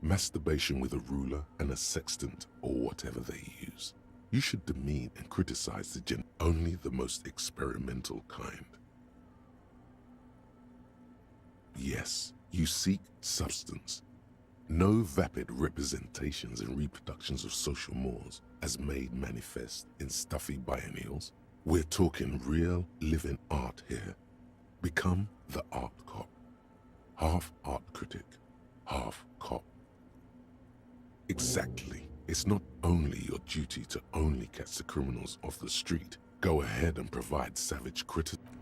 masturbation with a ruler and a sextant or whatever they use. You should demean and criticize only the most experimental kind. Yes, you seek substance. No vapid representations and reproductions of social mores as made manifest in stuffy biennials. We're talking real, living art here. Become the art cop. Half art critic, half cop. Exactly. It's not only your duty to only catch the criminals off the street. Go ahead and provide savage criticism.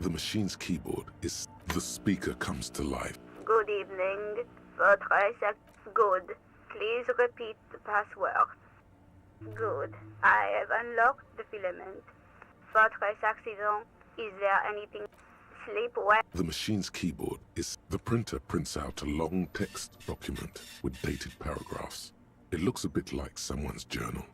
The machine's keyboard is... The speaker comes to life. Good evening. Good. Please repeat the password. Good. I have unlocked the filament. Fortress accident. Is there anything? Sleep well. The machine's keyboard is... The printer prints out a long text document with dated paragraphs. It looks a bit like someone's journal.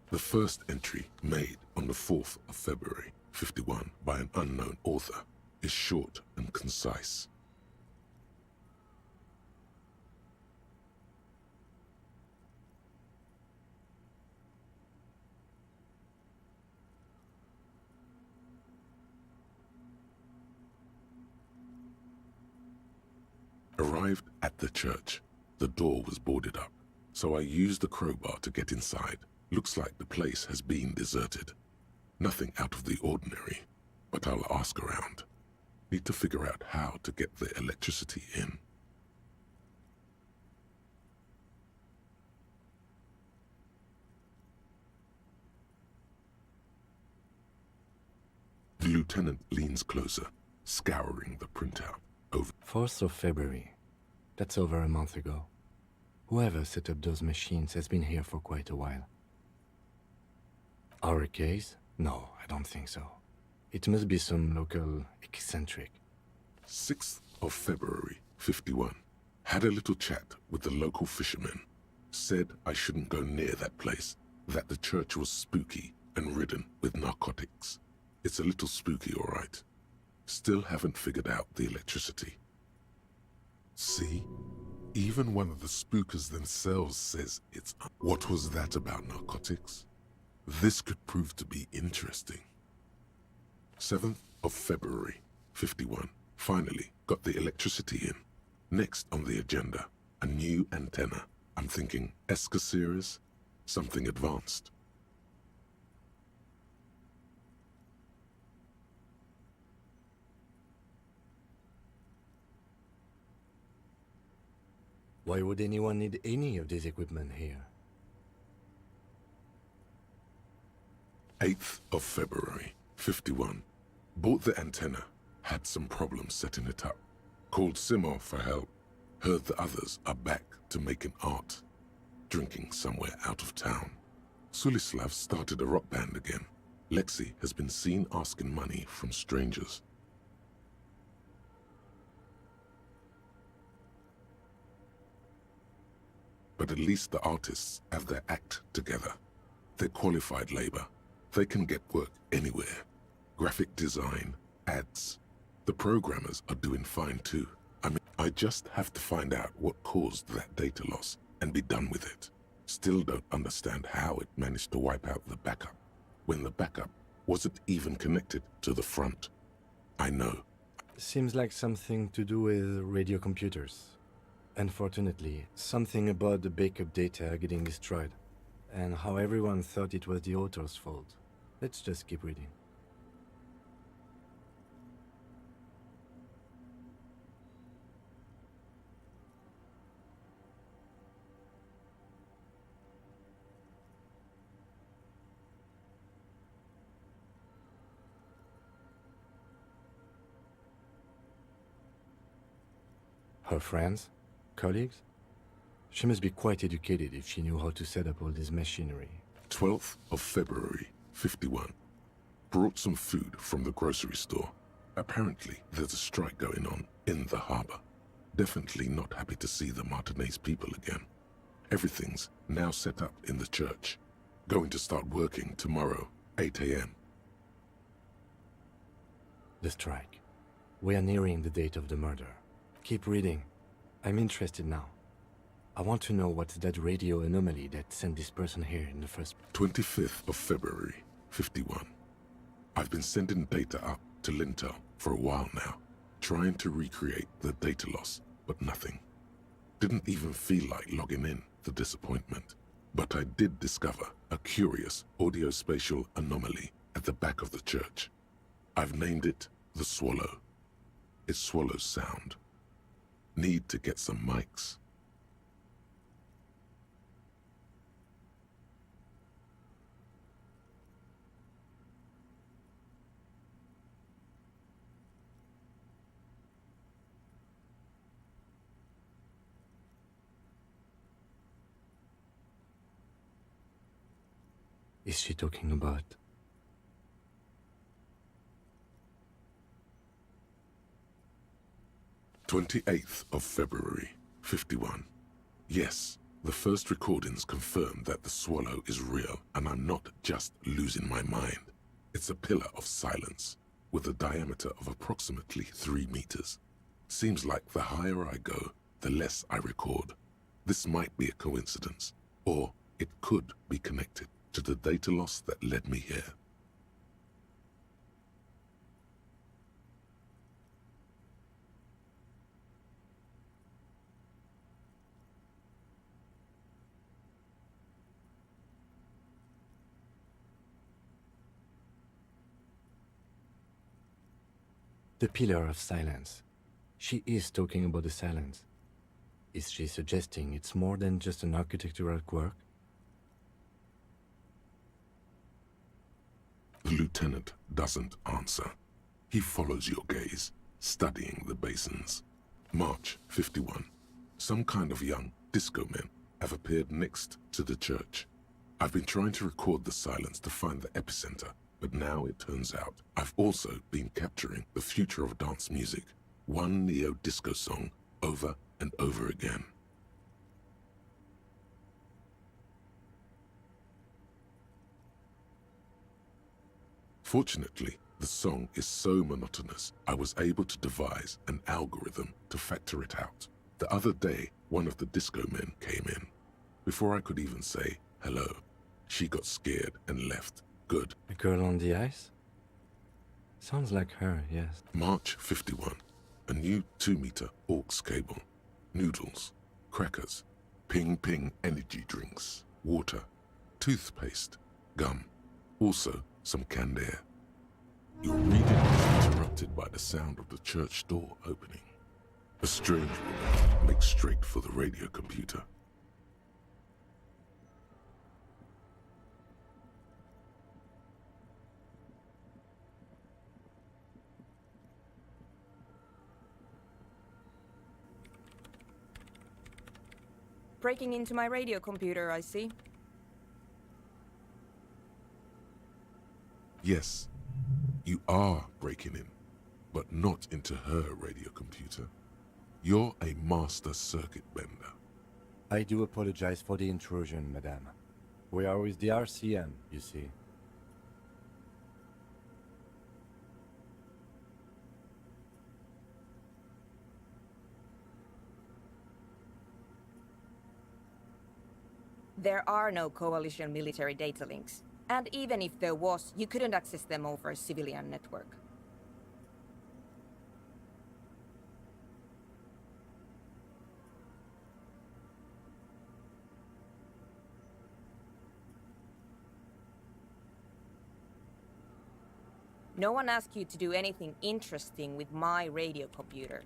The first entry, made on the 4th of February, 51, by an unknown author, is short and concise. Arrived at the church. The door was boarded up, so I used the crowbar to get inside. Looks like the place has been deserted. Nothing out of the ordinary, but I'll ask around. Need to figure out how to get the electricity in. The lieutenant leans closer, scouring the printout. Over 4th of February. That's over a month ago. Whoever set up those machines has been here for quite a while. Our case? No, I don't think so. It must be some local eccentric. 6th of February, 51. Had a little chat with the local fishermen. Said I shouldn't go near that place, that the church was spooky and ridden with narcotics. It's a little spooky, all right. Still haven't figured out the electricity. See? Even one of the spookers themselves says it's... What was that about narcotics? This could prove to be interesting. 7th of February, 51. Finally got the electricity in. Next on the agenda, a new antenna. I'm thinking Esca series, something advanced. Why would anyone need any of this equipment here? 8th of February, 51. Bought the antenna, had some problems setting it up. Called Simo for help. Heard the others are back to making art. Drinking somewhere out of town. Sulislav started a rock band again. Lexi has been seen asking money from strangers. But at least the artists have their act together. They're qualified labor. They can get work anywhere. Graphic design, ads. The programmers are doing fine too. I mean, I just have to find out what caused that data loss and be done with it. Still don't understand how it managed to wipe out the backup, when the backup wasn't even connected to the front. I know. Seems like something to do with radio computers. Unfortunately, something about the backup data getting destroyed, and how everyone thought it was the author's fault. Let's just keep reading. Her friends? Colleagues? She must be quite educated if she knew how to set up all this machinery. 12th of February, 51. Brought some food from the grocery store. Apparently, there's a strike going on in the harbor. Definitely not happy to see the Martinez people again. Everything's now set up in the church. Going to start working tomorrow, 8 a.m. The strike. We are nearing the date of the murder. Keep reading. I'm interested now. I want to know what's that radio anomaly that sent this person here in the first... 25th of February, 51. I've been sending data up to Lintel for a while now, trying to recreate the data loss, but nothing. Didn't even feel like logging in, the disappointment. But I did discover a curious audio-spatial anomaly at the back of the church. I've named it the Swallow. It swallows sound. Need to get some mics. Is she talking about? "28th of February, 51. Yes, the first recordings confirm that the swallow is real and I'm not just losing my mind. It's a pillar of silence with a diameter of approximately 3 meters. Seems like the higher I go, the less I record. This might be a coincidence, or it could be connected to the data loss that led me here. The pillar of silence. She is talking about the silence. Is she suggesting it's more than just an architectural quirk? The lieutenant doesn't answer. He follows your gaze, studying the basins. March 51. Some kind of young disco men have appeared next to the church. I've been trying to record the silence to find the epicenter, but now it turns out I've also been capturing the future of dance music, one neo-disco song over and over again. Fortunately, the song is so monotonous, I was able to devise an algorithm to factor it out. The other day, one of the disco men came in. Before I could even say hello, she got scared and left. Good. A girl on the ice? Sounds like her, yes. March 51. A new 2-meter aux cable. Noodles, crackers, ping-ping energy drinks, water, toothpaste, gum. Also, some canned air. Your reading is interrupted by the sound of the church door opening. A strange woman makes straight for the radio computer. Breaking into my radio computer, I see. Yes, you are breaking in, but not into her radio computer. You're a master circuit bender. I do apologize for the intrusion, madame. We are with the RCM, you see. There are no coalition military data links. And even if there was, you couldn't access them over a civilian network. No one asked you to do anything interesting with my radio computer.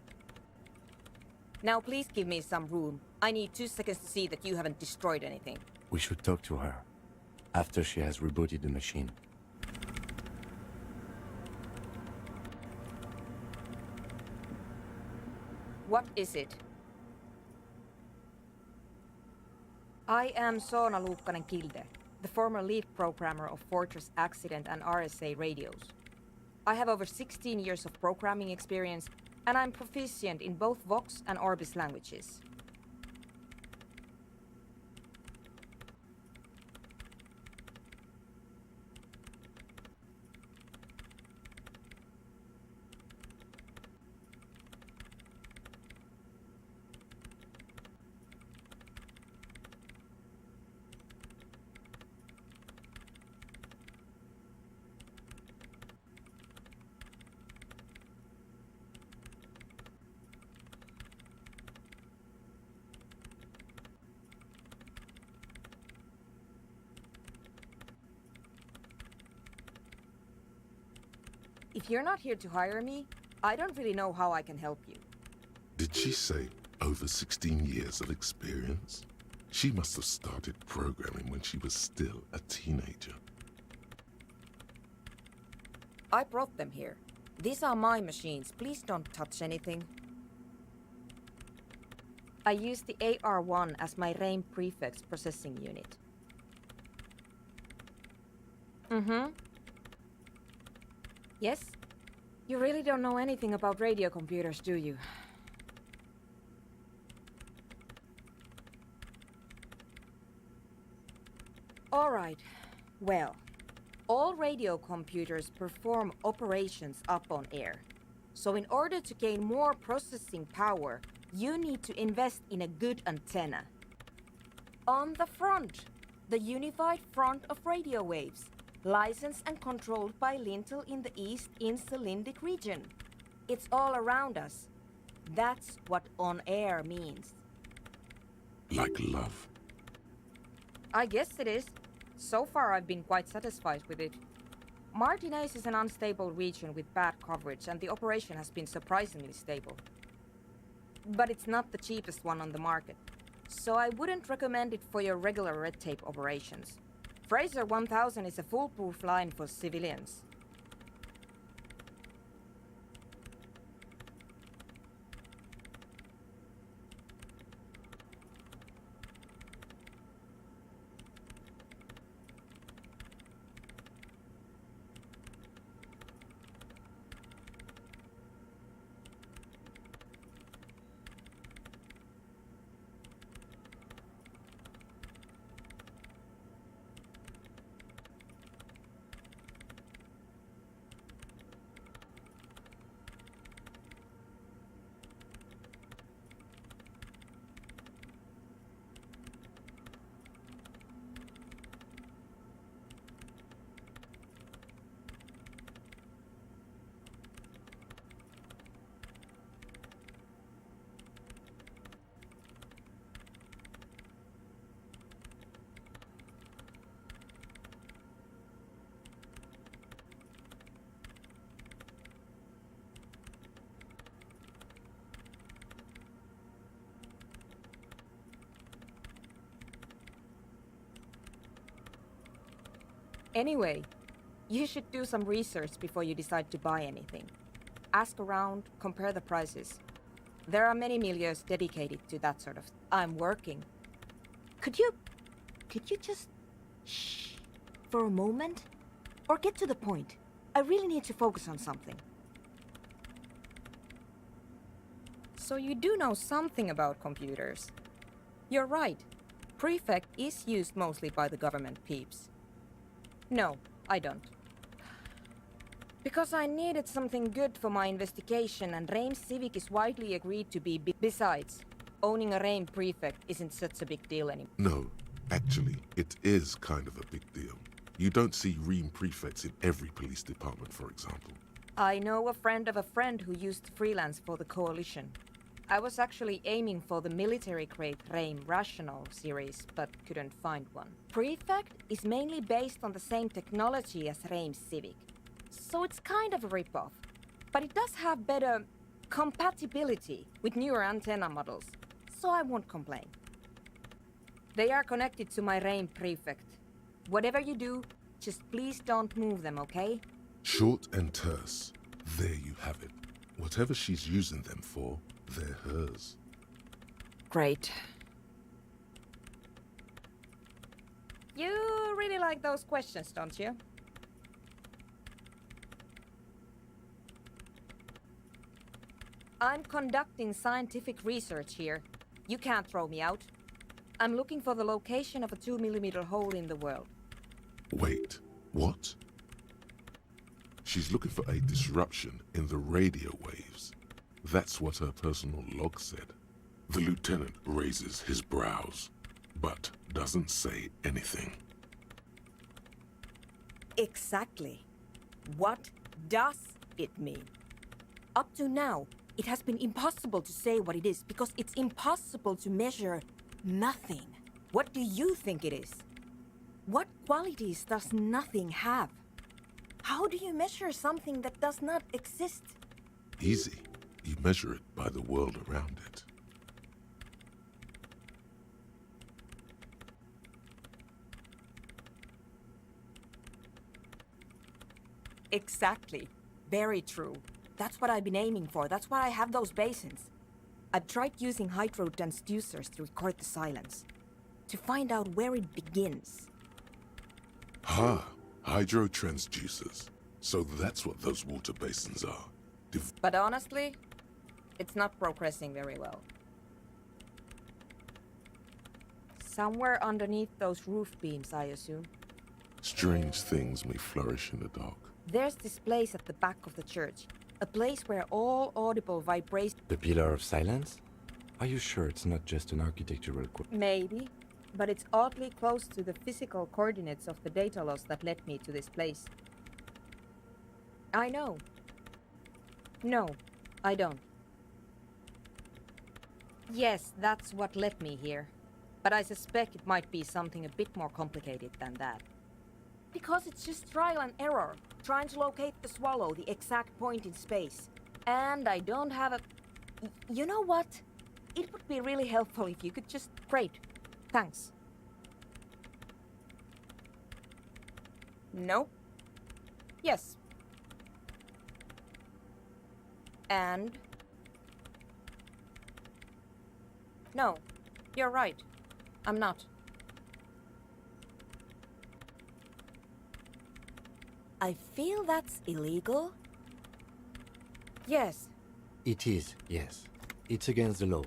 Now please give me some room. I need 2 seconds to see that you haven't destroyed anything. We should talk to her after she has rebooted the machine. What is it? I am Soona Luukkanen-Kilde, the former lead programmer of Fortress Accident and RSA radios. I have over 16 years of programming experience, and I'm proficient in both Vox and Orbis languages. If you're not here to hire me, I don't really know how I can help you. Did she say over 16 years of experience? She must have started programming when she was still a teenager. I brought them here. These are my machines. Please don't touch anything. I use the AR-1 as my RAIM prefix processing unit. Mm-hmm. Yes? You really don't know anything about radio computers, do you? All right. Well, all radio computers perform operations up on air. So in order to gain more processing power, you need to invest in a good antenna. On the front, the unified front of radio waves, licensed and controlled by Lintel in the East Insulindic region. It's all around us. That's what on air means. Like love. I guess it is. So far I've been quite satisfied with it. Martinez is an unstable region with bad coverage, and the operation has been surprisingly stable. But it's not the cheapest one on the market, so I wouldn't recommend it for your regular red tape operations. Fraser 1000 is a foolproof line for civilians. Anyway, you should do some research before you decide to buy anything. Ask around, compare the prices. There are many milieux dedicated to that sort of... I'm working. Could you just... shh for a moment? Or get to the point. I really need to focus on something. So you do know something about computers. You're right. Prefect is used mostly by the government peeps. No, I don't. Because I needed something good for my investigation, and Reims Civic is widely agreed to be... Besides, owning a Reims prefect isn't such a big deal anymore. No, actually, it is kind of a big deal. You don't see Ream prefects in every police department, for example. I know a friend of a friend who used to freelance for the Coalition. I was actually aiming for the military-grade Reim Rational series, but couldn't find one. Prefect is mainly based on the same technology as Reims Civic, so it's kind of a rip-off. But it does have better compatibility with newer antenna models, so I won't complain. They are connected to my Reim Prefect. Whatever you do, just please don't move them, okay? Short and terse. There you have it. Whatever she's using them for, they're hers. Great. You really like those questions, don't you? I'm conducting scientific research here. You can't throw me out. I'm looking for the location of a 2mm hole in the world. Wait, what? She's looking for a disruption in the radio waves. That's what her personal log said. The lieutenant raises his brows, but doesn't say anything. Exactly. What does it mean? Up to now, it has been impossible to say what it is because it's impossible to measure nothing. What do you think it is? What qualities does nothing have? How do you measure something that does not exist? Easy. You measure it by the world around it. Exactly. Very true. That's what I've been aiming for. That's why I have those basins. I've tried using hydro transducers to record the silence, to find out where it begins. Hydro transducers. So that's what those water basins are. But honestly, it's not progressing very well. Somewhere underneath those roof beams, I assume. Strange things may flourish in the dark. There's this place at the back of the church. A place where all audible vibrations... The Pillar of Silence? Are you sure it's not just an architectural quirk? Maybe, but it's oddly close to the physical coordinates of the data loss that led me to this place. I know. No, I don't. Yes, that's what led me here. But I suspect it might be something a bit more complicated than that. Because it's just trial and error, trying to locate the swallow, the exact point in space. And I don't have a... You know what? It would be really helpful if you could just... Great. Thanks. No. Yes. And... No. You're right. I'm not. I feel that's illegal. Yes. It is, yes. It's against the law.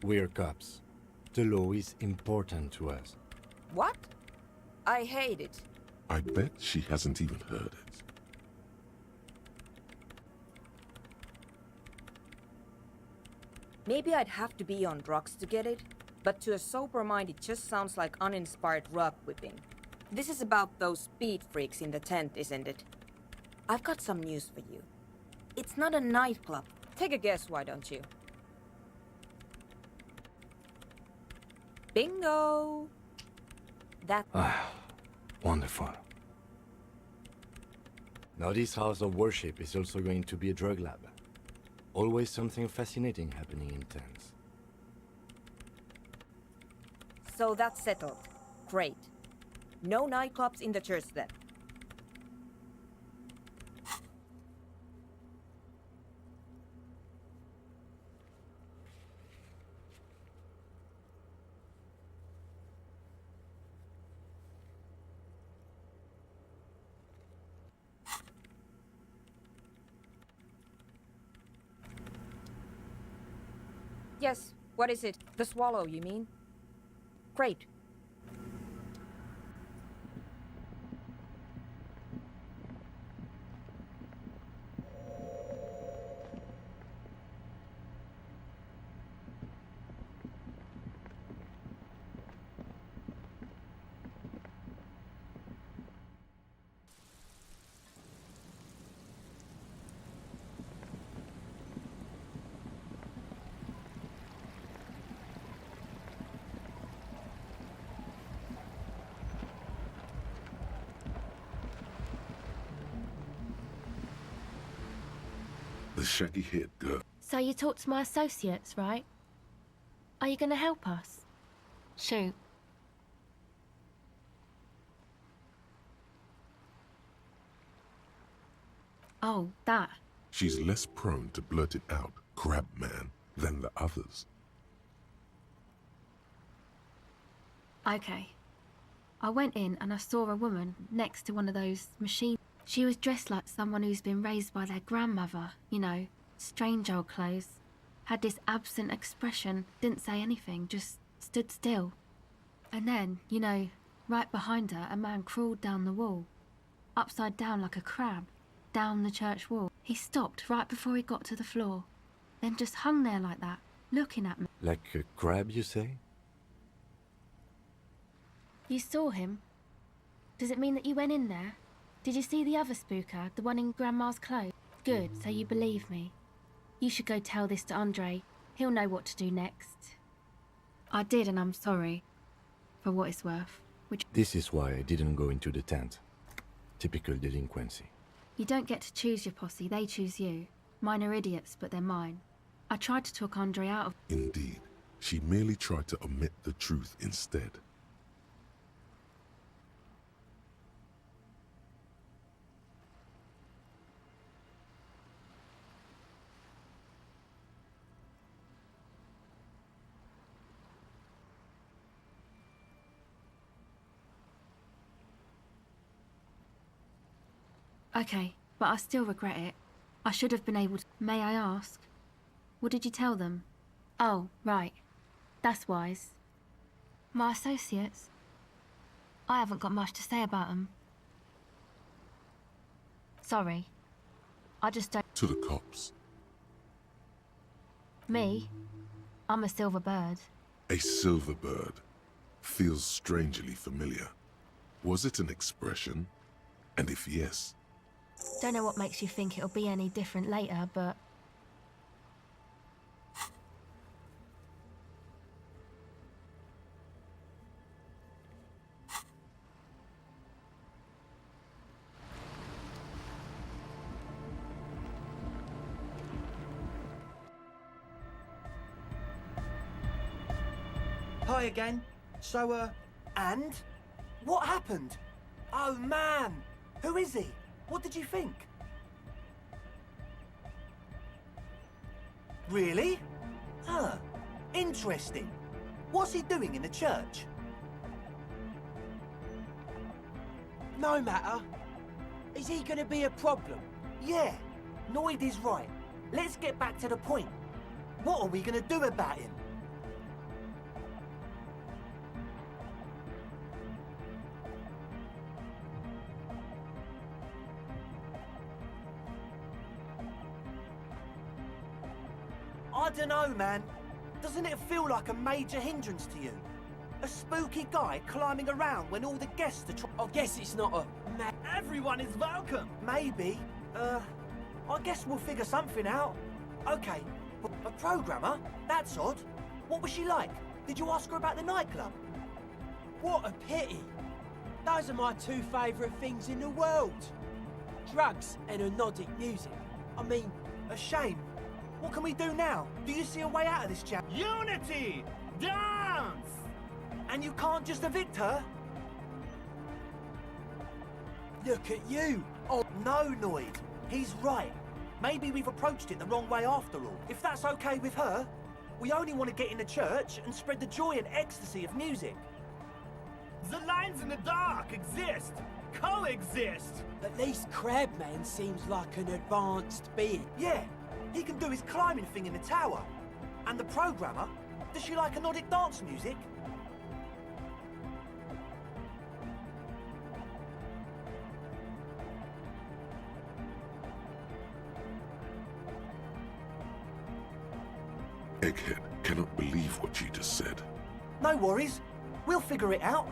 We're cops. The law is important to us. What? I hate it. I bet she hasn't even heard it. Maybe I'd have to be on drugs to get it, but to a sober mind it just sounds like uninspired rug whipping. This is about those speed freaks in the tent, isn't it? I've got some news for you. It's not a nightclub. Take a guess, why don't you? Bingo! That... Wonderful. Now this house of worship is also going to be a drug lab. Always something fascinating happening in tents. So that's settled. Great. No nightclubs in the church then. Yes, what is it? The swallow, you mean? Great. The shaggy-haired girl. So you talked to my associates, right? Are you gonna help us? Shoot. Oh, that. She's less prone to blurt it out, Crab Man, than the others. Okay. I went in and I saw a woman next to one of those machines. She was dressed like someone who's been raised by their grandmother, you know, strange old clothes. Had this absent expression, didn't say anything, just stood still. And then, you know, right behind her, a man crawled down the wall, upside down like a crab, down the church wall. He stopped right before he got to the floor, then just hung there like that, looking at me. Like a crab, you say? You saw him? Does it mean that you went in there? Did you see the other spooker, the one in Grandma's clothes? Good, so you believe me. You should go tell this to Andre. He'll know what to do next. I did, and I'm sorry. For what it's worth. This is why I didn't go into the tent. Typical delinquency. You don't get to choose your posse, they choose you. Mine are idiots, but they're mine. I tried to talk Andre out of... Indeed, she merely tried to omit the truth instead. Okay, but I still regret it. I should have been able to... May I ask? What did you tell them? Oh, right. That's wise. My associates? I haven't got much to say about them. Sorry. I just don't... To the cops. Me? I'm a silver bird. A silver bird. Feels strangely familiar. Was it an expression? And if yes... Don't know what makes you think it'll be any different later, but... Hi again. So, And? What happened? Oh, man! Who is he? What did you think? Really? Huh. Interesting. What's he doing in the church? No matter. Is he gonna be a problem? Yeah, Noid is right. Let's get back to the point. What are we gonna do about him? I don't know, man. Doesn't it feel like a major hindrance to you? A spooky guy climbing around when all the guests are I guess it's not a... Everyone is welcome. Maybe. I guess we'll figure something out. Okay, but a programmer? That's odd. What was she like? Did you ask her about the nightclub? What a pity. Those are my two favourite things in the world. Drugs and hypnotic music. I mean... A shame. What can we do now? Do you see a way out of this jam? Unity! Dance! And you can't just evict her? Look at you! Oh, no, Noid. He's right. Maybe we've approached it the wrong way after all. If that's okay with her, we only want to get in the church and spread the joy and ecstasy of music. The lines in the dark exist! Coexist! At least Crabman seems like an advanced being. Yeah, he can do his climbing thing in the tower. And the programmer? Does she like Nordic dance music? Egghead cannot believe what you just said. No worries. We'll figure it out.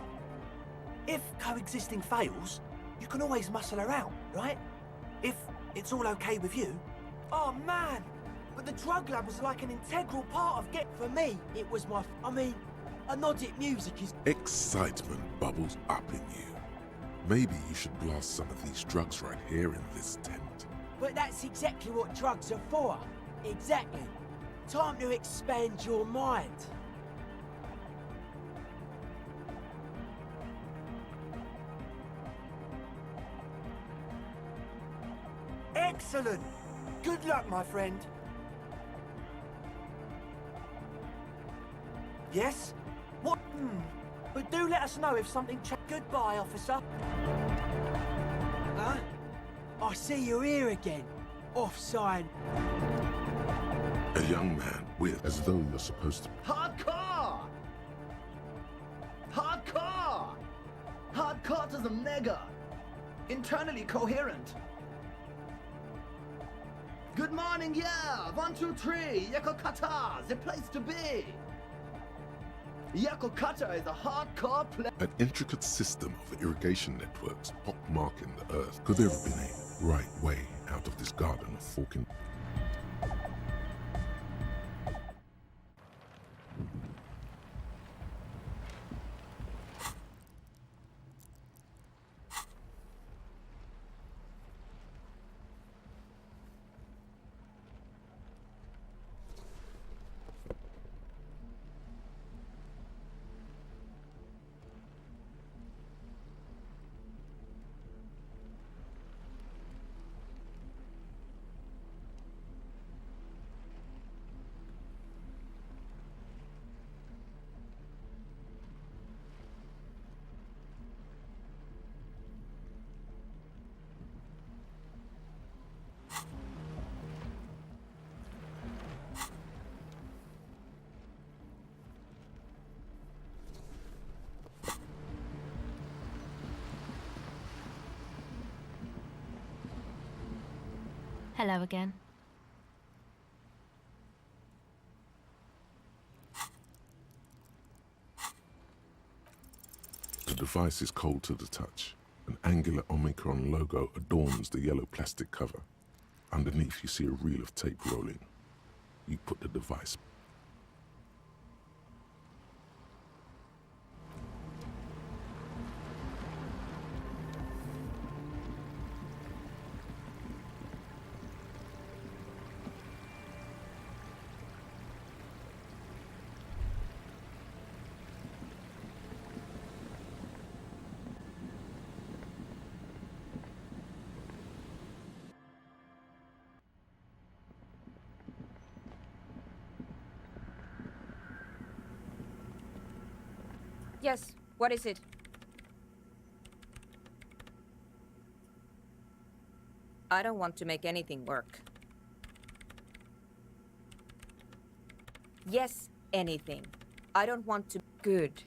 If coexisting fails, you can always muscle her out, right? If it's all okay with you. Oh man! But the drug lab was like an integral part of For me, it was my... I mean, Nordic music is... Excitement bubbles up in you. Maybe you should blast some of these drugs right here in this tent. But that's exactly what drugs are for. Exactly. Time to expand your mind. Excellent! Good luck, my friend. Yes? What? But do let us know if something Goodbye, officer. Huh? I see you here again. Offside. A young man with, as though you're supposed to... Hardcore! Hardcore! Hardcore to the mega! Internally coherent. Good morning, yeah! 1, 2, 3! Yakokata, the place to be! Yakokata is a hardcore place. An intricate system of irrigation networks pockmarking the earth. Could there have been a right way out of this garden of forking? Hello again. The device is cold to the touch. An angular Omicron logo adorns the yellow plastic cover. Underneath you see a reel of tape rolling. You put the device. Yes, what is it? I don't want to make anything work. Yes, anything. I don't want to... Good.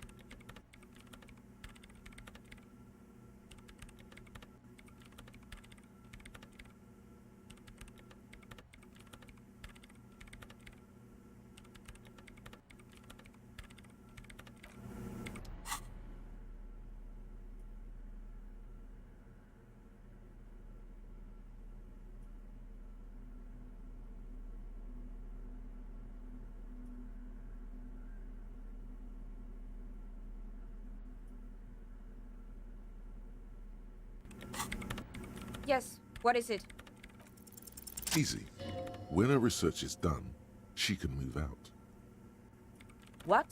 Yes, what is it? Easy. When her research is done, she can move out. What?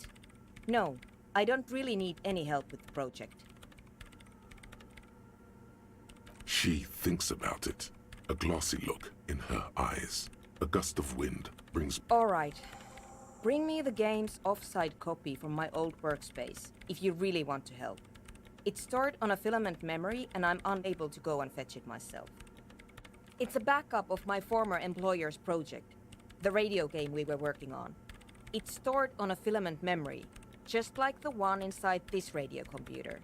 No, I don't really need any help with the project. She thinks about it. A glassy look in her eyes. A gust of wind brings... All right. Bring me the game's offsite copy from my old workspace, if you really want to help. It's stored on a filament memory, and I'm unable to go and fetch it myself. It's a backup of my former employer's project, the radio game we were working on. It's stored on a filament memory, just like the one inside this radio computer.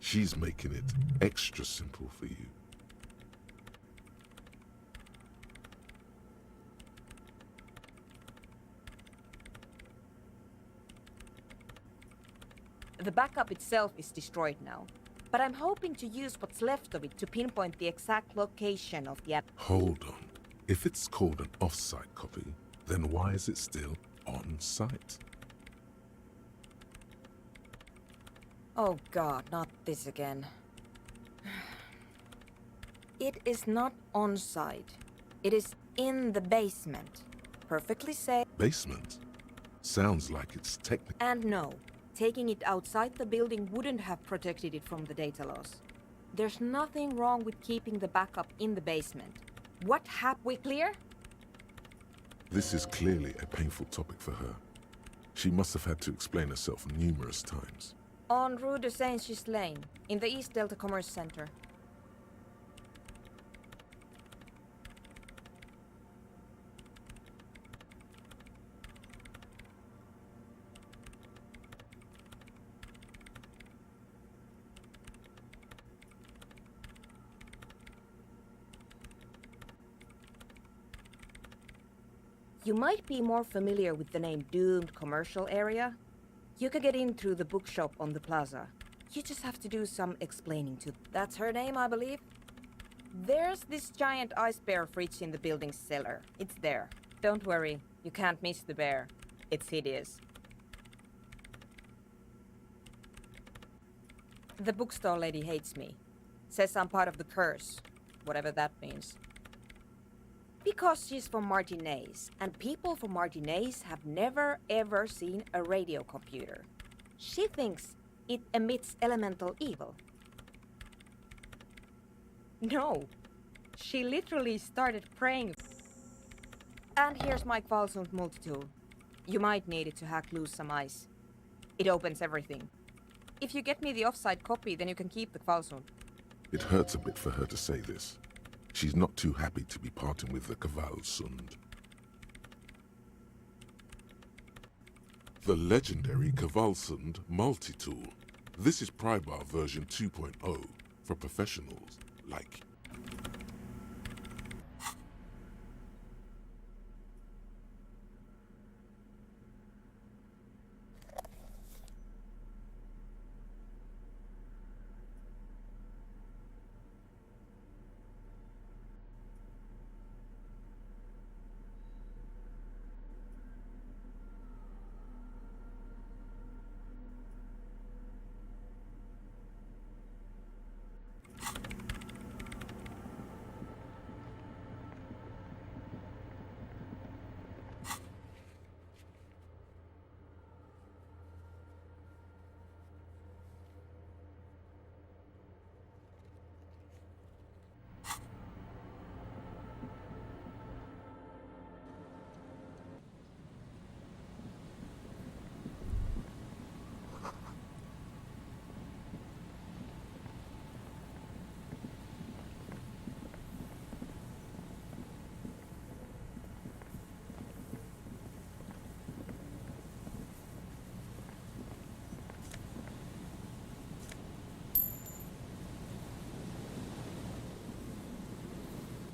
She's making it extra simple for you. The backup itself is destroyed now, but I'm hoping to use what's left of it to pinpoint the exact location of the app. Hold on. If it's called an off-site copy, then why is it still on-site? Oh God, not this again. It is not on-site. It is in the basement. Perfectly safe. Basement? Sounds like it's technical. And no, taking it outside the building wouldn't have protected it from the data loss. There's nothing wrong with keeping the backup in the basement. What happened? We clear? This is clearly a painful topic for her. She must have had to explain herself numerous times. On Rue de Saint-Just Lane, in the East Delta Commerce Center. You might be more familiar with the name Doomed Commercial Area. You can get in through the bookshop on the plaza. You just have to do some explaining to... That's her name, I believe? There's this giant ice bear fridge in the building's cellar. It's there. Don't worry, you can't miss the bear. It's hideous. The bookstore lady hates me. Says I'm part of the curse, whatever that means. Because she's from Martinez, and people from Martinez have never ever seen a radio computer. She thinks it emits elemental evil. No, she literally started praying. And here's my Kvalsund multi-tool. You might need it to hack loose some ice. It opens everything. If you get me the offside copy, then you can keep the Kvalsund. It hurts a bit for her to say this. She's not too happy to be parting with the Kvalsund. The legendary Kvalsund multi-tool. This is Prybar version 2.0 for professionals like...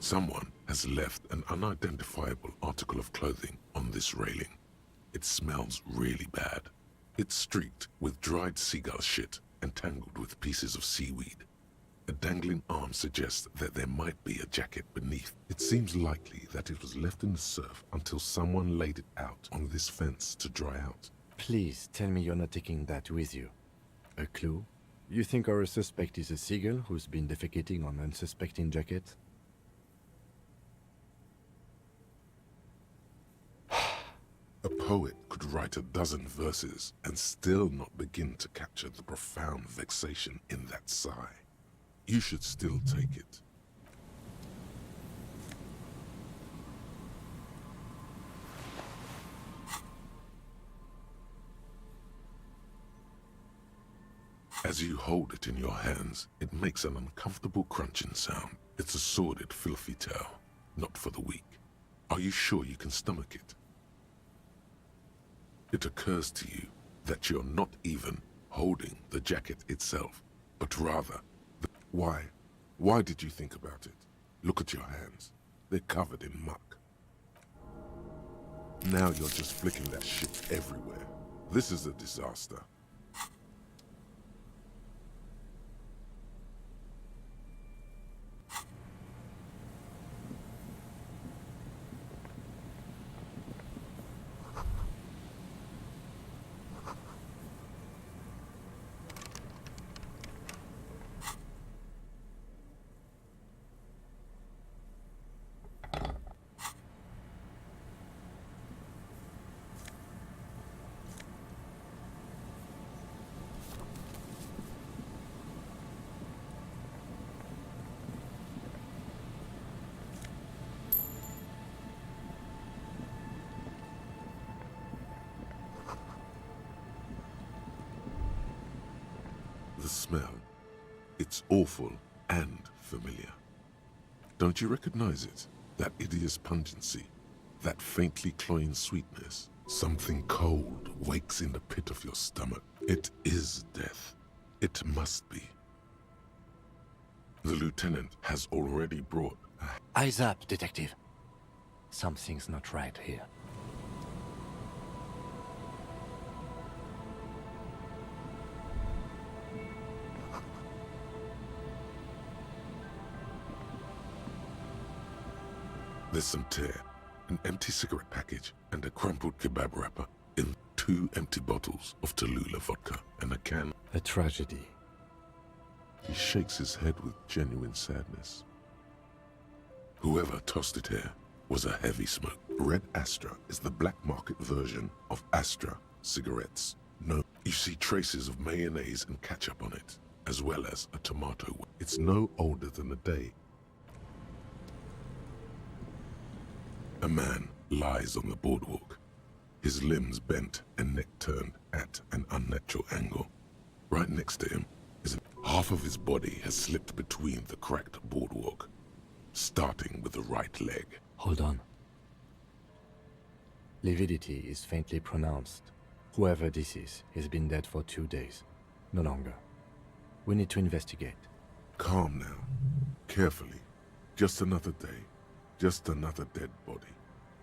Someone has left an unidentifiable article of clothing on this railing. It smells really bad. It's streaked with dried seagull shit and tangled with pieces of seaweed. A dangling arm suggests that there might be a jacket beneath. It seems likely that it was left in the surf until someone laid it out on this fence to dry out. Please tell me you're not taking that with you. A clue? You think our suspect is a seagull who's been defecating on unsuspecting jacket? A poet could write a dozen verses and still not begin to capture the profound vexation in that sigh. You should still take it. As you hold it in your hands, it makes an uncomfortable crunching sound. It's a sordid, filthy tale, not for the weak. Are you sure you can stomach it? It occurs to you that you're not even holding the jacket itself, but rather Why? Why did you think about it? Look at your hands. They're covered in muck. Now you're just flicking that shit everywhere. This is a disaster. The smell. It's awful and familiar. Don't you recognize it? That hideous pungency, that faintly cloying sweetness. Something cold wakes in the pit of your stomach. It is death. It must be. The lieutenant has already brought... Eyes up, detective. Something's not right here. There's some tear, an empty cigarette package, and a crumpled kebab wrapper in 2 empty bottles of Tallulah vodka and a can. A tragedy. He shakes his head with genuine sadness. Whoever tossed it here was a heavy smoke. Red Astra is the black market version of Astra cigarettes. No, you see traces of mayonnaise and ketchup on it, as well as a tomato. It's no older than a day. A man lies on the boardwalk, his limbs bent and neck turned at an unnatural angle. Right next to him is half of his body has slipped between the cracked boardwalk, starting with the right leg. Hold on. Lividity is faintly pronounced. Whoever this is has been dead for 2 days. No longer. We need to investigate. Calm now. Carefully. Just another day. Just another dead body.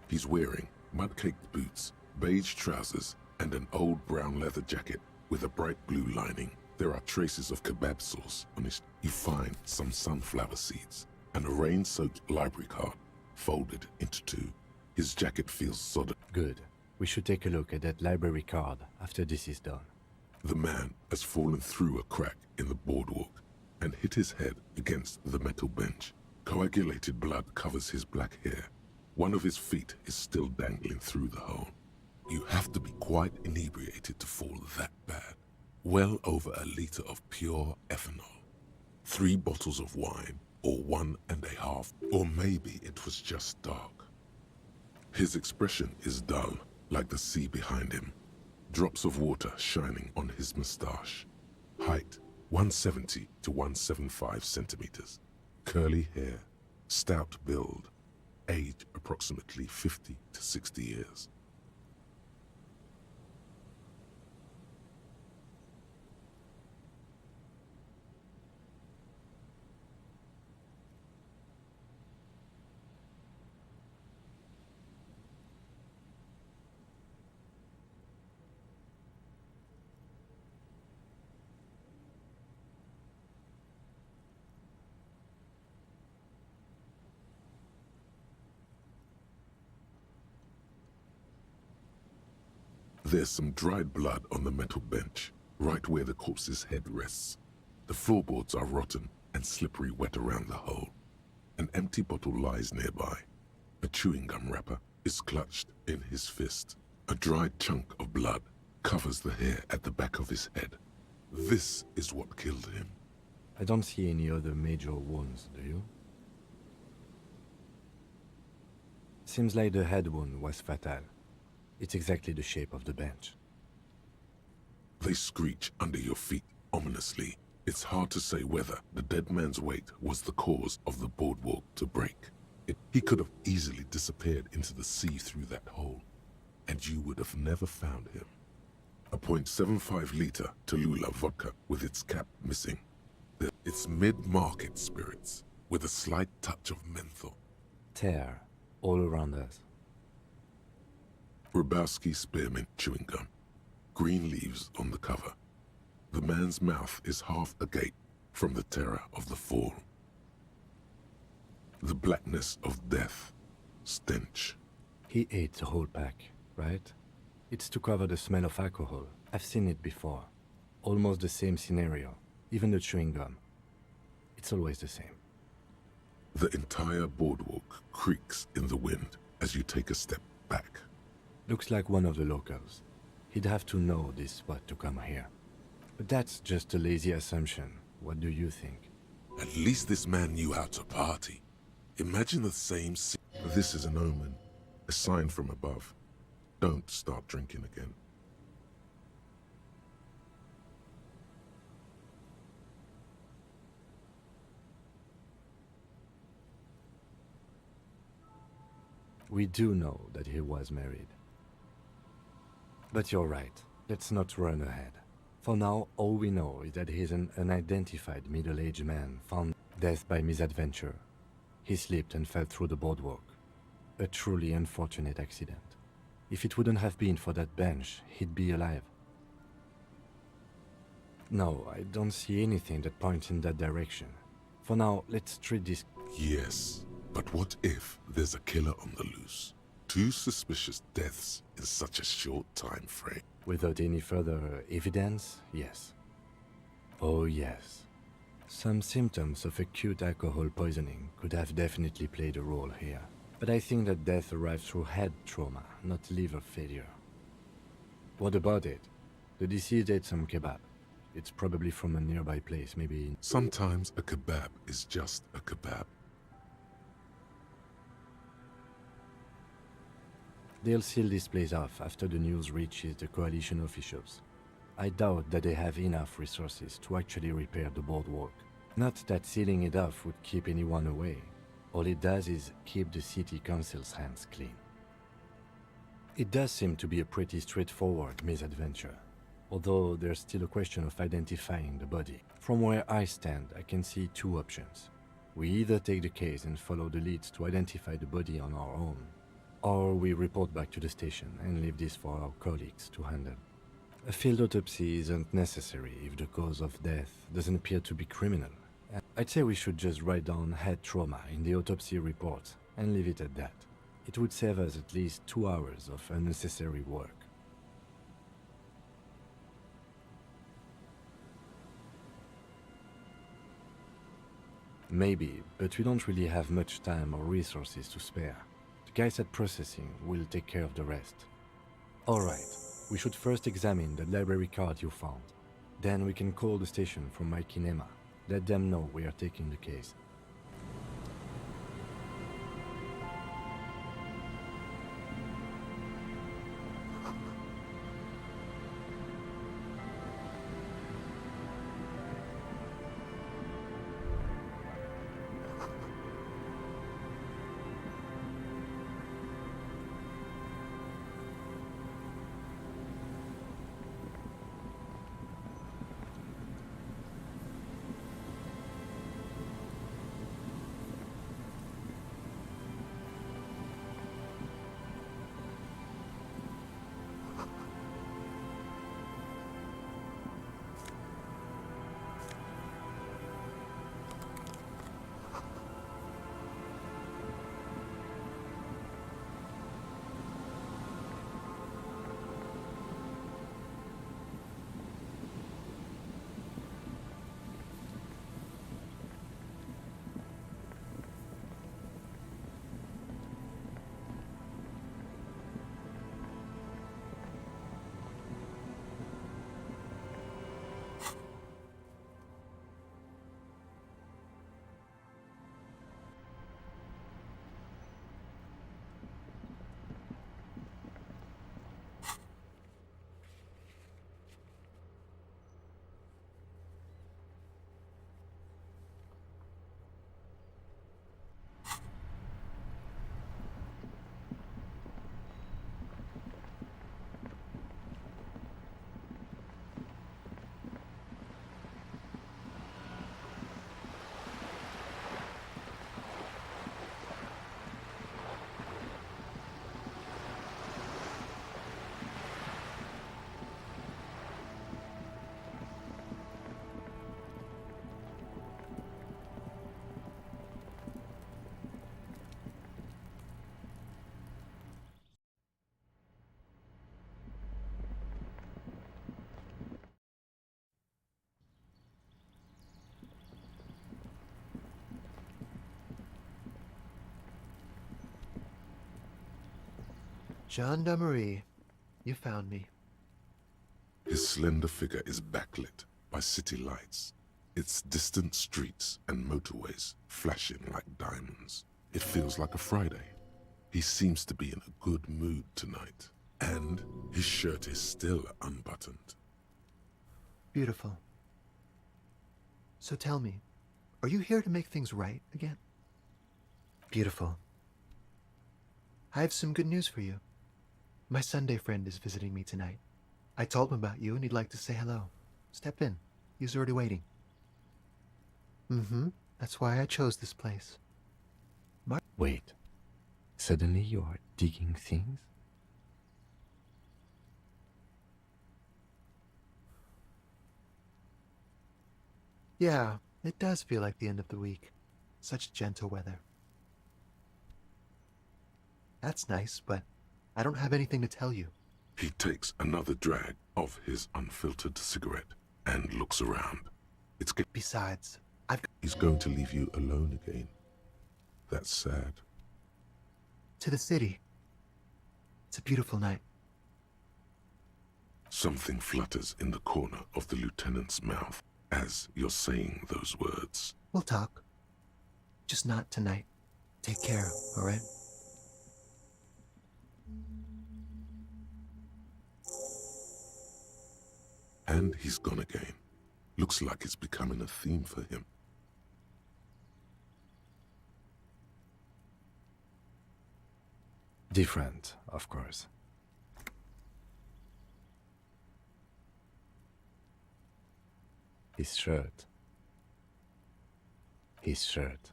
He's wearing mud-caked boots, beige trousers, and an old brown leather jacket with a bright blue lining. There are traces of kebab sauce on his... You find some sunflower seeds and a rain-soaked library card folded into 2. His jacket feels sodden. Good. We should take a look at that library card after this is done. The man has fallen through a crack in the boardwalk and hit his head against the metal bench. Coagulated blood covers his black hair. One of his feet is still dangling through the hole. You have to be quite inebriated to fall that bad. Well over a liter of pure ethanol. 3 bottles of wine, or 1.5, or maybe it was just dark. His expression is dull, like the sea behind him. Drops of water shining on his mustache. Height, 170 to 175 centimeters. Curly hair, stout build, age approximately 50 to 60 years. There's some dried blood on the metal bench, right where the corpse's head rests. The floorboards are rotten and slippery wet around the hole. An empty bottle lies nearby. A chewing gum wrapper is clutched in his fist. A dried chunk of blood covers the hair at the back of his head. This is what killed him. I don't see any other major wounds, do you? Seems like the head wound was fatal. It's exactly the shape of the bench. They screech under your feet Ominously, it's hard to say whether the dead man's weight was the cause of the boardwalk to break. He could have easily disappeared into the sea through that hole, and you would have never found him. A .75-liter Tallulah vodka with its cap missing. It's mid-market spirits with a slight touch of menthol. Tear all around us. Grabowski spearmint chewing gum. Green leaves on the cover. The man's mouth is half agape from the terror of the fall. The blackness of death. Stench. He ate the whole pack, right? It's to cover the smell of alcohol. I've seen it before. Almost the same scenario. Even the chewing gum. It's always the same. The entire boardwalk creaks in the wind as you take a step back. Looks like one of the locals. He'd have to know this spot to come here. But that's just a lazy assumption. What do you think? At least this man knew how to party. Imagine the same scene. This is an omen. A sign from above. Don't start drinking again. We do know that he was married. But you're right. Let's not run ahead. For now, all we know is that he's an unidentified middle-aged man found dead by misadventure. He slipped and fell through the boardwalk. A truly unfortunate accident. If it wouldn't have been for that bench, he'd be alive. No, I don't see anything that points in that direction. For now, let's treat this... Yes, but what if there's a killer on the loose? 2 suspicious deaths in such a short time frame. Without any further evidence, yes. Oh yes. Some symptoms of acute alcohol poisoning could have definitely played a role here. But I think that death arrived through head trauma, not liver failure. What about it? The deceased ate some kebab. It's probably from a nearby place, maybe... Sometimes a kebab is just a kebab. They'll seal this place off after the news reaches the coalition officials. I doubt that they have enough resources to actually repair the boardwalk. Not that sealing it off would keep anyone away. All it does is keep the city council's hands clean. It does seem to be a pretty straightforward misadventure, although there's still a question of identifying the body. From where I stand, I can see 2 options. We either take the case and follow the leads to identify the body on our own, or we report back to the station and leave this for our colleagues to handle. A field autopsy isn't necessary if the cause of death doesn't appear to be criminal. I'd say we should just write down head trauma in the autopsy report and leave it at that. It would save us at least 2 hours of unnecessary work. Maybe, but we don't really have much time or resources to spare. The guys at processing will take care of the rest. Alright, we should first examine the library card you found. Then we can call the station from Mike and Emma. Let them know we are taking the case. Gendarmerie. You found me. His slender figure is backlit by city lights, its distant streets and motorways flashing like diamonds. It feels like a Friday. He seems to be in a good mood tonight, and his shirt is still unbuttoned. Beautiful. So tell me, are you here to make things right again? Beautiful. I have some good news for you. My Sunday friend is visiting me tonight. I told him about you and he'd like to say hello. Step in. He's already waiting. That's why I chose this place. Wait. Suddenly you are digging things? Yeah, it does feel like the end of the week. Such gentle weather. That's nice, but I don't have anything to tell you. He takes another drag of his unfiltered cigarette and looks around. Besides, He's going to leave you alone again. That's sad. To the city. It's a beautiful night. Something flutters in the corner of the lieutenant's mouth as you're saying those words. We'll talk. Just not tonight. Take care, all right? And he's gone again. Looks like it's becoming a theme for him. Different, of course. His shirt. His shirt.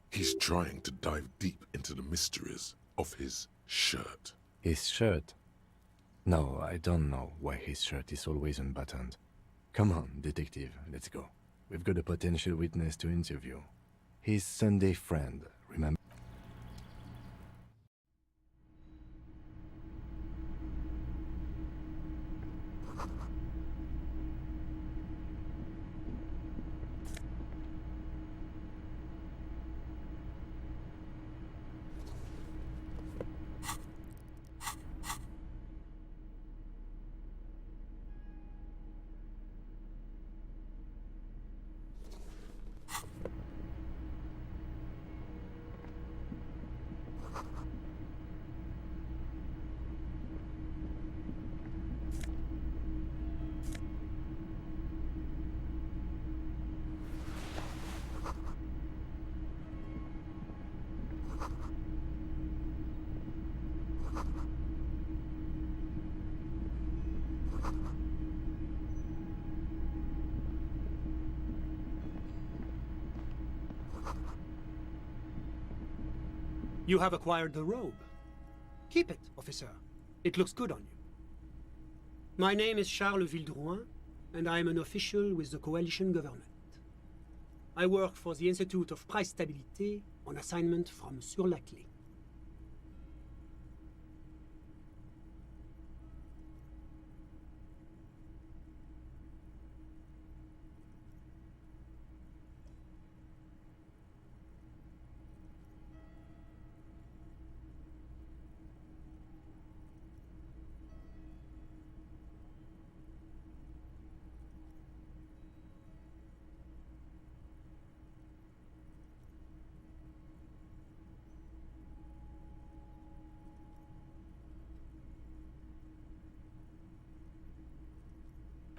He's trying to dive deep into the mysteries of his shirt. His shirt? No, I don't know why his shirt is always unbuttoned. Come on, detective, let's go. We've got a potential witness to interview. His Sunday friend, remember? You have acquired the robe. Keep it, officer. It looks good on you. My name is Charles Vildrouin, and I am an official with the coalition government. I work for the Institute of Price Stabilité on assignment from Sur-la-Clé.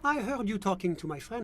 I heard you talking to my friend.